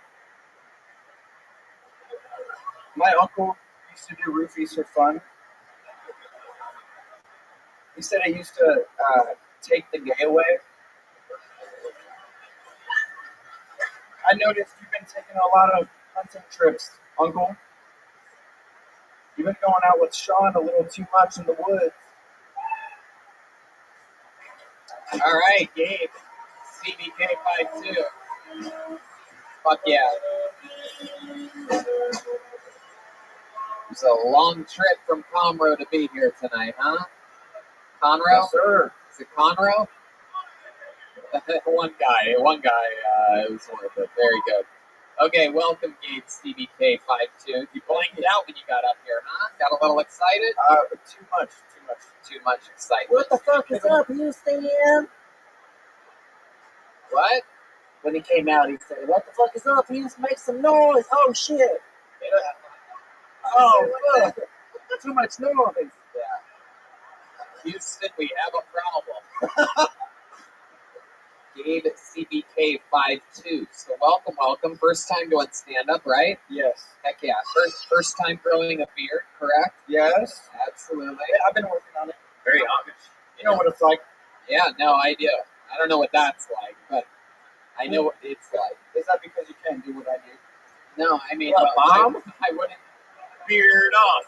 My uncle used to do roofies for fun. He said he used to take the gay away. I noticed you've been taking a lot of hunting trips, Uncle. You've been going out with Sean a little too much in the woods. All right, Gabe. CBK52. Fuck yeah. It's a long trip from Conroe to be here tonight, huh? Conroe? Yes, sir. Is it Conroe? One guy it was worth it. Very good. Okay, welcome, Gabe CBK52. You blinked out when you got up here, huh? Got a little excited? Too much excitement. What the fuck is up, Houston? What? When he came out, he said, "What the fuck is up, Houston? Make some noise!" Oh shit! Oh fuck! Too much noise. Yeah. Houston, we have a problem. Gabe CBK52. So welcome. First time doing stand-up, right? Yes. Heck yeah. First time growing a beard, correct? Yes. Absolutely. Yeah, I've been working on it. Very obvious. You know what it's like. Yeah, no, I do. I don't know what that's like, but I know what it's like. Is that because you can't do what I do? No, I mean, What, Mom? I wouldn't. Beard off.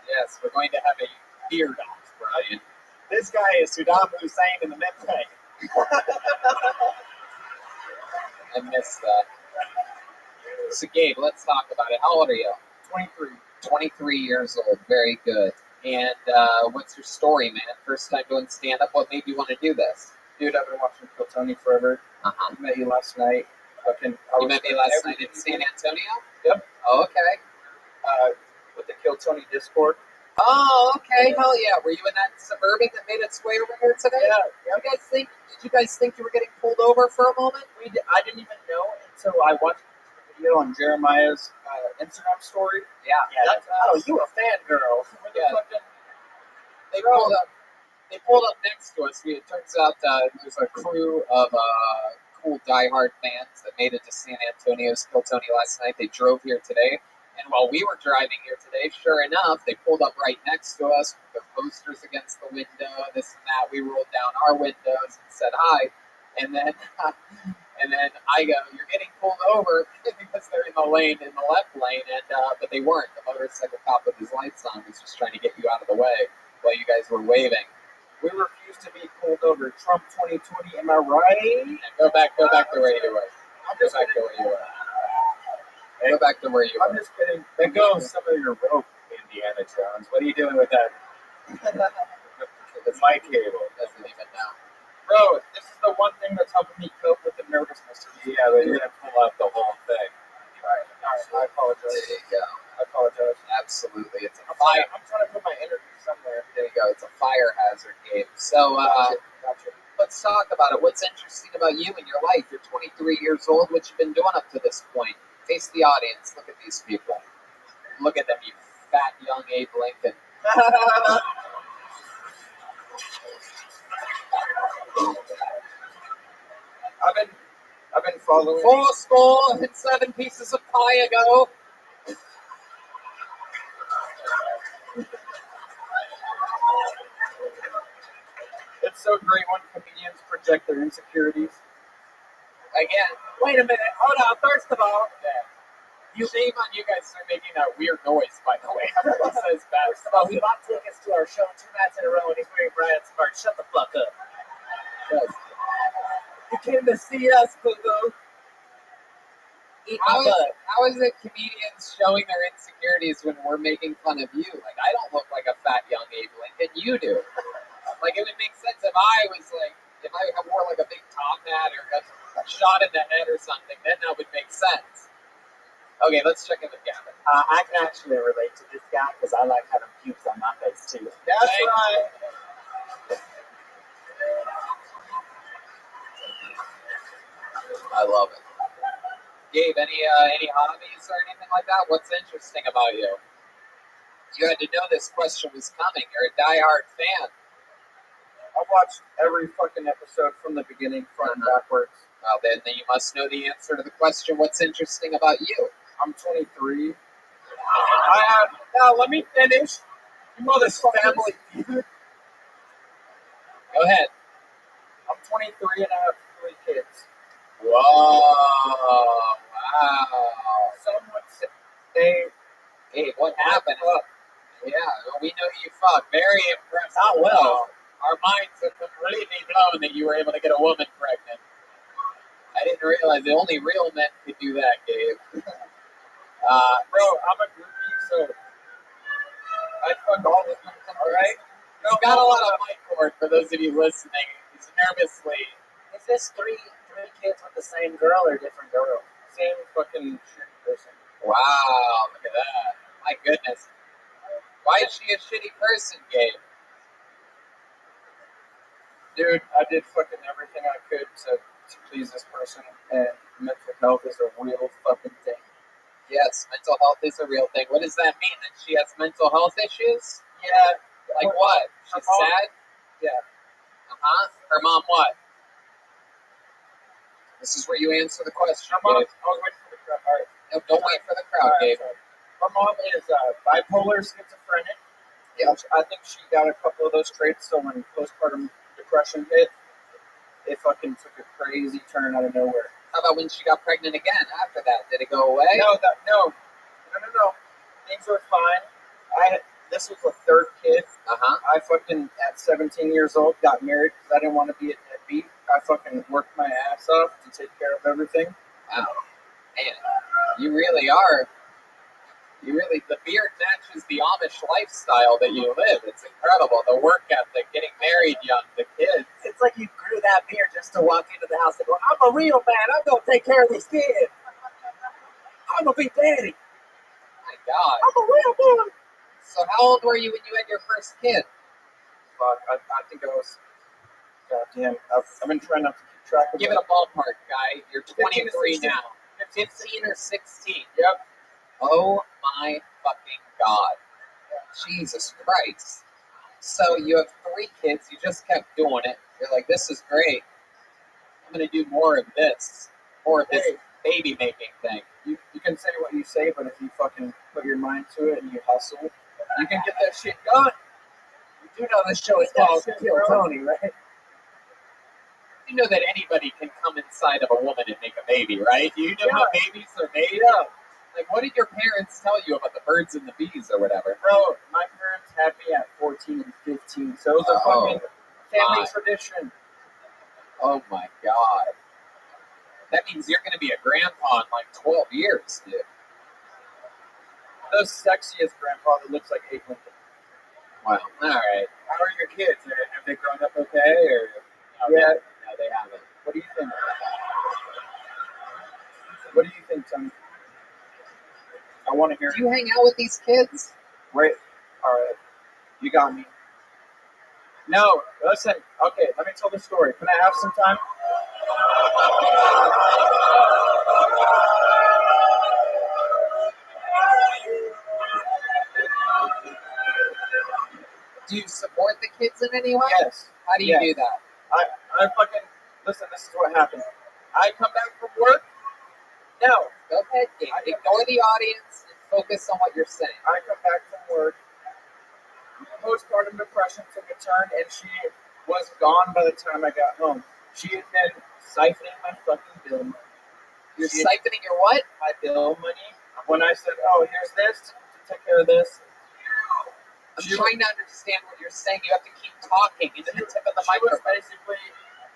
Yes, we're going to have a beard off, Brian. This guy is Saddam Hussein in the mid-tank. I missed that. So, Gabe, let's talk about it. How old are you? 23. 23 years old. Very good. And what's your story, man? First time doing stand-up. What made you want to do this? Dude, I've been watching Kill Tony forever. Uh-huh. I met you last night. You met me last night in San Antonio? Yep. Oh, okay. With the Kill Tony Discord. Oh, okay. Hell yeah. Were you in that Suburban that made its way over here today? Yeah. Did you guys think you were getting pulled over for a moment? I didn't even know until I watched the video on Jeremiah's Instagram story. Yeah. Oh, you a fangirl. Yeah. They pulled up next to us. It turns out there's a crew of cool diehard fans that made it to San Antonio's Kill Tony last night. They drove here today. And while we were driving here today, sure enough, they pulled up right next to us with their posters against the window, this and that. We rolled down our windows and said hi. And then I go, "You're getting pulled over," because they're in the left lane, and but they weren't. The motorcycle cop with his lights on was just trying to get you out of the way while you guys were waving. We refuse to be pulled over. Trump 2020, am I right? And go back to where you were. Go back to where you were. Go back to where you were. I'm just kidding. Let go of some of your rope, Indiana Jones. What are you doing with that? It's my cable. Doesn't even know. Bro, this is the one thing that's helping me cope with the nervousness. Yeah, but you're going to pull out the whole thing. Right. I apologize. There you go. I apologize. Absolutely. It's a fire. I'm trying to put my energy somewhere. There you go. It's a fire hazard, Gabe. So, Gotcha. Let's talk about it. What's interesting about you and your life? You're 23 years old. What you been doing up to this point? Face the audience. Look at these people. Look at them, you fat young Abe Lincoln. I've been following. 4 pieces of pie ago. It's so great when comedians project their insecurities. Again, wait a minute. Hold on. First of all, shame on you guys for making that weird noise, by the way. Everyone says that. First of all, we bought tickets to our show 2 nights in a row, and he's wearing Brian's merch. Shut the fuck up. Yes. You came to see us, Boo-Boo. Eat my How butt. is it comedians showing their insecurities when we're making fun of you? Like, I don't look like a fat young Abe Lincoln. You do. Like, it would make sense if I was like, if I wore like a big top hat or got shot in the head or something, then that would make sense. Okay, let's check in with Gavin. I can actually relate to this guy because I like having pubes on my face too. That's right. I love it. Gabe, any hobbies or anything like that? What's interesting about you? You had to know this question was coming. You're a diehard fan. I've watched every fucking episode from the beginning, front and backwards. Well, then you must know the answer to the question, what's interesting about you? I'm 23. Now let me finish. You motherfuckers. Family Feud. Go ahead. I'm 23 and I have 3 kids. Whoa. Wow. Some would say, hey, what happened? Yeah, well, we know you fuck. Very impressed. Not well. Our minds are completely blown that you were able to get a woman pregnant. I didn't realize that only real men could do that, Gabe. Bro, I'm a groupie, so I fuck all of them, alright? He's got a lot of mic cord for those of you listening. He's nervously. Is this three kids with the same girl or different girl? Same fucking shitty person. Wow, look at that. My goodness. Why is she a shitty person, Gabe? Dude, I did fucking everything I could to please this person, and mental health is a real fucking thing. Yes, mental health is a real thing. What does that mean? That she has mental health issues? Yeah. Like what? She's sad? Yeah. Uh-huh. Her mom what? This is where you answer the question, Her mom, Gabe. I was waiting for the crowd. All right. No, don't wait for the crowd, Gabe. My mom is bipolar schizophrenic. Yeah. I think she got a couple of those traits, so when postpartum depression hit, it fucking took a crazy turn out of nowhere. How about when she got pregnant again after that? Did it go away? No. Things were fine. This was the 3rd kid. Uh-huh. I fucking, at 17 years old, got married because I didn't want to be a deadbeat. I fucking worked my ass off to take care of everything. Wow. Man, you really are. The beard matches the Amish lifestyle that you live. It's incredible. The work ethic, getting married young, the kids. It's like you grew that beard just to walk into the house and go, I'm a real man. I'm going to take care of these kids. I'm going to be daddy. My God. I'm a real boy. So how old were you when you had your first kid? Fuck, I think I was... Goddamn, I've been trying not to keep track of Give it a ballpark, guy. You're 23 now. 15 or 16. Yep. Oh my fucking God. Jesus Christ. So you have 3 kids. You just kept doing it. You're like, this is great. I'm going to do more of this. More of this baby making thing. You can say what you say, but if you fucking put your mind to it and you hustle, you can get that shit done. You do know this show is called Kill Tony, right? You know that anybody can come inside of a woman and make a baby, right? Do you know how babies are made? Yeah. Like, what did your parents tell you about the birds and the bees or whatever? Bro, my parents had me at 14 and 15, so it was a fucking family tradition. Oh my God. That means you're going to be a grandpa in like 12 years, dude. The sexiest grandpa that looks like Abe Lincoln. Wow. All right. How are your kids? Have they grown up okay? Or No, they haven't. What do you think? What do you think, Tony? I want to hear. Do you hang out with these kids? Right. All right. You got me. No, listen. Okay, let me tell the story. Can I have some time? Do you support the kids in any way? Yes. How do you do that? I fucking listen. This is what happened. I come back from work. No. Go ahead, Gabe. Ignore the audience and focus on what you're saying. I come back from work. Postpartum depression took a turn, and she was gone by the time I got home. She had been siphoning my fucking bill money. You're siphoning your what? My bill money. When I said, "Oh, here's this to take care of this," I'm trying to understand what you're saying. You have to keep talking into the tip of the she was microphone. basically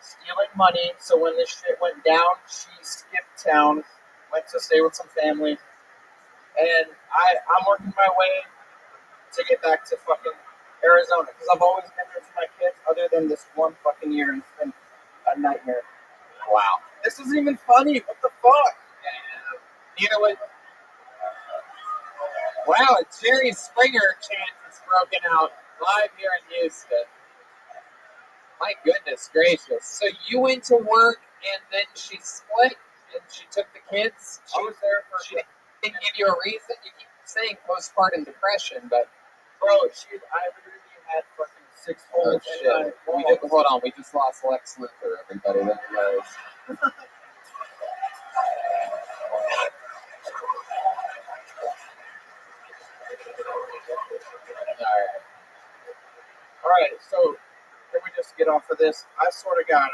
stealing money. So when this shit went down, she skipped town went to stay with some family, and I'm working my way to get back to fucking Arizona because I've always been there for my kids, other than this one fucking year, and it's been a nightmare. Wow. This isn't even funny. What the fuck? You know what? Wow, a Jerry Springer chant is broken out live here in Houston. My goodness gracious. So you went to work and then she split and she took the kids? She was there for she didn't give you a reason? You keep saying postpartum depression, but bro, I literally had fucking 6 holes. Oh shit. Hold on, we just lost Lex Luthor, everybody. There he goes. Alright, so can we just get off of this? I swear to God,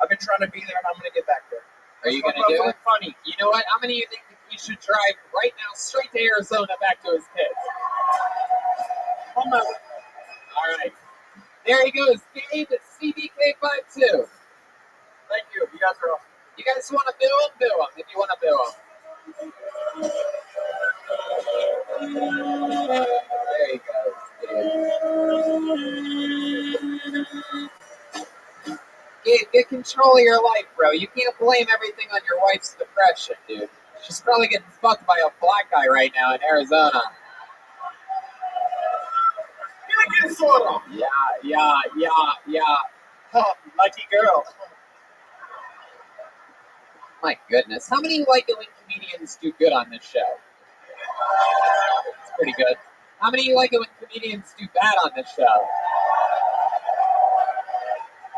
I've been trying to be there and I'm gonna get back there. Are you gonna do it? Funny. You know what? How many of you think we should drive right now straight to Arizona back to his kids? On my way. Alright. There he goes, Gabe at CBK52. Thank you. You guys are awesome. You guys want to boo him? Boo him if you want to boo him. There he goes, Gabe, get control of your life, bro. You can't blame everything on your wife's depression, dude. She's probably getting fucked by a black guy right now in Arizona. Get a soda. Yeah. Lucky girl. My goodness. How many like it when comedians do good on this show? It's pretty good. How many of you like it when comedians do bad on this show?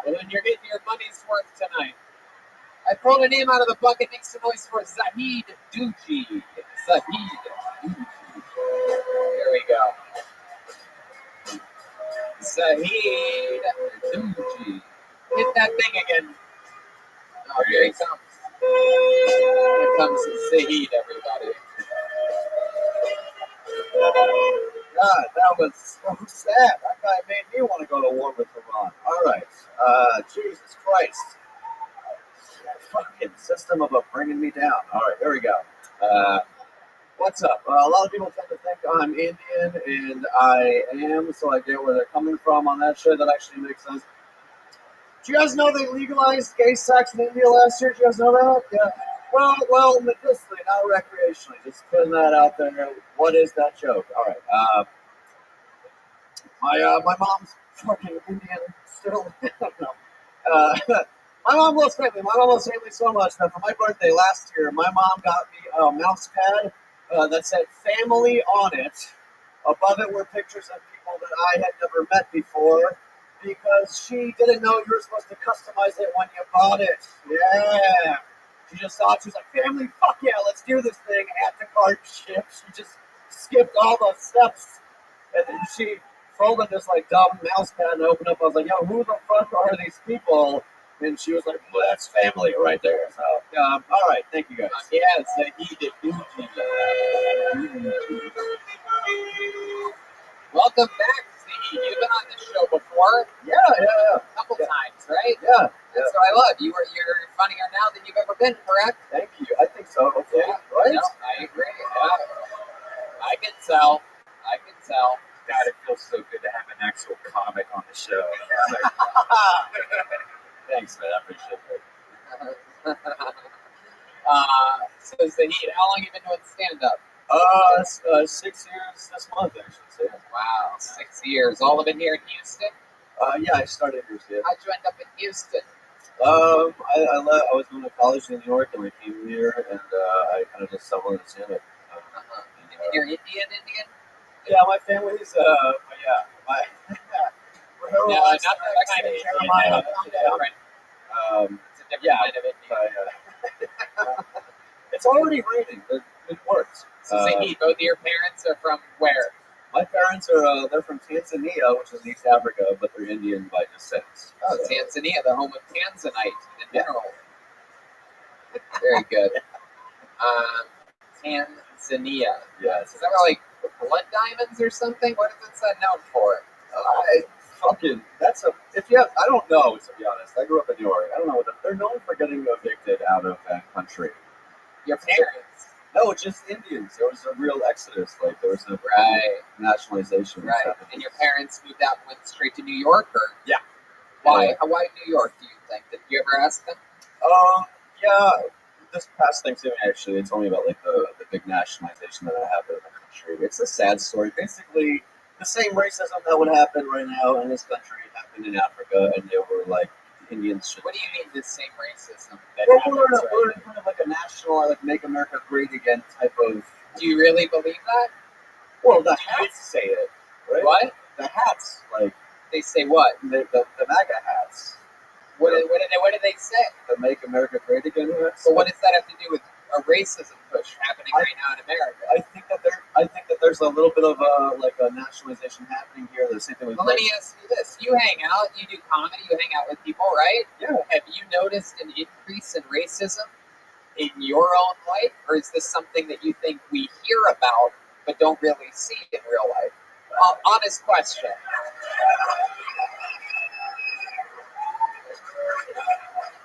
Well, then you're getting your money's worth tonight. I pulled a name out of the bucket. Make some noise for Zahid Duji. Zahid Duji. There we go. Zahid Duji. Hit that thing again. Oh, here he comes. Here comes Zahid, everybody. God, that was so sad. That guy made me want to go to war with Iran. All right. Jesus Christ. Fucking system of bringing me down. All right, here we go. What's up? A lot of people tend to think I'm Indian, and I am, so I get where they're coming from on that shit. That actually makes sense. Do you guys know they legalized gay sex in India last year? Do you guys know that? Yeah. Well, medicinally, not recreationally. Just putting that out there. What is that joke? All right. My mom's fucking Indian still. I don't know. My mom loves family. My mom loves family so much that for my birthday last year, my mom got me a mouse pad that said family on it. Above it were pictures of people that I had never met before because she didn't know you were supposed to customize it when you bought it. Yeah. She just thought, she was like, family, fuck yeah, let's do this thing. Add to cart ship. She just skipped all the steps. And then she folded this like dumb mouse pad and opened up. I was like, yo, who the fuck are these people? And she was like, well, that's family right there. So, all right, thank you guys. Yes, he did. Welcome back, Zahid. You've been on this show before. Yeah. A couple times, right? Yeah. That's what I love. You're funnier now than you've ever been, correct? Thank you. I think so. Okay. Yeah, right? No, I agree. Yeah. I can tell. God, it feels so good to have an actual comic on the show. Thanks, man. I appreciate it. So Zahid, how long have you been doing stand-up? 6 years this month, actually. Wow, 6 years. All of it here in Houston? Yeah, I started here. Yeah. How'd you end up in Houston? I was going to college in New York, and I came here, and I kind of just stumbled into stand-up. And you're Indian? Yeah, my family's, my... No, not that kind of Jeremiah. It's a different kind of Indian. It's already raining. It works. So Zahid, both of your parents are from where? My parents are, they're from Tanzania, which is East Africa, but they're Indian by descent. Oh, so. Tanzania, the home of tanzanite and mineral. Very good. Tanzania. Yes. Is that like blood diamonds or something? What is it known for? I don't know, to be honest. I grew up in New York. I don't know. They're known for getting evicted out of that country. Your parents. No, just Indians. There was a real exodus. Like there was a nationalization. Right. And your parents moved out and went straight to New York, or yeah. Why? Why New York? Do you think? Did you ever ask them? Yeah. This past Thanksgiving, actually, they told me about like the big nationalization that happened in the country. It's a sad story. Basically, the same racism that would happen right now in this country happened in Africa, and they were like Indians should. What do you mean the same racism? Well, we're in kind of like a national, like "Make America Great Again" type of. Do you really believe that? Well, the hats say it, right? What? The hats, like they say what? The MAGA hats. What did they say? The "Make America Great Again" hats. So what does that have to do with a racism push happening right now in America? I think that there's a little bit of a nationalization happening here. The same thing with. Well, let me ask you this: you hang out, you do comedy, you hang out with people, right? Yeah. Have you noticed an increase in racism in your own life, or is this something that you think we hear about but don't really see in real life? Honest question.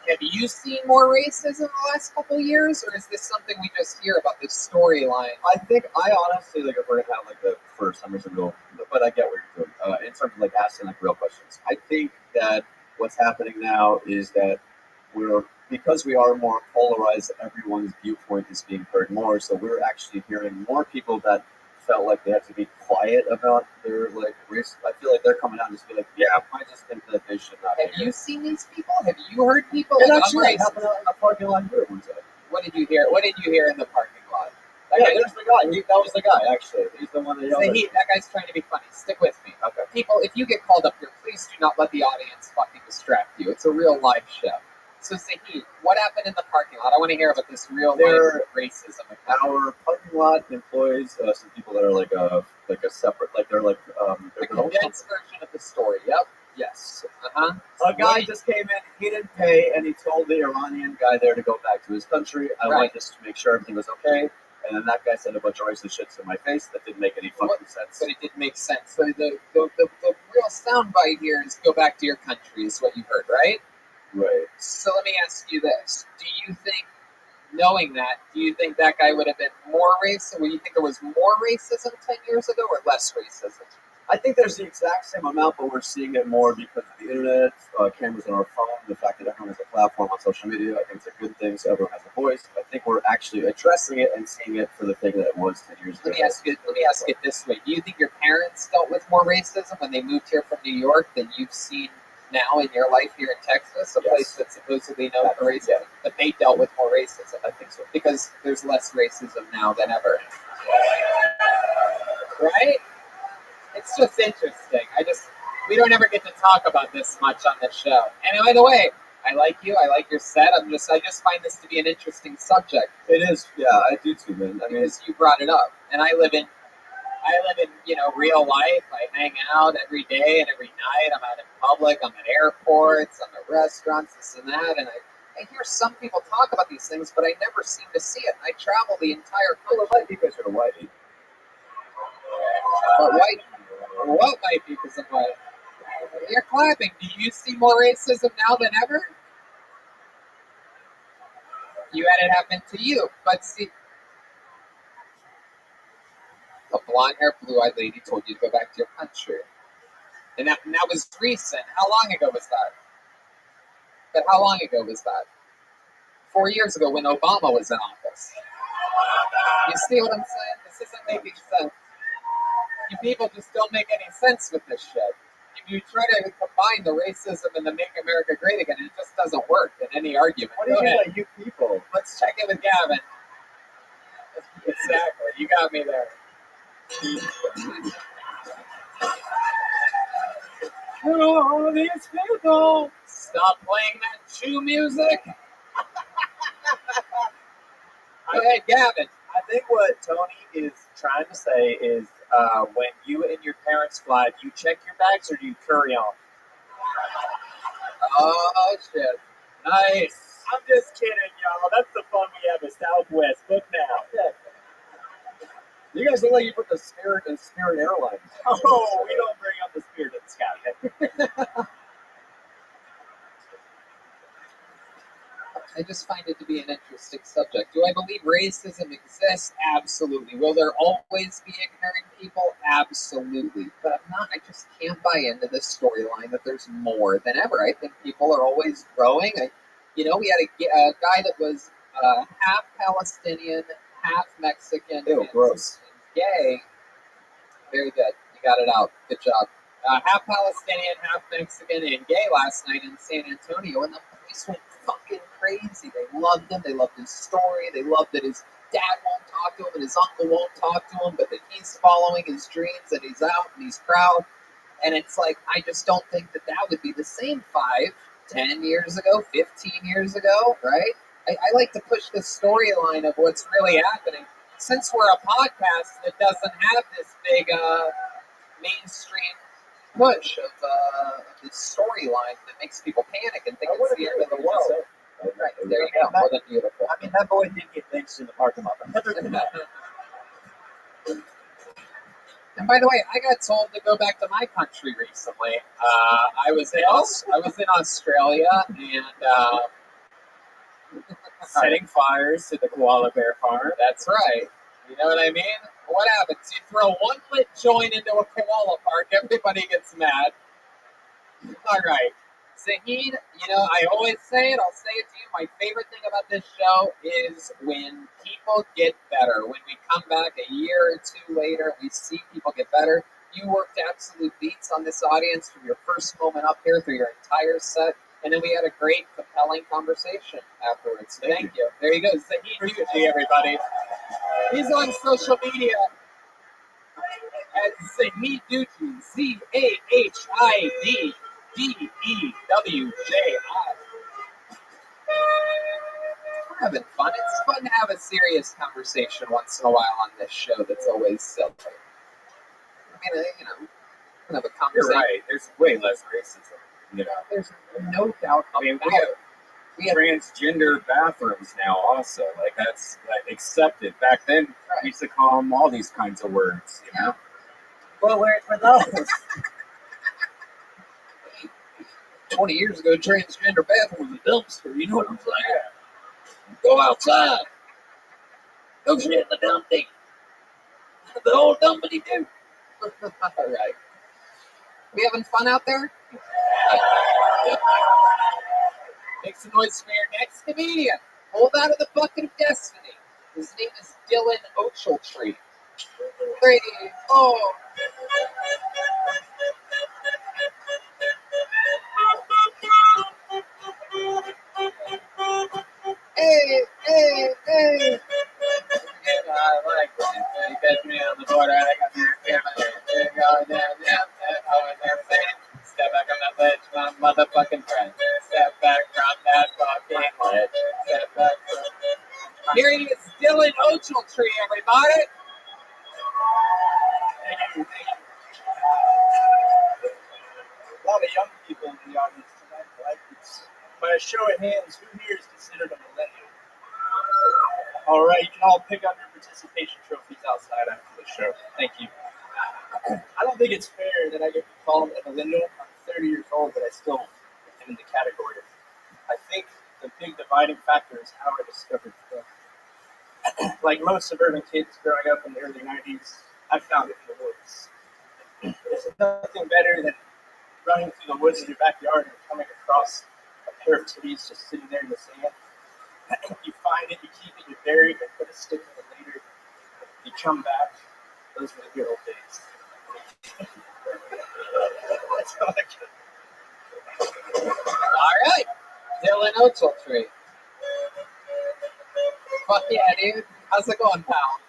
Have you seen more racism in the last couple of years, or is this something we just hear about, this storyline? I honestly, like, if we're gonna have like the first numbers and go, but I get what you're doing. In terms of like asking like real questions, I think that what's happening now is that because we are more polarized, everyone's viewpoint is being heard more. So we're actually hearing more people that felt like they had to be quiet about their like race. I feel like they're coming out and just be like, yeah, I just think that they should not. Have you seen these people? Have you heard people? It like, actually happened out in the parking lot here one day. What did you hear? What did you hear in the parking lot? There's the guy. That was the guy, actually. He's the one that yelled at me. That guy's trying to be funny. Stick with me. Okay. People, if you get called up here, please do not let the audience fucking distract you. It's a real live show. So, Zahid, what happened in the parking lot? I want to hear about this real life racism. Our parking lot employs some people that are like a separate, like they're like the condensed version of the story. Yep. Yes. A guy just came in, he didn't pay, and he told the Iranian guy there to go back to his country. I wanted just to make sure everything was okay. And then that guy said a bunch of racist shits in my face that didn't make any fucking sense. But it didn't make sense. So the real soundbite here is go back to your country is what you heard, right? Right. So let me ask you this. Do you think, knowing that, do you think that guy would have been more racist? Would you think there was more racism 10 years ago or less racism? I think there's the exact same amount, but we're seeing it more because of the internet, cameras on our phone, the fact that everyone has a platform on social media. I think it's a good thing, so everyone has a voice. I think we're actually addressing it and seeing it for the thing that it was 10 years ago. Let me ask it this way. Do you think your parents dealt with more racism when they moved here from New York than you've seen now in your life here in Texas, a place that's supposedly known for racism, but they dealt with more racism? I think so. Because there's less racism now than ever. Right? It's just interesting. We don't ever get to talk about this much on this show. And by the way, I like you. I like your set. I just find this to be an interesting subject. It is. Yeah, I do too, man. I mean, because you brought it up, and I live in real life. I hang out every day and every night. I'm out in public. I'm at airports. I'm at restaurants. This and that. And I hear some people talk about these things, but I never seem to see it. I travel the entire country. Well, it might be because you're white. But white. What might be because I'm white? You're clapping. Do you see more racism now than ever? You had it happen to you, but see, a blonde-haired, blue-eyed lady told you to go back to your country, and that was recent. How long ago was that? But how long ago was that? 4 years ago, when Obama was in office. You see what I'm saying? This isn't making sense. You people just don't make any sense with this shit. If you try to combine the racism and the Make America Great Again, it just doesn't work in any argument. What do you mean by you people? Let's check in with Gavin. Exactly. You got me there. Oh, these people. Stop playing that Jew music. Go ahead, Gavin. I think what Tony is trying to say is when you and your parents fly, do you check your bags or do you carry on? Oh, shit. Nice. I'm just kidding, y'all. That's the fun we have at Southwest. Look now. You guys look like you put the Spirit in Spirit Airlines. Oh, we don't bring up the Spirit of the Sky. I just find it to be an interesting subject. Do I believe racism exists? Absolutely. Will there always be ignorant people? Absolutely. But I just can't buy into this storyline that there's more than ever. I think people are always growing. We had a guy that was half Palestinian, half Mexican, Ew, gross. and gay. Very good. You got it out. Good job. Half Palestinian, half Mexican, and gay last night in San Antonio, and the place went fucking crazy. They loved him. They loved his story. They loved that his dad won't talk to him and his uncle won't talk to him, but that he's following his dreams and he's out and he's proud. And it's like, I just don't think that would be the same 5, 10 years ago, 15 years ago, right? I like to push the storyline of what's really happening. Since we're a podcast that doesn't have this big mainstream push of this storyline that makes people panic and think it's the end of the world. Right, there you go. More than beautiful. I mean, that boy did get lynched in the parking lot. And by the way, I got told to go back to my country recently. I was in Australia and Setting fires to the koala bear farm. That's right. You know what I mean? What happens? You throw one lit joint into a koala park, everybody gets mad. All right. Zahid, I always say it, I'll say it to you, my favorite thing about this show is when people get better. When we come back a year or two later, we see people get better. You worked absolute beats on this audience from your first moment up here through your entire set, and then we had a great, compelling conversation afterwards. So thank you. There you go. Zahid Duji, everybody. He's on social media at Zahid Duji, ZAHID. DEWJI. We're having fun. It's fun to have a serious conversation once in a while on this show that's always silly. I mean, we have a conversation. You're right. There's way less racism. There's no doubt. I mean, we have transgender bathrooms now also. Like, that's accepted. Back then, we used to call them all these kinds of words, Well, where for those? 20 years ago, transgender bathroom was a dumpster. You know what I'm saying? Go outside. Go shit in the dumpty. The old dumpity do. All right. We having fun out there? Make some noise for your next comedian. Hold out of the bucket of destiny. His name is Dylan Ochiltree. 3, 4. Hey, hey, hey. I like it. You catch me on the border, I got your camera. Going down, always insane. Step back on that ledge, my motherfucking friend. Step back from that fucking ledge. Step back from... Here he is, Dylan Ochiltree, everybody. Thank you. A lot of young people in the audience tonight. By a show of hands, who here is considered a millennial? All right, you can all pick up your participation trophies outside after the show. Thank you. I don't think it's fair that I get called a millennial. I'm 30 years old, but I still am in the category. I think the big dividing factor is how I discovered film. Like most suburban kids growing up in the early 90s, I found it in the woods. There's nothing better than running through the woods in your backyard and coming across a pair of titties just sitting there in the sand. You find it, you keep it, you bury it, you put a stick in it later. You come back. Those were the good old days. That's all I can. All right, Dylan Ochiltree. Fuck yeah, dude. How's it going, pal?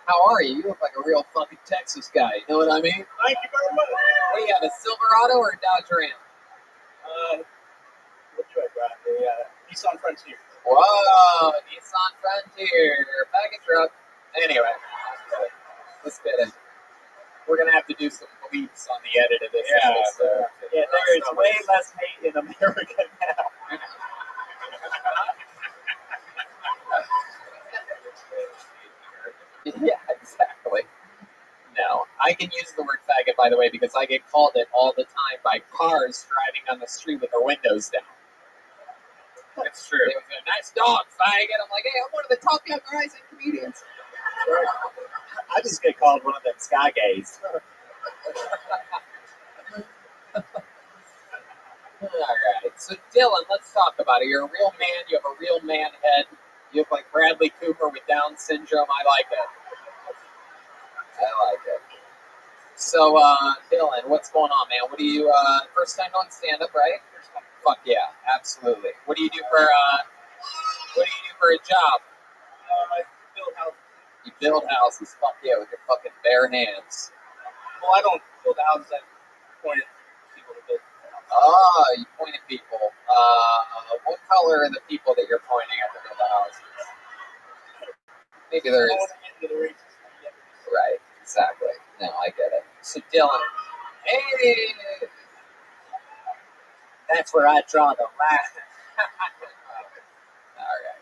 How are you? You look like a real fucking Texas guy. You know what I mean? Thank you very much. What do you have, a Silverado or a Dodge Ram? What do I drive? A Nissan Frontier. Whoa, Nissan Frontier. Package truck. Anyway, let's get it. We're going to have to do some bleeps on the edit of this episode. Yeah, there is way less hate in America now. Yeah, exactly. No, I can use the word faggot, by the way, because I get called it all the time by cars driving on the street with their windows down. It's true. It was a nice dog, faggot. I'm like, hey, I'm one of the top young rising comedians. I just get called one of them sky gays. All right. So, Dylan, let's talk about it. You're a real man. You have a real man head. You look like Bradley Cooper with Down syndrome. I like it. I like it. So, Dylan, what's going on, man? What do you, first time doing stand-up, right? Fuck yeah, absolutely. What do you do for a job? I build houses. You build houses. Fuck yeah, with your fucking bare hands. Well, I don't build houses. I point at people to build houses. Ah, you point at people. What color are the people that you're pointing at to build the houses? Maybe there is. Right, exactly. No, I get it. So, Dylan, hey! That's where I draw the line. All right.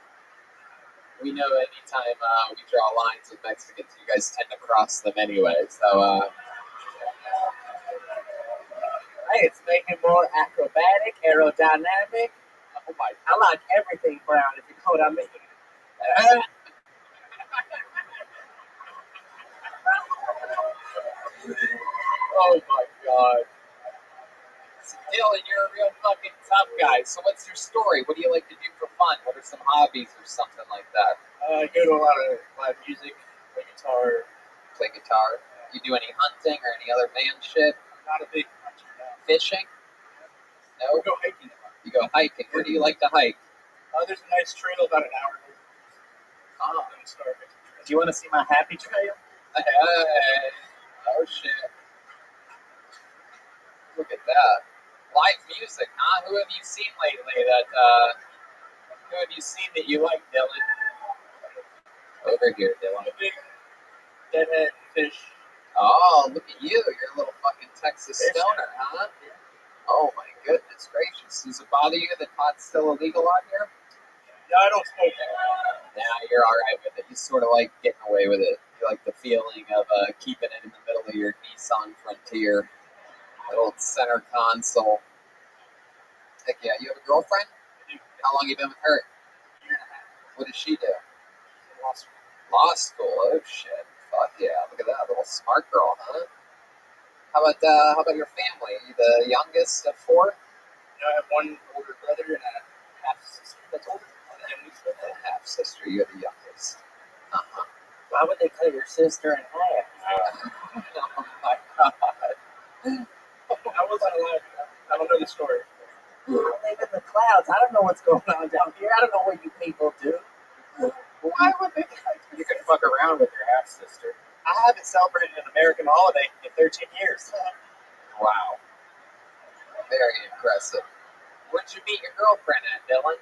We know anytime we draw lines with Mexicans, you guys tend to cross them anyway. So, Hey, it's making more acrobatic, aerodynamic. oh my! I like everything brown, if you know what I mean. Oh my God. So, Dylan, you're a real fucking tough guy. So what's your story? What do you like to do for fun? What are some hobbies or something like that? I go to a lot of live music, play guitar. Play guitar? You do any hunting or any other man shit? Not a big hunter now. Fishing? No? We go hiking. You go hiking. Where do you like to hike? There's a nice trail about an hour. Oh. Do you want to see my happy trail? Hey. Oh shit. Look at that. Live music, huh? Who have you seen lately who have you seen that you like, Dylan? Over here, Dylan. A big deadhead fish. Oh, look at you. You're a little fucking Texas stoner, huh? Oh my goodness gracious. Does it bother you that pot's still illegal out here? Yeah, I don't smoke that. Nah, you're alright with it. You sort of like getting away with it. You like the feeling of keeping it in the middle of your Nissan Frontier. That old center console. Heck yeah. You have a girlfriend? How long you been with her? A year and a half. What does she do? Law school. Law school. Oh shit. Fuck yeah. Look at that. Little smart girl, huh? How about your family? Are you the youngest of four? I have one older brother and a half sister that's older. Half sister. You're the youngest. Uh-huh. Why would they cut your sister in half? Oh my God. I wasn't alive. I don't know the story. I live in the clouds. I don't know what's going on down here. I don't know what you people do. Why would they? You can fuck around with your half sister. I haven't celebrated an American holiday in 13 years. Wow. Very impressive. Where'd you meet your girlfriend at, Dylan?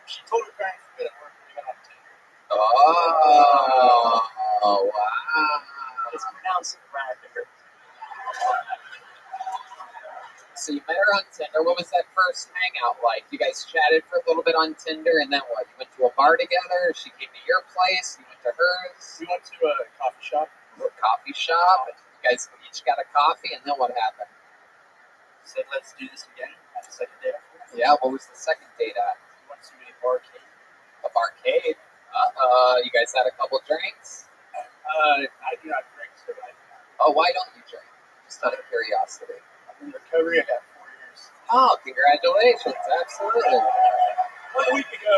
She told her parents that at work we got on Tinder. Oh, wow. It's pronounced Radler. So you met her on Tinder. What was that first hangout like? You guys chatted for a little bit on Tinder, and then what? You went to a bar together? She came to your place? You went to hers? We went to a coffee shop. A coffee shop? And you guys each got a coffee, and then what happened? Said, let's do this again at the second date. Yeah, what was the second date at? We went to a barcade. A barcade? You guys had a couple drinks? I do not drink, so I do not. Oh, why don't you drink? Just out of curiosity. I'm in recovery. I got 4 years. Oh, congratulations. Absolutely. 1 week ago,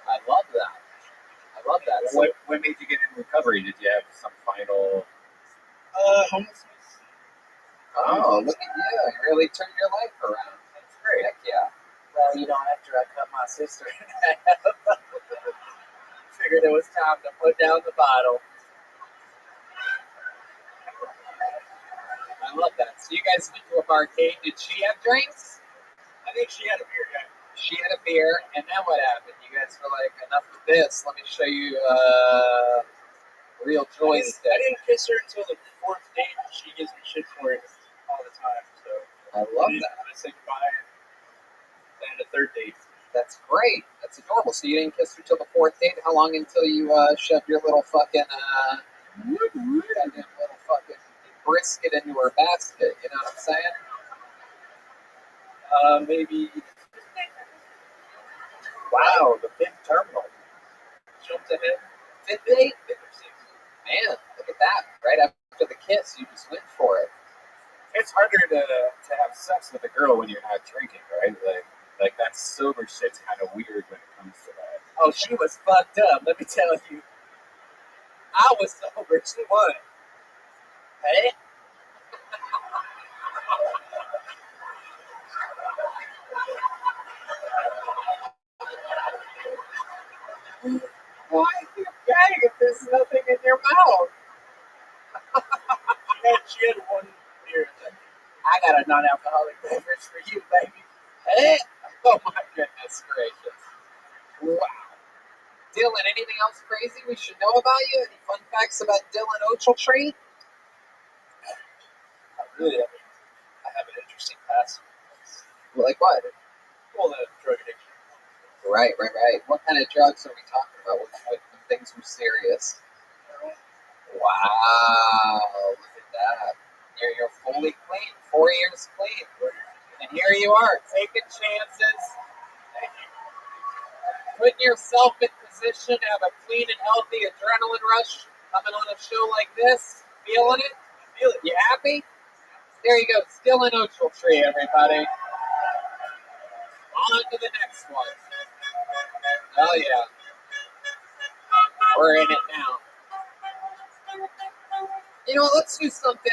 I love that. I love that. So, What made you get in recovery? Did you have some final... homelessness. oh, look at you. You really turned your life around. That's great. Heck yeah. Well, after I cut my sister in half, figured it was time to put down the bottle. I love that. So you guys went to a barcade. Did she have drinks? I think she had a beer, yeah. She had a beer, and then what happened? You guys were like, enough of this. Let me show you real joystick. I didn't kiss her until the 4th date. She gives me shit for it all the time. So I love that. I said goodbye. And a 3rd date. That's great. That's adorable. So you didn't kiss her till the 4th date? How long until you shoved your little fucking goddamn little fucking brisket into her basket? You know what I'm saying? Maybe Wow, the big terminal. jumped ahead. Fifth date? Man, look at that. Right after the kiss, you just went for it. It's harder to have sex with a girl when you're not drinking, right? Like that sober shit's kind of weird when it comes to that. Oh, she was fucked up. Let me tell you. I was sober. She wasn't. Hey? Why are you gay if there's nothing in your mouth? She had one beer. I got a non-alcoholic beverage for you, baby. Hey! Oh my goodness gracious. Wow. Dylan, anything else crazy we should know about you? Any fun facts about Dylan Ochiltree? I have an interesting past. Like what? Well, the drug addiction. Right. What kind of drugs are we talking about? What things were serious? Wow, look at that. You're fully clean, 4 years clean. And here you are, taking chances, putting yourself in position to have a clean and healthy adrenaline rush coming on a show like this. Feeling it? Feel it. You happy? There you go. Still an Ochiltree, everybody. On to the next one. Oh, yeah. We're in it now. You know what? Let's do something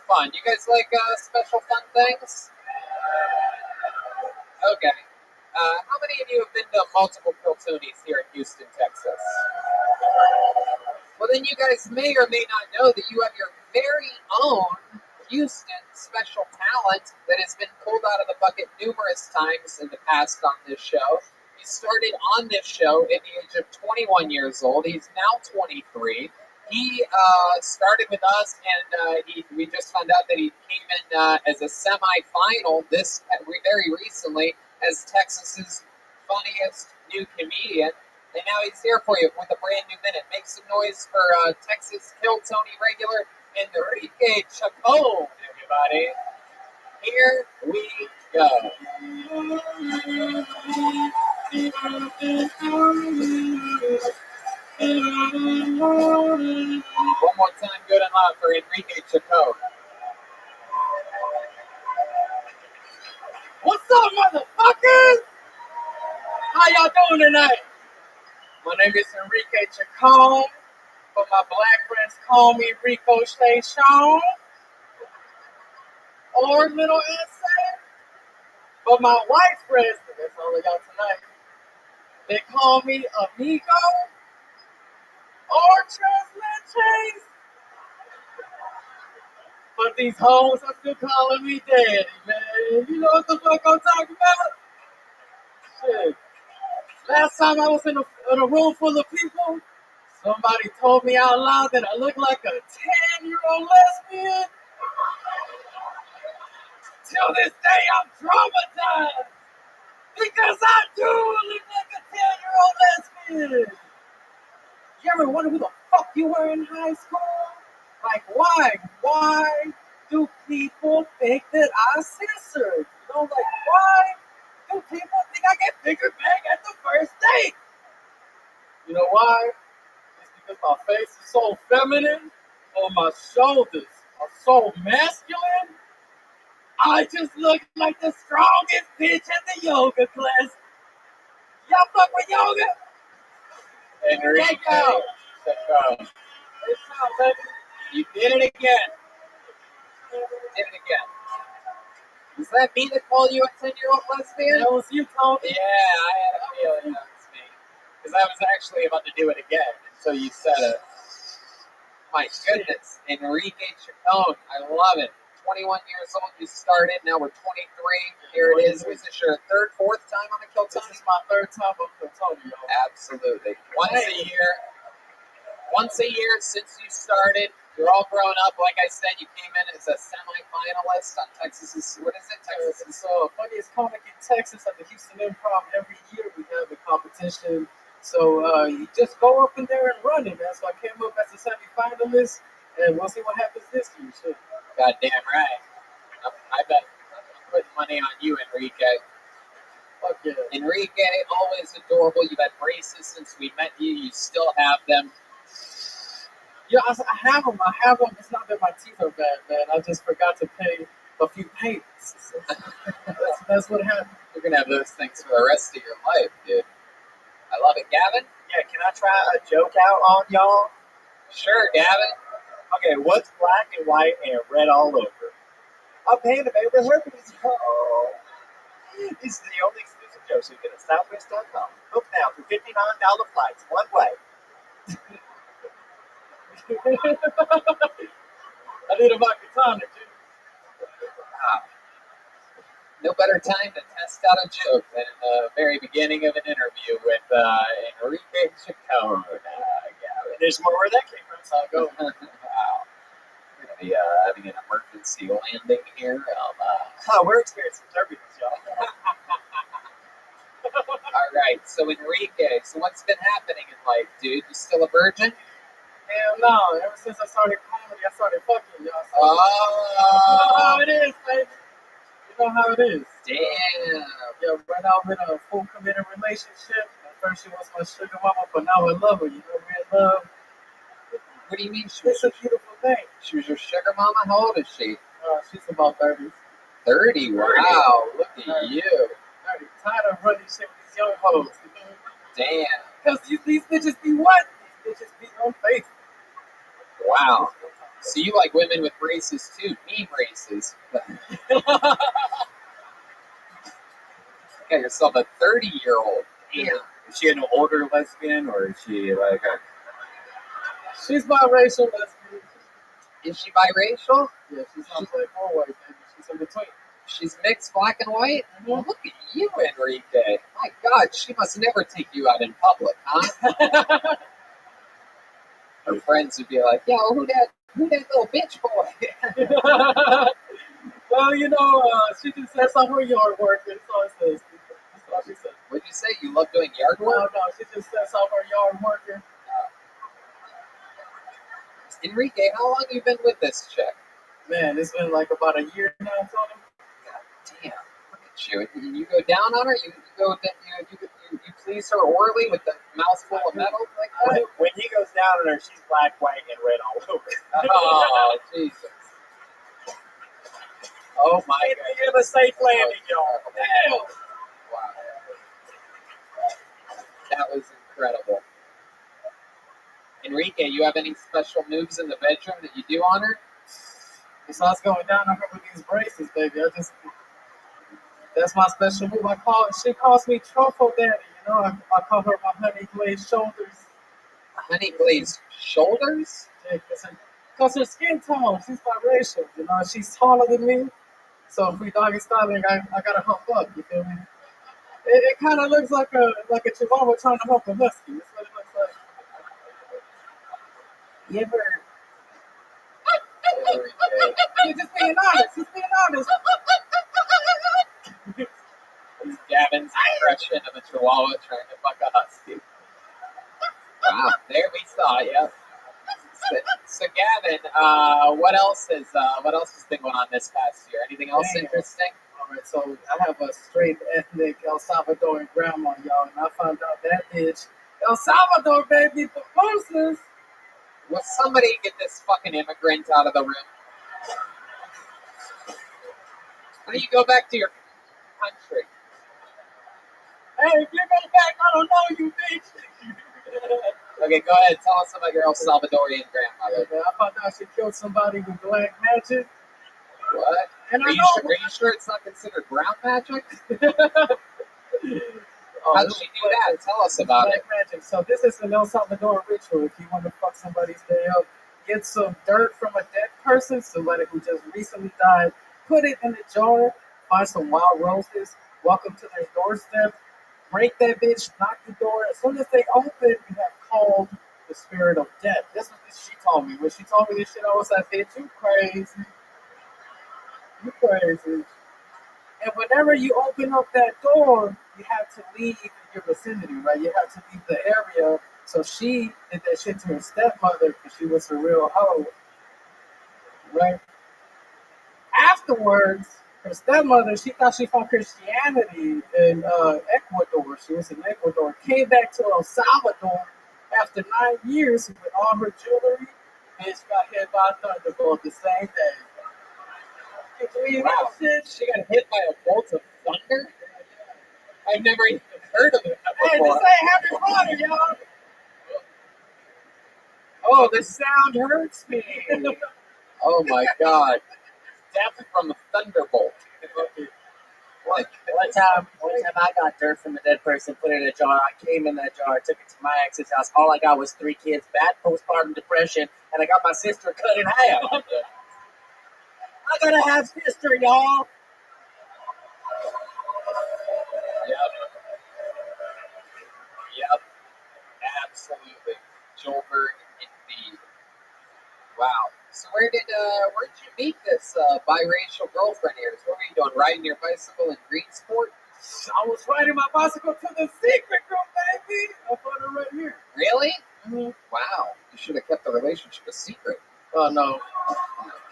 fun. You guys like special fun things? Okay. How many of you have been to multiple Piltonies here in Houston, Texas? Well, then you guys may or may not know that you have your very own Houston special talent that has been pulled out of the bucket numerous times in the past on this show. He started on this show at the age of 21 years old. He's now 23. He started with us, and we just found out that he came in as a semifinal very recently as Texas's funniest new comedian. And now he's here for you with a brand new minute. Make some noise for Texas Kill Tony regular Enrique Chacon, everybody. Here we go. One more time, good and loud for Enrique Chacon. What's up, motherfuckers? How y'all doing tonight? My name is Enrique Chacon, but my black friends call me Ricochet Sean, or Middle Essay. But my white friends, that's all of y'all tonight, they call me Amigo, or Translate Chase. But these hoes are still calling me daddy, man. You know what the fuck I'm talking about? Shit. Last time I was in a room full of people, somebody told me out loud that I look like a 10-year-old lesbian. Till this day, I'm traumatized. Because I do look like a 10-year-old lesbian. You ever wonder who the fuck you were in high school? Like, why? Why do people think that I censored? You know, like, why do people think I get bigger back at the first date? You know why? It's because my face is so feminine, or my shoulders are so masculine. I just look like the strongest bitch at the yoga class. Y'all fuck with yoga? Enrique Chacon. You did it again. Does that mean to call you a 10-year-old lesbian? That was you, Tony. Yeah, I had a feeling that was me. Because I was actually about to do it again until you said it. My goodness, Enrique Chacon. I love it. 21 years old, you started. Now we're 23. Here it is. Was this your third, fourth time on the Kill Tony? This is my third time on Kill Tony, yo. Absolutely. Once a year since you started. You're all grown up. Like I said, you came in as a semi-finalist on Texas's, what is it? Texas. Funniest comic in Texas at the Houston Improv. Every year we have a competition. So you just go up in there and run it, man. So I came up as a semi-finalist, and we'll see what happens this year. Sure. Goddamn right. I bet. putting money on you, Enrique. Fuck yeah. Enrique, always adorable. You've had braces since we met you. You still have them. Yeah, I have them. I have them. It's not that my teeth are bad, man. I just forgot to pay a few payments. That's what happened. You're gonna have those things for the rest of your life, dude. I love it, Gavin. Yeah, can I try a joke out on y'all? Sure, Gavin. Okay, what's black and white and red all over? A panda bear with herpes. Oh. This is the only exclusive joke you get at Southwest.com. Book now for $59 flights, one way. I need a katana, dude. Wow. No better time to test out a joke than in the very beginning of an interview with Enrique Chacon. Gavin. There's more where that came from, so I'll go. Wow. We're going to be having an emergency landing here. We're experiencing turbulence, y'all. All right, so Enrique, so what's been happening in life, dude? You still a virgin? Hell no. Ever since I started comedy, I started fucking y'all. So Oh. You know how it is, baby. You know how it is. Damn. Yeah, right now I'm in a full committed relationship. At first she was my sugar mama, but now I love her. You know, we're in love. What do you mean? It's a beautiful thing. She was your sugar mama? How old is she? She's about 30. 30? Wow, look at you. 30. Tired of running shit with these young hoes. You know? Damn. Because these bitches be what? These bitches be unfaithful. Wow. So you like women with braces too? Mean braces. Got yourself a 30-year-old. Damn. Is she an older lesbian or is she like a... She's biracial lesbian. Is she biracial? Yeah, she's not black or white, baby. She's in between. She's mixed black and white? Well, look at you, Enrique. My God, she must never take you out in public, huh? Her friends would be like, yo, who that little bitch boy? Well, you know, she just says I'm her yard worker. That's all it says. That's all she said. What'd you say? You love doing yard work? No, she just says I'm her yard worker. Enrique, how long you been with this chick? Man, it's been like about a year now, Tony. God damn, look at you. You go down on her? You please her orally with the mouthful of metal like that? When he goes down on her, she's black, white, and red all over. Oh, Jesus. Oh, my God. We have a safe landing, y'all. Damn. Wow. That was incredible. Enrique, you have any special moves in the bedroom that you do on her? Besides going down on her with these braces, baby, that's my special move. She calls me Truffle Daddy, you know. I call her my honey glazed shoulders. Honey glazed shoulders? Yeah, because her skin tone, she's biracial, you know. She's taller than me, so if we doggy styling, I gotta hump up. You feel me? It kind of looks like a chihuahua trying to hump a husky. That's what it looks like. You ever? He's just being honest. He's being honest. It's Gavin's impression of a chihuahua trying to fuck a husky. Wow, there we saw you. So Gavin, what else has been going on this past year? Anything else interesting? All right, so I have a straight ethnic El Salvadoran grandma, y'all, and I found out that bitch El Salvador baby proposes. Will somebody get this fucking immigrant out of the room? How do you go back to your country? Hey, if you go back, I don't know you, bitch. Okay, go ahead. Tell us about your El Salvadorian grandmother. Yeah, I found out she killed somebody with black magic. What? And are you sure it's not considered brown magic? How did she do that? Tell us about black it. Magic. So this is an El Salvador ritual. If you want to fuck somebody's day up, get some dirt from a dead person, somebody who just recently died, put it in a jar, find some wild roses, walk up to their doorstep, break that bitch, knock the door. As soon as they open, you have called the spirit of death. This is what she told me. When she told me this shit, I was like, bitch, you crazy. You crazy. And whenever you open up that door, you have to leave your vicinity, right? You have to leave the area. So she did that shit to her stepmother because she was a real hoe, right? Afterwards, her stepmother, she thought she found Christianity in Ecuador. She was in Ecuador. Came back to El Salvador after 9 years with all her jewelry. Bitch got hit by a thunderbolt the same day. Wow. She got hit by a bolt of thunder? I've never even heard of it Hey, before. this ain't Harry Potter, y'all. Oh, the sound hurts me. Oh my god. Death from a thunderbolt. One time I got dirt from a dead person, put it in a jar. I came in that jar, took it to my ex's house. All I got was 3 kids, bad postpartum depression, and I got my sister cut in half. I got a half sister, y'all. Yep. Absolutely. Joelberg indeed. Wow. So where'd you meet this biracial girlfriend here? What were you doing? Riding your bicycle in Greensport? I was riding my bicycle to the secret room, baby. I found her right here. Really? Mm-hmm. Wow. You should have kept the relationship a secret. Oh, no.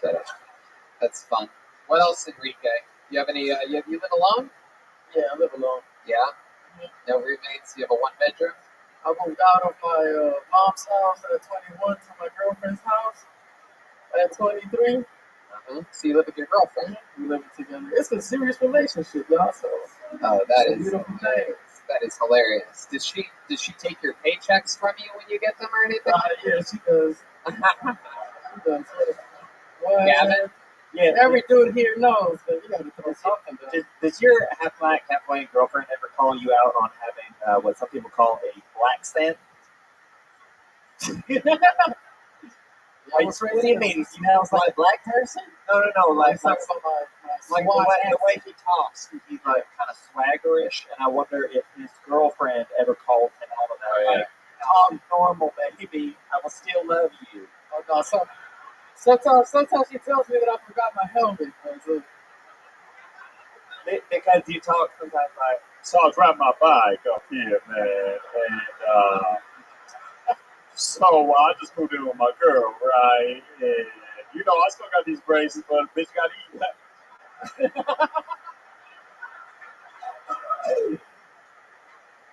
Okay. That's fun. What else, Enrique? You have any, you live alone? Yeah, I live alone. Yeah? No roommates? You have a 1-bedroom? I moved out of my mom's house at 21 to my girlfriend's house at 23. So you live with your girlfriend? We live together. It's a serious relationship, y'all. So oh, that is beautiful thing. That is hilarious. Does she take your paychecks from you when you get them or anything? Yeah, she does. She does. Gavin? Yeah, every dude here knows that you got to throw something down. Does your half black, half white girlfriend ever call you out on having what some people call a black scent? What do you mean? You know, it's like a black person? No, like the way he talks, he's like kind of swaggerish, and I wonder if his girlfriend ever called him out on that. Like, I'm normal, baby. I will still love you. Oh no, sometimes she tells me that I forgot my helmet. Because you talk sometimes like, so I grabbed my bike up here, man, and so I just moved in with my girl, right? And you know, I still got these braces, but a bitch got to eat that.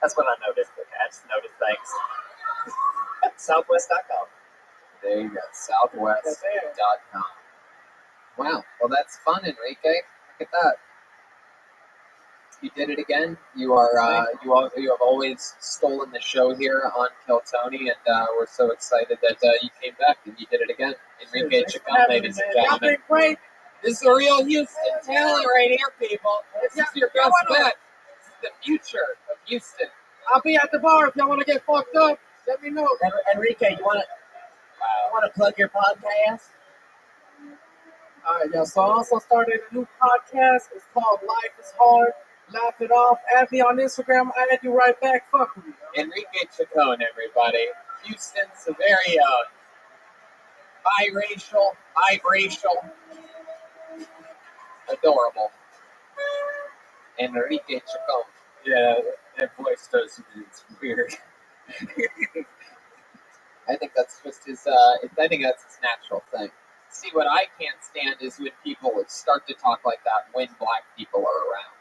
That's what I noticed. Okay, I just noticed things. Southwest.com. There you go. Southwest.com. Wow. Well, that's fun, Enrique. Look at that. You did it again. You have always stolen the show here on Kill Tony, and we're so excited that you came back and you did it again. Enrique Chacon, ladies and gentlemen. Great. This is the real Houston talent right here, people. This is your best bet. This is the future of Houston. I'll be at the bar if y'all want to get fucked up. Let me know. Enrique, you want to plug your podcast? All right, y'all. So I also started a new podcast. It's called Life is Hard. Laugh it off. Add me on Instagram. I add you right back. Fuck with me. Enrique Chacon, everybody. Houston's very own. Biracial, adorable. Enrique Chacon. Yeah, that voice does. It's weird. I think that's just his. I think that's his natural thing. See, what I can't stand is when people start to talk like that when black people are around.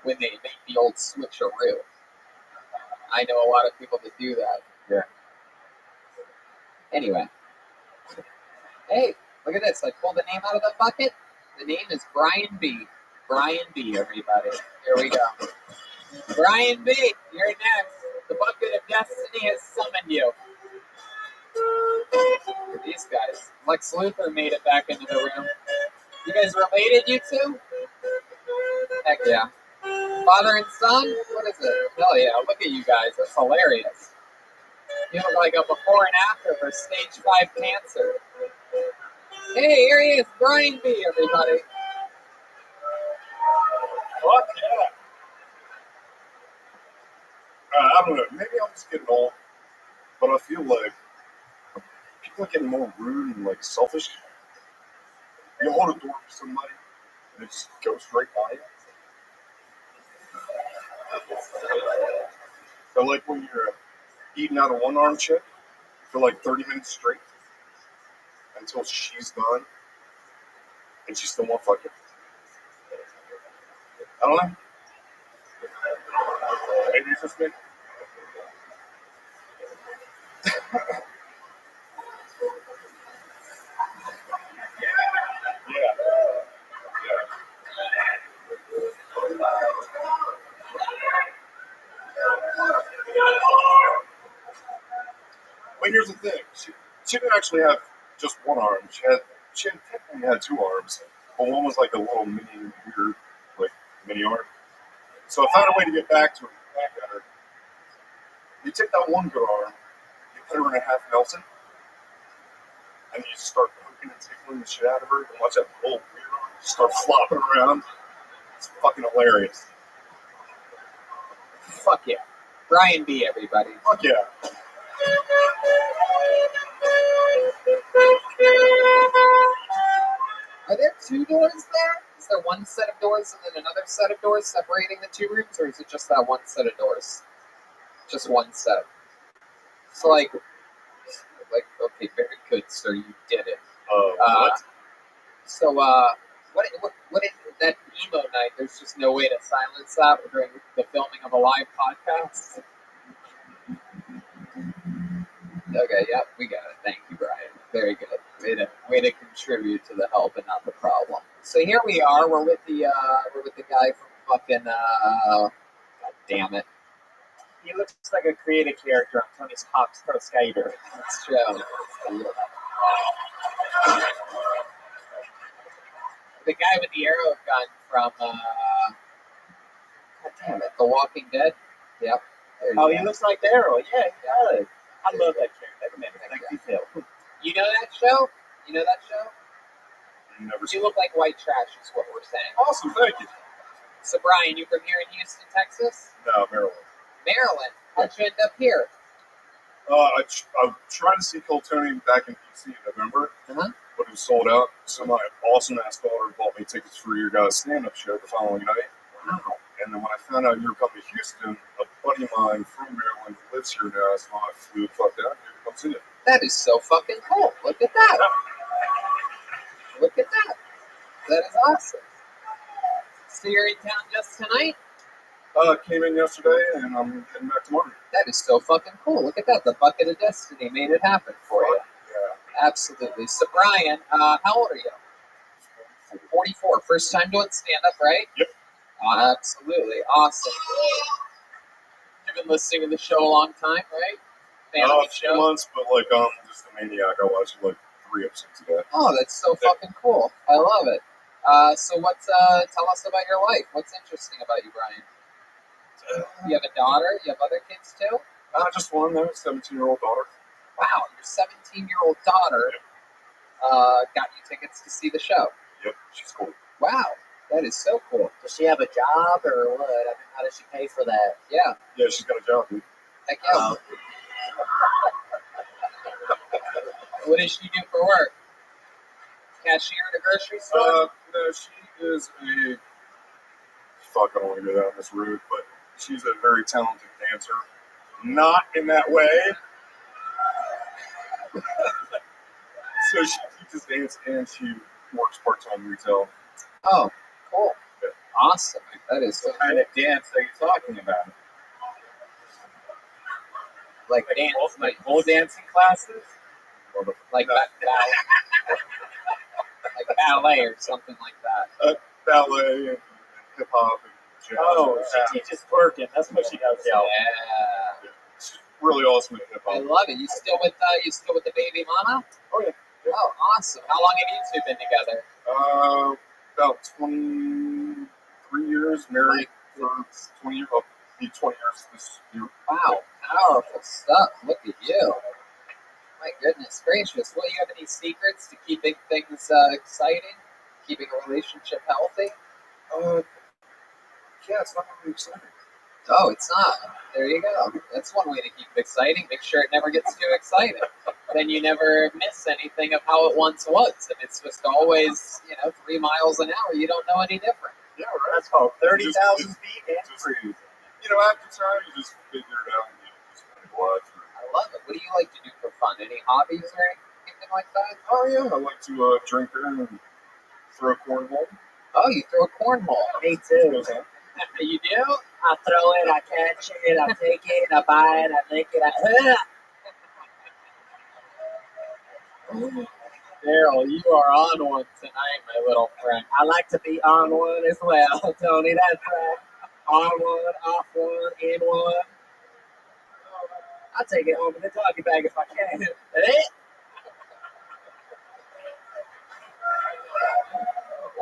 When they make the old switcheroo. I know a lot of people that do that. Yeah. Anyway. Hey, look at this. I pulled the name out of the bucket. The name is Brian B. Brian B, everybody. Here we go. Brian B, you're next. The bucket of destiny has summoned you. Look at these guys. Lex Luthor made it back into the room. You guys related, you two? Heck yeah. Father and son? What is it? Hell yeah, look at you guys. That's hilarious. You look like a before and after for stage 5 cancer. Hey, here he is, Brian B, everybody. Fuck yeah. I don't know. Maybe I'm just getting old, but I feel like people are getting more rude and like selfish. You hold a door for somebody, and it just goes straight by you. Or like when you're eating out of one arm chick for like 30 minutes straight until she's done, and she still won't fuck you. I don't know. Maybe it's just me. But here's the thing: she didn't actually have just one arm. She technically had two arms, but one was like a little mini weird, like mini arm. So I found a way to get back at her. You take that one good arm, you put her in a half Nelson, and you just start poking and tickling the shit out of her, and watch that little weird arm just start flopping around. It's fucking hilarious. Fuck yeah. Brian B, everybody. Fuck yeah. Are there two doors there? Is there one set of doors and then another set of doors separating the two rooms, or is it just that one set of doors? Just one set. So okay, very good, sir. You did it. What? So what is that emo night? There's just no way to silence that during the filming of a live podcast. Okay, yep, we got it. Thank you, Brian. Very good. Way to contribute to the help and not the problem. So here we are. We're with the guy from fucking God damn it. He looks like a creative character on Tony Hawk's Pro Skater. That's true. The guy with the arrow gun from God damn it, The Walking Dead. Yep. Oh, he looks like the Arrow. Yeah, he does. I love that character. That man is like detail. You know that show? Never You look like white trash is what we're saying. Awesome, thank you. So Brian, you from here in Houston, Texas? No, Maryland. Maryland. How'd you end up here? I tried to see Coltonian back in DC in November, but it was sold out. So my awesome ass daughter bought me tickets for your guys' stand-up show the following night. Wow. And then when I found out you were coming to Houston, a buddy of mine from Maryland who lives here now, so I flew the fuck down here to come see it. That is so fucking cool. Look at that. Look at that. That is awesome. So you're in town just tonight? Came in yesterday, and I'm heading back tomorrow. That is so fucking cool. Look at that. The bucket of destiny made it happen for you. Yeah. Absolutely. So Brian, how old are you? 44. First time doing stand-up, right? Yep. Absolutely. Awesome. You've been listening to the show a long time, right? Fan of the A few months, but I'm just a maniac. I watch 3 episodes a day. Oh, that's so fucking cool. I love it. So tell us about your life. What's interesting about you, Brian? You have a daughter? You have other kids too? Just one, though. 17-year-old daughter. Wow, your 17-year-old daughter got you tickets to see the show. Yep, she's cool. Wow, that is so cool. Does she have a job or what? I mean, how does she pay for that? Yeah. Yeah, she's got a job, dude. Heck yeah. What does she do for work? Cashier at a grocery store? No, she is a... Fuck, I don't want to go down this route, but she's a very talented dancer. Not in that way. So she teaches dance and she works part-time retail. Oh, cool. Yeah. Awesome. That is what kind of dance are you talking about? Like pole dancing classes? Like ballet or something like that. Ballet and hip-hop and jazz. Oh, she teaches twerking. That's what she does. Yeah. She's really awesome at hip-hop. I love it. You still with the baby mama? Oh, yeah. Oh, awesome. How long have you two been together? About 23 years. Married for 20 years. I'll be 20 years this year. Wow. Powerful stuff. Look at you. My goodness gracious. Well, you have any secrets to keeping things exciting? Keeping a relationship healthy? Yeah, it's not really exciting. Oh, it's not. There you go. That's one way to keep it exciting. Make sure it never gets too exciting. Then you never miss anything of how it once was. If it's just always, 3 miles an hour, you don't know any different. Yeah, right. That's called 30,000 feet and cruise. After time, you just figure it out and you just kind of go out through. I love it. What do you like to do for fun? Any hobbies or anything like that? Oh, yeah. I like to drink beer and throw cornhole. Oh, you throw cornhole. Me too. You do? I throw it, I catch it, I take it, I buy it, I lick it, Daryl, you are on one tonight, my little friend. I like to be on one as well, Tony. That's right. On one, off one, in one. I'll take it home in the doggy bag if I can.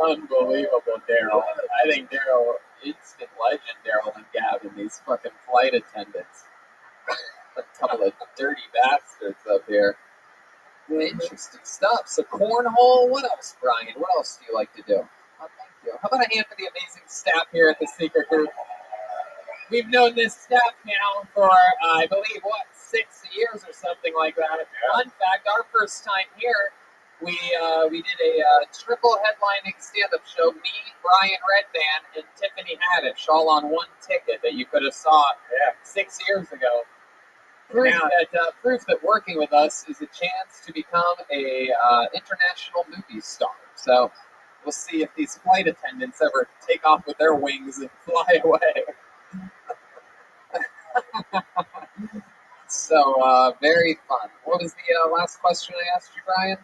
Unbelievable, Daryl. I think Daryl, instant legend, Daryl and Gavin, these fucking flight attendants. A couple of dirty bastards up here. Interesting stuff. So cornhole, what else, Brian? What else do you like to do? Oh, thank you. How about a hand for the amazing staff here at the Secret Group? We've known this staff now for, I believe, 6 years or something like that. Yeah. Fun fact, our first time here, we did a triple headlining stand-up show, me, Brian Redband, and Tiffany Haddish, all on one ticket that you could have saw 6 years ago. Proof that working with us is a chance to become a international movie star. So we'll see if these flight attendants ever take off with their wings and fly away. So very fun. What was the last question I asked you, Brian?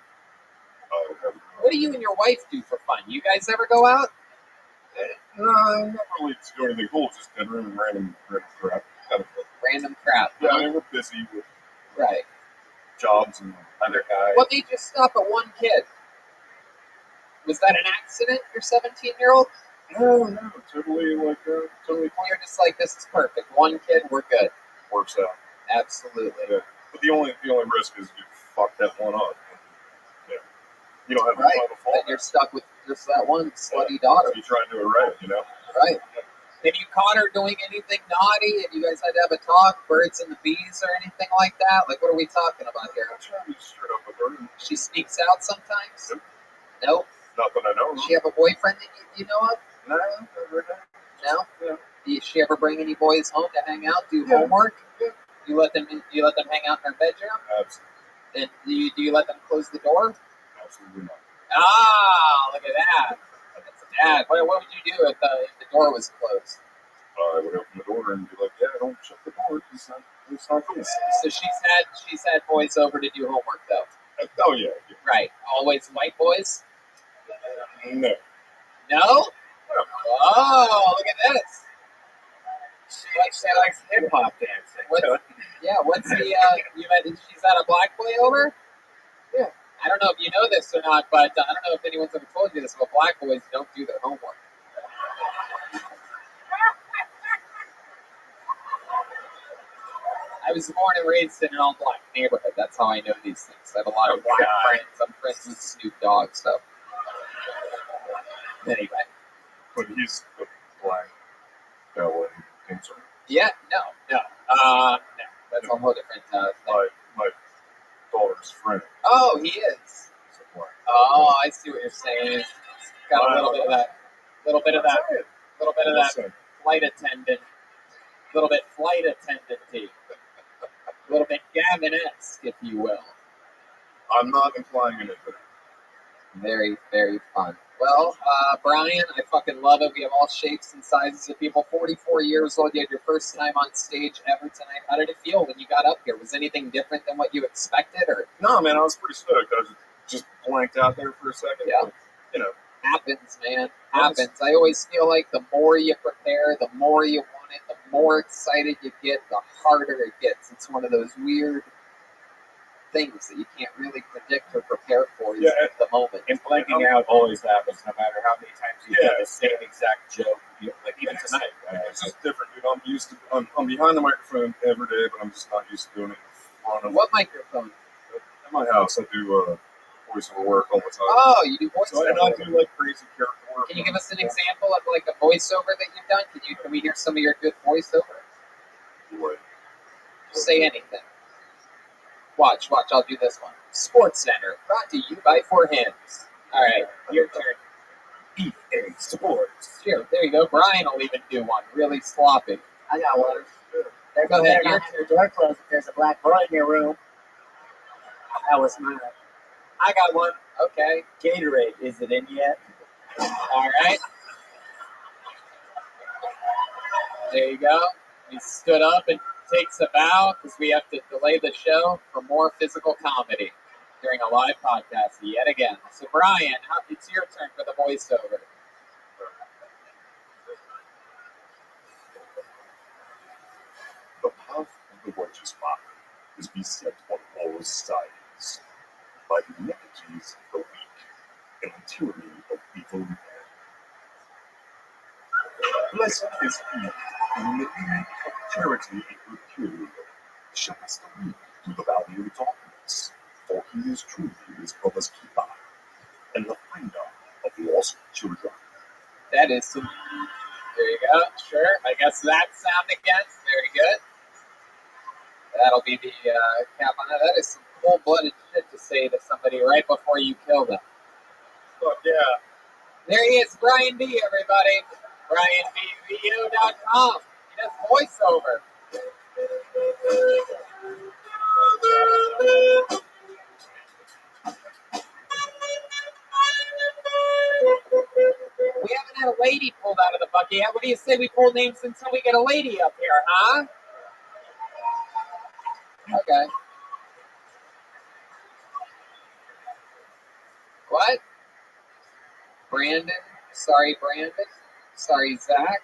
What do you and your wife do for fun? You guys ever go out? No, not really to do anything cool. Just dinner and random crap. Kind of random crap. Yeah, I mean, we're busy with jobs and other guys. What made you stop at one kid? Was that an accident, your 17-year-old? No, totally totally fine. You're just like, this is perfect. One kid, we're good. Works out. Absolutely. Yeah. But the only risk is you fuck that one up. Yeah. You don't have a final fault. And you're stuck with just that one slutty daughter. So you try and do it right, you know? Right. Have you caught her doing anything naughty? Have you guys had to have a talk, birds and the bees or anything like that? Like, what are we talking about here? I'm trying to be straight up with her. She sneaks out sometimes? Yep. Nope. Not that I know. Does she have a boyfriend that you know of? No, never did. No? Yeah. Does she ever bring any boys home to hang out, do homework? Yeah. You let them hang out in their bedroom? Absolutely. And do you let them close the door? Absolutely not. Ah, look at that. That's Dad. What would you do if the door was closed? I would open the door and be like, yeah, don't shut the door. It's not cool. So she's had boys over to do homework though. Oh yeah. Right. Always white boys? No. No? Oh, look at this. She likes hip hop dancing. What's she's had a black boy over? Yeah. I don't know if you know this or not, but I don't know if anyone's ever told you this, but black boys don't do their homework. I was born and raised in an all-black neighborhood. That's how I know these things. I have a lot of black friends. I'm friends with Snoop Dogg, so. Anyway. But he's a black ballet dancer. Yeah, no. No. That's a whole different thing. My daughter's friend. Oh, he is. Oh, I see what you're saying. Got a little bit of that flight attendant. A little bit flight attendant-y. A little bit Gavin-esque, if you will. I'm not implying anything. Very, very fun. Well, Brian, I fucking love it. We have all shapes and sizes of people. 44 years old. You had your first time on stage ever tonight. How did it feel when you got up here? Was anything different than what you expected? Or no, man, I was pretty stoked. I was just blanked out there for a second. Yeah. But, you know. Happens, man. Happens. I always feel like the more you prepare, the more you want it, the more excited you get, the harder it gets. It's one of those weird things that you can't really predict or prepare for at the moment. And blanking out always happens, no matter how many times you get the same exact joke. Like even tonight. It's just different, dude. I'm used to. I'm behind the microphone every day, but I'm just not used to doing it in front of. What microphone? At my house, I do voiceover work all the time. Oh, you do voiceover. So I not do like crazy character work. Can you give us an example of like a voiceover that you've done? Can we hear some of your good voiceover? What? Say anything. Watch, I'll do this one. Sports Center, brought to you by Four Hymns. All right, your turn. EA Sports. Here, there you go. Brian will even do one. Really sloppy. I got one. Go ahead. Not have your door closed if there's a black boy in your room. That was mine. I got one. Okay. Gatorade, is it in yet? All right. There you go. He stood up and takes a bow because we have to delay the show for more physical comedy during a live podcast yet again. So, Brian, it's your turn for the voiceover. The path of the righteous man is beset on all sides by the iniquities of the weak and the tyranny of evil men. Blessed is he who in the name of charity and good cheer shepherds the weak through the valley of darkness, for he is truly his brother's keeper and the finder of lost children. That is some. There you go. Sure. I guess that sound again. Very good. That'll be the cap on that. That is some cold-blooded shit to say to somebody right before you kill them. Oh, yeah. There he is, Brian B, everybody. BrianBVO.com. He does voiceover. We haven't had a lady pulled out of the bucket yet. What do you say we pull names until we get a lady up here, huh? Okay. What? Brandon? Sorry, Brandon. Sorry, Zach.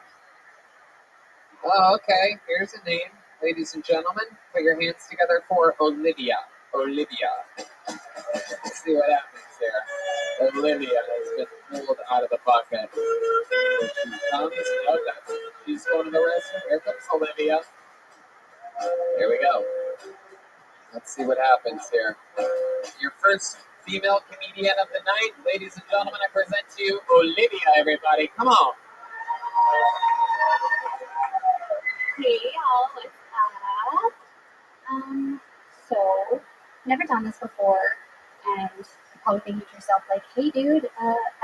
Oh, okay. Here's a name. Ladies and gentlemen, put your hands together for Olivia. Olivia. Let's see what happens there. Olivia has been pulled out of the bucket. Here she comes. Okay. She's going to the restroom. Here comes Olivia. Here we go. Let's see what happens here. Your first female comedian of the night. Ladies and gentlemen, I present to you Olivia, everybody. Come on. Hey y'all, what's up? So never done this before, and you're probably thinking to yourself like, hey dude,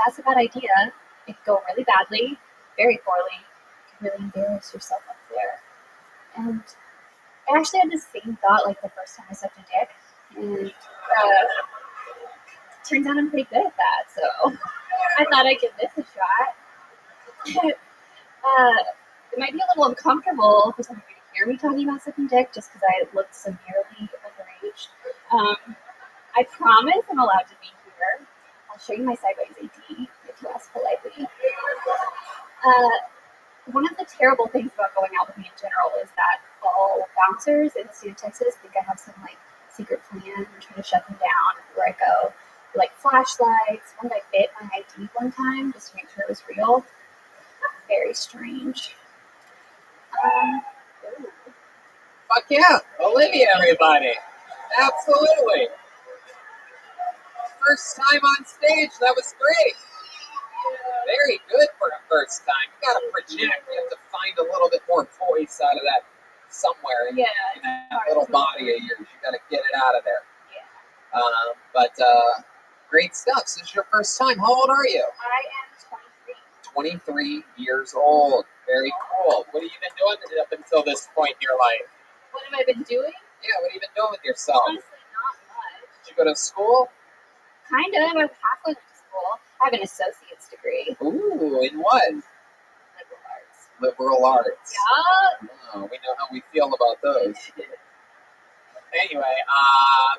that's a bad idea. It could go really badly, very poorly. You could really embarrass yourself up there. And I actually had the same thought like the first time I sucked a dick, and turns out I'm pretty good at that, so I thought I'd give this a shot. It might be a little uncomfortable for some of you to hear me talking about sucking dick just because I look severely underage. I promise I'm allowed to be here. I'll show you my sideways AD if you ask politely. One of the terrible things about going out with me in general is that all bouncers in the state of Texas think I have some like secret plan and try to shut them down everywhere I go. Like flashlights. One guy bit my ID one time just to make sure it was real. Very strange. Fuck yeah. Olivia, everybody. Absolutely. First time on stage. That was great. Very good for a first time. You gotta project. You have to find a little bit more voice out of that somewhere in that little body of yours. You gotta get it out of there. Yeah. But great stuff. This is your first time. How old are you? I am 23 years old. Very cool. What have you been doing up until this point in your life? What have I been doing? Yeah, what have you been doing with yourself? Honestly, not much. Did you go to school? Kind of. I halfway went to school. I have an associate's degree. Ooh, in what? Liberal arts. Liberal arts. Yeah. Oh, we know how we feel about those. Anyway,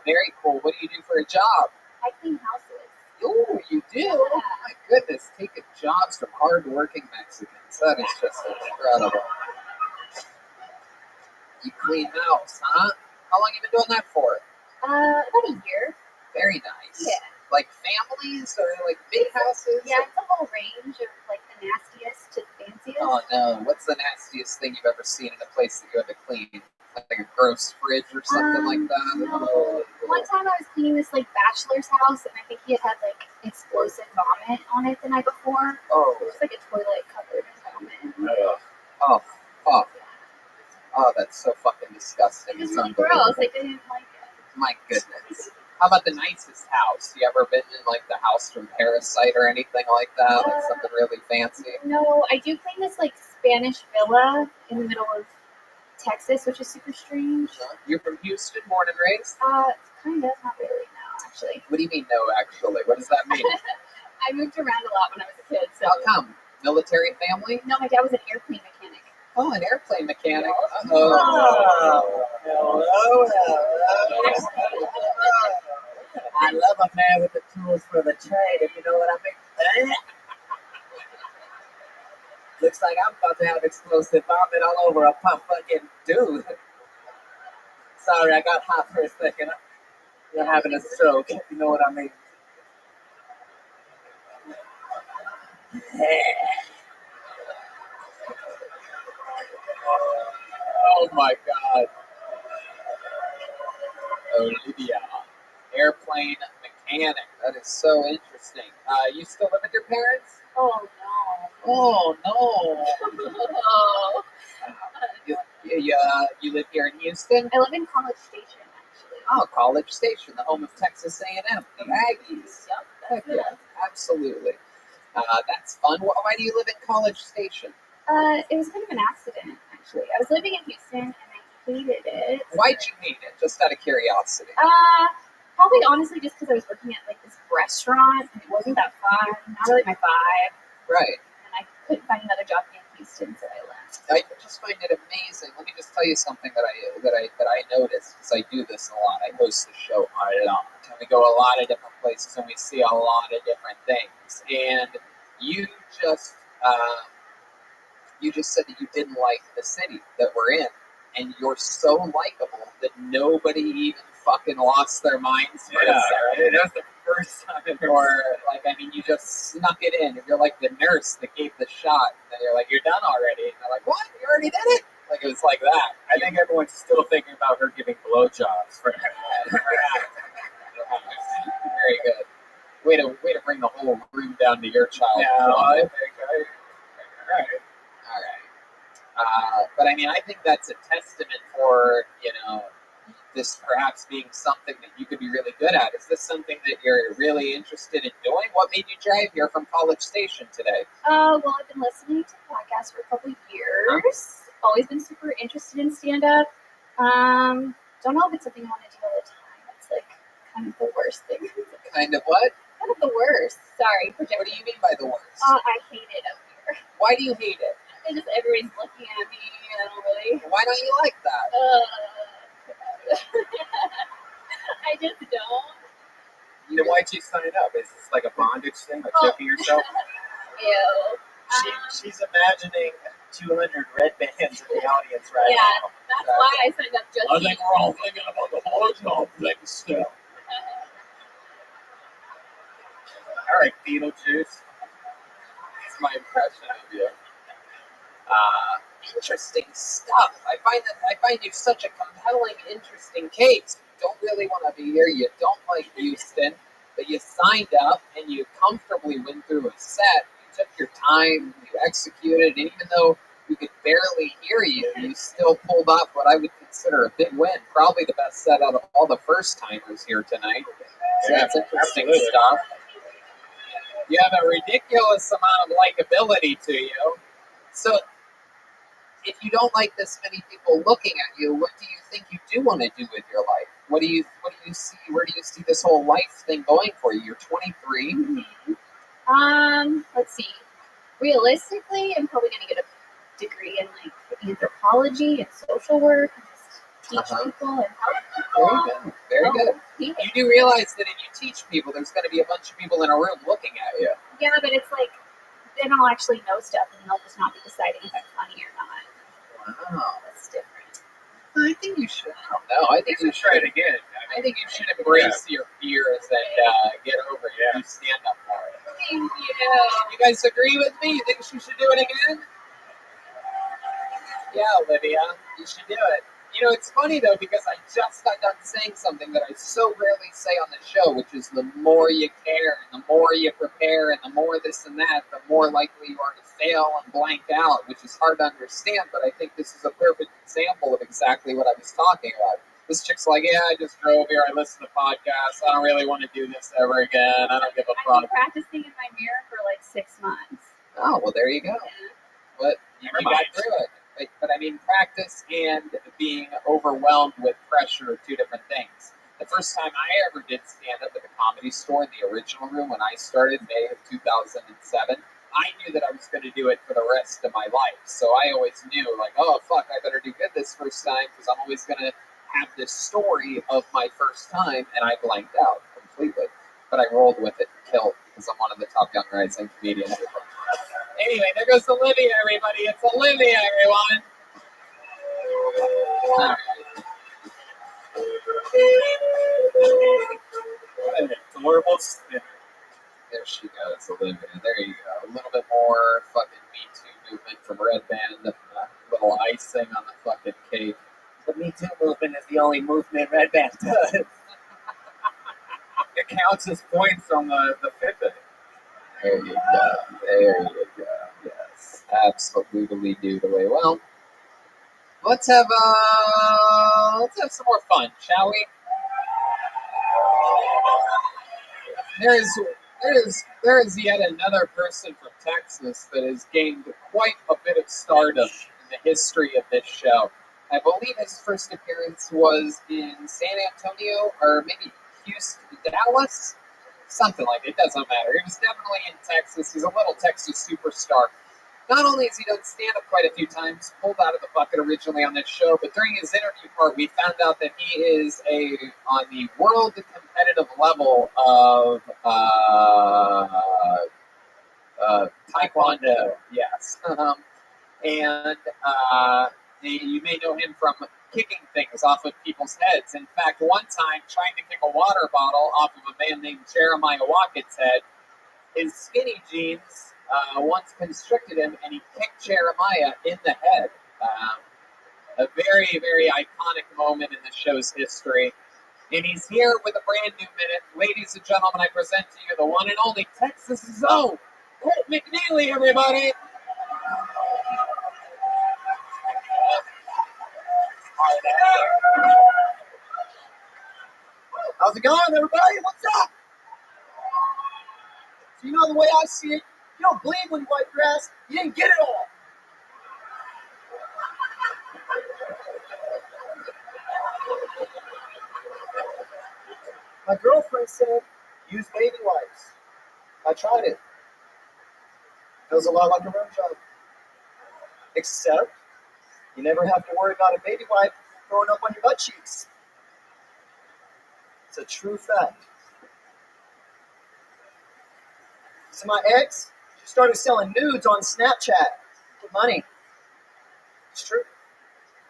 very cool. What do you do for a job? I clean houses. Ooh, you do? Yeah. Oh my goodness, taking jobs from hard-working Mexicans. That is just incredible. You clean house, huh? How long have you been doing that for? About a year. Very nice. Yeah. Like families or like big houses? Yeah, it's a whole range of like the nastiest to the fanciest. Oh no, what's the nastiest thing you've ever seen in a place that you had to clean? Like a gross fridge or something like that? No. One time I was cleaning this like bachelor's house, and I think he had like explosive vomit on it the night before. Oh. It was like a toilet covered in vomit. Oh, fuck. Oh, that's so fucking disgusting. It was It's really unbelievable. gross. I didn't like it. My goodness. How about the nicest house? You ever been in like the house from Parasite or anything like that? Like something really fancy? No, I do clean this like Spanish villa in the middle of Texas, which is super strange. You're from Houston, born and raised? Kind of, not really, no, actually. What do you mean, no, actually? What does that mean? I moved around a lot when I was a kid, so. How come? Military family? No, my dad was an airplane mechanic. Oh, an airplane mechanic. Uh-oh. Oh, hello. I love a man with the tools for the trade, if you know what I mean. Looks like I'm about to have explosive vomit all over a pump fucking dude. Sorry, I got hot for a second. You're having a stroke, if you know what I mean. Oh my God. Olivia. Airplane mechanic. That is so interesting. You still live with your parents? Oh no. Oh no. You live here in Houston? I live in College Station, actually. Oh, College Station, the home of Texas A&M, the Aggies. Yep, Heck yeah, absolutely. That's fun. Why do you live in College Station? It was kind of an accident, actually. I was living in Houston and I hated it. Why'd you hate it? Just out of curiosity. Probably honestly just because I was working at like this restaurant and it wasn't that fun, not really my vibe. Right. And I couldn't find another job in Houston, so I left. I just find it amazing. Let me just tell you something that I noticed, because I do this a lot. I host the show a lot, and we go a lot of different places, and we see a lot of different things. And you just said that you didn't like the city that we're in, and you're so likable that nobody even fucking lost their minds for a second. That's the first time. Or, like, I mean, you just snuck it in. You're like the nurse that gave the shot, and you're like, you're done already. And they're like, what? You already did it? Like, it was like that. I think everyone's still thinking about her giving blowjobs for Very good. Way to bring the whole room down to your child. Yeah, I think All right. But I mean, I think that's a testament for, this perhaps being something that you could be really good at. Is this something that you're really interested in doing? What made you drive here from College Station today? Well, I've been listening to podcasts for a couple of years. Always been super interested in stand-up. Don't know if it's something I want to do all the time. It's like kind of the worst thing. Kind of what? Kind of the worst. Sorry. What do you mean by the worst? I hate it up here. Why do you hate it? It's just everybody's looking at me. I don't really. Why don't you like that? I just don't. Then why'd you sign up? Is this like a bondage thing, like choking yourself? Ew. She's imagining 200 red bands in the audience right now. Yeah, that's why I signed up just. I think we're all thinking about the blowjob thing still. All right, Beetlejuice. That's my impression of you. Interesting stuff. I find you such a compelling, interesting case. You don't really want to be here. You don't like Houston, but you signed up and you comfortably went through a set. You took your time. You executed, and even though we could barely hear you, you still pulled off what I would consider a big win. Probably the best set out of all the first timers here tonight. So that's interesting stuff. You have a ridiculous amount of likability to you. So, if you don't like this many people looking at you, what do you think you do want to do with your life? What do you see? Where do you see this whole life thing going for you? You're 23. Mm-hmm. Let's see. Realistically, I'm probably going to get a degree in like anthropology and social work, and just teach people and help people. Very good. You do realize that if you teach people, there's going to be a bunch of people in a room looking at you. Yeah, but it's like then I'll actually know stuff, and they'll just not be deciding if I'm funny or not. Wow. That's different. I think you should. I don't know. I think you should try it again. I think you should embrace your fears and get over it. You stand up for it. Thank you. You guys agree with me? You think she should do it again? Yeah, Olivia, you should do it. You know, it's funny though, because I just got done saying something that I so rarely say on the show, which is the more you care, and the more you prepare, and the more this and that, the more likely you are to fail and blank out, which is hard to understand, but I think this is a perfect example of exactly what I was talking about. This chick's like, yeah, I just drove here, I listened to podcasts, I don't really want to do this ever again, I don't give a fuck. I've been practicing in my mirror for like 6 months. Oh, well, there you go. But you got through it. But I mean, practice and being overwhelmed with pressure are two different things. The first time I ever did stand-up at the Comedy Store in the original room when I started, May of 2007, I knew that I was going to do it for the rest of my life. So I always knew, like, oh, fuck, I better do good this first time because I'm always going to have this story of my first time, and I blanked out completely. But I rolled with it and killed because I'm one of the top young rising comedians. Anyway, there goes Olivia, everybody. It's Olivia, everyone. All right. What an adorable spinner. There she goes, Olivia. There you go. A little bit more fucking Me Too movement from Red Band. A little icing on the fucking cake. The Me Too movement is the only movement Red Band does. It counts as points on the Fitbit. There you go. There you go. Yes, absolutely doodly. Well, let's have some more fun, shall we? There is yet another person from Texas that has gained quite a bit of stardom in the history of this show. I believe his first appearance was in San Antonio or maybe Houston, Dallas, something like that. It doesn't matter. He was definitely in Texas. He's a little Texas superstar. Not only has he done stand-up quite a few times, pulled out of the bucket originally on this show, but during his interview part, we found out that he is on the world competitive level of Taekwondo. Yes. And you may know him from kicking things off of people's heads. In fact, one time, trying to kick a water bottle off of a man named Jeremiah Wackett's head, his skinny jeans once constricted him, and he kicked Jeremiah in the head. A very, very iconic moment in the show's history. And he's here with a brand new minute. Ladies and gentlemen, I present to you the one and only Texas' own Colt McNeely, everybody. How's it going, everybody? What's up? So you know the way I see it, you don't bleed when you wipe your ass. You didn't get it all. My girlfriend said, use baby wipes. I tried it. Feels a lot like a rim job. Except, you never have to worry about a baby wipe throwing up on your butt cheeks. It's a true fact. So my ex, she started selling nudes on Snapchat for money. It's true.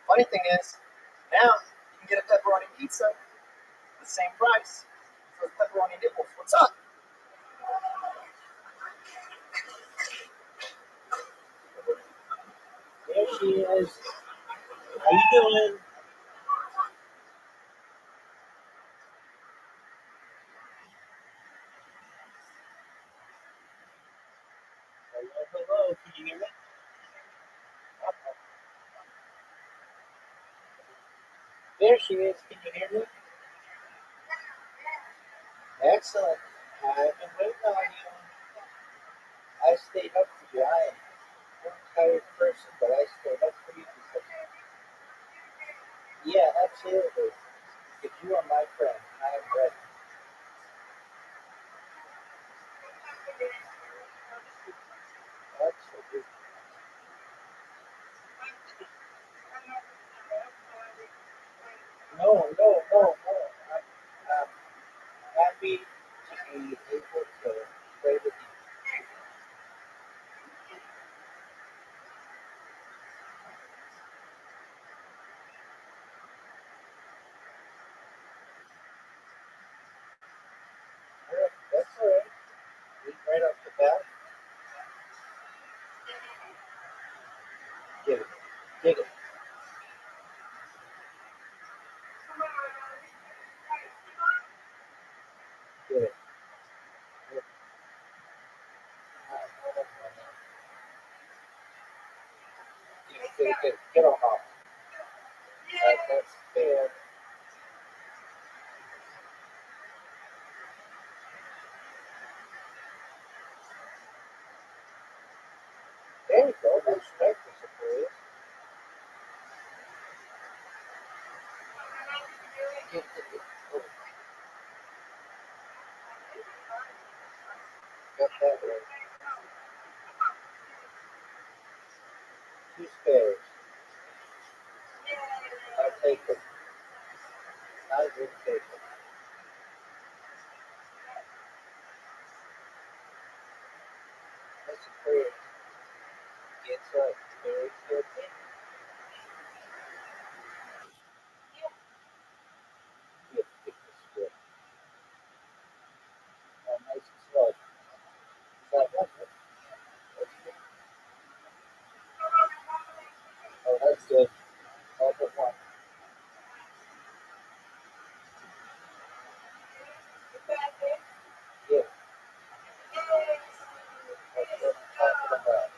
Funny thing is, now you can get a pepperoni pizza the same price for pepperoni nipples. What's up? There she is. How you doing? Hello, can you hear me? There she is. Can you hear me? Excellent. I've been waiting on you. I stayed up for you. I am one tired person, but I stayed up for you because, yeah, absolutely. If you are my friend, I am ready. Absolutely. No. I'm happy to be able to play with you. All right, that's all right. Right off the bat, get it. Get it. Get it. Get on off. That's fair. There you go. That's practice for you. Got that right. Not a good paper. That's great. It's a very good thing. Yeah, pick this good. Oh, nice and slow. That was it. That's good. Oh, that's good. All but one. Yeah. That's what I'm talking about.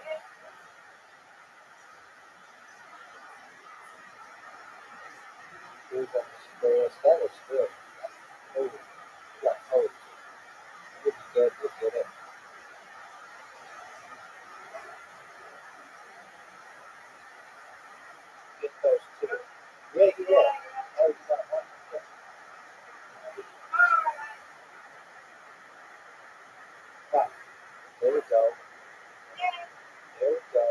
Here's on the squares. That was good. Oh, yeah. Oh, good, good, good, good. Get those two. Yeah, yeah. Oh, you got one. Fine. There we go. There we go.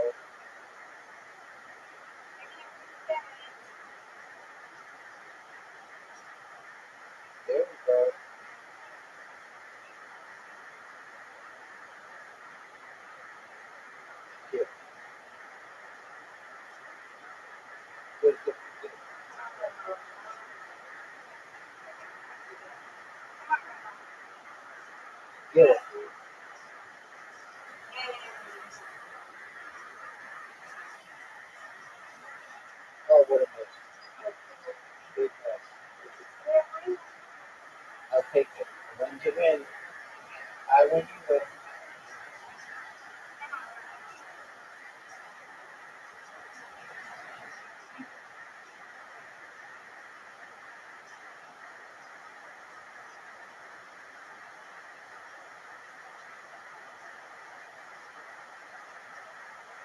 There we go. Here. Good, good, good. Get it. Oh, what a miss. Big miss. I'll take it. When you win, I win, you win.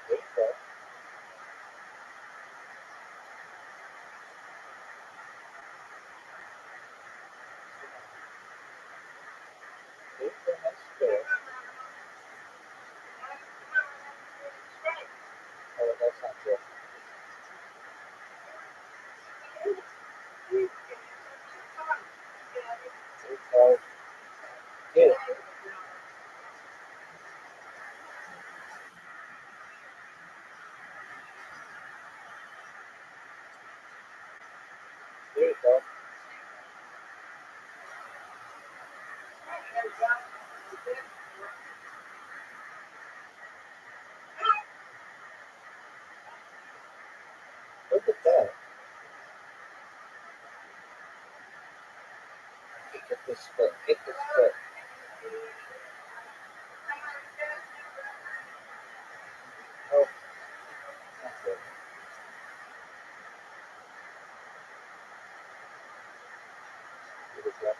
There you go. There you go. That's fair. Oh, that's not good. There you go. Get it. There you go. Look at that. Get this foot. Get this foot. Oh, not good. There we go.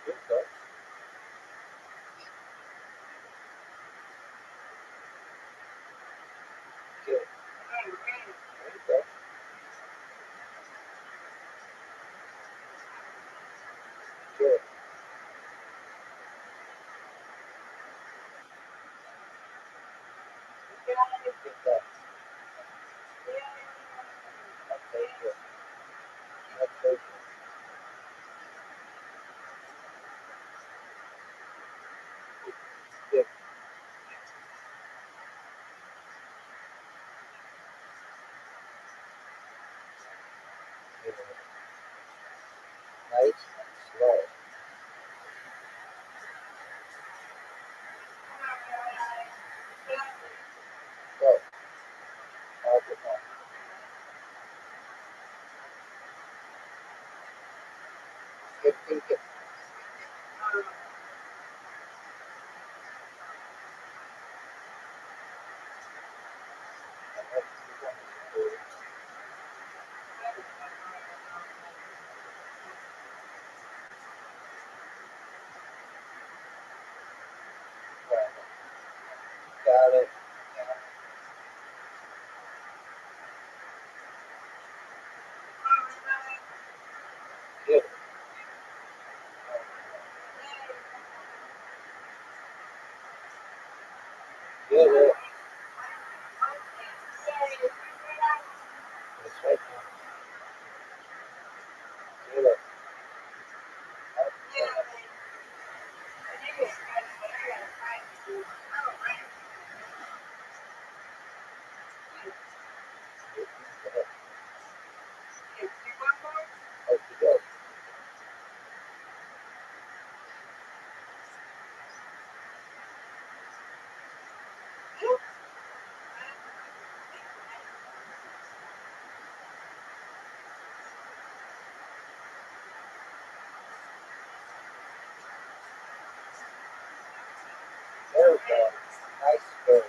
There you go. Get it. There you go. Get it. Get that. Okay, good. Okay, good. Good. Nice and slow. Go. All good one. Get, get, get. Got it. Get it. There we go. Nice birds.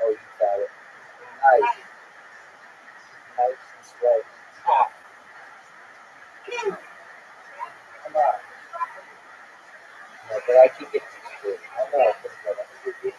Oh, you got it. Nice. Nice and slow. Ah. Come on. No, but I can get to it. I know I can get it.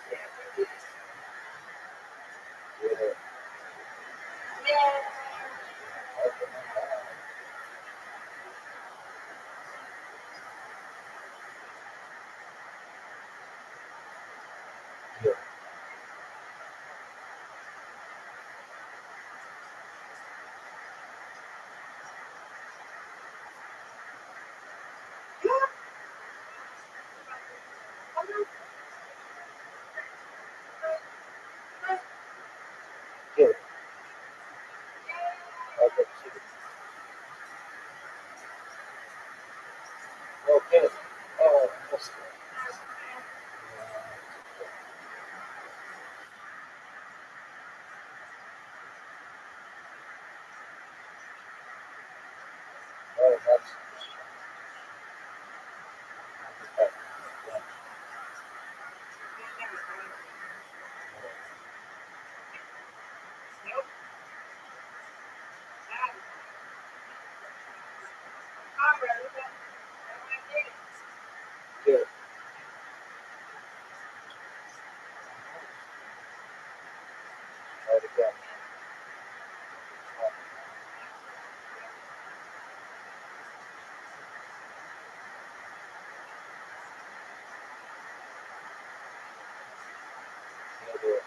Good. Okay. Oh, almost. Oh, that's. Good. Try it again. Good.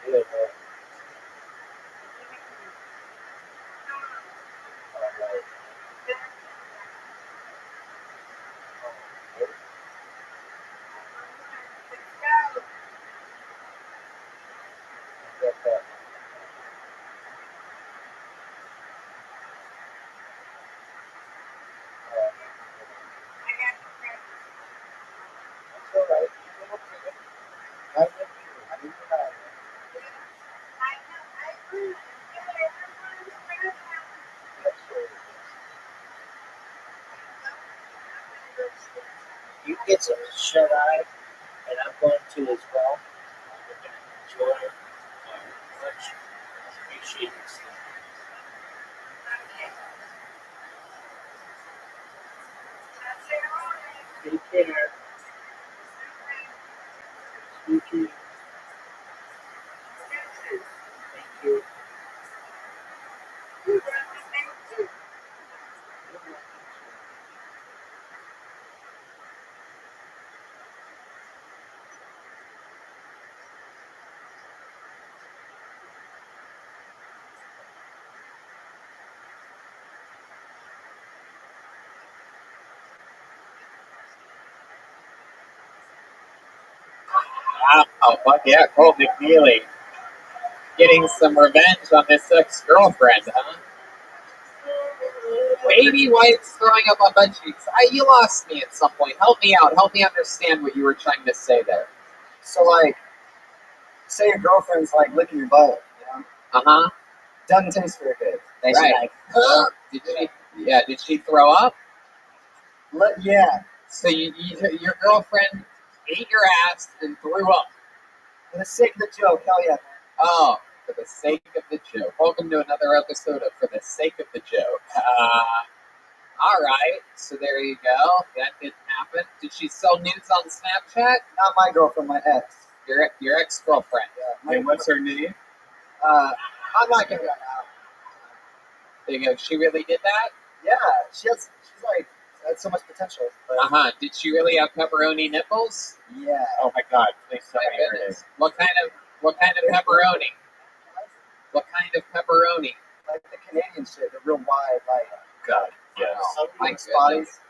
Good. You get some shut eye, and I'm going to as well. We're going to enjoy our lunch. Appreciate you. Take care. You too. Thank you. Wow, fuck yeah, Cole McNeely. Getting some revenge on this ex-girlfriend, huh? Baby wipes throwing up on butt cheeks. You lost me at some point. Help me out. Help me understand what you were trying to say there. So, like, say your girlfriend's like licking your butt, you know? Uh-huh. Doesn't taste very good. They should Right. Did she throw up? Yeah. So your girlfriend ate your ass and threw up. For the sake of the joke, hell yeah, man. Oh, for the sake of the joke. Welcome to another episode of For the Sake of the Joke. All right, so there you go. That didn't happen. Did she sell nudes on Snapchat? Not my girlfriend, my ex. Your ex-girlfriend. Yeah, And what's her name? I'm not gonna go out. There you go. She really did that? Yeah, she's like had so much potential. Uh-huh. Did she really have pepperoni nipples? Yeah. Oh my God! Please tell My me her name. goodness. What kind of pepperoni? What kind of pepperoni? Like the Canadian shit, the real wide, like God, yes. My bodies.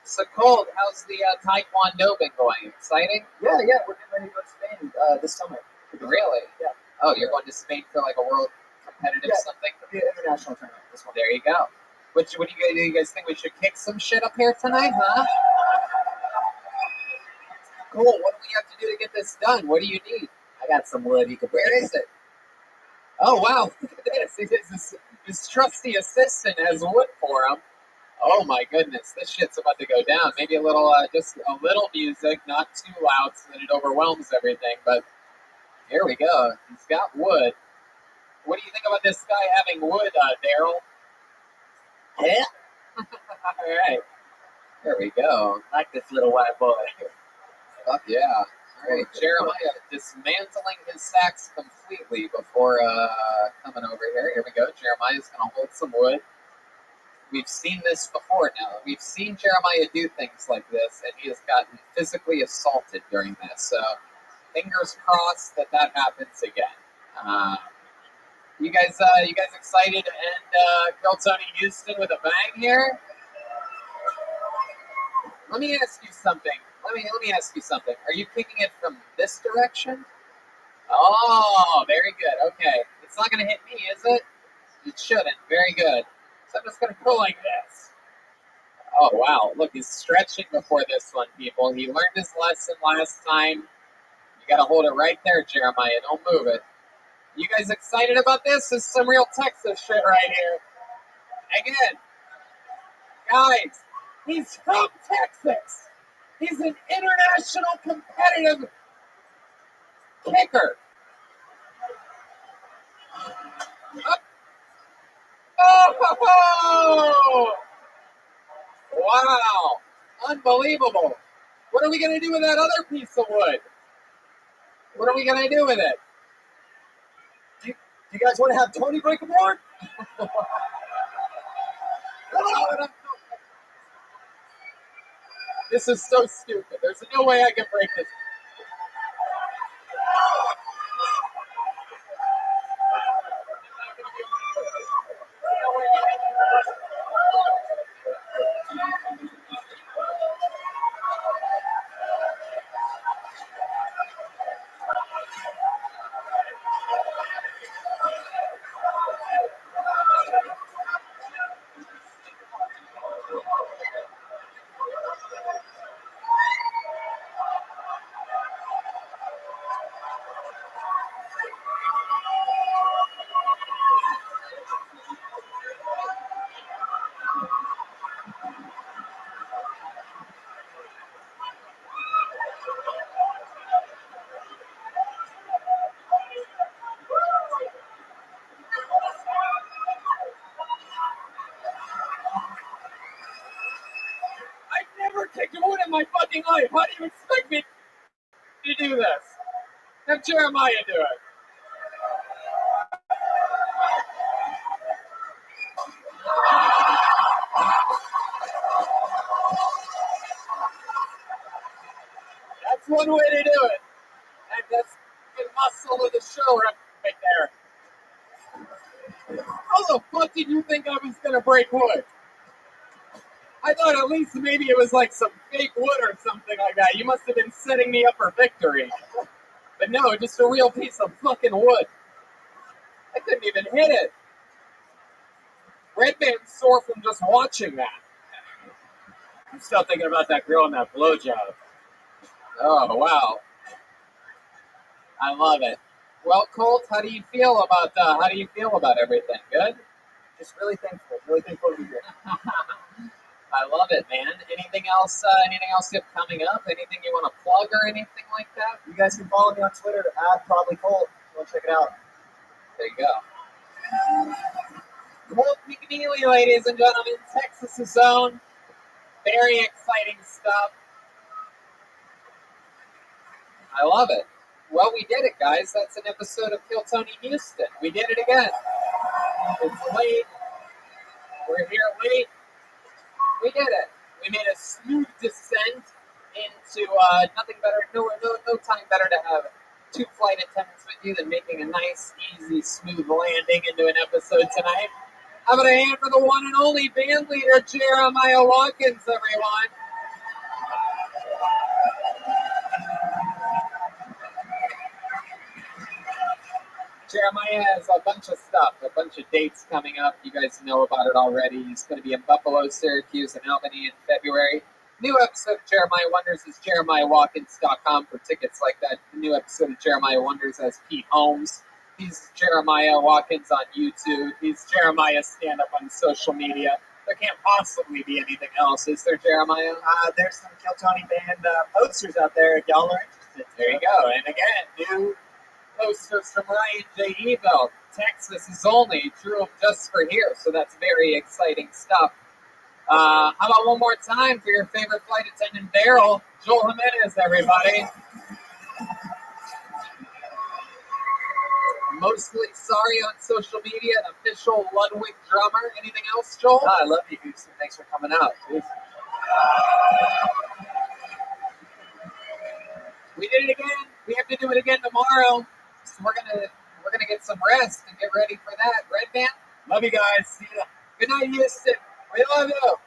So Cold, how's the Taekwondo been going? Exciting? Yeah, we're getting ready to go to Spain this summer. Really? Yeah. Oh, you're going to Spain for like a world competitive something? The international tournament. This one. There you go. What do you guys think? We should kick some shit up here tonight, huh? Cool. What do we have to do to get this done? What do you need? I got some wood. You can. Where is it? Oh wow! Look at this. His trusty assistant has wood for him. Oh my goodness, this shit's about to go down. Maybe a little, just a little music, not too loud so that it overwhelms everything. But here we go. He's got wood. What do you think about this guy having wood, Daryl? Yeah. All right. There we go. Like this little white boy. Fuck yeah. All right, Jeremiah dismantling his sacks completely before coming over here. Here we go. Jeremiah's going to hold some wood. We've seen this before now. We've seen Jeremiah do things like this, and he has gotten physically assaulted during this. So fingers crossed that happens again. You guys excited to end Kill Tony Houston with a bang here? Let me ask you something. Let me ask you something. Are you kicking it from this direction? Oh, very good. Okay. It's not going to hit me, is it? It shouldn't. Very good. So I'm just going to go like this. Oh, wow. Look, he's stretching before this one, people. He learned his lesson last time. You got to hold it right there, Jeremiah. Don't move it. You guys excited about this? This is some real Texas shit right here. Again, guys, he's from Texas. He's an international competitive kicker. Oh! Wow. Unbelievable. What are we going to do with that other piece of wood? What are we going to do with it? Do you guys want to have Tony break a board? This is so stupid. There's no way I can break this. Kicked wood in my fucking life. How do you expect me to do this? Have Jeremiah do it. That's one way to do it. And that's the muscle of the show right there. How the fuck did you think I was going to break wood? I thought at least maybe it was like some fake wood or something like that. You must have been setting me up for victory. But no, just a real piece of fucking wood. I couldn't even hit it. Red Band's sore from just watching that. I'm still thinking about that girl in that blowjob. Oh, wow. I love it. Well, Colt, how do you feel about everything? Good. Just really thankful to be here. I love it, man. Anything else? Anything else you have coming up? Anything you want to plug or anything like that? You guys can follow me on Twitter at Probably Colt. Go check it out. There you go. Colt McNeely, ladies and gentlemen, Texas' own. Very exciting stuff. I love it. Well, we did it, guys. That's an episode of Kill Tony Houston. We did it again. It's late. We're here late. We did it. We made a smooth descent into nothing better. No time better to have two flight attendants with you than making a nice, easy, smooth landing into an episode tonight. How about a hand for the one and only band leader, Jeremiah Watkins, everyone. Jeremiah has a bunch of stuff, a bunch of dates coming up. You guys know about it already. He's going to be in Buffalo, Syracuse, and Albany in February. New episode of Jeremiah Wonders is JeremiahWatkins.com for tickets like that. The new episode of Jeremiah Wonders has Pete Holmes. He's Jeremiah Watkins on YouTube. He's Jeremiah stand-up on social media. There can't possibly be anything else, is there, Jeremiah? There's some Kill Tony band posters out there if y'all are interested. There you go. And again, new posters from Ryan J. Evo. Texas is only true just for here, so that's very exciting stuff. How about one more time for your favorite flight attendant, Daryl? Joel Jimenez, everybody. Mostly sorry on social media, an official Ludwig drummer. Anything else, Joel? I love you, Houston. Thanks for coming out. Jeez. We did it again. We have to do it again tomorrow. So we're gonna get some rest and get ready for that. Red Band, love you guys. See ya. Good night, Houston. We love you.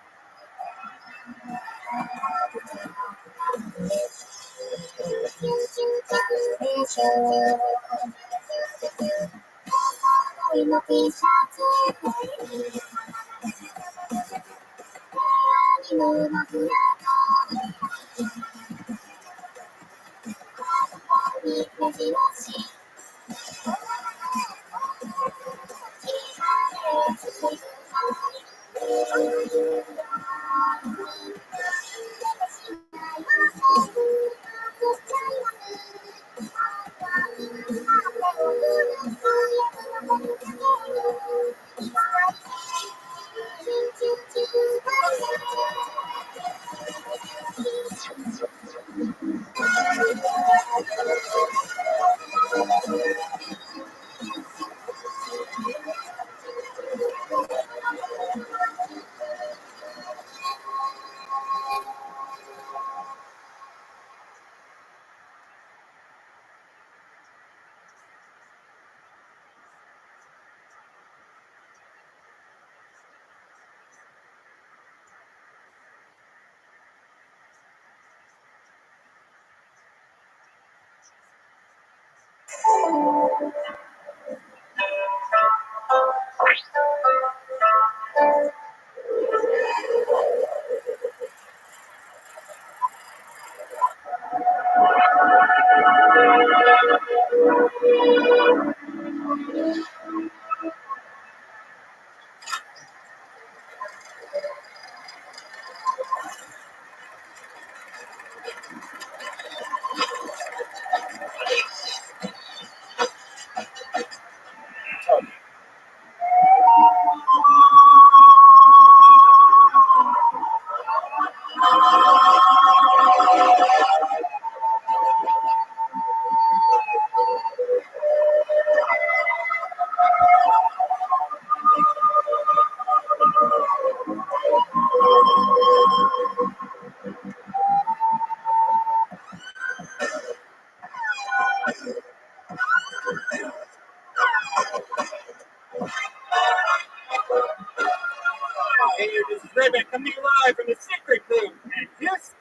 Hey, this is Rabbi coming live from the Secret Group in Houston,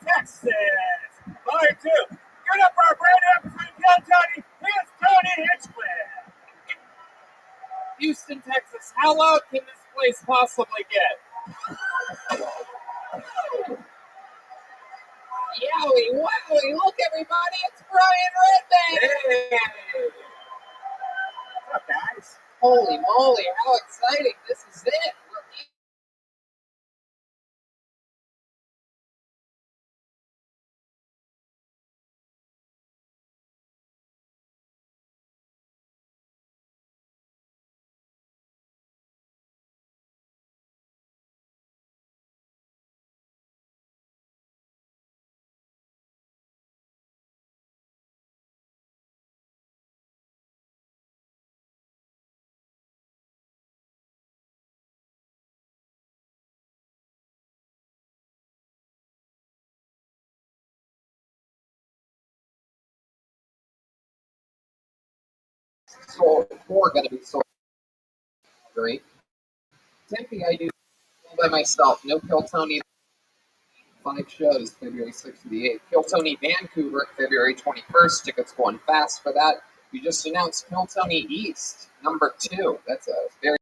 Texas. Part 2. Give it up for our brand new episode of Kill Tony. Here's Tony Hitchcliff. Houston, Texas. How loud can this place possibly get? Yowie, wow. Exactly. Look, everybody, it's Brian Redman. Hey! What's up, guys? Holy moly, how exciting. This is it. We're sold. We're going to be sold. Great. Tempe, I do all by myself. No Kill Tony. 5 shows, February 6th to the 8th. Kill Tony Vancouver, February 21st. Tickets going fast for that. We just announced Kill Tony East, number 2. That's a very